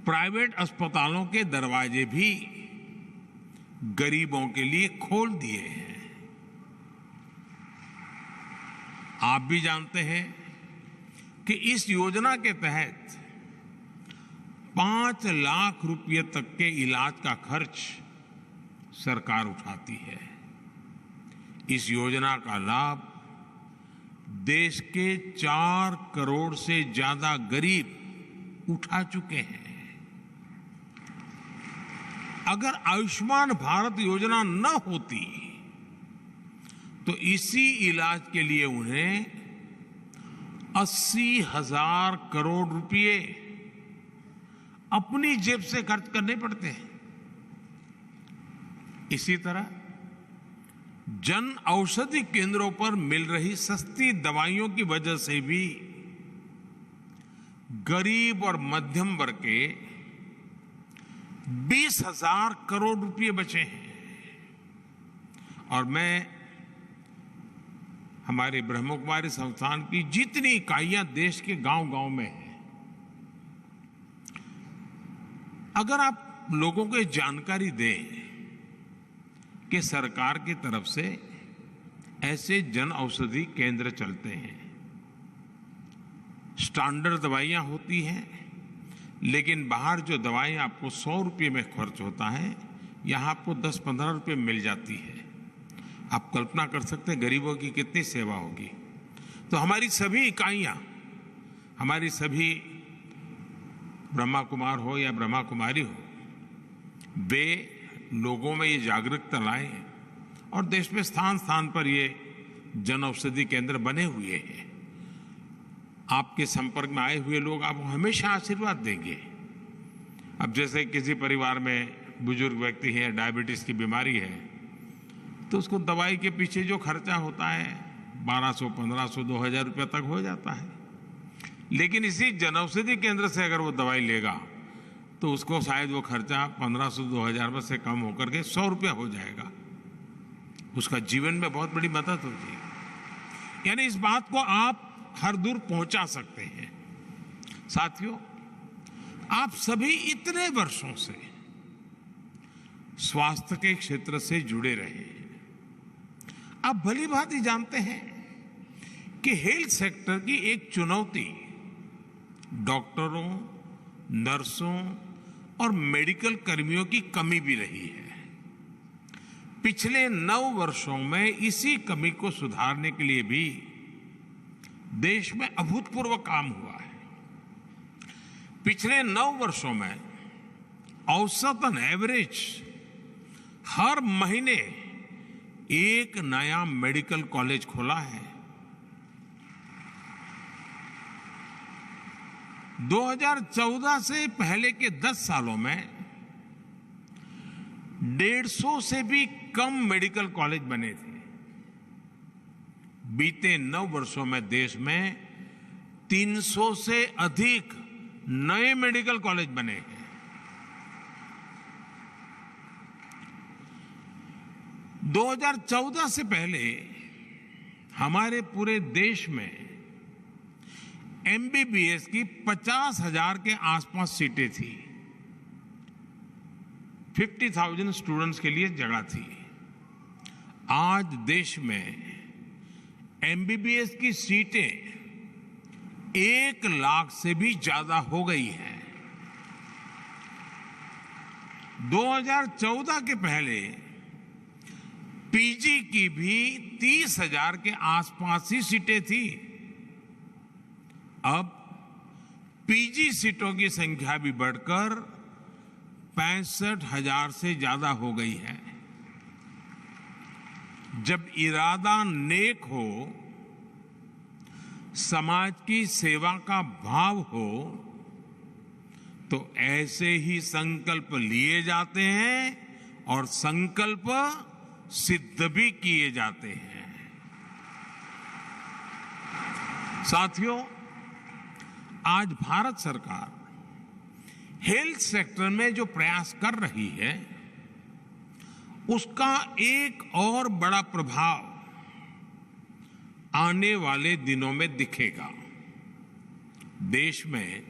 प्राइवेट अस्पतालों के दरवाजे भी गरीबों के लिए खोल दिए हैं। आप भी जानते हैं कि इस योजना के तहत 5 लाख रुपए तक के इलाज का खर्च सरकार उठाती है। इस योजना का लाभ देश के 4 करोड़ से ज्यादा गरीब उठा चुके हैं। अगर आयुष्मान भारत योजना न होती तो इसी इलाज के लिए उन्हें 80,000 करोड़ रुपए अपनी जेब से खर्च करने पड़ते हैं। इसी तरह जन औषधि केंद्रों पर मिल रही सस्ती दवाइयों की वजह से भी गरीब और मध्यम वर्ग के 20,000 करोड़ रुपए बचे हैं। और मैं हमारे ब्रह्मकुमारी संस्थान की जितनी इकाइयां देश के गांव-गांव में हैं, अगर आप लोगों को जानकारी दें कि सरकार की तरफ से ऐसे जन औषधि केंद्र चलते हैं। स्टैंडर्ड दवाइयां होती हैं, लेकिन बाहर जो दवाई आपको 100 रुपये में खर्च होता है, यहाँ आपको 10-15 रुपये में मिल जाती है। आप कल्पना कर सकते हैं गरीबों की कितनी सेवा होगी। तो हमारी सभी इकाइयां, हमारी सभी ब्रह्मा कुमार हो या ब्रह्मा कुमारी हो, वे लोगों में ये जागरूकता लाएं और देश में स्थान स्थान पर ये जन औषधि केंद्र बने हुए हैं। आपके संपर्क में आए हुए लोग आपको हमेशा आशीर्वाद देंगे। अब जैसे किसी परिवार में बुजुर्ग व्यक्ति है, डायबिटीज की बीमारी है, तो उसको दवाई के पीछे जो खर्चा होता है 1200, 1500, 2000 रुपये तक हो जाता है। लेकिन इसी जनऔषधि केंद्र से अगर वो दवाई लेगा तो उसको शायद वो खर्चा 1500, 2000 में से कम होकर के 100 रुपया हो जाएगा। उसका जीवन में बहुत बड़ी मदद होती है। यानी इस बात को आप हर दूर पहुंचा सकते हैं। साथियों, आप सभी इतने वर्षों से स्वास्थ्य के क्षेत्र से जुड़े रहे हैं। आप भली भांति जानते हैं कि हेल्थ सेक्टर की एक चुनौती डॉक्टरों, नर्सों और मेडिकल कर्मियों की कमी भी रही है। पिछले 9 वर्षों में इसी कमी को सुधारने के लिए भी देश में अभूतपूर्व काम हुआ है। पिछले 9 वर्षों में औसतन एवरेज हर महीने एक नया मेडिकल कॉलेज खोला है। 2014 से पहले के 10 सालों में 150 से भी कम मेडिकल कॉलेज बने थे। बीते 9 वर्षों में देश में 300 से अधिक नए मेडिकल कॉलेज बने हैं। 2014 से पहले हमारे पूरे देश में एमबीबीएस की 50,000 के आसपास सीटें थी। 50,000 स्टूडेंट्स के लिए जगह थी। आज देश में एमबीबीएस की सीटें 1 लाख से भी ज्यादा हो गई हैं। 2014 के पहले पीजी की भी 30,000 के आसपास ही सीटें थी। अब पीजी सीटों की संख्या भी बढ़कर 65,000 से ज्यादा हो गई है। जब इरादा नेक हो, समाज की सेवा का भाव हो, तो ऐसे ही संकल्प लिए जाते हैं और संकल्प सिद्ध भी किए जाते हैं। साथियों, आज भारत सरकार हेल्थ सेक्टर में जो प्रयास कर रही है, उसका एक और बड़ा प्रभाव आने वाले दिनों में दिखेगा। देश में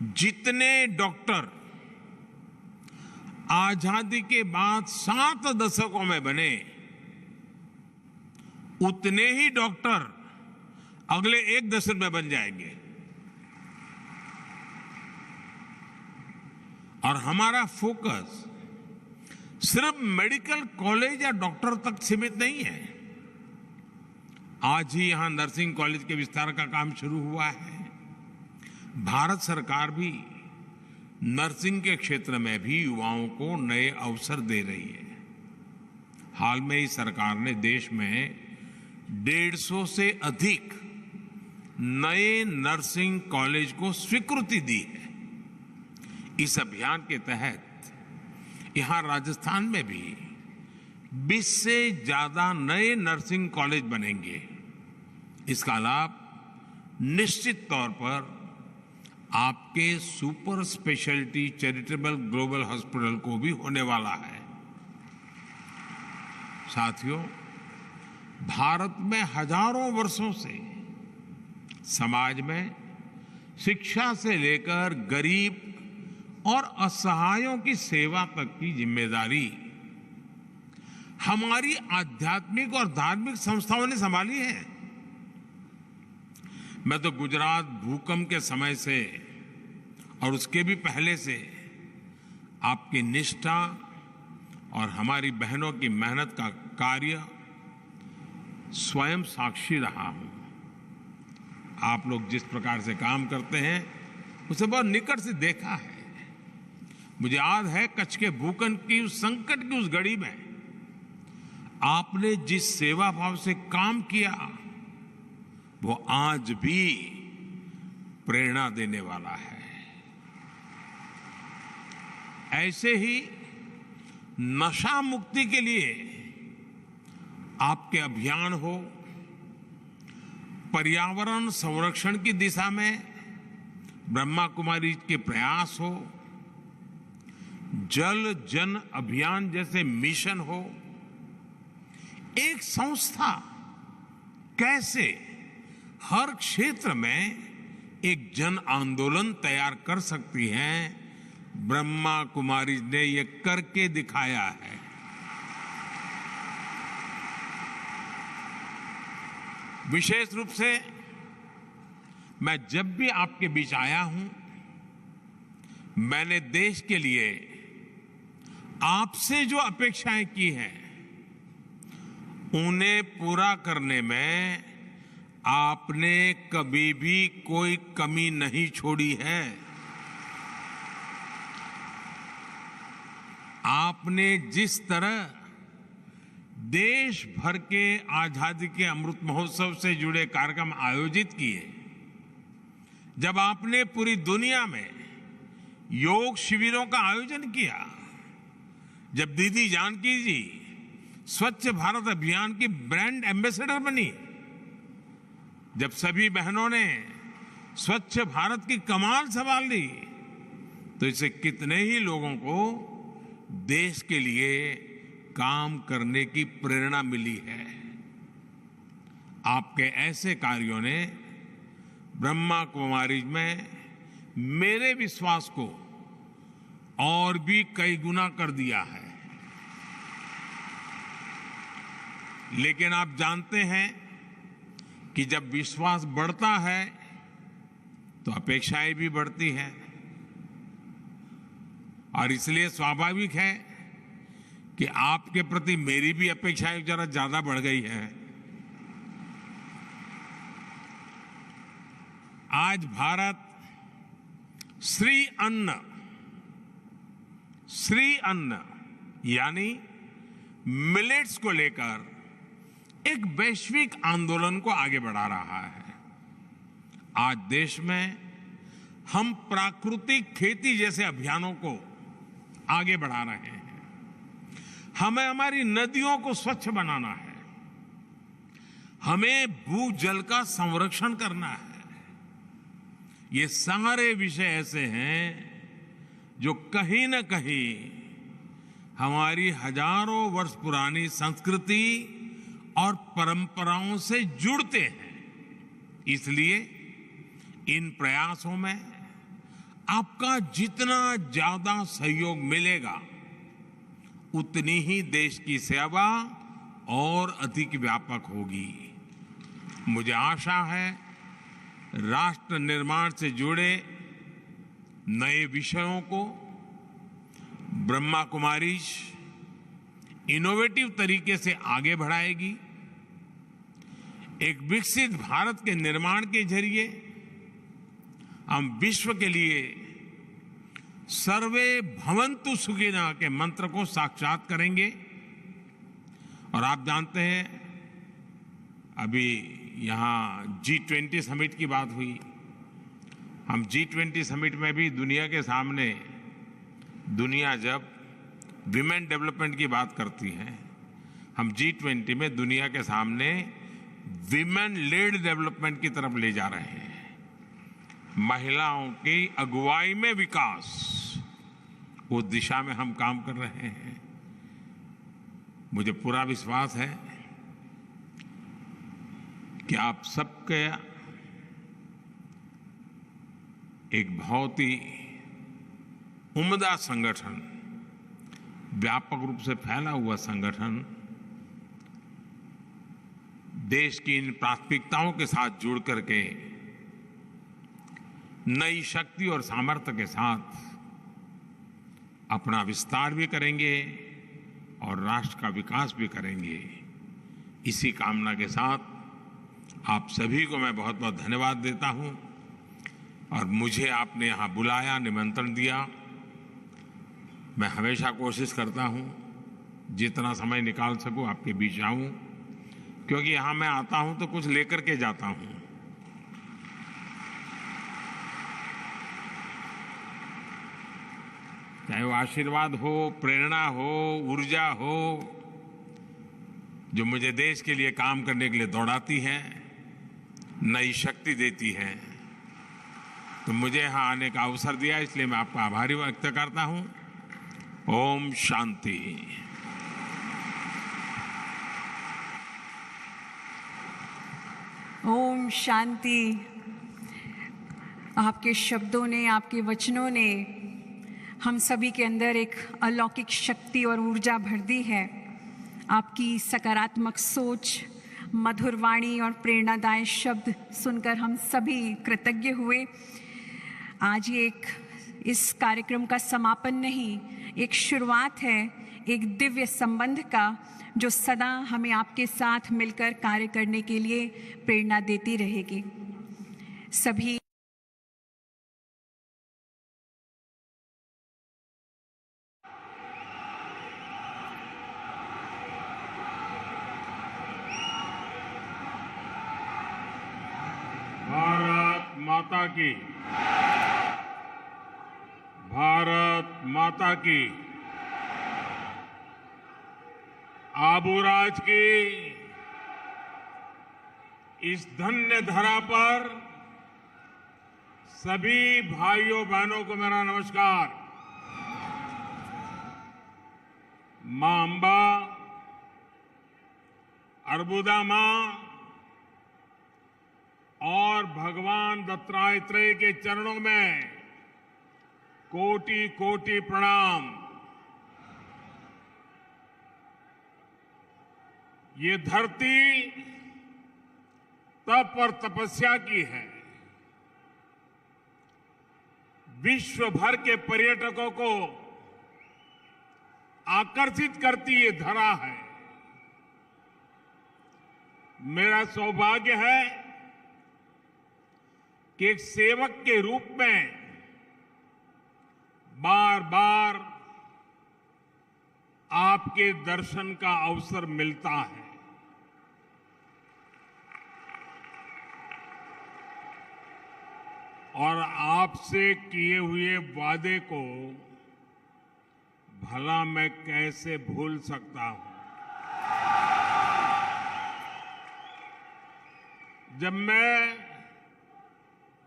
जितने डॉक्टर आजादी के बाद 7 दशकों में बने, उतने ही डॉक्टर अगले 1 दशक में बन जाएंगे। और हमारा फोकस सिर्फ मेडिकल कॉलेज या डॉक्टर तक सीमित नहीं है। आज ही यहां नर्सिंग कॉलेज के विस्तार का काम शुरू हुआ है। भारत सरकार भी नर्सिंग के क्षेत्र में भी युवाओं को नए अवसर दे रही है। हाल में ही सरकार ने देश में 150 से अधिक नए नर्सिंग कॉलेज को स्वीकृति दी है। इस अभियान के तहत यहां राजस्थान में भी 20 से ज्यादा नए नर्सिंग कॉलेज बनेंगे। इसका लाभ निश्चित तौर पर आपके super speciality charitable global hospital को भी होने वाला है। साथियों, भारत में हजारों वर्षों से समाज में शिक्षा से लेकर गरीब और असहायों की सेवा तक की जिम्मेदारी हमारी आध्यात्मिक और धार्मिक संस्थाओं ने संभाली है। मैं तो गुजरात भूकंप के समय से और उसके भी पहले से आपकी निष्ठा और हमारी बहनों की मेहनत का कार्य स्वयं साक्षी रहा हूं। आप लोग जिस प्रकार से काम करते हैं उसे बहुत निकट से देखा है। मुझे याद है कच्छ के भूकंप की उस संकट की उस घड़ी में आपने जिस सेवा भाव से काम किया वो आज भी प्रेरणा देने वाला है। ऐसे ही नशा मुक्ति के लिए आपके अभियान हो, पर्यावरण संरक्षण की दिशा में ब्रह्मा कुमारी के प्रयास हो, जल जन अभियान जैसे मिशन हो, एक संस्था कैसे हर क्षेत्र में एक जन आंदोलन तैयार कर सकती है, ब्रह्मा कुमारी ने ये करके दिखाया है। विशेष रूप से मैं जब भी आपके बीच आया हूं, मैंने देश के लिए आपसे जो अपेक्षाएं की हैं उन्हें पूरा करने में आपने कभी भी कोई कमी नहीं छोड़ी है। आपने जिस तरह देश भर के आजादी के अमृत महोत्सव से जुड़े कार्यक्रम आयोजित किए, जब आपने पूरी दुनिया में योग शिविरों का आयोजन किया, जब दीदी जानकी जी स्वच्छ भारत अभियान की ब्रांड एम्बेसडर बनी, जब सभी बहनों ने स्वच्छ भारत की कमान संभाल ली, तो इससे कितने ही लोगों को देश के लिए काम करने की प्रेरणा मिली है। आपके ऐसे कार्यों ने ब्रह्मा कुमारी में मेरे विश्वास को और भी कई गुना कर दिया है। लेकिन आप जानते हैं कि जब विश्वास बढ़ता है तो अपेक्षाएं भी बढ़ती हैं, और इसलिए स्वाभाविक है कि आपके प्रति मेरी भी अपेक्षाएं जरा ज्यादा बढ़ गई है। आज भारत श्री अन्न यानी मिलेट्स को लेकर एक वैश्विक आंदोलन को आगे बढ़ा रहा है। आज देश में हम प्राकृतिक खेती जैसे अभियानों को आगे बढ़ा रहे हैं। हमें हमारी नदियों को स्वच्छ बनाना है, हमें भूजल का संरक्षण करना है। ये सारे विषय ऐसे हैं जो कहीं न कहीं हमारी हजारों वर्ष पुरानी संस्कृति और परंपराओं से जुड़ते हैं। इसलिए इन प्रयासों में आपका जितना ज्यादा सहयोग मिलेगा, उतनी ही देश की सेवा और अधिक व्यापक होगी। मुझे आशा है राष्ट्र निर्माण से जुड़े नए विषयों को ब्रह्मा कुमारी इनोवेटिव तरीके से आगे बढ़ाएगी। एक विकसित भारत के निर्माण के जरिए हम विश्व के लिए सर्वे भवन्तु सुखिनः के मंत्र को साक्षात करेंगे। और आप जानते हैं अभी यहाँ G20 समिट की बात हुई। हम G20 समिट में भी दुनिया के सामने, दुनिया जब विमेन डेवलपमेंट की बात करती है, हम G20 में दुनिया के सामने विमेन लेड डेवलपमेंट की तरफ ले जा रहे हैं। महिलाओं की अगुवाई में विकास, उस दिशा में हम काम कर रहे हैं। मुझे पूरा विश्वास है कि आप सबके एक बहुत ही उम्दा संगठन, व्यापक रूप से फैला हुआ संगठन देश की इन प्राथमिकताओं के साथ जुड़ करके नई शक्ति और सामर्थ्य के साथ अपना विस्तार भी करेंगे और राष्ट्र का विकास भी करेंगे। इसी कामना के साथ आप सभी को मैं बहुत बहुत धन्यवाद देता हूं और मुझे आपने यहाँ बुलाया, निमंत्रण दिया। मैं हमेशा कोशिश करता हूं जितना समय निकाल सकूं आपके बीच आऊं, क्योंकि यहाँ मैं आता हूं तो कुछ लेकर के जाता हूं। चाहे वो आशीर्वाद हो, प्रेरणा हो, ऊर्जा हो, जो मुझे देश के लिए काम करने के लिए दौड़ाती है, नई शक्ति देती है। तो मुझे यहाँ आने का अवसर दिया, इसलिए मैं आपका आभारी व्यक्त करता हूँ। ओम शांति। ओम शांति। आपके शब्दों ने, आपके वचनों ने हम सभी के अंदर एक अलौकिक शक्ति और ऊर्जा भर दी है। आपकी सकारात्मक सोच, मधुर वाणी और प्रेरणादायक शब्द सुनकर हम सभी कृतज्ञ हुए। आज ये इस कार्यक्रम का समापन नहीं, एक शुरुआत है एक दिव्य संबंध का, जो सदा हमें आपके साथ मिलकर कार्य करने के लिए प्रेरणा देती रहेगी। सभी भारत माता की, भारत माता की, आबूराज की इस धन्य धरा पर सभी भाइयों बहनों को मेरा नमस्कार। मां अंबा, अर्बुदा मां और भगवान दत्तात्रेय के चरणों में कोटि कोटि प्रणाम। ये धरती तप और तपस्या की है। विश्व भर के पर्यटकों को आकर्षित करती ये धरा है। मेरा सौभाग्य है कि एक सेवक के रूप में बार बार आपके दर्शन का अवसर मिलता है। और आपसे किए हुए वादे को भला मैं कैसे भूल सकता हूं। जब मैं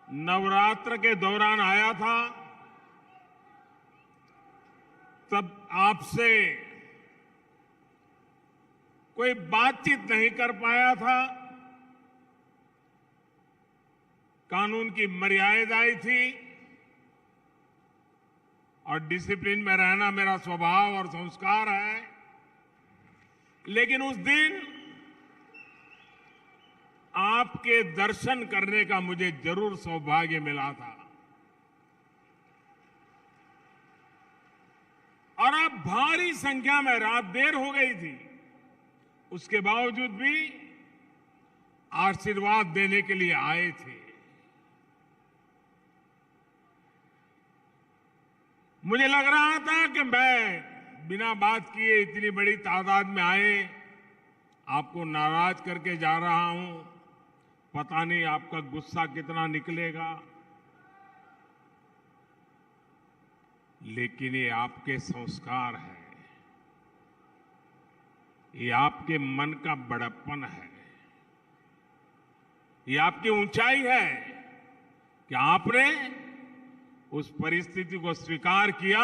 नवरात्र के दौरान आया था, तब आपसे कोई बातचीत नहीं कर पाया था। कानून की मर्यादाएं थी और डिसिप्लिन में रहना मेरा स्वभाव और संस्कार है। लेकिन उस दिन आपके दर्शन करने का मुझे जरूर सौभाग्य मिला था। और अब भारी संख्या में, रात देर हो गई थी, उसके बावजूद भी आशीर्वाद देने के लिए आए थे। मुझे लग रहा था कि मैं बिना बात किए इतनी बड़ी तादाद में आए, आपको नाराज करके जा रहा हूं। पता नहीं आपका गुस्सा कितना निकलेगा, लेकिन ये आपके संस्कार है, ये आपके मन का बड़प्पन है, ये आपकी ऊंचाई है कि आपने उस परिस्थिति को स्वीकार किया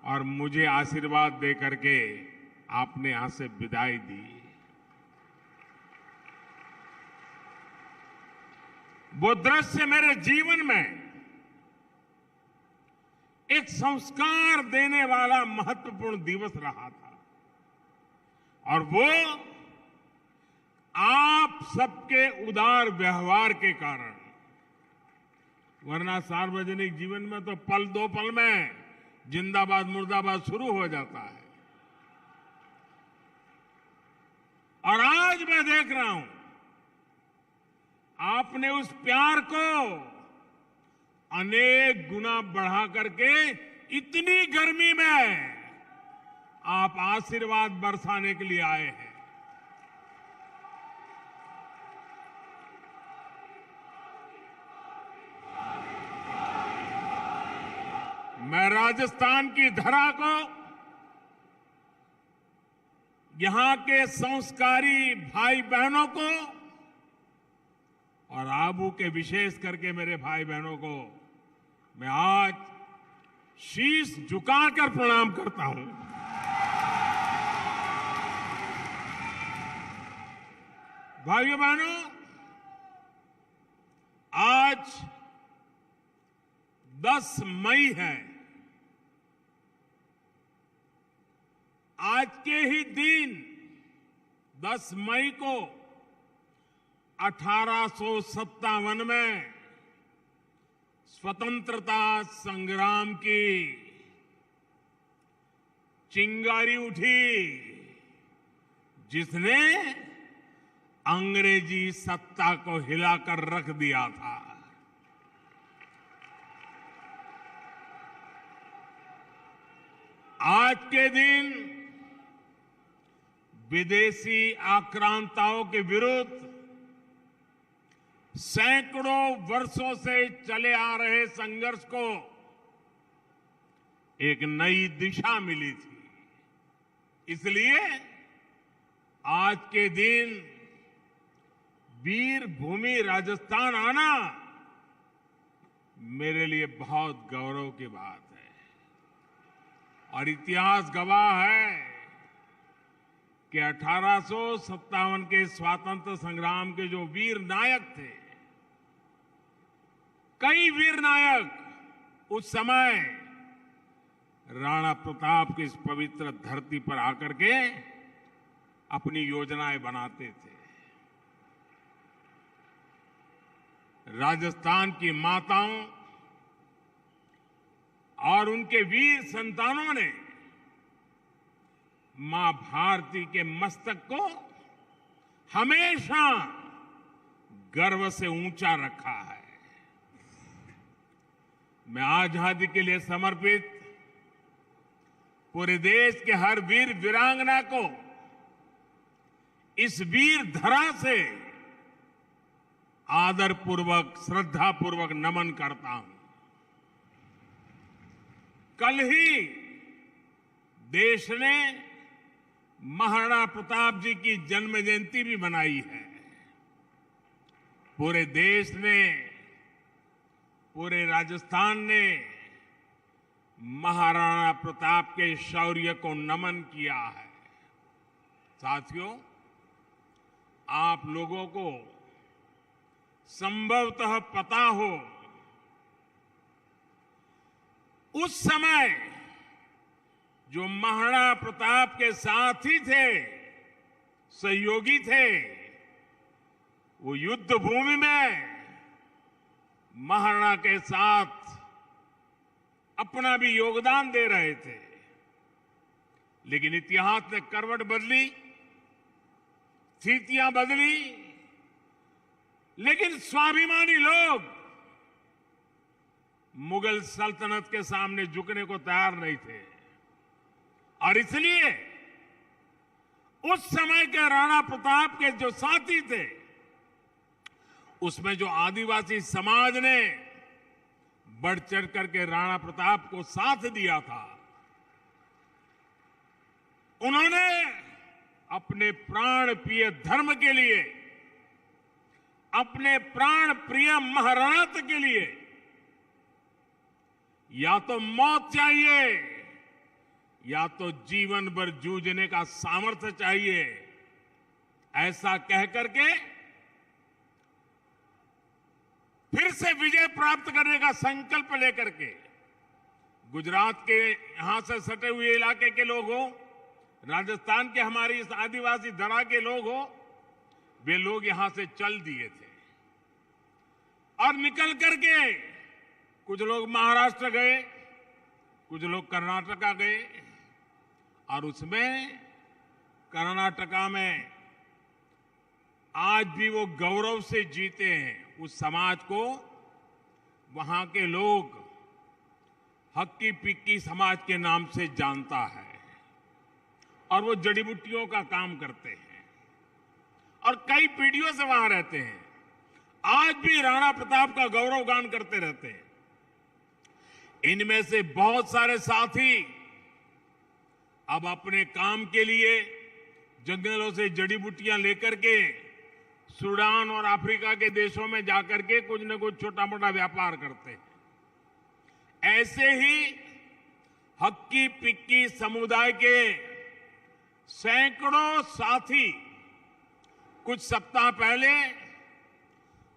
और मुझे आशीर्वाद दे करके आपने यहां से विदाई दी। वो दृश्य मेरे जीवन में एक संस्कार देने वाला महत्वपूर्ण दिवस रहा था। और वो आप सबके उदार व्यवहार के कारण, वरना सार्वजनिक जीवन में तो पल दो पल में जिंदाबाद मुर्दाबाद शुरू हो जाता है। और आज मैं देख रहा हूं आपने उस प्यार को अनेक गुना बढ़ा करके इतनी गर्मी में आप आशीर्वाद बरसाने के लिए आए हैं। मैं राजस्थान की धरा को, यहां के संस्कारी भाई बहनों को और आबू के विशेष करके मेरे भाई बहनों को मैं आज शीश झुकाकर प्रणाम करता हूं। भाइयों बहनों, आज 10 मई है। आज के ही दिन 10 मई को 1857 में स्वतंत्रता संग्राम की चिंगारी उठी, जिसने अंग्रेजी सत्ता को हिलाकर रख दिया था। आज के दिन विदेशी आक्रांताओं के विरुद्ध सैकड़ों वर्षों से चले आ रहे संघर्ष को एक नई दिशा मिली थी। इसलिए आज के दिन वीर भूमि राजस्थान आना मेरे लिए बहुत गौरव की बात है। और इतिहास गवाह है कि 1857 के स्वातंत्र संग्राम के जो वीर नायक थे, कई वीर नायक उस समय राणा प्रताप की इस पवित्र धरती पर आकर के अपनी योजनाएं बनाते थे। राजस्थान की माताओं और उनके वीर संतानों ने मां भारती के मस्तक को हमेशा गर्व से ऊंचा रखा है। मैं आजादी के लिए समर्पित पूरे देश के हर वीर वीरांगना को इस वीर धरा से आदर पूर्वक, श्रद्धा पूर्वक नमन करता हूं। कल ही देश ने महाराणा प्रताप जी की जन्म जयंती भी मनाई है। पूरे देश ने, पूरे राजस्थान ने महाराणा प्रताप के शौर्य को नमन किया है। साथियों, आप लोगों को संभवतः पता हो, उस समय जो महाराणा प्रताप के साथी थे, सहयोगी थे, वो युद्ध भूमि में महाराणा के साथ अपना भी योगदान दे रहे थे। लेकिन इतिहास ने करवट बदली, स्थितियां बदली, लेकिन स्वाभिमानी लोग मुगल सल्तनत के सामने झुकने को तैयार नहीं थे। और इसलिए उस समय के राणा प्रताप के जो साथी थे, उसमें जो आदिवासी समाज ने बढ़ चढ़ करके राणा प्रताप को साथ दिया था, उन्होंने अपने प्राण प्रिय धर्म के लिए, अपने प्राण प्रिय महाराणा के लिए या तो मौत चाहिए या तो जीवन भर जूझने का सामर्थ्य चाहिए, ऐसा कह करके फिर से विजय प्राप्त करने का संकल्प लेकर के गुजरात के यहां से सटे हुए इलाके के लोग हो, राजस्थान के हमारी इस आदिवासी धरा के लोग हो, वे लोग यहां से चल दिए थे और निकल करके कुछ लोग महाराष्ट्र गए, कुछ लोग कर्नाटका गए और उसमें कर्नाटका में आज भी वो गौरव से जीते हैं। उस समाज को वहां के लोग हक्की पिक्की समाज के नाम से जानता है और वो जड़ी बूटियों का काम करते हैं और कई पीढ़ियों से वहां रहते हैं। आज भी राणा प्रताप का गौरव गान करते रहते हैं। इनमें से बहुत सारे साथी अब अपने काम के लिए जंगलों से जड़ी बूटियां लेकर के सूडान और अफ्रीका के देशों में जाकर के कुछ न कुछ छोटा मोटा व्यापार करते हैं। ऐसे ही हक्की पिक्की समुदाय के सैकड़ों साथी कुछ सप्ताह पहले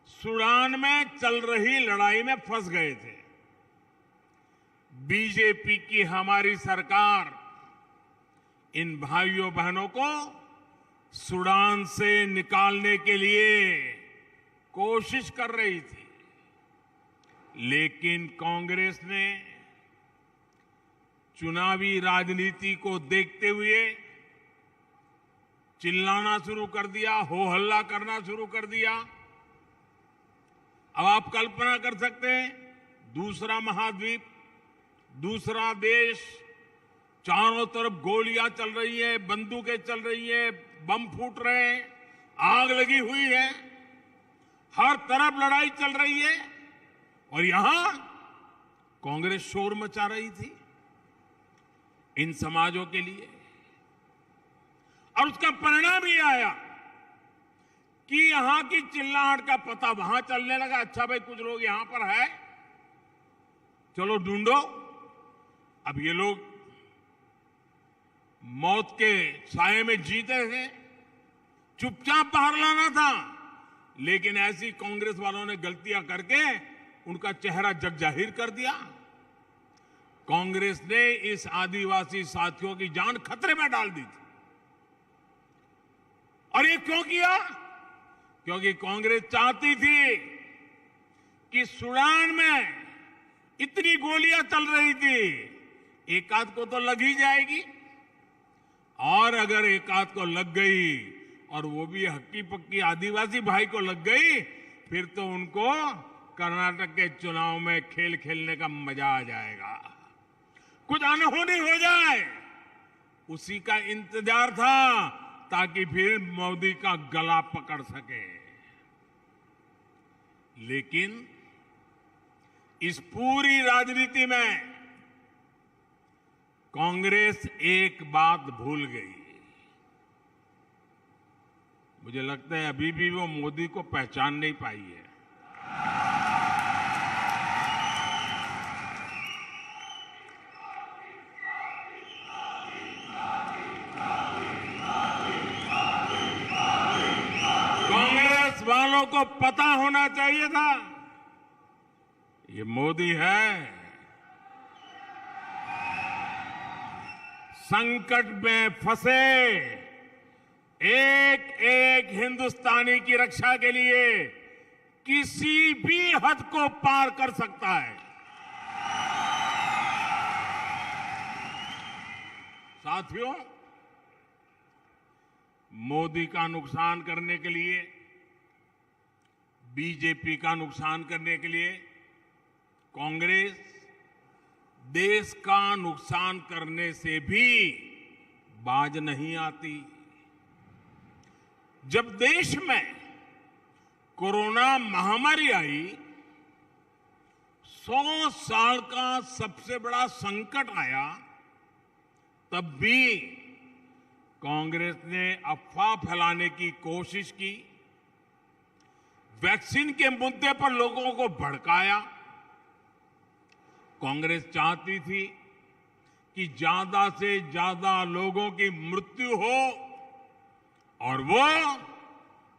सूडान में चल रही लड़ाई में फंस गए थे। बीजेपी की हमारी सरकार इन भाइयों बहनों को सूडान से निकालने के लिए कोशिश कर रही थी, लेकिन कांग्रेस ने चुनावी राजनीति को देखते हुए चिल्लाना शुरू कर दिया, हो हल्ला करना शुरू कर दिया। अब आप कल्पना कर सकते हैं, दूसरा महाद्वीप, दूसरा देश, चारों तरफ गोलियां चल रही है, बंदूकें चल रही है, बम फूट रहे हैं, आग लगी हुई है, हर तरफ लड़ाई चल रही है और यहां कांग्रेस शोर मचा रही थी इन समाजों के लिए। और उसका परिणाम ये आया कि यहां की चिल्लाहट का पता वहां चलने लगा। अच्छा भाई, कुछ लोग यहां पर है, चलो ढूंढो। अब ये लोग मौत के साए में जीते थे, चुपचाप बाहर लाना था, लेकिन ऐसी कांग्रेस वालों ने गलतियां करके उनका चेहरा जग जाहिर कर दिया। कांग्रेस ने इस आदिवासी साथियों की जान खतरे में डाल दी थी। और ये क्यों किया? क्योंकि कांग्रेस चाहती थी कि सूडान में इतनी गोलियां चल रही थी, एक आध को तो लग ही जाएगी, और अगर एक आध को लग गई और वो भी हक्की पक्की आदिवासी भाई को लग गई, फिर तो उनको कर्नाटक के चुनाव में खेल खेलने का मजा आ जाएगा, कुछ अनहोनी हो जाए, उसी का इंतजार था ताकि फिर मोदी का गला पकड़ सके। लेकिन इस पूरी राजनीति में कांग्रेस एक बात भूल गई। मुझे लगता है अभी भी वो मोदी को पहचान नहीं पाई है। कांग्रेस वालों को पता होना चाहिए था ये मोदी है, संकट में फंसे एक एक हिंदुस्तानी की रक्षा के लिए किसी भी हद को पार कर सकता है। साथियों, मोदी का नुकसान करने के लिए, बीजेपी का नुकसान करने के लिए कांग्रेस देश का नुकसान करने से भी बाज नहीं आती। जब देश में कोरोना महामारी आई, 100 साल का सबसे बड़ा संकट आया, तब भी कांग्रेस ने अफवाह फैलाने की कोशिश की, वैक्सीन के मुद्दे पर लोगों को भड़काया। कांग्रेस चाहती थी कि ज्यादा से ज्यादा लोगों की मृत्यु हो और वो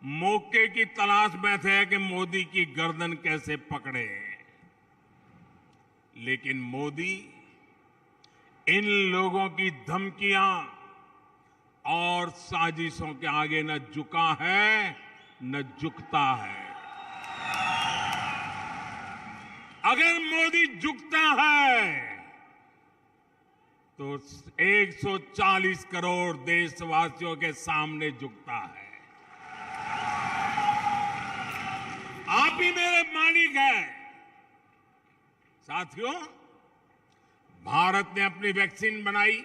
मौके की तलाश में थे कि मोदी की गर्दन कैसे पकड़े। लेकिन मोदी इन लोगों की धमकियां और साजिशों के आगे न झुका है न झुकता है। अगर मोदी झुकता है तो 140 करोड़ देशवासियों के सामने झुकता है। आप ही मेरे मालिक हैं। साथियों, भारत ने अपनी वैक्सीन बनाई,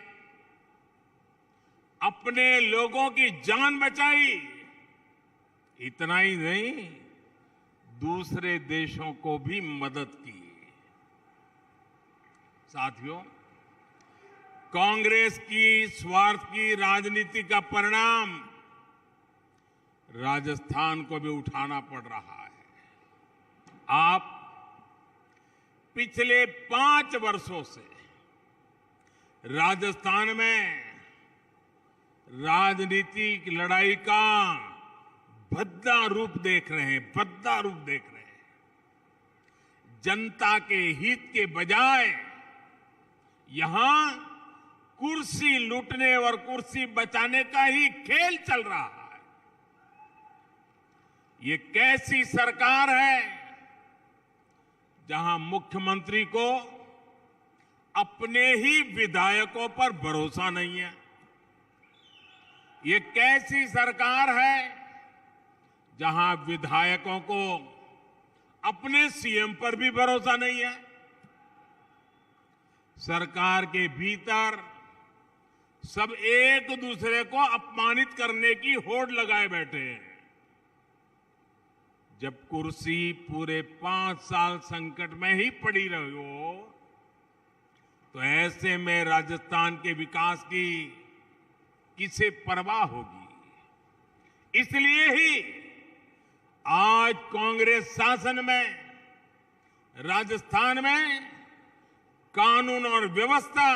अपने लोगों की जान बचाई। इतना ही नहीं, दूसरे देशों को भी मदद की। साथियों, कांग्रेस की स्वार्थ की राजनीति का परिणाम राजस्थान को भी उठाना पड़ रहा है। आप पिछले 5 वर्षों से राजस्थान में राजनीतिक लड़ाई का भद्दा रूप देख रहे हैं, भद्दा रूप देख रहे हैं। जनता के हित के बजाय यहां कुर्सी लूटने और कुर्सी बचाने का ही खेल चल रहा है। ये कैसी सरकार है जहां मुख्यमंत्री को अपने ही विधायकों पर भरोसा नहीं है। ये कैसी सरकार है जहां विधायकों को अपने सीएम पर भी भरोसा नहीं है। सरकार के भीतर सब एक दूसरे को अपमानित करने की होड़ लगाए बैठे हैं। जब कुर्सी पूरे 5 साल संकट में ही पड़ी रही हो, तो ऐसे में राजस्थान के विकास की किसे परवाह होगी। इसलिए ही आज कांग्रेस शासन में राजस्थान में कानून और व्यवस्था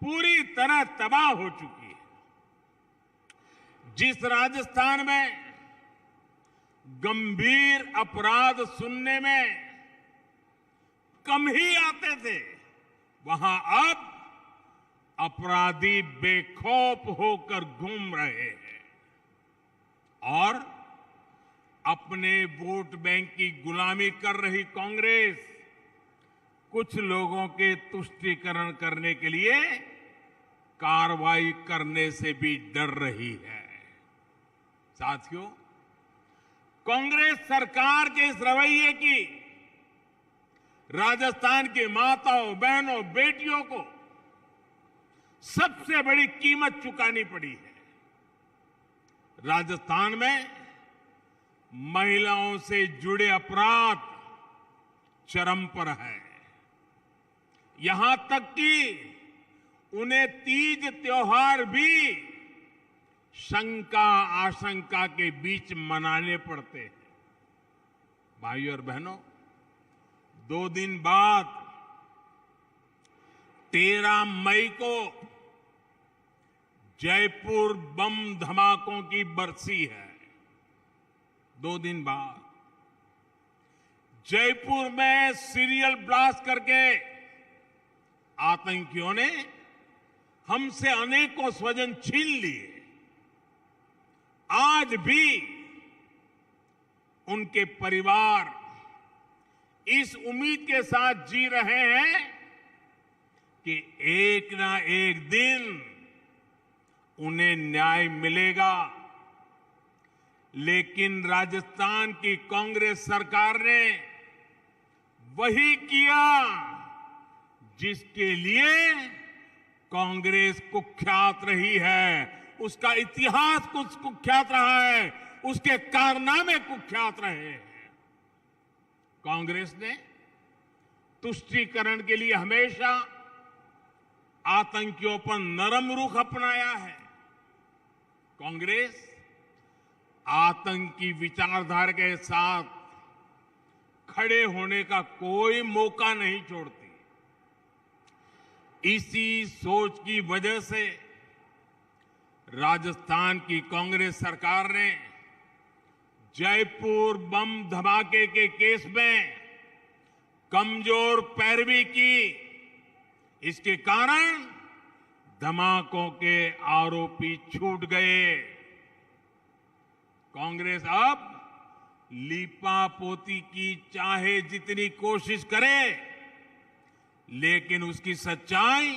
पूरी तरह तबाह हो चुकी है। जिस राजस्थान में गंभीर अपराध सुनने में कम ही आते थे, वहां अब अपराधी बेखौफ होकर घूम रहे हैं और अपने वोट बैंक की गुलामी कर रही कांग्रेस कुछ लोगों के तुष्टीकरण करने के लिए कार्रवाई करने से भी डर रही है। साथियों, कांग्रेस सरकार के इस रवैये की राजस्थान के माताओं, बहनों, बेटियों को सबसे बड़ी कीमत चुकानी पड़ी है। राजस्थान में महिलाओं से जुड़े अपराध चरम पर है। यहां तक कि उन्हें तीज त्योहार भी शंका आशंका के बीच मनाने पड़ते हैं। भाइयों और बहनों, 2 दिन बाद 13 मई को जयपुर बम धमाकों की बरसी है। 2 दिन बाद जयपुर में सीरियल ब्लास्ट करके आतंकियों ने हमसे अनेकों स्वजन छीन लिए। आज भी उनके परिवार इस उम्मीद के साथ जी रहे हैं कि एक ना एक दिन उन्हें न्याय मिलेगा। लेकिन राजस्थान की कांग्रेस सरकार ने वही किया जिसके लिए कांग्रेस कुख्यात रही है। उसका इतिहास कुछ कुख्यात रहा है, उसके कारनामे कुख्यात रहे हैं। कांग्रेस ने तुष्टीकरण के लिए हमेशा आतंकियों पर नरम रुख अपनाया है। कांग्रेस आतंकी विचारधारा के साथ खड़े होने का कोई मौका नहीं छोड़ती। इसी सोच की वजह से राजस्थान की कांग्रेस सरकार ने जयपुर बम धमाके के केस में कमजोर पैरवी की। इसके कारण धमाकों के आरोपी छूट गए। कांग्रेस अब लीपापोती की चाहे जितनी कोशिश करे, लेकिन उसकी सच्चाई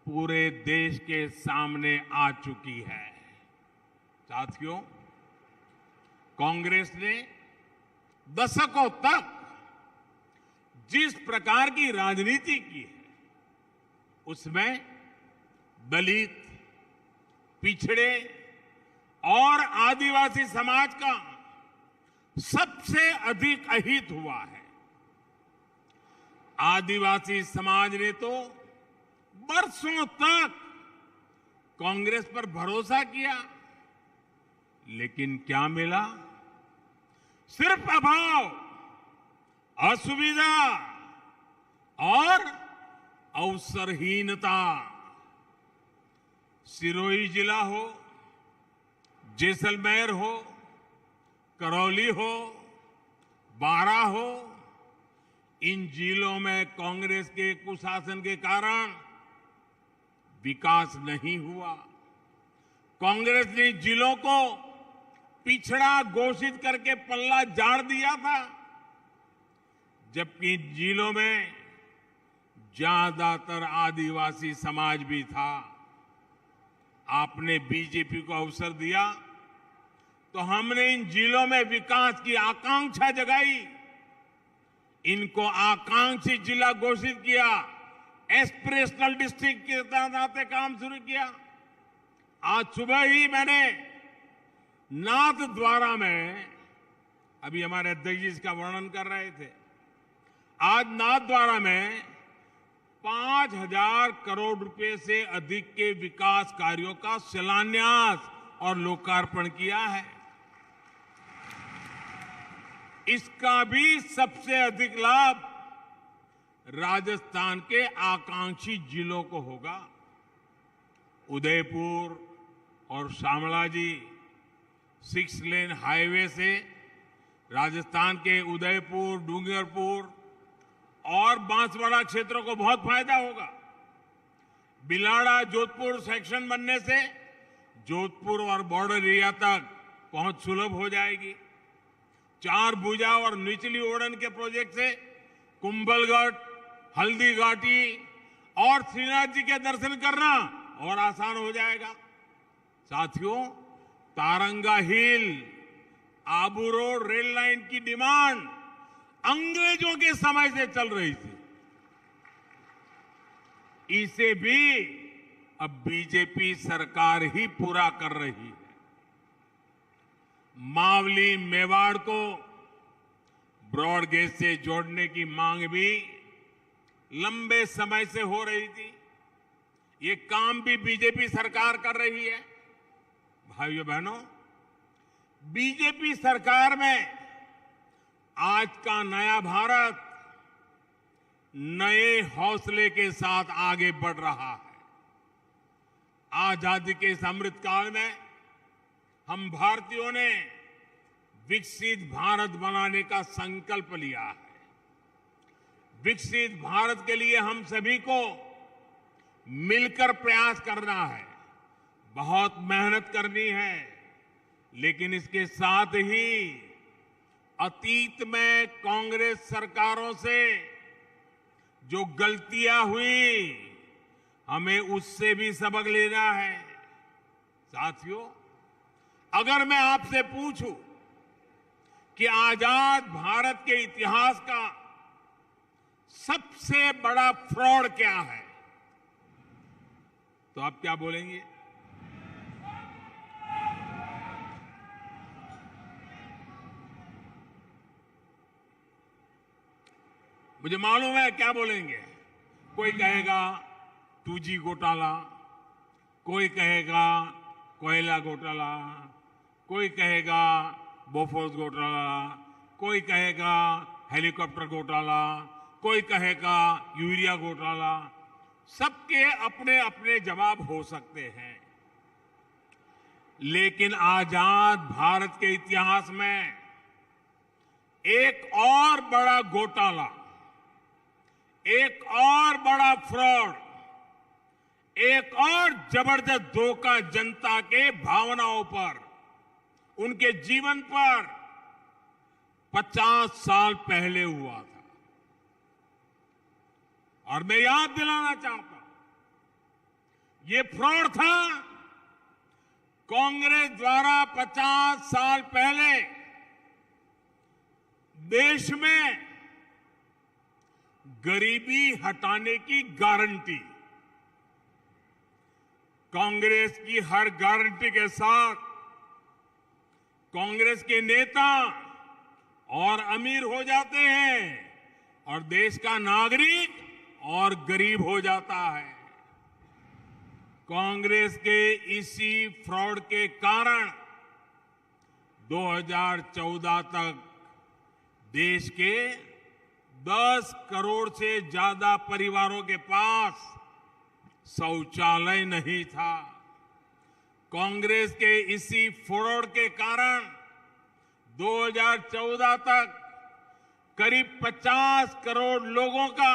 पूरे देश के सामने आ चुकी है। साथियों, कांग्रेस ने दशकों तक जिस प्रकार की राजनीति की है, उसमें दलित, पिछड़े और आदिवासी समाज का सबसे अधिक अहित हुआ है। आदिवासी समाज ने तो बरसों तक कांग्रेस पर भरोसा किया, लेकिन क्या मिला? सिर्फ अभाव, असुविधा और अवसरहीनता। सिरोही जिला हो, जैसलमेर हो, करौली हो, बारां हो, इन जिलों में कांग्रेस के कुशासन के कारण विकास नहीं हुआ। कांग्रेस ने जिलों को पिछड़ा घोषित करके पल्ला झाड़ दिया था, जबकि जिलों में ज्यादातर आदिवासी समाज भी था। आपने बीजेपी को अवसर दिया तो हमने इन जिलों में विकास की आकांक्षा जगाई, इनको आकांक्षी जिला घोषित किया, एस्पिरेशनल डिस्ट्रिक्ट के नाते काम शुरू किया। आज सुबह ही मैंने नाथद्वारा में, अभी हमारे अध्यक्ष जी इसका वर्णन कर रहे थे, आज नाथद्वारा में 5,000 करोड़ रुपए से अधिक के विकास कार्यों का शिलान्यास और लोकार्पण किया है। इसका भी सबसे अधिक लाभ राजस्थान के आकांक्षी जिलों को होगा। उदयपुर और शामलाजी 6 लेन हाईवे से राजस्थान के उदयपुर, डूंगरपुर और बांसवाड़ा क्षेत्रों को बहुत फायदा होगा। बिलाड़ा जोधपुर सेक्शन बनने से जोधपुर और बॉर्डर एरिया तक पहुंच सुलभ हो जाएगी। 4 भुजा और निचली ओड़न के प्रोजेक्ट से कुंभलगढ़, हल्दी घाटी और श्रीनाथ जी के दर्शन करना और आसान हो जाएगा। साथियों, तारंगा हिल, आबू रोड रेल लाइन की डिमांड अंग्रेजों के समय से चल रही थी, इसे भी अब बीजेपी सरकार ही पूरा कर रही है। मावली मेवाड़ को ब्रॉड गेज से जोड़ने की मांग भी लंबे समय से हो रही थी, ये काम भी बीजेपी सरकार कर रही है। भाइयों बहनों, बीजेपी सरकार में आज का नया भारत नए हौसले के साथ आगे बढ़ रहा है। आजादी के इस अमृतकाल में हम भारतीयों ने विकसित भारत बनाने का संकल्प लिया है। विकसित भारत के लिए हम सभी को मिलकर प्रयास करना है, बहुत मेहनत करनी है, लेकिन इसके साथ ही अतीत में कांग्रेस सरकारों से जो गलतियां हुई, हमें उससे भी सबक लेना है। साथियों, अगर मैं आपसे पूछूं कि आजाद भारत के इतिहास का सबसे बड़ा फ्रॉड क्या है, तो आप क्या बोलेंगे? मुझे मालूम है क्या बोलेंगे। कोई कहेगा 2G घोटाला, कोई कहेगा कोयला घोटाला, कोई कहेगा बोफोर्स घोटाला, कोई कहेगा हेलीकॉप्टर घोटाला, कोई कहेगा यूरिया घोटाला। सबके अपने अपने जवाब हो सकते हैं, लेकिन आजाद भारत के इतिहास में एक और बड़ा घोटाला, एक और बड़ा फ्रॉड, एक और जबरदस्त धोखा जनता के भावनाओं पर उनके जीवन पर 50 साल पहले हुआ था। और मैं याद दिलाना चाहता हूं, ये फ्रॉड था। कांग्रेस द्वारा 50 साल पहले देश में गरीबी हटाने की गारंटी, कांग्रेस की हर गारंटी के साथ कांग्रेस के नेता और अमीर हो जाते हैं और देश का नागरिक और गरीब हो जाता है। कांग्रेस के इसी फ्रॉड के कारण 2014 तक देश के 10 करोड़ से ज्यादा परिवारों के पास शौचालय नहीं था। कांग्रेस के इसी फ्रॉड के कारण 2014 तक करीब 50 करोड़ लोगों का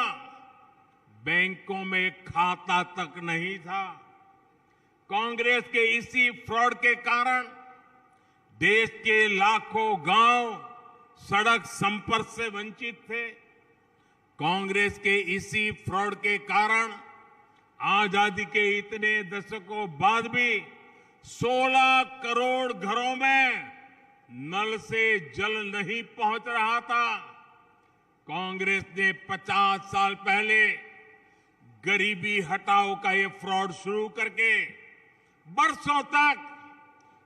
बैंकों में खाता तक नहीं था। कांग्रेस के इसी फ्रॉड के कारण देश के लाखों गांव सड़क संपर्क से वंचित थे। कांग्रेस के इसी फ्रॉड के कारण आजादी के इतने दशकों बाद भी 16 करोड़ घरों में नल से जल नहीं पहुंच रहा था। कांग्रेस ने 50 साल पहले गरीबी हटाओ का ये फ्रॉड शुरू करके बरसों तक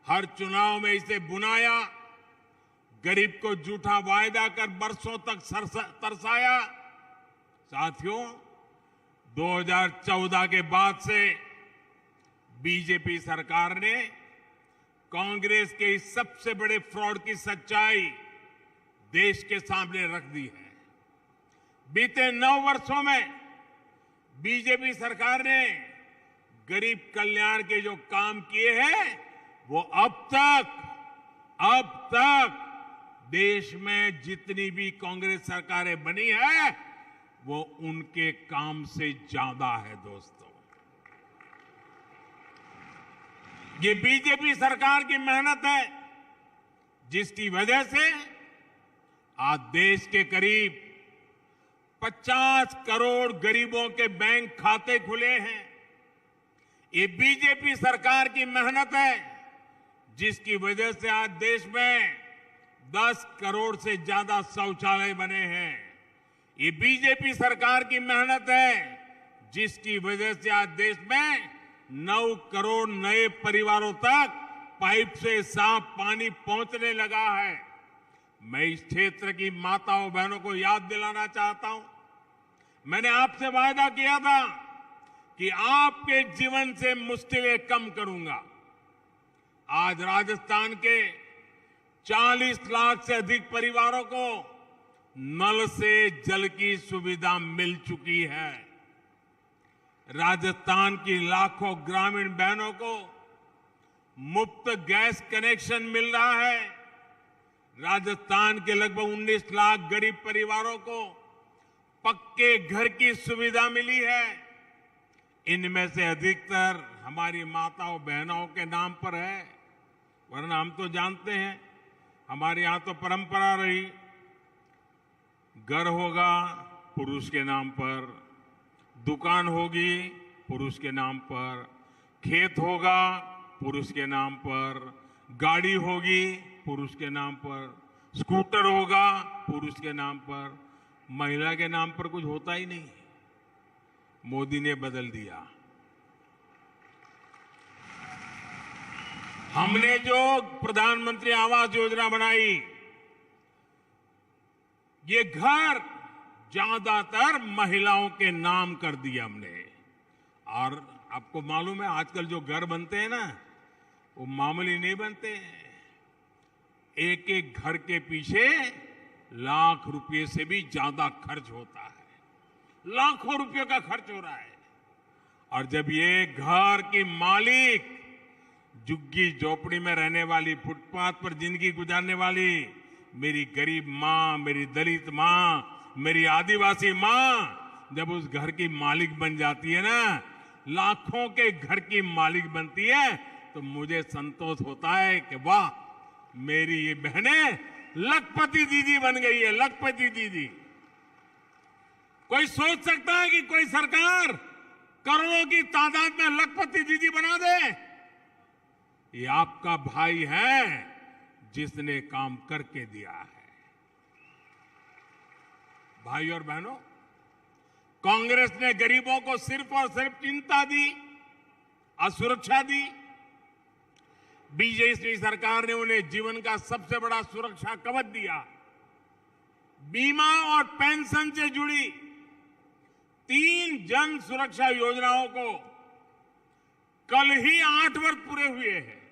हर चुनाव में इसे बुनाया, गरीब को झूठा वायदा कर बरसों तक तरसाया। साथियों, 2014 के बाद से बीजेपी सरकार ने कांग्रेस के इस सबसे बड़े फ्रॉड की सच्चाई देश के सामने रख दी है। बीते 9 वर्षों में बीजेपी सरकार ने गरीब कल्याण के जो काम किए हैं वो अब तक देश में जितनी भी कांग्रेस सरकारें बनी है वो उनके काम से ज्यादा है। दोस्तों, ये बीजेपी सरकार की मेहनत है जिसकी वजह से आज देश के करीब 50 करोड़ गरीबों के बैंक खाते खुले हैं। ये बीजेपी सरकार की मेहनत है जिसकी वजह से आज देश में 10 करोड़ से ज्यादा शौचालय बने हैं। ये बीजेपी सरकार की मेहनत है जिसकी वजह से आज देश में 9 करोड़ नए परिवारों तक पाइप से साफ पानी पहुंचने लगा है। मैं इस क्षेत्र की माताओं बहनों को याद दिलाना चाहता हूं, मैंने आपसे वायदा किया था कि आपके जीवन से मुश्किलें कम करूंगा। आज राजस्थान के 40 लाख से अधिक परिवारों को नल से जल की सुविधा मिल चुकी है। राजस्थान की लाखों ग्रामीण बहनों को मुफ्त गैस कनेक्शन मिल रहा है। राजस्थान के लगभग 19 लाख गरीब परिवारों को पक्के घर की सुविधा मिली है। इनमें से अधिकतर हमारी माताओं बहनों के नाम पर है, वरना हम तो जानते हैं हमारे यहां तो परंपरा रही, घर होगा पुरुष के नाम पर, दुकान होगी पुरुष के नाम पर, खेत होगा पुरुष के नाम पर, गाड़ी होगी पुरुष के नाम पर, स्कूटर होगा पुरुष के नाम पर, महिला के नाम पर कुछ होता ही नहीं। मोदी ने बदल दिया। हमने जो प्रधानमंत्री आवास योजना बनाई, ये घर ज्यादातर महिलाओं के नाम कर दिया हमने। और आपको मालूम है आजकल जो घर बनते हैं ना वो मामूली नहीं बनते हैं। एक एक घर के पीछे लाख रुपए से भी ज्यादा खर्च होता है, लाखों रुपए का खर्च हो रहा है। और जब ये घर की मालिक झुग्गी झोपड़ी में रहने वाली, फुटपाथ पर जिंदगी गुजारने वाली मेरी गरीब माँ, मेरी दलित माँ, मेरी आदिवासी माँ जब उस घर की मालिक बन जाती है ना, लाखों के घर की मालिक बनती है, तो मुझे संतोष होता है कि वाह, मेरी ये बहनें लखपति दीदी बन गई है, लखपति दीदी। कोई सोच सकता है कि कोई सरकार करोड़ों की तादाद में लखपति दीदी बना दे? ये आपका भाई है जिसने काम करके दिया है। भाई और बहनों, कांग्रेस ने गरीबों को सिर्फ और सिर्फ चिंता दी, असुरक्षा दी। बीजेपी सरकार ने उन्हें जीवन का सबसे बड़ा सुरक्षा कवच दिया। बीमा और पेंशन से जुड़ी 3 जन सुरक्षा योजनाओं को कल ही 8 वर्ष पूरे हुए हैं।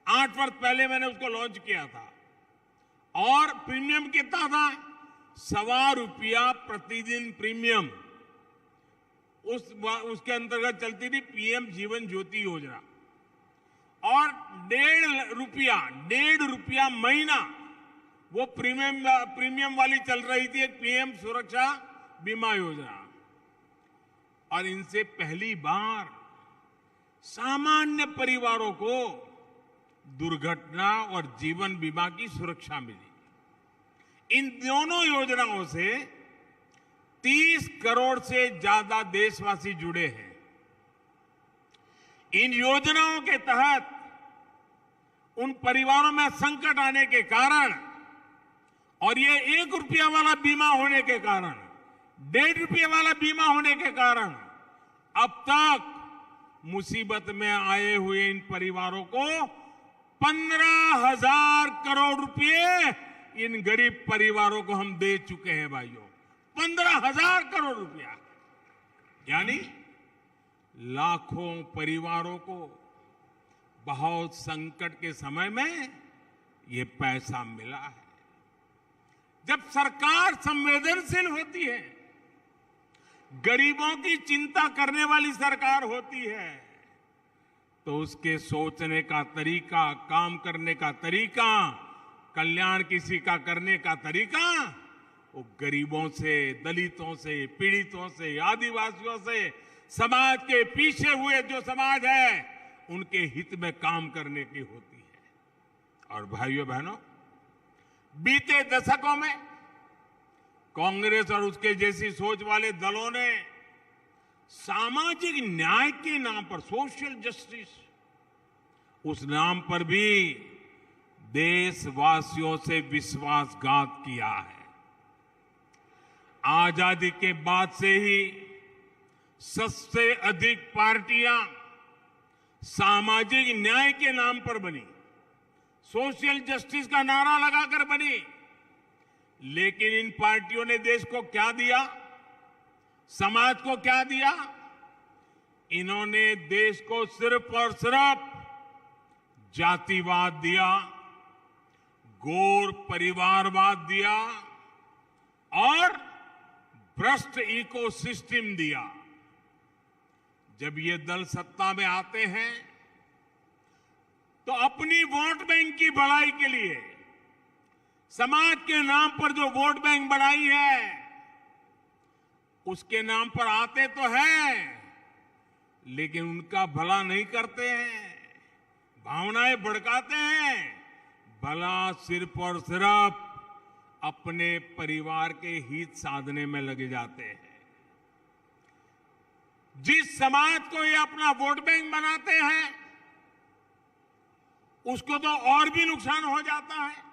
8 वर्ष पहले मैंने उसको लॉन्च किया था और प्रीमियम कितना था? ₹1.25 प्रतिदिन प्रीमियम। उसके अंतर्गत चलती थी पीएम जीवन ज्योति योजना और ₹1.5 महीना वो प्रीमियम वाली चल रही थी, एक पीएम सुरक्षा बीमा योजना। और इनसे पहली बार सामान्य परिवारों को दुर्घटना और जीवन बीमा की सुरक्षा मिली। इन दोनों योजनाओं से 30 करोड़ से ज्यादा देशवासी जुड़े हैं। इन योजनाओं के तहत उन परिवारों में संकट आने के कारण और ये ₹1 वाला बीमा होने के कारण, ₹1.5 वाला बीमा होने के कारण अब तक मुसीबत में आए हुए इन परिवारों को 15,000 करोड़ रुपए इन गरीब परिवारों को हम दे चुके हैं भाइयों। 15,000 करोड़ रुपया, यानी लाखों परिवारों को बहुत संकट के समय में ये पैसा मिला है। जब सरकार संवेदनशील होती है, गरीबों की चिंता करने वाली सरकार होती है, तो उसके सोचने का तरीका, काम करने का तरीका, कल्याण किसी का करने का तरीका वो गरीबों से, दलितों से, पीड़ितों से, आदिवासियों से, समाज के पीछे हुए जो समाज है उनके हित में काम करने की होती है। और भाइयों बहनों, बीते दशकों में कांग्रेस और उसके जैसी सोच वाले दलों ने सामाजिक न्याय के नाम पर, सोशल जस्टिस, उस नाम पर भी देशवासियों से विश्वासघात किया है। आजादी के बाद से ही सबसे अधिक पार्टियां सामाजिक न्याय के नाम पर बनी, सोशल जस्टिस का नारा लगाकर बनी। लेकिन इन पार्टियों ने देश को क्या दिया, समाज को क्या दिया? इन्होंने देश को सिर्फ और सिर्फ जातिवाद दिया, गौर परिवारवाद दिया और भ्रष्ट इकोसिस्टम दिया। जब ये दल सत्ता में आते हैं तो अपनी वोट बैंक की भलाई के लिए समाज के नाम पर जो वोट बैंक बनाई है उसके नाम पर आते तो हैं, लेकिन उनका भला नहीं करते हैं, भावनाएं भड़काते हैं, भला सिर्फ और सिर्फ अपने परिवार के हित साधने में लगे जाते हैं। जिस समाज को ये अपना वोट बैंक बनाते हैं उसको तो और भी नुकसान हो जाता है।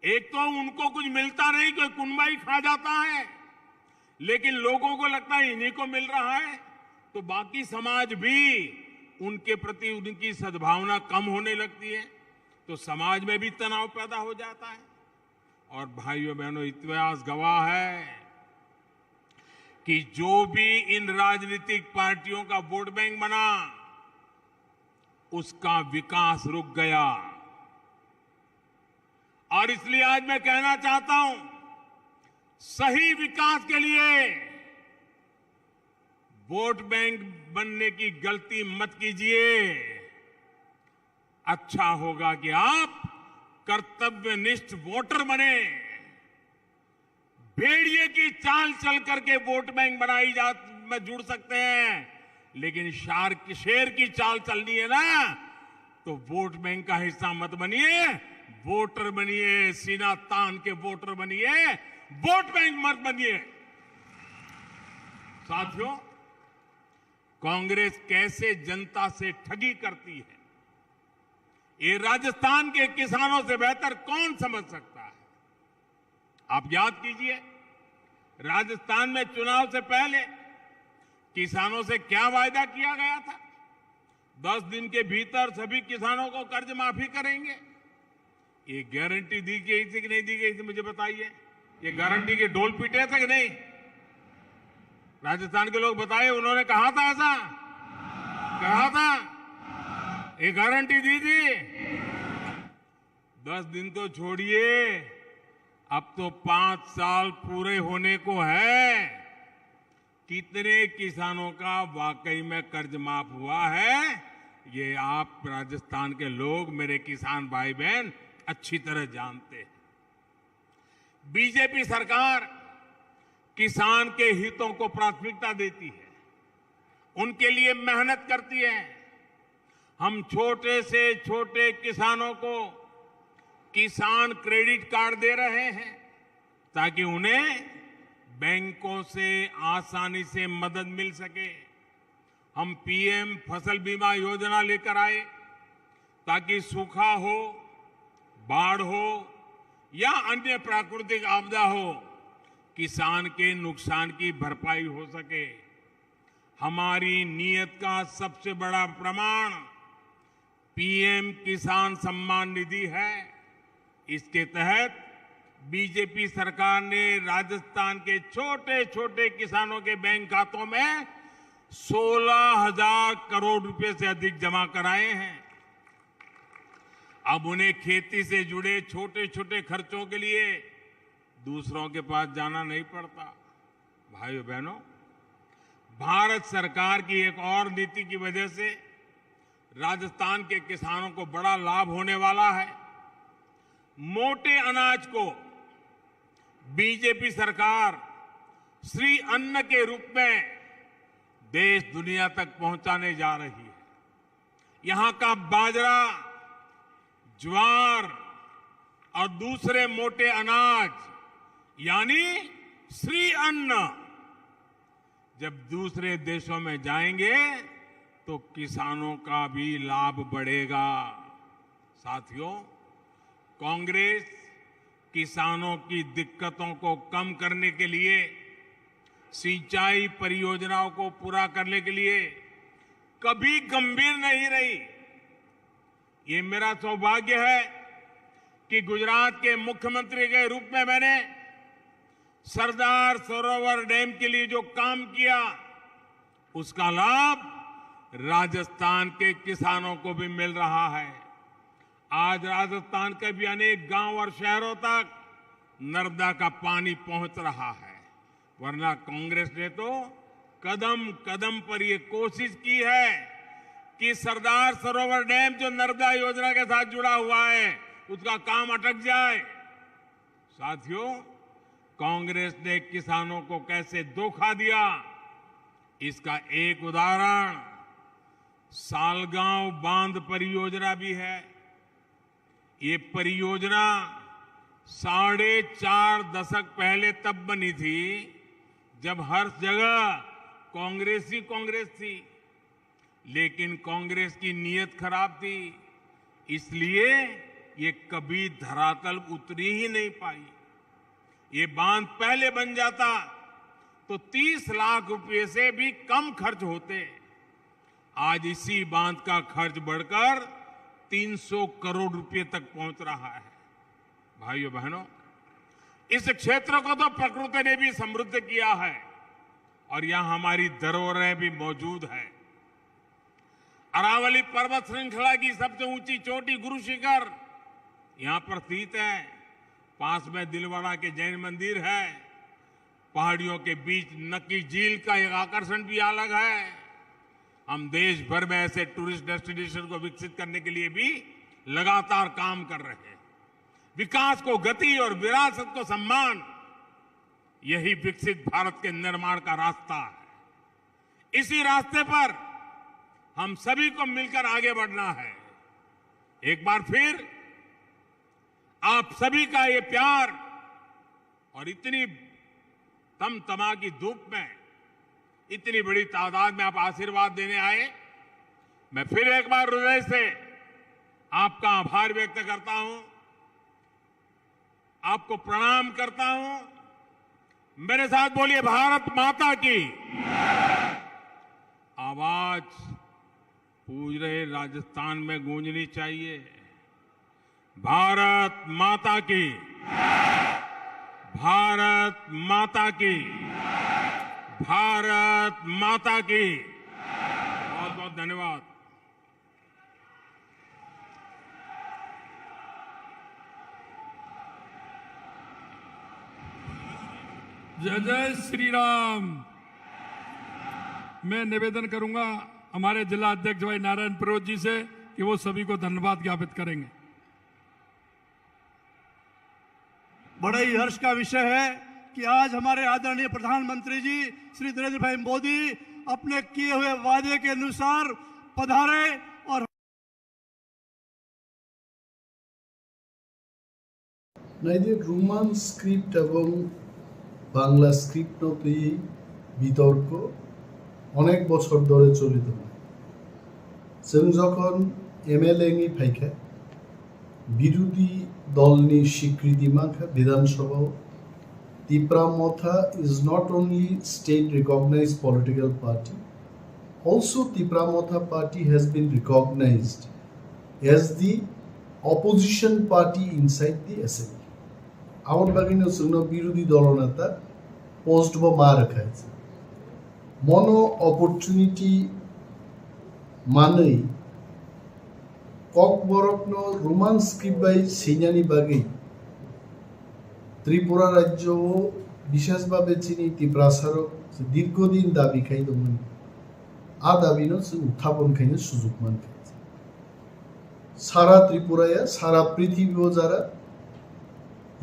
एक तो उनको कुछ मिलता नहीं, कोई कुनबाई खा जाता है, लेकिन लोगों को लगता है इन्हीं को मिल रहा है, तो बाकी समाज भी उनके प्रति उनकी सद्भावना कम होने लगती है, तो समाज में भी तनाव पैदा हो जाता है। और भाइयों बहनों, इतिहास गवाह है कि जो भी इन राजनीतिक पार्टियों का वोट बैंक बना उसका विकास रुक गया। और इसलिए आज मैं कहना चाहता हूं, सही विकास के लिए वोट बैंक बनने की गलती मत कीजिए। अच्छा होगा कि आप कर्तव्यनिष्ठ वोटर बने। भेड़िए की चाल चल करके वोट बैंक में जुड़ सकते हैं, लेकिन शेर की चाल चलनी है ना, तो वोट बैंक का हिस्सा मत बनिए, वोटर बनिए, सीना तान के वोटर बनिए, वोट बैंक मत बनिए। साथियों, कांग्रेस कैसे जनता से ठगी करती है, ये राजस्थान के किसानों से बेहतर कौन समझ सकता है। आप याद कीजिए, राजस्थान में चुनाव से पहले किसानों से क्या वायदा किया गया था। 10 दिन के भीतर सभी किसानों को कर्ज माफी करेंगे। ये गारंटी दी गई थी कि नहीं दी गई थी, मुझे बताइए। ये गारंटी के ढोल पीटे थे कि नहीं? राजस्थान के लोग बताए, उन्होंने कहा था ऐसा, कहा था, ये गारंटी दी थी। 10 दिन तो छोड़िए, अब तो 5 साल पूरे होने को है। कितने किसानों का वाकई में कर्ज माफ हुआ है, ये आप राजस्थान के लोग, मेरे किसान भाई बहन अच्छी तरह जानते हैं। बीजेपी सरकार किसान के हितों को प्राथमिकता देती है, उनके लिए मेहनत करती है। हम छोटे से छोटे किसानों को किसान क्रेडिट कार्ड दे रहे हैं ताकि उन्हें बैंकों से आसानी से मदद मिल सके। हम पीएम फसल बीमा योजना लेकर आए ताकि सूखा हो, बाढ़ हो या अन्य प्राकृतिक आपदा हो, किसान के नुकसान की भरपाई हो सके। हमारी नीयत का सबसे बड़ा प्रमाण पीएम किसान सम्मान निधि है। इसके तहत बीजेपी सरकार ने राजस्थान के छोटे छोटे किसानों के बैंक खातों में 16,000 करोड़ रुपए से अधिक जमा कराए हैं। अब उन्हें खेती से जुड़े छोटे छोटे खर्चों के लिए दूसरों के पास जाना नहीं पड़ता। भाइयों बहनों, भारत सरकार की एक और नीति की वजह से राजस्थान के किसानों को बड़ा लाभ होने वाला है। मोटे अनाज को बीजेपी सरकार श्री अन्न के रूप में देश दुनिया तक पहुंचाने जा रही है। यहां का बाजरा, ज्वार और दूसरे मोटे अनाज यानी श्री अन्न जब दूसरे देशों में जाएंगे तो किसानों का भी लाभ बढ़ेगा। साथियों, कांग्रेस किसानों की दिक्कतों को कम करने के लिए, सिंचाई परियोजनाओं को पूरा करने के लिए कभी गंभीर नहीं रही। ये मेरा सौभाग्य है कि गुजरात के मुख्यमंत्री के रूप में मैंने सरदार सरोवर डैम के लिए जो काम किया, उसका लाभ राजस्थान के किसानों को भी मिल रहा है। आज राजस्थान के भी अनेक गांव और शहरों तक नर्मदा का पानी पहुंच रहा है। वरना कांग्रेस ने तो कदम कदम पर ये कोशिश की है कि सरदार सरोवर डैम जो नर्मदा योजना के साथ जुड़ा हुआ है, उसका काम अटक जाए। साथियों, कांग्रेस ने किसानों को कैसे धोखा दिया, इसका एक उदाहरण सालगांव बांध परियोजना भी है। ये परियोजना 4.5 दशक पहले तब बनी थी जब हर जगह कांग्रेस ही कांग्रेस थी, लेकिन कांग्रेस की नीयत खराब थी, इसलिए ये कभी धरातल उतरी ही नहीं पाई। ये बांध पहले बन जाता तो 30 लाख रुपए से भी कम खर्च होते। आज इसी बांध का खर्च बढ़कर 300 करोड़ रुपए तक पहुंच रहा है। भाइयों बहनों, इस क्षेत्र को तो प्रकृति ने भी समृद्ध किया है और यहां हमारी धरोहरें भी मौजूद है। अरावली पर्वत श्रृंखला की सबसे ऊंची चोटी गुरु शिखर यहां पर स्थित है। पास में दिलवाड़ा के जैन मंदिर है। पहाड़ियों के बीच नक्की झील का एक आकर्षण भी अलग है। हम देश भर में ऐसे टूरिस्ट डेस्टिनेशन को विकसित करने के लिए भी लगातार काम कर रहे हैं। विकास को गति और विरासत को सम्मान, यही विकसित भारत के निर्माण का रास्ता है। इसी रास्ते पर हम सभी को मिलकर आगे बढ़ना है। एक बार फिर आप सभी का ये प्यार और इतनी तमतमा की धूप में इतनी बड़ी तादाद में आप आशीर्वाद देने आए, मैं फिर एक बार हृदय से आपका आभार व्यक्त करता हूं, आपको प्रणाम करता हूं। मेरे साथ बोलिए भारत माता की। आवाज पूरे राजस्थान में गूंजनी चाहिए। भारत माता की, भारत माता की, भारत माता की। बहुत बहुत धन्यवाद। जय जय श्री राम। मैं निवेदन करूंगा हमारे जिला अध्यक्ष भाई नारायण प्रोत जी से कि वो सभी को धन्यवाद ज्ञापित करेंगे। बड़ा ही हर्ष का विषय है कि आज हमारे आदरणीय प्रधानमंत्री जी श्री नरेंद्र भाई मोदी अपने किए हुए वादे के अनुसार पधारे और रोमान स्क्रिप्ट एवं বাংলা স্ক্রিপ্ট নিয়ে বিতর্ক অনেক বছর ধরে চলিত जों যখন এমএলএ নি ফাইখা বিরোধী দল নি স্বীকৃতি মাখা বিধানসভা Tipra Motha is not only state recognized political party, also Tipramotha party has been recognized as the opposition party inside the assembly. আমার বাগিনের জন্য বিরোধী দলনেতা পোস্ট বা মার খাইছে মনো অপরচুনিটি মানেই ককবরকন রোমান স্ক্রিপ্ট বাই সেইনানি বাগেই ত্রিপুরা রাজ্য বিশেষভাবে চিনি ত্রিপ্রাসারক দীর্ঘদিন দাবি খাইদমন আ দাবিনো উত্থাপন খাইনে সুযোগ মান খাইছে সারা ত্রিপুরায় সারা পৃথিবীও যারা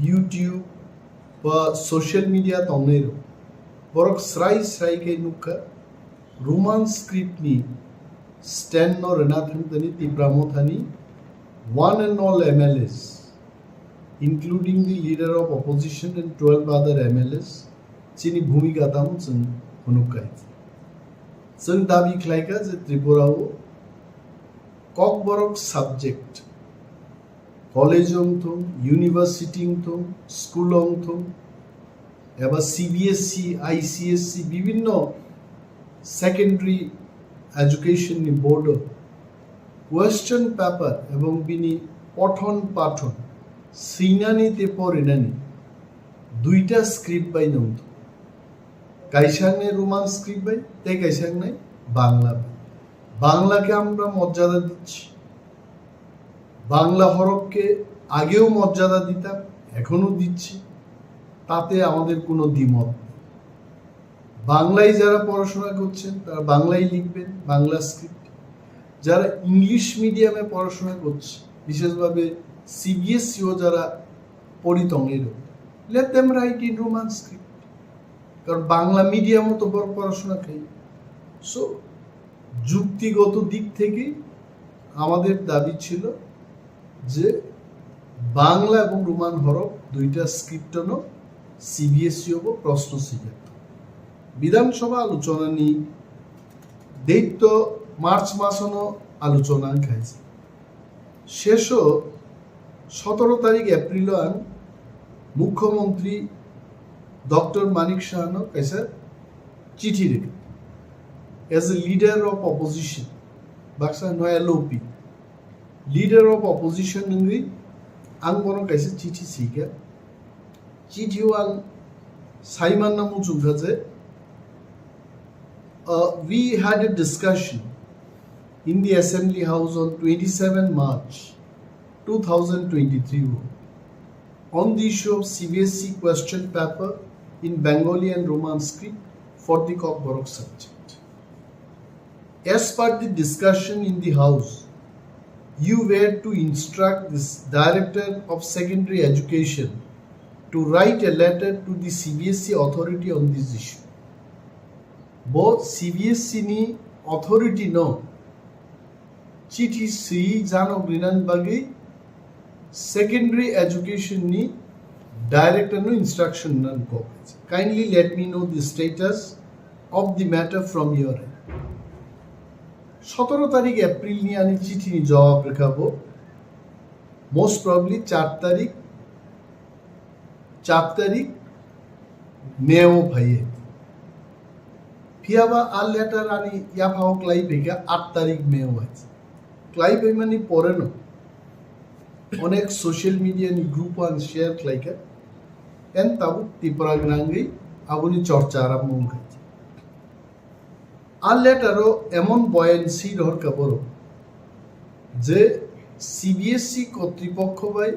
YouTube বা সোশ্যাল মিডিয়া তংনেরো বরক স্রাই স্রাই কে নুকা রোমান স্ক্রিপ্ট নি স্ট্যান্ড নো রেনাথনি তিপ্রামথানি one and all MLAs including the leader of opposition and 12 other MLAs chini bhumika tam chung hunukai chung dabi khlaika je Tripura o Kokborok subject college থম ইউনিভার্সিটি থম স্কুল থম এবার CBSE ICSE বিভিন্ন secondary education board question paper এবং বিনি পঠন পাঠন সিনানিতে পড়েনানি দুইটা স্ক্রিপ্ট বাই নমত কাইসাংনে রোমান স্ক্রিপ্ট বাই তাই কাইসাংনে বাংলা বাংলাকে আমরা মর্যাদা দিচ্ছি বাংলা হরফকে আগেও মর্যাদা দিতাম এখনো দিচ্ছি তাতে আমাদের কোনো দ্বিমত নেই বাংলায় যারা পড়াশোনা করছেন তারা বাংলায় লিখবেন বাংলা স্ক্রিপ্ট যারা ইংলিশ মিডিয়ামে পড়াশোনা করছে বিশেষভাবে সিবিএসইও যারা পরিতঙ্গেরও let them write in Roman script কারণ বাংলা মিডিয়ামও তো বড় পড়াশোনা খাই সো যুক্তিগত দিক থেকে আমাদের দাবি ছিল যে বাংলা এবং রোমান হরফ দুইটা স্ক্রিপ্টনো সিবিএসই হব প্রশ্ন সিজাত বিধানসভা আলোচনা নি দৈত্য মার্চ মাসনো আলোচনা খাইছে শেষ 17 তারিখ এপ্রিল আন মুখ্যমন্ত্রী ডক্টর মানিক সাহানো কাছে চিঠি রেখে as a leader of opposition Baksa নয় LOP leader of opposition ngri ang bono kaise chithi sika chithi wal saiman namu chungha je we had a discussion in the assembly house on 27 March 2023 on the issue of CBSE question paper in Bengali and Roman script for the Kokborok subject. As per the discussion in the house, you were to instruct this Director of Secondary Education to write a letter to the CBSE authority on this issue. Both CBSE ni authority no चिठी सी जानो ग्रिनान बागी secondary education ni director no instruction nan ko. Kindly let me know the status of the matter from your end. 17 তারিখ April নিয়ে আমি চিঠি নিয়ে জবাব রেখাবো most probably 4 তারিখ মেও ভাইয়ে ফিয়াবা আর লেটার আনি ইয়া ভাও ক্লাইভ হেগা 8 তারিখ মেও আছে ক্লাইভ মানে পরে না অনেক সোশ্যাল মিডিয়া নি গ্রুপ আন শেয়ার ক্লাইকা এন তাবু ত্রিপুরা গ্রাঙ্গি আবুনি চর্চা আরম্ভ হয়েছে আর লেটারও এমন বয়ানসি রহর কাপড় যে সিবিএসই কর্তৃপক্ষ বাই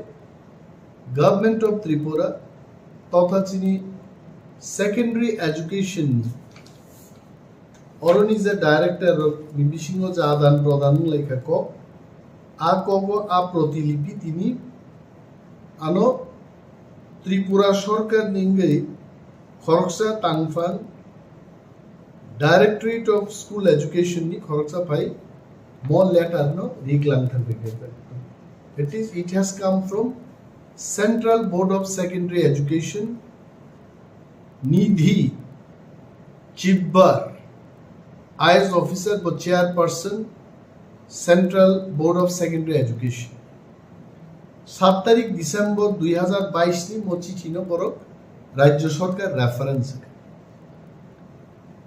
গভর্নমেন্ট অফ ত্রিপুরা তথা চিনি সেকেন্ডারি এডুকেশন অরনি যে ডাইরেক্টর বিবিসিংহ যে আদান প্রদান লেখা ক আ কব আ প্রতিলিপি তিনি আনো ত্রিপুরা সরকার নিঙ্গে খরকসা টাংফাং ডাইরেক্টরেট অফ স্কুল এডুকেশন নি খরকসা ভাই more letter no reglang thabe it has come from Central Board of Secondary Education Nidhi Chibbar IS officer but chairperson Central Board of Secondary Education 7 তারিখ ডিসেম্বর 2022 নি মোচি চিনো বড় রাজ্য সরকার রেফারেন্স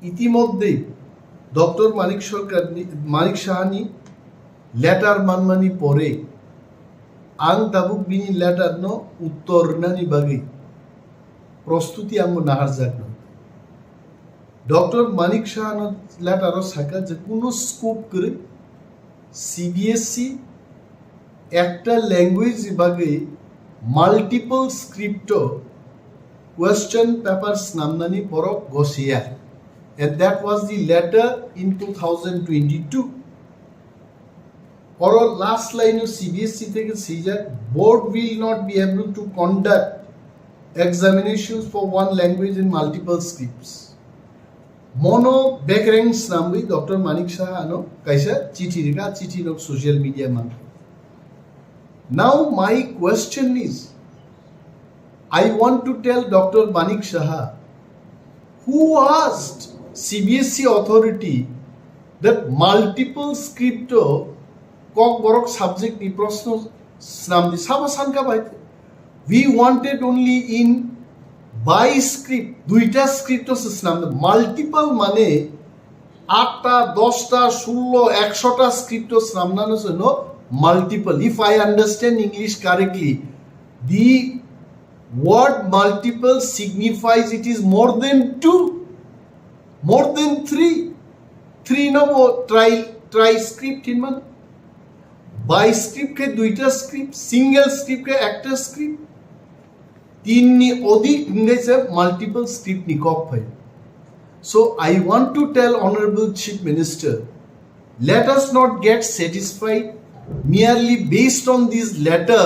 ইতিমধ্যে doctor মানিক Sahani letter মানমানি পরে আং দাবুক বিনি লেটার ন উত্তর নানি বাগে প্রস্তুতি আঙ্গ নাহার জাগ ডক্টর মানিক সাহান লেটার সাকা যে কোনো স্কোপ করে সিবিএসই একটা ল্যাঙ্গুয়েজ বাগে মাল্টিপল স্ক্রিপ্ট কোয়েশ্চন পেপারস নামনানি বড় Gausia and that was the letter in 2022 or last line of CBSE থেকে caesar board will not be able to conduct examinations for one language in multiple scripts mono backranks nambi Dr. Manik Saha ano kaisa chithi no social media man now my question is I want to tell Dr. Manik Saha who asked CBSE authority that multiple script Kokborok subject ni proshno snamdi saba sanka baite we wanted only in by script duita script snamdi multiple mane 8টা 10টা 16 100টা script snamnano no multiple if I understand English correctly the word multiple signifies it is more than 2 more than 3 no try script in man by script ke duita script single script ke একটা script তিন নি অধিক ইংরেজি multiple script ni kok bhai so I want to tell honorable chief minister let us not get satisfied merely based on this letter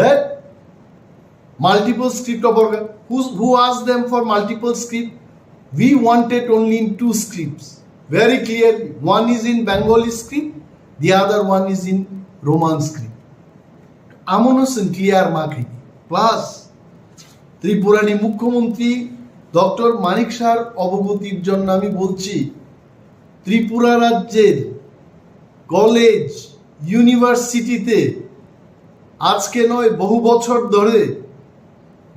that multiple script of organ who asked them for multiple script we wanted only in 2 scripts very clearly one is in Bengali script the other one is in Roman script amonosen clear marking plus ত্রিপুরানি মুখ্যমন্ত্রী doctor মানিক সাহার অবগতির জন্য আমি বলছি ত্রিপুরা রাজ্যের college ইউনিভার্সিটিতে আজকে নয় বহু বছর ধরে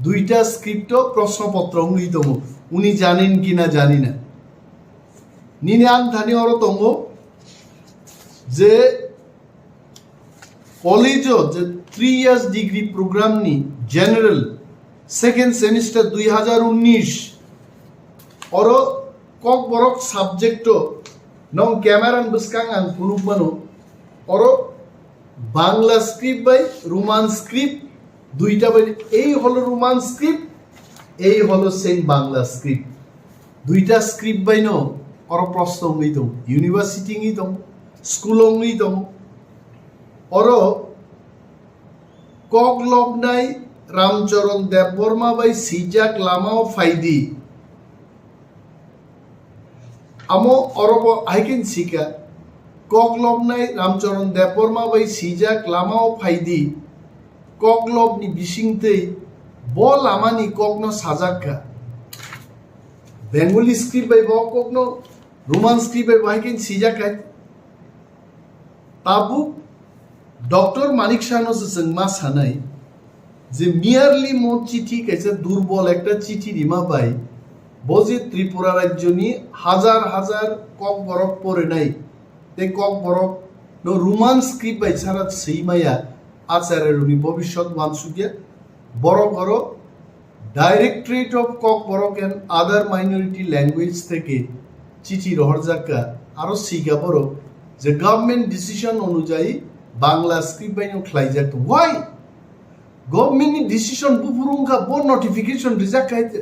2টা স্ক্রিপ্ট প্রশ্নপত্র অঙ্গিতম উনি জানেন কিনা জানি না নিনান ধানি অরতম যে কলেজও যে 3 ইয়ার্স ডিগ্রি প্রোগ্রাম নি জেনারেল সেকেন্ড সেমিস্টার 2019 অর kokborok সাবজেক্ট নং ক্যামেরান বসকাং আং পুনুবানো অর বাংলা স্ক্রিপ্ট বাই রোমান স্ক্রিপ্ট 2টা বাই এই হলো রোমান স্ক্রিপ্ট এই হলো সেম বাংলা স্ক্রিপ্ট 2টা স্ক্রিপ্ট বাই নো অর প্রশ্ন হইতো ইউনিভার্সিটি হইতো স্কুল হইতো অর কগলবনাই রামচরণ দেববর্মা বাই সিজাক লামাও ফাইদি আমো অরব আইকেন সিকা Koklop nai Ramcharan Debbarma by Sijak Lamao Faidi Koklop ni Bishingte Bol Amani Kokno Sajaka Bengali script by Bokokno Roman script by Wakin Sijaka Tabu Dr. Manik Shanos Sangmas Hanai যে মিয়ারলি মোট চিঠি কেছে দুর্বল একটা চিঠি রিমা পাই বজে ত্রিপুরা রাজ্য নিয়ে হাজার হাজার কক বরফ পরে নাই তে কক বরফ নো রোমান স্ক্রিপ্ট বাই ছাড়া সেই মাইয়া আচারের উনি ভবিষ্যৎ মানসুকিয়া বড় বড় directorate of cock Borok and other minority language থেকে চিঠি রহরজাক্কা আরো সিগা বড় যে গভর্নমেন্ট ডিসিশন অনুযায়ী বাংলা স্ক্রিপ্ট বাইনো খ্লাইজাক ওয়াই গভর্নমেন্ট ডিসিশন বুফুরুঙ্গা বোর নোটিফিকেশন রিজাক্ট খাইতে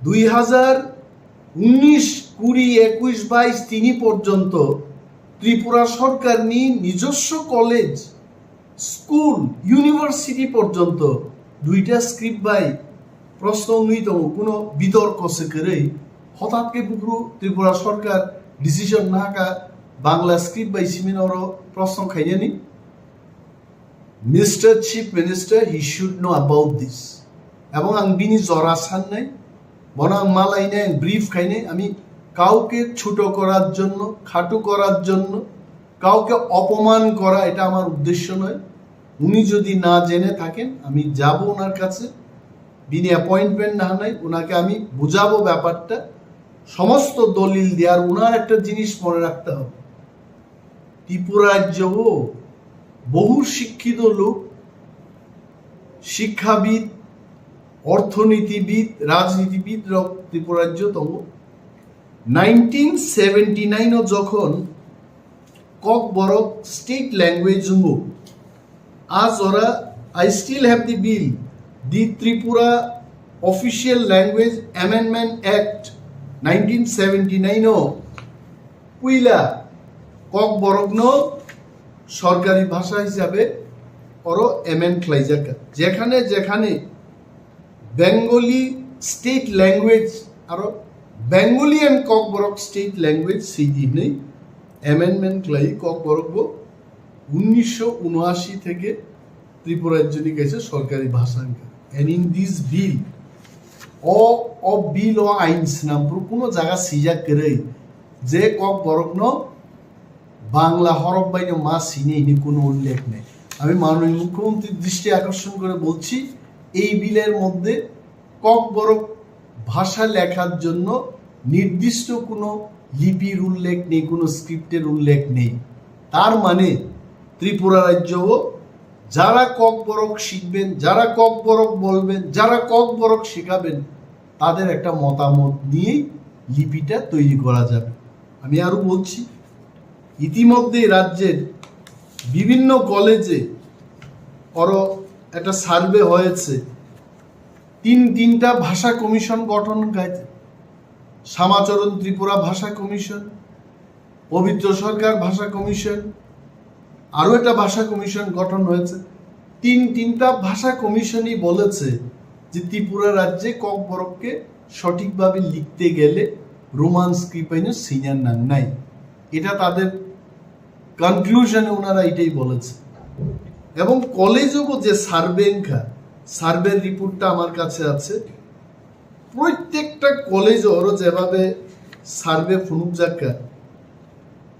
2019, 20, 21, 22, 3 পর্যন্ত ত্রিপুরা সরকার নি নিজস্ব কলেজ স্কুল ইউনিভার্সিটি পর্যন্ত দুইটা স্ক্রিপ্ট বাই প্রশ্ন নিত কোনো বিতর্ক সে করে হঠাৎকে বুফুরু ত্রিপুরা সরকার ডিসিশন না কা বাংলা স্ক্রিপ্ট বাই সিমিনর প্রশ্ন খাইনি Mr. Chief Minister, he should know about this. এবং আং বিনি জরাসান নাই বনাং মালাই নাই ব্রিফ খাই নাই আমি কাউকে ছোট করার জন্য খাটো করার জন্য কাউকে অপমান করা এটা আমার উদ্দেশ্য নয় উনি যদি না জেনে থাকেন আমি যাব ওনার কাছে বিনি অ্যাপয়েন্টমেন্ট না নাই ওনাকে আমি বুঝাবো ব্যাপারটা সমস্ত দলিল দেওয়ার ওনার একটা জিনিস মনে রাখতে হবে ত্রিপুরা রাজ্য বহু শিক্ষিত লোক শিক্ষাবিদ অর্থনীতিবিদ রাজনীতিবিদ ত্রিপুরা রাজ্য তম 1979 যখন Kokborok state language as ওরা I still have the bill the Tripura Official Language Amendment Act 1979 পুইলা Kokborok no সরকারি ভাষা হিসাবে ওর এমএন খ্লাইজাকা যেখানে যেখানে বেঙ্গলি স্টেট ল্যাঙ্গুয়েজ আর Bengali and Kokborok state language সেই দিনেই অ্যামেন্ডমেন্ট ক্লাই ককবরক 1979 থেকে ত্রিপুরার জন্য গেছে সরকারি ভাষা এন্ড ইন দিস বিল ও বিল ও আইনস নাম কোনো জায়গা সিজাক করে যে ককবরক ন বাংলা হরফ বাইনে মা সিনে ইনি কোনো উল্লেখ নেই আমি মাননীয় মুখ্যমন্ত্রীর দৃষ্টি আকর্ষণ করে বলছি এই বিলের মধ্যে ককবরক ভাষা লেখার জন্য নির্দিষ্ট কোনো লিপির উল্লেখ নেই কোনো স্ক্রিপ্টের উল্লেখ নেই তার মানে ত্রিপুরা রাজ্য যারা ককবরক শিখবেন যারা ককবরক বলবেন যারা ককবরক শেখাবেন তাদের একটা মতামত নিয়েই লিপিটা তৈরি করা যাবে আমি আরো বলছি ইতিমধ্যে রাজ্যের বিভিন্ন কলেজে একটা সার্ভে হয়েছে তিনটা ভাষা কমিশন গঠন হয়েছে শ্যামাচরণ ত্রিপুরা ভাষা কমিশন পবিত্র সরকার ভাষা কমিশন আরো একটা ভাষা কমিশন গঠন হয়েছে তিনটা ভাষা কমিশনই বলেছে যে ত্রিপুরা রাজ্যে ককবরককে সঠিকভাবে লিখতে গেলে রোমান স্ক্রিপ্ট সিনিয়র নাম নাই এটা তাদের কনক্লুশনে ওনারা এটাই বলেছে এবং কলেজও যে সার্ভের রিপোর্টটা আমার কাছে আছে প্রত্যেকটা কলেজ ওরও যেভাবে সার্ভে ফুনুক যাক্কা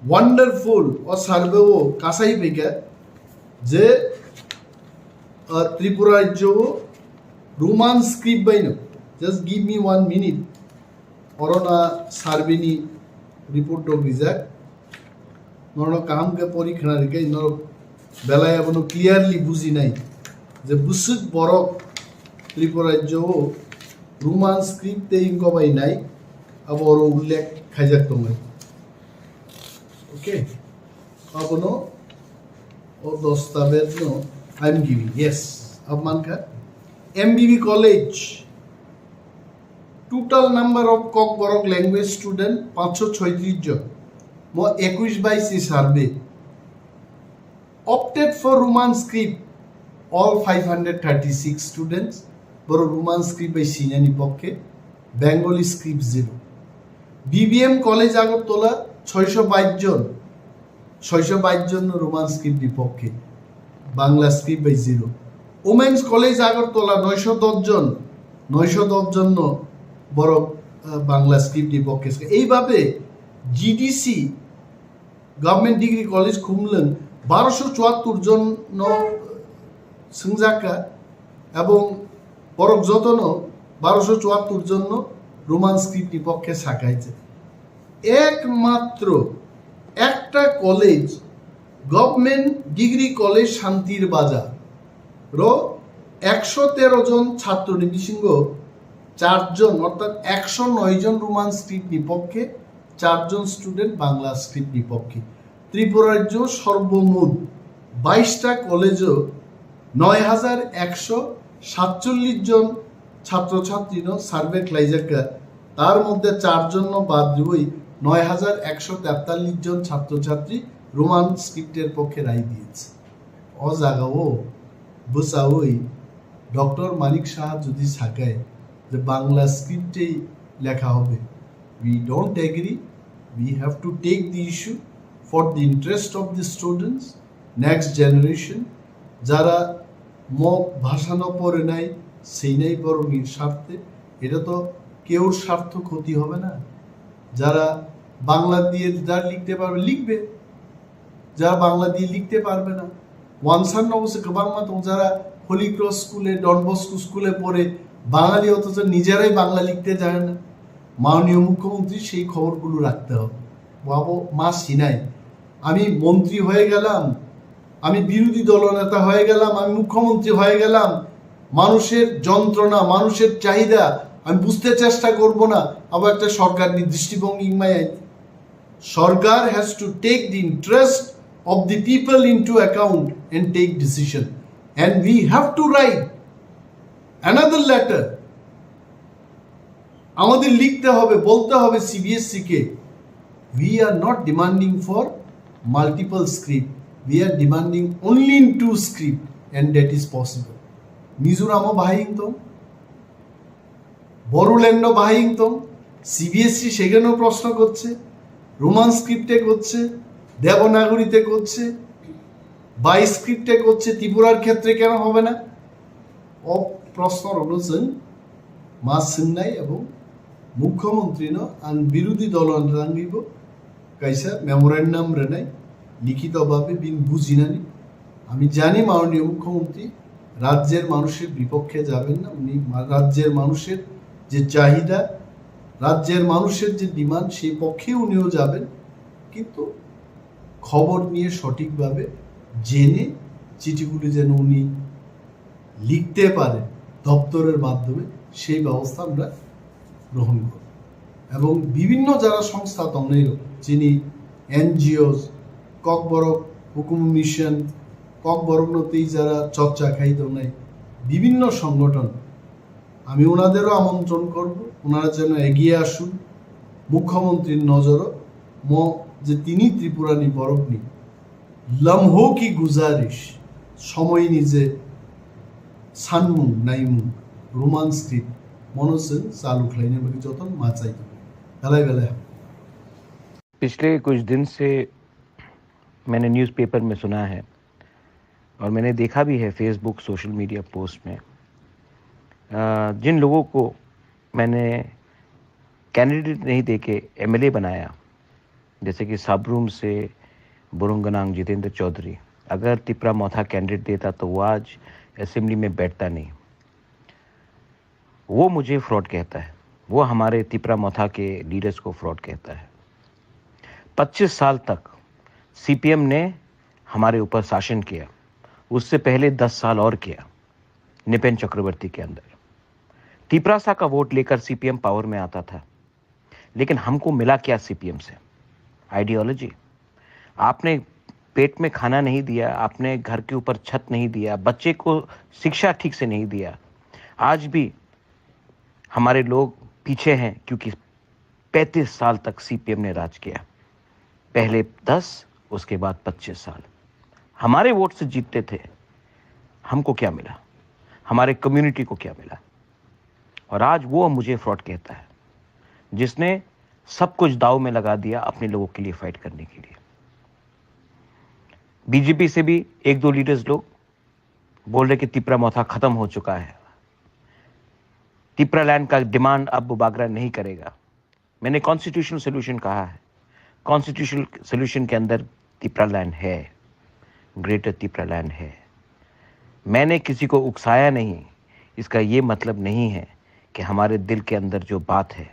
ওয়ান্ডারফুল ও সার্ভেও কাসাই পেকা যে ত্রিপুরা রাজ্য রোমান স্ক্রিপ্ট বাইনো জাস্ট গিভ মি 1 মিনিট অরনা সার্ভেনি রিপোর্ট রিজাক নরো কাম কে পরীক্ষা রেখে নরো বেলায় এখনো ক্লিয়ারলি বুঝি নাই যে বুসুক বরক ত্রিপুরা রাজ্য রোমান স্ক্রিপ্ট ইনকবাই নাই আবার উল্লেখ খাইজাক তোমার ওকে আপনো ও দস্তাবেজ নো আই এম গিভিং ইয়েস अब मान का MBB college total number of Kokborok language student 536 जन मो 21-22 survey opted for Roman script all 536 students बरो रोमान स्क्रिप्ट बाय सिनानी पक्षे Bengali script 0 BBM college Agartala 622 জন 622 জন রোমান স্ক্রিপ্ট বিপক্ষে, বাংলা স্ক্রিপ্ট বাই 0। ওমেন্স কলেজ আগরতলা 910 জন, 910 জন বড় বাংলা স্ক্রিপ্ট বিপক্ষে। এইভাবে GDC government degree college Khumulwng 1274 জন সংজাকা এবং বরক যতন 1274 জন রোমান স্ক্রিপ্ট বিপক্ষে শাখাইছে। একমাত্র একটা কলেজ গভর্নমেন্ট ডিগ্রি কলেজ শান্তির বাজার 113 জন ছাত্র নিবিসিংহ 4 জন অর্থাৎ 109 জন রোমান স্ক্রিপ্ট বিপক্ষে, 4 জন স্টুডেন্ট বাংলা স্ক্রিপ্ট বিপক্ষে। ত্রিপুরা রাজ্য সর্বমোট 22টা কলেজও 9147 জন ছাত্রছাত্রী সার্ভে ক্লাইজাকা, তার মধ্যে 4 জন বাদ দিবই 9143 জন ছাত্রছাত্রী রোমান স্ক্রিপ্টের পক্ষে রায় দিয়েছে। অজাগাও বসাওই ডক্টর মানিক সাহা যদি সাকায় যে বাংলা স্ক্রিপ্টেই লেখা হবে, we don't agree. We have to take the issue for the interest of the students, next generation. যারা ভাষানো পড়ে নাই সেই নাই বরং স্বার্থে, এটা তো কেউর স্বার্থ ক্ষতি হবে না। যারা বাংলা দিয়ে যারা লিখতে পারবে লিখবে, যারা বাংলা দিয়ে লিখতে পারবে না ওয়ানসান অবশ্যই বাংলা তো যারা হোলি ক্রস স্কুলে ডন বস্কো স্কুলে পড়ে বাঙালি অথচ নিজেরাই বাংলা লিখতে জানে না। মাননীয় মুখ্যমন্ত্রী সেই খবরগুলো রাখতে হবে। বাবু মা সিনাই আমি মন্ত্রী হয়ে গেলাম, আমি বিরোধী দলনেতা হয়ে গেলাম, আমি মুখ্যমন্ত্রী হয়ে গেলাম, মানুষের যন্ত্রণা মানুষের চাহিদা আমি বুঝতে চেষ্টা করব না, আবার একটা সরকার দৃষ্টিভঙ্গি সরকার has to take the interest of the people into account and take decision, and we have to write another letter. আমাদের লিখতে হবে, বলতে হবে CBSE K, we are not demanding for multiple script, we are demanding only in 2 script, and that is possible. মিজোরামও বাহিংতম, বড়োল্যান্ডও বাহিংতম, CBSE সেখানেও প্রশ্ন করছে, রোমান স্ক্রিপ্টে করছে, দেবনাগরীতে করছে, বাই স্ক্রিপ্টে করছে, ত্রিপুরার ক্ষেত্রে কেন হবে না? প্রশ্ন অনুযায়ী মা সিংনাই এবং মুখ্যমন্ত্রী আর বিরোধী দল রাঙ্গিব কাইসা মেমোরেন্ডাম রেনাই লিখিতভাবে বিন বুঝিনানি। আমি জানি মাননীয় মুখ্যমন্ত্রী রাজ্যের মানুষের বিপক্ষে যাবেন না, উনি রাজ্যের মানুষের যে চাহিদা, রাজ্যের মানুষের যে ডিমান্ড সেই পক্ষে উনিও যাবেন, কিন্তু খবর নিয়ে সঠিকভাবে জেনে চিঠিগুলি যেন উনি লিখতে পারে দপ্তরের মাধ্যমে, সেই ব্যবস্থা আমরা গ্রহণ করব। এবং বিভিন্ন যারা সংস্থা তন্নেও যিনি এনজিওস, ককবরক হুকুম মিশন, ককবরকনতেই যারা চর্চা খাইত নাই বিভিন্ন সংগঠন, আমি ওনাদেরও আমন্ত্রণ করব, ওনারা যেন এগিয়ে আসুন। মুখ্যমন্ত্রীর নজরও যে তিনি ত্রিপুরানি বরকনি লম্হো কি গুজারিশ সময় নিজে সানমু নাইমু रोमान स्क्रिप्ट मनोसन चालू खलाइने बगी जतन माचाइ बेला बेला। पिछले कुछ दिन से मैंने न्यूज़पेपर में सुना है और मैंने देखा भी है फेसबुक सोशल मीडिया पोस्ट में, जिन लोगों को मैंने कैंडिडेट नहीं देके एमएलए बनाया, जैसे कि साबरूम से बुरुंगनांग जितेंद्र चौधरी, अगर तिपरा मौथा कैंडिडेट देता तो वो आज असेंबली में बैठता नहीं। वो मुझे फ्रॉड कहता है, वो हमारे तिपरा मौथा के लीडर्स को फ्रॉड कहता है। 25 साल तक सीपीएम ने हमारे ऊपर शासन किया, उससे पहले 10 साल और किया निपेन चक्रवर्ती के अंदर। तिपरासा का वोट लेकर सीपीएम पावर में आता था, लेकिन हमको मिला क्या सीपीएम से? आइडियोलॉजी। आपने पेट में खाना नहीं दिया, आपने घर के ऊपर छत नहीं दिया, बच्चे को शिक्षा ठीक से नहीं दिया। आज भी हमारे लोग पीछे हैं क्योंकि 35 साल तक सीपीएम ने राज किया, पहले 10 उसके बाद 25 साल हमारे वोट से जीतते थे। हमको क्या मिला? हमारे कम्युनिटी को क्या मिला? और आज वो मुझे फ्रॉड कहता है, जिसने सब कुछ दाव में लगा दिया अपने लोगों के लिए फाइट करने के लिए। बीजेपी से भी एक दो लीडर्स लोग बोल रहे कि तिपरा मोथा खत्म हो चुका है, तिपरा लैंड का डिमांड अब बुबागरा नहीं करेगा। मैंने कॉन्स्टिट्यूशनल सोल्यूशन कहा है, कॉन्स्टिट्यूशनल सोल्यूशन के अंदर तिपरा लैंड है, ग्रेटर तिपरा लैंड है। मैंने किसी को उकसाया नहीं, इसका ये मतलब नहीं है कि हमारे दिल के अंदर जो बात है,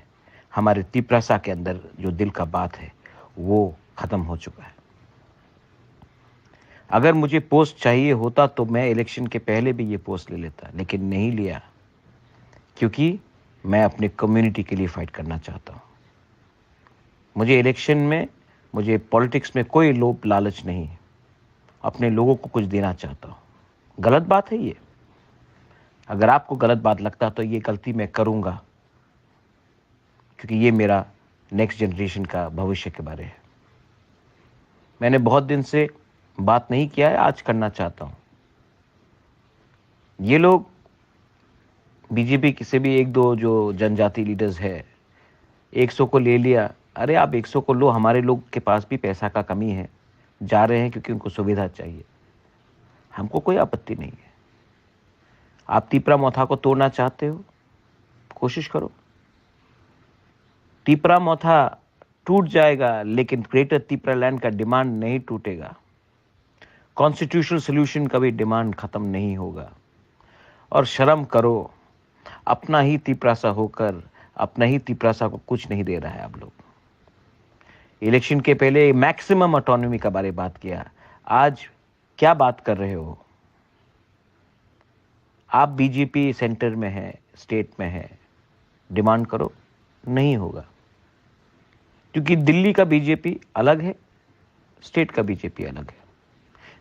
हमारे तिपरासा के अंदर जो दिल का बात है, वो ख़त्म हो चुका है। अगर मुझे पोस्ट चाहिए होता तो मैं इलेक्शन के पहले भी ये पोस्ट ले लेता, लेकिन नहीं लिया, क्योंकि मैं अपने कम्युनिटी के लिए फाइट करना चाहता हूँ। मुझे इलेक्शन में, मुझे पॉलिटिक्स में कोई लोभ लालच नहीं है, अपने लोगों को कुछ देना चाहता हूँ। गलत बात है ये, अगर आपको गलत बात लगता तो ये गलती मैं करूँगा, क्योंकि ये मेरा नेक्स्ट जनरेशन का भविष्य के बारे है। मैंने बहुत दिन से बात नहीं किया है, आज करना चाहता हूँ। ये लोग बीजेपी से भी एक दो जो जनजाति लीडर्स है, 100 को ले लिया। अरे आप 100 को लो, हमारे लोग के पास भी पैसा का कमी है, जा रहे हैं क्योंकि उनको सुविधा चाहिए, हमको कोई आपत्ति नहीं है। आप तिपरा मोथा को तोड़ना चाहते हो, कोशिश करो, तिपरा मोथा टूट जाएगा, लेकिन ग्रेटर तिपरा लैंड का डिमांड नहीं टूटेगा। कॉन्स्टिट्यूशनल सोल्यूशन का भी डिमांड खत्म नहीं होगा। और शर्म करो, अपना ही तिपरासा होकर अपना ही तिपरासा को कुछ नहीं दे रहा है आप लोग। इलेक्शन के पहले मैक्सिमम ऑटोनॉमी का बारे बात किया, आज क्या बात कर रहे हो? आप बीजेपी सेंटर में है, स्टेट में है, डिमांड करो, नहीं होगा, क्योंकि दिल्ली का बीजेपी अलग है, स्टेट का बीजेपी अलग है।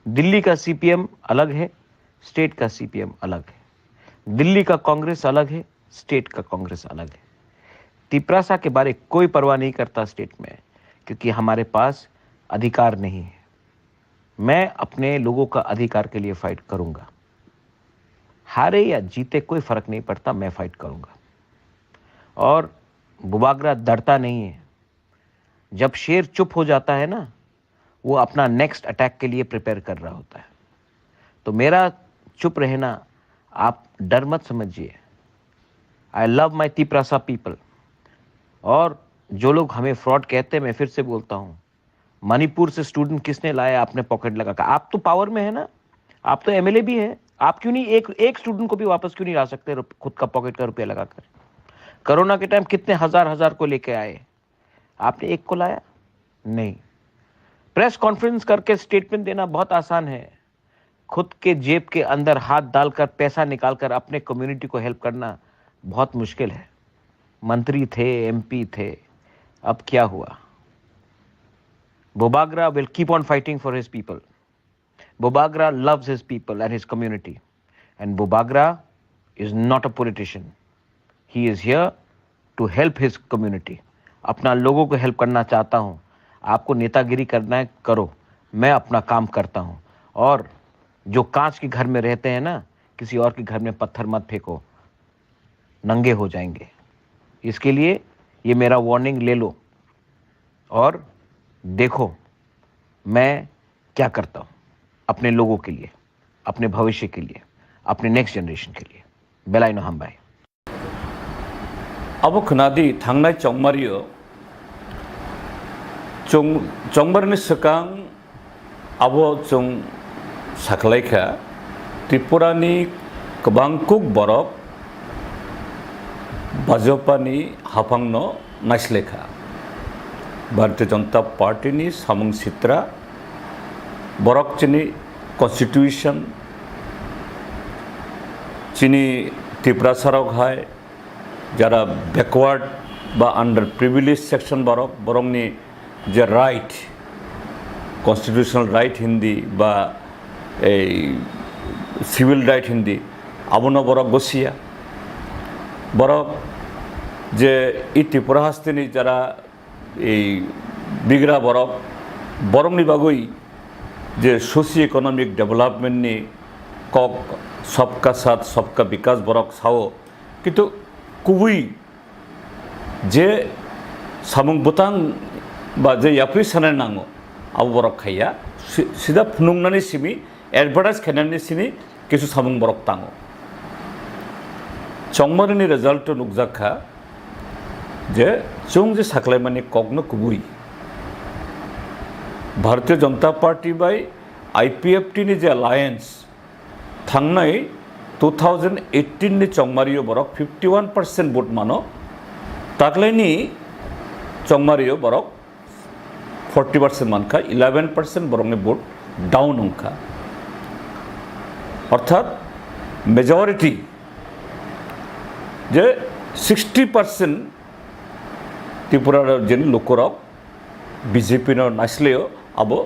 दिल्ली का सीपीएम अलग है, स्टेट का सीपीएम अलग है। दिल्ली का कांग्रेस अलग है, स्टेट का कांग्रेस अलग है। तिपरासा के बारे कोई परवाह नहीं करता स्टेट में, क्योंकि हमारे पास अधिकार नहीं है। मैं अपने लोगों का अधिकार के लिए फाइट करूंगा, हारे या जीते कोई फर्क नहीं पड़ता, मैं फाइट करूंगा। और बुबागरा डरता नहीं है। जब शेर चुप हो जाता है ना, वो अपना नेक्स्ट अटैक के लिए प्रिपेयर कर रहा होता है। तो मेरा चुप रहना आप डर मत समझिए। I love my Tiprasa people. और जो लोग हमें फ्रॉड कहते हैं, मैं फिर से बोलता हूँ, मणिपुर से स्टूडेंट किसने लाया अपने पॉकेट लगाकर? आप तो पावर में है ना, आप तो एमएलए भी है, आप क्यों नहीं एक स्टूडेंट को भी वापस क्यों नहीं ला सकते खुद का पॉकेट का रुपया लगाकर? कोरोना के टाइम कितने हजार को लेके आए, आपने एक को लाया नहीं। प्रेस कॉन्फ्रेंस करके स्टेटमेंट देना बहुत आसान है, खुद के जेब के अंदर हाथ डालकर पैसा निकालकर अपने कम्युनिटी को हेल्प करना बहुत मुश्किल है। मंत्री थे, एमपी थे, अब क्या हुआ? Bubagra will keep on fighting for his people. Bubagra loves his people and his community. And Bubagra is not a politician. He is here to help his community. अपना लोगों को हेल्प करना चाहता हूँ। आपको नेतागिरी करना है, करो, मैं अपना काम करता हूँ। और जो कांच के घर में रहते हैं ना, किसी और के घर में पत्थर मत फेंको, नंगे हो जाएंगे। इसके लिए ये मेरा वार्निंग ले लो और देखो मैं क्या करता हूँ अपने लोगों के लिए, अपने भविष्य के लिए, अपने नेक्स्ट जनरेशन के लिए। बेलाइनो हम भाई अब खनादी थांनाय चौमारियो चौमारनि सिगां अब जों साख्लायखा त्रिपुरानि गोबां ककबरक भाजपानि हाफांनो नायस्लायखा भारतीय जनता पार्टी सामुं सित्रा बरक चिनी कन्स्टिट्यूशन चिनी त्रिपुरासारावहाय जरा बैकवर्ड बा अंडर प्रिविलेज सेक्शन बरंनि जे राइट कन्स्टिट्यूशनल राइट हिंदी बा सिविल राइट हिंदी आबनो बरक गसिया बरक जे इ त्रिपुरा हास्तिनि जरा बिग्रा बरंनि बागै जे सोशियो इकोनॉमिक डेवलपमेंटनि कक सबका साथ सबका विकास बरक सावो किंतु कुबुई जे सामुं बुतां बा जे याफै सानाय नांगौ abu borok khaya sida phunungnani simi advertise khainani sini kichu samung borok tango chongmarini result nukjakha je chung je saklaimani kogno kubui Bharatiya Janata Party by IPFT ni je alliance thangnai 2018 ni chongmario borok 51% vote mano taklaini chongmario borok 40% মানকা 11% বরংনি vote down অংকা অর্থাৎ majority যে 60% ত্রিপুরার যে লোকরক BJP নাসলেও আবো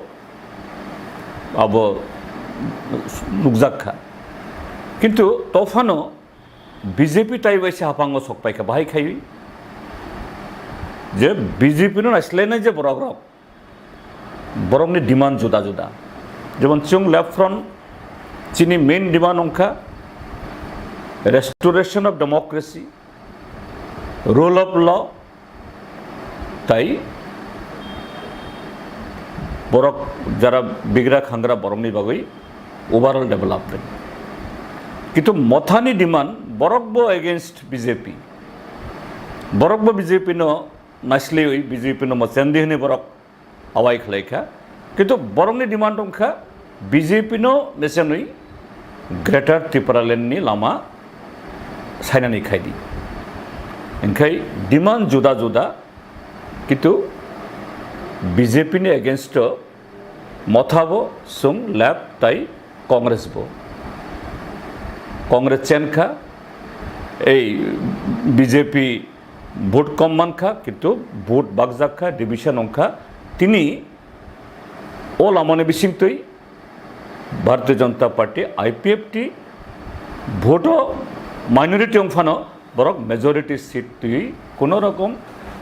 আবো নুকজাখা কিন্তু তফানো বিজেপি টাই বাইছে হাপাঙ্গ সকপাইখা বাহাই খাই যে বিজেপি নাসলে নাই যে বরক রক বরংনি ডিমান্ড জুদা জুদা যেমন চুং লেফট ফ্রন্ট চিনি মেইন ডিমান্ড অংখা restoration of democracy rule of law তাই বরক যারা বিগড়া খাংরা বরংনি বাগৈ ওভারঅল ডেভেলপমেন্ট কিন্তু মথানি ডিমান্ড বরকবো এগেনস্ট বিজেপি বরকবো বিজেপি ন নাসলি বিজেপি ন মচেন্দিহনি বরক awai khalaikha kintu borongni demand ongkha BJP no nesenui greater Tripura land ni lama sainani khaidi engkai demand juda juda kintu BJP ni against mothabo sung lab tai Congress bo Congress chenkha ei BJP vote kom mankha kintu vote bagjakha division ongkha তিনি ও লামনে বিশিংতই ভারতীয় Janata party IPFT ভোটও minority অংফানো বরক majority seat তুই কোনো রকম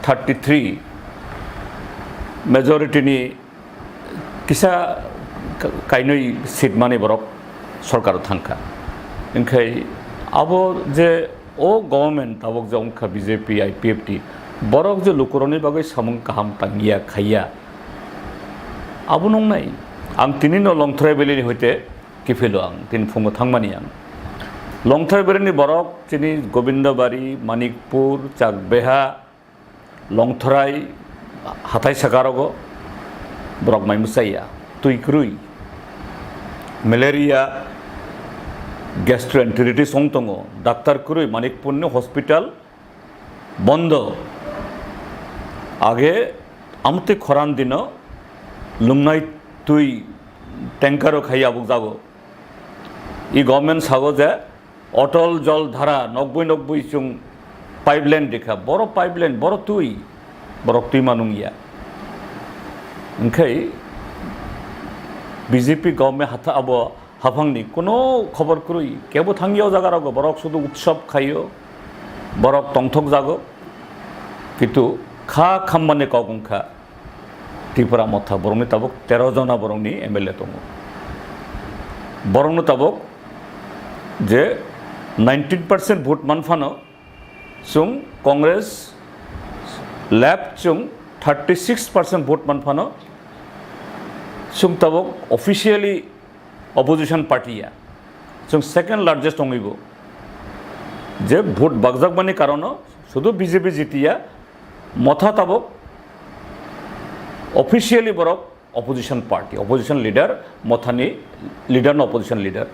33 majority নি কিসা কাইনই seat মানে বরক সরকার থাঙ্কা ওখাই আবো যে ও গভর্নমেন্ট আবক যে অংখা বিজেপি আইপিএফটি বরক যে লুকুরনি বাগৈ সামুং কাহাম তাঙ্গিয়া খাইয়া আবু নংনাই आं तिनि न लंथराय बेलिनि हयते किफिलो आं तिन फुङो थांमानि आं लंथराय बेलिनि बरक चिनि गोविंदबारी मानिकपुर चाकबेहा लंथराय हाथाय सागारगो बरक माइमुसाइया तुइक्रुइ मेलेरिया गैस्ट्रोएंटेरिटिस संतंगो डाक्टर क्रुइ मानिकपुरनि हॉस्पिटल बंद आगे आमते खरान दिन लुंगनाय तुई टैंकारो खाई आबुक जागो इ गवर्नमेंट सागो जे अटल जल धारा 90 चुं पाइपलाइन देखा बड़ो पाइपलाइन बड़ो तुई बरक तुई मानुंगिया ओंखाय बीजेपी गवर्नमेंट हाथा आबो हाफांनि कोनो खबर क्रुई केबो थांगियाव जागारागो बरक शुधु उत्सव खाइयो बरक तंथक जागो किन्तु खा खामबाने कगंखा त्रिपुरा मथा बरंनि ताबक 13 जना बरंनि एमएलए दङ बरंनो ताबक जे 19% भोट मानफानो जों कांग्रेस लेफ्ट जों 36% भोट मानफानो जों ताबक ऑफिशियली अपोजिशन पार्टिया जों सेकेंड लार्जेस्ट दङिबो जे भोट बागजाकबानि कारण शुधु बीजेपी जितिया मथा ताबक ऑफिशियली बरक अपोजिशन पार्टी अपोजिशन लीडर मथानी लीडर न अपोजिशन लीडर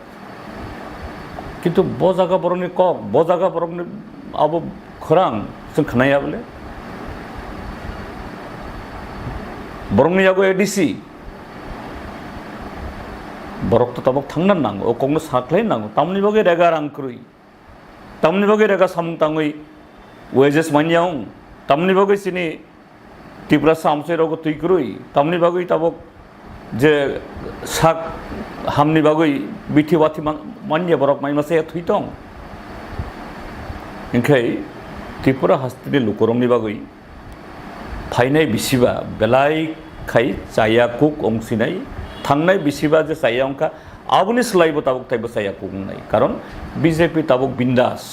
किंतु ब जागा बरंनि कक ब जागा बरंनि अब खरां जों खोनाया बोले बरंनि यागो एडीसी बरक तो तबक थांना नांगो ओ कंग्रेस साख्लाय नांगो तामनि बगे रेगा रांक्रुइ तामनि बगे रेगा सामुं ताङै वेजेस मान्याव तामनि बगे सिनि त्रिपुरा सामसे रगो तुइक्रुइ तामनि बागै ताबक जे साक हामनि बागै बिथि वाथि मान्य बरक माइमासे थुइतं ओंखाय त्रिपुरा हास्तिनि लुकरंनि बागै फाइनाय बिसिबा बेलाय खाय जाया कुक अंसिनाय थांनाय बिसिबा जे जाया अंका आबुनि सोलायबो ताबक थाइबो जाया कुक नाय कारण बीजेपी ताबक बिंदास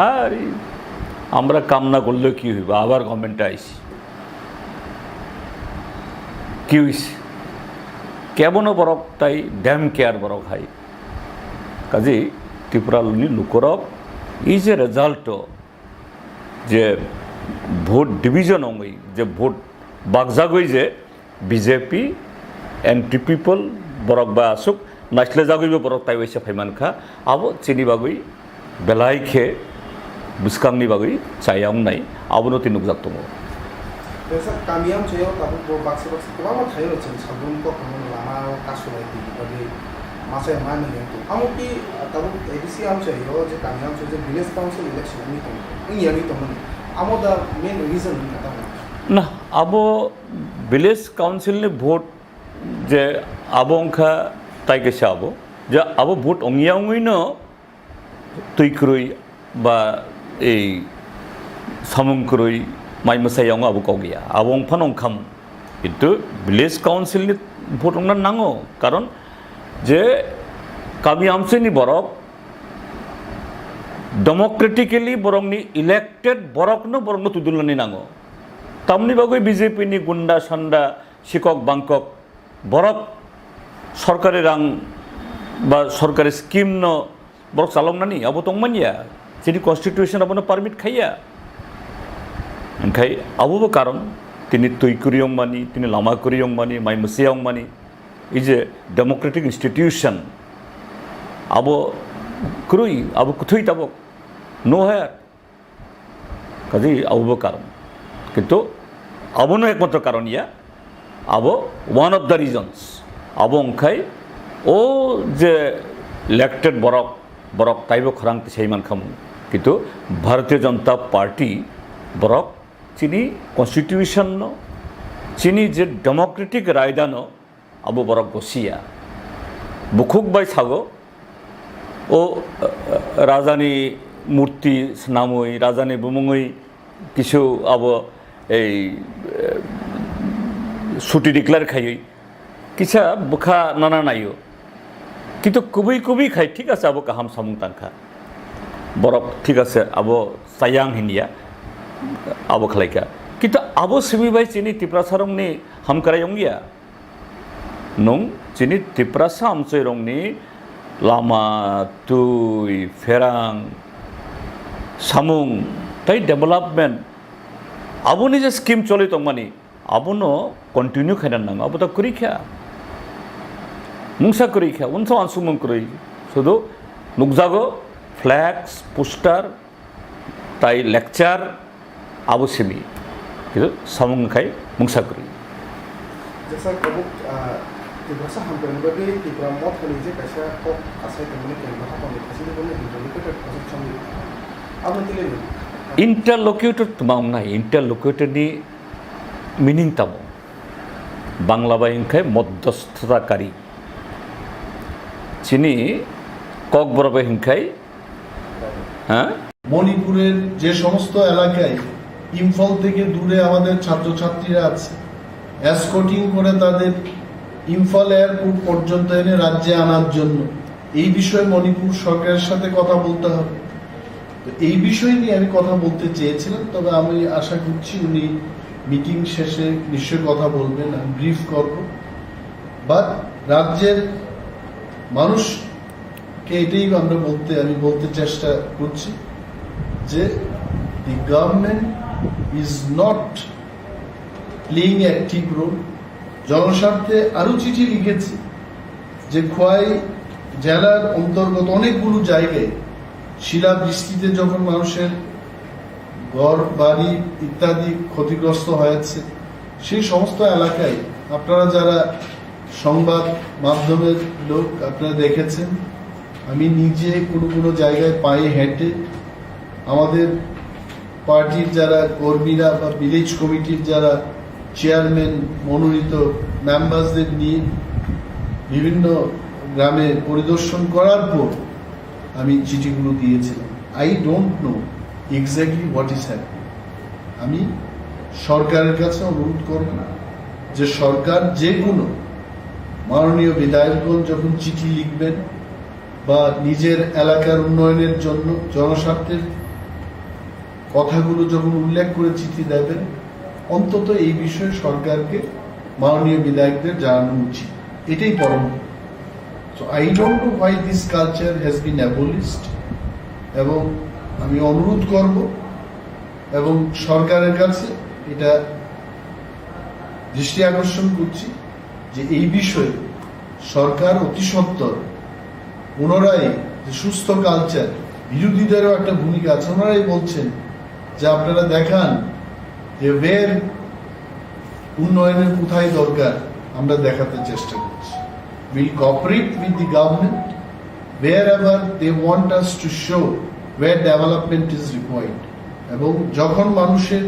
आरे আমরা কামনা করলে কি হইব আবার গভর্নমেন্ট আইছি কি হইছে কেবনো বরক তাই ড্যাম কেয়ার বরক হাই কাজে ত্রিপুরানি লুকরক ইজ এ রেজাল্ট যে ভোট ডিভিজন অঙ্গই যে ভোট বাগজাগই যে বিজেপি এন্টি পিপল বরক বা আসুক নাচলে জাগইবো বরক তাই ওইসে ফাইমানখা আবো চিনি বাগই বেলাইखे बिस्कांनि बागै चायाव नाय आबोनति नुकजाक दङ Desa kami am sayo tabuk baksa kebawa thayo chen sabun ko kamun lama kasulai di bagi masa yang mana yang tu amuki tabuk edisi am sayo je kami am sayo village council election ni to ini yani to man amo the main reason ni kata ना आबो village council ने vote जे आबो अंखा ताई के आबो जे आबो vote अंगिया अंगुई न तुइक्रुई बा ए सामुंक्रुई माइ मसायाव आबो कौ गया आबो अंफान अंखाम किन्तु विलेज काउंसिल नि भोट अंगना नांगो कारण जे कामी आमसेनि बरक डेमोक्रेटिकली बरंनि इलेक्टेड बरकनो बरंनो तुदुलनि नांगो तामनि बागै बीजेपी नि गुंडा सान्डा शिकक बांकक बरक सरकारि रां बा सरकारि स्कीम न बरक चालंनानि आबो तंमानिया जेनि कन्स्टिट्यूशन आबोनो पारमिट खाया ओंखाय आबोबो कारण तिनि तुइकुरियं मानि तिनि लामाकुरियं मानि माइ मसेयां मानि इज ए डेमोक्रेटिक इंस्टीट्यूशन आबो क्रुई आबो कुथुई ताबो नो है काजै आबोबो कारण किन्तु आबोनो एकमात्र कारण या आबो वन ऑफ द रीजन्स आबो अंखाय ओ जे इलेक्टेड बरक बरक ताइबो खरांग सेमान खामु किन्तु भारतीय जनता पार्टी बरक चिनी कन्स्टिट्यूशन न चिनी जे डेमोक्रेटिक रायदान आबो बरक बसिया बुखुक बाय सागो ओ राजानि मूर्ति नामै राजानि बुमुङै किछु आबो এই ছুটি ডিক্লেয়ার খাই কিছা বুখা নানা নাইও কিন্তু কবি কবি খাই ঠিক আছে আবো কাহাম সামুং তাংখা বরক ঠিক আছে আবো সায়াং হিনিয়া আবো খালাইকা কিন্তু আবো সিমি বাই চিনি ত্রিপুরা রংনি হামকারাই অঙ্গিয়া নং চিনি ত্রিপুরা আমচৈ রংনি লামা তুই ফেরাং সামুং তাই ডেভেলপমেন্ট आबो नि जे स्कीम चले तंमानि आबोनो कंटिन्यू खायना नांगो आबो त करिखा मुंसा करिखा उनसो आनसुमं करै सुदु नुकजागो फ्लैक्स पोस्टर ताई लेक्चर आबो सिमी किन्तु सामंग खाय मुंसा करै जैसा कबुक तिब्रासा हमकन बगे तिब्रा मत होली जे कैसा को आसाय तमने केनबा हापने खासिनि बने इंटरलोकेटेड पोजीशन आबो तिले इंटरलोक्यूटर तुमांगना इंटरलोक्यूटर नि मीनिंग तामो बांग्ला बायंखाय मध्यस्थताकारी चिनी ककबरक हिंखाय হ্যাঁ মণিপুরের যে সমস্ত এলাকায় ইম্ফল থেকে দূরে আমাদের ছাত্রছাত্রীরা আছে এসকর্টিং করে তাদের ইম্ফল এয়ারপোর্ট পর্যন্ত এনে রাজ্যে আনার জন্য এই বিষয়ে মণিপুর সরকারের সাথে কথা বলতে হবে এই বিষয় নিয়ে আমি কথা বলতে চেয়েছিলাম তবে আমি আশা করছি উনি মিটিং শেষে নিশ্চয়ই কথা বলবেন আমি ব্রিফ করব বাট রাজ্যের মানুষকে এটাই আমি বলতে চেষ্টা করছি যে the government is not playing active role জনস্বার্থে আরো চিঠি লিখেছি যে খোয়াই জেলার অন্তর্গত অনেকগুলো জায়গায় শিলাবৃষ্টিতে যখন মানুষের ঘর বাড়ি ইত্যাদি ক্ষতিগ্রস্ত হয়েছে সেই সমস্ত এলাকায় আপনারা যারা সংবাদ মাধ্যমের লোক আপনারা দেখেছেন আমি নিজে কোনো জায়গায় পায়ে হেঁটে আমাদের পার্টির যারা কর্মীরা বা ভিলেজ কমিটির যারা চেয়ারম্যান মনোনীত মেম্বারসদের নিয়ে বিভিন্ন গ্রামে পরিদর্শন করার পর আমি চিঠিগুলো দিয়েছিলাম I don't know exactly what is happening আমি সরকারের কাছে অনুরোধ করব যে সরকার যে কোনো মাননীয় বিধায়কগণ যখন চিঠি লিখবেন বা নিজের এলাকার উন্নয়নের জন্য জনস্বার্থের কথাগুলো যখন উল্লেখ করে চিঠি দেবেন অন্তত এই বিষয়ে সরকারকে মাননীয় বিধায়কদের জানানো উচিত এটাই পরম। So I don't know why this culture has been abolished, এবং আমি অনুরোধ করব এবং সরকারের কাছে এটা দৃষ্টি আকর্ষণ করছি যে এই বিষয়ে সরকার অতি সত্বর পুনরায় যে সুস্থ কালচার, বিরোধীদেরও একটা ভূমিকা আছে, ওনারাই বলছেন যে আপনারা দেখান যে ওয়ের উন্নয়নের কোথায় দরকার আমরা দেখাতে চেষ্টা করছি। We'll cooperate with the government wherever they want us to show where development is required, এবং যখন মানুষের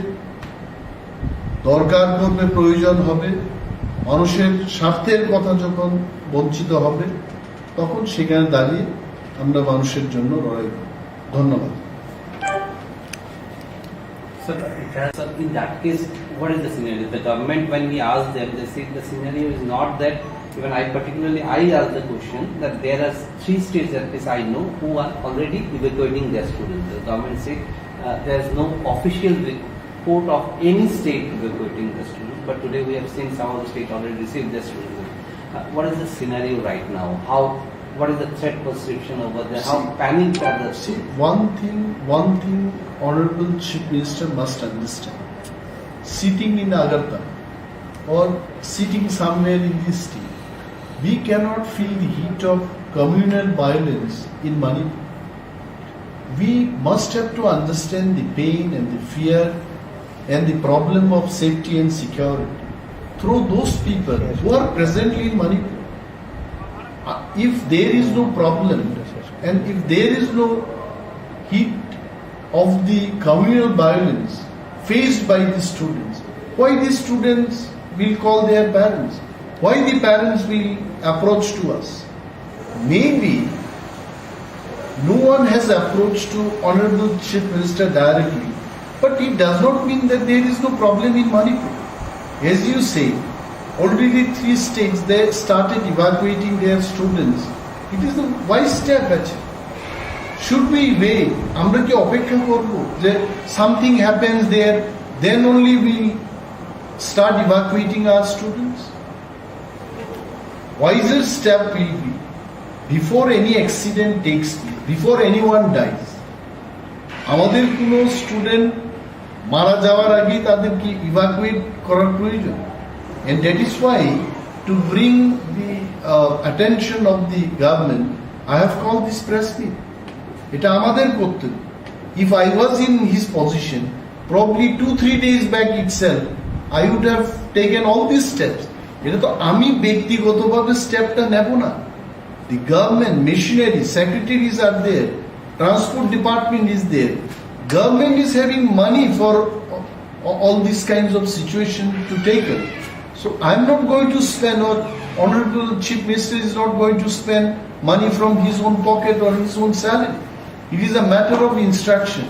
দরকার পড়বে, প্রয়োজন হবে, মানুষের স্বার্থের কথা যখন বঞ্চিত হবে, তখন সেখানে দাঁড়িয়ে আমরা মানুষের জন্য লড়াই করব। ধন্যবাদ। Sir, in that case, what is the scenario? The government, when we ask them, they say the scenario is not that. Even I asked the question that there are 3 states, at least I know, who are already evacuating their students. The government said there is no official report of any state evacuating the students, but today we have seen some of the states already received their students. What is the scenario right now? What is the threat perception over there? How panicked are the... See, one thing Honorable Chief Minister must understand. Sitting in Agartala or sitting somewhere in this state, we cannot feel the heat of communal violence in Manipur. We must have to understand the pain and the fear and the problem of safety and security through those people who are presently in Manipur. If there is no problem and if there is no heat of the communal violence faced by the students, why the students will call their parents? Why the parents will approach to us? Maybe no one has approached to Honorable Chief Minister directly, but it does not mean that there is no problem in Manipur. As you say, already 3 states they started evacuating their students. It is a wise step actually. Should we wait? Amra ki opekha korbo je something happens there, then only we start evacuating our students? Wiser step will be, before any accident takes place, before anyone dies, আমাদের কোনো student মারা যাওয়ার আগে তাদেরকে evacuate করার প্রয়োজন। And that is why, to bring the attention of the government, I have called this press meet. এটা আমাদের কর্তব্য। If I was in his position, probably 2-3 days back itself, I would have taken all these steps. এটা তো আমি ব্যক্তিগতভাবে স্টেপটা নেব না। The government machinery, secretaries are there, transport department is there, government is having money for all these kinds of situation to take it. So I'm not going to spend, or Honorable Chief Minister is not going to spend money from his own pocket or his own salary. It is a matter of instruction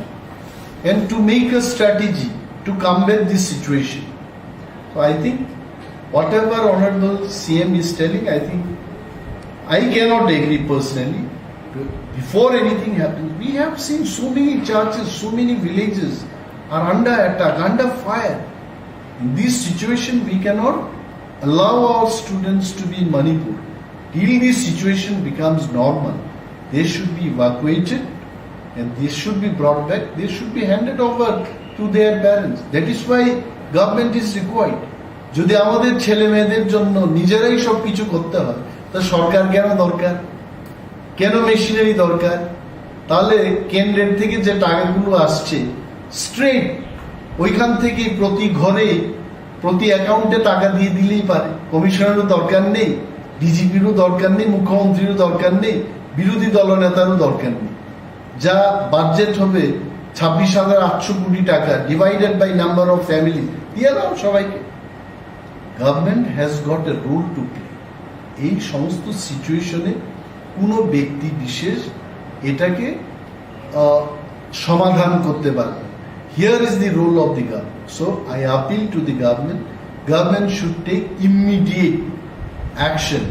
and to make a strategy to combat this situation. So I think whatever Honorable CM is telling, I think I cannot agree personally. Before anything happens, we have seen so many churches, so many villages are under attack, under fire. In this situation, we cannot allow our students to be in Manipur. Till this situation becomes normal, they should be evacuated and they should be brought back, they should be handed over to their parents. That is why government is required. যদি আমাদের ছেলে মেয়েদের জন্য নিজেরাই সব কিছু করতে হয়, তা সরকার কেন দরকার, কেন মেশিনারি দরকার? তাহলে কেন্দ্রের থেকে যে টাকাগুলো আসছে স্ট্রেট ওইখান থেকে প্রতি ঘরে প্রতি অ্যাকাউন্টে টাকা দিয়ে দিলেই পারে। কমিশনারও দরকার নেই, ডিজিপিরও দরকার নেই, মুখ্যমন্ত্রীরও দরকার নেই, বিরোধী দলনেতারও দরকার নেই। যা বাজেট হবে 26,800 কোটি টাকা divided by number of family, দিয়ে দাও সবাইকে। Government has got a role to play. এই সমস্ত সিচুয়েশনে কোনো ব্যক্তি বিশেষ এটাকে সমাধান করতে পারবে। Here is the role of the government. So I appeal to the government. Government should take immediate action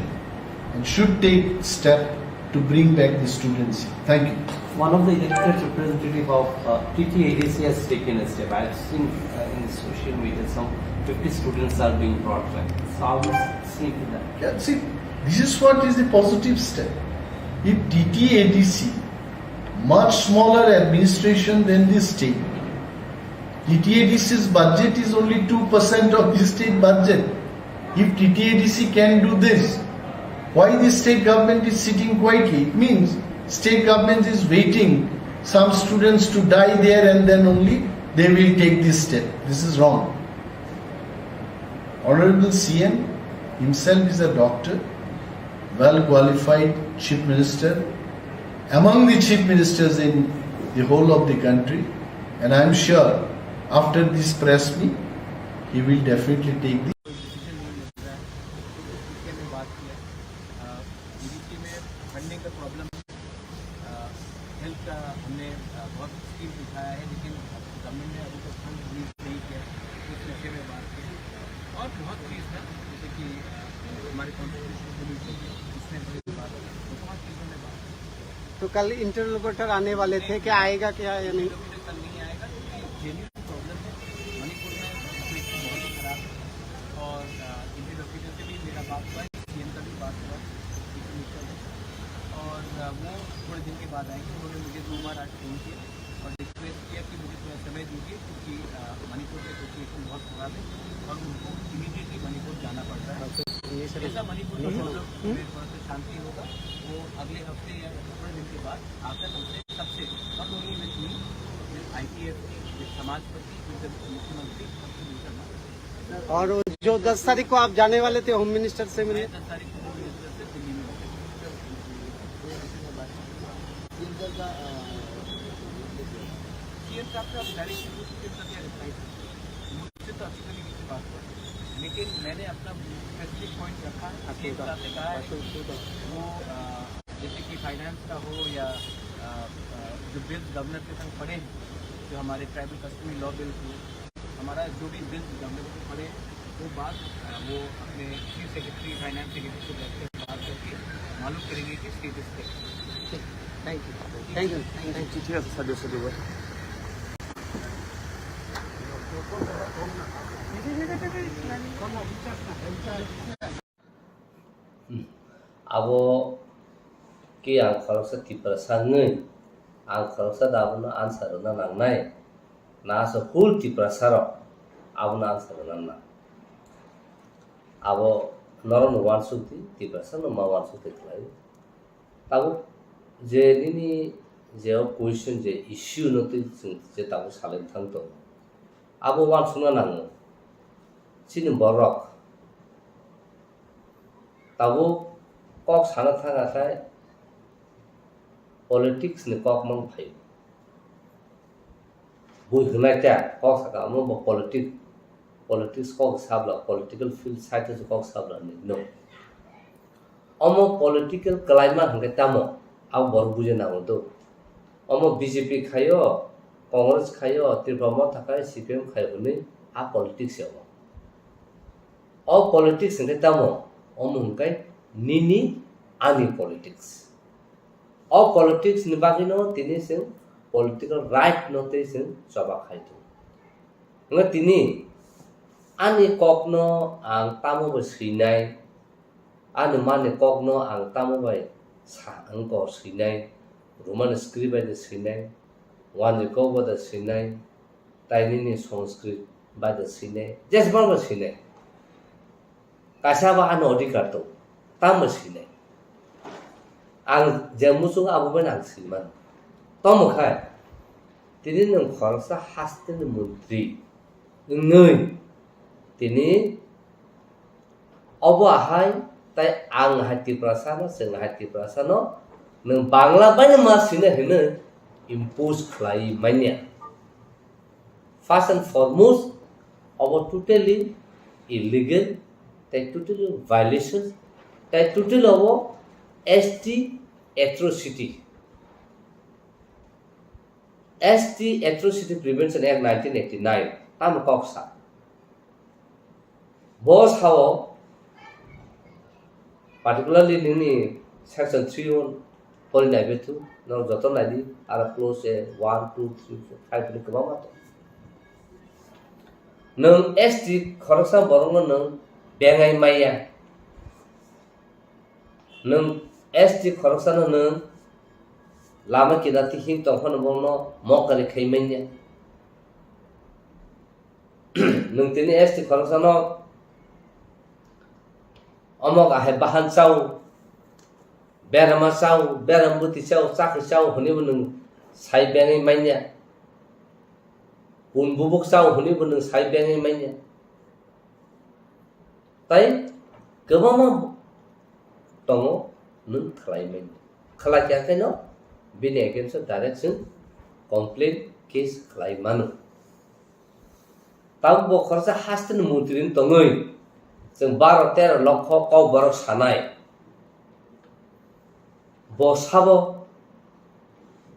and should take step to bring back the students. Thank you. One of the elected representative of TTADC has taken a step. I have seen in social media some 50 students are being brought back. So how do you see that? Yeah, see, This is what is the positive step. If DTADC, much smaller administration than the state, DTADC's budget is only 2% of the state budget. If DTADC can do this, why the state government is sitting quietly? It means state government is waiting some students to die there and then only they will take this step. This is wrong. Honorable CM himself is a doctor, well qualified chief minister, among the chief ministers in the whole of the country, and I am sure after this press meet he will definitely take the funding का problem health का हमने बहुत scheme उठाया है, लेकिन government ने अभी तक फंड रिलीज नहीं किया। कुछ नशे में बात की और बहुत चीज़ है, जैसे कि हमारे कॉन्स्टिट्यूशन को मिल चाहिए, इसमें बड़ी बात है, बहुत चीज़ों में बात है। तो कल इंटरलोकेटर आने वाले थे, क्या आएगा क्या या नहीं? कल नहीं आएगा क्योंकि जेन्युइन प्रॉब्लम है। मणिपुर में सिचुएशन बहुत ही खराब है और इंटरलोकेटर से भी मेरा बात हुआ है, सीएम का भी बात हुआ है और वो थोड़े दिन के बाद आएंगे। उन्होंने मुझे 2 बार आज फोन किया और रिक्वेस्ट किया कि मुझे थोड़ा समय दीजिए क्योंकि मणिपुर की सिचुएशन बहुत खराब है और उनको इमीडिएटली मणिपुर जाना पड़ता है। जैसा मणिपुर में थोड़ा सा शांति होगा, वो अगले हफ्ते या थोड़े दिन के बाद आकर हमसे सबसे not only with me, with ITF, with समाजपति, विद मुख्यमंत्री सबसे मिलकर। और जो 10 तारीख को आप जाने वाले थे होम मिनिस्टर से मिले? 10 तारीख को होम मिनिस्टर से दिल्ली में सीएम साहब का डायरेक्शन मुझसे तो अच्छी तरीके से बात हुआ, लेकिन मैंने अपना स्पेसिफिक पॉइंट रखा है। सीएम साहब ने कहा है वो जैसे कि फाइनेंस का हो या जो बिल्स गवर्नर के संग पड़े, जो हमारे ट्राइबल कस्टमरी लॉ बिल हो, हमारा जो भी बिल्स गवर्नर को पड़े, वो बात वो अपने चीफ सेक्रेटरी, फाइनेंस सेक्रेटरी से बैठकर बात करके मालूम करेंगे कि स्टेटस पे। Thank you, thank you, thank you. ठीक है sir, sir abo ki ang kharoksa tipra ngai ang kharoksa dabuna answer na nangnai na so full tipra saro abuna answer na abo noron wan sukti tipra no ma wan sukti klai abo je nini je question je issue no te je tabu salen thang to abo wan suna nang chini borok tabu kok sana thanga khai politics ni kok mang phai bui hnai ta kok saka mo politics kok sabla political field side to kok sabla ni no omo political climate hangke tamo au bor buje na to omo BJP khayo Congress khayo Debbarma thakai CPM khayo ni a politics yo all politics hangke tamo omo hangkai nini ani politics all politics ni bagino tini sing political right no te sing soba khaitu nga tini ani kokno ang tamo ba sinai ani mane kokno ang tamo ba sa ang ko sinai roman script ba de sinai wan ko ba de sinai taini ni sanskrit ba de sinai jes ba sinai kasaba an odikar to tam sinai ang jamusung abu ban ang siman tom khai tini nang khorsa hasten mantri ngai tini oba hai tai ang hati prasana seng hati prasana nang bangla ban ma sine hene impose khlai mania first and foremost our totally illegal tai totally violations tai totally our ST atrocity Prevention Act 1989 tam koksa boss how particularly nini section 3 point betu no joton ladi ara close 1 2 3 4 5 ni kama mato nang ST khorsa borong nang bengai maya nung ST khoroksa nung lama kidati hing tongkhon bono mokali khaimenya nung tini ST khoroksa no amok ahe bahan chau berama chau berambuti chau chakri chau huni nung sai bengi manya un bubuk chau huni nung sai bengi manya tai kebama tongo nung khlaimenya khala kya kaino bini against direction complaint case khlaimanu tau bo khorsa hastin mutrin tongoi जों 12-13 लक्ष ककबरक सानाय बसाबो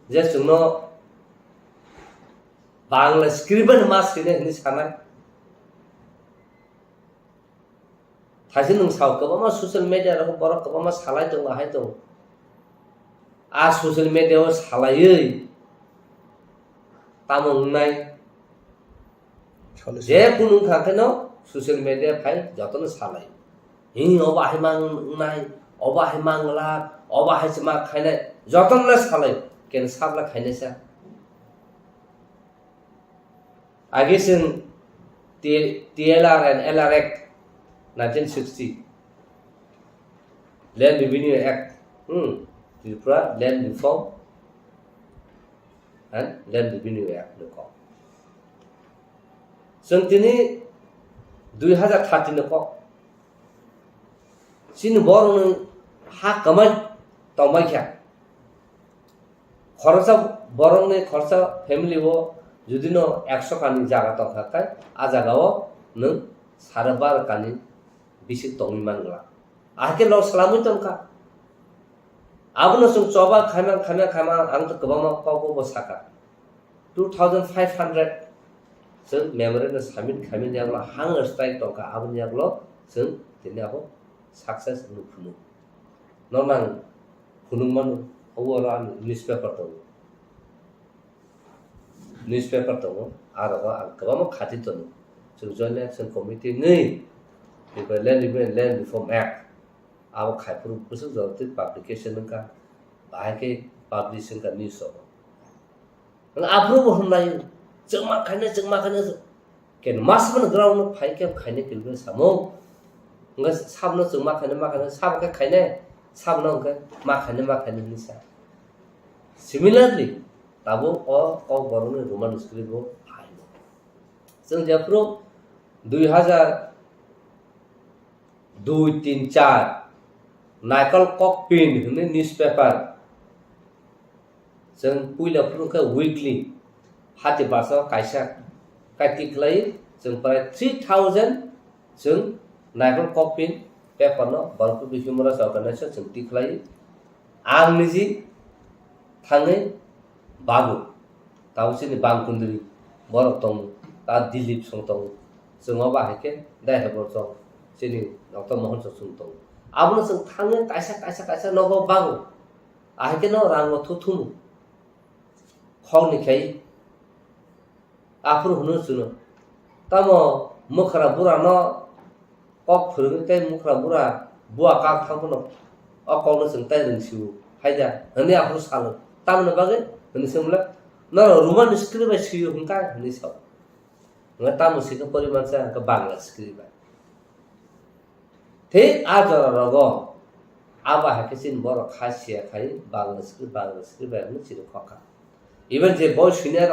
जे जोंनो Bangla script मा सिने हनि सानाय थासे नों साव गोबां social media रो बरक गोबां सालाय दं आहाय दं आ ससियेल मिडिया सालायै तामंनाय जे कुनु खाखनो social media phải jotone salai hi oba hai mang nai oba hai mangla oba hai chma khainai jotonle salai ken sabla khainai sa age sin TLR and LR Act 1960 Land Revenue Act Tripura Land Reform and Land Revenue Act no ko sung tini 2013 ko sin borong ha kamai tomai kya khorsa borong ne khorsa family wo judino 100 kani jaga to thakai a jaga o nung sarabar kani bisi tongi mangla ake lo salamu tonka abno sung choba khama ang to kobama ko saka 2500 जों मेमोरेन्डाम submit खालामनाय यागला हांगर strike दंखा आबनि यागलो जों दिनाबो success नुफुनु ननां फुनुमान अवरा newspaper दं आरो गोबां खाथि दं जों जॉइंट एक्शन कमिटि नै बेफोर लैंड रिफॉर्म एक्ट आबो खायफोर बुसु जरति पब्लिकेशन का बाहायके पब्लिशिंग का न्यूज़ हो नों आप्रुव होनलाय जोंमा खायनो केन मासमन ग्राउंड फाइके खायने किलबे सामो nga sabno जोंमा खायनो साब के खायने sabno के मा खायनो निसा सिमिलारली ताबो अ बरनो रोमान स्क्रिप्ट फाइनो जों जेफ्रो 2002-3-4 नाइकल कॉकपिन होनो न्यूज़पेपर जों पुइलाफ्रो के वीकली हाति बासा कायसा काटिक्लाई जों प्राय 3000 जों नाइकल कॉकपिन पेपर न बरफ बिहुमरा ऑर्गेनाइजेशन जों टिक्लाई आं निजि थाङै बाबु तावसिनि बांकुन्द्रि बरफ दं ता दिलीप सं दं जों बाहायके दायहेबर दं सिनि डॉक्टर मोहन ससुन दं आबनो जों थाङै कायसा नगो बागु आहायके न रांगो थुथुमु खौनिखाय आफुर हुनु सुनो तमो मुखरा बुरा न कक फुरुंगै मुखरा बुरा बुआ काक थांबनो अकाउनो जों ताय रोंसिउ हायदा हने आफुर सालो तामनो बागै हने सोमला न रोमान स्क्रिप्ट सियो हुनका हने सब न तामो सिको परिमाण सा का बांग्ला स्क्रिप्ट थे आजरा रगो आबा हाकेसिन बर खासिया खाइ बांग्ला स्क्रिप्ट हने सिरो खका इवन जे बय सुनेर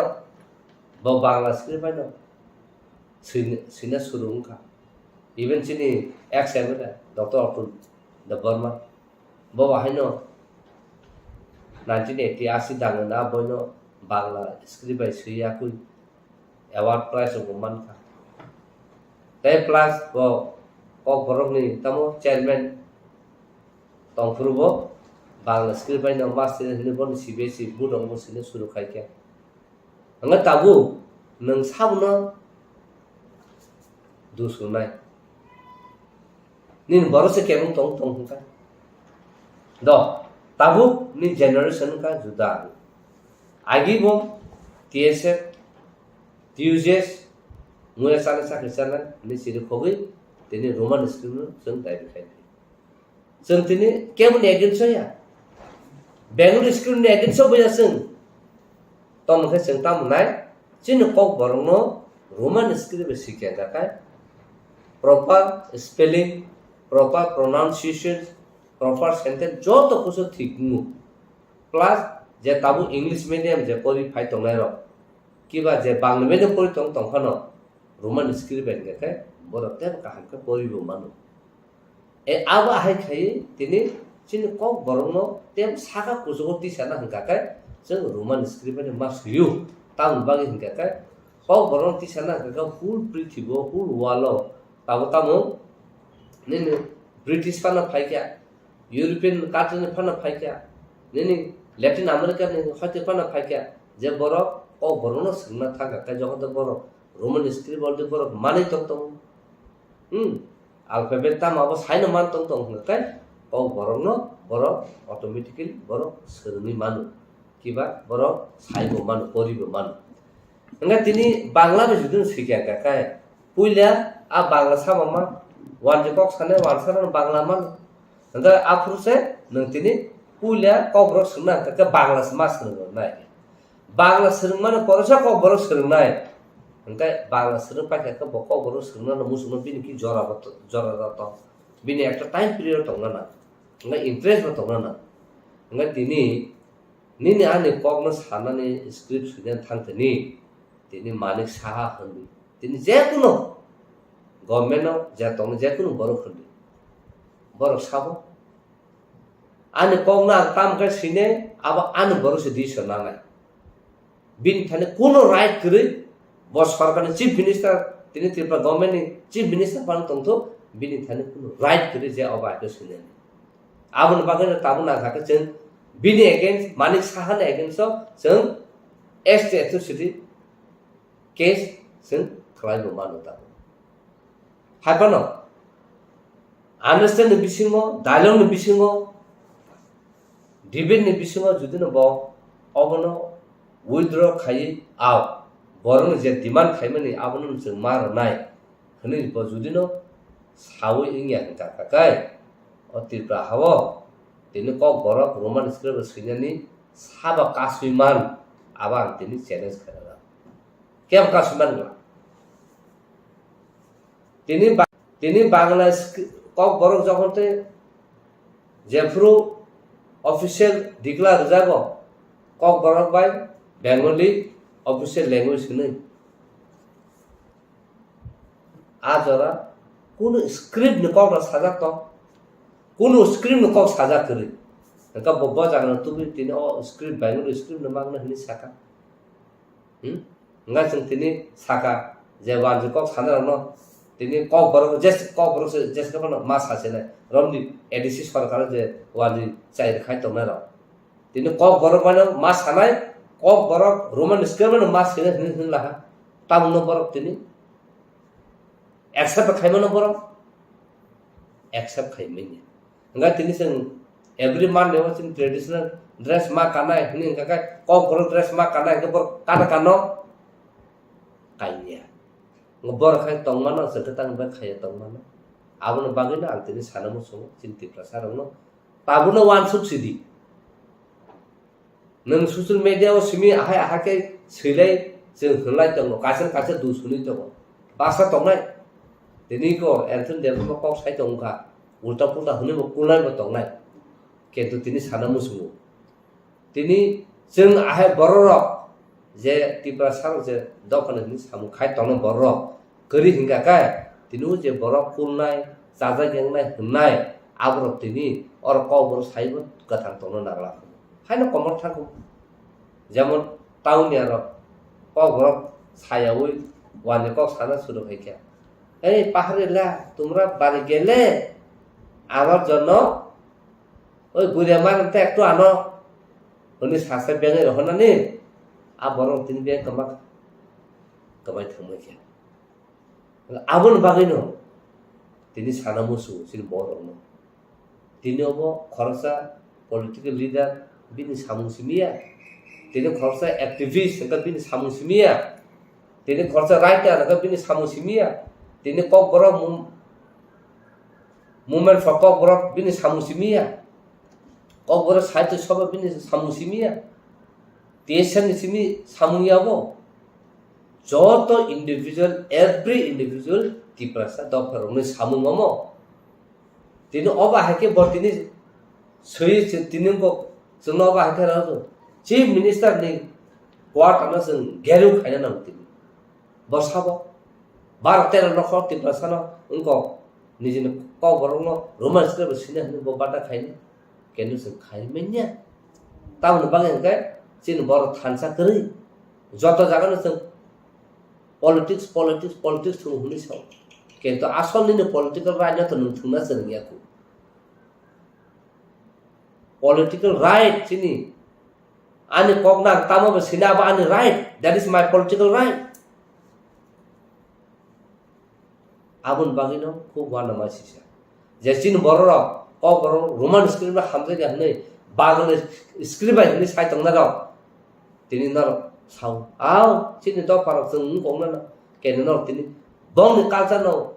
ब बांग्ला स्क्रिप्ट बायनो सिना सुरुंखा इवन सिनि एक्सएमएल डॉक्टर देबबर्मा ब बाहायनो 1988 दाङो ना बयनो बांग्ला स्क्रिप्ट बाय सियाकुइ अवार्ड प्राइज को मानखा ते प्लस ब ककबरकनि तमो चेयरमैन तंफुरबो बांग्ला स्क्रिप्ट बायनो मास्टर हनि बन सीबीएसई बुदंग सिने सुरु खायके अंगा ताबु नों साबनो दुसुनाय निन बरसे केमं तंग हुका द ताबु नि जनरेशन का जुदा आगी बो टीएसएफ टीयूजेस मुया साने साखे साना नि सिरि खोगै तेनि रोमान स्क्रिप्ट जों दाइ खाय जों दिनै केमन एगेन्स्ट या बेंगल स्क्रिप्टनि एगेन्स्ट बया जों तमखे जों तामनाय जिन Kokborokno रोमन स्क्रिप्ट सिखाया जाकाय proper spelling proper pronunciation proper sentence जो तो कुछ ठीक नु प्लस जे ताबु इंग्लिश मीडियम जे परि फाइ तंनाय र किबा जे बांग्ला मीडियम परि तंखानो रोमन स्क्रिप्ट बेनके बरते काहके परिबो मानु ए आबा हाय खाय तिनि जिन Kokborokno तेम साका कुजगो तिसाना हंकाय जों रोमन स्क्रिप्ट मा सुयु ताम बागे हंकाय Kokborok तिसाना हंका फुल पृथ्वीबो फुल वालो ताबो तामो निने ब्रिटिश फाना फाइक्या यूरोपियन कान्ट्री फाना फाइक्या निने लैटिन अमेरिका ने हते फाना फाइक्या जे बरो Kokborokno संना थाका का जगत बरो रोमन स्क्रिप्ट बलदे बरो माने तंग अल्फाबेट ताम अब साइन मान तंग हंकाय Kokborokno बरो ऑटोमेटिकली बरो सोरनि मानु किबा बरो साइबो मानु परिबो मानु हंगा तिनी बांग्ला में जुदुन सिखाया काकाय पुइला आ बांग्ला सामा वान जे कक साने वान साने बांग्ला मान हंगा आफुरसे नों तिनी पुइला Kokborok सोंना का बांग्ला से मास नाय बांग्ला सोंमान परसा Kokborok सोंनाय हंगा बांग्ला सों पाके का Kokborok सोंना मुसुनो बिनि की जरा जात बिनि एक टाइम पीरियड तंगना हंगा इंटरेस्ट बा तंगना हंगा तिनी निने आने Kokno सानाने स्क्रिप्ट सुने थांतनी तिनी मानिक साहा खंडी तिनी जेकुनो गवर्नमेंटनो जेतों जेकुनो बरो खंडी बरो साबो आने Kokno काम का सिने अब आने बरो से दिसो नानाय बिन थाने कोनो राइट करे बस सरकारनि चीफ मिनिस्टर तिनी त्रिपुरा गवर्नमेंटनि चीफ मिनिस्टर पान तंथो बिनि थाने कोनो राइट करे जे अब आके सुने आबन बागन ताबो ना थाके जों बिनि अगेंस्ट मानिक साहानि अगेंस्ट जों एसटी एट्रोसिटी केस जों खालामनो मानो ताबो हायबानो आन्डारस्टैंड बिसिङो डायलॉग बिसिङो डिबेट नि बिसिङो जुदिनो ब अबनो विथड्र खाइ आव बरन जे डिमांड खाइमानि आबनो जों मारनाय हनि ब जुदिनो सावै इंया काकाय अतिप्रा हावो तिनी Kokborok रोमन स्क्रिप्ट सिनानि साबा कासुइमान आबा तिनी चैलेंज करेगा केम कासुइमान ला तिनी बांग्ला Kokborok जखनते जेफ्रु ऑफिशियल डिक्लेयर जागो Kokborok बाय बेंगली ऑफिशियल लैंग्वेज नै आजरा कुन स्क्रिप्ट न Kokno साजा तो कुन स्क्रिप्ट न Kok साजा करे का बब्बा जागन तुबि तिनी स्क्रिप्ट बेंगली स्क्रिप्ट न मागन हनि साका nga जों तिनी साका जे वान जे Kok साना न तिनी Kokborok से जेस का मा सासे नै रमदि एडिसी सरकार जे वाली चाइ खाइ तंना र तिनी Kokborok माने मा सानाय Kokborok रोमन स्क्रिप्ट न मा सिने हनि लाहा तामुनो बरक तिनी एक्सेप्ट खाइमनो बरक एक्सेप्ट खाइमेनि nga तिनी जों एवरी मान लेव जों ट्रेडिशनल ड्रेस मा कानाय हनि का Kokborok ड्रेस मा कानाय के बर कानो काइनिया बर खाय तंगमानो जततां बा खाय तंगमानो आबनो बागैनो आं तिनी सानमो सम चिन्ति प्रसारनो ताबुनो वान सुबसिडी नों सोशल मीडिया ओ सिमी आहाय आहाके सैलाय जों होनलाय दङ कासे दुसुनि दङ बासा तंनाय तिनी को एन्थन देबमा Kok साइ दङका उल्टा पुल्टा होने कुनाय बा तंनाय केतु तिनी सानमो सम तिनी जों आहाय बररक जे त्रिपुरा सार जे दखननि सामु खाय तंनो बररक करि हिंगाकाय तिनु जे बरक कुलनाय जाजा गेंनाय होननाय आबरक तिनी और Kokborok साइबो गथां तंनो नागला हायनो कमर थागो जेमन टाउनियार Kokborok सायावै वान Kok साना सुरु हैक्या ए पाहारेला तुमरा बारि गेले आमार जन्म ओइ बुरिया मानते एकटु आनो हनि सासे बेङै रहनानि आ बरं तिनी बे कमाय थांमैख्या आबन बागैनो तिनी साना मुसु सिन बरनो तिनी अब खरसा पॉलिटिकल लीडर बिनि सामुसिमिया तिनी खरसा एक्टिविस्ट का बिनि सामुसिमिया तिनी खरसा राइटर का बिनि सामुसिमिया तिनी Kokborok movement for Kokborok bini samusimia. Kokborok site soba bini samusimia. Tation isimi samuyabo. Joto individual, every individual tiprasa dokter uni samungamo. Tini oba hake bortini sui tini ko semua oba hake rado. Chief Minister ni kuat ana seng geru kaya nam tini. Bersabo. Bar tera nokor tiprasa no unko nijin Kokborok no Roman script sini hani bobata kaya kenu seng kaya menya. Tahun bagian kaya sini baru thansa keri. Joto jaga no seng politics tu huni sao. Kento asal ni political right tu nungtuna sering aku. Political right sini. Ani kokna tamo bersina apa ani right. That is my political right. Abun bagino ku wana masih. Jadi borok kau borok Roman script lah hamzah kan ni. Bagan script ni saya tengah dah. Tini nar sao. Sini tu para seng kong na. Kena nar tini. Bong ni kalsa no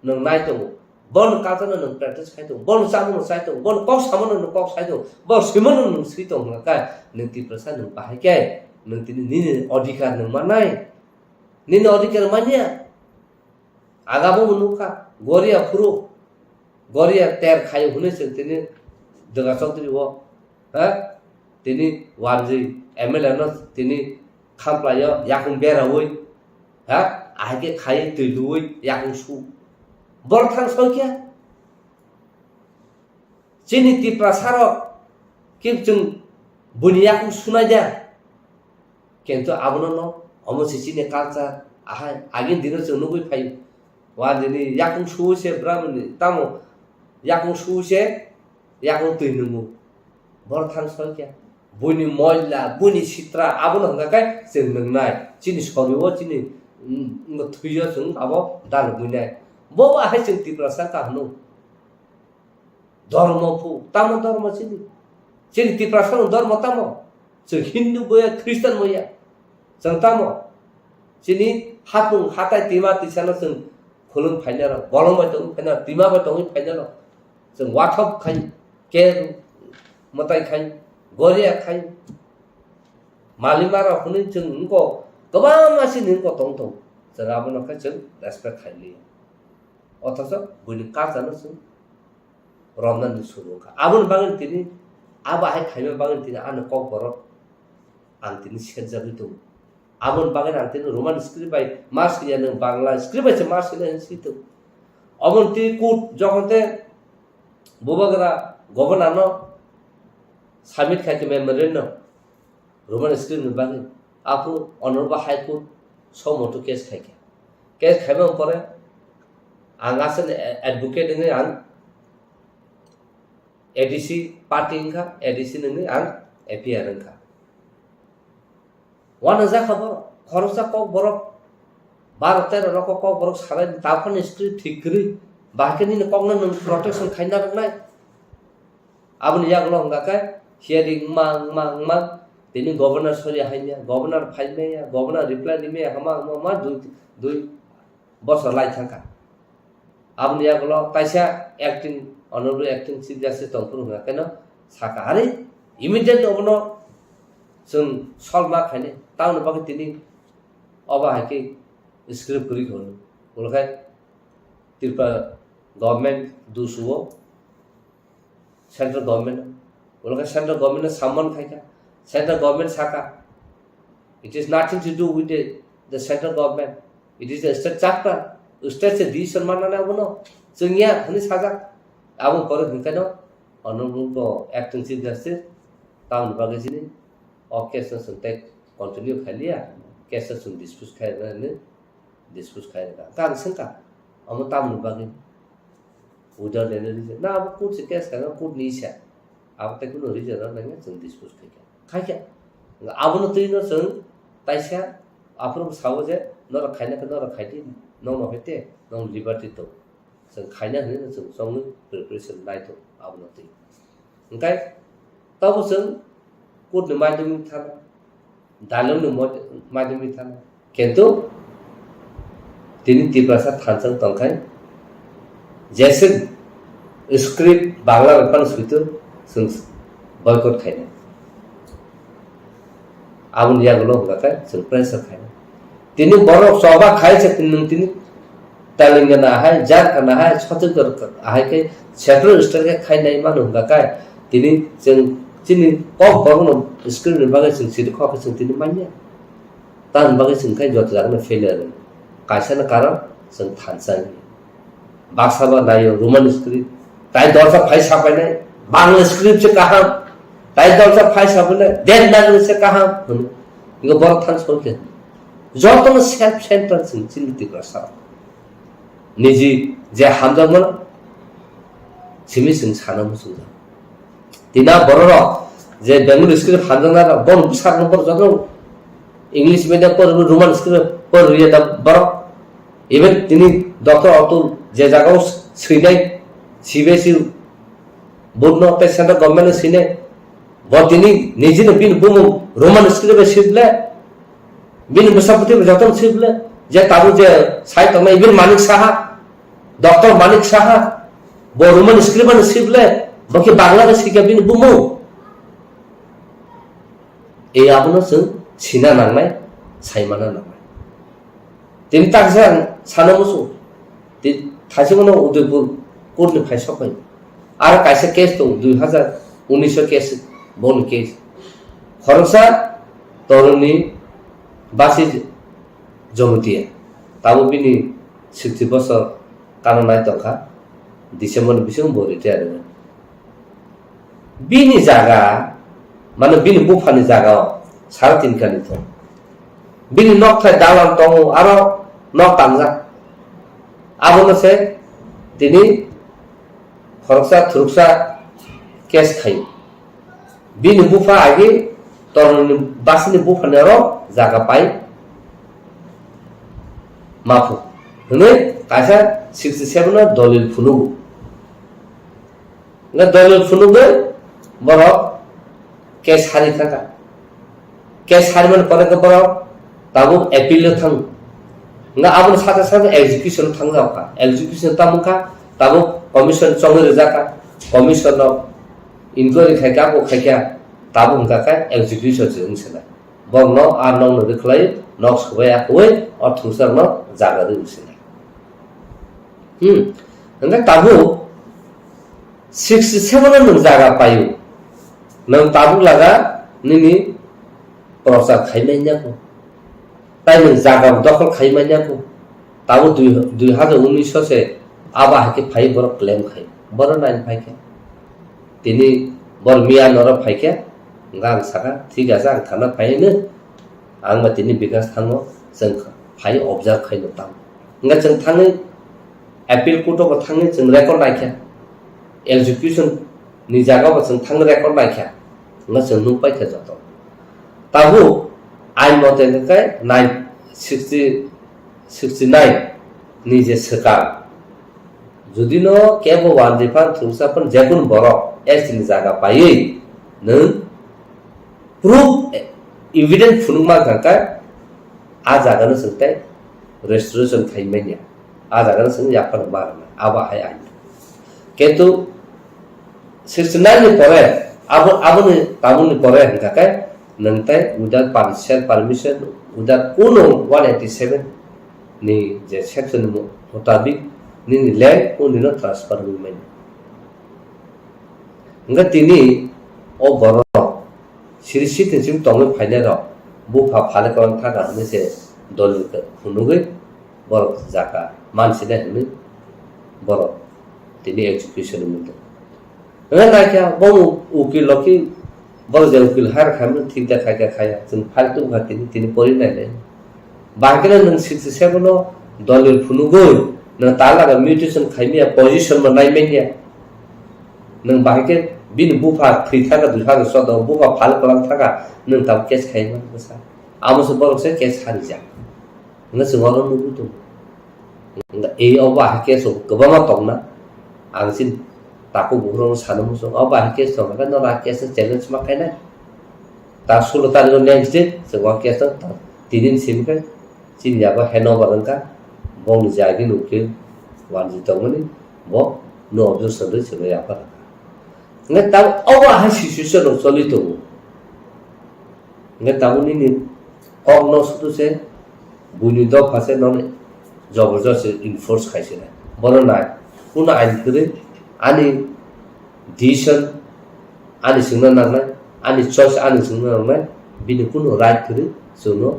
nang nai tu. Bon kalsa no nang practice kai tu. Bon sama no sai tu. Bon kok sama no kok sai tu. Bon simon no si tu ngakai. Nang ti perasa nang bahai kai. Nang tini ni odikar nang manai. Ni odikar manya. Agamu menuka. Goria puru. Goria ter kai hune sen tini. Dengan sok tini wo. Tini wajib MLA no tini kamplaya yakung bera woi. Age kai tui yakung su. Borthang sokia. Cini ti prasaro kim chung bunyaku sunaja. Kento abono no omo sicine kalsa agin dino chung nugui pai. Wajini yakung su se brahmani tamo yakung su se yakung tui numu. Borthang sokia. Buni moila, buni sitra, abono ngakai sing nengnai. Cini soriwo cini ngethuya sung abo dan bunai. Bawa hai sing tiprasa kahnu. Dharma pu, tamo dharma cini. Cini tiprasa no dharma tamo. Sing Hindu boya, Kristen boya. Sing tamo. Cini hatung hatai tima tisana sing khulun phainara, bolong ba tong phainara, tima ba tong phainara. Sing wathop khai, ke matai khai. Goria khai malimara huni chung unko kaba masih ningko tong seraba no khai chung respect khai li othoso buni ka jano chung romnan ni suru ka abun bangin tini aba hai khai bangin tini an Kokborok an tini sikhajabi tu abun bangin an tini Roman script by mas ya nang Bangla script by mas ya situ abun ti kut jokonte bobagara governor no Samit khai ke member no Roman script ni bagi aku honorable high court so moto case khai me pore angasan advocate ni ang ADC party ka ADC ni ang APR ka wana za khabar khorosa Kokborok barater roko Kokborok sarai tapon script thikri bakini ni kongna protection khaina nai abun yaglo ngakai hearing mang tini governor sorry hanya governor phaime ya governor reply dime hama dui bosor lai thangka abun ya golo taisa acting honorable acting chief justice tongpur nga keno saka hari immediate obono sun solma khaine taun bagi tini oba hake script kuri khonu bolkai tirpa government dusuo central government bolkai central government saman khaika central government saka it is nothing to do with the central government it is the state chapter state se decision manana bono chungya huni saja abun pore hinkano honorable ko acting chief justice taun bagi sini occasion suntek continue khalia case sun dispute khaira ne dispute khaira kan sengka amu taun bagi udah dene na abu court se case kana court ni sha abu te kuno reason na nge sun dispute khaika abu no tino sun taisa apro sawo je nor khaina ka nor khaiti no hete no liberty to sun khaina ne sun song preparation lai to abu no ti ngai tabu sun court ni madhyam thana dalom ni madhyam thana kento tini tiprasa thansang tongkai जैसे script Bangla रेफान सुइतो जों बयकट खायना आबुन यागलो होगाखाय जों pressure खायना तिनी बरफ सभा खायছে तिनी तालिंगना हाय जारखाना हाय छतुकर हाय के क्षेत्र स्तर के खायनाय मान होगाखाय तिनी जों तिनी कब बरनो स्क्रिप्ट बागै जों सिरि खके जों तिनी मानिया तान बागै जों खाय जत जागनो फेलियर कायसाना कारण जों थानसानि बाक्साबा नायो रोमान स्क्रिप्ट ताई दर्जा फाइ सापायनाय बांग्ला स्क्रिप्ट से कहा ताई दर्जा फाइ सापायनाय देवनागरी से कहा इको बर थान सके जतन सेल्फ सेंटर जों चिन्तित ग्रासा निजी जे हामजामोन सिमि जों सानामो जों दिना बर जे बेंगल स्क्रिप्ट हामजाना बन सार नंबर जनो इंग्लिश मीडियम पर रोमान स्क्रिप्ट पर रिया दा बर इवन तिनी डॉक्टर अतुल जे जागाव सैनाय सीबीएसई बोर्ड नो पेशेंट गवर्नमेंट सिने बदिनी निजिन बिन बुम रोमान स्क्रिप्ट सिबले बिन बसापति जतन सिबले जे ताबु जे साइट में इवन मानिक साहा डॉक्टर मानिक साहा बो रोमान स्क्रिप्ट सिबले बके बांग्लादेश के बिन बुमो ए आबनो जों सिना नांनाय साइमाना नांनाय दिन ताकसे सानमोसो दिन थासिमनो उदयपुर कोर्ट फाइ सकाय आरो कायसे केस दं 2019 केस बन केस खरसा तरुणी बासि जमतिया ताबो बिनि 60 बছর कानो नाय तखा डिसेम्बर बिसं बरिते आरो बिनि जागा माने बिनि बुफानि जागा 3.5 खानि दं बिनि नखथाय दालान दं आरो नख तांजा आबोनसे दिनै खरसा थुरसा केस खायो बिनि बुफा आगे तरुणी बासिनि बुफानि आरो जागा पाइ माफु हनै कायसा 67 दलिल फुनुगु ना दलिल फुनुगु बर केस हारि थाका केस हारि मन परे के बर ताबु एपिल थां ना आबन साथे साथे एग्जीक्यूशन थां जाका एग्जीक्यूशन तामुका ताबु कमिशन चंगरे जाका कमिशन इंक्वायरी खायका को खायका ताबु उनका का एग्जीक्यूशन जों सेना बंनो आ नौ न देखलाय नक्स होया होय और थुसर न जागा दे सेना नंगा ताबु 67 न जागा पायो नों ताबु लागा निनि प्रसाद खायनायना को ताई नों जागा दखल खायमायना को ताबु 2019 से आबा के फाइ बर क्लेम खाय बर नाइन फाइके तिनी बर मिया नर फाइके गां साका ठीक आसा आं थाना फाइनो आं मा तिनी बिकास थांनो जों फाइ ऑब्जर्व खायनो तां इंगा जों थाङै एपिल कोर्ट आव थाङै जों रेकर्ड नायख्या एग्जीक्यूशन नि जागाव जों थाङ रेकर्ड नायख्या इंगा जों नु पाइखे जतो ताबु आइन मते नकाय 69 नि जे सरकार जुदि न केबो वानदिफान थुसापन जेकुन बर एसनि जागा पायै नों प्रूफ एविडेंस फुनुमा काका आ जागानो संताय रेस्टोरेशन खाइमेनिया आ जागानो सं याफन बारना आबा हाय आइन केतु 69 नि परे आबो ताबुनि परे काका नंताय विदाउट परमिशन विदाउट कोनो 187 नि जे सेक्शन मुताबिक निनि लैंड को निनो ट्रांसफर हुई इंगा तिनी ओ बर सिरिसि तिसिम तंग फाइने र बुफा फाले करन थाका हने से दलिल के फुनुगै बर जाका मानसिने हने बर तिनी एजुकेशन मुते ना नाख्या बम उकिल लकी बर जे उकिल हार खाम ठीक देखा के खाया जों फालतु भातिनि तिनी परि नायले बाकिले नों 67 नो दलिल फुनुगै नों तालागा म्यूटेशन खाइमिया पोजीशन में नाइमेनिया नों बाहिके बिन बुफा थैथागा दुहागा सद बुफा फाल करन थागा नों ताब केस खाइमा बसा आमस बरसे केस हारिजा नों जोंआरो नुबुदो ए अबा केस गोबामा तंना आंसिन ताको बुरो सानमुसो अबा केस तंगा न रा केस चैलेंज मा खाइना ता 16 तारिख नेक्स्ट डे जोंआ केस तिदिन सिमके चिनयाबा हेनोवर का बंग जागिन उकिल वानजि तंगनि बो no observation de chele ya pa ngai ta awa ha situation no choli to ngai ta ni kok no su se buni do phase no জবরদস্ত ইনফোর্স খাইছে না বড় না কোন আইন করে আনি ডিসিশন আনি সিংনা নাংনা আনি চয়েস আনি সিংনা নাংনা বিনি কোন রাইট করে जोंनो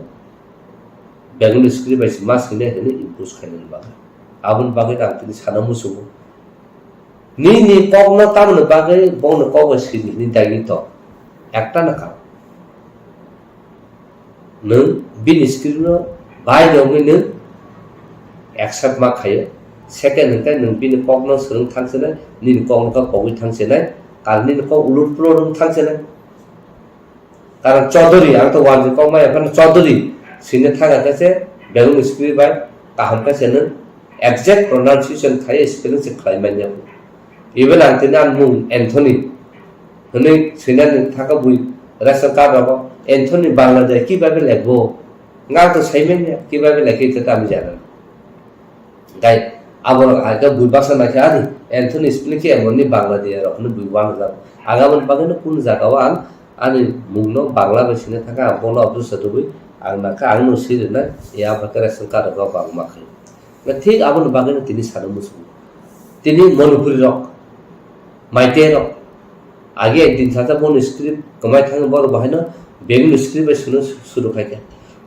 बेंगलुरु स्क्रिप्ट बायसि मास हिने हिने इम्पोज खायनो बागै आबुन बागै आं तिनि साना मुसु नि कगनो तामनो बागै बंनो कगो सिनि नि दायनि तो एकटा ना का नों बिनि स्क्रिप्टनो बायदोंमोन नों एक्सेप्ट मा खायो सेकेन्ड नोंथाय नों बिनि कगनो सोलों थांसोनाय निनि कगनो का कगै थांसोनाय कारनि को उलुट प्लुट थांसोनाय कारण चौधरी आं तो वान को माय अपन चौधरी सिने थागा कैसे बेंगलुरु स्क्रिप्ट बाय काहम कैसे न एग्जैक्ट प्रोनाउंसिएशन खाय स्पेलिंग से खाय मान्या इवन आं तिना मुं एंथनी हने सिना थागा बुई रेशन कार्ड रबो एंथनी बांग्लादेश की बाबे लेगो nga तो सही में की बाबे लेके त आमी जाना गाय आबर आगा बुई बासा ना के आदि एंथनी स्पेलिंग के एमनि बांग्लादेश रखनो बुई वान जा आगामन बागैनो कुन जागाव आं आनि मुंनो बांग्ला बासिने थाका बोनो अब्दुल सतुबि आं नाका आं नो सिरना या बाकरा सरकार ग बांग माखै न ठीक आबन बागैनो तिनि सानो मुसु तिनि मणिपुरी रक माइते रक आगे एक दिन साथा बोन स्क्रिप्ट कमाय थांग बर बाहायनो बेंगलुरु स्क्रिप्ट सुनो सुरु खायके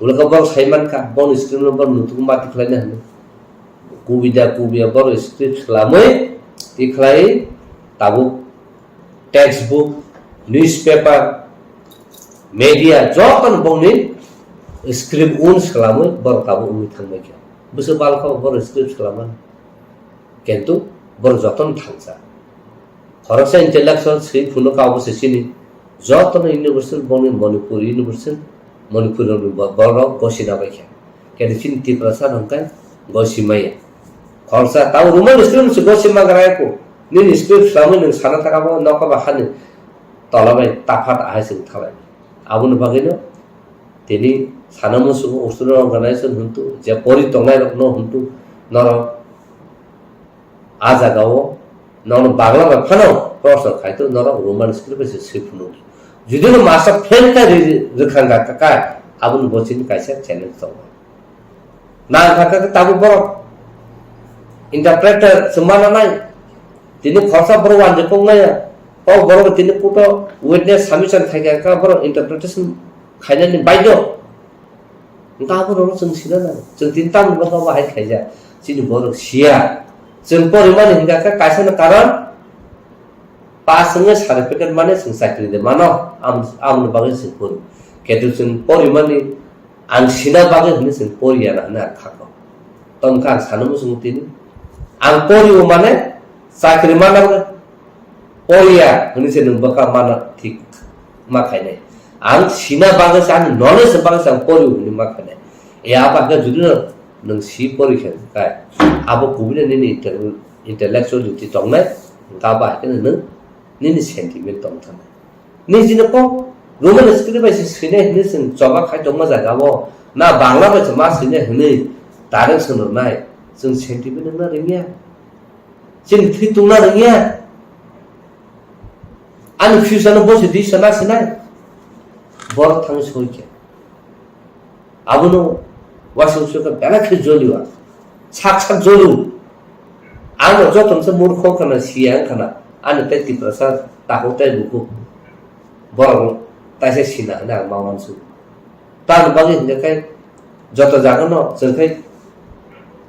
उलका बर साइमान का बोन स्क्रिप्ट बर नुतुक माति खलायना हने कुबिदा कुबिया बर स्क्रिप्ट खलामै तिखलाय ताबु text book newspaper media jokan bongni script un selama bar tabu umi thangmai kya busu balka bar script selama kentu bar joton thangsa khorasa intellectual sei phuno ka obose sini joton universal bongni manipur universal manipur bar gosina bai kya kedi chinti prasa nangkai gosimaya khorsa tabu rumal script se gosima garai ko ni script selama nang sana taka ba naka ba khani तलबाय ताफात आहायसिं थाबाय आबुन बागैनो तेनि सानामुसु Australia organisation हुंतु जे परि तंगाय रखनो हुंतु नर आजागाव none Bangla बा फानो प्रश्न खायतो नर Roman script से सिफुनु जुदिनो मासा फेल का रखांगा का आबुन बचिन कायसा चैलेंज तो ना थाका ताबु बर इंटरप्रेटर समाना नाय तिनि खरसा बर वानजे पंगाया और बरो तिने पुटो विटनेस सबमिशन थाइगा का बरो इंटरप्रिटेशन खायनानि बायदो ता बरो जों सिना ना जों तिनता बरो बाहाय खायजा सिनि बरो सिया जों परिमान हिंगा का कायसन कारण पासंगे सर्टिफिकेट माने जों साख्रि दे मानो आम बागै जों पुर केतु जों परिमाननि आं सिना बागै हने जों परिया ना खाखो तंका सानमु जों तिनि आं परियो माने साख्रि मानो Oya, ini saya nembaka mana tik makanya. Ang sina bagas ang knowledge bagas ang pori ini makanya. Apa agak judul neng si pori kan? Kayak apa kubina ini intellectual itu tongnya, apa kan ini sentiment tong. Ini sini kok Roman script baca sini ini sen coba kayak tong macam apa? Nah Bangla baca mas sini ini tarik senur naik, sen sentiment na ringnya, sen hitung na ringnya. Ani fusion bos di sana sana bor thang soike abuno wasu soka bela ke joliwa sak jolu amo joton se murkho kana siang kana ani teti prasad tahotai buku bor taise sina na mawan su tan bagi ndekai joto jagano jengkai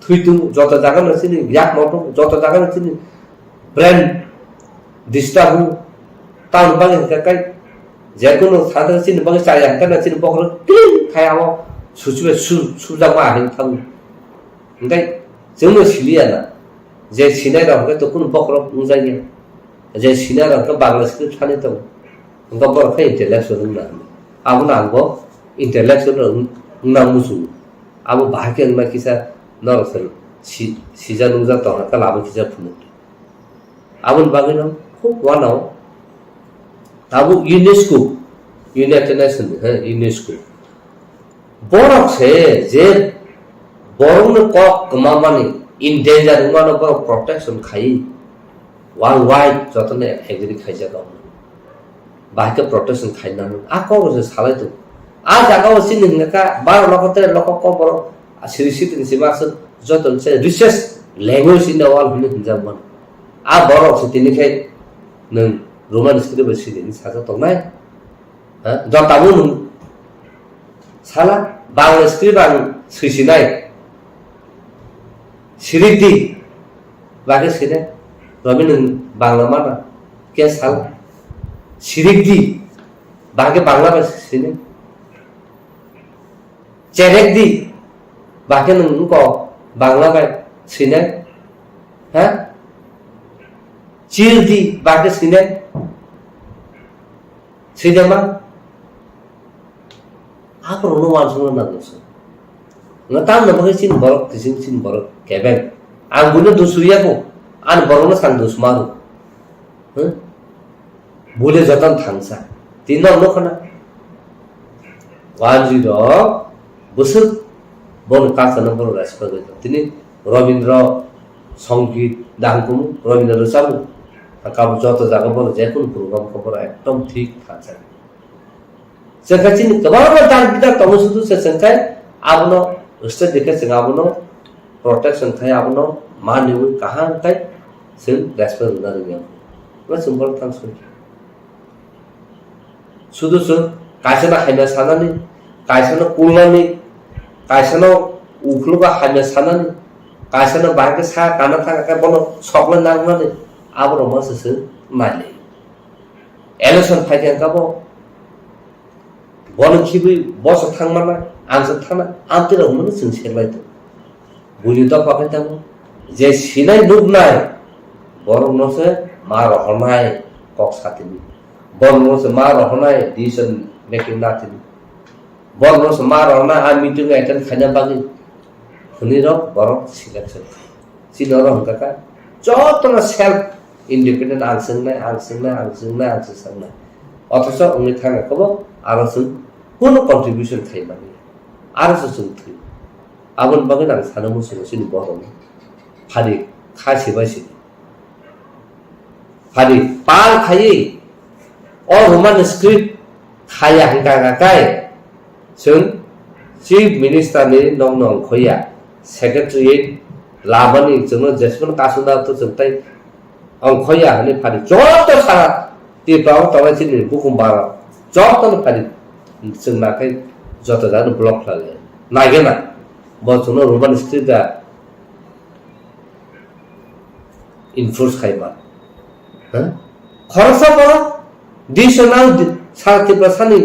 thuitu joto jagano sini yak moto joto jagano sini brand distabu tahun bagi kakai jagono sadar sini bagi saya kan sini pokok kling kayak apa susu sudah mahal tahu enggak semua silia na jadi sinar orang itu pun pokok muzanya jadi sinar orang ke Bangladesh itu sana tahu enggak boleh kayak intelektual na abu nanggo intelektual na musuh abu bahagia na kisah normal si jangan uzat orang kalau abu kisah pun abu bagi no wanau Abu UNESCO, United Nations, UNESCO. Borok se, je borong ne kok kemamani in danger umano borok protection khai. world wide যতনে agri খাইজা গাও বাহিকে protection খাইনা আ কবছে সালাই তো আ জায়গাও scene নেকা 12 লক্ষতে লক্ষ কবর সিরিসি তিন সিমাস যতন সে research language in the world হইলে হিনজামান আ বড় সে তিনিখাই নং রোমান স্ক্রিপ্ট সিদিন সাজা তো নাই হ্যাঁ যতাবো নং সালা বাংলা স্ক্রিপ্ট আং সুইসিনাই সিরিদি বাগে সিনে রবি নং বাংলা মানা কে সালা সিরিদি বাগে বাংলা বা সিনে চেরেকদি বাগে নং ক বাংলা বা সিনে হ্যাঁ চিরদি বাগে সিনে cinema apa rono wansung na doso ngata na bagi sin borok tisin sin borok keben angguno dosuya ko an borona san dos maru bule jotan thangsa tinno lokhana 10 বছর বন কাজ নম্বর রেসপেক্ট হইতো তিনি রবীন্দ্র সংগীত দাঙ্কুম রবীন্দ্র রসাবু কাবু যত জায়গা বল যে কোন প্রোগ্রাম খবর একদম ঠিক থাকছে সেখানে কেবল তার বিদার তম শুধু সে সংখ্যায় আপনো উস্তে দেখে সে আপনো প্রোটেকশন খায় আপনো মানিউ কাহা খায় সে রেসপেক্ট না দিও না সিম্পল ট্রান্সফার শুধু কাইসনা হাইনা সানানি কাইসনা কুলনানি কাইসনা উখলুবা হাইনা সানানি কাইসনা বাকে সা কানা থাকা বনো সকলে নাংনানি আবরো মাসে মাইলে এলেকশন ফাইতে কাবো বন খিবি বস থাংমানা আনসা থানা আন্তিরা হুমনে সিন সেলাইতো বুঝি তো পাকাইতাম যে সিনাই নুক নাই বড় নসে মা রহনায় কক সাথিনি বড় নসে মা রহনায় ডিসিশন মেকিং নাতিনি বড় নসে মা রহনায় আ মিটিং অ্যাটেন্ড খাইনা বাকি হুনির বড় সিলেকশন সিনর হংকাকা যতনা সেলফ ইন্ডিপেন্ডেন্ট আনসংনায় অথচ উনি থাকা কব আরো কোনো কন্ট্রিবিউশন খাই মানে আরো থই আবন বাগে না সানো মুসুনো সিনি বড় ফারি খাসি বাইসি ফারি পাল খাই অ রোমান স্ক্রিপ্ট খায়া হাঙ্কা গাকাই जों চিফ মিনিস্টারनि नं नं खया सेक्रेटारियेट लाबानि जों जेसेबां कासुना तो जों ताइ अंखया हने फारि जत सारा तिब्राव तबाय सिनि बुकुमबार जत फारि जों नाखाय जत जानो ब्लक लाले नागेना बसनो रोमान स्क्रिप्टआ इनफोर्स खायबा ह खरसा बरो दिसनाल साथि प्रसानि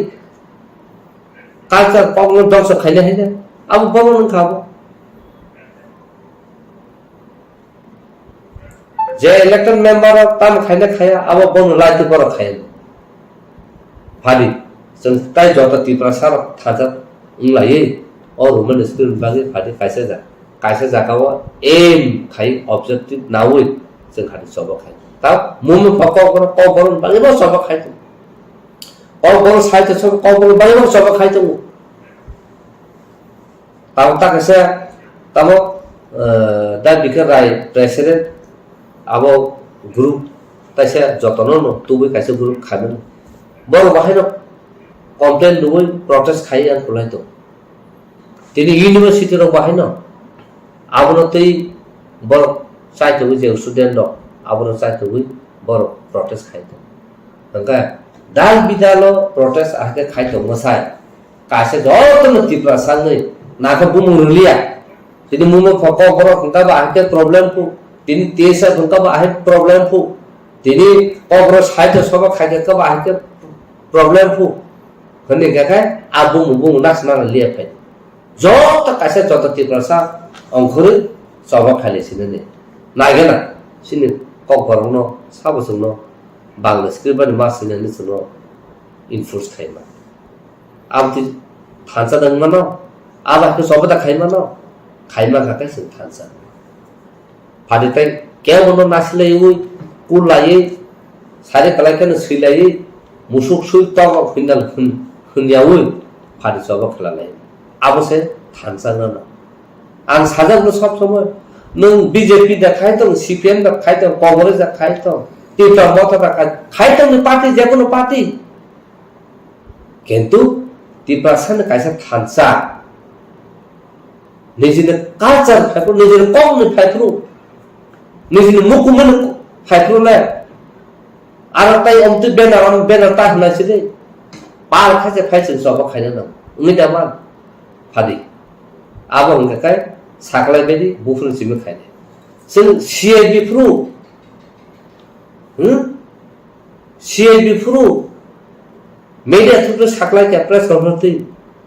कालचार पगनो दंस खाइले हैन अब बमन खाबो जे इलेक्टेड मेंबर ताम खाइले खाया अब बन लाइट पर खाय फालि जों ताइ जत तिब्रासार थाजा उंलायै और रोमान स्क्रिप्ट बागे फालि कायसे जागाव एम खाइ ऑब्जेक्टिव नावै जों खालि सब खाय ता मुमु पकबर बागे बो सब खाय और साहित्य सब कौन बारे सब खाइतो ताऊ तक से तब दा बिकर राय प्रेसिडेंट अब ग्रुप तैसे जतन न तुबे कैसे ग्रुप खाबे बर बाहेर कमप्लेन दुबे प्रोटेस्ट खाइ आन खुलाइतो तिनी यूनिवर्सिटी रो बाहेन आबनो तै बर साहित्य जे स्टूडेंट आबनो साहित्य बर प्रोटेस्ट खाइतो हंगा दाल बिदालो प्रोटेस्ट आके खाइतो मसाय कासे जतन तिप्रा सांगै नाका बुमुरलिया तिनी मुमो फको बरो खंका आके प्रॉब्लम फु तिनी तेसा खंका आके प्रॉब्लम फु तिनी पब्रो साइतो सब खाइके कब आके प्रॉब्लम फु खने गाखा आबु मुबु नासना लिया फै जत कासे जत तिप्रा सा अंखुर सब खाले सिने नागेना सिने ककबरनो साबसनो बांग्ला स्क्रिप्ट मासिने निसनो इनफोर्स खाइमा आमति थांसा दंगनो आबाखौ सबदा खाइमानो खाइमा खाकै जों थांसा फादितै केवनो नासिलायै कुलायै सारे कलायखनो सैलायै मुसुक सुइ तग फिनाल खुनियावै फादि सब खलालाय आबसे थांसा न आं साजाबनो सब समय नों बीजेपी दा खाई दं सीपीएम दा खाई दं कांग्रेस दा खाई दं टिप्रा मत दा खाई दं पार्टी जेकुनु पार्टी किंतु टिप्रा सान कायसा थानसा निजिनो कल्चर फाइफ्रु निजिनो कमनि फाइफ्रु निजिनो मुकुमन फाइफ्रुलाय आरो ताई अमति बेनार ता होनासिदे पाल खासे फाइसिन सब खायनो दं उमिदा मान फादि आबो हंखाय साखलाय बायदि बुफुन सिमो खायनो जों सीआईबी फ्रु सीआईबी फ्रु मीडिया थ्रु साखलाय के प्रेस कॉन्फ्रेंस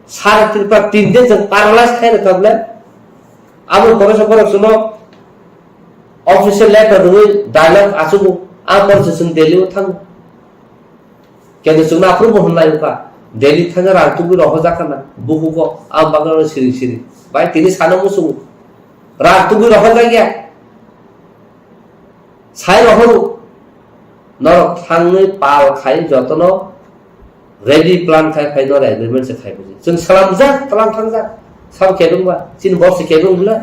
सारा त्रिपा 3 दिन जों पारलास खायनो तबले आबो परसपर सुनो ऑफिशियल लेटर दुई डायलॉग आसुबो आ परसेसन दिल्ली थां केन सुना अप्रूव होनलायका दिल्ली थाङा रातुबो रह जाखाना बुहुको आ बागन सिरि सिरि बाय तिनि सानो मुसु रातुबो रह जागिया साइ रहरु न थाङै पाल खाइ जतन रेडी प्लान खाइ फाइनो एग्रीमेंट से खाइ बजे जों सलाम जा तलाम थां जा सब केदुंबा सिन बस केदुंबला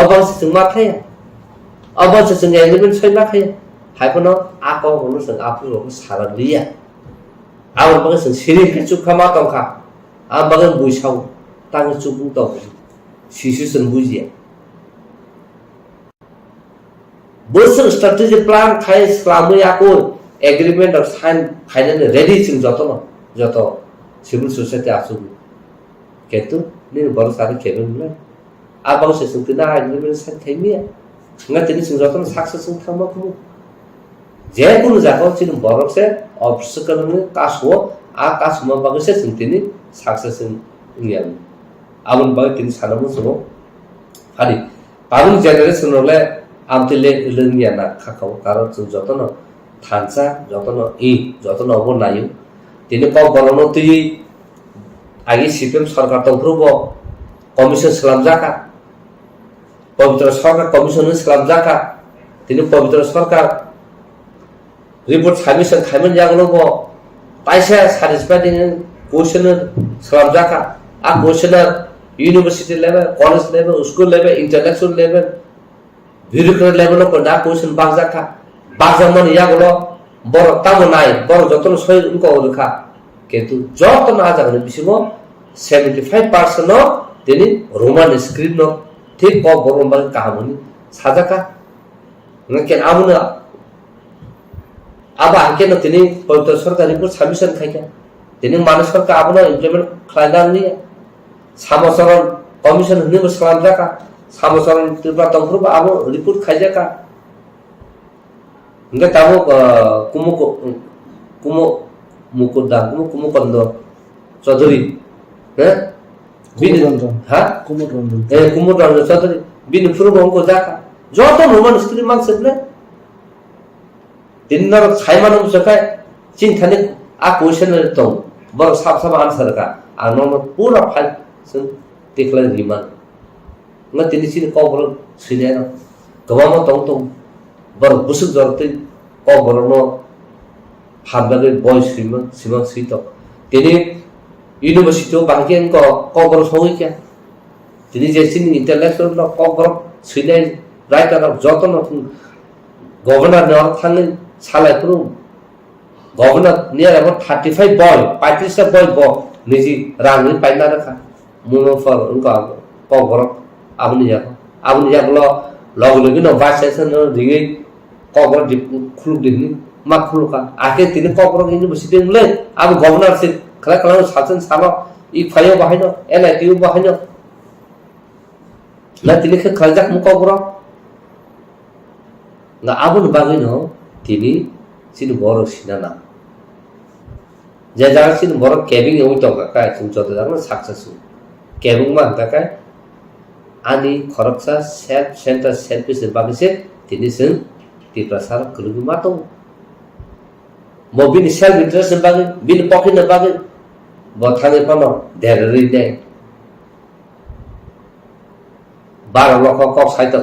अबस जों मा खाया अबस जों एग्रीमेंट सैमा खाया हाइपनो आको होनो जों आफुरो सारा लिया आवर बगे जों सिरि चुखा मा तंखा आ बगे बुइसाव तां चुबु तो सिसु जों बुजिया बोसोर स्ट्रेटेजी प्लान खाइ स्लामु याको agreement of sign final ready जों जत सिविल सोसाइटी आसु केतु नि बर सारे केबुला आ बावसे जों तिना एग्रीमेंट साइन खाइमिया nga tini sing joton success sing thangma kumu je kuno jago sin borok se obstacle ni kaswo a kasma bagse sing tini success sing ngiam abun bag tini sanamu sumo hari parun generation ole amtile ilenia na khakau karo sing jotono thansa jotono jotono obo nayu tini ko borono ti agi CPM sarkar tongkrubo commission salam jaka पवित्र सरकार commission slam जाका तिनी पवित्र सरकार report submission खाइमन जागलो पैसा satisfied question स्लाम जाका आ question university level college level school level intellectual level bureaucrat level को ना क्वेश्चन बाग जाका बागमन यागलो बर तामो नाय बर जतन सय उनको रखा किंतु जतन आ जागले बिसिमो 75% तिनी रोमान स्क्रिप्ट नो ठीक को बरोबर कहामुनि साजाका नके आमुना अब आके न तिनी पवित्र सरकारी को सबमिशन खाइका तिनी मानस सरकार आबना इम्प्लीमेंट खाइदानि सामसरन कमिशन हनि सलाम जाका सामसरन त्रिपुरा तंफ्रु आबो रिपोर्ट खाइजाका नके ताबो कुमो मुकुदा कुमो कंद चौधरी हैं कुमुरंजन चौधरी बिन फुरुबंको जाका जतो नुमान स्त्री मानसले दिनर छाइमान मुसकाय चिन्थाने आ क्वेश्चन तो बर साफ साफ आंसर का आ नम पूरा फाइल सं देखला रिमान न तिनि सिन कबर सिने न गवाम तो बर बुसु जरते कबर न हाबले बॉय सिमा सितो तिनि यूनिवर्सिटी बांकेन को कबर सही क्या तिनी जेसिन इंटेलेक्चुअल न कबर सिने राइटर अफ जतन गवर्नर न थांगे सालायफ्रु governor near about 35 boy 35 boy निजी रांनि पाइना रखा मुनो फर उनका कबर आबनि यागलो लग लगी न वाइस न रिगे कबर खुलु दिनि मा खुलुका आके तिनी कबर यूनिवर्सिटी ले अब गवर्नर से खला सासन साबा इ फायो बाहायनो एनआईटीयू बाहायनो ना तिनी खे खलजाक मुको ब्रो ना आबुन बागैनो तिनी सिन बरो सिनाना जे जागा सिन बरो केबिंग एउ तो का सिन जतो जागा सक्सेसफुल केबिंग मा का आनी खरकसा सेल्फ सेंटर सेल्फिस बागैसे तिनी सिन ति प्रसार कलुगु मातो मोबिन सेल्फ इंटरेस्ट बागै बिन पॉकेट बागै बथाने पनो धेररि दे 12 लाख को साइट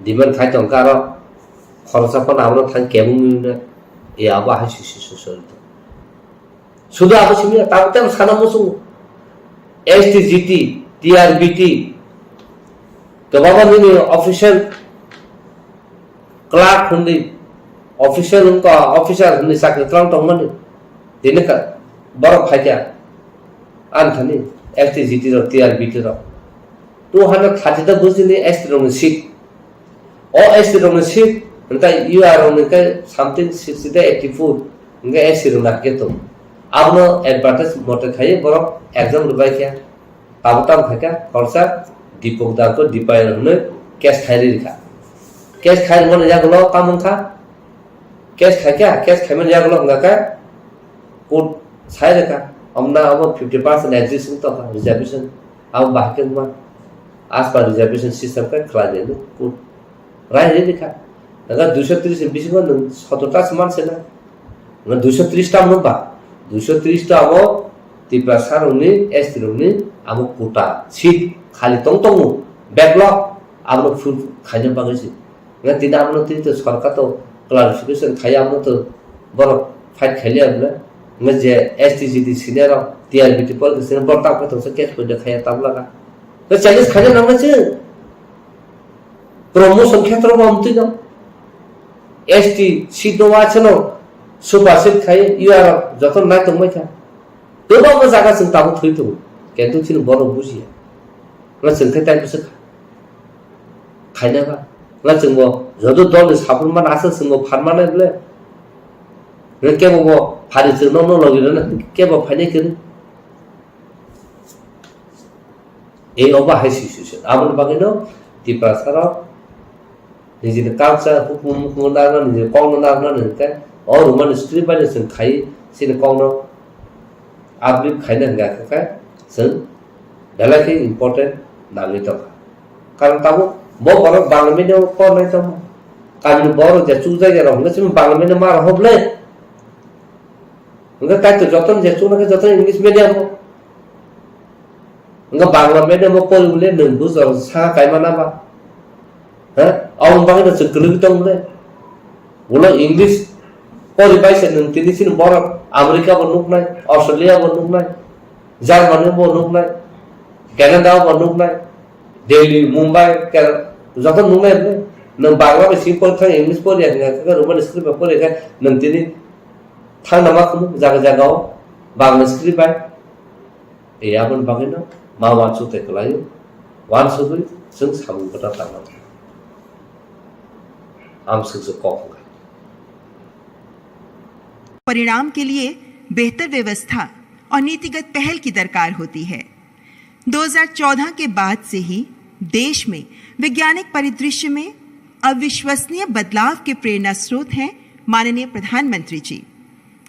डिमान्ड खाइतो कारो खरसा पन आबो थां केबुंनि ए आबा हासिसि ससलतो सुदा आबो सिमिया ताबतेम सानामुसु एसटीजीटी टीआरबीटी गबाबानि ऑफिशियल क्लार्क हुँदै अफिसर उनका ऑफिसर हुँदै साख्रे तलाउ टंगमनि दिने का बरफ फाइक्या आन्थनि एसटीजीटी र टीआरबीटी र 230 दा बुझिने एसटी रंग सीट ओ एसटी रंग सीट अन्त यूआर रंग के समथिंग 60 दा 84 इंगे एसटी रंग के तो आपनो एडवर्टाइज मोटे खाए बरफ एग्जाम रुबाय क्या ताबताम खाका खर्चा दीपक दा को दीपाय रंग कैश खाइरि रिखा कैश खाइ मन जागलो कामन खा कैश खाइ क्या कैश खाइ मन जागलो का कोड छाइ रखा हमना अब 50% एग्जिस्टिंग तो रिजर्वेशन अब बाकी में आसपास रिजर्वेशन सिस्टम का खला देने कोड राय रिखा अगर 230 20 को 17 समान से ना 230 टा मनबा 230 टा अब त्रिपुरा सारनि एसटी रंनि अब कोटा सीट खाली तंग बैकलॉग आपनो फुल खाइने बागैसि न दिन आपनो ती तो सरकार तो क्लारिफिकेशन खाइ आपनो तो बरो फाइट खेलिया बले न जे एसटीजीटी सिनियर टीआरबीटी पर के सिनियर बरता को तो केस को देखाया तब लगा तो चैलेंज खाने नंगे छ प्रमोशन क्षेत्र में हमती न एसटी सीट नो वाचनो सुपर सीट खाइ यूआर जतन ना तो मैथा तो बा जागा जों ताबो थै तो केन्तु थिन बरो बुजिया न जोंखै टाइम बिसो खाइनाबा न जोंबो जदो दल साफुरमा आसो जोंबो फारमाने बले न केबो फारि जोंनो न लगिरन केबो फाइने कर ए ओबा हाई सिचुएशन आबन बागैनो त्रिपुरा सार निजे कालचार हुकुम मुनारन निजे कौन नारन के और मन स्ट्रीट बाले जों खाइ सिन कौन आबलिप खाइना गाखा जों दालाखै इम्पोर्टेन्ट नागै त कारण ताबो बो बर बांग्लामेनो को नै त कामिन बर जे चु जायगा रहन सिम बांग्लामेनो मार होबले उनका काय तो जतन जे चु नके जतन इंग्लिश मीडियम उनका बांग्लामेनो म पलुले नंबु जर सा कायमाना बा ह आउन बागै त गलु दंले उला इंग्लिश परि बाइसे नों तिनि सिन बर अमेरिका बनुकनाय ऑस्ट्रेलिया बनुकनाय जर्मनी बनुकनाय कनाडा बनुकनाय दिल्ली मुंबई के जतन नुनाय नों बांग्ला बे सिंपल था इंग्लिश परि का रोमन स्क्रिप्ट परि का नों तिनि थांना मा खम जागा जागाव बांग्ला स्क्रिप्ट बाय ए आबन बागैनो मा वाचो ते खलायो वानसो जों सामु कथा थांना आम से कॉफ परिणाम के लिए बेहतर व्यवस्था और नीतिगत पहल की दरकार होती है। 2014 के बाद से ही देश में वैज्ञानिक परिदृश्य में अविश्वसनीय बदलाव के प्रेरणा स्रोत हैं माननीय प्रधानमंत्री जी।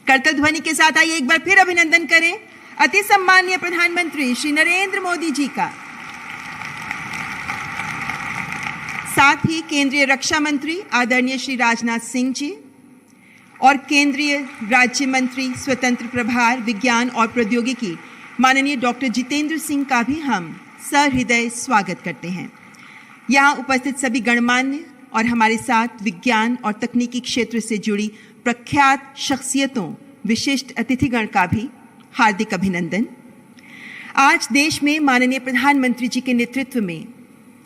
करतल ध्वनि के साथ आइए एक बार फिर अभिनंदन करें अति सम्माननीय प्रधानमंत्री श्री नरेंद्र मोदी जी का। साथ ही केंद्रीय रक्षा मंत्री आदरणीय श्री राजनाथ सिंह जी और केंद्रीय राज्य मंत्री स्वतंत्र प्रभार विज्ञान और प्रौद्योगिकी माननीय डॉक्टर जितेंद्र सिंह का भी हम सहृदय स्वागत करते हैं। यहाँ उपस्थित सभी गणमान्य और हमारे साथ विज्ञान और तकनीकी क्षेत्र से जुड़ी प्रख्यात शख्सियतों विशिष्ट अतिथिगण का भी हार्दिक अभिनंदन। आज देश में माननीय प्रधानमंत्री जी के नेतृत्व में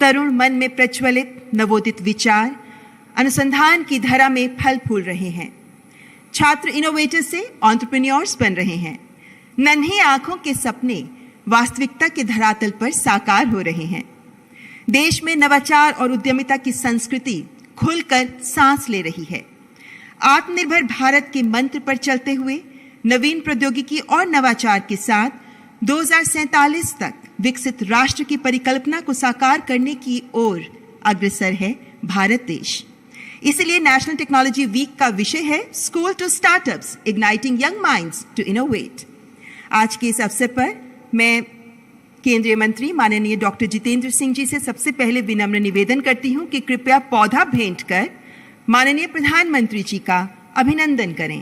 तरुण मन में प्रज्वलित नवोदित विचार अनुसंधान की धरा में फल फूल रहे हैं। छात्र इनोवेटर से एंटरप्रेन्योर्स बन रहे हैं। नन्ही आंखों के सपने वास्तविकता के धरातल पर साकार हो रहे हैं। देश में नवाचार और उद्यमिता की संस्कृति खुलकर सांस ले रही है। आत्मनिर्भर भारत के मंत्र पर चलते हुए नवीन प्रौद्योगिकी और नवाचार के साथ 2047 तक विकसित राष्ट्र की परिकल्पना को साकार करने की ओर अग्रसर है भारत देश। इसलिए नेशनल टेक्नोलॉजी वीक का विषय है school to startups igniting young minds to innovate. आज के इस अवसर पर मैं केंद्रीय मंत्री माननीय डॉक्टर जितेंद्र सिंह जी से सबसे पहले विनम्र निवेदन करती हूं कि कृपया पौधा भेंट कर माननीय प्रधानमंत्री जी का अभिनंदन करें।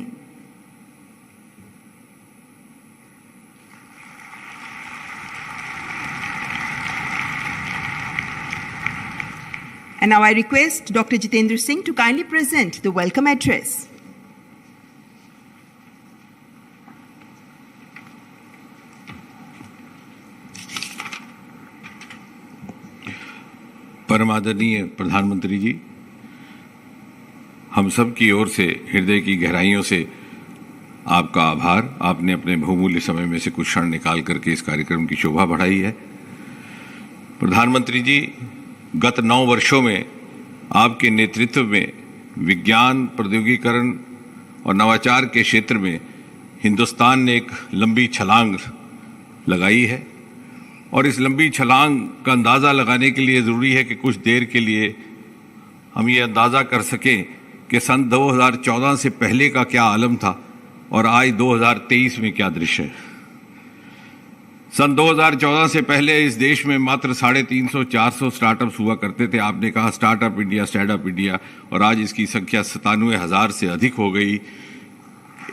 And now I request Dr. Jitendra Singh to kindly present the welcome address. परम आदरणीय प्रधानमंत्री जी, हम सब की ओर से हृदय की गहराइयों से आपका आभार। आपने अपने बहुमूल्य समय में से कुछ क्षण निकाल करके इस कार्यक्रम की शोभा बढ़ाई है। प्रधानमंत्री जी, गत 9 वर्षों में आपके नेतृत्व में विज्ञान, प्रौद्योगिकीकरण और नवाचार के क्षेत्र में हिंदुस्तान ने एक लंबी छलांग लगाई है और इस लंबी छलांग का अंदाज़ा लगाने के लिए ज़रूरी है कि कुछ देर के लिए हम ये अंदाज़ा कर सकें कि सन 2014 से पहले का क्या आलम था और आज 2023 में क्या दृश्य है। सन 2014 से पहले इस देश में मात्र 350-400 स्टार्टअप्स हुआ करते थे। आपने कहा स्टार्टअप इंडिया, स्टैंडअप इंडिया, और आज इसकी संख्या 97,000 से अधिक हो गई।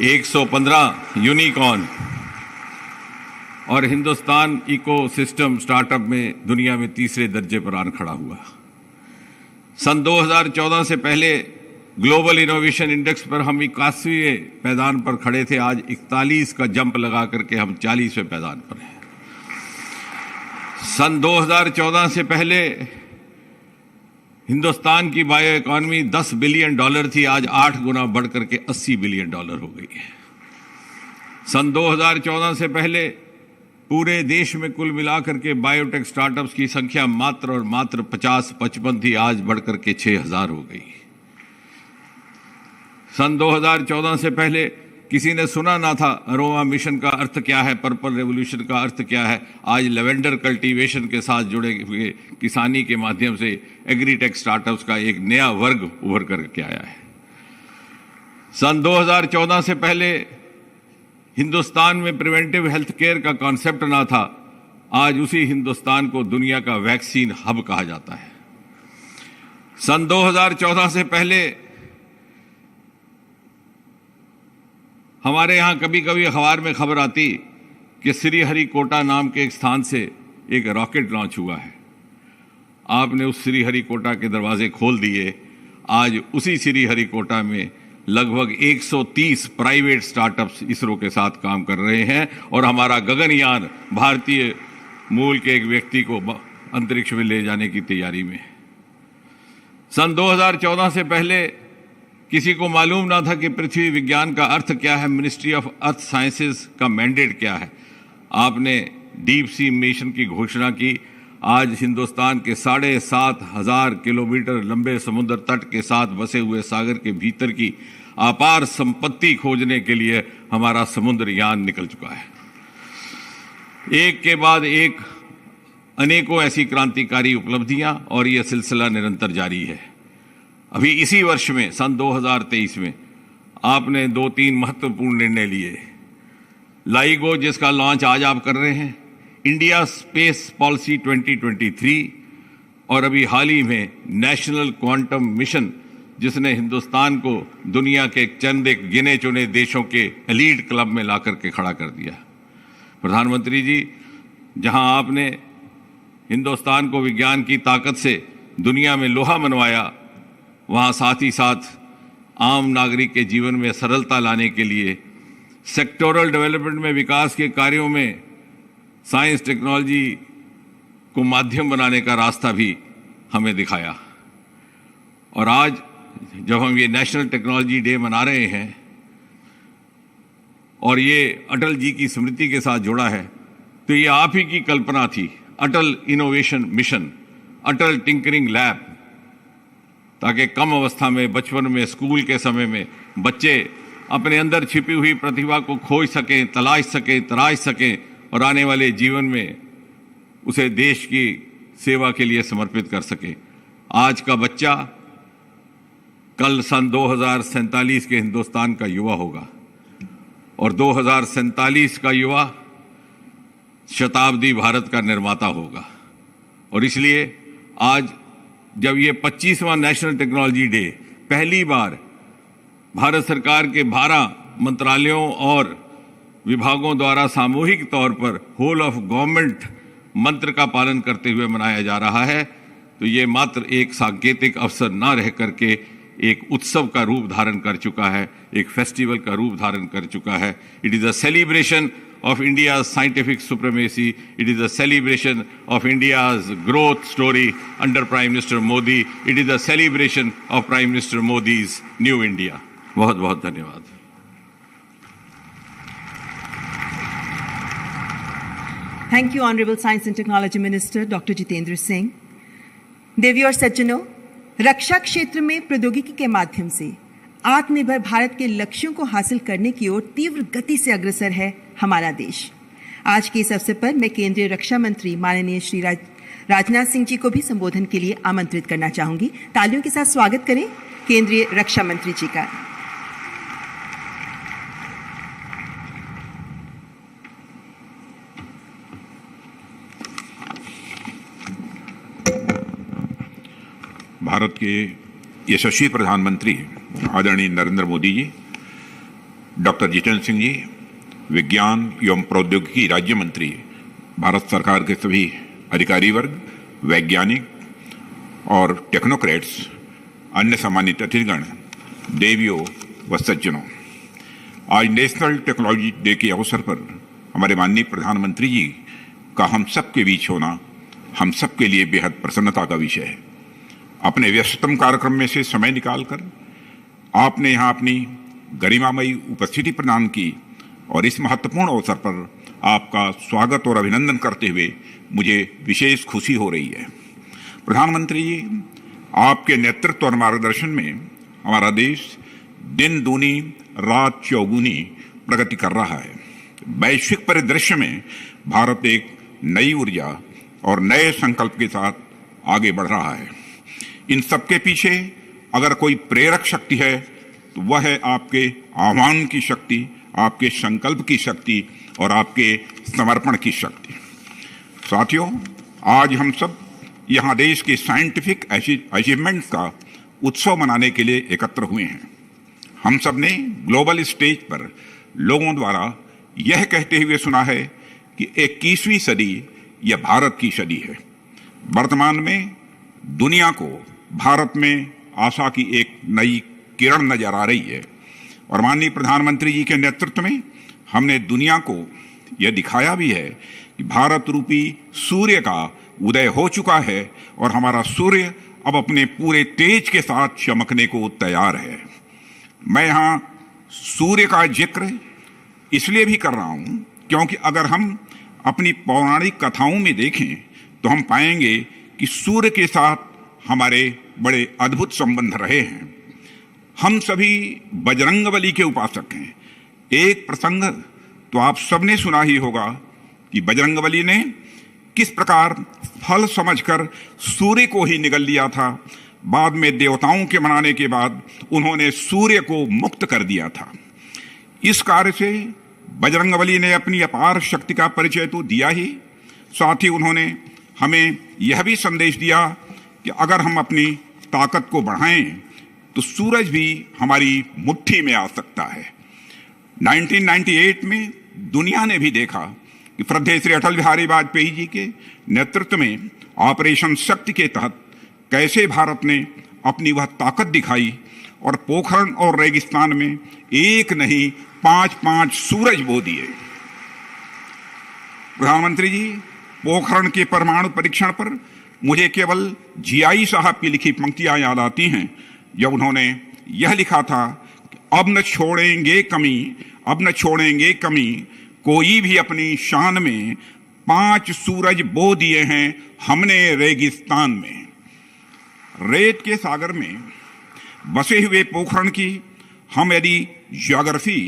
115 यूनिकॉर्न और हिंदुस्तान इकोसिस्टम स्टार्टअप में दुनिया में तीसरे दर्जे पर आन खड़ा हुआ। सन 2014 से पहले ग्लोबल इनोवेशन इंडेक्स पर हम 81वें पैदान पर खड़े थे। आज 41 का जंप लगा करके हम 40वें पैदान पर हैं। सन 2014 से पहले हिंदुस्तान की बायो इकॉनमी $10 बिलियन थी, आज 8 गुना बढ़ करके $80 बिलियन हो गई है। सन 2014 से पहले पूरे देश में कुल मिलाकर के बायोटेक स्टार्टअप्स की संख्या मात्र और मात्र 50-55 थी, आज बढ़कर के 6,000 हो गई। सन 2014 से पहले किसी ने सुना ना था अरोमा मिशन का अर्थ क्या है, पर्पल रेवोल्यूशन का अर्थ क्या है। आज लेवेंडर कल्टीवेशन के साथ जुड़े हुए किसानी के माध्यम से एग्रीटेक स्टार्टअप्स का एक नया वर्ग उभर करके आया है। सन 2014 से पहले हिंदुस्तान में प्रिवेंटिव हेल्थ केयर का कॉन्सेप्ट ना था, आज उसी हिंदुस्तान को दुनिया का वैक्सीन हब कहा जाता है। सन 2014 से पहले हमारे यहाँ कभी कभी अखबार में खबर आती कि श्रीहरिकोटा नाम के एक स्थान से एक रॉकेट लॉन्च हुआ है। आपने उस श्रीहरिकोटा के दरवाजे खोल दिए। आज उसी श्रीहरिकोटा में लगभग 130 प्राइवेट स्टार्टअप्स इसरो के साथ काम कर रहे हैं और हमारा गगनयान भारतीय मूल के एक व्यक्ति को अंतरिक्ष में ले जाने की तैयारी में। सन 2014 से पहले किसी को मालूम ना था कि पृथ्वी विज्ञान का अर्थ क्या है, मिनिस्ट्री ऑफ अर्थ साइंसेज का मैंडेट क्या है। आपने डीप सी मिशन की घोषणा की। आज हिंदुस्तान के 7,500 किलोमीटर लंबे समुद्र तट के साथ बसे हुए सागर के भीतर की अपार संपत्ति खोजने के लिए हमारा समुद्र यान निकल चुका है। एक के बाद एक अनेकों ऐसी क्रांतिकारी उपलब्धियां और यह सिलसिला निरंतर जारी है। अभी इसी वर्ष में सन 2023 में आपने 2-3 महत्वपूर्ण निर्णय लिए। लाइगो, जिसका लॉन्च आज आप कर रहे हैं, इंडिया स्पेस पॉलिसी 2023 और अभी हाल ही में नेशनल क्वांटम मिशन, जिसने हिंदुस्तान को दुनिया के चंद एक गिने चुने देशों के एलीट क्लब में ला करके खड़ा कर दिया। प्रधानमंत्री जी, जहां आपने हिंदुस्तान को विज्ञान की ताकत से दुनिया में लोहा मनवाया, वहाँ साथ ही साथ आम नागरिक के जीवन में सरलता लाने के लिए सेक्टोरल डेवलपमेंट में विकास के कार्यों में साइंस टेक्नोलॉजी को माध्यम बनाने का रास्ता भी हमें दिखाया। और आज जब हम ये नेशनल टेक्नोलॉजी डे मना रहे हैं और ये अटल जी की स्मृति के साथ जुड़ा है, तो ये आप ही की कल्पना थी। अटल इनोवेशन मिशन, अटल टिंकरिंग लैब, ताकि कम अवस्था में, बचपन में, स्कूल के समय में बच्चे अपने अंदर छिपी हुई प्रतिभा को खोज सकें, तलाश सकें, तराश सकें और आने वाले जीवन में उसे देश की सेवा के लिए समर्पित कर सकें। आज का बच्चा कल सन 2047 के हिंदुस्तान का युवा होगा और 2047 का युवा शताब्दी भारत का निर्माता होगा। और इसलिए आज जब ये 25वां नेशनल टेक्नोलॉजी डे, पहली बार भारत सरकार के 12 मंत्रालयों और विभागों द्वारा सामूहिक तौर पर होल ऑफ गवर्नमेंट मंत्र का पालन करते हुए मनाया जा रहा है, तो ये मात्र एक सांकेतिक अवसर न रह करके एक उत्सव का रूप धारण कर चुका है, एक फेस्टिवल का रूप धारण कर चुका है। It is a celebration of India's scientific supremacy. It is a celebration of India's growth story under Prime Minister Modi. It is a celebration of Prime Minister Modi's new India. बहुत बहुत धन्यवाद। Thank you, Honorable Science and Technology Minister Dr. Jitendra Singh. देवियों और सज्जनों, रक्षा क्षेत्र में प्रौद्योगिकी के माध्यम से आत्मनिर्भर भारत के लक्ष्यों को हासिल करने की ओर तीव्र गति से अग्रसर है हमारा देश। आज के इस अवसर पर मैं केंद्रीय रक्षा मंत्री माननीय श्री राजनाथ सिंह जी को भी संबोधन के लिए आमंत्रित करना चाहूंगी। तालियों के साथ स्वागत करें केंद्रीय रक्षा मंत्री जी का। भारत के यशस्वी प्रधानमंत्री आदरणीय नरेंद्र मोदी जी, डॉक्टर जितेंद्र सिंह जी, विज्ञान एवं प्रौद्योगिकी राज्य मंत्री, भारत सरकार के सभी अधिकारी वर्ग, वैज्ञानिक और टेक्नोक्रेट्स, अन्य सम्मानित अतिथिगण, देवियों व सज्जनों, आज नेशनल टेक्नोलॉजी डे के अवसर पर हमारे माननीय प्रधानमंत्री जी का हम सब के बीच होना हम सब के लिए बेहद प्रसन्नता का विषय है। अपने व्यस्ततम कार्यक्रम में से समय निकालकर आपने यहाँ अपनी गरिमामयी उपस्थिति प्रदान की और इस महत्वपूर्ण अवसर पर आपका स्वागत और अभिनंदन करते हुए मुझे विशेष खुशी हो रही है। प्रधानमंत्री जी, आपके नेतृत्व और मार्गदर्शन में हमारा देश दिन दूनी रात चौगुनी प्रगति कर रहा है। वैश्विक परिदृश्य में भारत एक नई ऊर्जा और नए संकल्प के साथ आगे बढ़ रहा है। इन सबके पीछे अगर कोई प्रेरक शक्ति है तो वह है आपके आह्वान की शक्ति, आपके संकल्प की शक्ति और आपके समर्पण की शक्ति। साथियों, आज हम सब यहाँ देश के साइंटिफिक अचीवमेंट्स का उत्सव मनाने के लिए एकत्र हुए हैं। हम सब ने ग्लोबल स्टेज पर लोगों द्वारा यह कहते हुए सुना है कि 21वीं सदी यह भारत की सदी है। वर्तमान में दुनिया को भारत में आशा की एक नई किरण नजर आ रही है और माननीय प्रधानमंत्री जी के नेतृत्व में हमने दुनिया को यह दिखाया भी है कि भारत रूपी सूर्य का उदय हो चुका है और हमारा सूर्य अब अपने पूरे तेज के साथ चमकने को तैयार है। मैं यहाँ सूर्य का जिक्र इसलिए भी कर रहा हूँ क्योंकि अगर हम अपनी पौराणिक कथाओं में देखें तो हम पाएंगे कि सूर्य के साथ हमारे बड़े अद्भुत संबंध रहे हैं। हम सभी बजरंगबली के उपासक हैं। एक प्रसंग तो आप सबने सुना ही होगा कि बजरंगबली ने किस प्रकार फल समझकर सूर्य को ही निगल लिया था। बाद में देवताओं के मनाने के बाद उन्होंने सूर्य को मुक्त कर दिया था। इस कार्य से बजरंगबली ने अपनी अपार शक्ति का परिचय तो दिया ही, साथ ही उन्होंने हमें यह भी संदेश दिया कि अगर हम अपनी ताकत को बढ़ाएं तो सूरज भी हमारी मुट्ठी में आ सकता है। 1998 में दुनिया ने भी देखा कि श्रद्धेय श्री अटल बिहारी वाजपेयी जी के नेतृत्व में ऑपरेशन शक्ति के तहत कैसे भारत ने अपनी वह ताकत दिखाई और पोखरण और रेगिस्तान में एक नहीं 5-5 सूरज बो दिए। प्रधानमंत्री जी, पोखरण के परमाणु परीक्षण पर मुझे केवल जीआई साहब की लिखी पंक्तियां याद आती हैं जब उन्होंने यह लिखा था कि अब न छोड़ेंगे कमी, अब न छोड़ेंगे कमी, कोई भी अपनी शान में 5 सूरज बो दिए हैं हमने रेगिस्तान में। रेत के सागर में बसे हुए पोखरण की हम यदि ज्योग्राफी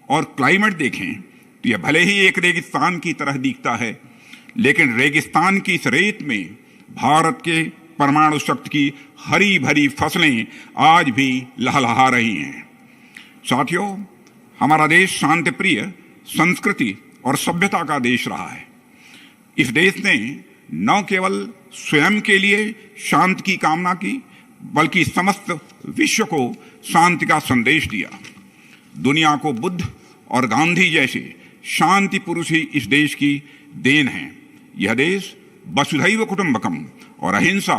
और क्लाइमेट देखें तो यह भले ही एक रेगिस्तान की तरह दिखता है, लेकिन रेगिस्तान की इस रेत में भारत के परमाणु शक्ति की हरी भरी फसलें आज भी लहलहा रही हैं। साथियों, हमारा देश शांति प्रिय संस्कृति और सभ्यता का देश रहा है। इस देश ने न केवल स्वयं के लिए शांति की कामना की, बल्कि समस्त विश्व को शांति का संदेश दिया। दुनिया को बुद्ध और गांधी जैसे शांति पुरुष ही इस देश की देन है। यह देश वसुधैव कुटुंबकम और अहिंसा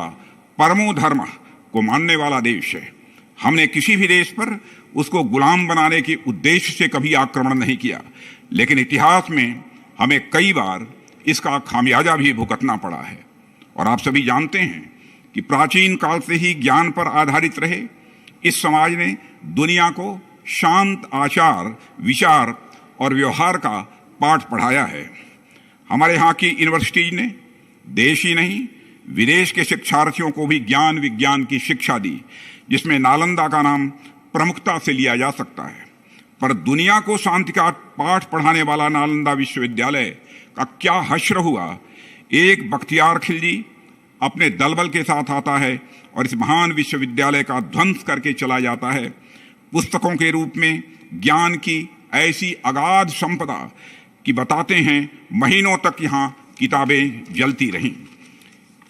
परमो धर्म को मानने वाला देश है। हमने किसी भी देश पर उसको गुलाम बनाने के उद्देश्य से कभी आक्रमण नहीं किया, लेकिन इतिहास में हमें कई बार इसका खामियाजा भी भुगतना पड़ा है। और आप सभी जानते हैं कि प्राचीन काल से ही ज्ञान पर आधारित रहे इस समाज ने दुनिया को शांत आचार, विचार और व्यवहार का पाठ पढ़ाया है। हमारे यहाँ की यूनिवर्सिटीज ने देश ही नहीं विदेश के शिक्षार्थियों को भी ज्ञान विज्ञान की शिक्षा दी, जिसमें नालंदा का नाम प्रमुखता से लिया जा सकता है। पर दुनिया को शांति का पाठ पढ़ाने वाला नालंदा विश्वविद्यालय का क्या हश्र हुआ। एक बख्तियार खिलजी अपने दलबल के साथ आता है और इस महान विश्वविद्यालय का ध्वंस करके चला जाता है। पुस्तकों के रूप में ज्ञान की ऐसी अगाध संपदा कि बताते हैं महीनों तक यहाँ किताबें जलती रहीं।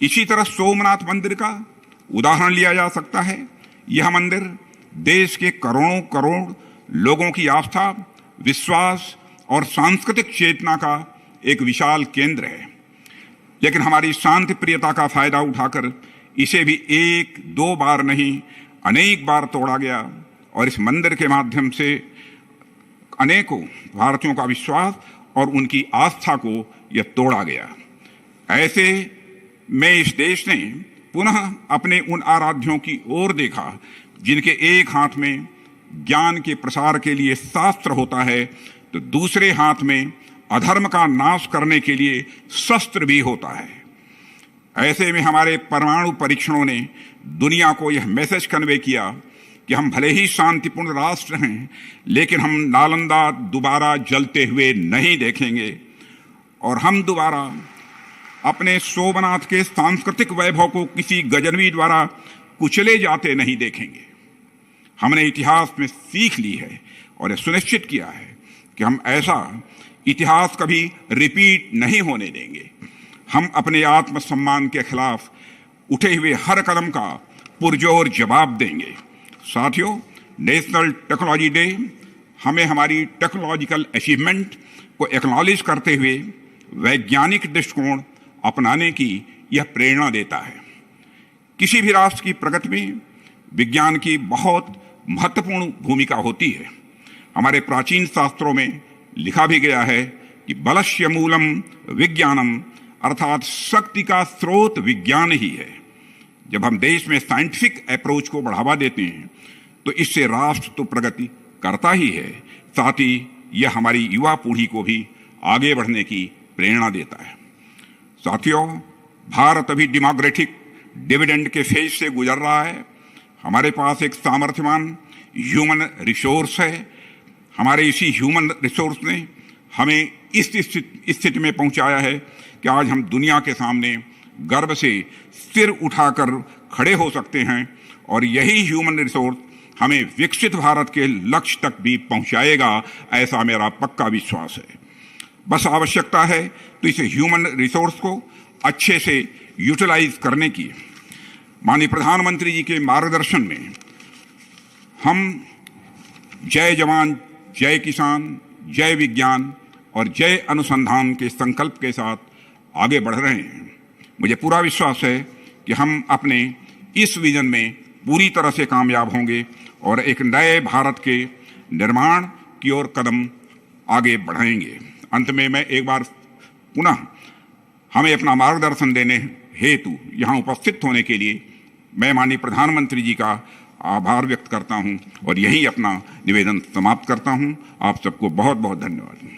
इसी तरह सोमनाथ मंदिर का उदाहरण लिया जा सकता है। यह मंदिर देश के करोड़ों करोड़ लोगों की आस्था, विश्वास और सांस्कृतिक चेतना का एक विशाल केंद्र है, लेकिन हमारी शांति प्रियता का फायदा उठाकर इसे भी एक दो बार नहीं अनेक बार तोड़ा गया और इस मंदिर के माध्यम से अनेकों भारतीयों का विश्वास और उनकी आस्था को यह तोड़ा गया। ऐसे में इस देश ने पुनः अपने उन आराध्यों की ओर देखा जिनके एक हाथ में ज्ञान के प्रसार के लिए शास्त्र होता है तो दूसरे हाथ में अधर्म का नाश करने के लिए शस्त्र भी होता है। ऐसे में हमारे परमाणु परीक्षणों ने दुनिया को यह मैसेज कन्वे किया कि हम भले ही शांतिपूर्ण राष्ट्र हैं, लेकिन हम नालंदा दोबारा जलते हुए नहीं देखेंगे और हम दोबारा अपने सोमनाथ के सांस्कृतिक वैभव को किसी गजनवी द्वारा कुचले जाते नहीं देखेंगे। हमने इतिहास में सीख ली है और यह सुनिश्चित किया है कि हम ऐसा इतिहास कभी रिपीट नहीं होने देंगे। हम अपने आत्मसम्मान के खिलाफ उठे हुए हर कदम का पुरजोर जवाब देंगे। साथियों, नेशनल टेक्नोलॉजी डे हमें हमारी टेक्नोलॉजिकल अचीवमेंट को एक्नॉलेज करते हुए वैज्ञानिक दृष्टिकोण अपनाने की यह प्रेरणा देता है। किसी भी राष्ट्र की प्रगति में विज्ञान की बहुत महत्वपूर्ण भूमिका होती है। हमारे प्राचीन शास्त्रों में लिखा भी गया है कि बलस्य मूलम विज्ञानम, अर्थात शक्ति का स्रोत विज्ञान ही है। जब हम देश में साइंटिफिक अप्रोच को बढ़ावा देते हैं तो इससे राष्ट्र तो प्रगति करता ही है, साथ ही यह हमारी युवा पीढ़ी को भी आगे बढ़ने की प्रेरणा देता है। साथियों, भारत अभी डेमोक्रेटिक डिविडेंड के फेज से गुजर रहा है। हमारे पास एक सामर्थ्यवान ह्यूमन रिसोर्स है। हमारे इसी ह्यूमन रिसोर्स ने हमें इस स्थिति में पहुंचाया है कि आज हम दुनिया के सामने गर्व से सिर उठाकर खड़े हो सकते हैं और यही ह्यूमन रिसोर्स हमें विकसित भारत के लक्ष्य तक भी पहुंचाएगा, ऐसा मेरा पक्का विश्वास है। बस आवश्यकता है तो इस ह्यूमन रिसोर्स को अच्छे से यूटिलाइज करने की। माननीय प्रधानमंत्री जी के मार्गदर्शन में हम जय जवान, जय किसान, जय विज्ञान और जय अनुसंधान के संकल्प के साथ आगे बढ़ रहे हैं। मुझे पूरा विश्वास है कि हम अपने इस विजन में पूरी तरह से कामयाब होंगे और एक नए भारत के निर्माण की ओर कदम आगे बढ़ाएंगे। अंत में मैं एक बार पुनः हमें अपना मार्गदर्शन देने हेतु यहाँ उपस्थित होने के लिए मैं माननीय प्रधानमंत्री जी का आभार व्यक्त करता हूँ और यही अपना निवेदन समाप्त करता हूँ। आप सबको बहुत बहुत धन्यवाद।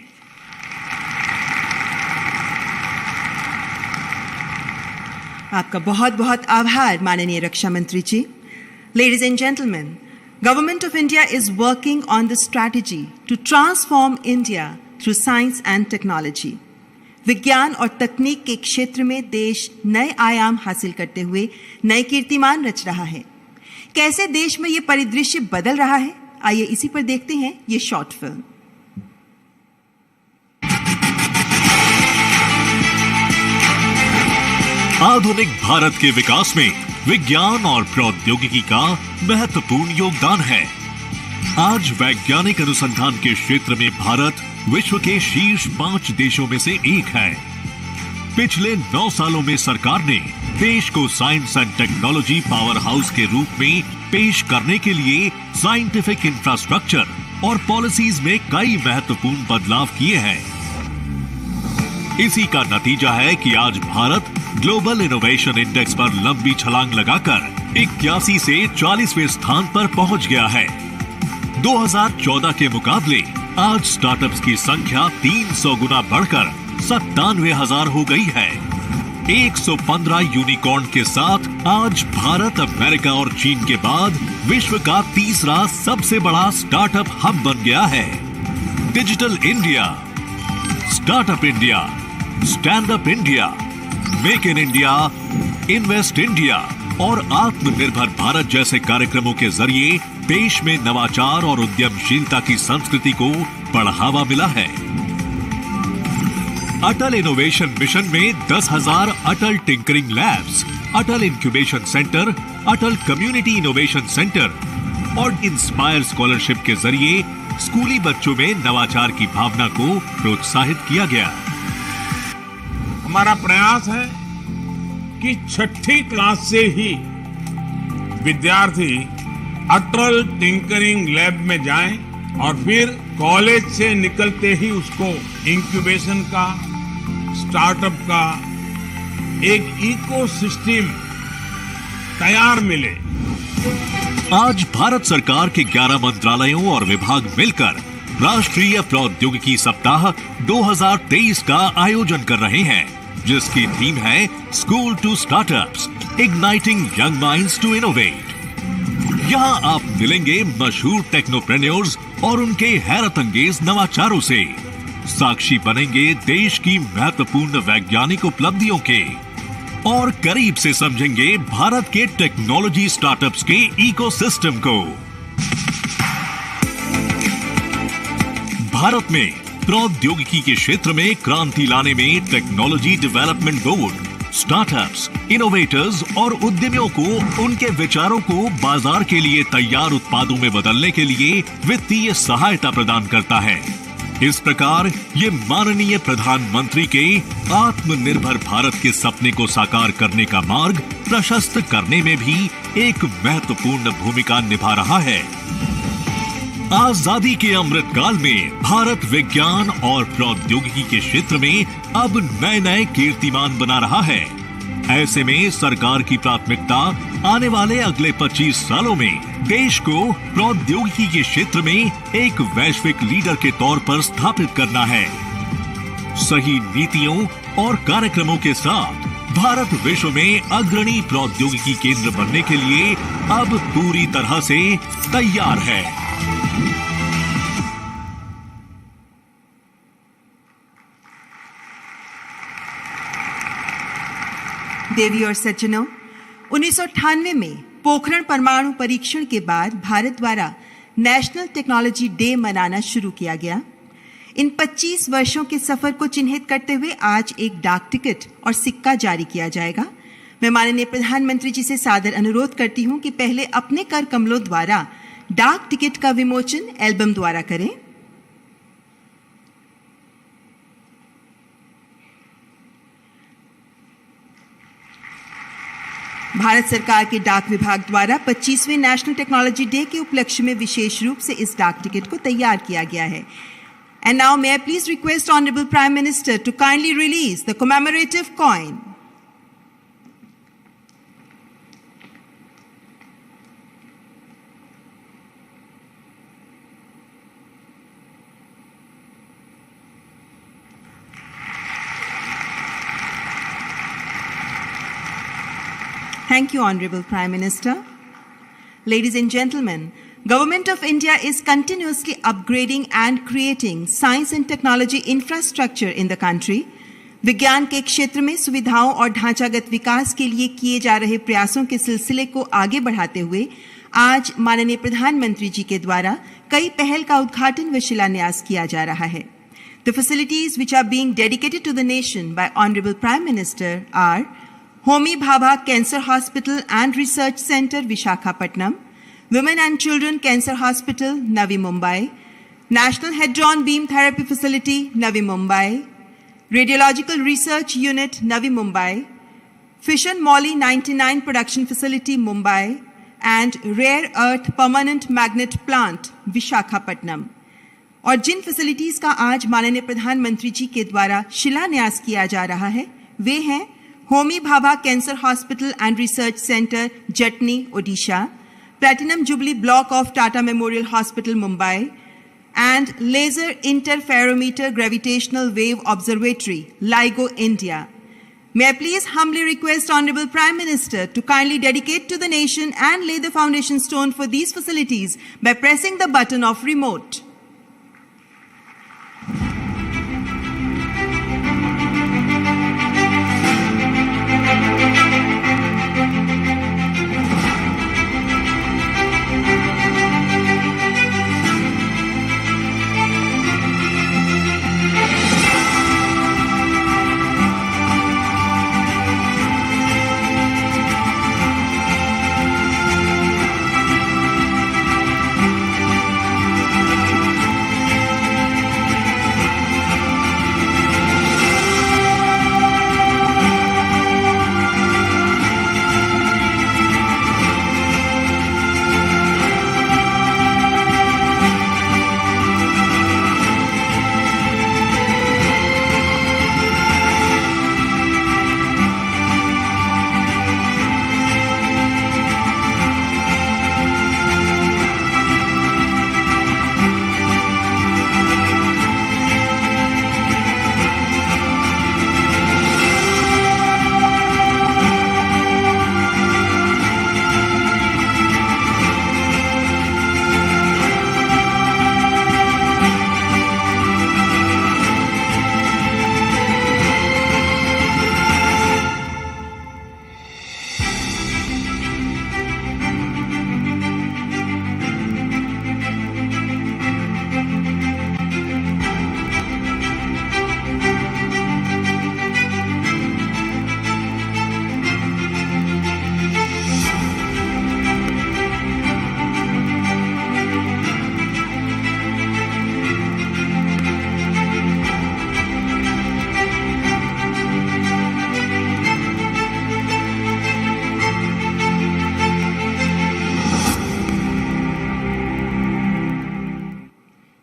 आपका बहुत बहुत आभार माननीय रक्षा मंत्री जी। Ladies and gentlemen, Government of India is working on the strategy to transform India through science and technology. विज्ञान और तकनीक के क्षेत्र में देश नए आयाम हासिल करते हुए नए कीर्तिमान रच रहा है। कैसे देश में ये परिदृश्य बदल रहा है, आइए इसी पर देखते हैं ये शॉर्ट फिल्म। आधुनिक भारत के विकास में विज्ञान और प्रौद्योगिकी का महत्वपूर्ण योगदान है। आज वैज्ञानिक अनुसंधान के क्षेत्र में भारत विश्व के शीर्ष 5 देशों में से एक है। पिछले 9 सालों में सरकार ने देश को science and technology power house के रूप में पेश करने के लिए साइंटिफिक इंफ्रास्ट्रक्चर और पॉलिसीज में कई महत्वपूर्ण बदलाव किए हैं। इसी का नतीजा है कि आज भारत ग्लोबल इनोवेशन इंडेक्स पर लंबी छलांग लगाकर 81 से 40वें स्थान पर पहुंच गया है। 2014 के मुकाबले आज स्टार्टअप्स की संख्या 300 गुना बढ़कर 97,000 हो गई है। 115 यूनिकॉर्न के साथ आज भारत अमेरिका और चीन के बाद विश्व का तीसरा सबसे बड़ा स्टार्टअप हब बन गया है। Digital India, startup India, stand up India, make in India, invest India और आत्मनिर्भर भारत जैसे कार्यक्रमों के जरिए देश में नवाचार और उद्यमशीलता की संस्कृति को बढ़ावा मिला है। अटल इनोवेशन मिशन में 10,000 अटल टिंकरिंग लैब्स, अटल इंक्यूबेशन सेंटर, अटल कम्युनिटी इनोवेशन सेंटर और इंस्पायर स्कॉलरशिप के जरिए स्कूली बच्चों में नवाचार की भावना को प्रोत्साहित किया गया। हमारा प्रयास है कि 6ठी क्लास से ही विद्यार्थी अटल टिंकरिंग लैब में जाएं और फिर कॉलेज से निकलते ही उसको इंक्यूबेशन का, स्टार्टअप का एक इकोसिस्टम तैयार मिले। आज भारत सरकार के 11 मंत्रालयों और विभाग मिलकर राष्ट्रीय प्रौद्योगिकी सप्ताह 2023 का आयोजन कर रहे हैं, जिसकी थीम है school to startups, igniting young minds to innovate. यहाँ आप मिलेंगे मशहूर टेक्नोप्रेन्योर्स और उनके हैरत अंगेज नवाचारों से, साक्षी बनेंगे देश की महत्वपूर्ण वैज्ञानिक उपलब्धियों के और करीब से समझेंगे भारत के टेक्नोलॉजी स्टार्टअप्स के इकोसिस्टम को। भारत में प्रौद्योगिकी के क्षेत्र में क्रांति लाने में technology development board startups, innovators और उद्यमियों को उनके विचारों को बाजार के लिए तैयार उत्पादों में बदलने के लिए वित्तीय सहायता प्रदान करता है। इस प्रकार ये माननीय प्रधानमंत्री के आत्मनिर्भर भारत के सपने को साकार करने का मार्ग प्रशस्त करने में भी एक महत्वपूर्ण भूमिका निभा रहा है। आजादी के अमृत काल में भारत विज्ञान और प्रौद्योगिकी के क्षेत्र में अब नए नए कीर्तिमान बना रहा है। ऐसे में सरकार की प्राथमिकता आने वाले अगले 25 सालों में देश को प्रौद्योगिकी के क्षेत्र में एक वैश्विक लीडर के तौर पर स्थापित करना है। सही नीतियों और कार्यक्रमों के साथ भारत विश्व में अग्रणी प्रौद्योगिकी केंद्र बनने के लिए अब पूरी तरह से तैयार है। देवी और सज्जनों, 1998 में पोखरण परमाणु परीक्षण के बाद भारत द्वारा नेशनल टेक्नोलॉजी डे मनाना शुरू किया गया। इन 25 वर्षों के सफर को चिन्हित करते हुए आज एक डाक टिकट और सिक्का जारी किया जाएगा। मैं माननीय प्रधानमंत्री जी से सादर अनुरोध करती हूं कि पहले अपने कर कमलों द्वारा डाक टिकट का विमोचन एल्बम द्वारा करें। भारत सरकार के डाक विभाग द्वारा 25वें नेशनल टेक्नोलॉजी डे के उपलक्ष्य में विशेष रूप से इस डाक टिकट को तैयार किया गया है। And now may I please request Honorable Prime Minister to kindly release the commemorative coin. Thank you, Honorable Prime Minister. Ladies and gentlemen, Government of India is continuously upgrading and creating science and technology infrastructure in the country. विज्ञान के क्षेत्र में सुविधाओं और ढांचागत विकास के लिए किए जा रहे प्रयासों के सिलसिले को आगे बढ़ाते हुए आज माननीय प्रधानमंत्री जी के द्वारा कई पहल का उद्घाटन व शिलान्यास किया जा रहा है। The facilities which are being dedicated to the nation by Honorable Prime Minister are Homi Bhabha Cancer Hospital and Research Center, Visakhapatnam, Women and Children Cancer Hospital, Navi Mumbai, National Hadron Beam Therapy Facility, Navi Mumbai, Radiological Research Unit, Navi Mumbai, Fission Moly 99 Production Facility, Mumbai, and Rare Earth Permanent Magnet Plant, Vishakhapatnam. और जिन facilities का आज माननीय प्रधानमंत्री जी के द्वारा शिलान्यास किया जा रहा है वे हैं Homi Bhabha cancer hospital and research centre, Jatni, Odisha, platinum jubilee block of Tata memorial hospital, Mumbai, and Laser Interferometer Gravitational Wave Observatory, LIGO, India. May I please humbly request Honorable Prime Minister to kindly dedicate to the nation and lay the foundation stone for these facilities by pressing the button of remote.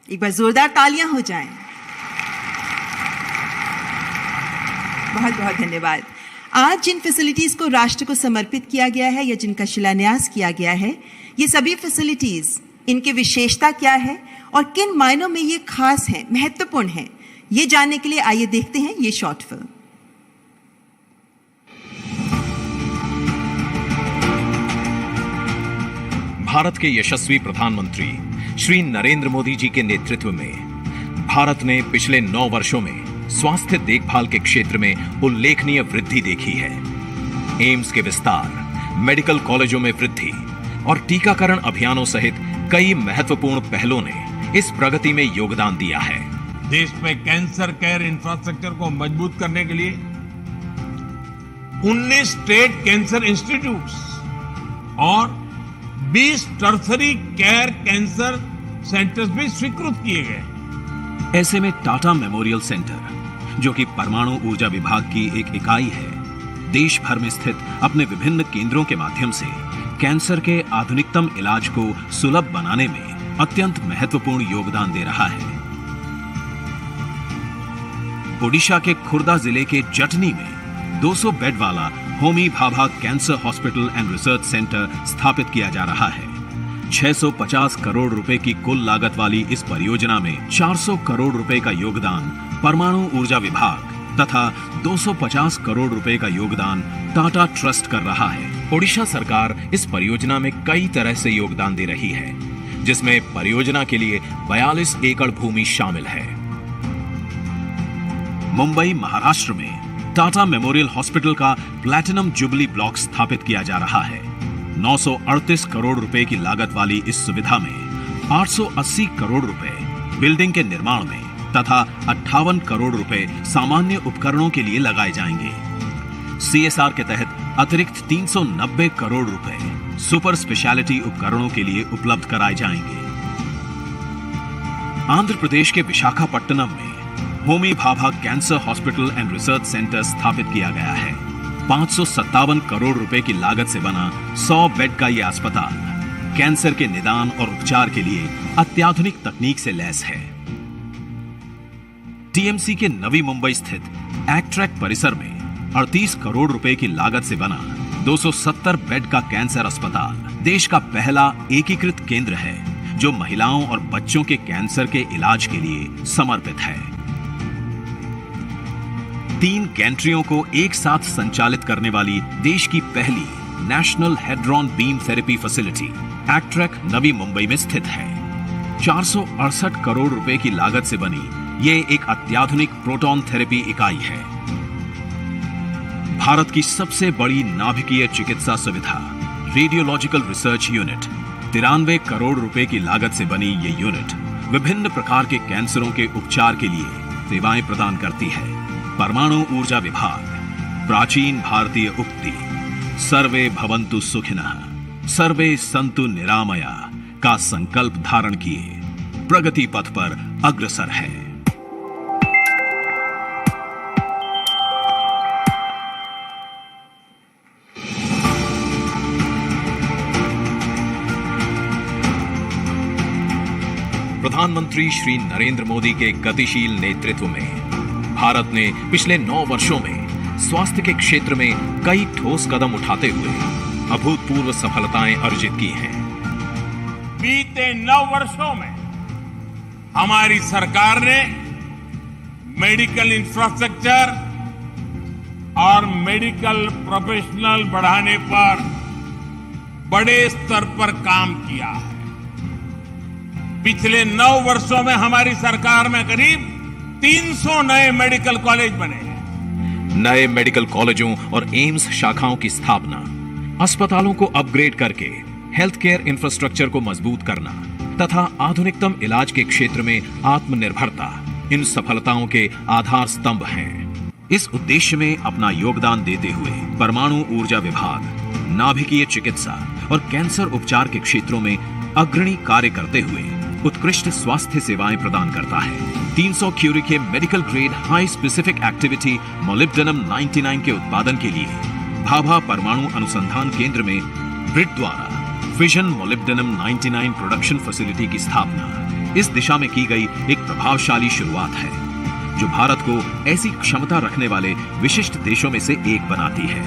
एक बार जोरदार तालियां हो जाएं। बहुत बहुत धन्यवाद। आज जिन facilities को राष्ट्र को समर्पित किया गया है या जिनका शिलान्यास किया गया है, ये सभी फैसिलिटीज, इनकी विशेषता क्या है और किन मायनों में ये खास है, महत्वपूर्ण है, ये जानने के लिए आइए देखते हैं ये शॉर्ट फिल्म। भारत के यशस्वी प्रधानमंत्री श्री नरेंद्र मोदी जी के नेतृत्व में भारत ने पिछले 9 वर्षों में स्वास्थ्य देखभाल के क्षेत्र में उल्लेखनीय वृद्धि देखी है। एम्स के विस्तार, मेडिकल कॉलेजों में वृद्धि और टीकाकरण अभियानों सहित कई महत्वपूर्ण पहलों ने इस प्रगति में योगदान दिया है। देश में कैंसर केयर इंफ्रास्ट्रक्चर को मजबूत करने के लिए 19 स्टेट कैंसर इंस्टीट्यूट्स और 20 टर्सरी केयर कैंसर सेंटर्स भी स्वीकृत किए गए। ऐसे में टाटा मेमोरियल सेंटर, जो कि परमाणु ऊर्जा विभाग की एक इकाई है, देश भर में स्थित अपने विभिन्न केंद्रों के माध्यम से कैंसर के आधुनिकतम इलाज को सुलभ बनाने में अत्यंत महत्वपूर्ण योगदान दे रहा है। ओडिशा के खुर्दा जिले के जटनी में 200 बेड वाला Homi Bhabha cancer hospital and research centre स्थापित किया जा रहा है। 650 करोड़ रुपए की कुल लागत वाली इस परियोजना में 400 करोड़ रुपए का योगदान परमाणु ऊर्जा विभाग तथा 250 करोड़ रुपए का योगदान टाटा ट्रस्ट कर रहा है। ओडिशा सरकार इस परियोजना में कई तरह से योगदान दे रही है, जिसमें परियोजना के लिए 42 एकड़ भूमि शामिल है। मुंबई, महाराष्ट्र में टाटा मेमोरियल हॉस्पिटल का प्लैटिनम जुबली ब्लॉक स्थापित किया जा रहा है। 938 करोड़ रुपए की लागत वाली इस सुविधा में 880 करोड़ रुपए बिल्डिंग के निर्माण में तथा 58 करोड़ रुपए सामान्य उपकरणों के लिए लगाए जाएंगे। सीएसआर के तहत अतिरिक्त 390 करोड़ रुपए सुपर स्पेशलिटी उपकरणों के लिए उपलब्ध कराए जाएंगे। आंध्र प्रदेश के विशाखापट्टनम में Homi Bhabha cancer hospital and research centre स्थापित किया गया है। 557 करोड़ रुपए की लागत से बना 100 बेड का यह अस्पताल कैंसर के निदान और उपचार के लिए अत्याधुनिक तकनीक से लैस है। टीएमसी के नवी मुंबई स्थित एक्ट्रैक परिसर में 38 करोड़ रुपए की लागत से बना 270 बेड का कैंसर अस्पताल देश का पहला एकीकृत केंद्र है जो महिलाओं और बच्चों के कैंसर के इलाज के लिए समर्पित है। 3 गैंट्रियों को एक साथ संचालित करने वाली देश की पहली national hadron beam therapy facility ACTREC Navi Mumbai में स्थित है। 468 करोड़ रुपए की लागत से बनी यह एक अत्याधुनिक प्रोटॉन थेरेपी इकाई है। भारत की सबसे बड़ी नाभिकीय चिकित्सा सुविधा रेडियोलॉजिकल रिसर्च यूनिट 93 करोड़ रुपए की लागत से बनी ये यूनिट विभिन्न प्रकार के कैंसरों के उपचार के लिए सेवाएं प्रदान करती है। परमाणु ऊर्जा विभाग प्राचीन भारतीय उक्ति सर्वे भवन्तु सुखिनः सर्वे सन्तु निरामया का संकल्प धारण किए प्रगति पथ पर अग्रसर है। प्रधानमंत्री श्री नरेंद्र मोदी के गतिशील नेतृत्व में भारत ने पिछले 9 वर्षों में स्वास्थ्य के क्षेत्र में कई ठोस कदम उठाते हुए अभूतपूर्व सफलताएं अर्जित की हैं। बीते 9 वर्षों में हमारी सरकार ने मेडिकल इंफ्रास्ट्रक्चर और मेडिकल प्रोफेशनल बढ़ाने पर बड़े स्तर पर काम किया है। पिछले 9 वर्षों में हमारी सरकार में करीब 300 नए मेडिकल कॉलेज बने हैं। नए मेडिकल कॉलेजों और एम्स शाखाओं की स्थापना, अस्पतालों को अपग्रेड करके हेल्थ केयर इंफ्रास्ट्रक्चर को मजबूत करना तथा आधुनिकतम इलाज के क्षेत्र में आत्मनिर्भरता इन सफलताओं के आधार स्तंभ हैं। इस उद्देश्य में अपना योगदान देते हुए परमाणु ऊर्जा विभाग नाभिकीय चिकित्सा और कैंसर उपचार के क्षेत्रों में अग्रणी कार्य करते हुए उत्कृष्ट स्वास्थ्य सेवाएं प्रदान करता है। 300 क्यूरी के medical grade high specific activity molybdenum 99 के उत्पादन के लिए भाभा परमाणु अनुसंधान केंद्र में ब्रिट द्वारा फिजन मोलिब्डेनम 99 प्रोडक्शन फैसिलिटी की स्थापना इस दिशा में की गई एक प्रभावशाली शुरुआत है जो भारत को ऐसी क्षमता रखने वाले विशिष्ट देशों में से एक बनाती है।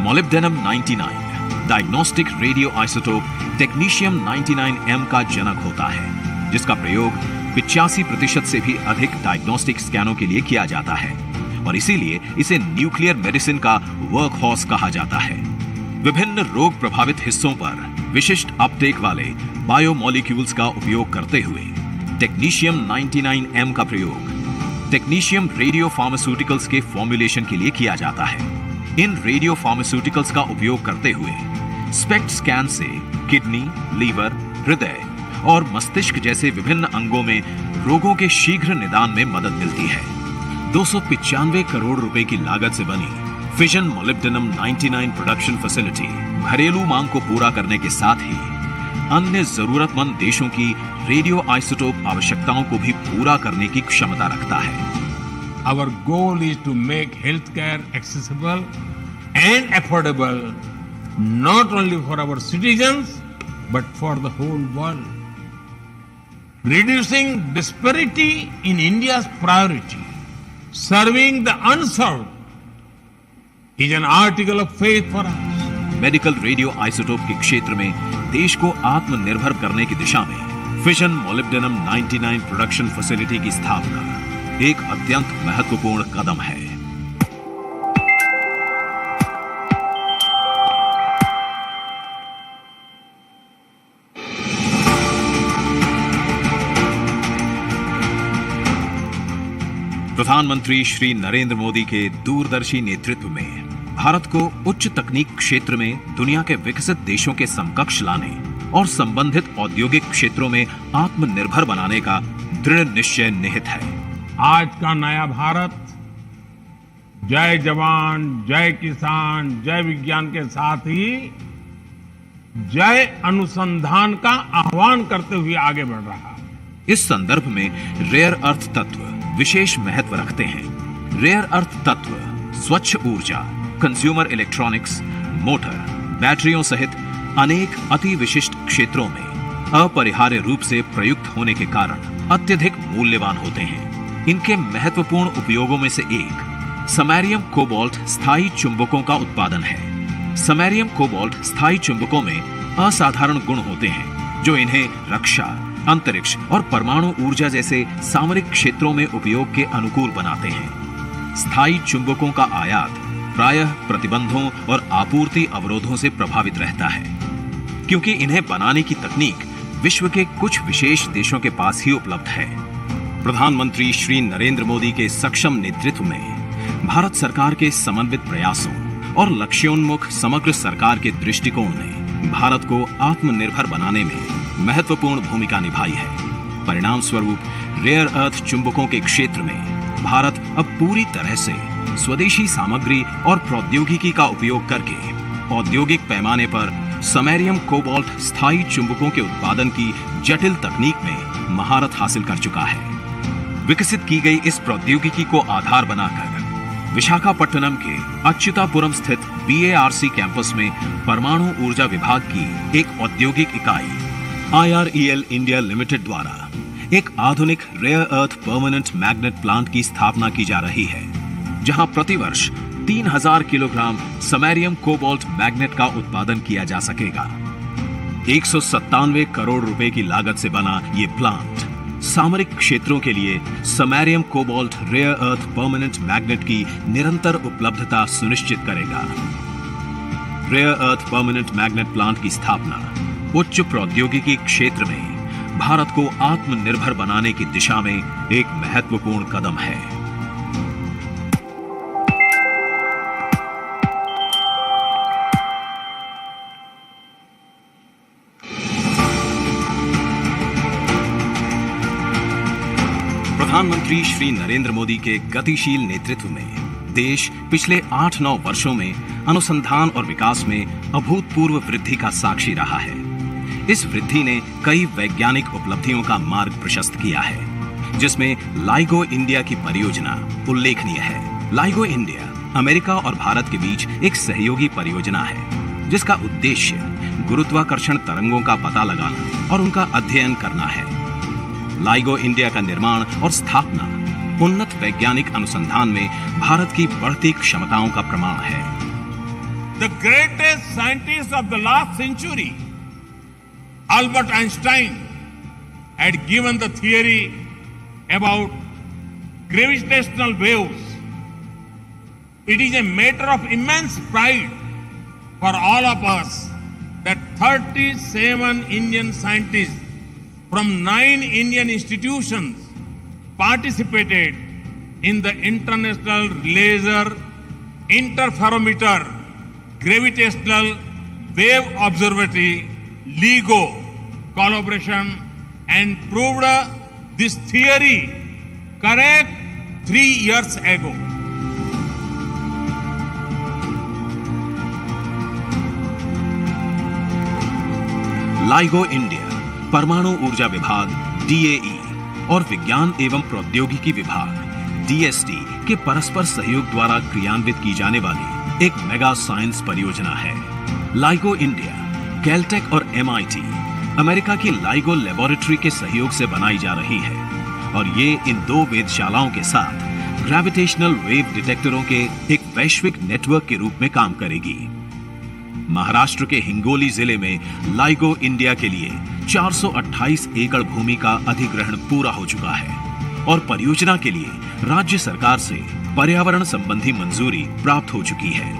Molybdenum 99 diagnostic radio isotope technetium 99M का जनक होता है जिसका प्रयोग 85% से भी अधिक डायग्नोस्टिक स्कैनों के लिए किया जाता है और इसीलिए इसे न्यूक्लियर मेडिसिन का वर्क हॉर्स कहा जाता है। विभिन्न रोग प्रभावित हिस्सों पर विशिष्ट अपटेक वाले बायोमोलिक्यूल्स का उपयोग करते हुए टेक्नीशियम 99M का प्रयोग टेक्नीशियम रेडियो फार्मास्यूटिकल्स के फॉर्मुलेशन के लिए किया जाता है। इन रेडियो फार्मास्यूटिकल्स का उपयोग करते हुए स्पेक्ट स्कैन से किडनी, लीवर, हृदय और मस्तिष्क जैसे विभिन्न अंगों में रोगों के शीघ्र निदान में मदद मिलती है। 295 करोड़ रुपए की लागत से बनी फिजन मोलिब्डेनम 99 प्रोडक्शन फैसिलिटी घरेलू मांग को पूरा करने के साथ ही अन्य जरूरतमंद देशों की रेडियो आइसोटोप आवश्यकताओं को भी पूरा करने की क्षमता रखता है। Our goal is to make healthcare accessible and affordable not only for our citizens but for the whole world. Reducing disparity in India's priority, serving the unserved is an article of faith for us. Medical radio isotope के क्षेत्र में देश को आत्मनिर्भर करने की दिशा में fission molybdenum 99 production facility की स्थापना एक अत्यंत महत्वपूर्ण कदम है। प्रधानमंत्री श्री नरेंद्र मोदी के दूरदर्शी नेतृत्व में भारत को उच्च तकनीक क्षेत्र में दुनिया के विकसित देशों के समकक्ष लाने और संबंधित औद्योगिक क्षेत्रों में आत्मनिर्भर बनाने का दृढ़ निश्चय निहित है। आज का नया भारत जय जवान, जय किसान, जय विज्ञान के साथ ही जय अनुसंधान का आह्वान करते हुए आगे बढ़ रहा है। इस संदर्भ में रेयर अर्थ तत्व विशेष महत्व रखते हैं। रेयर अर्थ तत्व स्वच्छ ऊर्जा, कंज्यूमर इलेक्ट्रॉनिक्स, मोटर, बैटरियों सहित अनेक अति विशिष्ट क्षेत्रों में अपरिहार्य रूप से प्रयुक्त होने के कारण अत्यधिक मूल्यवान होते हैं। इनके महत्वपूर्ण उपयोगों में से एक समैरियम कोबाल्ट स्थायी चुंबकों का उत्पादन है। समैरियम कोबाल्ट स्थायी चुंबकों में असाधारण गुण होते हैं जो इन्हें रक्षा, अंतरिक्ष और परमाणु ऊर्जा जैसे सामरिक क्षेत्रों में उपयोग के अनुकूल बनाते हैं। स्थायी चुंबकों का आयात प्रायः प्रतिबंधों और आपूर्ति अवरोधों से प्रभावित रहता है, क्योंकि इन्हें बनाने की तकनीक विश्व के कुछ विशेष देशों के पास ही उपलब्ध है। प्रधानमंत्री श्री नरेंद्र मोदी के सक्षम नेतृत्व में भारत सरकार के समन्वित प्रयासों और लक्ष्योन्मुख समग्र सरकार के दृष्टिकोण ने भारत को आत्मनिर्भर बनाने में महत्वपूर्ण भूमिका निभाई है। परिणाम स्वरूप रेयर अर्थ चुंबकों के क्षेत्र में भारत अब पूरी तरह से स्वदेशी सामग्री और प्रौद्योगिकी का उपयोग करके औद्योगिक पैमाने पर समैरियम कोबाल्ट स्थायी चुंबकों के उत्पादन की जटिल तकनीक में महारत हासिल कर चुका है। विकसित की गई इस प्रौद्योगिकी को आधार बनाकर विशाखापट्टनम के अच्युतापुरम स्थित BARC कैंपस में परमाणु ऊर्जा विभाग की एक औद्योगिक इकाई IREL इंडिया लिमिटेड द्वारा एक आधुनिक rare earth permanent magnet plant की स्थापना की जा रही है, जहां प्रतिवर्ष 3000 किलोग्राम समैरियम कोबाल्ट मैग्नेट का उत्पादन किया जा सकेगा। 197 करोड़ रुपए की लागत से बना ये प्लांट सामरिक क्षेत्रों के लिए samarium cobalt rare earth permanent magnet की निरंतर उपलब्धता सुनिश्चित करेगा। Rare earth permanent magnet plant की स्थापना उच्च प्रौद्योगिकी क्षेत्र में भारत को आत्मनिर्भर बनाने की दिशा में एक महत्वपूर्ण कदम है। प्रधानमंत्री श्री नरेंद्र मोदी के गतिशील नेतृत्व में देश पिछले 8-9 वर्षों में अनुसंधान और विकास में अभूतपूर्व वृद्धि का साक्षी रहा है। इस वृद्धि ने कई वैज्ञानिक उपलब्धियों का मार्ग प्रशस्त किया है, जिसमें लाइगो इंडिया की परियोजना उल्लेखनीय है। लाइगो इंडिया अमेरिका और भारत के बीच एक सहयोगी परियोजना है, जिसका उद्देश्य गुरुत्वाकर्षण तरंगों का पता लगाना और उनका अध्ययन करना है। लाइगो इंडिया का निर्माण और स्थापना उन्नत वैज्ञानिक अनुसंधान में भारत की बढ़ती क्षमताओं का प्रमाण है। The greatest scientist of the last century, Albert Einstein, had given the theory about gravitational waves. It is a matter of immense pride for all of us that 37 Indian scientists from 9 Indian institutions participated in the International Laser Interferometer Gravitational Wave Observatory LIGO collaboration and proved this theory correct 3 years ago. LIGO India, परमाणु ऊर्जा विभाग DAE और विज्ञान एवं प्रौद्योगिकी विभाग DST के परस्पर सहयोग द्वारा क्रियान्वित की जाने वाली एक मेगा साइंस परियोजना है। लाइगो इंडिया कैलटेक और MIT अमेरिका की लाइगो लेबोरेटरी के सहयोग से बनाई जा रही है और ये इन 2 वेधशालाओं के साथ ग्रेविटेशनल वेव डिटेक्टरों के एक वैश्विक नेटवर्क के रूप में काम करेगी। महाराष्ट्र के हिंगोली जिले में लाइगो इंडिया के लिए 428 एकड़ भूमि का अधिग्रहण पूरा हो चुका है और परियोजना के लिए राज्य सरकार से पर्यावरण संबंधी मंजूरी प्राप्त हो चुकी है।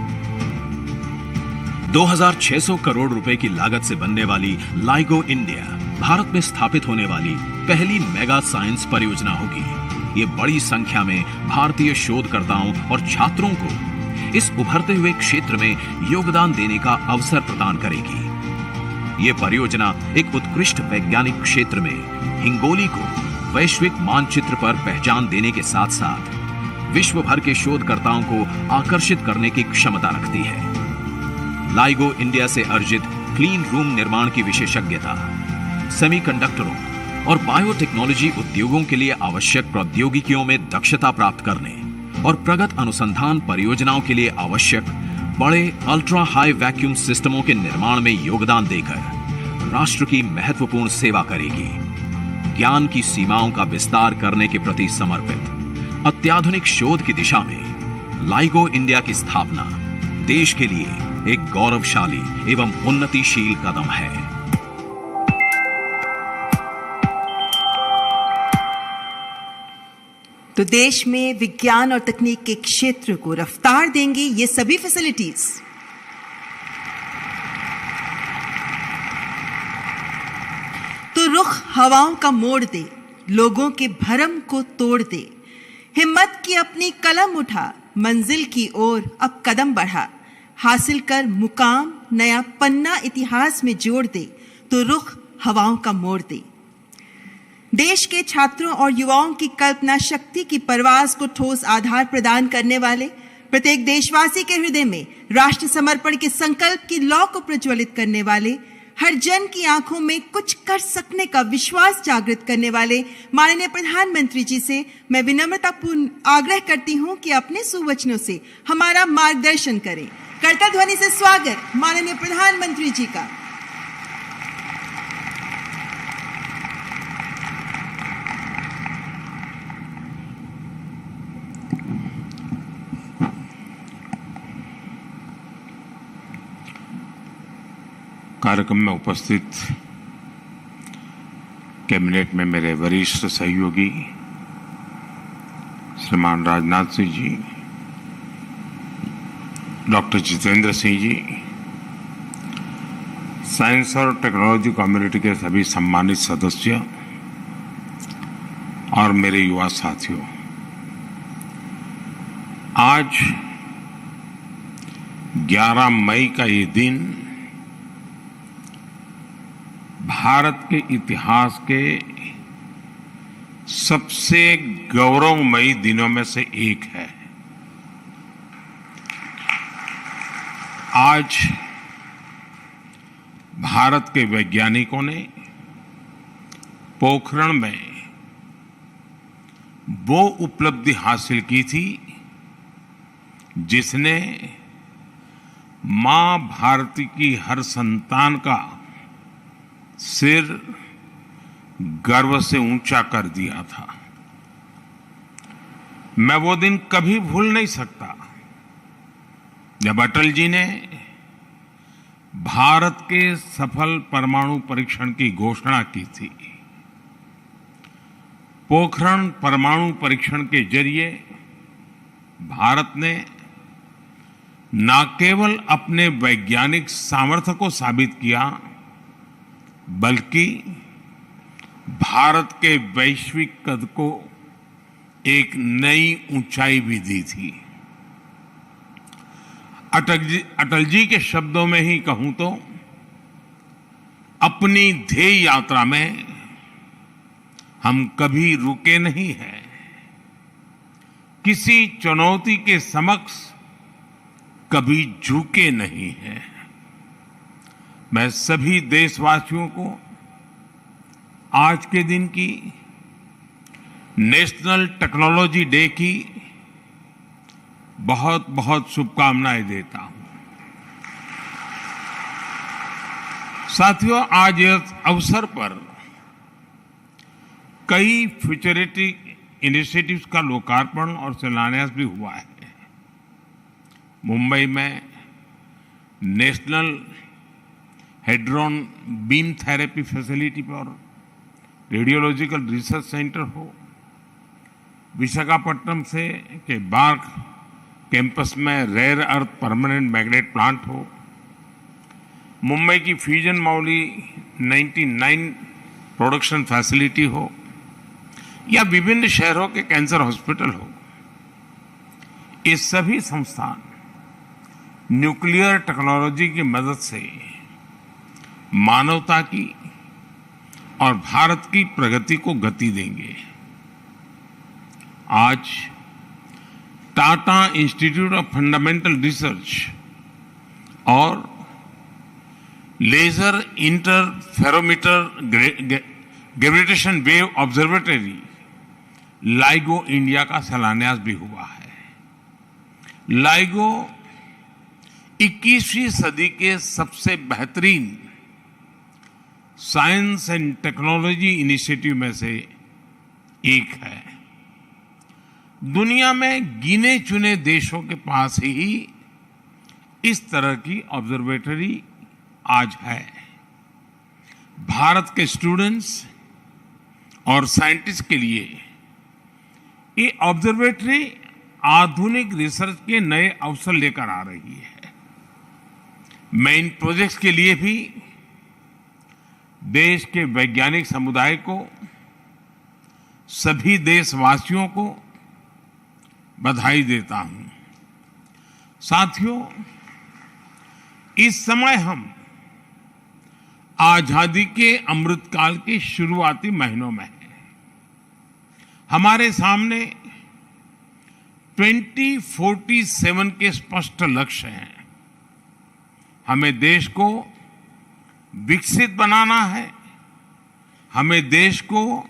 2600 करोड़ रुपए की लागत से बनने वाली लाइगो इंडिया भारत में स्थापित होने वाली पहली मेगा साइंस परियोजना होगी। ये बड़ी संख्या में भारतीय शोधकर्ताओं और छात्रों को इस उभरते हुए क्षेत्र में योगदान देने का अवसर प्रदान करेगी। ये परियोजना एक उत्कृष्ट वैज्ञानिक क्षेत्र में हिंगोली को वैश्विक मानचित्र पर पहचान देने के साथ साथ विश्व भर के शोधकर्ताओं को आकर्षित करने की क्षमता रखती है। लाइगो इंडिया से अर्जित क्लीन रूम निर्माण की विशेषज्ञता, सेमीकंडक्टरों, और बायोटेक्नोलॉजी उद्योगों के लिए आवश्यक प्रौद्योगिकियों में दक्षता प्राप्त करने और प्रगत अनुसंधान परियोजनाओं के लिए आवश्यक बड़े अल्ट्रा हाई वैक्यूम सिस्टमों के निर्माण में योगदान देकर राष्ट्र की महत्वपूर्ण सेवा करेगी। ज्ञान की सीमाओं का विस्तार करने के प्रति समर्पित अत्याधुनिक शोध की दिशा में लाइगो इंडिया की स्थापना देश के लिए एक गौरवशाली एवं उन्नतिशील कदम है। तो देश में विज्ञान और तकनीक के क्षेत्र को रफ्तार देंगी ये सभी फैसिलिटीज। तो रुख हवाओं का मोड़ दे, लोगों के भरम को तोड़ दे, हिम्मत की अपनी कलम उठा, मंजिल की ओर अब कदम बढ़ा, हासिल कर मुकाम नया पन्ना इतिहास में जोड़ दे, तो रुख हवाओं का मोड़ दे। देश के छात्रों और युवाओं की कल्पना शक्ति की परवाज को ठोस आधार प्रदान करने वाले, प्रत्येक देशवासी के हृदय में राष्ट्र समर्पण के संकल्प की लौ को प्रज्वलित करने वाले, हर जन की आंखों में कुछ कर सकने का विश्वास जागृत करने वाले माननीय प्रधानमंत्री जी से मैं विनम्रतापूर्ण आग्रह करती हूं कि अपने सुवचनों से हमारा मार्गदर्शन करें। करता ध्वनि से स्वागत माननीय प्रधानमंत्री जी का। कार्यक्रम में उपस्थित कैबिनेट में मेरे वरिष्ठ सहयोगी श्रीमान राजनाथ सिंह जी, डॉक्टर जितेंद्र सिंह जी, साइंस और टेक्नोलॉजी कम्युनिटी के सभी सम्मानित सदस्य और मेरे युवा साथियों, आज 11 मई का ये दिन भारत के इतिहास के सबसे गौरवमयी दिनों में से एक है। आज भारत के वैज्ञानिकों ने पोखरण में वो उपलब्धि हासिल की थी जिसने मां भारती की हर संतान का सिर गर्व से ऊंचा कर दिया था। मैं वो दिन कभी भूल नहीं सकता जब अटल जी ने भारत के सफल परमाणु परीक्षण की घोषणा की थी। पोखरण परमाणु परीक्षण के जरिए भारत ने न केवल अपने वैज्ञानिक सामर्थ्य को साबित किया, बल्कि भारत के वैश्विक कद को एक नई ऊंचाई भी दी थी। अटल जी के शब्दों में ही कहूं तो अपनी ध्येय यात्रा में हम कभी रुके नहीं हैं, किसी चुनौती के समक्ष कभी झुके नहीं हैं। मैं सभी देशवासियों को आज के दिन की नेशनल टेक्नोलॉजी डे की बहुत बहुत शुभकामनाएं देता हूं। साथियों, आज इस अवसर पर कई फ्यूचरिस्टिक इनिशिएटिव्स का लोकार्पण और शिलान्यास भी हुआ है। मुंबई में national hadron beam therapy facility पर रेडियोलॉजिकल रिसर्च सेंटर हो, विशाखापट्टनम से के बार्क कैंपस में rare earth permanent magnet plant हो, मुंबई की फ्यूजन मौली 99 प्रोडक्शन फैसिलिटी हो, या विभिन्न शहरों के कैंसर हॉस्पिटल हो, ये सभी संस्थान न्यूक्लियर टेक्नोलॉजी की मदद से मानवता की और भारत की प्रगति को गति देंगे। आज Tata institute of fundamental research और laser interferometer gravitation wave observatory LIGO India का शिलान्यास भी हुआ है। लाइगो 21वीं सदी के सबसे बेहतरीन साइंस एंड टेक्नोलॉजी इनिशिएटिव में से एक है। दुनिया में गिने चुने देशों के पास ही इस तरह की ऑब्जर्वेटरी आज है। भारत के स्टूडेंट्स और साइंटिस्ट के लिए ये ऑब्जर्वेटरी आधुनिक रिसर्च के नए अवसर लेकर आ रही है। मैं इन प्रोजेक्ट्स के लिए भी देश के वैज्ञानिक समुदाय को, सभी देशवासियों को बधाई देता हूं। साथियों, इस समय हम आजादी के अमृतकाल के शुरुआती महीनों में हैं। हमारे सामने 2047 के स्पष्ट लक्ष्य हैं। हमें देश को विकसित बनाना है, हमें देश को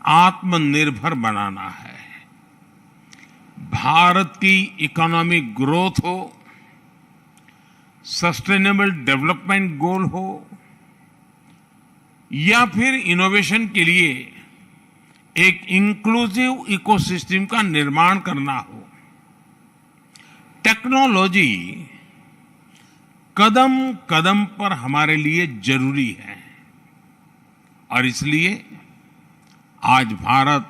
आत्मनिर्भर बनाना है। भारत की इकोनॉमिक ग्रोथ हो, सस्टेनेबल डेवलपमेंट गोल हो या फिर इनोवेशन के लिए एक इंक्लूसिव इकोसिस्टम का निर्माण करना हो, टेक्नोलॉजी कदम कदम पर हमारे लिए जरूरी है। और इसलिए आज भारत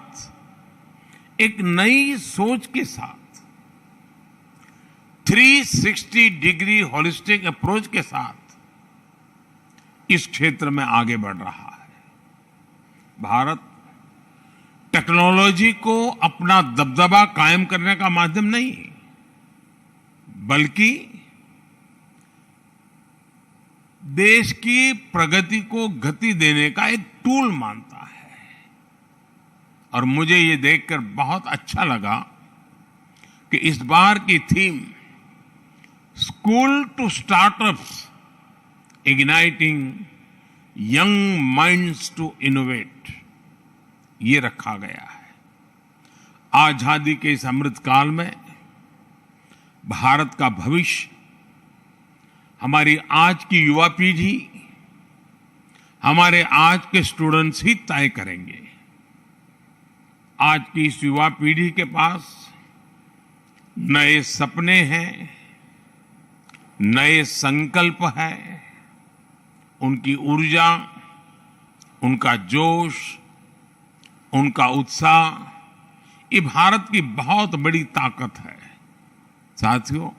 एक नई सोच के साथ 360 डिग्री होलिस्टिक अप्रोच के साथ इस क्षेत्र में आगे बढ़ रहा है। भारत टेक्नोलॉजी को अपना दबदबा कायम करने का माध्यम नहीं, बल्कि देश की प्रगति को गति देने का एक टूल मानता है। और मुझे ये देखकर बहुत अच्छा लगा कि इस बार की theme school to startups igniting young minds to innovate ये रखा गया है। आजादी के इस अमृतकाल में भारत का भविष्य हमारी आज की युवा पीढ़ी, हमारे आज के स्टूडेंट्स ही तय करेंगे। आज की इस युवा पीढ़ी के पास नए सपने हैं, नए संकल्प हैं, उनकी ऊर्जा, उनका जोश, उनका उत्साह, ये भारत की बहुत बड़ी ताकत है। साथियों,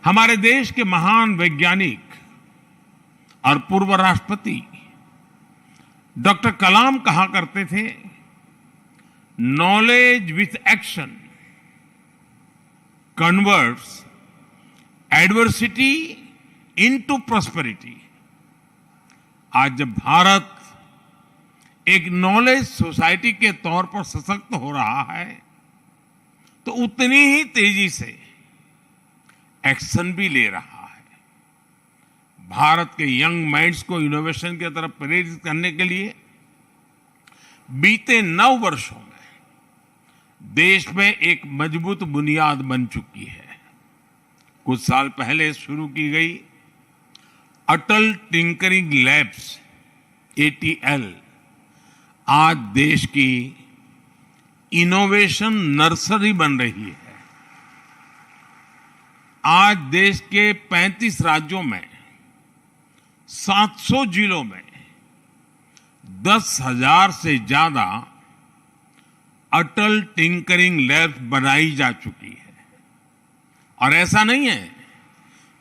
हमारे देश के महान वैज्ञानिक और पूर्व राष्ट्रपति डॉक्टर कलाम कहा करते थे, knowledge with action converts adversity into prosperity. आज जब भारत एक नॉलेज सोसाइटी के तौर पर सशक्त हो रहा है, तो उतनी ही तेजी से एक्शन भी ले रहा है। भारत के यंग माइंड्स को इनोवेशन की तरफ प्रेरित करने के लिए बीते 9 वर्षों में देश में एक मजबूत बुनियाद बन चुकी है। कुछ साल पहले शुरू की गई अटल टिंकरिंग लैब्स ATL आज देश की इनोवेशन नर्सरी बन रही है। आज देश के 35 राज्यों में 700 जिलों में 10,000 से ज्यादा अटल टिंकरिंग लैब्स बनाई जा चुकी है। और ऐसा नहीं है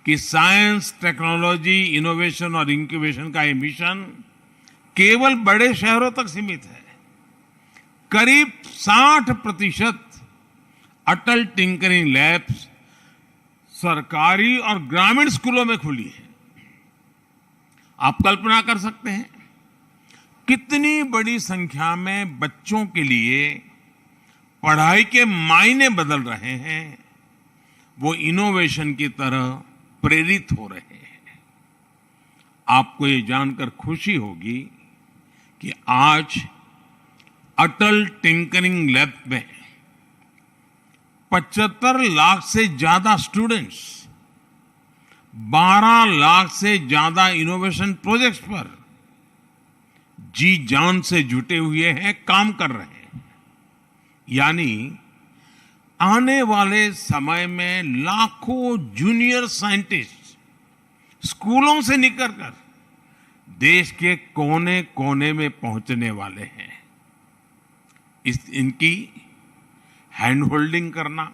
कि साइंस, टेक्नोलॉजी, इनोवेशन और इंक्यूबेशन का ये मिशन केवल बड़े शहरों तक सीमित है। करीब 60% अटल टिंकरिंग लैब्स सरकारी और ग्रामीण स्कूलों में खुली है। आप कल्पना कर सकते हैं कितनी बड़ी संख्या में बच्चों के लिए पढ़ाई के मायने बदल रहे हैं, वो इनोवेशन की तरह प्रेरित हो रहे हैं। आपको ये जानकर खुशी होगी कि आज अटल टिंकरिंग लैब में 75 लाख से ज्यादा स्टूडेंट्स 12 लाख से ज्यादा इनोवेशन प्रोजेक्ट्स पर जी जान से जुटे हुए हैं, काम कर रहे हैं। यानी आने वाले समय में लाखों जूनियर साइंटिस्ट स्कूलों से निकलकर देश के कोने कोने में पहुंचने वाले हैं। इनकी हैंड होल्डिंग करना,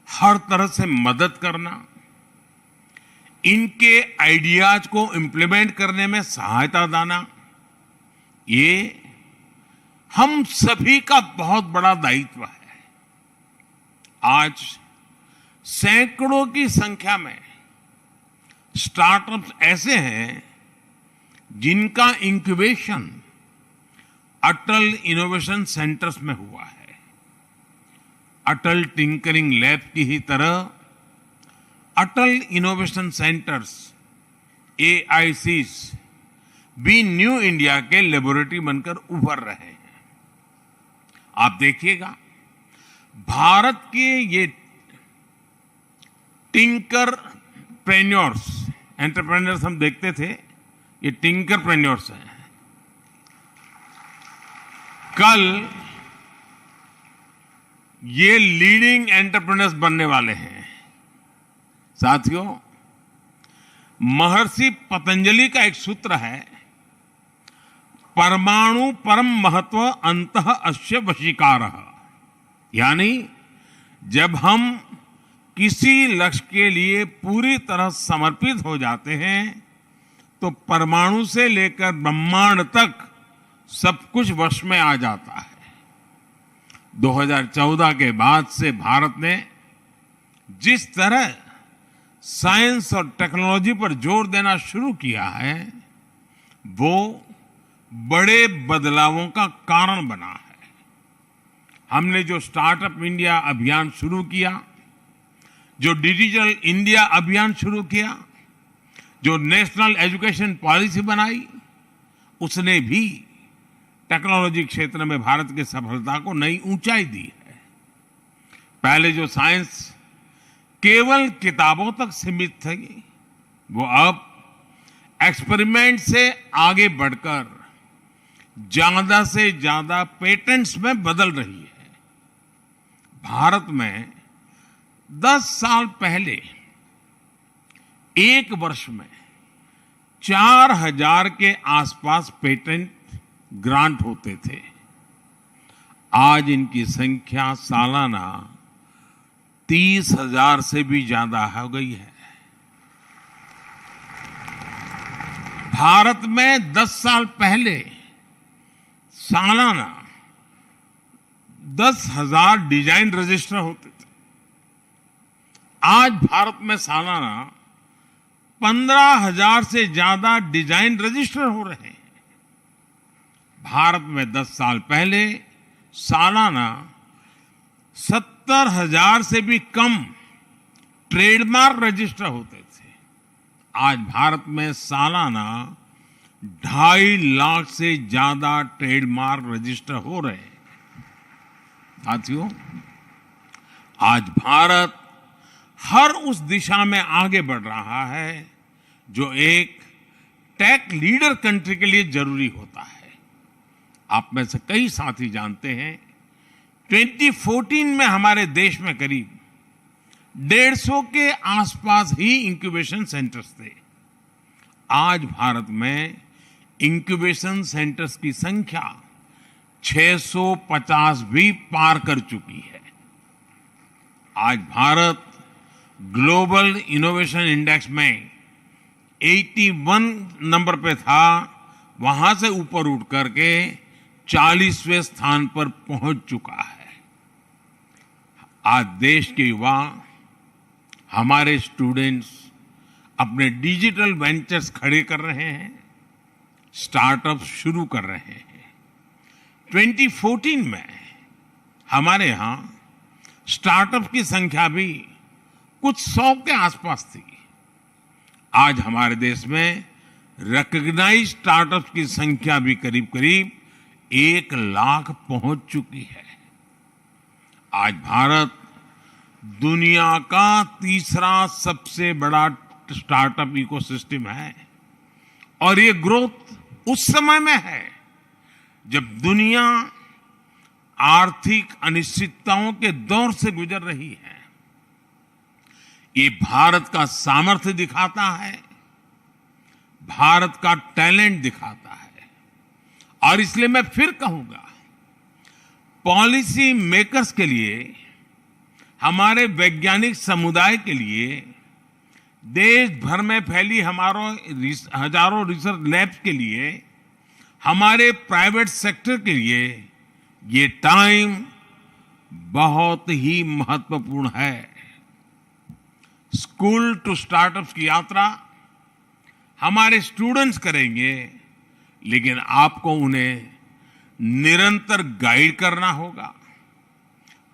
हर तरह से मदद करना, इनके आइडियाज को इम्प्लीमेंट करने में सहायता देना, ये हम सभी का बहुत बड़ा दायित्व है। आज सैकड़ों की संख्या में स्टार्टअप्स ऐसे हैं जिनका इंक्यूबेशन अटल इनोवेशन सेंटर्स में हुआ है। अटल टिंकरिंग लैब की ही तरह अटल इनोवेशन सेंटर्स AICs भी न्यू इंडिया के लेबोरेटरी बनकर उभर रहे हैं। आप देखिएगा, भारत के ये टिंकर प्रेन्योर्स, एंटरप्रेन्योर्स हम देखते थे, ये टिंकर प्रेन्योर्स हैं। कल ये लीडिंग एंटरप्रेन्योर्स बनने वाले हैं। साथियों, महर्षि पतंजलि का एक सूत्र है, परमाणु परम महत्व अंतः अस्य वशीकारः। यानी जब हम किसी लक्ष्य के लिए पूरी तरह समर्पित हो जाते हैं तो परमाणु से लेकर ब्रह्मांड तक सब कुछ वश में आ जाता है। 2014 के बाद से भारत ने जिस तरह साइंस और टेक्नोलॉजी पर जोर देना शुरू किया है, वो बड़े बदलावों का कारण बना है। हमने जो स्टार्टअप इंडिया अभियान शुरू किया, जो डिजिटल इंडिया अभियान शुरू किया, जो नेशनल एजुकेशन पॉलिसी बनाई, उसने भी टेक्नोलॉजी क्षेत्र में भारत की सफलता को नई ऊंचाई दी है। पहले जो साइंस केवल किताबों तक सीमित थी, वो अब एक्सपेरिमेंट से आगे बढ़कर ज्यादा से ज्यादा पेटेंट्स में बदल रही है। भारत में 10 साल पहले एक वर्ष में 4000 के आसपास पेटेंट ग्रांट होते थे। आज इनकी संख्या सालाना 30,000 से भी ज्यादा हो गई है। भारत में 10 साल पहले सालाना 10,000 डिजाइन रजिस्टर होते थे। आज भारत में सालाना 15,000 से ज्यादा डिजाइन रजिस्टर हो रहे हैं। भारत में 10 साल पहले सालाना 70,000 से भी कम ट्रेडमार्क रजिस्टर होते थे। आज भारत में सालाना 2.5 लाख से ज्यादा ट्रेडमार्क रजिस्टर हो रहे हैं। साथियों, आज भारत हर उस दिशा में आगे बढ़ रहा है जो एक टेक लीडर कंट्री के लिए जरूरी होता है। आप में से कई साथी जानते हैं, 2014 में हमारे देश में करीब 150 के आसपास ही इंक्यूबेशन सेंटर्स थे। आज भारत में इंक्यूबेशन सेंटर्स की संख्या 650 भी पार कर चुकी है। आज भारत ग्लोबल इनोवेशन इंडेक्स में 81 नंबर पे था, वहां से ऊपर उठ करके 40वें स्थान पर पहुंच चुका है। आज देश के युवा, हमारे स्टूडेंट्स अपने डिजिटल वेंचर्स खड़े कर रहे हैं, स्टार्टअप शुरू कर रहे हैं। 2014 में हमारे यहां स्टार्टअप की संख्या भी कुछ 100 के आसपास थी। आज हमारे देश में रिकॉग्नाइज स्टार्टअप्स की संख्या भी करीब करीब 1 लाख पहुंच चुकी है। आज भारत दुनिया का तीसरा सबसे बड़ा स्टार्टअप इकोसिस्टम है और ये ग्रोथ उस समय में है जब दुनिया आर्थिक अनिश्चितताओं के दौर से गुजर रही है। ये भारत का सामर्थ्य दिखाता है, भारत का टैलेंट दिखाता है। और इसलिए मैं फिर कहूंगा, पॉलिसी मेकर्स के लिए, हमारे वैज्ञानिक समुदाय के लिए, देश भर में फैली हजारों रिसर्च लैब्स के लिए, हमारे प्राइवेट सेक्टर के लिए ये टाइम बहुत ही महत्वपूर्ण है। स्कूल टू स्टार्टअप्स की यात्रा हमारे स्टूडेंट्स करेंगे, लेकिन आपको उन्हें निरंतर गाइड करना होगा,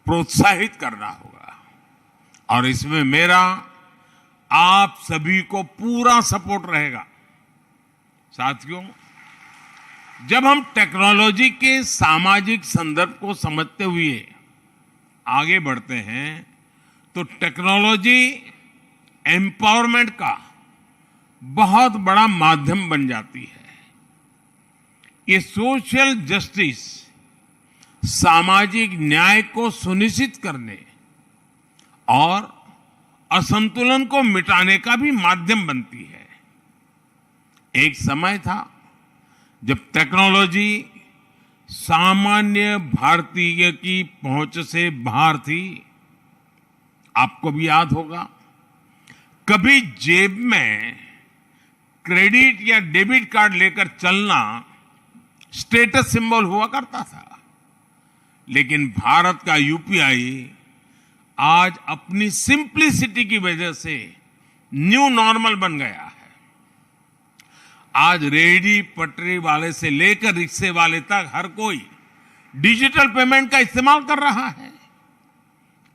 प्रोत्साहित करना होगा और इसमें मेरा आप सभी को पूरा सपोर्ट रहेगा। साथियों, जब हम टेक्नोलॉजी के सामाजिक संदर्भ को समझते हुए आगे बढ़ते हैं तो टेक्नोलॉजी एम्पावरमेंट का बहुत बड़ा माध्यम बन जाती है। ये सोशल जस्टिस, सामाजिक न्याय को सुनिश्चित करने और असंतुलन को मिटाने का भी माध्यम बनती है। एक समय था जब टेक्नोलॉजी सामान्य भारतीय की पहुंच से बाहर थी। आपको भी याद होगा, कभी जेब में क्रेडिट या डेबिट कार्ड लेकर चलना स्टेटस सिंबल हुआ करता था, लेकिन भारत का यूपीआई आज अपनी सिंप्लिसिटी की वजह से न्यू नॉर्मल बन गया है। आज रेहड़ी पटरी वाले से लेकर रिक्शे वाले तक हर कोई डिजिटल पेमेंट का इस्तेमाल कर रहा है।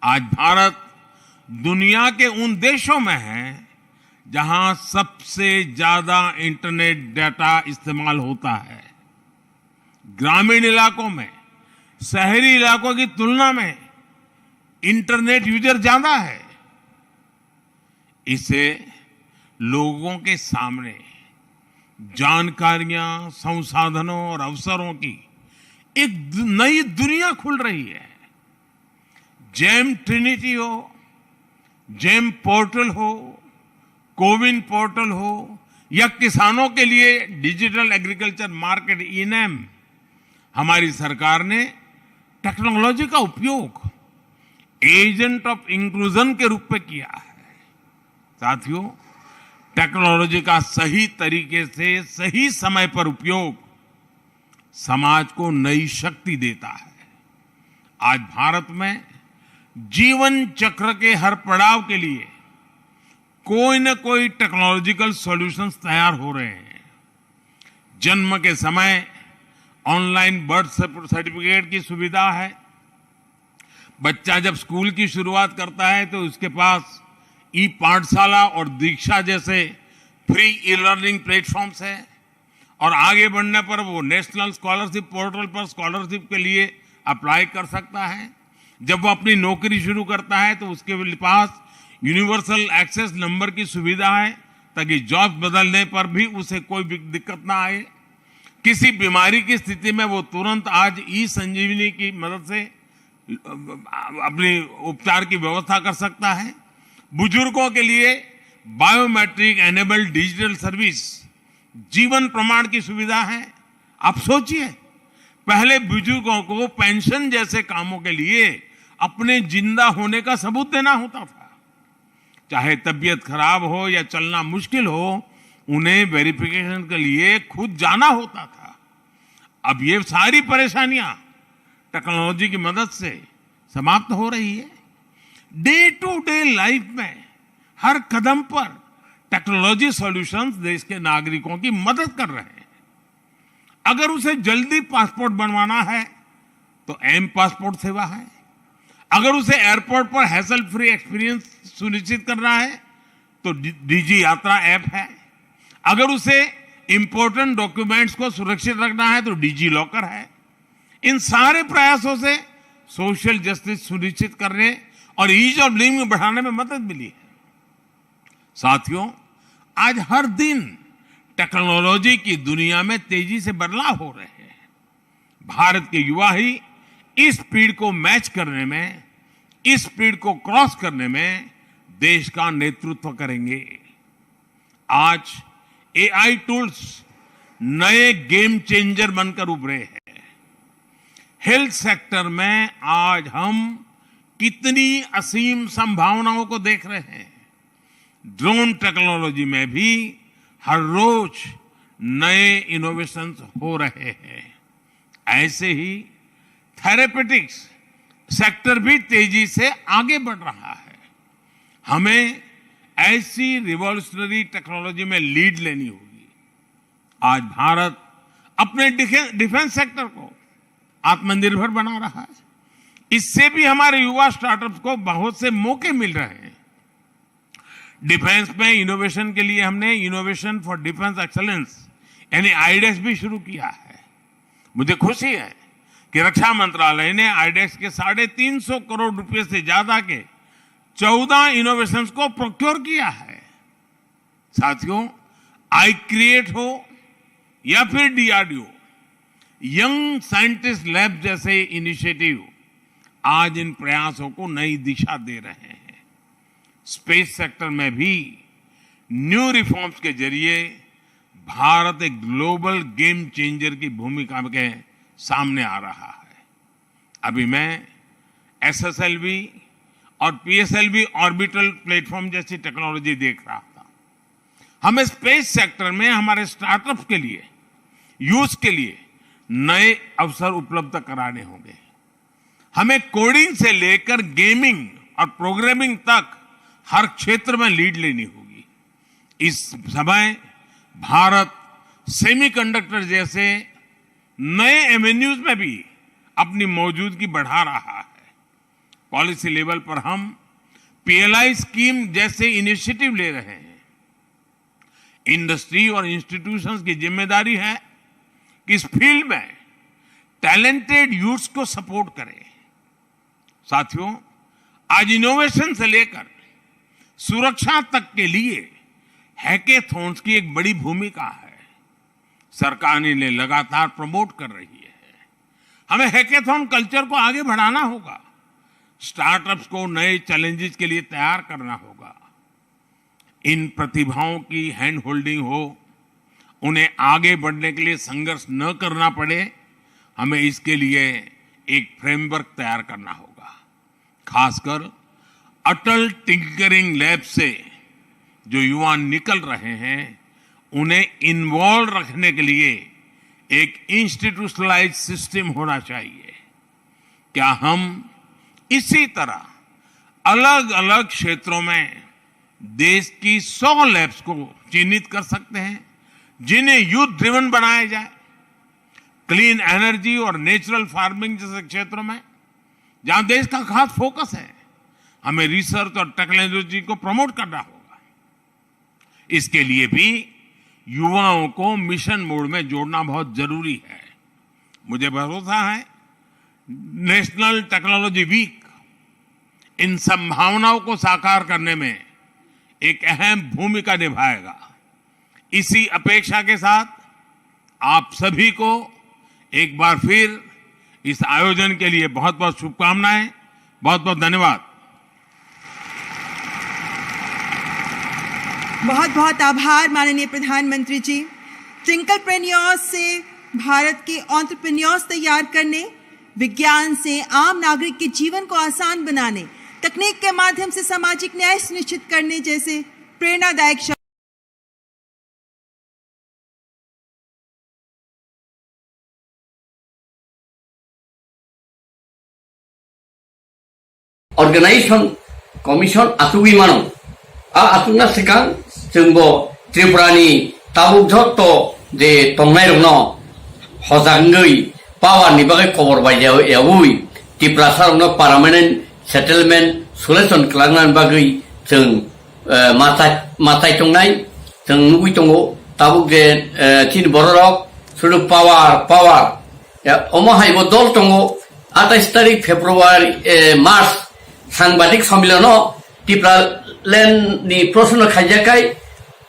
आज भारत दुनिया के उन देशों में है जहां सबसे ज्यादा इंटरनेट डाटा इस्तेमाल होता है। ग्रामीण इलाकों में शहरी इलाकों की तुलना में इंटरनेट यूजर ज्यादा है। इससे लोगों के सामने जानकारियां, संसाधनों और अवसरों की एक नई दुनिया खुल रही है। जेम ट्रिनिटी हो, जेम पोर्टल हो, कोविन पोर्टल हो या किसानों के लिए डिजिटल एग्रीकल्चर मार्केट इनेम, हमारी सरकार ने टेक्नोलॉजी का उपयोग एजेंट ऑफ इंक्लूजन के रूप में किया है। साथियों, टेक्नोलॉजी का सही तरीके से सही समय पर उपयोग समाज को नई शक्ति देता है। आज भारत में जीवन चक्र के हर पड़ाव के लिए कोई न कोई टेक्नोलॉजिकल सॉल्यूशंस तैयार हो रहे हैं। जन्म के समय ऑनलाइन बर्थ सर्टिफिकेट की सुविधा है। बच्चा जब स्कूल की शुरुआत करता है तो उसके पास ई पाठशाला और दीक्षा जैसे फ्री ई लर्निंग प्लेटफॉर्म्स है और आगे बढ़ने पर वो नेशनल स्कॉलरशिप पोर्टल पर स्कॉलरशिप के लिए अप्लाई कर सकता है। जब वो अपनी नौकरी शुरू करता है तो उसके पास यूनिवर्सल एक्सेस नंबर की सुविधा है ताकि जॉब बदलने पर भी उसे कोई दिक्कत ना आए। किसी बीमारी की स्थिति में वो तुरंत आज ई संजीवनी की मदद से अपनी उपचार की व्यवस्था कर सकता है। बुजुर्गों के लिए बायोमेट्रिक एनेबल्ड डिजिटल सर्विस, जीवन प्रमाण की सुविधा है। आप सोचिए, पहले बुजुर्गों को पेंशन जैसे कामों के लिए अपने जिंदा होने का सबूत देना होता था। चाहे तबीयत खराब हो या चलना मुश्किल हो, उन्हें वेरिफिकेशन के लिए खुद जाना होता था। अब ये सारी परेशानियां टेक्नोलॉजी की मदद से समाप्त हो रही है। डे टू डे लाइफ में हर कदम पर टेक्नोलॉजी सॉल्यूशंस देश के नागरिकों की मदद कर रहे हैं। अगर उसे जल्दी पासपोर्ट बनवाना है तो एम पासपोर्ट सेवा है। अगर उसे एयरपोर्ट पर हैसल फ्री एक्सपीरियंस सुनिश्चित करना है तो डीजी यात्रा ऐप है। अगर उसे इंपॉर्टेंट डॉक्यूमेंट्स को सुरक्षित रखना है तो डिजी लॉकर है। इन सारे प्रयासों से सोशल जस्टिस सुनिश्चित करने और ईज ऑफ लिविंग बढ़ाने में मदद मिली है। साथियों, आज हर दिन टेक्नोलॉजी की दुनिया में तेजी से बदलाव हो रहे हैं। भारत के युवा ही इस स्पीड को मैच करने में, इस स्पीड को क्रॉस करने में देश का नेतृत्व करेंगे। आज एआई टूल्स नए गेम चेंजर बनकर उभरे हैं। हेल्थ सेक्टर में आज हम कितनी असीम संभावनाओं को देख रहे हैं। ड्रोन टेक्नोलॉजी में भी हर रोज नए इनोवेशंस हो रहे हैं। ऐसे ही थेरेपेटिक्स सेक्टर भी तेजी से आगे बढ़ रहा है। हमें ऐसी रिवॉल्यूशनरी टेक्नोलॉजी में लीड लेनी होगी। आज भारत अपने डिफेंस सेक्टर को आत्मनिर्भर बना रहा है। इससे भी हमारे युवा स्टार्टअप्स को बहुत से मौके मिल रहे हैं। डिफेंस में इनोवेशन के लिए हमने इनोवेशन फॉर डिफेंस एक्सीलेंस यानी आईडेक्स भी शुरू किया है। मुझे खुशी है कि रक्षा मंत्रालय ने आईडेक्स के 350 करोड़ रुपए से ज्यादा के 14 इनोवेशंस को प्रोक्योर किया है। साथियों, आई क्रिएट हो या फिर डीआरडीओ, यंग साइंटिस्ट लैब जैसे इनिशिएटिव आज इन प्रयासों को नई दिशा दे रहे हैं। स्पेस सेक्टर में भी न्यू रिफॉर्म्स के जरिए भारत एक ग्लोबल गेम चेंजर की भूमिका के सामने आ रहा है। अभी मैं एसएसएलवी और पीएसएलवी ऑर्बिटल प्लेटफॉर्म जैसी टेक्नोलॉजी देख रहा था। हमें स्पेस सेक्टर में हमारे स्टार्टअप्स के लिए, यूज के लिए नए अवसर उपलब्ध कराने होंगे। हमें कोडिंग से लेकर गेमिंग और प्रोग्रामिंग तक हर क्षेत्र में लीड लेनी होगी। इस समय भारत सेमीकंडक्टर जैसे नए एवेन्यूज में भी अपनी मौजूदगी बढ़ा रहा है। पॉलिसी लेवल पर हम पीएलआई स्कीम जैसे इनिशिएटिव ले रहे हैं। इंडस्ट्री और इंस्टीट्यूशंस की जिम्मेदारी है कि इस फील्ड में टैलेंटेड यूथ्स को सपोर्ट करें। साथियों, आज इनोवेशन से लेकर सुरक्षा तक के लिए हैकेथॉन्स की एक बड़ी भूमिका है। सरकार इन्हें लगातार प्रमोट कर रही है। हमें हैकेथॉन कल्चर को आगे बढ़ाना होगा। स्टार्टअप्स को नए चैलेंजेस के लिए तैयार करना होगा। इन प्रतिभाओं की हैंड होल्डिंग हो, उन्हें आगे बढ़ने के लिए संघर्ष न करना पड़े, हमें इसके लिए एक फ्रेमवर्क तैयार करना होगा। खासकर अटल टिंकरिंग लैब से जो युवा निकल रहे हैं, उन्हें इन्वॉल्व रखने के लिए एक इंस्टीट्यूशनलाइज्ड सिस्टम होना चाहिए। क्या हम इसी तरह अलग अलग क्षेत्रों में देश की 100 लैब्स को चिन्हित कर सकते हैं जिन्हें यूथ ड्रिवन बनाया जाए? क्लीन एनर्जी और नेचुरल फार्मिंग जैसे क्षेत्रों में जहां देश का खास फोकस है, हमें रिसर्च और टेक्नोलॉजी को प्रमोट करना होगा। इसके लिए भी युवाओं को मिशन मोड में जोड़ना बहुत जरूरी है। मुझे भरोसा है नेशनल टेक्नोलॉजी वीक इन संभावनाओं को साकार करने में एक अहम भूमिका निभाएगा। इसी अपेक्षा के साथ आप सभी को एक बार फिर इस आयोजन के लिए बहुत बहुत शुभकामनाएं, बहुत बहुत धन्यवाद। बहुत बहुत आभार माननीय प्रधानमंत्री जी। ट्विंकलप्रेन्योर्स से भारत के एंटरप्रेन्योर्स तैयार करने, विज्ञान से आम नागरिक के जीवन को आसान बनाने, तकनीक के माध्यम से सामाजिक न्याय सुनिश्चित करने जैसे प्रेरणादायक Organization Commission Atuwi Mano Atuna Sekan Jumbo Triprani Tabuk Jotto de Tongnai Rungno Hozangui Power Nibagai Kobor by Yawui Tiprasar no Permanent Settlement Solution Klangan Bagui Jung Matai Tongnai Jung Nui Tongo tabuk de tin borok sulu power omo haibo dol tongo 28 tarik February March সাংবাদিক সম্মেলনো টিপ্রালেন ni প্রশ্ন খাইজাকাই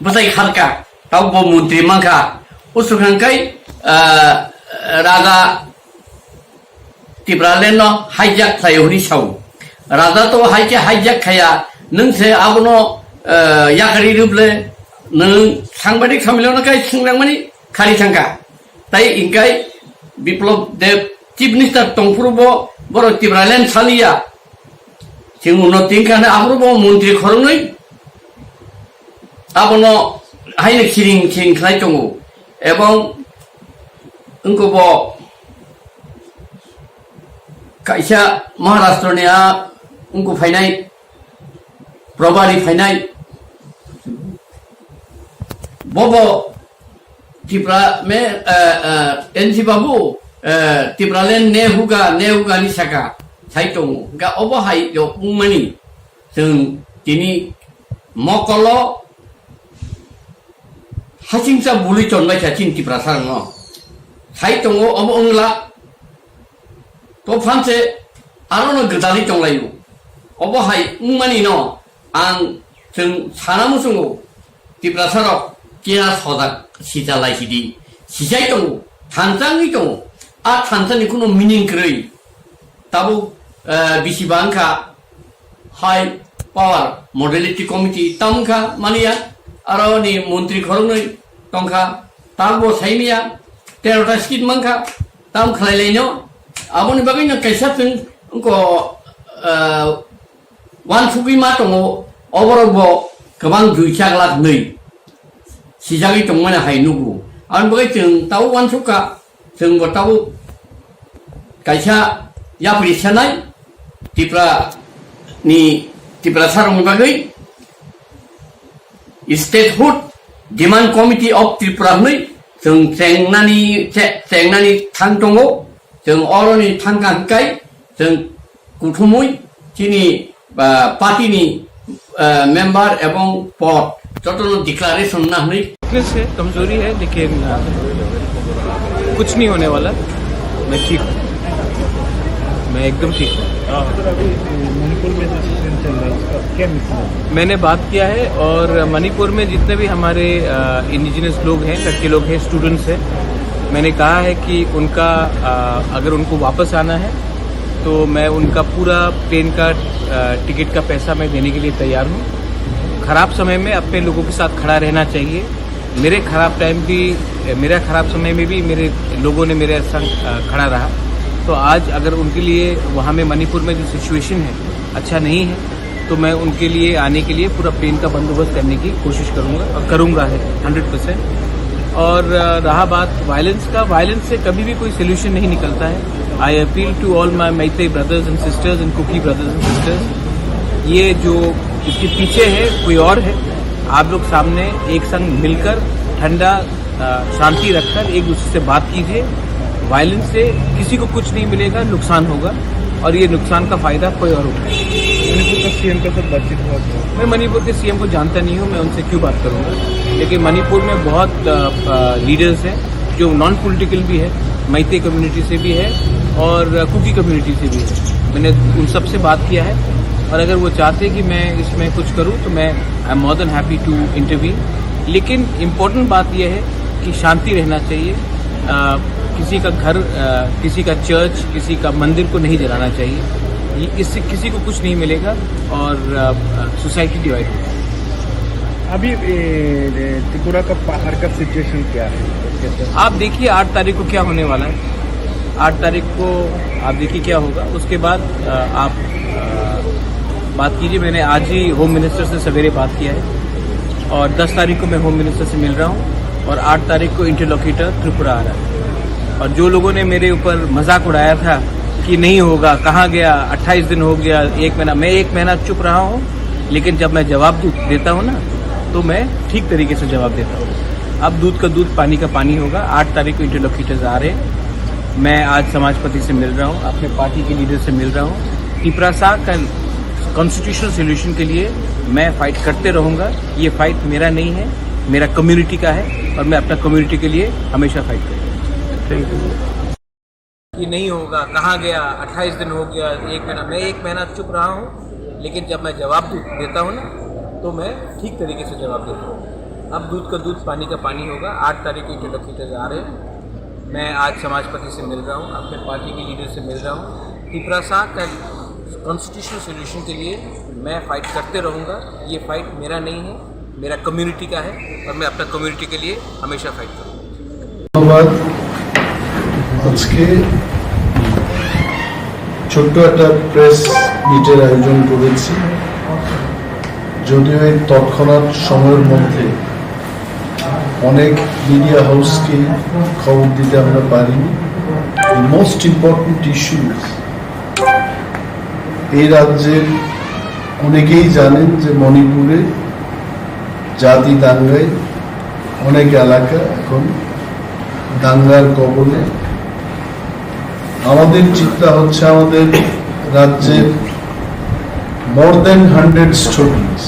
বসাই খালকা তাও মন্ত্রী মাংখা উসুখানকাই রাজা টিপ্রালেন hijack খাইহনি Sau রাজা তো hijack খায়া नोंसे आबनो याखारि रुबले नों सांबादिक सम्मेलन काई सिंलांमानि खारि थांका ताई इंकाय बिप्लब देव चिफ मिनिस्टार तंफुरबो बर टिप्रालेन सालिया जों उन्नतिंखाने आबो मन्त्रि खरंनै आबनो हायनो खिरिं खालाय दङ एबं उनखौबो कायसा महाराष्ट्रनिया उनको फाइनाय प्रभारी फाइनाय बोबो टिप्रा में एनसी बाबू टिप्रालेन ने हुगा नि साका साइटों गा ओबो हाय जो उमनि जों दिनि मकलो हासिंसा बुलि चनबाय थाथिन टिप्रा सारङ साइटों ओबो उंला तो फानसे आरोनो गदालि दंलायो ओबो हाय उमनि न आं जों साना मुसुङो टिप्रासाराव केरा सदा सिजालायसिदि सिजाय दङ थानजाङै दङ आ थानजानि कुनो मिनिं गरै ताबो बिसिबांखा हाई पावर मडेलिटी कमिटी तामखा मानिया आरो नि मन्त्रि खरंनै तंखा ताबो साइमिया 13टा स्किट मंखा ताम खलायलायनो आबोनि बागैनो कैसा जों उनको वान सुगि मा दङ अबरबो गोबां 2 लाख नै सिजागै दंमोन हाय नुगु आं बगै जों ताव वान सुका जों बताव कैसा या परिसनाय टिप्रा सारंनि बागै statehood demand committee of Tripura नै जों चेंनानि थां दङ जों अरनि थांगांकाय जों गुथुमै जिनि पार्टीनि मेंबर एवं पद टोटल डिक्लेरेशन ना हमें वीकनेस है, कमजोरी है, लेकिन कुछ नहीं होने वाला। मैं ठीक हूँ, मैं एकदम ठीक हूँ। मणिपुर में जो सिस्टम चल रहा है उसका क्या मिसमैच? मैंने बात किया है और मणिपुर में जितने भी हमारे इंडिजिनस लोग हैं, लड़के लोग हैं, स्टूडेंट्स हैं, मैंने कहा है कि उनका अगर उनको वापस आना है तो मैं उनका पूरा प्लेन का टिकट का पैसा मैं देने के लिए तैयार हूँ। खराब समय में अपने लोगों के साथ खड़ा रहना चाहिए। मेरा खराब समय में भी मेरे लोगों ने मेरे संग खड़ा रहा। तो आज अगर उनके लिए वहाँ में मणिपुर में जो सिचुएशन है अच्छा नहीं है तो मैं उनके लिए आने के लिए पूरा प्लेन का बंदोबस्त करने की कोशिश करूँगा और करूँगा है 100%। और रहा बात वायलेंस का, वायलेंस से कभी भी कोई सोल्यूशन नहीं निकलता है। I appeal to all my Meitei brothers and sisters and Kuki brothers and sisters, ये जो इसके पीछे है कोई और है। आप लोग सामने एक संग मिलकर ठंडा शांति रखकर एक दूसरे से बात कीजिए। वायलेंस से किसी को कुछ नहीं मिलेगा, नुकसान होगा और ये नुकसान का फायदा कोई और उठाएगा। मणिपुर का सीएम के साथ बातचीत हुआ? मैं मणिपुर के सीएम को जानता नहीं हूँ, मैं उनसे क्यों बात करूँगा। लेकिन मणिपुर में बहुत लीडर्स हैं जो नॉन पॉलिटिकल भी है, मैते कम्युनिटी से भी है और कुकी कम्युनिटी से भी है। मैंने उन सब से बात किया है और अगर वो चाहते हैं कि मैं इसमें कुछ करूँ तो मैं I am more than happy to interview. लेकिन इम्पोर्टेंट बात यह है कि शांति रहना चाहिए। किसी का घर, किसी का चर्च, किसी का मंदिर को नहीं जलाना चाहिए। इससे किसी को कुछ नहीं मिलेगा और सोसाइटी डिवाइड होगी। अभी त्रिपुरा का बाहर का सिचुएशन क्या है? आप देखिए 8 तारीख को क्या होने वाला है। 8 तारीख को आप देखिए क्या होगा, उसके बाद आप बात कीजिए। मैंने आज ही होम मिनिस्टर से सवेरे बात किया है और 10 तारीख को मैं होम मिनिस्टर से मिल रहा हूँ और 8 तारीख को इंटरलोकेटर त्रिपुरा आ रहा है। और जो लोगों ने मेरे ऊपर मजाक उड़ाया था कि नहीं होगा, कहाँ गया, 28 दिन हो गया, 1 महीना, मैं 1 महीना चुप रहा हूँ। लेकिन जब मैं जवाब देता हूँ ना तो मैं ठीक तरीके से जवाब देता हूँ। अब दूध का दूध, पानी का पानी होगा। 8 तारीख को इंटरलोकेटर्स आ रहे हैं। मैं आज समाजपति से मिल रहा हूँ, अपने पार्टी के लीडर से मिल रहा हूँ। टिप्रासा का कॉन्स्टिट्यूशनल सोल्यूशन के लिए मैं फाइट करते रहूँगा। ये फाइट मेरा नहीं है, मेरा कम्युनिटी का है और मैं अपना कम्युनिटी के लिए हमेशा फाइट करूँगा। कि नहीं होगा, कहाँ गया, 28 दिन हो गया, 1 महीना, मैं 1 महीना चुप रहा हूँ, लेकिन जब मैं जवाब देता हूँ ना तो मैं ठीक तरीके से जवाब देता हूँ। अब दूध का दूध पानी का पानी होगा। 8 तारीख को इंटरलॉक्यूटर्स आ रहे हैं। मैं आज समाजपति से मिल रहा हूँ, अपने पार्टी के लीडर से मिल रहा हूँ। त्रिपुरा साह का कॉन्स्टिट्यूशनल सोल्यूशन के लिए मैं फाइट करते रहूँगा। ये फाइट मेरा नहीं है, मेरा कम्युनिटी का है और मैं अपना कम्युनिटी के लिए हमेशा फाइट करूँगा। धन्यवाद। আজকে ছোট্ট একটা প্রেস মিটের আয়োজন করেছি, যদিও এই তৎক্ষণাৎ সময়ের মধ্যে অনেক মিডিয়া হাউসকে খবর দিতে আমরা পারিনি। মোস্ট ইম্পর্টেন্ট ইস্যু এই রাজ্যের অনেকেই জানেন যে মণিপুরে জাতি দাঙ্গায় অনেক এলাকা এখন দাঙ্গার কবলে। আমাদের চিন্তা হচ্ছে আমাদের রাজ্যের more than 100 students,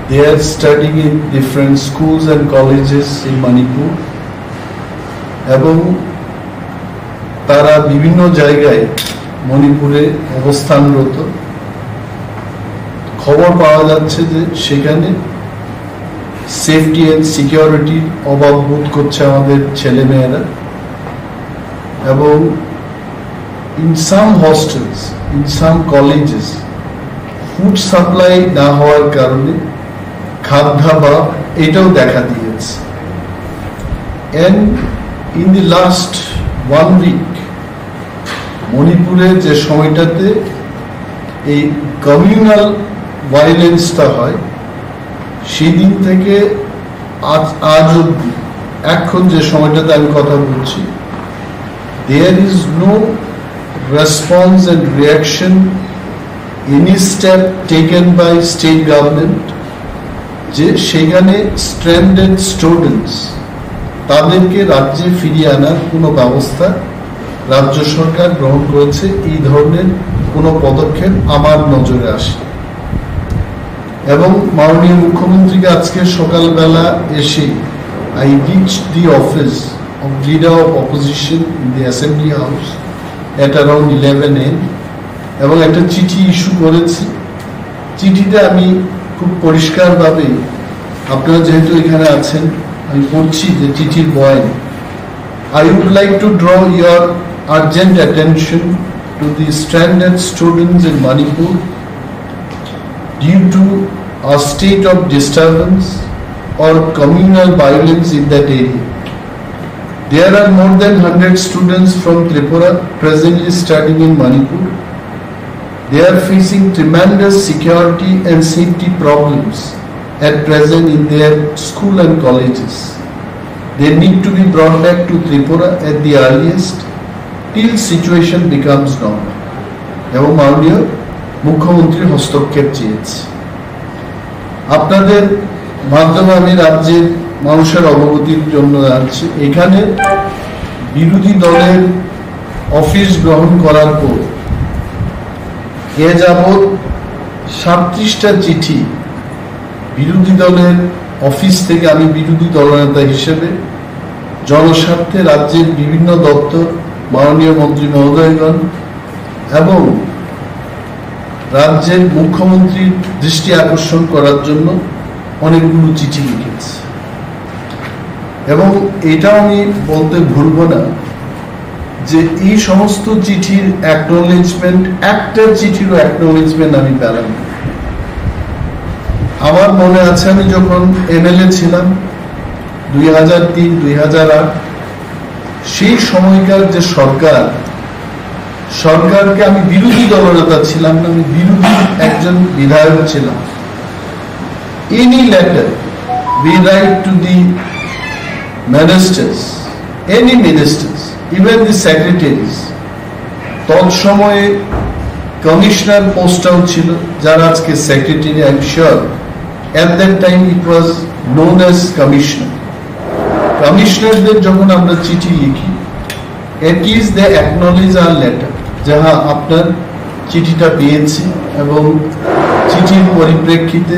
they are studying in different schools and colleges in Manipur এবং তারা বিভিন্ন জায়গায় মণিপুরে অবস্থানরত। খবর পাওয়া যাচ্ছে যে সেখানে সেফটি এন্ড সিকিউরিটির অভাব বোধ করছে আমাদের ছেলেমেয়েরা এবং in some hostels, in some colleges, food supply না হওয়ার কারণে খাদ্যাভাব এটাও দেখা দিয়েছে। and in the last 1 week মণিপুরে যে সময়টাতে এই কমিউনাল ভায়োলেন্সটা হয় সেদিন থেকে আজ অব্দি এখন যে সময়টাতে আমি কথা বলছি, there is no response and reaction, any step taken by state government যে সেখানে stranded students তাদেরকে রাজ্যে ফিরিয়ে আনার কোনো ব্যবস্থা রাজ্য সরকার গ্রহণ করেছে। এই ধরনের কোনো পদক্ষেপ আমার নজরে আসে এবং মাননীয় মুখ্যমন্ত্রীকে আজকে সকালবেলা এসে I reached the office of leader of opposition in the assembly house at around 11 AM এবং একটা চিঠি ইস্যু করেছি। চিঠিতে আমি খুব পরিষ্কারভাবে, আপনারা যেহেতু এখানে আছেন আমি পড়ছি যে চিঠির বয়ান। I would like to draw your urgent attention to the stranded students in Manipur due to a state of disturbance or communal violence in that area. There are more than 100 students from Tripura presently studying in Manipur. They are facing tremendous security and safety problems at present in their school and colleges. They need to be brought back to Tripura at the earliest till situation becomes normal. এবং মাননীয় মুখ্যমন্ত্রী হস্তক্ষেপ চেয়েছে। আপনাদের মাধ্যমে আমি রাজ্যের মানুষের অবগতির জন্য যাচ্ছি। এখানে বিরোধী দলের অফিস গ্রহণ করার পর এ যাবৎ 37টা চিঠি বিরোধী দলের অফিস থেকে আমি বিরোধী দলনেতা হিসেবে জনস্বার্থে রাজ্যের বিভিন্ন দপ্তর, মাননীয় মন্ত্রী মহোদয়গণ এবং রাজ্যের মুখ্যমন্ত্রীর দৃষ্টি আকর্ষণ করার জন্য অনেকগুলো চিঠি লিখেছে এবং এটাও আমি বলতে ভুলব না যে এই সমস্ত চিঠির অ্যাকনোলেজমেন্ট, একটা চিঠিরও অ্যাকনোলেজমেন্ট আমি পেলাম। আমার মনে আছে আমি যখন এমএলএ ছিলাম 2003-2008, সেই সময়কার যে সরকারকে আমি বিরোধী দলনেতা ছিলাম না, আমি বিরোধী একজন বিধায়ক ছিলাম। Any letter we write to the ministers, any ministers, even the secretaries, তৎসময়ে কমিশনার পোস্টও ছিল যারা আজকে secretary. I am sure at that time it was known as commissioner. কমিশনারদের যখন আমরা চিঠি লিখি, at least they acknowledge our letter, যাহা আপনার চিঠিটা পেয়েছি এবং চিঠির পরিপ্রেক্ষিতে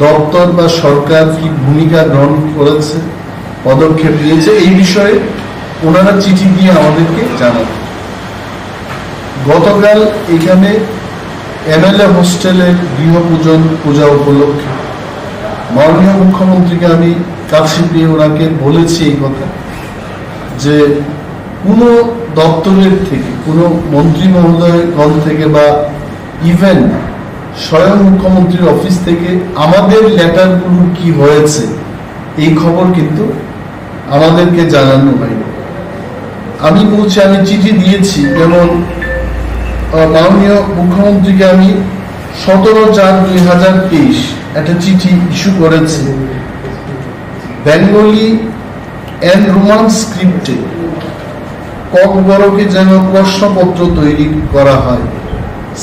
দপ্তর বা সরকার কি ভূমিকা গ্রহণ করেছে, পদক্ষেপ নিয়েছে, এই বিষয়ে ওনারা চিঠি দিয়ে আমাদেরকে জানান। গতকাল এখানে এমএলএ হোস্টেলের গৃহপূজন পূজা উপলক্ষে মাননীয় মুখ্যমন্ত্রীকে আমি কাছে পেয়ে ওনাকে বলেছি এই কথা, যে কোনো দপ্তরের থেকে, কোনো মন্ত্রী মহোদয়গণ থেকে বা ইভেন স্বয়ং মুখ্যমন্ত্রীর অফিস থেকে আমাদের লেটারগুলো কি হয়েছে এই খবর কিন্তু আমাদেরকে জানানো হয়নি। আমি বলছি, আমি চিঠি দিয়েছি, যেমন মাননীয় মুখ্যমন্ত্রীকে আমি 17/4/2023 একটা চিঠি ইস্যু করেছি বেঙ্গলি এন্ড রোমান স্ক্রিপ্টে ককবরকে যেন প্রশ্নপত্র তৈরি করা হয়।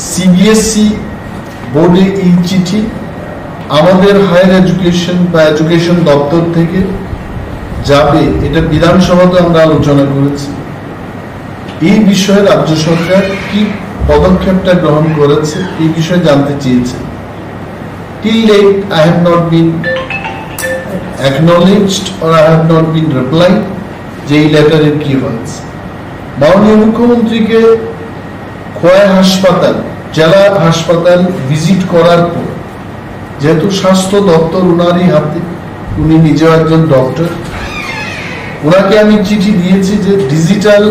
সিবিএসই বোর্ডে এই চিঠি আমাদের হায়ার এডুকেশন বা এডুকেশন দপ্তর থেকে যাবে, এটা বিধানসভাতে আমরা আলোচনা করেছি। এই বিষয়ে রাজ্য সরকার কি পদক্ষেপটা গ্রহণ করেছে এই বিষয়ে জানতে চেয়েছে। Till date, I have not been acknowledged or I have not been replied যে এই লেটারের কি হয়েছে। মাননীয় মুখ্যমন্ত্রীকে খোয়াই হাসপাতাল, জেলা হাসপাতাল ভিজিট করার পর, যেহেতু স্বাস্থ্য দপ্তর উনারই হাতে, উনি নিজেও একজন ডক্টর, ওনাকে আমি চিঠি দিয়েছি যে ডিজিটাল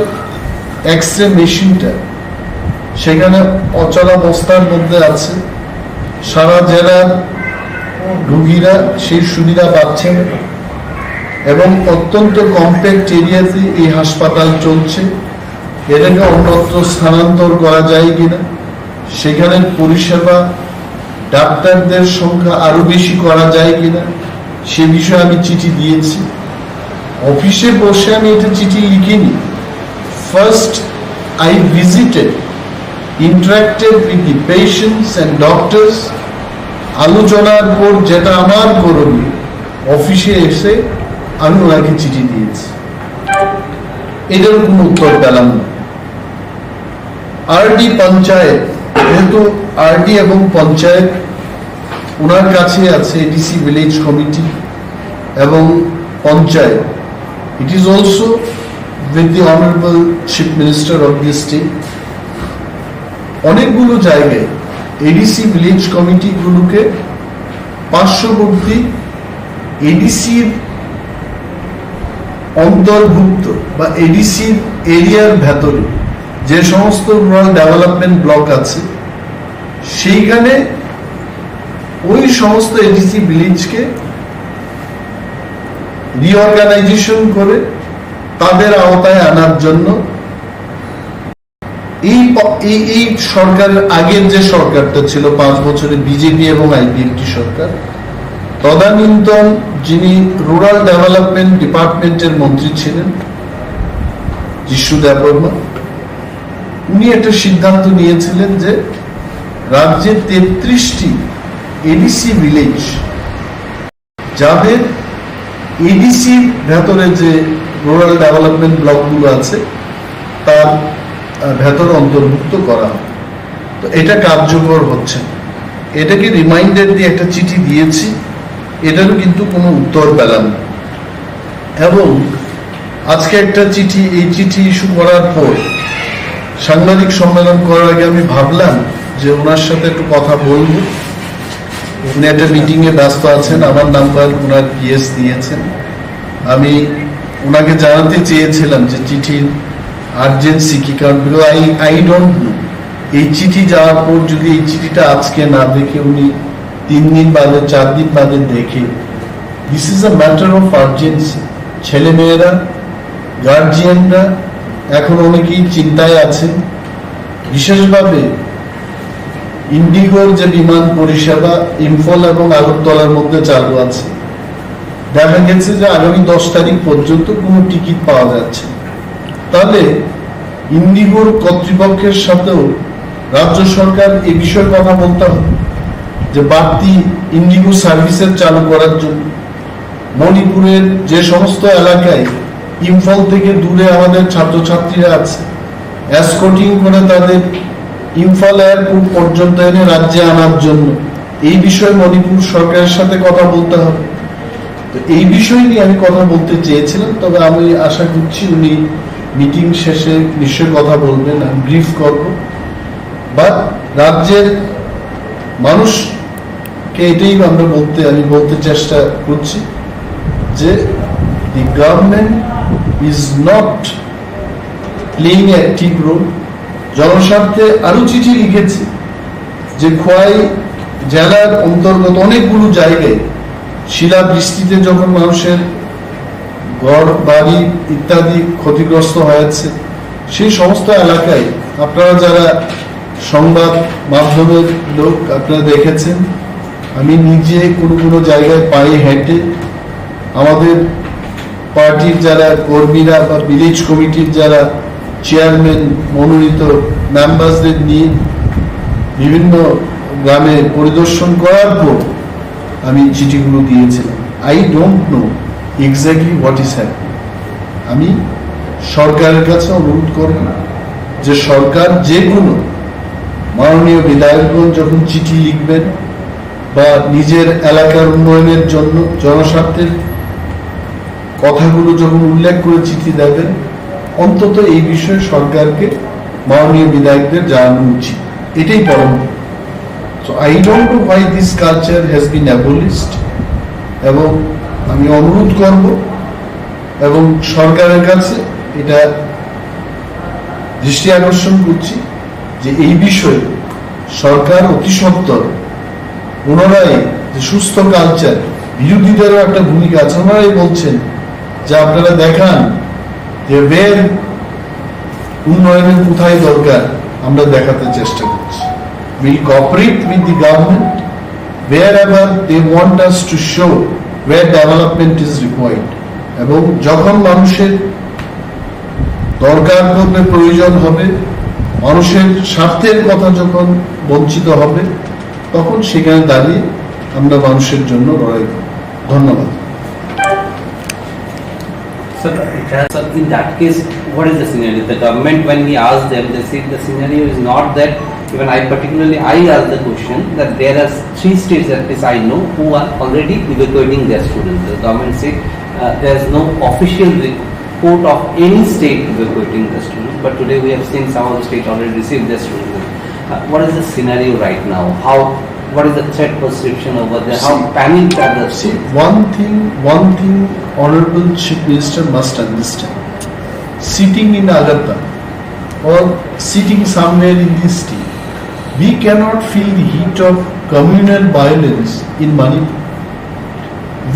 এক্স-রে মেশিনটা সেখানে অচলাবস্থার মধ্যে আছে, সারা জেলার রোগীরা সেই সুবিধা পাচ্ছেন এবং অত্যন্ত কম্প্যাক্ট এরিয়াতে এই হাসপাতাল চলছে। এটাকে অন্যত্র স্থানান্তর করা যায় কিনা, সেখানে পরিষেবা ডাক্তারদের সংখ্যা আরো বেশি করা যায় কিনা, সে বিষয়ে আমি চিঠি দিয়েছি। অফিসে বসে আমি এটা চিঠি লিখিনি। First I visited, interacted with the patients and doctors, আলোচনার পর যেটা আমার করণীয় অফিসে এসে আমি ওনাকে চিঠি দিয়েছি। এটার কোনো উত্তর পেলাম না। আরডি পঞ্চায়েত, যেহেতু আরডি এবং পঞ্চায়েত ওনার কাছে আছে, এডিসি ভিলেজ কমিটি এবং panchayat, it is also with the honorable chief minister of the state। অনেকগুলো জায়গায় এডিসি ভিলেজ কমিটি গুলোকে পার্শ্ববর্তী এডিসির অন্তর্ভুক্ত বা এডিসির এরিয়ার ভেতরে যে সমস্ত রুরাল ডেভেলপমেন্ট ব্লক আছে, সেইখানে ওই সমস্ত এডিসি ভিলেজকে রিঅর্গানাইজেশন করে তাদের আওতায় আনার জন্য এই সরকারের আগের যে সরকারটা ছিল 5 বছরে বিজেপি এবং আইপিএফটি সরকার, তদানীন্তন যিনি রুরাল ডেভেলপমেন্ট ডিপার্টমেন্টের মন্ত্রী ছিলেন দেববর্মা, উনি একটা সিদ্ধান্ত নিয়েছিলেন যে রাজ্যে 33টি এডিসি ভিলেজ, যাদের এডিসির ভেতরে যে রুরাল ডেভেলপমেন্ট ব্লকগুলো আছে তার ভেতরে অন্তর্ভুক্ত করা হয়। তো এটা কার্যকর হচ্ছে। এটাকে রিমাইন্ডার দিয়ে একটা চিঠি দিয়েছি, এটারও কিন্তু কোনো উত্তর পেলাম না। এবং আজকে একটা চিঠি, এই চিঠি ইস্যু করার পর সাংবাদিক সম্মেলন করার আগে আমি ভাবলাম যে ওনার সাথে একটু কথা বলবো। উনি একটা মিটিংয়ে ব্যস্ত আছেন, আমার নাম্বার ওনার পিএস দিয়েছেন। আমি ওনাকে জানাতে চেয়েছিলাম যে চিঠির আর্জেন্সি কি, কারণ আই ডোন্ট নো এই চিঠি যাওয়ার পর যদি এই চিঠিটা আজকে না দেখে উনি 3 দিন বাদে 4 দিন বাদে দেখে, this is a matter of urgency. ছেলেমেয়েরা, গার্জিয়ানরা এখন অনেকেই চিন্তায় আছেন, বিশেষভাবে ইন্ডিগোর যে বিমান পরিষেবা ইম্ফল এবং আগরতলার মধ্যে চালু আছে, দেখা গেছে যে আগামী 10 তারিখ পর্যন্ত কোনো টিকিট পাওয়া যাচ্ছে। তাহলে ইন্ডিগোর কর্তৃপক্ষের সাথেও রাজ্য সরকার এই বিষয়ে কথা বলতে হবে যে বাড়তি ইন্ডিগো সার্ভিসের চালু করার জন্য। মণিপুরের যে সমস্ত এলাকায় ইম্ফল থেকে দূরে আমাদের ছাত্রছাত্রীরা আছে, এসকর্টিং করে তাদের ইম্ফল এয়ারপোর্ট পর্যন্ত এনে রাজ্যে আনার জন্য এই বিষয়ে মণিপুর সরকারের সাথে কথা বলতে হবে। তো এই বিষয় নিয়ে আমি কথা বলতে চেয়েছিলাম, তবে আমি আশা করছি উনি মিটিং শেষে নিশ্চয় কথা বলবেন, আমি ব্রিফ করব। বাট রাজ্যের মানুষকে এটাই আমি বলতে চেষ্টা করছি যে the government is not playing an active role. জনস্বার্থে আরো চিঠি লিখেছে যে খোয়াই জেলার অন্তর্গত অনেকগুলো জায়গায় শিলাবৃষ্টিতে যখন মানুষের ঘর বাড়ি ইত্যাদি ক্ষতিগ্রস্ত হয়েছে, সেই সমস্ত এলাকায় আপনারা যারা সংবাদ মাধ্যমের লোক আপনারা দেখেছেন, আমি নিজে কোনো জায়গায় পায়ে হেঁটে আমাদের পার্টির যারা কর্মীরা বা ভিলেজ কমিটির যারা চেয়ারম্যান মনোনীত মেম্বারসদের নিয়ে বিভিন্ন গ্রামে পরিদর্শন করার পর আমি চিঠিগুলো দিয়েছিলাম। I don't know exactly what is happening. আমি সরকারের কাছে অনুরোধ করব যে সরকার যে কোনো মাননীয় বিধায়কগণ যখন চিঠি লিখবেন বা নিজের এলাকার উন্নয়নের জন্য জনস্বার্থের কথাগুলো যখন উল্লেখ করে চিঠি দেবেন, অন্তত এই বিষয়ে সরকারকে মাননীয় বিধায়কদের জানানো উচিত, এটাই পরম। So I don't know why this culture has been abolished, এবং আমি অনুরোধ করব এবং সরকারের কাছে এটা দৃষ্টি আকর্ষণ করছি যে এই বিষয়ে সরকার অতি সত্বর পুনরায় যে সুস্থ কালচার, বিরোধীদেরও একটা ভূমিকা আছে, ওনারাই বলছেন যে আপনারা দেখান যে বের উন্নয়নের কোথায় দরকার, আমরা দেখাতে চেষ্টা করছি। We'll cooperate with the government wherever they want us to show where development is required, এবং যখন মানুষের দরকার পড়বে, প্রয়োজন হবে, মানুষের স্বার্থের কথা যখন বঞ্চিত হবে, তখন সেখানে দাঁড়িয়ে আমরা মানুষের জন্য লড়াই করব। ধন্যবাদ। Sir, in that case, what is the scenario? The government, when we asked them, they said the scenario is not that. Even I asked the question that there are 3 states at least I know who are already evacuating their students. The government said there is no official report of any state evacuating the students, but today we have seen some of the states already received their students. What is the scenario right now? What is the threat perception over there? How panicked are the states? One thing Honorable Chief Minister must understand. Sitting in Agartala or sitting somewhere in this state, we cannot feel the heat of communal violence in Manipur.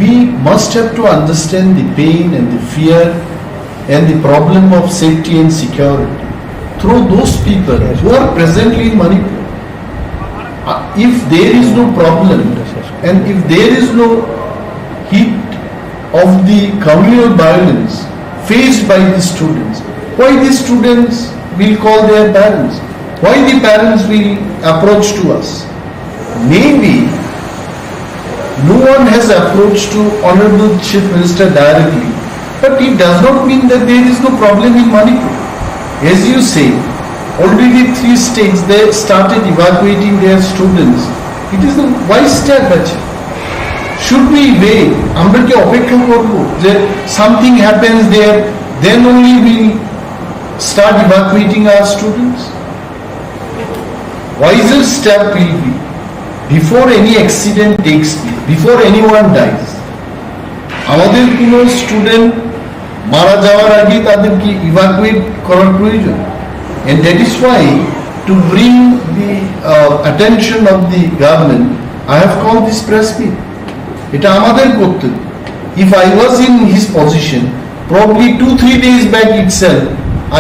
We must have to understand the pain and the fear and the problem of safety and security through those people who are presently in Manipur. If there is no problem and if there is no heat of the communal violence faced by the students, why the students will call their parents? Why the parents will approach to us? Maybe no one has approached to Honorable Chief Minister directly, but it does not mean that there is no problem in Manipur. As you say, already 3 states they started evacuating their students. It is the wise step. Should we wait? আমরা কি অপেক্ষা করব যে something happens there, then only we start evacuating our students? Wiser step will be before any accident takes place, before anyone dies. আমাদের কোনো student মারা যাওয়ার আগে তাদেরকে ইভাকুয়েট করার প্রয়োজন। And that is why, to bring the attention of the government, I have called this press meet. এটা আমাদের করতে। If I was in his position, probably 2-3 days back itself,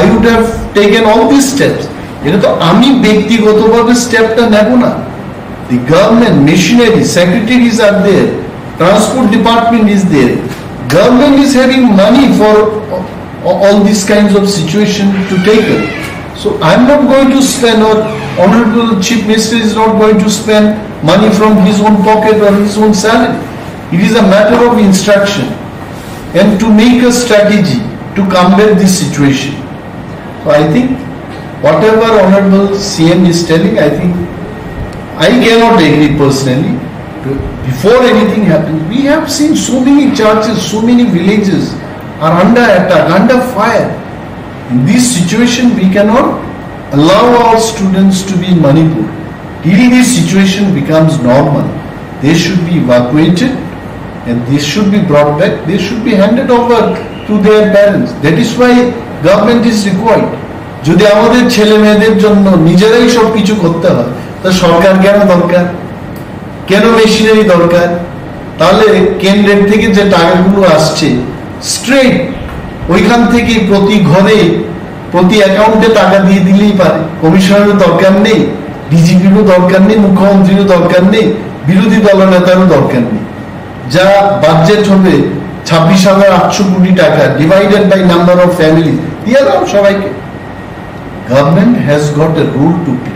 I would have taken all these steps. এটা তো আমি ব্যক্তিগতভাবে স্টেপটা নেব না। The government machinery, secretaries are there, transport department is there, government is having money for all these kinds of situation to take it. So I'm not going to spend, or Honorable Chief Minister is not going to spend money from his own pocket or his own salary. It is a matter of instruction and to make a strategy to combat this situation. So I think whatever Honorable CM is telling, I think I cannot agree personally. Before anything happens, we have seen so many churches, so many villages are under attack, under fire. In this situation, we cannot allow our students to be in Manipur. Till this situation becomes normal, they should be evacuated and they should be brought back. They should be handed over to their parents. That is why government is required. যদি আমাদের ছেলে মেয়েদের জন্য নিজেরাই সব কিছু করতে হয়, তা সরকার কেন দরকার, কেন মেশিনারি দরকার? তাহলে কেন্দ্রের থেকে যে টাকাগুলো আসছে স্ট্রেট ওইখান থেকে প্রতি ঘরে প্রতি অ্যাকাউন্টে টাকা দিয়ে দিলেই পারে। কমিশনারও দরকার নেই, ডিজিপিরও দরকার নেই, মুখ্যমন্ত্রীরও দরকার নেই, বিরোধী দলনেতারও দরকার নেই। যা বাজেট হবে 26,800 কোটি টাকা divided by number of family দিয়ে দাও সবাইকে। Government has got a role to play.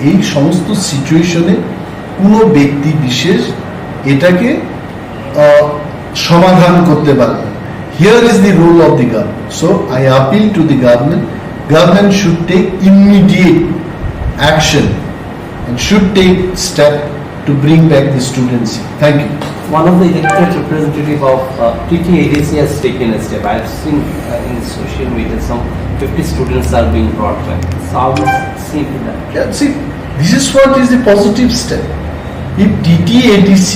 এই সমস্ত সিচুয়েশনে কোনো ব্যক্তি বিশেষ এটাকে সমাধান করতে পারবে না। Here is the role of the government. So I appeal to the government. Government should take immediate action and should take step to bring back the students. Thank you. One of the elected representative of TTADC has taken a step. I have seen in social media some 50 students are being brought back. So how do you see that? Yeah, see, this is what is the positive step. If TTADC,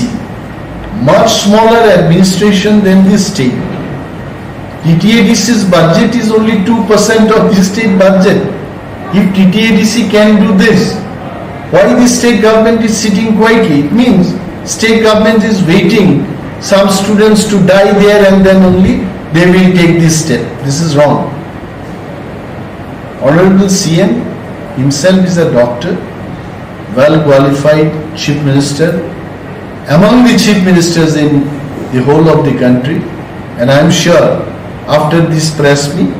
much smaller administration than the state, TTADC's budget is only 2% of the state budget. If TTADC can do this, why the state government is sitting quietly? It means state government is waiting some students to die there and then only they will take this step. This is wrong. Honorable CM himself is a doctor, well qualified chief minister, among the chief ministers in the whole of the country, and I am sure after this press meet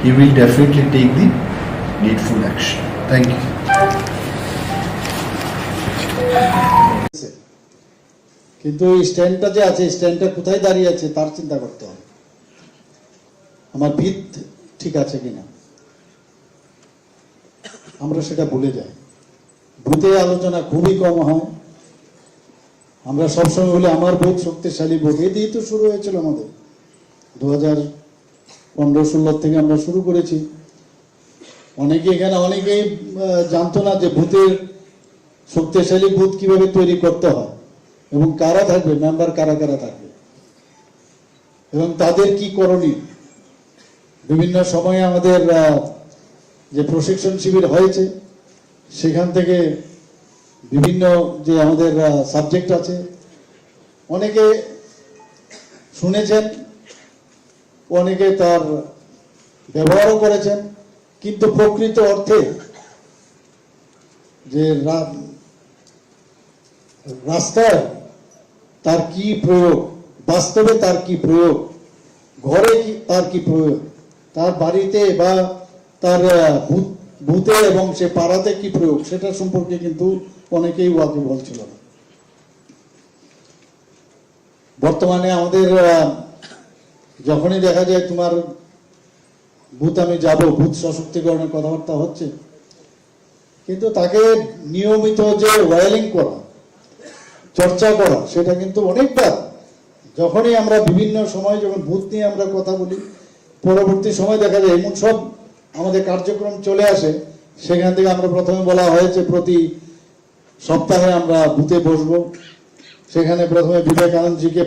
he will definitely take the needful action. Thank you. কিন্তু এই স্ট্যান্ডটা যে আছে, স্ট্যান্ডটা কোথায় দাঁড়িয়ে আছে তার চিন্তা করতে হবে। আমার ভিত ঠিক আছে কিনা, আমরা সেটা ভুলে যাই। ভূতে আলোচনা খুবই কম হয়। আমরা সবসময় বলি আমার ভূত শক্তিশালী ভূত, এই দিয়েই তো শুরু হয়েছিল আমাদের 2015-16 থেকে আমরা শুরু করেছি। অনেকে এখানে অনেকেই জানতো না যে ভূতের শক্তিশালী ভূত কিভাবে তৈরি করতে হয় এবং কারা থাকবে, মেম্বার কারা কারা থাকবে এবং তাদের কি করণীয়। বিভিন্ন সময়ে আমাদের যে প্রশিক্ষণ শিবির হয়েছে সেখান থেকে বিভিন্ন যে আমাদের সাবজেক্ট আছে অনেকে শুনেছেন, অনেকে তার ব্যবহারও করেছেন, কিন্তু প্রকৃত অর্থে যে রাস্তায় তার কি প্রয়োগ, বাস্তবে তার কি প্রয়োগ, ঘরে তার কি প্রয়োগ, তার বাড়িতে বা তার ভূতে এবং সে পাড়াতে কি প্রয়োগ, সেটা সম্পর্কে কিন্তু অনেকেই ওয়াকে বলছিল না। বর্তমানে আমাদের যখনই দেখা যায় তোমার ভূত আমি যাব, ভূত সশক্তিকরণের কথাবার্তা হচ্ছে, কিন্তু তাকে নিয়মিত যে ওয়াইলিং করা, চর্চা করা, সেটা কিন্তু অনেকবার যখনই আমরা বিভিন্ন সময় যখন ভূত নিয়ে আমরা কথা বলি, পরবর্তী সময় দেখা যায় এমন সব আমাদের কার্যক্রম চলে আসে, সেখান থেকে আমরা প্রথমে বলা হয়েছে প্রতি সপ্তাহে আমরা ভূতে বসবো, সেখানে প্রথমে বিবেকানন্দজিকে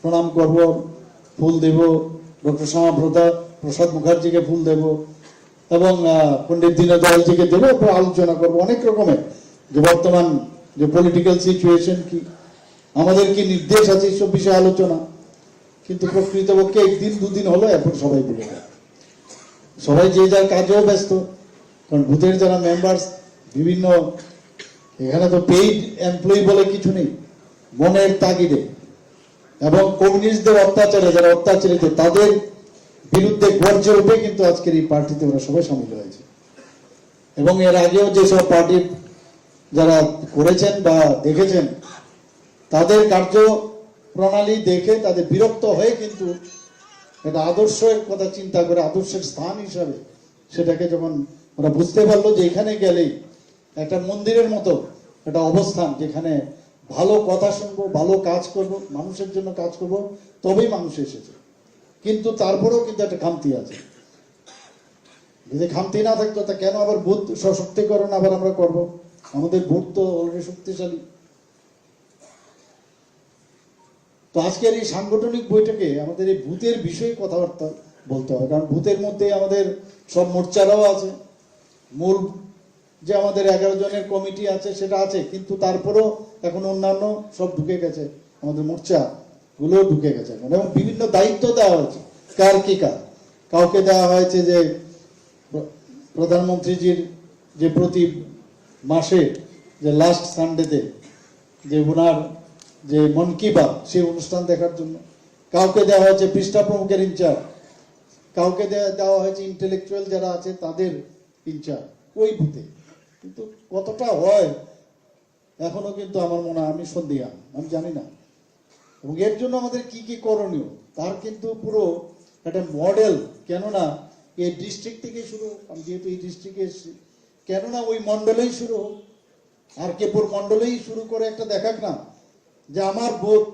প্রণাম করব, ফুল দেব, ডক্টর শ্যামা প্রসাদ মুখার্জিকে ফুল দেব এবং পণ্ডিত দীনদয়ালজিকে দেব, এরপর আলোচনা করবো অনেক রকমের যে বর্তমান যে পলিটিক্যাল সিচুয়েশন কি, আমাদের কি নির্দেশ আছে, এইসব বিষয়ে আলোচনা। কিন্তু প্রকৃতপক্ষে একদিন দুদিন হলো, এখন সবাই ভুলে যায়, সবাই যে যার কাজেও ব্যস্ত। কারণ ভূতের যারা মেম্বার্স বিভিন্ন, এখানে তো পেইড এমপ্লয়ি বলে কিছু নেই, মনের তাগিদে এবং কমিউনিস্টদের অত্যাচারে যারা অত্যাচারিত তাদের বিরুদ্ধে গর্জে উঠে কিন্তু আজকের এই পার্টিতে ওরা সবাই সামিল হয়েছে। এবং এর আগেও যেসব পার্টির যারা করেছেন বা দেখেছেন তাদের কার্য প্রণালী দেখে তাদের বিরক্ত হয়ে কিন্তু এটা আদর্শের কথা চিন্তা করে আদর্শের স্থান হিসাবে সেটাকে যখন ওরা বুঝতে পারলো যে এখানে গেলেই একটা মন্দিরের মতো একটা অবস্থান, যেখানে ভালো কথা শুনবো, ভালো কাজ করব, মানুষের জন্য কাজ করব, তবেই মানুষ এসেছে। কিন্তু তারপরেও কিন্তু একটা খামতি আছে। যদি খামতি না থাকতো তা কেন আবার বুথ সশক্তিকরণ আবার আমরা করব? আমাদের বুথ তো অলরেডি শক্তিশালী। তো আজকের এই সাংগঠনিক বৈঠকে আমাদের এই বুথের বিষয়ে কথাবার্তা বলতে হবে, কারণ বুথের মধ্যে আমাদের সব মোর্চারাও আছে, মূল যে আমাদের 11 জনের কমিটি আছে সেটা আছে, কিন্তু তারপরেও এখন অন্যান্য সব ঢুকে গেছে, আমাদের মোর্চা গুলো ঢুকে গেছে এখন, এবং বিভিন্ন দায়িত্ব দেওয়া হয়েছে। কার কি কাজ? কাউকে দেওয়া হয়েছে যে প্রধানমন্ত্রীজির যে প্রতি মাসে যে লাস্ট সানডেতে যে ওনার যে মন কি বাত সেই অনুষ্ঠান দেখার জন্য, কাউকে দেওয়া হয়েছে পৃষ্ঠা প্রমুখের ইনচার্জ, কাউকে দেওয়া হয়েছে ইন্টেলেকচুয়াল যারা আছে তাদের ইনচার্জ ওই বুথে। কিন্তু কতটা হয় এখনো কিন্তু আমার মনে হয় আমি সন্দিহান, আমি জানি না। এবং এর জন্য আমাদের কি কি করণীয় তার কিন্তু পুরো একটা মডেল, কেননা এই ডিস্ট্রিক্ট থেকে শুরু, আমি যেহেতু এই ডিস্ট্রিক্টে এসেছি, কেননা ওই মন্ডলেই শুরু হোক, আর কেপুর মন্ডলেই শুরু করে একটা দেখাক না যে আমার বোধ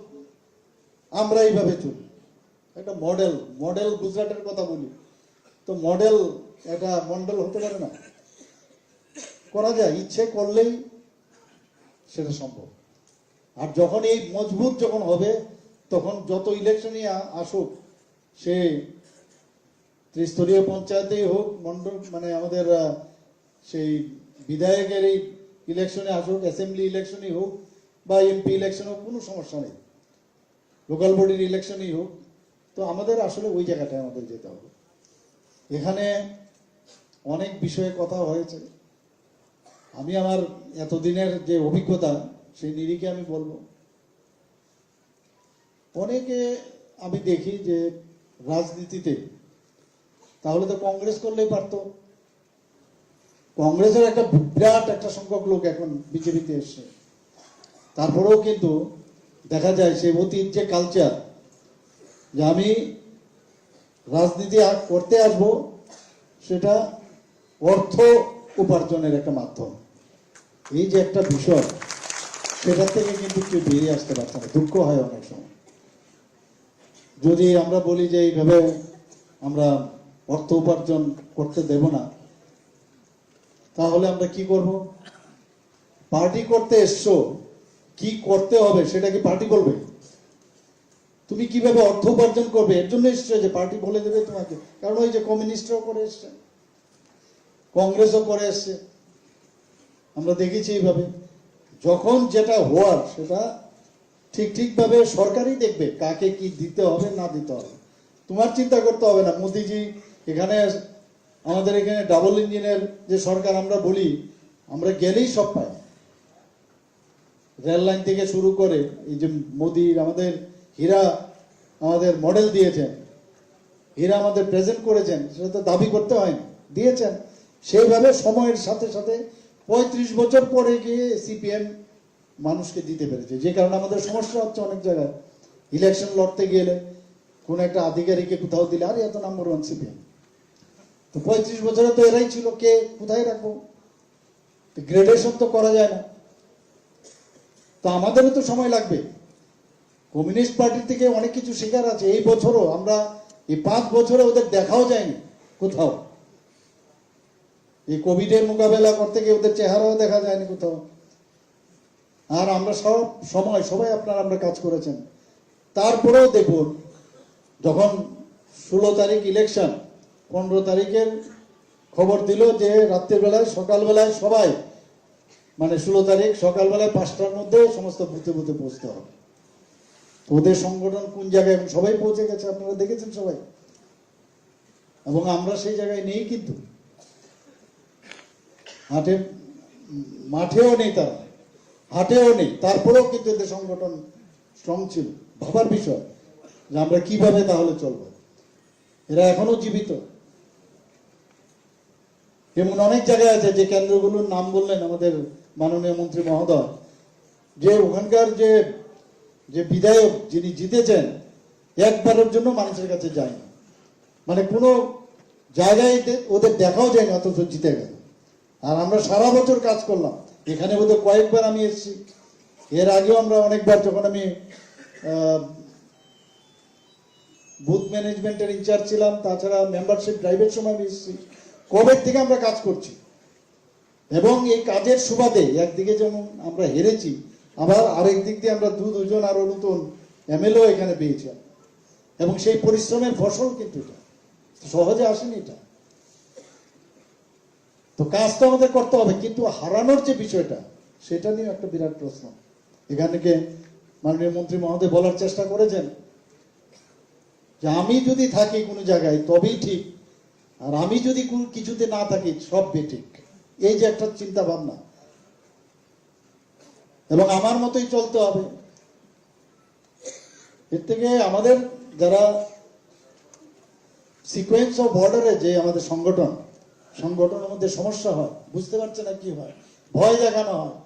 আমরা এইভাবে চলি। একটা মডেল গুজরাটের কথা বলি, তো মডেল একটা মন্ডল হতে পারে না? করা যায়, ইচ্ছে করলেই সেটা সম্ভব। আর যখন এই মজবুত যখন হবে, তখন যত ইলেকশনই আসুক, সে ত্রিস্তরীয় পঞ্চায়েতেই হোক, মন্ডল মানে আমাদের সেই বিধায়কের এই ইলেকশনে আসুক, অ্যাসেম্বলি ইলেকশনই হোক বা এমপি ইলেকশন হোক, কোনো সমস্যা নেই, লোকাল বডির ইলেকশনই হোক। তো আমাদের আসলে ওই জায়গাটায় আমাদের যেতে হবে। এখানে অনেক বিষয়ে কথা হয়েছে, আমি আমার এতদিনের যে অভিজ্ঞতা সেই নিরিখে আমি বলবো, অনেকে আমি দেখি যে রাজনীতিতে তাহলে তো কংগ্রেস করলেই পারতো, কংগ্রেসের একটা বিরাট একটা সংখ্যক লোক এখন বিজেপিতে এসছে, তারপরেও কিন্তু দেখা যায় সেই অতীত যে কালচার, যে আমি রাজনীতি করতে আসবো সেটা অর্থ উপার্জনের একটা মাধ্যম, এই যে একটা বিষয়, সেটার থেকে কিন্তু কেউ বেরিয়ে আসতে পারছে না। দুঃখ হয় অনেক সময় যদি আমরা বলি যে এইভাবে আমরা অর্থ উপার্জন করতে দেব না, তাহলে আমরা কি করব? পার্টি করতে এসছো, কি করতে হবে সেটা কি পার্টি বলবে? তুমি কিভাবে অর্থ উপার্জন করবে এর জন্য এসছো যে পার্টি বলে দেবে তোমাকে? কারণ ওই যে কমিউনিস্টরাও করে এসছে, কংগ্রেসও করে এসছে, আমরা দেখেছি এইভাবে। যখন যেটা হওয়ার সেটা ঠিকভাবে সরকারই দেখবে কাকে কি দিতে হবে না দিতে হবে, তোমার চিন্তা করতে হবে না। মোদিজি এখানে, আমাদের এখানে ডাবল ইঞ্জিনের যে সরকার আমরা বলি, আমরা গেলেই সব পাই, রেল লাইন থেকে শুরু করে এই যে মোদি আমাদের হীরা আমাদের মডেল দিয়েছেন, হীরা আমাদের প্রেজেন্ট করেছেন, সেটা তো দাবি করতে হয়নি, দিয়েছেন। সেইভাবে সময়ের সাথে সাথে 35 বছর পরে গিয়ে সিপিএম মানুষকে দিতে পেরেছে, যে কারণে আমাদের সমস্যা হচ্ছে অনেক জায়গায়। ইলেকশন লড়তে গেলে কোন একটা আধিকারিককে কোথাও দিলে আরে এত নাম্বার 1 সিপিএম, তো 35 বছরে তো এরাই ছিল, কে কোথায় রাখবো? গ্রেডেশন তো করা যায় না, তো আমাদেরও তো সময় লাগবে। কমিউনিস্ট পার্টি থেকে অনেক কিছু শেখার আছে। এই বছরও আমরা, এই 5 বছরে ওদের দেখাও যায়নি কোথাও, এই কোভিডের মোকাবেলা করতে গিয়ে ওদের চেহারাও দেখা যায়নি কোথাও। আর আমরা সব সময় সবাই আমরা কাজ করেছেন। তারপরেও দেখুন, যখন 16 তারিখ ইলেকশন, 15 তারিখের খবর দিল যে রাত্রিবেলায় সকালবেলায় সবাই, মানে 16 তারিখ সকালবেলায় 5টার মধ্যে সমস্ত বুথে বুথে পৌঁছতে হবে। ওদের সংগঠন কোন জায়গায়, এবং সবাই পৌঁছে গেছে, আপনারা দেখেছেন সবাই, এবং আমরা সেই জায়গায় নেই, কিন্তু মাঠেও নেই, তারা হাটেও নেই, তারপরেও কিন্তু এদের সংগঠন স্ট্রং ছিল। ভাবার বিষয় যে আমরা কিভাবে তাহলে চলবো। এরা এখনো জীবিত। এমন অনেক জায়গায় আছে যে কেন্দ্রগুলোর নাম বললেন আমাদের মাননীয় মন্ত্রী মহোদয়, যে ওখানকার যে বিধায়ক যিনি জিতেছেন, একবারের জন্য মানুষের কাছে যায়নি, মানে কোনো জায়গায় ওদের দেখাও যায়নি, অথচ জিতে গেল। আর আমরা সারা বছর কাজ করলাম, এখানে বোধহয় কয়েকবার আমি এসেছি, এর আগেও আমরা অনেকবার, যখন আমি বুথ ম্যানেজমেন্টের ইনচার্জ ছিলাম, তাছাড়া মেম্বারশিপ ড্রাইভের সময় আমি এসেছি। কবে থেকে আমরা কাজ করছি, এবং এই কাজের সুবাদে একদিকে যেমন আমরা হেরেছি, আবার আরেক দিক দিয়ে আমরা দুজন আরো নতুন এমএলএ এখানে পেয়েছি, এবং সেই পরিশ্রমের ফসল কিন্তু এটা সহজে আসেনি। এটা তো কাজ তো আমাদের করতে হবে, কিন্তু হারানোর যে বিষয়টা, সেটা নিয়ে একটা বিরাট প্রশ্ন। এখানে মাননীয় মন্ত্রী মহোদয় বলার চেষ্টা করেছেন যে আমি যদি থাকি কোনো জায়গায় তবেই ঠিক, আর আমি যদি কোন কিছুতে না থাকি সব বেঠিক। এই যে একটা চিন্তা ভাবনা, এবং আমার মতোই চলতে হবে। এর থেকে আমাদের যারা সিকোয়েন্স অফ বর্ডারে যে আমাদের সংগঠনের মধ্যে সমস্যা হয়, বুঝতে পারছে না কি হয়, ভয় দেখানো হয়।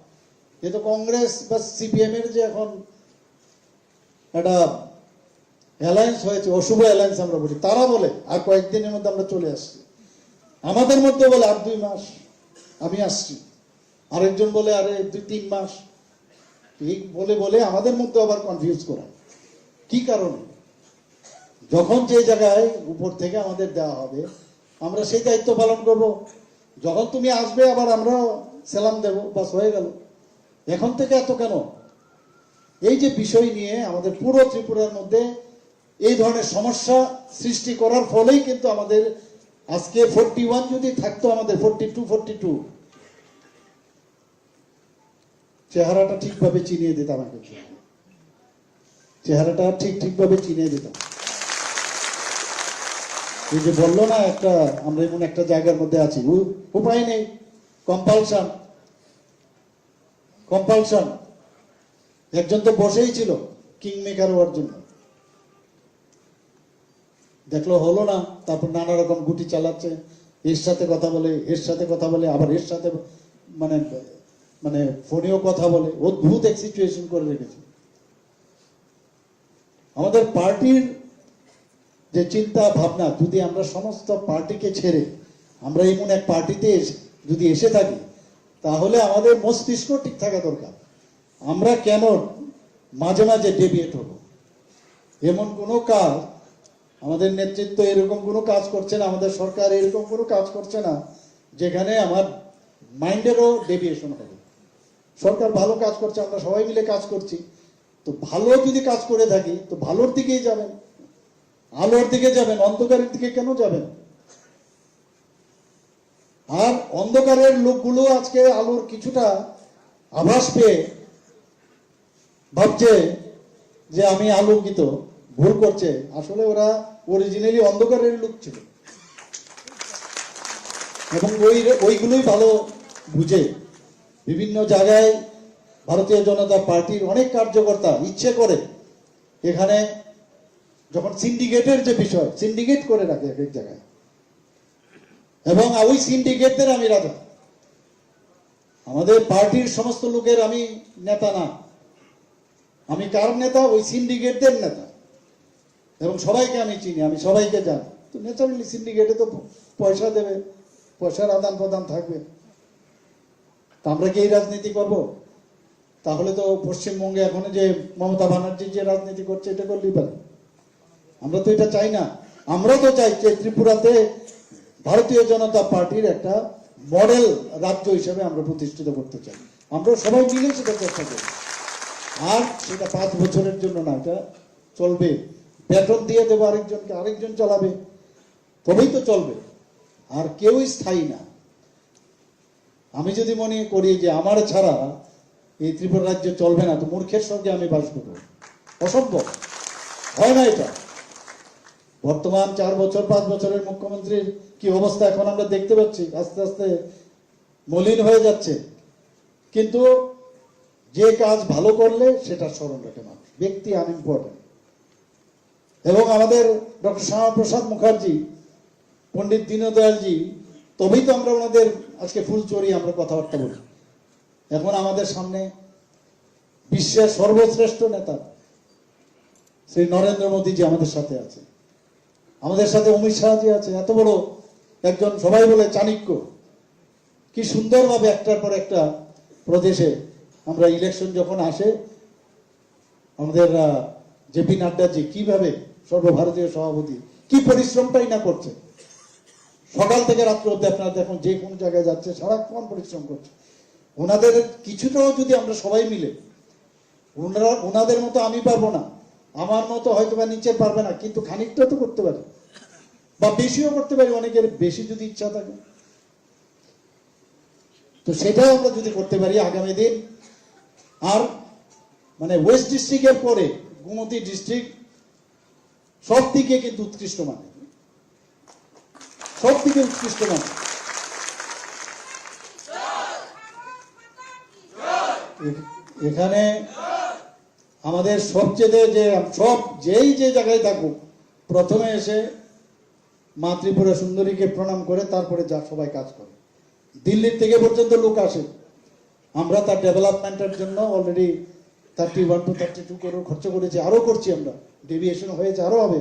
এ তো কংগ্রেস বা সিপিএম এর যে এখন একটা অ্যালায়েন্স হয়েছে, অশুভ অ্যালায়েন্স আমরা বলি, তারা বলে আর কয়েকদিনের মধ্যে আমরা চলে আসছি। আমাদের মধ্যে বলে আর 2 মাস আমি আসছি, আরেকজন বলে আরে 2-3 মাস, এই বলে বলে আমাদের মধ্যে আবার কনফিউজ করা। কি কারণে? যখন যে জায়গায় উপর থেকে আমাদের দেওয়া হবে আমরা সেই দায়িত্ব পালন করব। যখন তুমি আসবে আবার আমরা সালাম দেব, বাস হয়ে গেল। এখন থেকে এত কেন? এই যে বিষয় নিয়ে আমাদের পুরো ত্রিপুরার মধ্যে এই ধরনের সমস্যা সৃষ্টি করার ফলেই কিন্তু আমাদের আজকে 41 যদি থাকতো, আমাদের 42 চেহারাটা ঠিকভাবে চিনিয়ে দিতাম। চেহারাটা ঠিকভাবে চিনিয়ে দিতাম। এই যে বললো না একটা, আমরা এমন একটা জায়গার মধ্যে আছি, উপায় নেই, কম্পালশন। একজন তো বসেই ছিল কিং মেকার হওয়ার জন্য, দেখলো হলো না, তারপর নানা রকম গুটি চালাচ্ছে, এর সাথে কথা বলে, এর সাথে কথা বলে, আবার এর সাথে মানে ফোনেও কথা বলে, অদ্ভুত এক সিচুয়েশন করে রেখেছে। আমাদের পার্টির যে চিন্তা ভাবনা, যদি আমরা সমস্ত পার্টিকে ছেড়ে আমরা এমন এক পার্টিতে যদি এসে থাকি, তাহলে আমাদের মস্তিষ্ক ঠিক থাকা দরকার। আমরা কেন মাঝে মাঝে ডেভিয়েট হব? এমন কোনো কাজ আমাদের নেতৃত্ব এরকম কোনো কাজ করছে না, আমাদের সরকার এরকম কোনো কাজ করছে না যেখানে আমার মাইন্ডেরও ডেভিয়েশন হবে। সরকার ভালো কাজ করছে, আমরা সবাই মিলে কাজ করছি, তো ভালো যদি কাজ করে থাকি তো ভালোর দিকেই যাবেন, আলোর দিকে যাবেন, অন্ধকারের দিকে কেন যাবেন? আর অন্ধকারের লোকগুলো আজকে আলোর কিছুটা আভাস পেয়ে ভাবছে যে আমি আলোকিত, ভুল করছে। আসলে ওরা অরিজিনালি অন্ধকারের লোক ছিল, এবং ওইগুলোই ভালো বুঝে। বিভিন্ন জায়গায় ভারতীয় জনতা পার্টির অনেক কার্যকর্তা ইচ্ছে করে এখানে যখন সিন্ডিকেটের যে বিষয়, সিন্ডিকেট করে রাখে এক এক জায়গায়, এবং ওই সিন্ডিকেটদের আমি রাজা। আমাদের পার্টির সমস্ত লোকের আমি নেতা না, আমি কার নেতা? ওই সিন্ডিকেটদের নেতা, এবং সবাইকে আমি চিনি, আমি সবাইকে জানি। তো ন্যাচারালি সিন্ডিকেটে তো পয়সা দেবে, পয়সার আদান প্রদান থাকবে। তা আমরা কি এই রাজনীতি করব? তাহলে তো পশ্চিমবঙ্গে এখন যে মমতা ব্যানার্জি যে রাজনীতি করছে, এটা করলেই পারে। আমরা তো এটা চাই না। আমরা তো চাই যে ত্রিপুরাতে ভারতীয় জনতা পার্টির একটা মডেল রাজ্য হিসেবে আমরা প্রতিষ্ঠিত করতে চাই। আমরা সবাই মিলে সেটা চেষ্টা করি। আর সেটা 5 বছরের জন্য না, এটা চলবে। বেতন দিয়ে দেবো আরেকজনকে, আরেকজন চালাবে, তবেই তো চলবে। আর কেউই স্থায়ী না। আমি যদি মনে করি যে আমার ছাড়া এই ত্রিপুরা রাজ্য চলবে না, তো মূর্খের সঙ্গে আমি বাস করব, অসম্ভব, হয় না এটা। বর্তমান 4 বছর 5 বছরের মুখ্যমন্ত্রীর কি অবস্থা এখন আমরা দেখতে পাচ্ছি, আস্তে আস্তে মলিন হয়ে যাচ্ছে। কিন্তু যে কাজ ভালো করলে সেটা স্মরণ রাখে মানুষ, ব্যক্তি আনইম্পর্টেন্ট। এবং আমাদের ডক্টর শ্যামাপ্রসাদ মুখার্জি, পণ্ডিত দীনদয়ালজি, তবেই তো আমরা ওনাদের আজকে ফুল চড়িয়ে আমরা কথাবার্তা বলি। এখন আমাদের সামনে বিশ্বের সর্বশ্রেষ্ঠ নেতা শ্রী নরেন্দ্র মোদীজি আমাদের সাথে আছে, আমাদের সাথে অমিত শাহজি আছে। এত বড় একজন, সবাই বলে চাণক্য, কি সুন্দরভাবে একটার পর একটা প্রদেশে আমরা ইলেকশন যখন আসে আমাদের জেপি নাড্ডাজি কিভাবে সর্বভারতীয় সভাপতি কি পরিশ্রমটাই না করছে, সকাল থেকে রাত্র অব্দি আপনারা দেখুন যে কোনো জায়গায় যাচ্ছে সারাক্ষণ পরিশ্রম করছে। ওনাদের কিছুটাও যদি আমরা সবাই মিলে, ওনাদের মতো আমি পারবো না, আমার মতো হয়তো বা নিচে পারবে না, কিন্তু খানিকটা তো করতে পারি বা বেশিও করতে পারি, অনেকের বেশি যদি ইচ্ছা থাকে। তো সেটাও আমরা যদি করতে পারি আগামী দিন, আর মানে ওয়েস্ট ডিস্ট্রিক্টের পরে গোমতী ডিস্ট্রিক্ট সব দিকে কিন্তু উৎকৃষ্ট মানে, সব দিকে উৎকৃষ্ট মানে। এখানে আমাদের সবচেয়ে যে সব যেই যে জায়গায় থাকুক প্রথমে এসে মা ত্রিপুরা সুন্দরীকে প্রণাম করে তারপরে যা সবাই কাজ করে। দিল্লির থেকে পর্যন্ত লোক আসে। আমরা তার ডেভেলপমেন্টের জন্য অলরেডি 31 to 32 করোড় খরচ করেছি, আরো করছি আমরা, ডেভিয়েশন হয়েছে, আরো হবে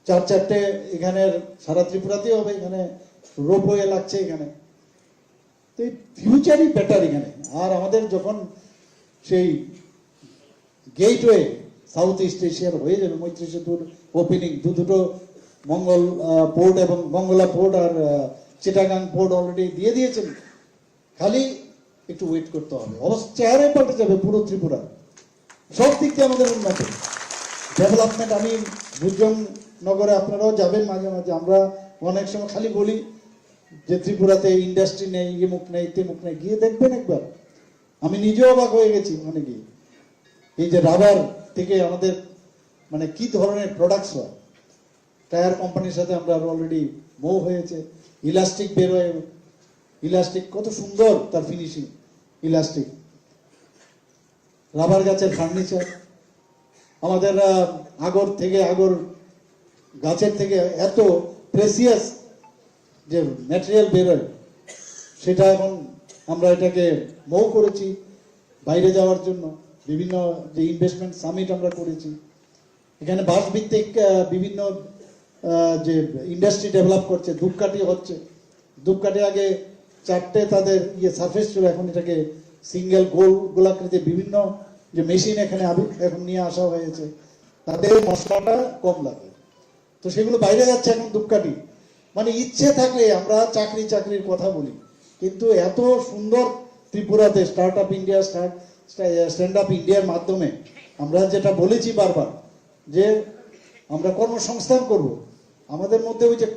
4-4টে এখানে সারা ত্রিপুরাতেই হবে, এখানে রোপওয়ে লাগছে এখানে। তো এই ফিউচারই বেটার এখানে। আর আমাদের যখন সেই গেটওয়ে সাউথ ইস্ট এশিয়ার হয়ে যাবে, মৈত্রী সেতুর ওপেনিং, দুটো মঙ্গল পোর্ট এবং মঙ্গলা পোর্ট আর চিটাগাং পোর্ট অলরেডি দিয়ে দিয়েছেন, খালি একটু ওয়েট করতে হবে। অবশ্য চেহারে পাল্টে যাবে পুরো ত্রিপুরা, সব দিক থেকে আমাদের উন্নত ডেভেলপমেন্ট। আমি ভুজন নগরে আপনারাও যাবেন মাঝে মাঝে, আমরা অনেক সময় খালি বলি যে ত্রিপুরাতে ইন্ডাস্ট্রি নেই, ইমুক নেই, তেমুক নেই, গিয়ে দেখবেন একবার। আমি নিজেও অবাক হয়ে গেছি ওখানে গিয়ে, এই যে রাবার থেকে আমাদের মানে কি ধরনের প্রোডাক্টস হয়। টায়ার কোম্পানির সাথে আমরা অলরেডি মৌ হয়েছে, ইলাস্টিক বেরোয়, ইলাস্টিক কত সুন্দর তার ফিনিশিং, ইলাস্টিক রাবার গাছের ফার্নিচার, আমাদের আগর থেকে আগর গাছের থেকে এত প্রেসিয়াস যে ম্যাটেরিয়াল বেরোয়, সেটা এখন আমরা এটাকে মৌ করেছি বাইরে যাওয়ার জন্য। বিভিন্ন যে ইনভেস্টমেন্ট সামিট আমরা করেছি, এখানে বাস ভিত্তিক বিভিন্ন যে ইন্ডাস্ট্রি ডেভেলপ করছে। ধূপকাঠি হচ্ছে, ধূপকাঠি আগে 4টে তাদের সারফেস ছিল, এখন এটাকে সিঙ্গেল গোলাকৃতি বিভিন্ন যে মেশিন এখানে এখন নিয়ে আসা হয়েছে, তাদের মশলাটা কম লাগে, তো সেগুলো বাইরে যাচ্ছে এখন ধূপকাঠি। মানে ইচ্ছে থাকলে আমরা চাকরির কথা বলি, কিন্তু এত সুন্দর ত্রিপুরাতে start up India, stand up ইন্ডিয়ার মাধ্যমে আমরা যেটা বলেছি বারবার যে আমরা কর্মসংস্থান করব, আমাদের মধ্যে ওই যে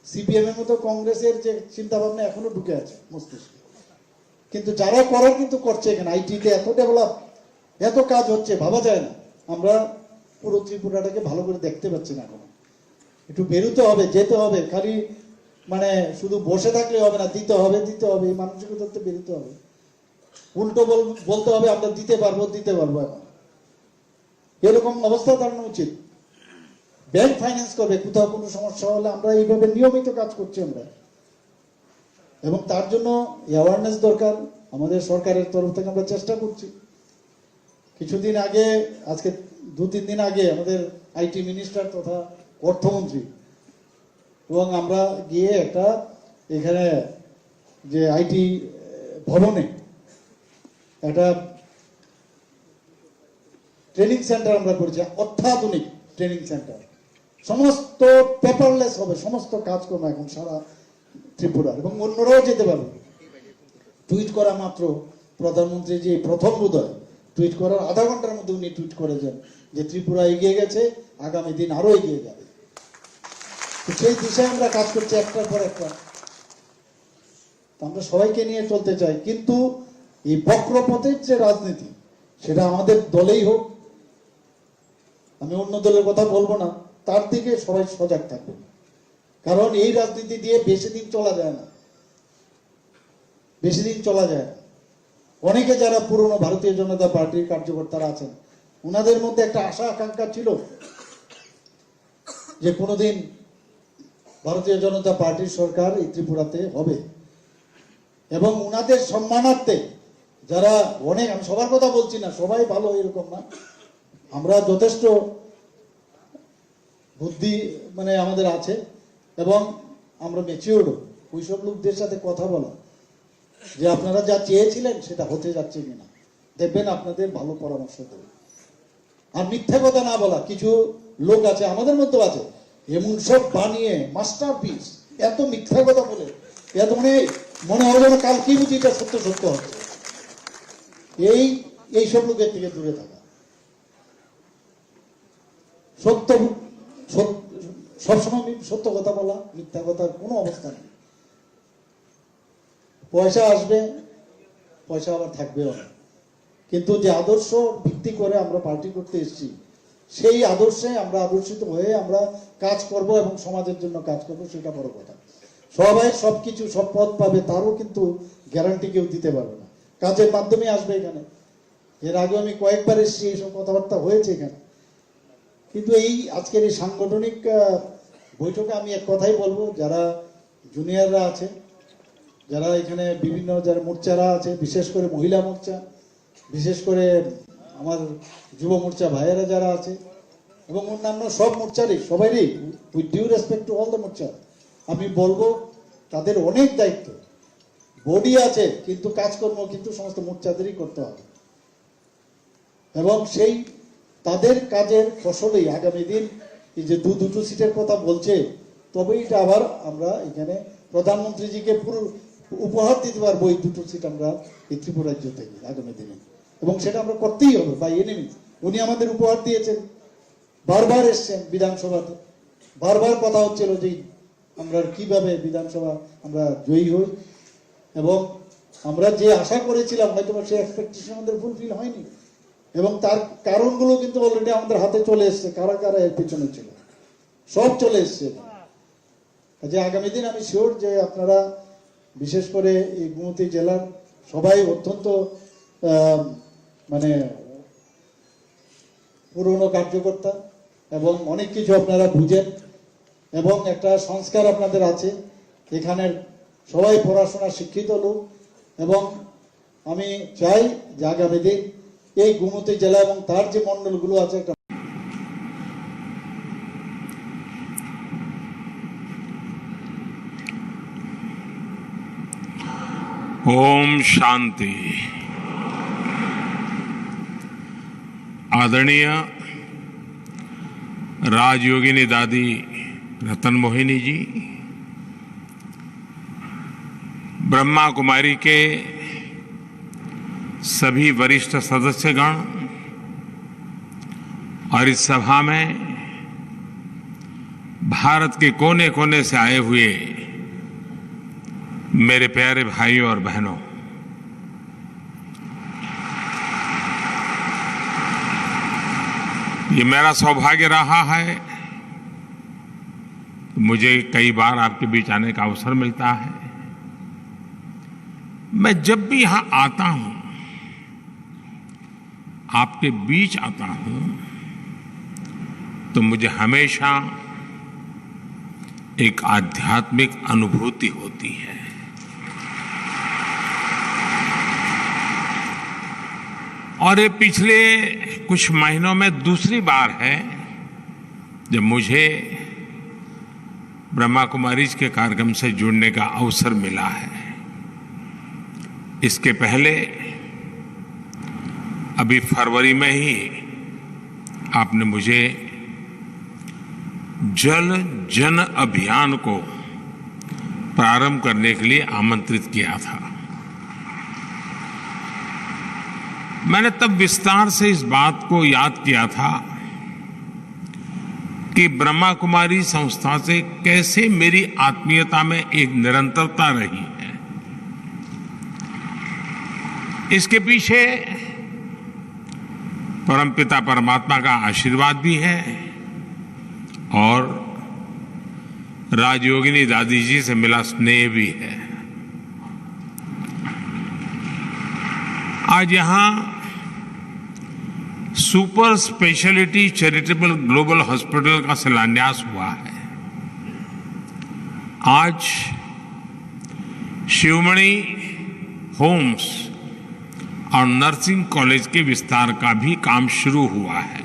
সিপিএম এর মতো কংগ্রেসের যে চিন্তা ভাবনা এখনো ঢুকে আছে মস্তিষ্কে, কিন্তু যারা করার কিন্তু করছে। এখানে আইটিতে এত ডেভেলপ, এত কাজ হচ্ছে, ভাবা যায় না। আমরা পুরো ত্রিপুরাটাকে ভালো করে দেখতে পাচ্ছি না এখনো। একটু বেরোতে হবে, যেতে হবে, খালি মানে শুধু বসে থাকলে হবে না, দিতে হবে এই মানসিকতাতে বেরোতে হবে। উল্টো বলতে হবে আমরা দিতে পারবো এখন, এরকম অবস্থা দাঁড়ানো উচিত। ব্যাংক ফাইন্যান্স করবে, কোথাও কোনো সমস্যা হলে আমরা এইভাবে নিয়মিত কাজ করছি আমরা, এবং তার জন্য অ্যাওয়ারনেস দরকার। আমাদের সরকারের তরফ থেকে আমরা চেষ্টা করছি। কিছুদিন আগে, আজকে 2-3 দিন আগে আমাদের আইটি মিনিস্টার তথা অর্থমন্ত্রী এবং আমরা গিয়ে একটা এখানে যে আইটি ভবনে একটা ট্রেনিং সেন্টার আমরা করেছি, অত্যাধুনিক ট্রেনিং সেন্টার, সমস্ত পেপারলেস হবে, সমস্ত কাজকর্ম এখন সারা ত্রিপুরা, এবং অন্যরাও যেতে পারবে। টুইট করা মাত্র প্রধানমন্ত্রী যে প্রথম বোধহয় টুইট করার আধা ঘন্টার মধ্যে উনি টুইট করেছেন যে ত্রিপুরা এগিয়ে গেছে, আগামী দিন আরো এগিয়ে যাবে। সেই দিশায় আমরা কাজ করছি একটার পর একটা। আমরা সবাইকে নিয়ে চলতে চাই, কিন্তু এই বক্রপথের যে রাজনীতি, সেটা আমাদের দলেই হোক, আমি অন্য দলের কথা বলবো না, তার দিকে সবাই সজাগ থাকবে। কারণ এই রাজনীতি দিয়ে বেশি দিন চলা যায় না। অনেকে যারা পুরনো ভারতীয় জনতা পার্টির কার্যকর্তারা আছেন, ওনাদের মধ্যে একটা আশা আকাঙ্ক্ষা ছিল যে কোনোদিন ভারতীয় জনতা পার্টির সরকার এই ত্রিপুরাতে হবে, এবং ওনাদের সম্মানার্থে যারা অনেক, আমি সবার কথা বলছি না, সবাই ভালো এরকম না, আমরা যথেষ্ট বুদ্ধি মানে আমাদের আছে এবং আমরা ম্যাচিওর্ড, ওইসব লোকদের সাথে কথা বলা, যে আপনারা যা চেয়েছিলেন সেটা হতে যাচ্ছে কিনা, দেখবেন আপনাদের ভালো পরামর্শ দেবে। আর মিথ্যা কথা না বলা, কিছু লোক আছে আমাদের মধ্যে আছে এমন সব বানিয়ে মাস্টারপিস, এত মিথ্যা কথা বলে এত মনে হয় যেন কালকেই বুঝি এটা সত্য সত্য হচ্ছে। এইসব লোকের থেকে দূরে থাকা, সত্য সবসময় সত্য কথা বলা, মিথ্যা কথার কোনো অবস্থা নেই। পয়সা আসবে, পয়সা আবার থাকবেও না, কিন্তু যে আদর্শ ভিত্তি করে আমরা পার্টি করতে এসেছি সেই আদর্শে আমরা আদর্শিত হয়ে আমরা কাজ করব এবং সমাজের জন্য কাজ করব, সেটা বড় কথা। সবাই সবকিছু সব পদ পাবে তারও কিন্তু গ্যারান্টি কেউ দিতে পারবে না, কাজের মাধ্যমে আসবে এখানে। এর আগে আমি কয়েকবার এসেছি, এইসব কথাবার্তা হয়েছে এখানে, কিন্তু এই আজকের এই সাংগঠনিক বৈঠকে আমি এক কথাই বলবো, যারা জুনিয়ররা আছে, যারা এখানে বিভিন্ন যারা মোর্চারা আছে, বিশেষ করে মহিলা মোর্চা, বিশেষ করে আমার যুব মোর্চা ভাইয়েরা যারা আছে এবং অন্যান্য সব মোর্চারই সবারই, with due respect to all the মোর্চা, আমি বলবো তাদের অনেক দায়িত্ব, বডি আছে কিন্তু কাজকর্ম কিন্তু সমস্ত মোর্চাদেরই করতে হবে এবং সেই তাদের কাজের ফসলেই আগামী দিন এই যে দুটো সিটের কথা বলছে, তবেই এটা আবার আমরা এখানে প্রধানমন্ত্রীজিকে পুরো উপহার দিতে পারবো এই দুটো সিট আমরা এই ত্রিপুরা রাজ্য থেকে আগামী দিনে, এবং সেটা আমরা করতেই হবে বাই এনি মিনস। উনি আমাদের উপহার দিয়েছেন, বারবার এসছেন বিধানসভাতে, বারবার কথা হচ্ছিল যে আমরা কিভাবে বিধানসভা আমরা জয়ী হই, এবং আমরা যে আশা করেছিলাম হয়তো সেই এক্সপেকটেশন আমাদের ফুলফিল হয়নি, এবং তার কারণগুলো কিন্তু অলরেডি আমাদের হাতে চলে এসছে, কারা কারা এর পিছনে ছিল সব চলে এসছে। যে আগামী দিন আমি শিওর যে আপনারা বিশেষ করে এই গুমতি জেলার সবাই অত্যন্ত মানে পুরনো কার্যকর্তা এবং অনেক কিছু আপনারা বুঝেন এবং একটা সংস্কার আপনাদের আছে, এখানের সবাই পড়াশোনা শিক্ষিত লোক, এবং আমি চাই যে আগামী দিন এই গুমতি জেলা এবং তার যে মন্ডলগুলো আছে একটা ओम शांति। आदरणीय राजयोगिनी दादी रतन मोहिनी जी, ब्रह्मा कुमारी के सभी वरिष्ठ सदस्यगण और इस सभा में भारत के कोने कोने से आए हुए मेरे प्यारे भाइयों और बहनों, ये मेरा सौभाग्य रहा है, मुझे कई बार आपके बीच आने का अवसर मिलता है। मैं जब भी यहां आता हूं, आपके बीच आता हूं, तो मुझे हमेशा एक आध्यात्मिक अनुभूति होती है। और ये पिछले कुछ महीनों में दूसरी बार है जब मुझे ब्रह्मा कुमारीज के कार्यक्रम से जुड़ने का अवसर मिला है। इसके पहले अभी फरवरी में ही आपने मुझे जल जन अभियान को प्रारंभ करने के लिए आमंत्रित किया था। मैंने तब विस्तार से इस बात को याद किया था कि ब्रह्मा कुमारी संस्था से कैसे मेरी आत्मीयता में एक निरंतरता रही है। इसके पीछे परमपिता परमात्मा का आशीर्वाद भी है और राजयोगिनी दादी जी से मिला स्नेह भी है। आज यहां super speciality charitable global hospital का शिलान्यास हुआ है। आज शिवमणि होम्स और नर्सिंग कॉलेज के विस्तार का भी काम शुरू हुआ है।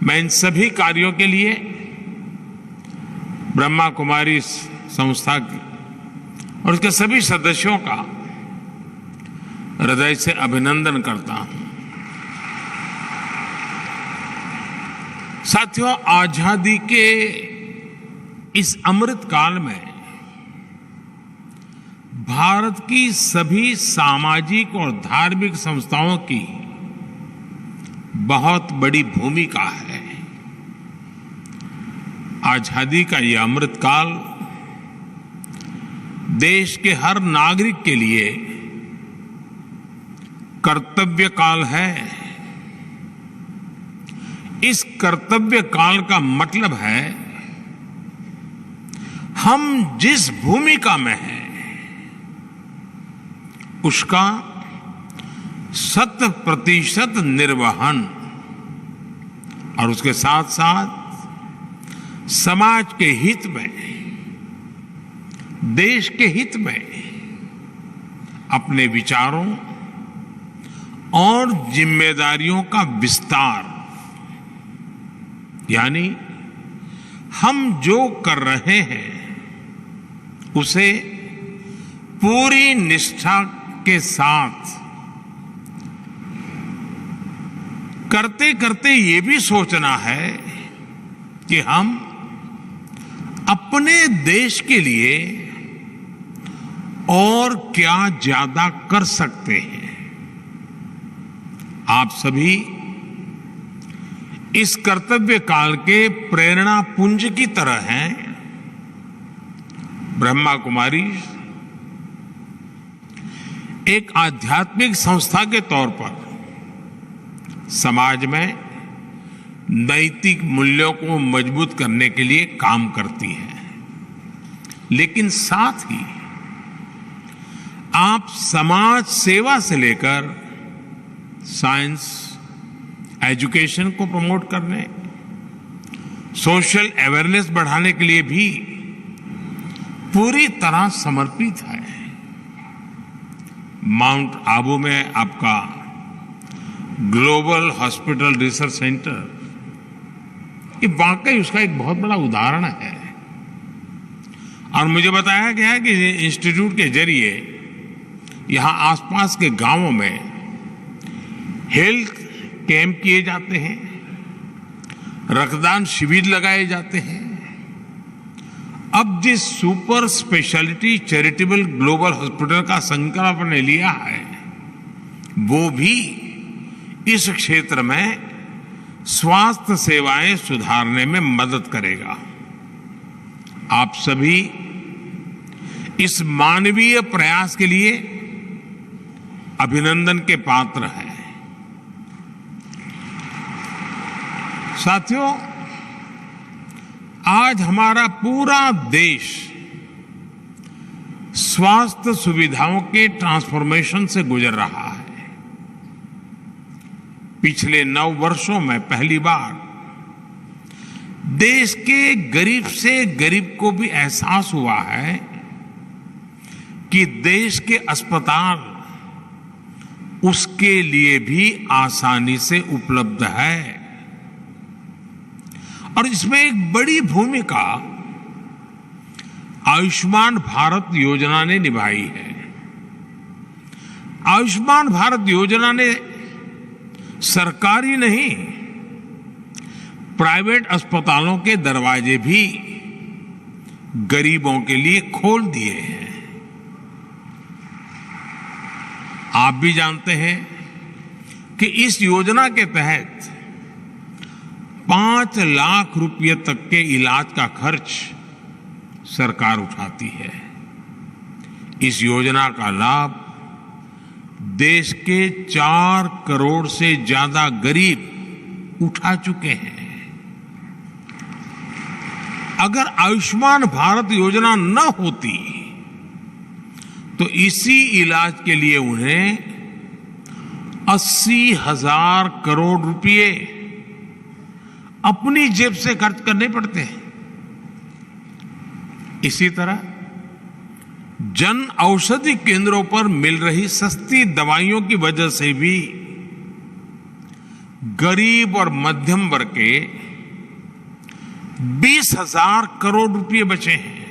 मैं इन सभी कार्यों के लिए ब्रह्मा कुमारी संस्था और उसके सभी सदस्यों का हृदय से अभिनंदन करता हूं। साथियों, आजादी के इस अमृत काल में भारत की सभी सामाजिक और धार्मिक संस्थाओं की बहुत बड़ी भूमिका है। आजादी का यह अमृत काल देश के हर नागरिक के लिए कर्तव्य काल है। इस कर्तव्य काल का मतलब है हम जिस भूमिका में हैं उसका 100% निर्वहन और उसके साथ साथ समाज के हित में, देश के हित में अपने विचारों और जिम्मेदारियों का विस्तार, यानी हम जो कर रहे हैं उसे पूरी निष्ठा के साथ करते करते ये भी सोचना है कि हम अपने देश के लिए और क्या ज्यादा कर सकते हैं। आप सभी इस कर्तव्य काल के प्रेरणा पुंज की तरह हैं। ब्रह्मा कुमारी एक आध्यात्मिक संस्था के तौर पर समाज में नैतिक मूल्यों को मजबूत करने के लिए काम करती है, लेकिन साथ ही आप समाज सेवा से लेकर साइंस, एजुकेशन को प्रमोट करने, सोशल अवेयरनेस बढ़ाने के लिए भी पूरी तरह समर्पित है। माउंट आबू में आपका ग्लोबल हॉस्पिटल रिसर्च सेंटर, ये वाकई उसका एक बहुत बड़ा उदाहरण है। और मुझे बताया गया है कि इंस्टीट्यूट के जरिए यहां आसपास के गांवों में हेल्थ कैंप किए जाते हैं, रक्तदान शिविर लगाए जाते हैं। अब जिस super speciality charitable global hospital का संकल्प आपने लिया है वो भी इस क्षेत्र में स्वास्थ्य सेवाएं सुधारने में मदद करेगा। आप सभी इस मानवीय प्रयास के लिए अभिनंदन के पात्र हैं। साथियों, आज हमारा पूरा देश स्वास्थ्य सुविधाओं के ट्रांसफॉर्मेशन से गुजर रहा है। पिछले 9 वर्षों में पहली बार देश के गरीब से गरीब को भी एहसास हुआ है कि देश के अस्पताल उसके लिए भी आसानी से उपलब्ध है। और इसमें एक बड़ी भूमिका आयुष्मान भारत योजना ने निभाई है। आयुष्मान भारत योजना ने सरकारी नहीं, प्राइवेट अस्पतालों के दरवाजे भी गरीबों के लिए खोल दिए हैं। आप भी जानते हैं कि इस योजना के तहत 5 लाख रुपए तक के इलाज का खर्च सरकार उठाती है। इस योजना का लाभ देश के 4 करोड़ से ज्यादा गरीब उठा चुके हैं। अगर आयुष्मान भारत योजना न होती तो इसी इलाज के लिए उन्हें 80,000 करोड़ रुपए अपनी जेब से खर्च करने पड़ते हैं। इसी तरह जन औषधि केंद्रों पर मिल रही सस्ती दवाइयों की वजह से भी गरीब और मध्यम वर्ग के 20,000 करोड़ रुपए बचे हैं।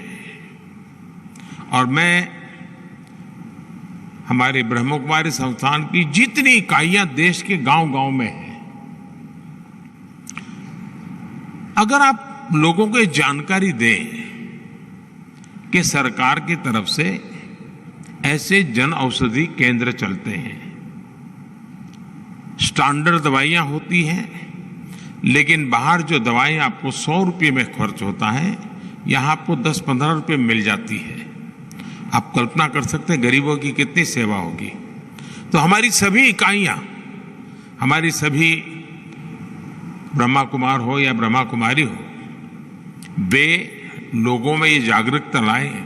और मैं हमारे ब्रह्म कुमारी संस्थान की जितनी इकाइयां देश के गांव-गांव में हैं, अगर आप लोगों को जानकारी दें कि सरकार की तरफ से ऐसे जन औषधि केंद्र चलते हैं, स्टैंडर्ड दवाइयां होती हैं, लेकिन बाहर जो दवाएं आपको 100 रुपये में खर्च होता है, यहां आपको 10-15 रुपये में मिल जाती है। आप कल्पना कर सकते हैं गरीबों की कितनी सेवा होगी। तो हमारी सभी इकाइयां, हमारी सभी ब्रह्मा कुमार हो या ब्रह्मा कुमारी हो, वे लोगों में ये जागरूकता लाएं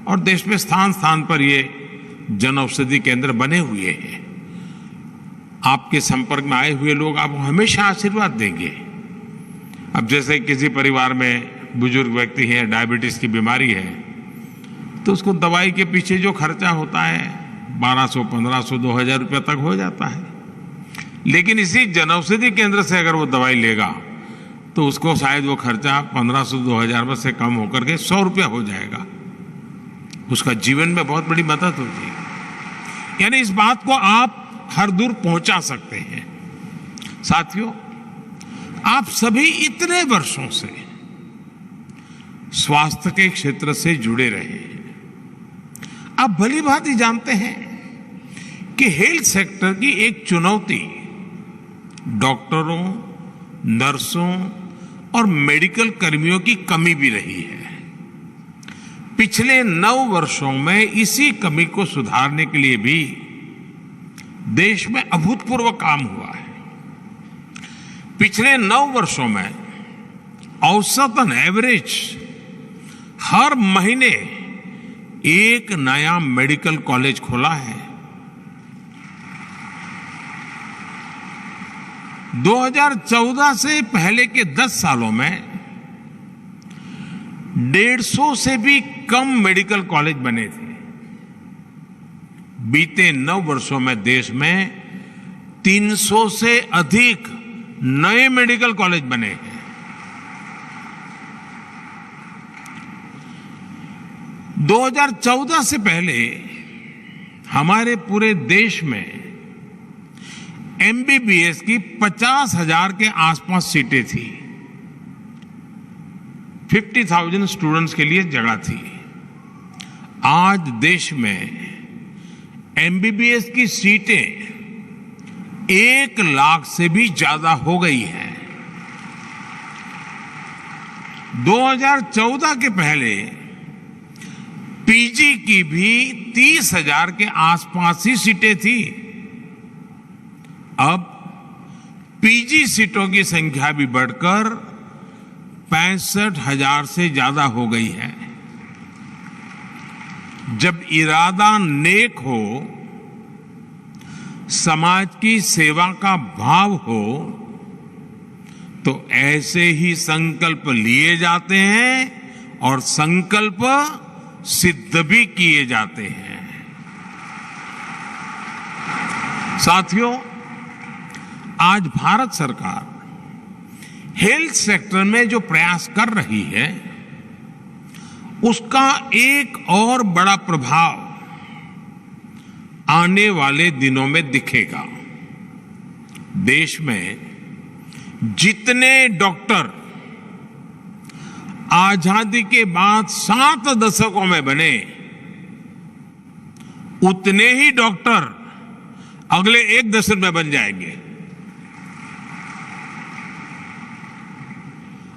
और देश में स्थान स्थान पर ये जन औषधि केंद्र बने हुए हैं। आपके संपर्क में आए हुए लोग आपको हमेशा आशीर्वाद देंगे। अब जैसे किसी परिवार में बुजुर्ग व्यक्ति है, डायबिटीज की बीमारी है, तो उसको दवाई के पीछे जो खर्चा होता है 1200, 1500, 2000 रुपये तक हो जाता है। लेकिन इसी जनऔषधि केंद्र से अगर वो दवाई लेगा तो उसको शायद वो खर्चा 1500, 2000 से कम होकर के 100 रुपया हो जाएगा। उसका जीवन में बहुत बड़ी मदद होगी। यानी इस बात को आप हर दूर पहुंचा सकते हैं। साथियों, आप सभी इतने वर्षों से स्वास्थ्य के क्षेत्र से जुड़े रहे हैं। आप भली भांति जानते हैं कि हेल्थ सेक्टर की एक चुनौती डॉक्टरों, नर्सों और मेडिकल कर्मियों की कमी भी रही है। पिछले 9 वर्षों में इसी कमी को सुधारने के लिए भी देश में अभूतपूर्व काम हुआ है। पिछले 9 वर्षों में औसतन एवरेज हर महीने एक नया मेडिकल कॉलेज खोला है। 2014 से पहले के 10 सालों में 150 से भी कम मेडिकल कॉलेज बने थे। बीते 9 वर्षों में देश में 300 से अधिक नए मेडिकल कॉलेज बने हैं। - 2014 से पहले हमारे पूरे देश में एमबीबीएस की 50,000 के आसपास सीटें थी। 50,000 स्टूडेंट्स के लिए जगह थी। आज देश में एमबीबीएस की सीटें 1 लाख से भी ज्यादा हो गई हैं। 2014 के पहले पीजी की भी 30,000 के आसपास ही सीटें थी। अब पीजी सीटों की संख्या भी बढ़कर 65,000 से ज्यादा हो गई है। जब इरादा नेक हो, समाज की सेवा का भाव हो, तो ऐसे ही संकल्प लिए जाते हैं और संकल्प सिद्ध भी किए जाते हैं। साथियों, आज भारत सरकार हेल्थ सेक्टर में जो प्रयास कर रही है, उसका एक और बड़ा प्रभाव आने वाले दिनों में दिखेगा। देश में जितने डॉक्टर आजादी के बाद 7 दशकों में बने, उतने ही डॉक्टर अगले 1 दशक में बन जाएंगे।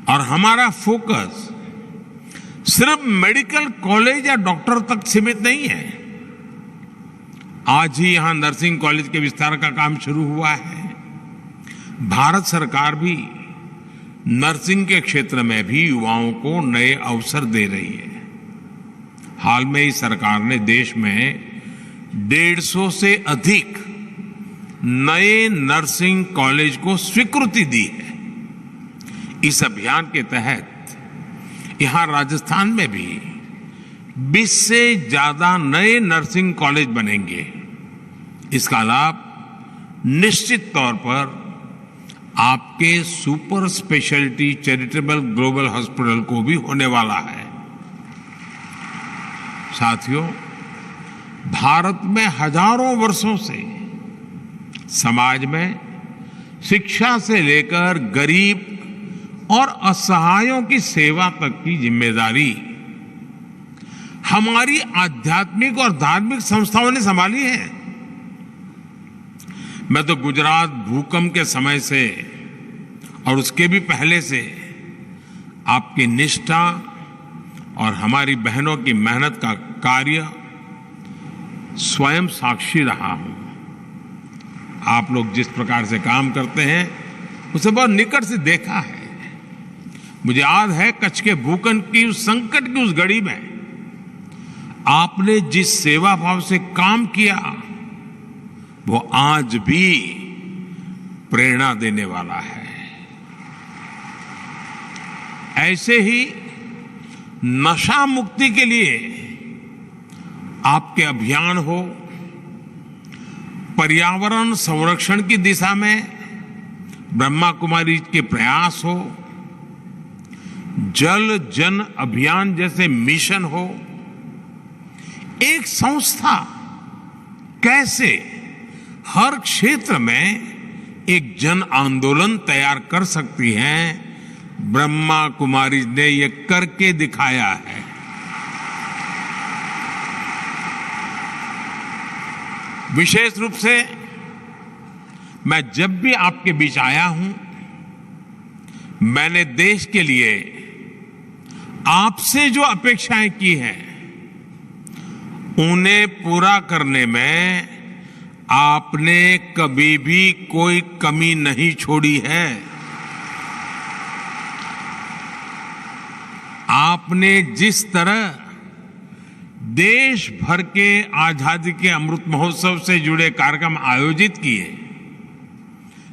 और हमारा फोकस सिर्फ मेडिकल कॉलेज या डॉक्टर तक सीमित नहीं है। आज ही यहां नर्सिंग कॉलेज के विस्तार का काम शुरू हुआ है। भारत सरकार भी नर्सिंग के क्षेत्र में भी युवाओं को नए अवसर दे रही है। हाल में ही सरकार ने देश में 150 से अधिक नए नर्सिंग कॉलेज को स्वीकृति दी है। इस अभियान के तहत यहां राजस्थान में भी 20 से ज्यादा नए नर्सिंग कॉलेज बनेंगे। इसका लाभ निश्चित तौर पर आपके super speciality charitable global hospital को भी होने वाला है। साथियों, भारत में हजारों वर्षों से समाज में शिक्षा से लेकर गरीब और असहायों की सेवा तक की जिम्मेदारी हमारी आध्यात्मिक और धार्मिक संस्थाओं ने संभाली है। मैं तो गुजरात भूकंप के समय से और उसके भी पहले से आपकी निष्ठा और हमारी बहनों की मेहनत का कार्य स्वयं साक्षी रहा हूं। आप लोग जिस प्रकार से काम करते हैं उसे बहुत निकट से देखा है। मुझे याद है कच्छ के भूकंप की उस संकट की उस घड़ी में आपने जिस सेवा भाव से काम किया वो आज भी प्रेरणा देने वाला है। ऐसे ही नशा मुक्ति के लिए आपके अभियान हो, पर्यावरण संरक्षण की दिशा में ब्रह्मा कुमारी के प्रयास हो, जल जन अभियान जैसे मिशन हो, एक संस्था कैसे हर क्षेत्र में एक जन आंदोलन तैयार कर सकती है, ब्रह्मा कुमारी ने ये करके दिखाया है। विशेष रूप से मैं जब भी आपके बीच आया हूं, मैंने देश के लिए आपसे जो अपेक्षाएं की हैं उन्हें पूरा करने में आपने कभी भी कोई कमी नहीं छोड़ी है। आपने जिस तरह देश भर के आजादी के अमृत महोत्सव से जुड़े कार्यक्रम आयोजित किए,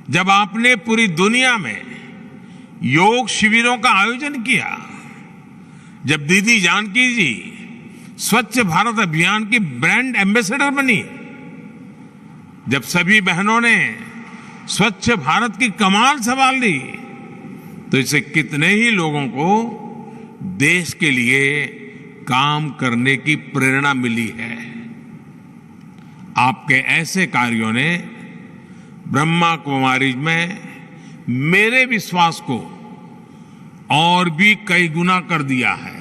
जब आपने पूरी दुनिया में योग शिविरों का आयोजन किया, जब दीदी जानकी जी स्वच्छ भारत अभियान की ब्रांड एम्बेसडर बनी, जब सभी बहनों ने स्वच्छ भारत की कमान संभाल ली, तो इससे कितने ही लोगों को देश के लिए काम करने की प्रेरणा मिली है। आपके ऐसे कार्यों ने ब्रह्मा कुमारी में मेरे विश्वास को और भी कई गुना कर दिया है।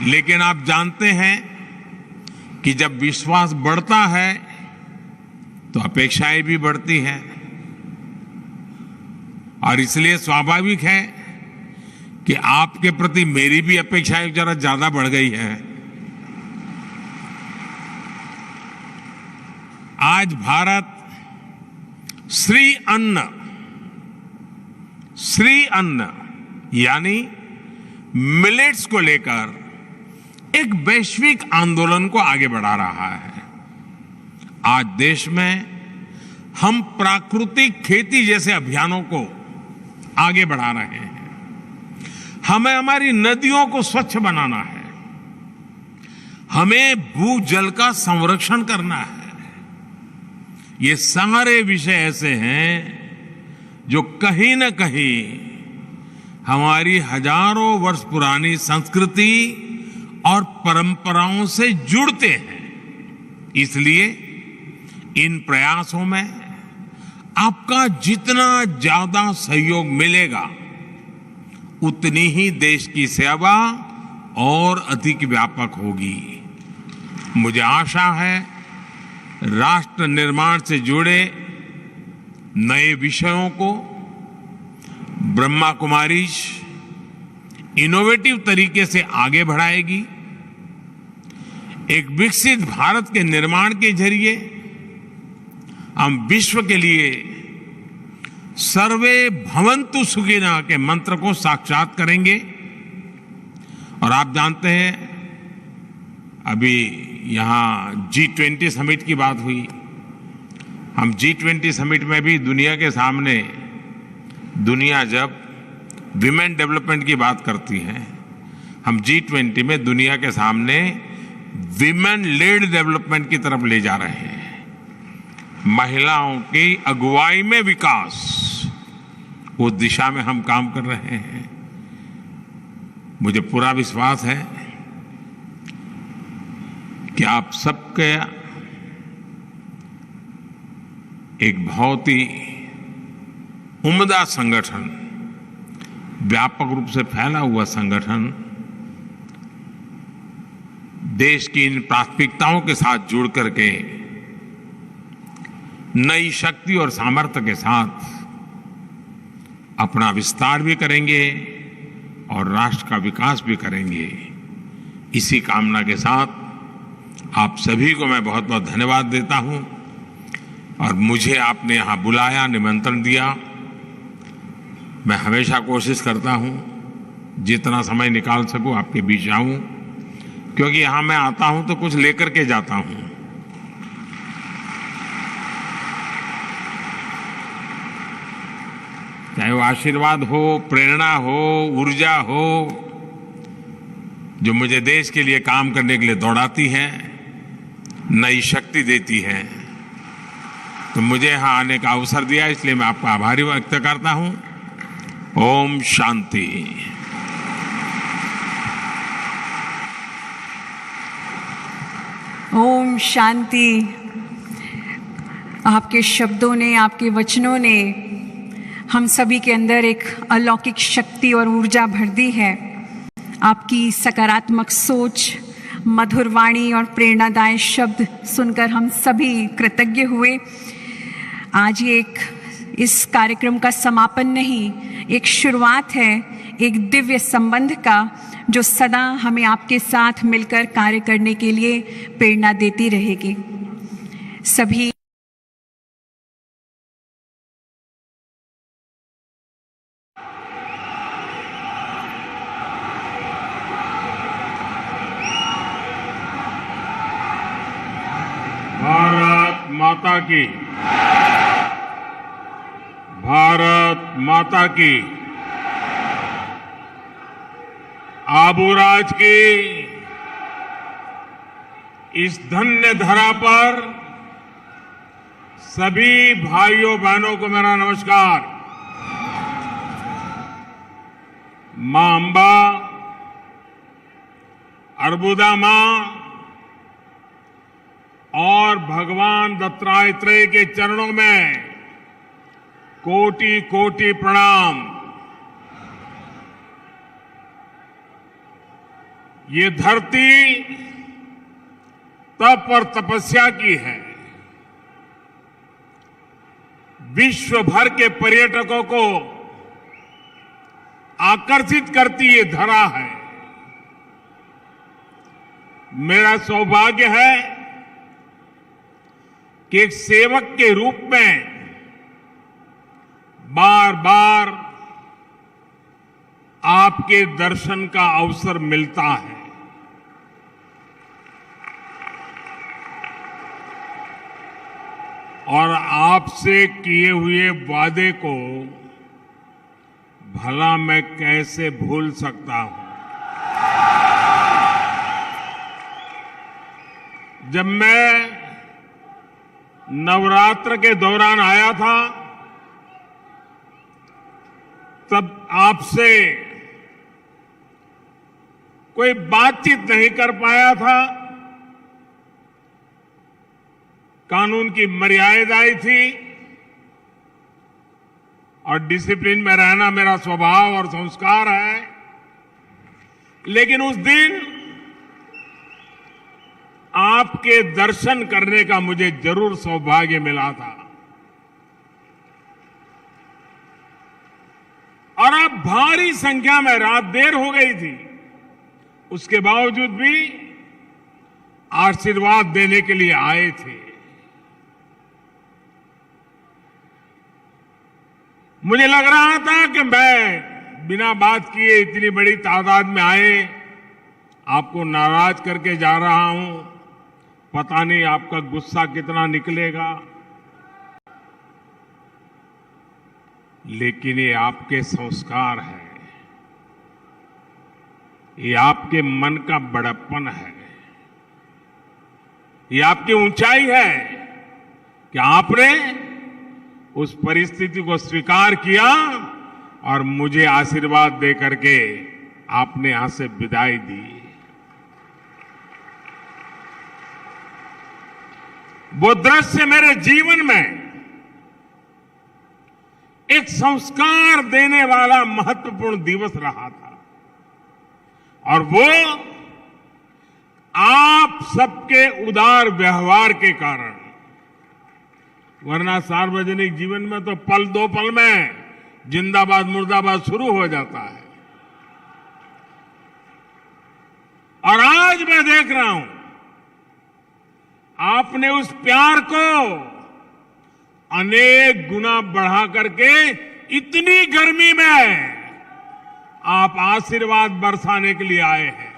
लेकिन आप जानते हैं कि जब विश्वास बढ़ता है तो अपेक्षाएं भी बढ़ती हैं, और इसलिए स्वाभाविक है कि आपके प्रति मेरी भी अपेक्षाएं जरा ज्यादा बढ़ गई है। आज भारत श्री अन्न यानी मिलेट्स को लेकर एक वैश्विक आंदोलन को आगे बढ़ा रहा है। आज देश में हम प्राकृतिक खेती जैसे अभियानों को आगे बढ़ा रहे हैं। हमें हमारी नदियों को स्वच्छ बनाना है, हमें भूजल का संरक्षण करना है। ये सारे विषय ऐसे हैं जो कहीं न कहीं हमारी हजारों वर्ष पुरानी संस्कृति और परंपराओं से जुड़ते हैं। इसलिए इन प्रयासों में आपका जितना ज्यादा सहयोग मिलेगा, उतनी ही देश की सेवा और अधिक व्यापक होगी। मुझे आशा है राष्ट्र निर्माण से जुड़े नए विषयों को ब्रह्मा कुमारी इनोवेटिव तरीके से आगे बढ़ाएगी। एक विकसित भारत के निर्माण के जरिए हम विश्व के लिए सर्वे भवन्तु सुखिनः के मंत्र को साक्षात करेंगे। और आप जानते हैं अभी यहाँ G20 समिट की बात हुई। हम G20 समिट में भी दुनिया के सामने, दुनिया जब विमेन डेवलपमेंट की बात करती है, हम G20 में दुनिया के सामने विमेन लेड डेवलपमेंट की तरफ ले जा रहे हैं। महिलाओं की अगुवाई में विकास, उस दिशा में हम काम कर रहे हैं। मुझे पूरा विश्वास है कि आप सबके एक बहुत ही उम्दा संगठन, व्यापक रूप से फैला हुआ संगठन देश की इन प्राथमिकताओं के साथ जुड़ करके नई शक्ति और सामर्थ्य के साथ अपना विस्तार भी करेंगे और राष्ट्र का विकास भी करेंगे। इसी कामना के साथ आप सभी को मैं बहुत बहुत धन्यवाद देता हूं और मुझे आपने यहां बुलाया, निमंत्रण दिया। मैं हमेशा कोशिश करता हूं जितना समय निकाल सकूं आपके बीच आऊं, क्योंकि यहां मैं आता हूं तो कुछ लेकर के जाता हूं। चाहे वो आशीर्वाद हो, प्रेरणा हो, ऊर्जा हो, जो मुझे देश के लिए काम करने के लिए दौड़ाती है, नई शक्ति देती है। तो मुझे यहां आने का अवसर दिया, इसलिए मैं आपका आभारी व्यक्त करता हूं। ओम शांति। ओम शांति। आपके शब्दों ने, आपके वचनों ने हम सभी के अंदर एक अलौकिक शक्ति और ऊर्जा भर दी है। आपकी सकारात्मक सोच, मधुर वाणी और प्रेरणादायक शब्द सुनकर हम सभी कृतज्ञ हुए। आज ये इस कार्यक्रम का समापन नहीं, एक शुरुआत है एक दिव्य संबंध का, जो सदा हमें आपके साथ मिलकर कार्य करने के लिए प्रेरणा देती रहेगी। सभी भारत माता की, भारत माता की, आबूराज की इस धन्य धरा पर सभी भाइयों बहनों को मेरा नमस्कार। मां अंबा, अर्बुदा मां और भगवान दत्तात्रेय के चरणों में कोटि कोटि प्रणाम। ये धरती तप और तपस्या की है। विश्व भर के पर्यटकों को आकर्षित करती ये धरा है। मेरा सौभाग्य है कि एक सेवक के रूप में बार बार आपके दर्शन का अवसर मिलता है। और आपसे किए हुए वादे को भला मैं कैसे भूल सकता हूं। जब मैं नवरात्र के दौरान आया था, तब आपसे कोई बातचीत नहीं कर पाया था। कानून की मर्यादाएं थी और डिसिप्लिन में रहना मेरा स्वभाव और संस्कार है। लेकिन उस दिन आपके दर्शन करने का मुझे जरूर सौभाग्य मिला था। और अब भारी संख्या में, रात देर हो गई थी, उसके बावजूद भी आशीर्वाद देने के लिए आए थे। मुझे लग रहा था कि मैं बिना बात किए इतनी बड़ी तादाद में आए, आपको नाराज करके जा रहा हूं। पता नहीं आपका गुस्सा कितना निकलेगा, लेकिन ये आपके संस्कार है, ये आपके मन का बड़प्पन है, ये आपकी ऊंचाई है कि आपने उस परिस्थिति को स्वीकार किया और मुझे आशीर्वाद दे करके आपने यहां से विदाई दी। वो दृश्य मेरे जीवन में एक संस्कार देने वाला महत्वपूर्ण दिवस रहा था, और वो आप सबके उदार व्यवहार के कारण। वरना सार्वजनिक जीवन में तो पल दो पल में जिंदाबाद मुर्दाबाद शुरू हो जाता है। और आज मैं देख रहा हूं आपने उस प्यार को अनेक गुना बढ़ा करके इतनी गर्मी में आप आशीर्वाद बरसाने के लिए आए हैं।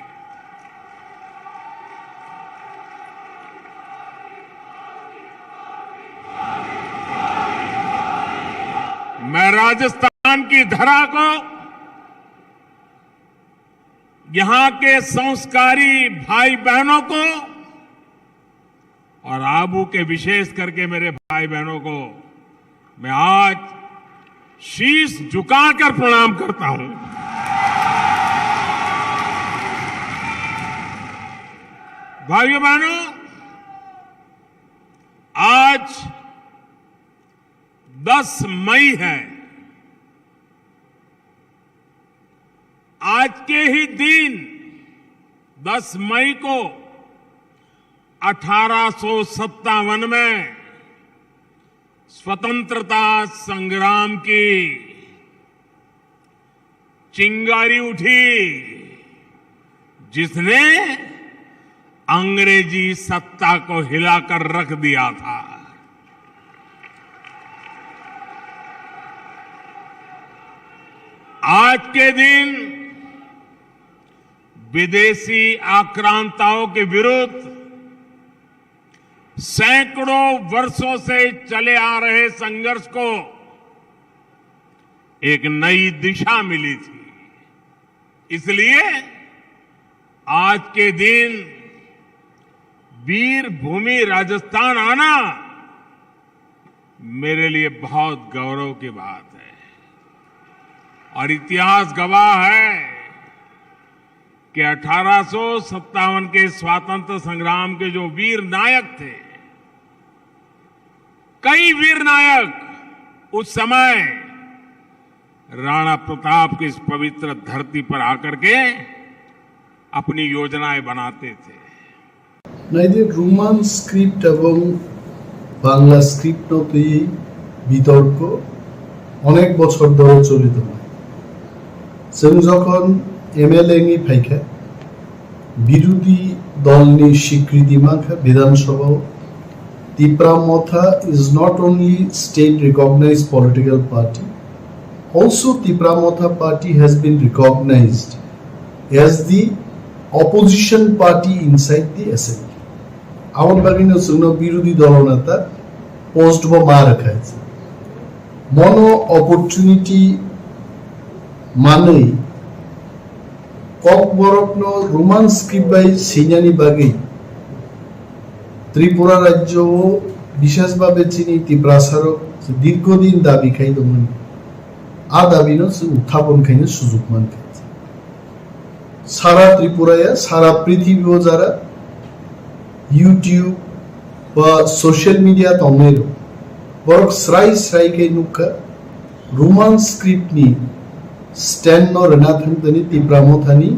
मैं राजस्थान की धरा को, यहां के संस्कारी भाई बहनों को और आबू के विशेष करके मेरे भाई बहनों को मैं आज शीश झुकाकर प्रणाम करता हूं। भाइयों बहनों, आज 10 मई है। आज के ही दिन 10 मई को 1857 में स्वतंत्रता संग्राम की चिंगारी उठी, जिसने अंग्रेजी सत्ता को हिलाकर रख दिया था। आज के दिन विदेशी आक्रांताओं के विरुद्ध सैकड़ों वर्षों से चले आ रहे संघर्ष को एक नई दिशा मिली थी। इसलिए आज के दिन वीर भूमि राजस्थान आना मेरे लिए बहुत गौरव की बात है। और इतिहास गवाह है कि 1857 के स्वातंत्र संग्राम के जो वीर नायक थे, कई वीर नायक उस समय राणा प्रताप की इस पवित्र धरती पर आकर के अपनी योजनाएं बनाते थे। रोमान स्क्रिप्ट एवं बांग्ला स्क्रिप्ट বিতর্ক অনেক বছর ধরে চলিত হয়। जों যখন एमएलए फाइखा বিরোধী দলনি স্বীকৃতি মাখা বিধানসভা Debbarma is not only state recognized political party, also Debbarma party has been recognized as the opposition party inside the assembly. Our bagino sugno birodi dolonata post bo ma rakha ache. Mono opportunity manei Kokborok no Roman script by Sinjani Bagi Tripura রাজ্য বিশেষভাবে চিনি তীব্রাসারক দীর্ঘদিন দাবি খাইদমন আ দাবিনো উত্থাপন খাইনে সুযোগ মানতে সারা ত্রিপুরায় সারা পৃথিবীও যারা ইউটিউব বা সোশ্যাল মিডিয়া তমের বরক স্রাই স্রাই কে নুকা রোমান স্ক্রিপ্ট নি স্ট্যান্ড নো রেনাথনি তীব্রামথানি